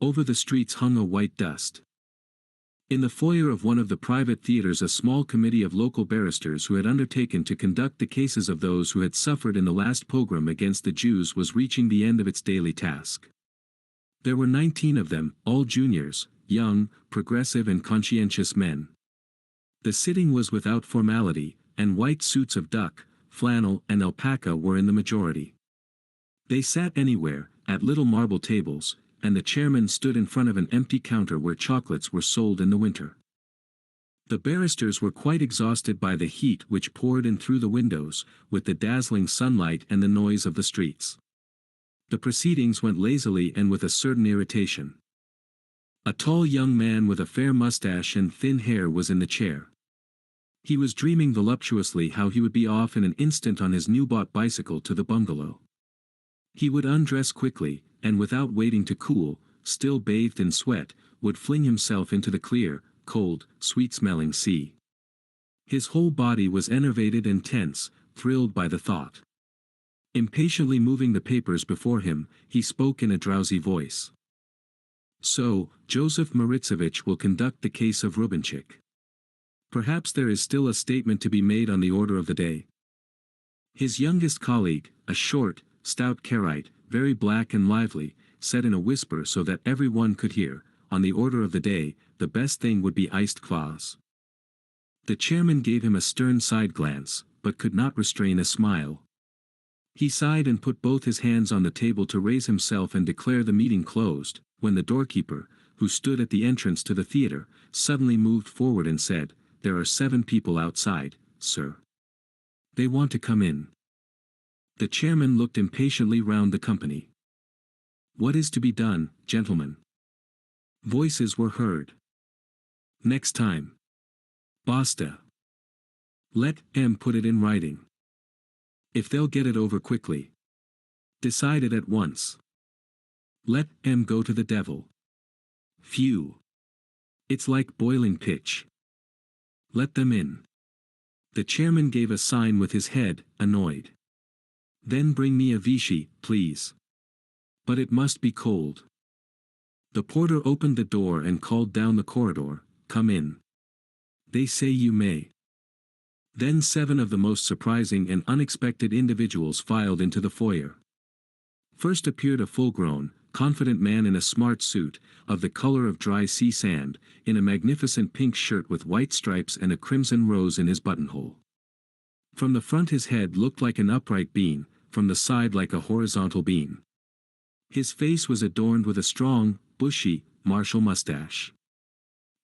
Over the streets hung a white dust. In the foyer of one of the private theaters a small committee of local barristers who had undertaken to conduct the cases of those who had suffered in the last pogrom against the Jews was reaching the end of its daily task. There were 19 of them, all juniors, young, progressive and conscientious men. The sitting was without formality, and white suits of duck, flannel and alpaca were in the majority. They sat anywhere, at little marble tables, and the chairman stood in front of an empty counter where chocolates were sold in the winter. The barristers were quite exhausted by the heat which poured in through the windows, with the dazzling sunlight and the noise of the streets. The proceedings went lazily and with a certain irritation. A tall young man with a fair mustache and thin hair was in the chair. He was dreaming voluptuously how he would be off in an instant on his new-bought bicycle to the bungalow. He would undress quickly, and without waiting to cool, still bathed in sweat, would fling himself into the clear, cold, sweet-smelling sea. His whole body was enervated and tense, thrilled by the thought. Impatiently moving the papers before him, he spoke in a drowsy voice. So, Joseph Maritzevich will conduct the case of Rubinchik. Perhaps there is still a statement to be made on the order of the day. His youngest colleague, a short, stout Karaite, very black and lively, said in a whisper so that every one could hear, on the order of the day, the best thing would be iced kvass. The chairman gave him a stern side glance, but could not restrain a smile. He sighed and put both his hands on the table to raise himself and declare the meeting closed, when the doorkeeper, who stood at the entrance to the theater, suddenly moved forward and said, "There are 7 people outside, sir. They want to come in." The chairman looked impatiently round the company. "What is to be done, gentlemen?" Voices were heard. "Next time. Basta. Let M put it in writing. If they'll get it over quickly. Decide it at once. Let M go to the devil. Phew. It's like boiling pitch. Let them in." The chairman gave a sign with his head, annoyed. "Then bring me a Vichy, please. But it must be cold." The porter opened the door and called down the corridor, "Come in. They say you may." Then 7 of the most surprising and unexpected individuals filed into the foyer. First appeared a full-grown, confident man in a smart suit, of the color of dry sea sand, in a magnificent pink shirt with white stripes and a crimson rose in his buttonhole. From the front his head looked like an upright beam, from the side like a horizontal beam. His face was adorned with a strong, bushy, martial mustache.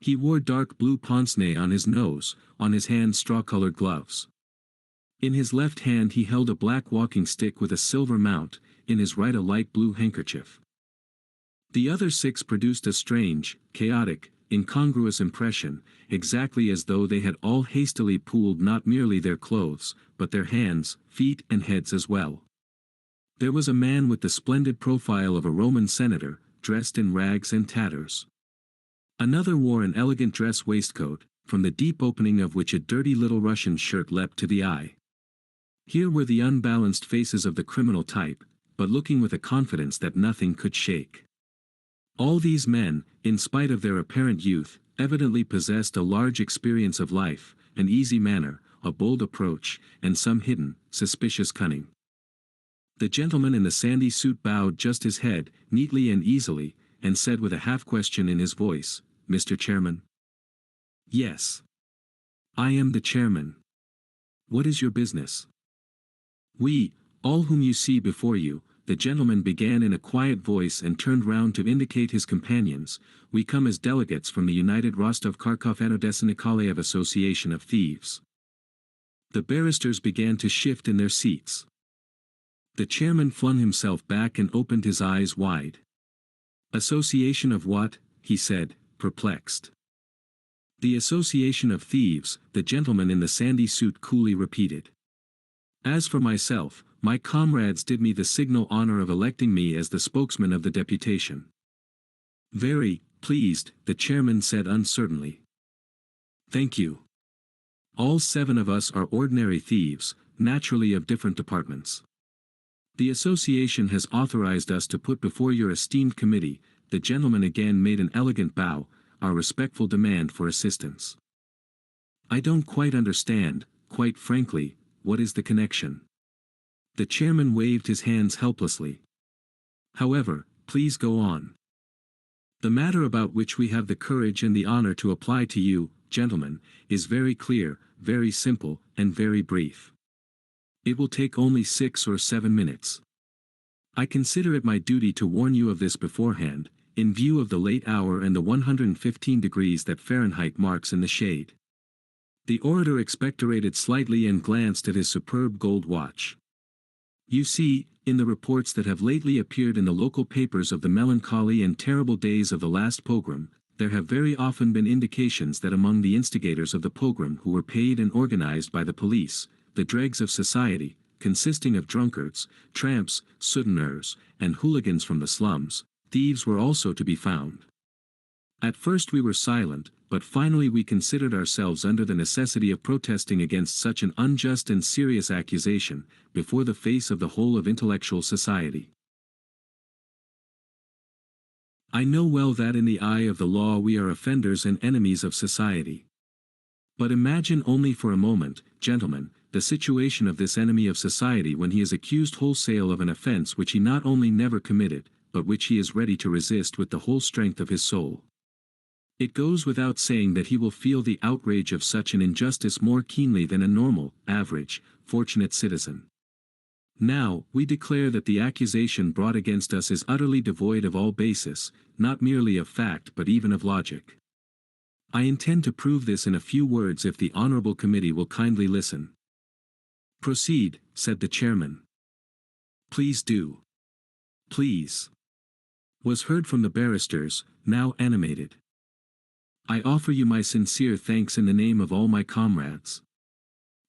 He wore dark blue pince-nez on his nose, on his hands straw-colored gloves. In his left hand he held a black walking stick with a silver mount, in his right a light blue handkerchief. The other 6 produced a strange, chaotic, incongruous impression, exactly as though they had all hastily pooled not merely their clothes, but their hands, feet and heads as well. There was a man with the splendid profile of a Roman senator, dressed in rags and tatters. Another wore an elegant dress waistcoat, from the deep opening of which a dirty little Russian shirt leapt to the eye. Here were the unbalanced faces of the criminal type, but looking with a confidence that nothing could shake. All these men, in spite of their apparent youth, evidently possessed a large experience of life, an easy manner, a bold approach, and some hidden, suspicious cunning. The gentleman in the sandy suit bowed just his head, neatly and easily, and said with a half-question in his voice, "Mr. Chairman?" "Yes. I am the chairman. What is your business?" "We, all whom you see before you," the gentleman began in a quiet voice and turned round to indicate his companions, "we come as delegates from the United Rostov-Kharkov and Odessa Nikolaev Association of Thieves." The barristers began to shift in their seats. The chairman flung himself back and opened his eyes wide. "Association of what?" he said, perplexed. "The Association of Thieves," the gentleman in the sandy suit coolly repeated. "As for myself, my comrades did me the signal honor of electing me as the spokesman of the deputation." "Very pleased," the chairman said uncertainly. "Thank you. All 7 of us are ordinary thieves, naturally of different departments. The association has authorized us to put before your esteemed committee," the gentleman again made an elegant bow, "our respectful demand for assistance. I don't quite understand, quite frankly, what is the connection?" The chairman waved his hands helplessly. "However, please go on. The matter about which we have the courage and the honor to apply to you, gentlemen, is very clear, very simple, and very brief. It will take only 6 or 7 minutes. I consider it my duty to warn you of this beforehand, in view of the late hour and the 115 degrees that Fahrenheit marks in the shade." The orator expectorated slightly and glanced at his superb gold watch. "You see, in the reports that have lately appeared in the local papers of the melancholy and terrible days of the last pogrom, there have very often been indications that among the instigators of the pogrom who were paid and organized by the police, the dregs of society, consisting of drunkards, tramps, souteneurs, and hooligans from the slums, thieves were also to be found. At first we were silent, but finally we considered ourselves under the necessity of protesting against such an unjust and serious accusation, before the face of the whole of intellectual society. I know well that in the eye of the law we are offenders and enemies of society. But imagine only for a moment, gentlemen, the situation of this enemy of society when he is accused wholesale of an offense which he not only never committed, but which he is ready to resist with the whole strength of his soul. It goes without saying that he will feel the outrage of such an injustice more keenly than a normal, average, fortunate citizen. Now, we declare that the accusation brought against us is utterly devoid of all basis, not merely of fact but even of logic. I intend to prove this in a few words if the honorable committee will kindly listen." "Proceed," said the chairman. "Please do. Please," was heard from the barristers, now animated. "I offer you my sincere thanks in the name of all my comrades.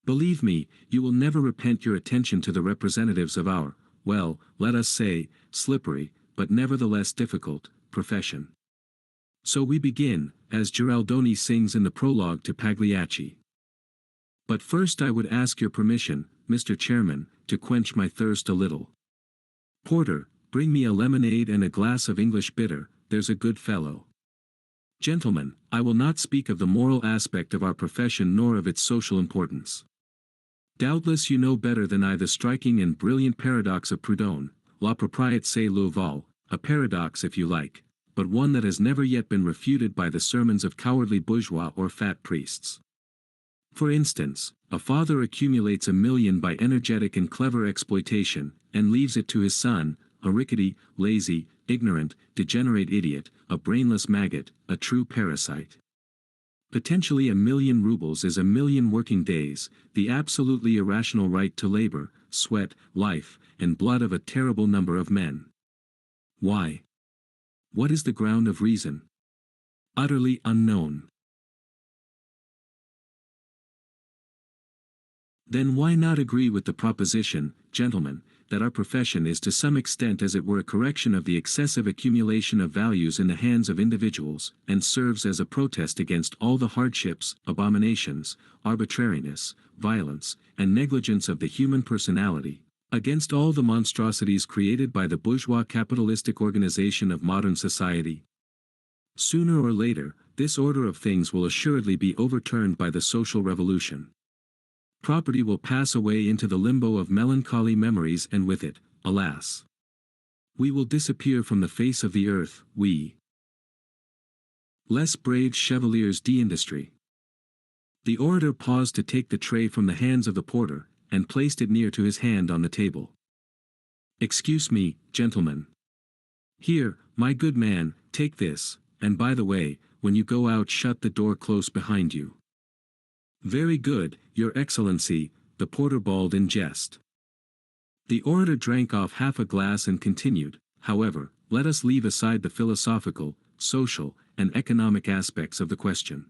Believe me, you will never repent your attention to the representatives of our, well, let us say, slippery, but nevertheless difficult, profession. So we begin, as Giraldoni sings in the prologue to Pagliacci. But first I would ask your permission, Mr. Chairman, to quench my thirst a little. Porter, bring me a lemonade and a glass of English bitter, there's a good fellow. Gentlemen, I will not speak of the moral aspect of our profession nor of its social importance. Doubtless you know better than I the striking and brilliant paradox of Proudhon, La propriété c'est le vol, a paradox if you like, but one that has never yet been refuted by the sermons of cowardly bourgeois or fat priests. For instance, a father accumulates $1 million by energetic and clever exploitation, and leaves it to his son, a rickety, lazy, ignorant, degenerate idiot, a brainless maggot, a true parasite. Potentially 1 million rubles is 1 million working days, the absolutely irrational right to labor, sweat, life, and blood of a terrible number of men. Why? What is the ground of reason? Utterly unknown. Then why not agree with the proposition, gentlemen, that our profession is to some extent as it were a correction of the excessive accumulation of values in the hands of individuals, and serves as a protest against all the hardships, abominations, arbitrariness, violence, and negligence of the human personality, against all the monstrosities created by the bourgeois capitalistic organization of modern society? Sooner or later, this order of things will assuredly be overturned by the social revolution. Property will pass away into the limbo of melancholy memories, and with it, alas, we will disappear from the face of the earth, we less brave chevaliers d'industry. The orator paused to take the tray from the hands of the porter, and placed it near to his hand on the table. Excuse me, gentlemen. Here, my good man, take this, and by the way, when you go out shut the door close behind you. Very good, Your Excellency, the porter bawled in jest. The orator drank off half a glass and continued, however, let us leave aside the philosophical, social, and economic aspects of the question.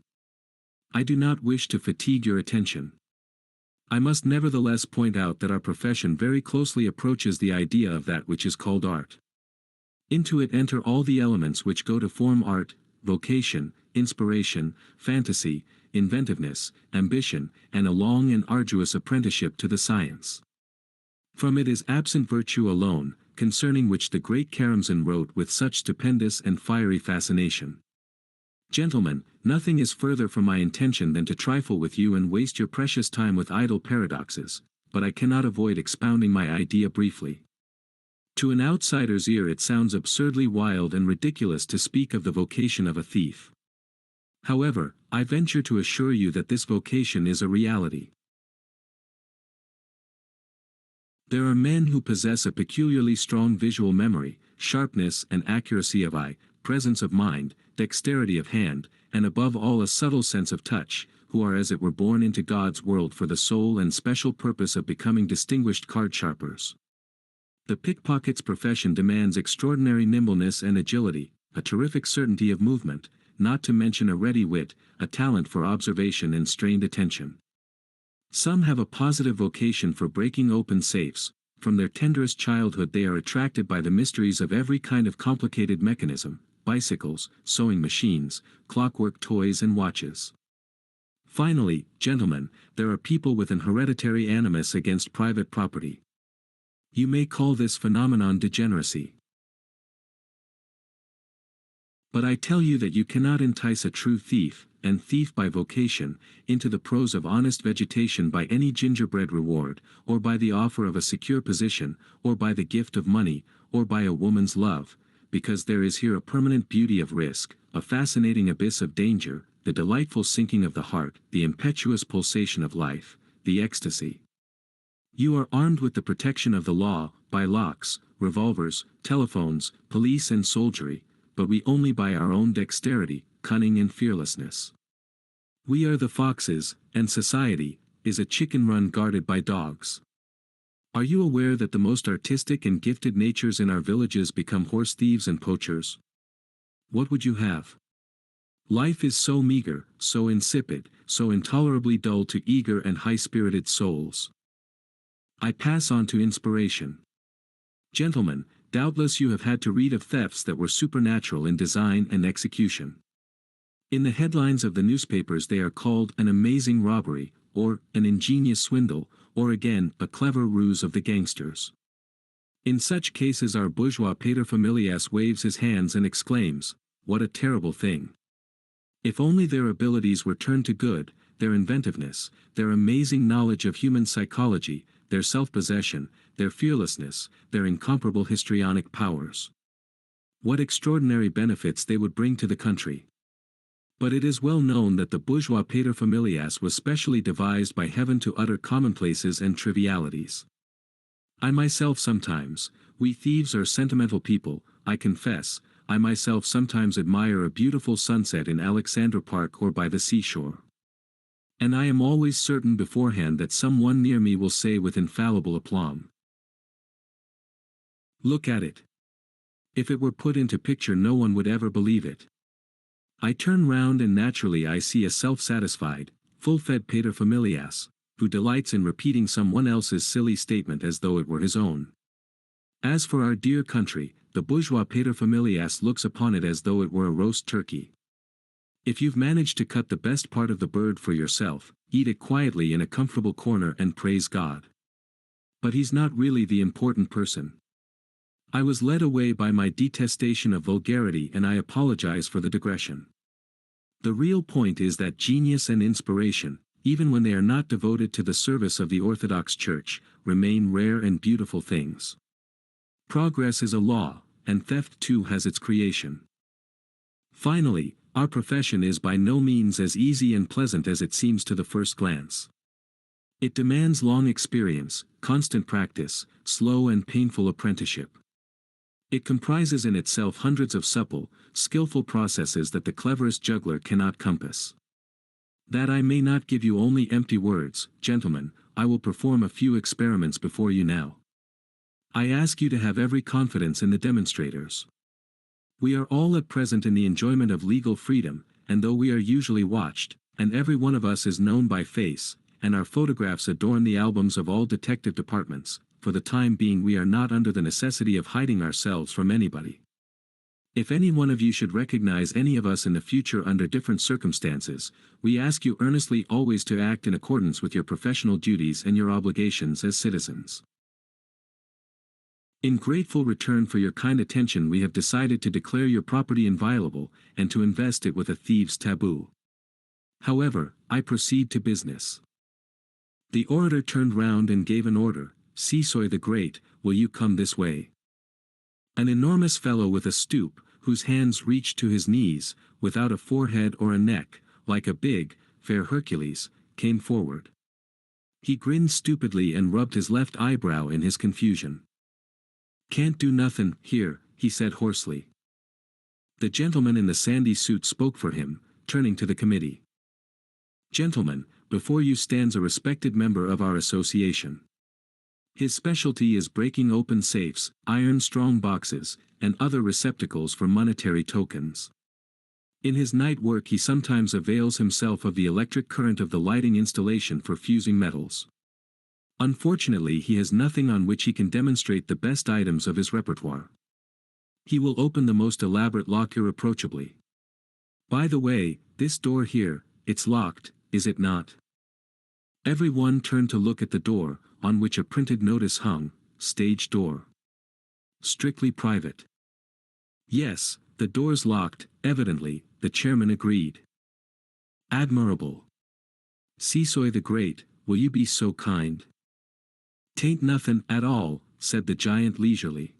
I do not wish to fatigue your attention. I must nevertheless point out that our profession very closely approaches the idea of that which is called art. Into it enter all the elements which go to form art: vocation, inspiration, fantasy, inventiveness, ambition, and a long and arduous apprenticeship to the science. From it is absent virtue alone, concerning which the great Karamzin wrote with such stupendous and fiery fascination. Gentlemen, nothing is further from my intention than to trifle with you and waste your precious time with idle paradoxes, but I cannot avoid expounding my idea briefly. To an outsider's ear it sounds absurdly wild and ridiculous to speak of the vocation of a thief. However, I venture to assure you that this vocation is a reality. There are men who possess a peculiarly strong visual memory, sharpness and accuracy of eye, presence of mind, dexterity of hand, and above all a subtle sense of touch, who are as it were born into God's world for the sole and special purpose of becoming distinguished card sharpers. The pickpocket's profession demands extraordinary nimbleness and agility, a terrific certainty of movement, not to mention a ready wit, a talent for observation and strained attention. Some have a positive vocation for breaking open safes. From their tenderest childhood they are attracted by the mysteries of every kind of complicated mechanism, bicycles, sewing machines, clockwork toys and watches. Finally, gentlemen, there are people with an hereditary animus against private property. You may call this phenomenon degeneracy. But I tell you that you cannot entice a true thief, and thief by vocation, into the prose of honest vegetation by any gingerbread reward, or by the offer of a secure position, or by the gift of money, or by a woman's love, because there is here a permanent beauty of risk, a fascinating abyss of danger, the delightful sinking of the heart, the impetuous pulsation of life, the ecstasy. You are armed with the protection of the law, by locks, revolvers, telephones, police and soldiery, but we only by our own dexterity, cunning and fearlessness. We are the foxes, and society is a chicken run guarded by dogs. Are you aware that the most artistic and gifted natures in our villages become horse thieves and poachers? What would you have? Life is so meager, so insipid, so intolerably dull to eager and high-spirited souls. I pass on to inspiration. Gentlemen, doubtless you have had to read of thefts that were supernatural in design and execution. In the headlines of the newspapers they are called an amazing robbery, or an ingenious swindle, or again, a clever ruse of the gangsters. In such cases our bourgeois paterfamilias waves his hands and exclaims, "What a terrible thing! If only their abilities were turned to good, their inventiveness, their amazing knowledge of human psychology, their self-possession, their fearlessness, their incomparable histrionic powers. What extraordinary benefits they would bring to the country. But it is well known that the bourgeois paterfamilias was specially devised by heaven to utter commonplaces and trivialities. I myself sometimes, we thieves are sentimental people, I confess, I myself sometimes admire a beautiful sunset in Alexandra Park or by the seashore. And I am always certain beforehand that someone near me will say with infallible aplomb, "Look at it." If it were put into picture no one would ever believe it. I turn round and naturally I see a self-satisfied, full-fed paterfamilias, who delights in repeating someone else's silly statement as though it were his own. As for our dear country, the bourgeois paterfamilias looks upon it as though it were a roast turkey. If you've managed to cut the best part of the bird for yourself, eat it quietly in a comfortable corner and praise God. But he's not really the important person. I was led away by my detestation of vulgarity and I apologize for the digression. The real point is that genius and inspiration, even when they are not devoted to the service of the Orthodox Church, remain rare and beautiful things. Progress is a law, and theft too has its creation. Finally, our profession is by no means as easy and pleasant as it seems to the first glance. It demands long experience, constant practice, slow and painful apprenticeship. It comprises in itself hundreds of supple, skillful processes that the cleverest juggler cannot compass. That I may not give you only empty words, gentlemen, I will perform a few experiments before you now. I ask you to have every confidence in the demonstrators. We are all at present in the enjoyment of legal freedom, and though we are usually watched, and every one of us is known by face, and our photographs adorn the albums of all detective departments, for the time being we are not under the necessity of hiding ourselves from anybody. If any one of you should recognize any of us in the future under different circumstances, we ask you earnestly always to act in accordance with your professional duties and your obligations as citizens. In grateful return for your kind attention we have decided to declare your property inviolable, and to invest it with a thieves' taboo. However, I proceed to business. The orator turned round and gave an order, "Seesoy the Great, will you come this way?" An enormous fellow with a stoop, whose hands reached to his knees, without a forehead or a neck, like a big, fair Hercules, came forward. He grinned stupidly and rubbed his left eyebrow in his confusion. "Can't do nothin' here," he said hoarsely. The gentleman in the sandy suit spoke for him, turning to the committee. "Gentlemen, before you stands a respected member of our association. His specialty is breaking open safes, iron-strong boxes, and other receptacles for monetary tokens. In his night work he sometimes avails himself of the electric current of the lighting installation for fusing metals. Unfortunately he has nothing on which he can demonstrate the best items of his repertoire. He will open the most elaborate lock irreproachably. By the way, this door here, it's locked, is it not?" Every one turned to look at the door, on which a printed notice hung, "Stage door. Strictly private." "Yes, the door's locked, evidently," the chairman agreed. "Admirable. Seesoy the Great, will you be so kind?" "'Tain't nothin' at all," said the giant leisurely.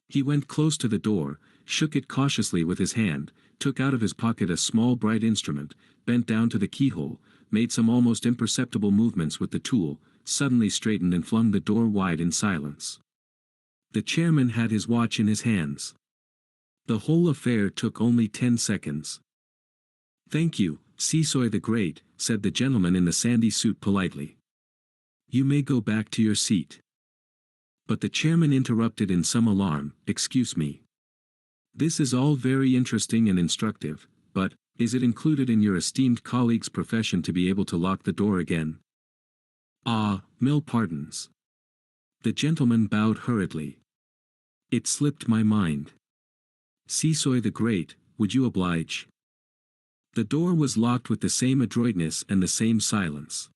He went close to the door, shook it cautiously with his hand, took out of his pocket a small bright instrument, bent down to the keyhole, made some almost imperceptible movements with the tool, suddenly straightened and flung the door wide in silence. The chairman had his watch in his hands. The whole affair took only 10 seconds. "Thank you, Seesoy the Great," said the gentleman in the sandy suit politely. "You may go back to your seat." But the chairman interrupted in some alarm, "Excuse me. This is all very interesting and instructive, but, is it included in your esteemed colleague's profession to be able to lock the door again?" "Ah, mil pardons." The gentleman bowed hurriedly. "It slipped my mind. Seesoy the Great, would you oblige?" The door was locked with the same adroitness and the same silence.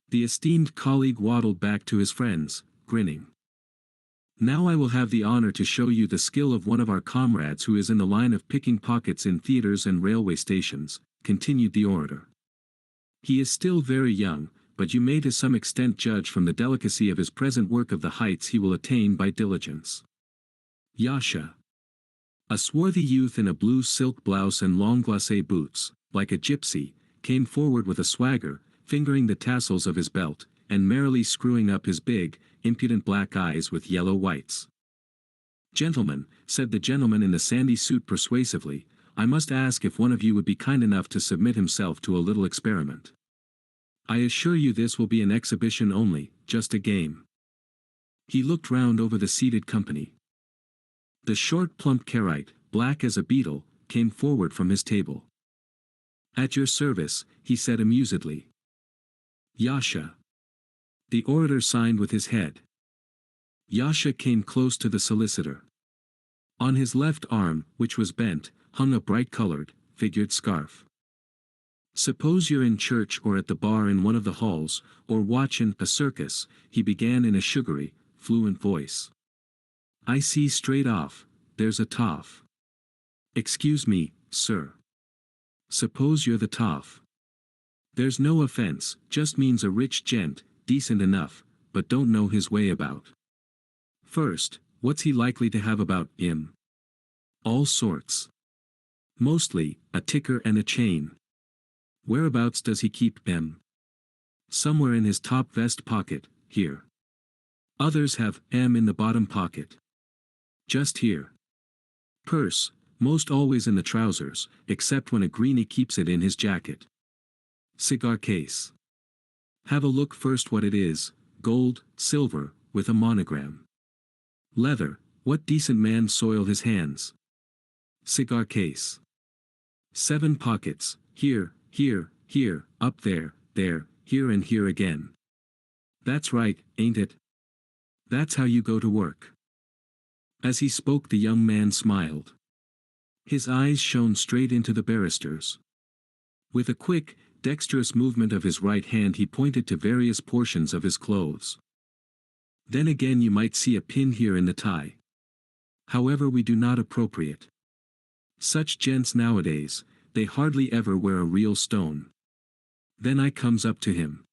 The esteemed colleague waddled back to his friends, grinning. "Now I will have the honor to show you the skill of one of our comrades who is in the line of picking pockets in theaters and railway stations," continued the orator. He is still very young, but you may to some extent judge from the delicacy of his present work of the heights he will attain by diligence. Yasha. A swarthy youth in a blue silk blouse and long glacé boots, like a gypsy, came forward with a swagger, fingering the tassels of his belt, and merrily screwing up his big, impudent black eyes with yellow whites. "Gentlemen," said the gentleman in the sandy suit persuasively, "I must ask if one of you would be kind enough to submit himself to a little experiment. I assure you this will be an exhibition only, just a game." He looked round over the seated company. The short plump Karaite, black as a beetle, came forward from his table. "At your service," he said amusedly. "Yasha." The orator signed with his head. Yasha came close to the solicitor. On his left arm, which was bent, hung a bright-colored, figured scarf. "Suppose you're in church or at the bar in one of the halls, or watchin' a circus," he began in a sugary, fluent voice. "I see straight off, there's a toff. Excuse me, sir. Suppose you're the toff. There's no offense, just means a rich gent, decent enough, but don't know his way about. First, what's he likely to have about him? All sorts. Mostly, a ticker and a chain. Whereabouts does he keep them? Somewhere in his top vest pocket, here. Others have M in the bottom pocket. Just here. Purse, most always in the trousers, except when a greenie keeps it in his jacket. Cigar case. Have a look first what it is, gold, silver, with a monogram. Leather, what decent man soil his hands? Cigar case. 7 pockets, here, here, here, up there, there, here and here again. That's right, ain't it? That's how you go to work." As he spoke the young man smiled. His eyes shone straight into the barrister's. With a quick, dexterous movement of his right hand he pointed to various portions of his clothes. "Then again you might see a pin here in the tie. However, we do not appropriate. Such gents nowadays, they hardly ever wear a real stone." Then I comes up to him.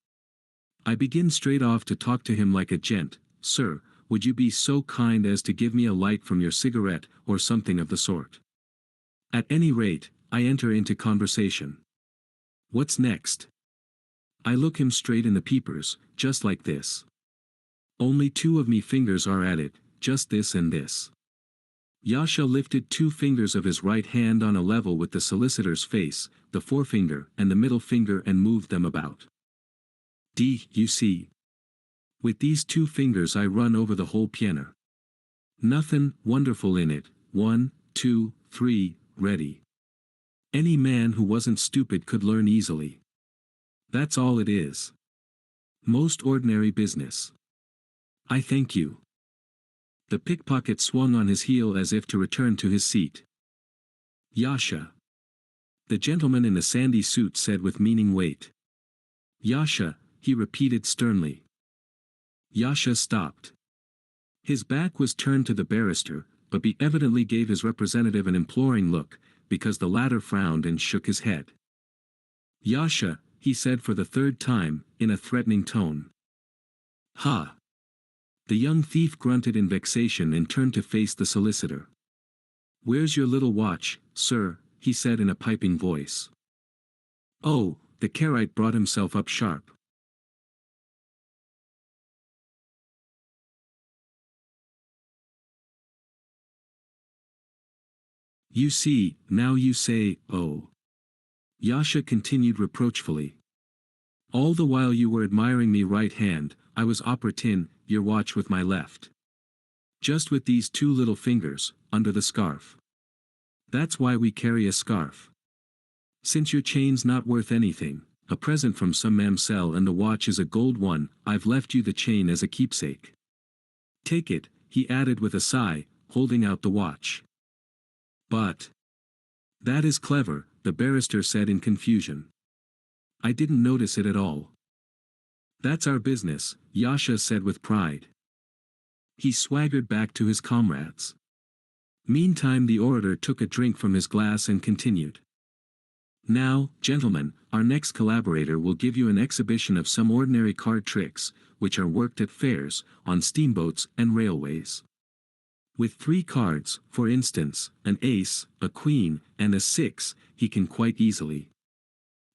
I begin straight off to talk to him like a gent. "Sir, would you be so kind as to give me a light from your cigarette, or something of the sort?" At any rate, I enter into conversation. "What's next?" I look him straight in the peepers, just like this. Only 2 of me fingers are at it, just this and this. Yasha lifted 2 fingers of his right hand on a level with the solicitor's face, the forefinger and the middle finger, and moved them about. You see. With these 2 fingers I run over the whole piano. Nothin' wonderful in it, 1, 2, 3, ready. Any man who wasn't stupid could learn easily. That's all it is. Most ordinary business. I thank you." The pickpocket swung on his heel as if to return to his seat. "Yasha." The gentleman in the sandy suit said with meaning weight. "Yasha," he repeated sternly. Yasha stopped. His back was turned to the barrister, but he evidently gave his representative an imploring look, because the latter frowned and shook his head. "Yasha," he said for the 3rd time, in a threatening tone. "Ha!" The young thief grunted in vexation and turned to face the solicitor. "Where's your little watch, sir?" he said in a piping voice. Oh, the Karaite brought himself up sharp. "You see, now you say, oh." Yasha continued reproachfully. "All the while you were admiring me right hand, I was operatin' your watch with my left. Just with these 2 little fingers, under the scarf. That's why we carry a scarf. Since your chain's not worth anything, a present from some mamselle, and the watch is a gold one, I've left you the chain as a keepsake. Take it," he added with a sigh, holding out the watch. "But that is clever," the barrister said in confusion. "I didn't notice it at all." "That's our business," Yasha said with pride. He swaggered back to his comrades. Meantime the orator took a drink from his glass and continued. Now, gentlemen, our next collaborator will give you an exhibition of some ordinary card tricks, which are worked at fairs, on steamboats and railways. With 3 cards, for instance, an ace, a queen, and a 6, he can quite easily.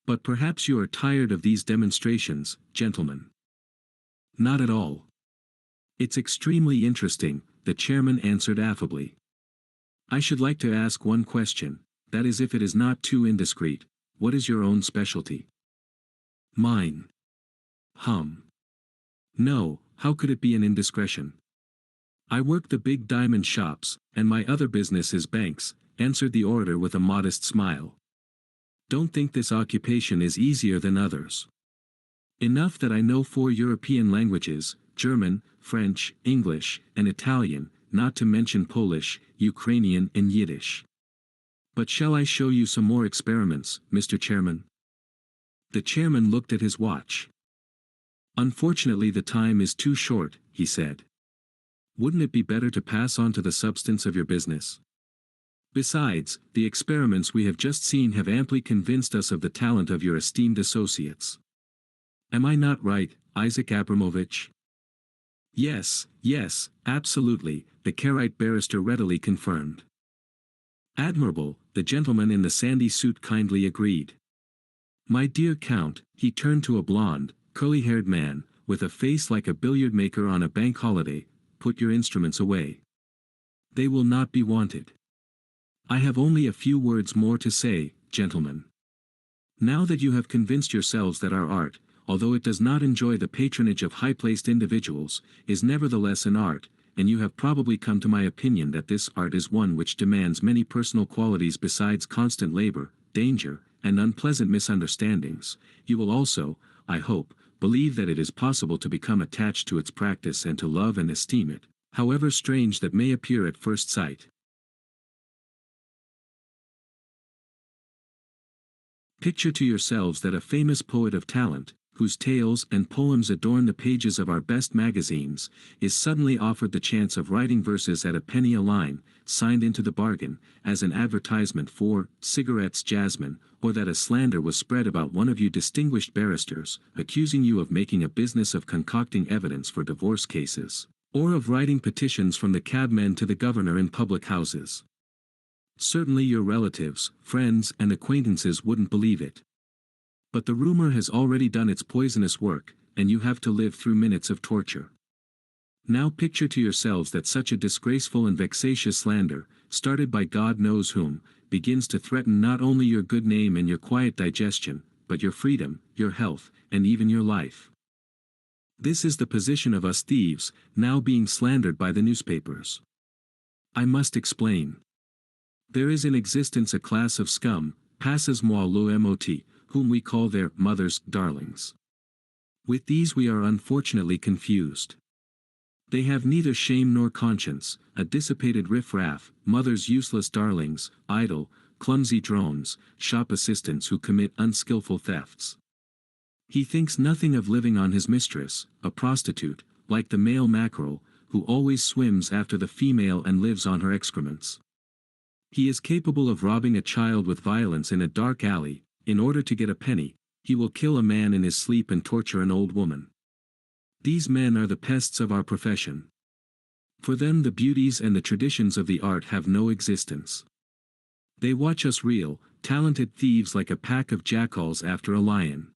But perhaps you are tired of these demonstrations, gentlemen. Not at all. It's extremely interesting, the chairman answered affably. I should like to ask one question, that is, if it is not too indiscreet, what is your own specialty? Mine. No, how could it be an indiscretion? I work the big diamond shops, and my other business is banks, answered the orator with a modest smile. Don't think this occupation is easier than others. Enough that I know 4 European languages, German, French, English, and Italian, not to mention Polish, Ukrainian and Yiddish. But shall I show you some more experiments, Mr. Chairman? The chairman looked at his watch. Unfortunately, the time is too short, he said. Wouldn't it be better to pass on to the substance of your business? Besides, the experiments we have just seen have amply convinced us of the talent of your esteemed associates. Am I not right, Isaac Abramovich? Yes, absolutely, the Karaite barrister readily confirmed. Admirable, the gentleman in the sandy suit kindly agreed. My dear Count, he turned to a blond, curly-haired man, with a face like a billiard maker on a bank holiday, put your instruments away. They will not be wanted. I have only a few words more to say, gentlemen. Now that you have convinced yourselves that our art, although it does not enjoy the patronage of high-placed individuals, is nevertheless an art, and you have probably come to my opinion that this art is one which demands many personal qualities besides constant labor, danger, and unpleasant misunderstandings, you will also, I hope, believe that it is possible to become attached to its practice and to love and esteem it, however strange that may appear at first sight. Picture to yourselves that a famous poet of talent, whose tales and poems adorn the pages of our best magazines, is suddenly offered the chance of writing verses at a penny a line, signed into the bargain, as an advertisement for cigarettes Jasmine, or that a slander was spread about one of you distinguished barristers, accusing you of making a business of concocting evidence for divorce cases, or of writing petitions from the cabmen to the governor in public houses. Certainly your relatives, friends, and acquaintances wouldn't believe it. But the rumor has already done its poisonous work, and you have to live through minutes of torture. Now picture to yourselves that such a disgraceful and vexatious slander, started by God knows whom, begins to threaten not only your good name and your quiet digestion, but your freedom, your health, and even your life. This is the position of us thieves, now being slandered by the newspapers. I must explain. There is in existence a class of scum, passez-moi le mot, whom we call their mothers' darlings. With these we are unfortunately confused. They have neither shame nor conscience, a dissipated riff-raff, mothers useless darlings, idle, clumsy drones, shop assistants who commit unskillful thefts. He thinks nothing of living on his mistress, a prostitute, like the male mackerel, who always swims after the female and lives on her excrements. He is capable of robbing a child with violence in a dark alley. In order to get a penny, he will kill a man in his sleep and torture an old woman. These men are the pests of our profession. For them the beauties and the traditions of the art have no existence. They watch us real, talented thieves like a pack of jackals after a lion.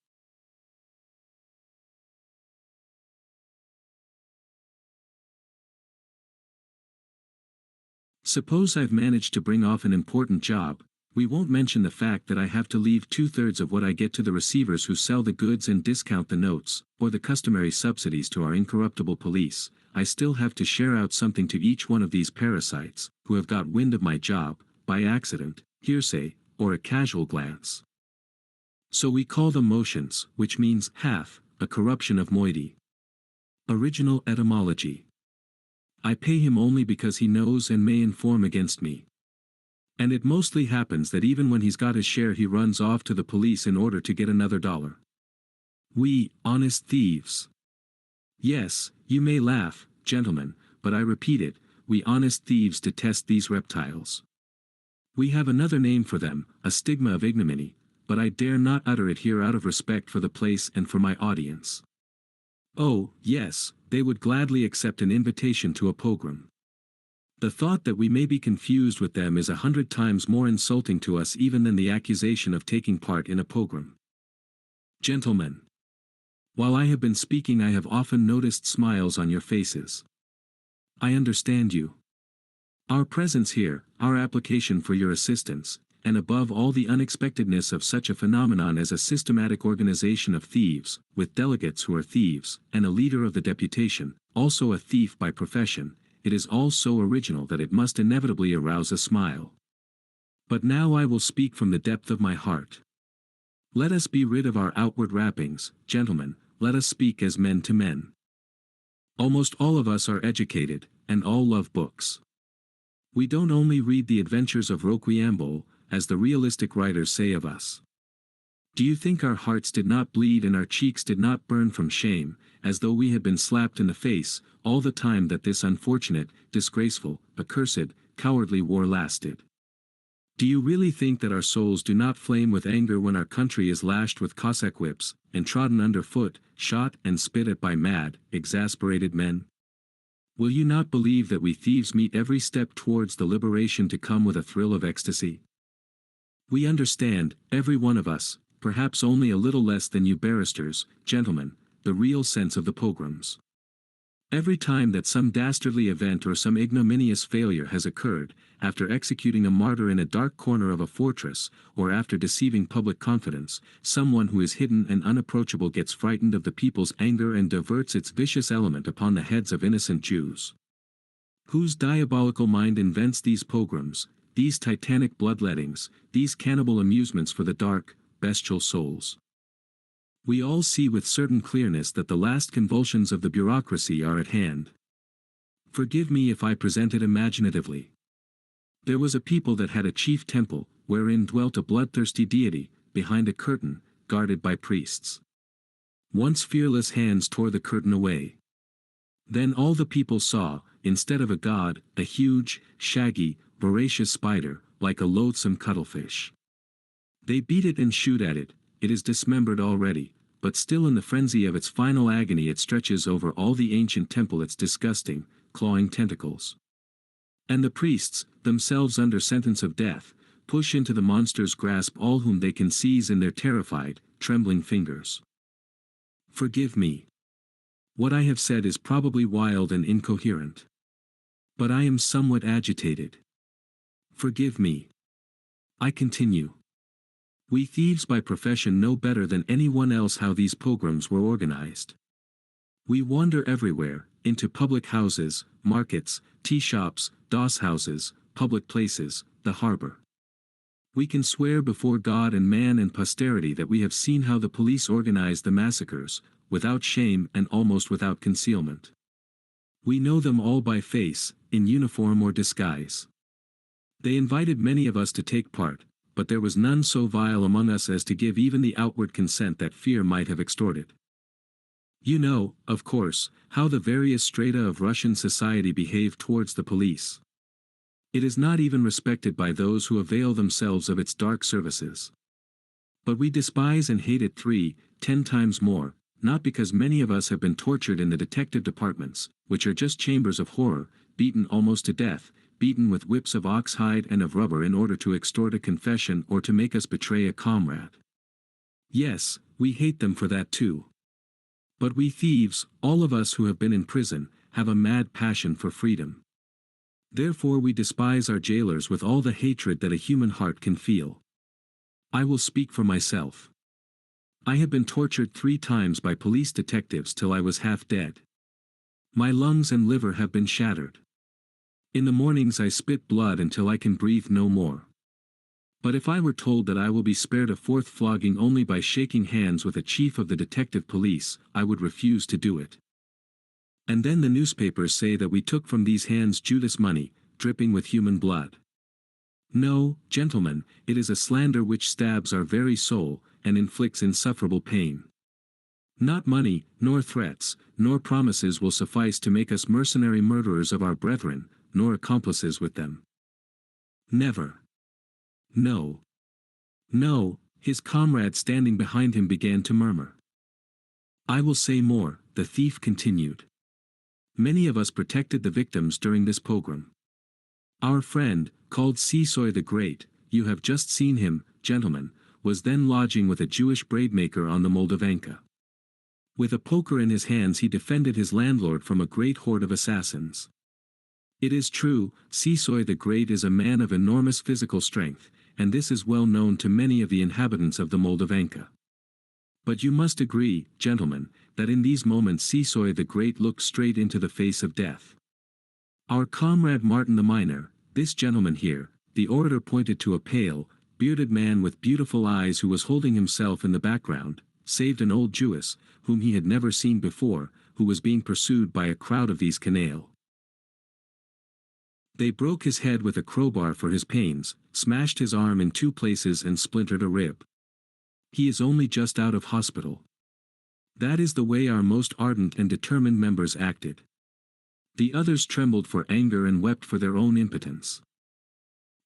Suppose I've managed to bring off an important job. We won't mention the fact that I have to leave 2/3 of what I get to the receivers who sell the goods and discount the notes, or the customary subsidies to our incorruptible police. I still have to share out something to each one of these parasites, who have got wind of my job, by accident, hearsay, or a casual glance. So we call them motions, which means half, a corruption of moiety. Original etymology. I pay him only because he knows and may inform against me. And it mostly happens that even when he's got his share he runs off to the police in order to get another dollar. We, honest thieves. Yes, you may laugh, gentlemen, but I repeat it, we honest thieves detest these reptiles. We have another name for them, a stigma of ignominy, but I dare not utter it here out of respect for the place and for my audience. Oh, yes, they would gladly accept an invitation to a pogrom. The thought that we may be confused with them is 100 times more insulting to us even than the accusation of taking part in a pogrom. Gentlemen, while I have been speaking, I have often noticed smiles on your faces. I understand you. Our presence here, our application for your assistance, and above all the unexpectedness of such a phenomenon as a systematic organization of thieves, with delegates who are thieves, and a leader of the deputation, also a thief by profession, it is all so original that it must inevitably arouse a smile. But now I will speak from the depth of my heart. Let us be rid of our outward wrappings, gentlemen, let us speak as men to men. Almost all of us are educated, and all love books. We don't only read the adventures of Rochambeau, as the realistic writers say of us. Do you think our hearts did not bleed and our cheeks did not burn from shame, as though we had been slapped in the face, all the time that this unfortunate, disgraceful, accursed, cowardly war lasted? Do you really think that our souls do not flame with anger when our country is lashed with Cossack whips, and trodden under foot, shot and spit at by mad, exasperated men? Will you not believe that we thieves meet every step towards the liberation to come with a thrill of ecstasy? We understand, every one of us, perhaps only a little less than you barristers, gentlemen, the real sense of the pogroms. Every time that some dastardly event or some ignominious failure has occurred, after executing a martyr in a dark corner of a fortress, or after deceiving public confidence, someone who is hidden and unapproachable gets frightened of the people's anger and diverts its vicious element upon the heads of innocent Jews. Whose diabolical mind invents these pogroms, these titanic bloodlettings, these cannibal amusements for the dark, bestial souls? We all see with certain clearness that the last convulsions of the bureaucracy are at hand. Forgive me if I present it imaginatively. There was a people that had a chief temple, wherein dwelt a bloodthirsty deity, behind a curtain, guarded by priests. Once fearless hands tore the curtain away. Then all the people saw, instead of a god, a huge, shaggy, voracious spider, like a loathsome cuttlefish. They beat it and shoot at it. It is dismembered already, but still in the frenzy of its final agony it stretches over all the ancient temple its disgusting, clawing tentacles. And the priests, themselves under sentence of death, push into the monster's grasp all whom they can seize in their terrified, trembling fingers. Forgive me. What I have said is probably wild and incoherent. But I am somewhat agitated. Forgive me. I continue. We thieves by profession know better than anyone else how these pogroms were organized. We wander everywhere, into public houses, markets, tea shops, doss houses, public places, the harbor. We can swear before God and man and posterity that we have seen how the police organized the massacres, without shame and almost without concealment. We know them all by face, in uniform or disguise. They invited many of us to take part, but there was none so vile among us as to give even the outward consent that fear might have extorted. You know, of course, how the various strata of Russian society behave towards the police. It is not even respected by those who avail themselves of its dark services. But we despise and hate it 10 times more, not because many of us have been tortured in the detective departments, which are just chambers of horror, beaten almost to death, beaten with whips of ox-hide and of rubber in order to extort a confession or to make us betray a comrade. Yes, we hate them for that too. But we thieves, all of us who have been in prison, have a mad passion for freedom. Therefore we despise our jailers with all the hatred that a human heart can feel. I will speak for myself. I have been tortured 3 times by police detectives till I was half dead. My lungs and liver have been shattered. In the mornings I spit blood until I can breathe no more. But if I were told that I will be spared a 4th flogging only by shaking hands with a chief of the detective police, I would refuse to do it. And then the newspapers say that we took from these hands Judas money, dripping with human blood. No, gentlemen, it is a slander which stabs our very soul, and inflicts insufferable pain. Not money, nor threats, nor promises will suffice to make us mercenary murderers of our brethren, nor accomplices with them. Never. No. No, His comrade standing behind him began to murmur. "I will say more," the thief continued. "Many of us protected the victims during this pogrom. Our friend, called Sisoy the Great, you have just seen him, gentlemen, was then lodging with a Jewish braidmaker on the Moldavanka. With a poker in his hands he defended his landlord from a great horde of assassins. It is true, Sisoy the Great is a man of enormous physical strength, and this is well known to many of the inhabitants of the Moldavanka. But you must agree, gentlemen, that in these moments Sisoy the Great looks straight into the face of death. Our comrade Martin the miner, this gentleman here," the orator pointed to a pale, bearded man with beautiful eyes who was holding himself in the background, saved an old Jewess, whom he had never seen before, who was being pursued by a crowd of these canaille. They broke his head with a crowbar for his pains, smashed his arm in 2 places and splintered a rib. He is only just out of hospital. That is the way our most ardent and determined members acted. The others trembled for anger and wept for their own impotence.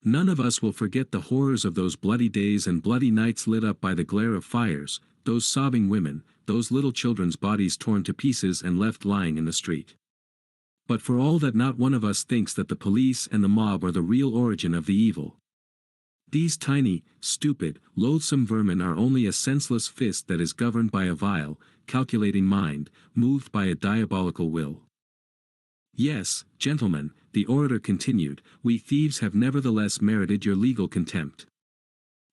None of us will forget the horrors of those bloody days and bloody nights lit up by the glare of fires, those sobbing women, those little children's bodies torn to pieces and left lying in the street. But for all that, not one of us thinks that the police and the mob are the real origin of the evil. These tiny, stupid, loathsome vermin are only a senseless fist that is governed by a vile, calculating mind, moved by a diabolical will. Yes, gentlemen, the orator continued, we thieves have nevertheless merited your legal contempt.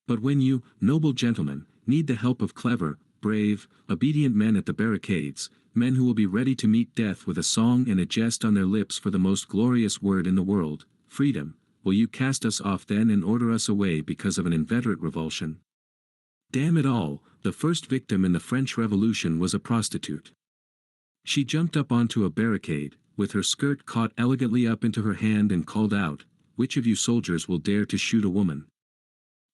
But when you, noble gentlemen, need the help of clever, brave, obedient men at the barricades, men who will be ready to meet death with a song and a jest on their lips for the most glorious word in the world, freedom, will you cast us off then and order us away because of an inveterate revulsion? Damn it all, the first victim in the French Revolution was a prostitute. She jumped up onto a barricade, with her skirt caught elegantly up into her hand and called out, "Which of you soldiers will dare to shoot a woman?"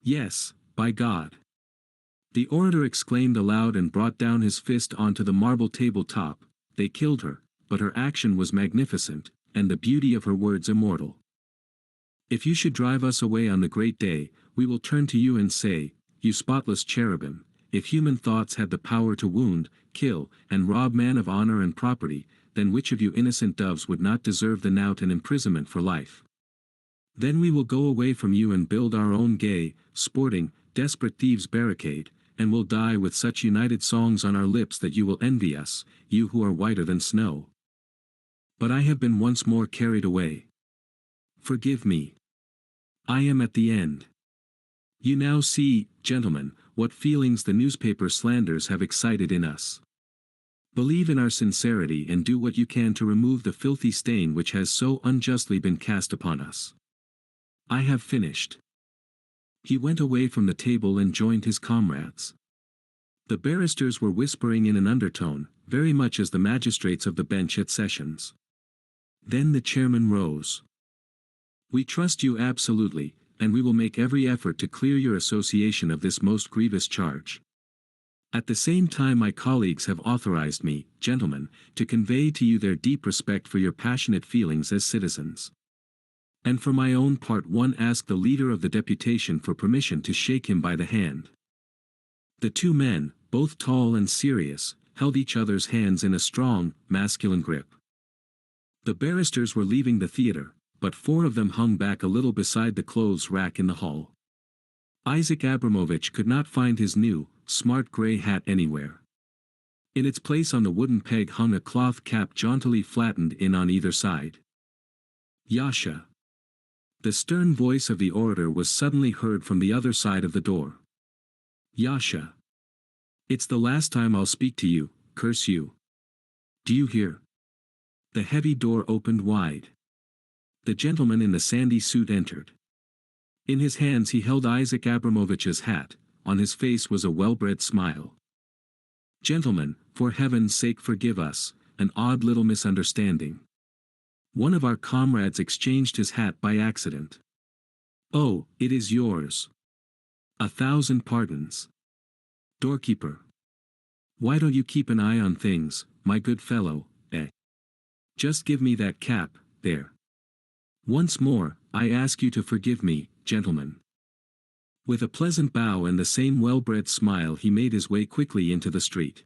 "Yes, by God!" the orator exclaimed aloud and brought down his fist onto the marble table top. "They killed her, but her action was magnificent, and the beauty of her words immortal. If you should drive us away on the great day, we will turn to you and say, you spotless cherubim, if human thoughts had the power to wound, kill, and rob man of honor and property, then which of you innocent doves would not deserve the knout and imprisonment for life? Then we will go away from you and build our own gay, sporting, desperate thieves' barricade, and will die with such united songs on our lips that you will envy us, you who are whiter than snow. But I have been once more carried away. Forgive me. I am at the end. You now see, gentlemen, what feelings the newspaper slanders have excited in us. Believe in our sincerity and do what you can to remove the filthy stain which has so unjustly been cast upon us. I have finished." He went away from the table and joined his comrades. The barristers were whispering in an undertone, very much as the magistrates of the bench at sessions. Then the chairman rose. "We trust you absolutely, and we will make every effort to clear your association of this most grievous charge. At the same time my colleagues have authorized me, gentlemen, to convey to you their deep respect for your passionate feelings as citizens. And for my own part one ask the leader of the deputation for permission to shake him by the hand." The 2 men, both tall and serious, held each other's hands in a strong, masculine grip. The barristers were leaving the theater, but 4 of them hung back a little beside the clothes rack in the hall. Isaac Abramovich could not find his new, smart gray hat anywhere. In its place on the wooden peg hung a cloth cap jauntily flattened in on either side. "Yasha!" The stern voice of the orator was suddenly heard from the other side of the door. "Yasha! It's the last time I'll speak to you, curse you. Do you hear?" The heavy door opened wide. The gentleman in the sandy suit entered. In his hands he held Isaac Abramovich's hat, on his face was a well-bred smile. "Gentlemen, for heaven's sake forgive us, an odd little misunderstanding. One of our comrades exchanged his hat by accident. Oh, it is yours. 1,000 pardons. Doorkeeper. Why don't you keep an eye on things, my good fellow, eh? Just give me that cap, there. Once more, I ask you to forgive me, gentlemen." With a pleasant bow and the same well-bred smile he made his way quickly into the street.